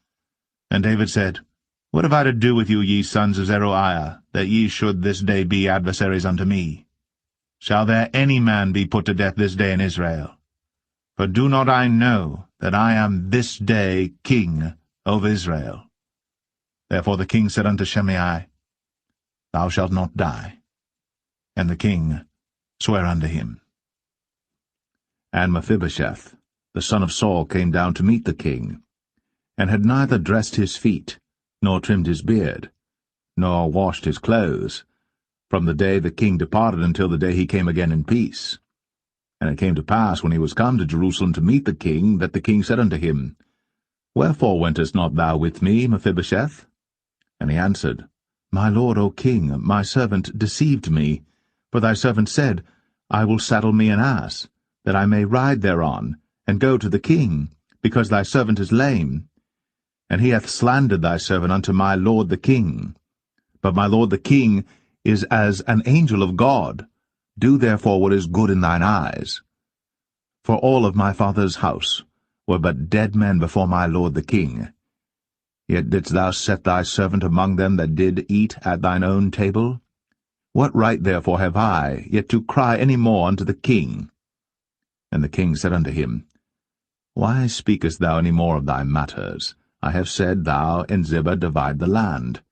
And David said, What have I to do with you, ye sons of Zeruiah, that ye should this day be adversaries unto me? Shall there any man be put to death this day in Israel? For do not I know that I am this day king over Israel? Therefore the king said unto Shimei, Thou shalt not die. And the king sware unto him. And Mephibosheth, the son of Saul, came down to meet the king, and had neither dressed his feet, nor trimmed his beard, nor washed his clothes, from the day the king departed until the day he came again in peace. And it came to pass, when he was come to Jerusalem to meet the king, that the king said unto him, Wherefore wentest not thou with me, Mephibosheth? And he answered, My lord, O king, my servant deceived me. For thy servant said, I will saddle me an ass, that I may ride thereon, and go to the king, because thy servant is lame. And he hath slandered thy servant unto my lord the king. But my lord the king is as an angel of God. Do therefore what is good in thine eyes. For all of my father's house were but dead men before my lord the king. Yet didst thou set thy servant among them that did eat at thine own table? What right therefore have I yet to cry any more unto the king? And the king said unto him, Why speakest thou any more of thy matters? I have said, Thou and Ziba divide the land.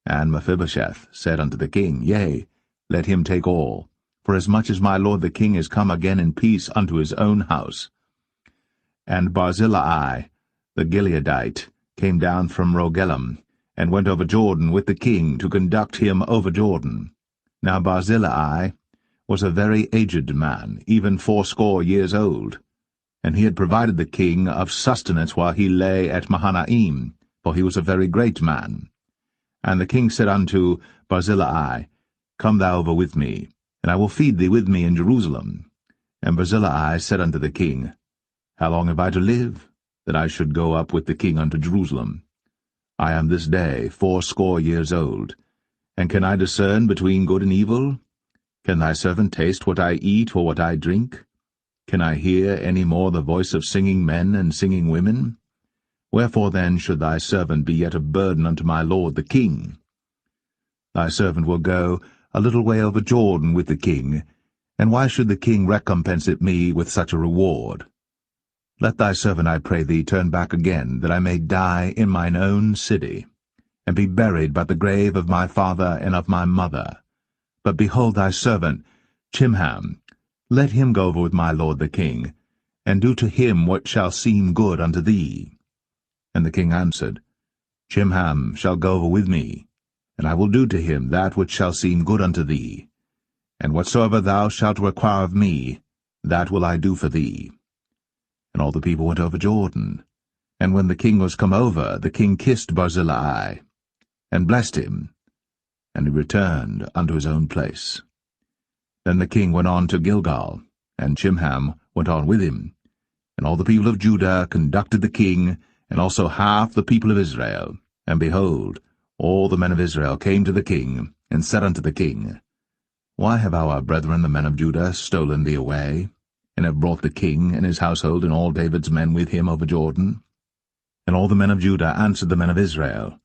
And Mephibosheth said unto the king, Yea, let him take all, for as much as my lord the king is come again in peace unto his own house. And Barzillai, the Gileadite, came down from Rogelim, and went over Jordan with the king to conduct him over Jordan. Now Barzillai was a very aged man, even 80 years old, and he had provided the king of sustenance while he lay at Mahanaim, for he was a very great man. And the king said unto Barzillai, Come thou over with me, and I will feed thee with me in Jerusalem. And Barzillai said unto the king, How long have I to live, that I should go up with the king unto Jerusalem? I am this day 80 years old, and can I discern between good and evil? Can thy servant taste what I eat or what I drink? Can I hear any more the voice of singing men and singing women? Wherefore then should thy servant be yet a burden unto my lord the king? Thy servant will go a little way over Jordan with the king, and why should the king recompense it me with such a reward? Let thy servant, I pray thee, turn back again, that I may die in mine own city, and be buried by the grave of my father and of my mother. But behold thy servant, Chimham, let him go over with my lord the king, and do to him what shall seem good unto thee. And the king answered, Chimham shall go over with me, and I will do to him that which shall seem good unto thee. And whatsoever thou shalt require of me, that will I do for thee. And all the people went over Jordan. And when the king was come over, the king kissed Barzillai, and blessed him, and he returned unto his own place. Then the king went on to Gilgal, and Chimham went on with him. And all the people of Judah conducted the king, and also half the people of Israel. And behold, all the men of Israel came to the king, and said unto the king, Why have our brethren the men of Judah stolen thee away, and have brought the king and his household and all David's men with him over Jordan? And all the men of Judah answered the men of Israel,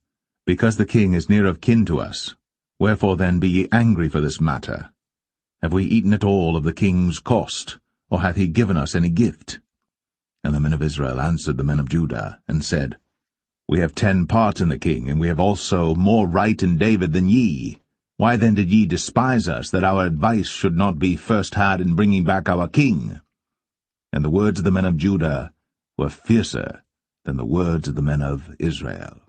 Because the king is near of kin to us, wherefore then be ye angry for this matter? Have we eaten at all of the king's cost, or hath he given us any gift? And the men of Israel answered the men of Judah, and said, We have 10 parts in the king, and we have also more right in David than ye. Why then did ye despise us, that our advice should not be first had in bringing back our king? And the words of the men of Judah were fiercer than the words of the men of Israel.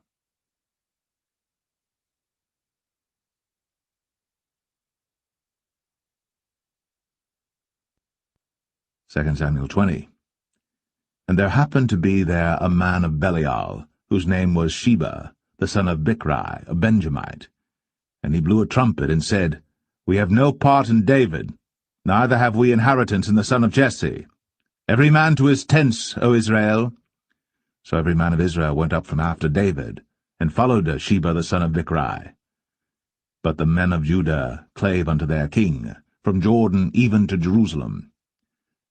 Second Samuel 20. And there happened to be there a man of Belial, whose name was Sheba, the son of Bichri, a Benjamite. And he blew a trumpet, and said, We have no part in David, neither have we inheritance in the son of Jesse. Every man to his tents, O Israel. So every man of Israel went up from after David, and followed Sheba the son of Bichri. But the men of Judah clave unto their king, from Jordan even to Jerusalem.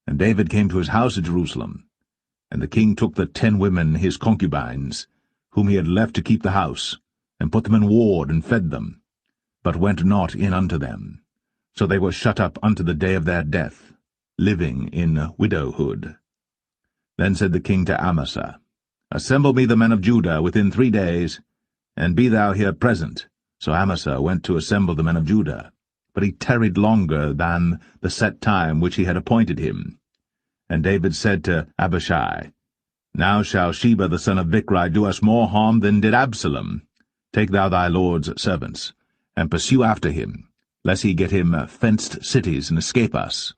And David came to his house at Jerusalem, and the king took the 10 women his concubines, whom he had left to keep the house, and put them in ward, and fed them, but went not in unto them. So they were shut up unto the day of their death, living in widowhood. Then said the king to Amasa, Assemble me the men of Judah within 3 days, and be thou here present. So Amasa went to assemble the men of Judah, but he tarried longer than the set time which he had appointed him. And David said to Abishai, Now shall Sheba the son of Bichri do us more harm than did Absalom. Take thou thy lord's servants, and pursue after him, lest he get him fenced cities and escape us.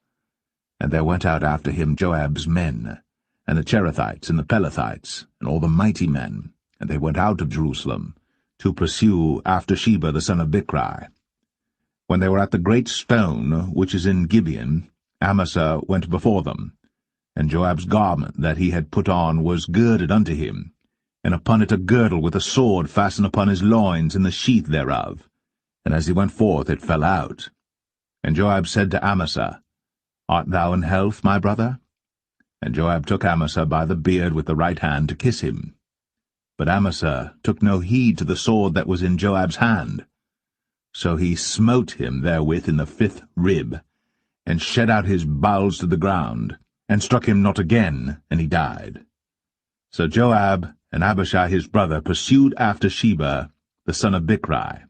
And there went out after him Joab's men, and the Cherethites and the Pelethites, and all the mighty men, and they went out of Jerusalem, to pursue after Sheba the son of Bichri. When they were at the great stone which is in Gibeon, Amasa went before them, and Joab's garment that he had put on was girded unto him, and upon it a girdle with a sword fastened upon his loins in the sheath thereof. And as he went forth it fell out. And Joab said to Amasa, Art thou in health, my brother? And Joab took Amasa by the beard with the right hand to kiss him. But Amasa took no heed to the sword that was in Joab's hand. So he smote him therewith in the 5th rib, and shed out his bowels to the ground, and struck him not again, and he died. So Joab and Abishai his brother pursued after Sheba the son of Bichri.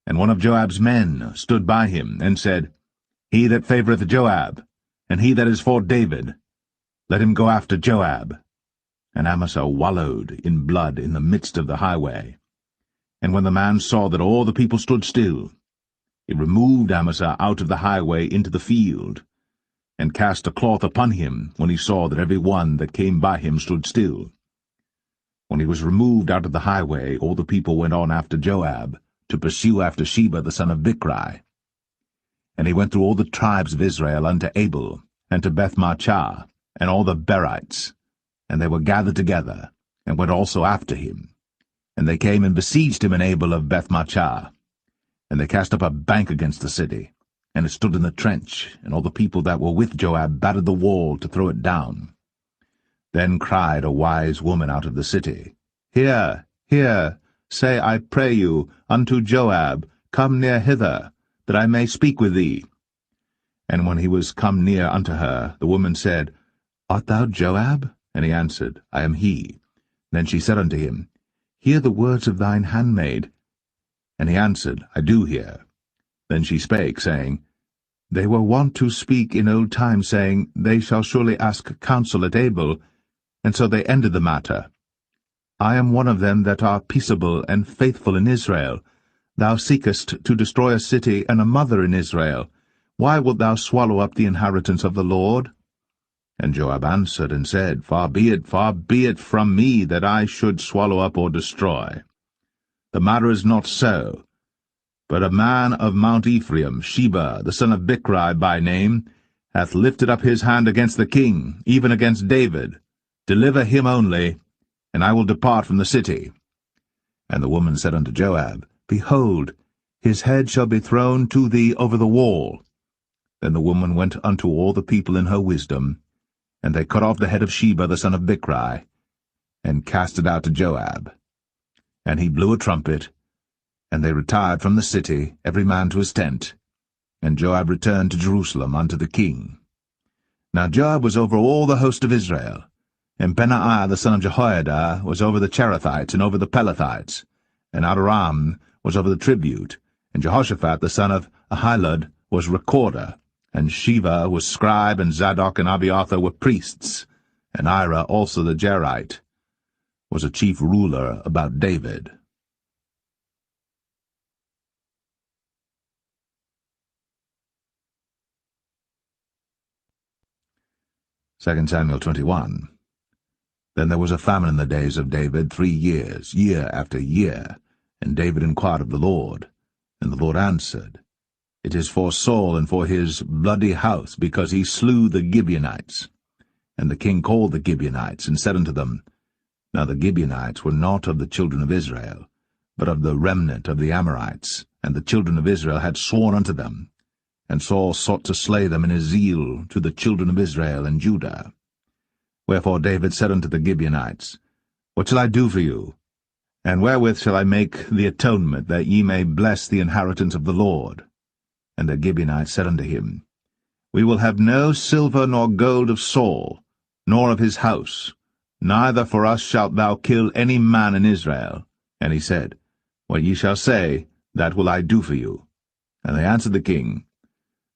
And one of Joab's men stood by him, and said, He that favoureth Joab, and he that is for David, Let him go after Joab. And Amasa wallowed in blood in the midst of the highway. And when the man saw that all the people stood still, he removed Amasa out of the highway into the field, and cast a cloth upon him when he saw that every one that came by him stood still. When he was removed out of the highway, all the people went on after Joab, to pursue after Sheba the son of Bichri. And he went through all the tribes of Israel unto Abel, and to Bethmachah, and all the Berites, and they were gathered together, and went also after him. And they came and besieged him in Abel of Bethmachah. And they cast up a bank against the city, and it stood in the trench, and all the people that were with Joab battered the wall to throw it down. Then cried a wise woman out of the city, Hear, hear, say, I pray you, unto Joab, Come near hither, that I may speak with thee. And when he was come near unto her, the woman said, Art thou Joab? And he answered, I am he. Then she said unto him, Hear the words of thine handmaid. And he answered, I do hear. Then she spake, saying, They were wont to speak in old times, saying, They shall surely ask counsel at Abel. And so they ended the matter. I am one of them that are peaceable and faithful in Israel. Thou seekest to destroy a city and a mother in Israel. Why wilt thou swallow up the inheritance of the Lord? And Joab answered and said, far be it from me that I should swallow up or destroy. The matter is not so. But a man of Mount Ephraim, Sheba, the son of Bichri by name, hath lifted up his hand against the king, even against David. Deliver him only, and I will depart from the city. And the woman said unto Joab, Behold, his head shall be thrown to thee over the wall. Then the woman went unto all the people in her wisdom, and they cut off the head of Sheba the son of Bichri, and cast it out to Joab. And he blew a trumpet, and they retired from the city, every man to his tent. And Joab returned to Jerusalem unto the king. Now Joab was over all the host of Israel, and Benaiah the son of Jehoiada was over the Cherethites and over the Pelethites, and Adoram was over the tribute, and Jehoshaphat the son of Ahilud was recorder, and Sheva was scribe, and Zadok and Abiathar were priests, and Ira also the Jerite was a chief ruler about David. Second Samuel 21. Then there was a famine in the days of David 3 years, year after year. And David inquired of the Lord. And the Lord answered, It is for Saul and for his bloody house, because he slew the Gibeonites. And the king called the Gibeonites, and said unto them, Now the Gibeonites were not of the children of Israel, but of the remnant of the Amorites, and the children of Israel had sworn unto them. And Saul sought to slay them in his zeal to the children of Israel and Judah. Wherefore David said unto the Gibeonites, What shall I do for you? And wherewith shall I make the atonement, that ye may bless the inheritance of the Lord? And the Gibeonites said unto him, We will have no silver nor gold of Saul, nor of his house, neither for us shalt thou kill any man in Israel. And he said, What ye shall say, that will I do for you. And they answered the king,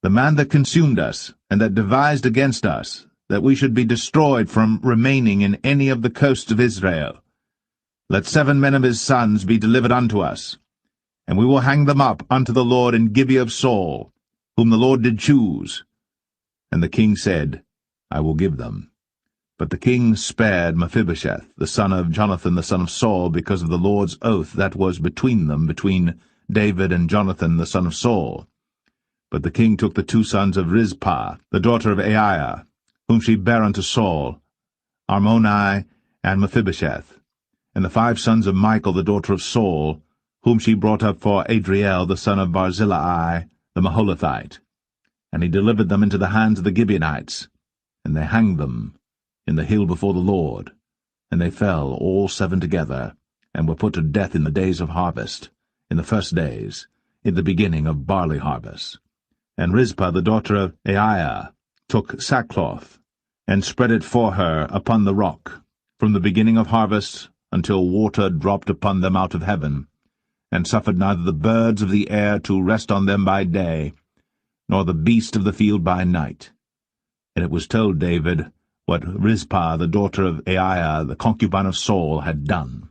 The man that consumed us, and that devised against us, that we should be destroyed from remaining in any of the coasts of Israel. Let 7 men of his sons be delivered unto us, and we will hang them up unto the Lord in Gibeah of Saul, whom the Lord did choose. And the king said, I will give them. But the king spared Mephibosheth, the son of Jonathan the son of Saul, because of the Lord's oath that was between them, between David and Jonathan the son of Saul. But the king took the 2 sons of Rizpah, the daughter of Aiah, whom she bare unto Saul, Armoni and Mephibosheth, and the 5 sons of Michal the daughter of Saul, whom she brought up for Adriel the son of Barzillai the Maholathite. And he delivered them into the hands of the Gibeonites, and they hanged them in the hill before the Lord. And they fell all 7 together, and were put to death in the days of harvest, in the first days, in the beginning of barley harvest. And Rizpah the daughter of Aiah took sackcloth, and spread it for her upon the rock, from the beginning of harvest until water dropped upon them out of heaven, and suffered neither the birds of the air to rest on them by day, nor the beast of the field by night. And it was told David, what Rizpah the daughter of Aiah, the concubine of Saul, had done.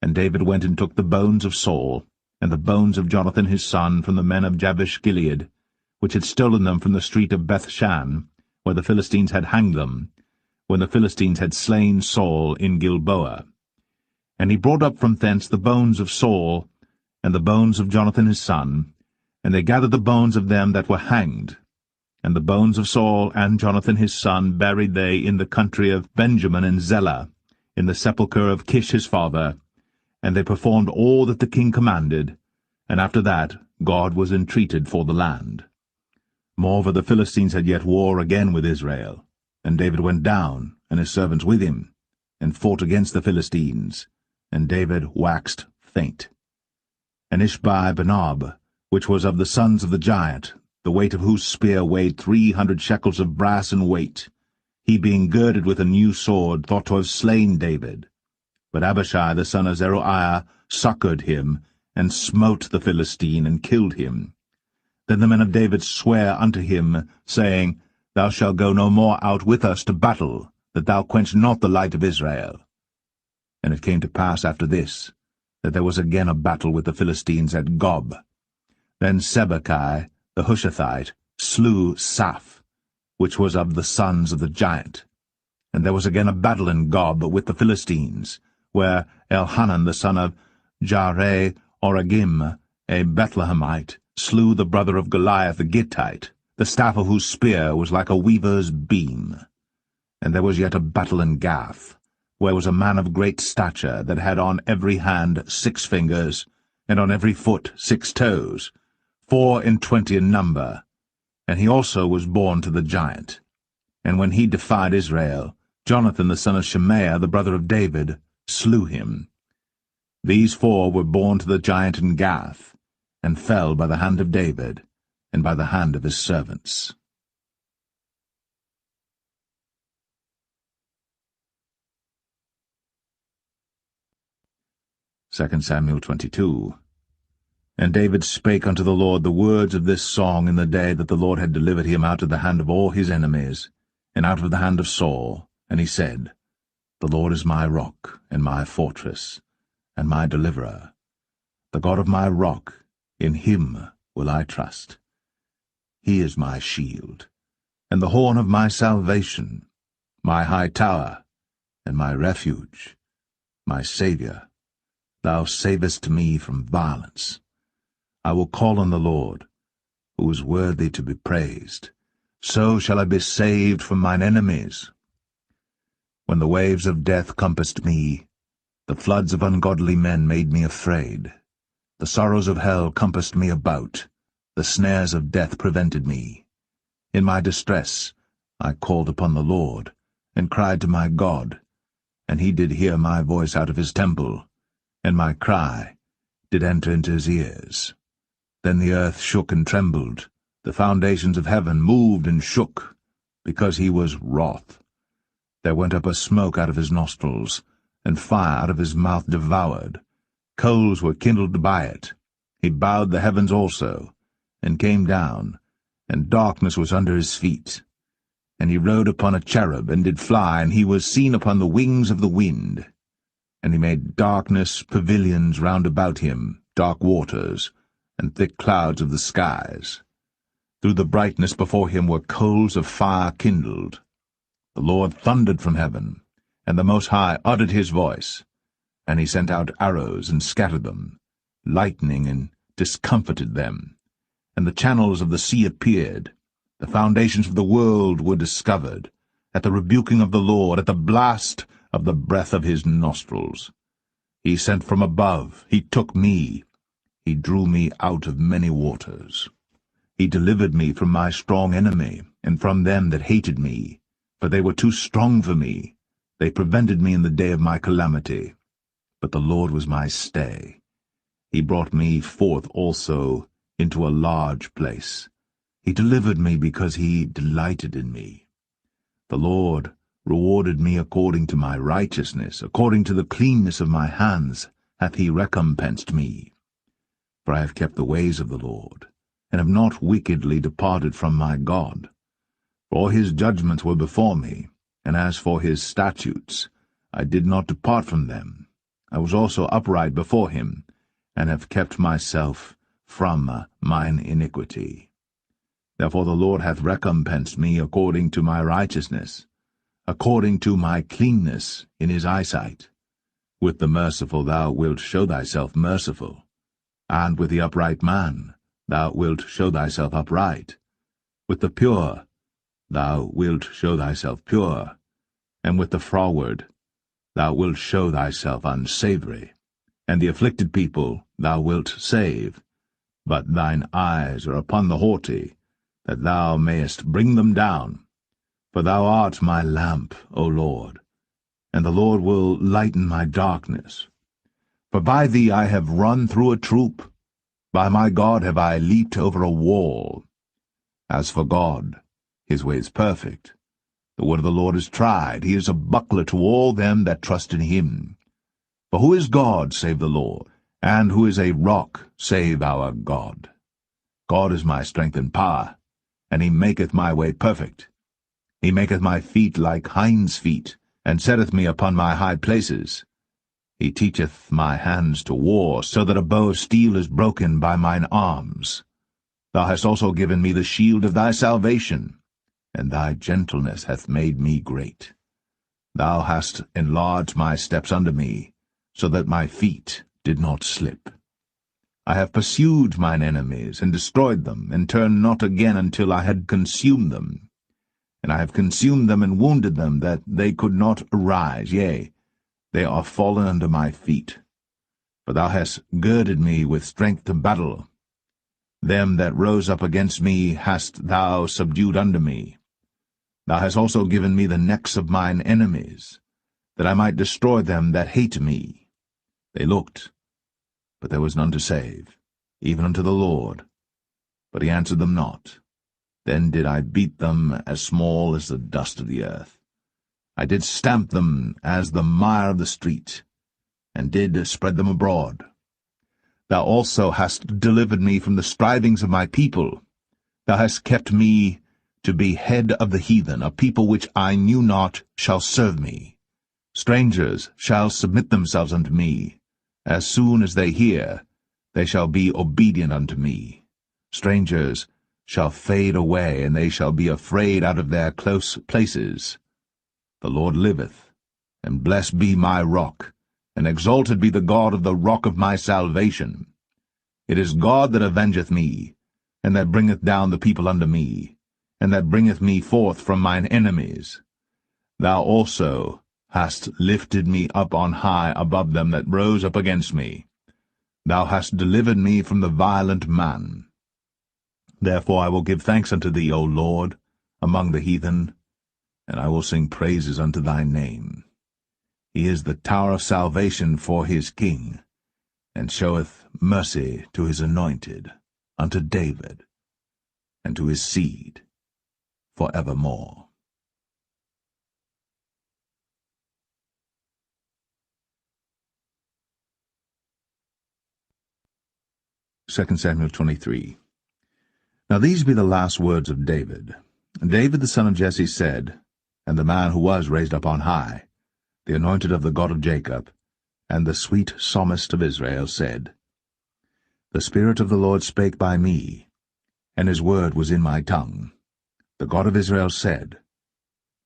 And David went and took the bones of Saul, and the bones of Jonathan his son, from the men of Jabesh-Gilead, which had stolen them from the street of Bethshan, where the Philistines had hanged them, when the Philistines had slain Saul in Gilboa. And he brought up from thence the bones of Saul, and the bones of Jonathan his son, and they gathered the bones of them that were hanged. And the bones of Saul and Jonathan his son buried they in the country of Benjamin in Zelle, in the sepulchre of Kish his father, and they performed all that the king commanded, and after that God was entreated for the land. Moreover, the Philistines had yet war again with Israel, and David went down, and his servants with him, and fought against the Philistines, and David waxed faint. And Ishbi-Benob, which was of the sons of the giant, the weight of whose spear weighed 300 shekels of brass in weight, he being girded with a new sword, thought to have slain David. But Abishai the son of Zeruiah succoured him, and smote the Philistine, and killed him. Then the men of David sware unto him, saying, Thou shalt go no more out with us to battle, that thou quench not the light of Israel. And it came to pass after this, that there was again a battle with the Philistines at Gob. Then Sibbechai the Hushathite slew Saph, which was of the sons of the giant. And there was again a battle in Gob with the Philistines, where Elhanan the son of Jaare-Oregim, a Bethlehemite, slew the brother of Goliath the Gittite, the staff of whose spear was like a weaver's beam. And there was yet a battle in Gath, where was a man of great stature, that had on every hand 6 fingers, and on every foot 6 toes, 24 in number, and he also was born to the giant. And when he defied Israel, Jonathan the son of Shimea, the brother of David, slew him. These 4 were born to the giant in Gath, and fell by the hand of David, and by the hand of his servants. Second Samuel 22. And David spake unto the Lord the words of this song in the day that the Lord had delivered him out of the hand of all his enemies, and out of the hand of Saul. And he said, The Lord is my rock, and my fortress, and my deliverer. The God of my rock, in him will I trust. He is my shield, and the horn of my salvation, my high tower, and my refuge, my Saviour. Thou savest me from violence. I will call on the Lord, who is worthy to be praised. So shall I be saved from mine enemies. When the waves of death compassed me, the floods of ungodly men made me afraid. The sorrows of hell compassed me about, the snares of death prevented me. In my distress I called upon the Lord, and cried to my God, and he did hear my voice out of his temple, and my cry did enter into his ears. Then the earth shook and trembled, the foundations of heaven moved and shook, because he was wroth. There went up a smoke out of his nostrils, and fire out of his mouth devoured. Coals were kindled by it. He bowed the heavens also, and came down, and darkness was under his feet. And he rode upon a cherub, and did fly, and he was seen upon the wings of the wind. And he made darkness pavilions round about him, dark waters, and thick clouds of the skies. Through the brightness before him were coals of fire kindled. The Lord thundered from heaven, and the Most High uttered his voice. And he sent out arrows, and scattered them, lightning, and discomfited them. And the channels of the sea appeared. The foundations of the world were discovered, at the rebuking of the Lord, at the blast of the breath of his nostrils. He sent from above, he took me, he drew me out of many waters. He delivered me from my strong enemy, and from them that hated me, for they were too strong for me. They prevented me in the day of my calamity. But the Lord was my stay. He brought me forth also into a large place. He delivered me because he delighted in me. The Lord rewarded me according to my righteousness, according to the cleanness of my hands hath he recompensed me. For I have kept the ways of the Lord, and have not wickedly departed from my God. For his judgments were before me, And as for his statutes, I did not depart from them. I was also upright before him, and have kept myself from mine iniquity. Therefore the Lord hath recompensed me according to my righteousness, according to my cleanness in his eyesight. With the merciful thou wilt show thyself merciful, and with the upright man thou wilt show thyself upright. With the pure thou wilt show thyself pure, and with the froward thou wilt show thyself unsavoury. And the afflicted people thou wilt save, but thine eyes are upon the haughty, that thou mayest bring them down. For thou art my lamp, O Lord, and the Lord will lighten my darkness. For by thee I have run through a troop, by my God have I leaped over a wall. As for God, his way is perfect. The word of the Lord is tried. He is a buckler to all them that trust in him. For who is God save the Lord? And who is a rock save our God? God is my strength and power, and he maketh my way perfect. He maketh my feet like hinds' feet, and setteth me upon my high places. He teacheth my hands to war, so that a bow of steel is broken by mine arms. Thou hast also given me the shield of thy salvation, and thy gentleness hath made me great. Thou hast enlarged my steps under me, so that my feet did not slip. I have pursued mine enemies, and destroyed them, and turned not again until I had consumed them. And I have consumed them and wounded them, that they could not arise, yea, they are fallen under my feet. For thou hast girded me with strength to battle. Them that rose up against me hast thou subdued under me. Thou hast also given me the necks of mine enemies, that I might destroy them that hate me. They looked, but there was none to save, even unto the Lord. But he answered them not. Then did I beat them as small as the dust of the earth. I did stamp them as the mire of the street, and did spread them abroad. Thou also hast delivered me from the strivings of my people. Thou hast kept me to be head of the heathen. A people which I knew not shall serve me. Strangers shall submit themselves unto me. As soon as they hear, they shall be obedient unto me. Strangers shall fade away, and they shall be afraid out of their close places. The Lord liveth, and blessed be my rock, and exalted be the God of the rock of my salvation. It is God that avengeth me, and that bringeth down the people unto me, and that bringeth me forth from mine enemies. Thou also hast lifted me up on high above them that rose up against me. Thou hast delivered me from the violent man. Therefore I will give thanks unto thee, O Lord, among the heathen, and I will sing praises unto thy name. He is the tower of salvation for his king, and showeth mercy to his anointed, unto David, and to his seed for evermore. 2 Samuel 23. Now these be the last words of David. David the son of Jesse said, and the man who was raised up on high, the anointed of the God of Jacob, and the sweet psalmist of Israel, said, The Spirit of the Lord spake by me, and his word was in my tongue. The God of Israel said,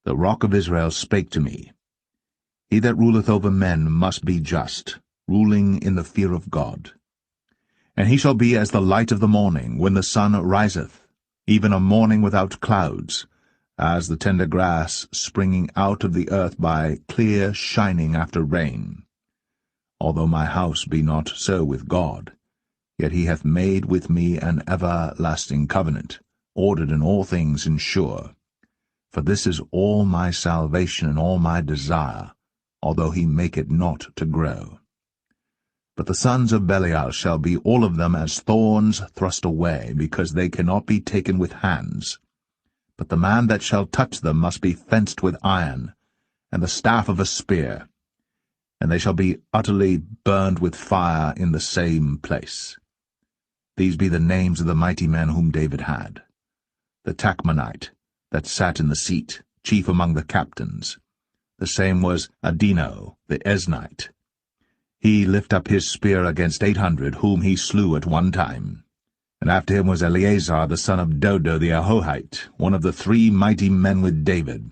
The rock of Israel spake to me. He that ruleth over men must be just, ruling in the fear of God. And he shall be as the light of the morning, when the sun riseth, even a morning without clouds, as the tender grass springing out of the earth by clear shining after rain. Although my house be not so with God, yet he hath made with me an everlasting covenant, ordered in all things and sure. For this is all my salvation and all my desire, although he make it not to grow. But the sons of Belial shall be all of them as thorns thrust away, because they cannot be taken with hands. But the man that shall touch them must be fenced with iron, and the staff of a spear, and they shall be utterly burned with fire in the same place. These be the names of the mighty men whom David had. The Tachmonite, that sat in the seat, chief among the captains. The same was Adino, the Esnite. He lift up his spear against 800, whom he slew at one time. And after him was Eleazar the son of Dodo the Ahohite, one of the 3 mighty men with David,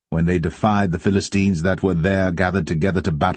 when they defied the Philistines that were there gathered together to battle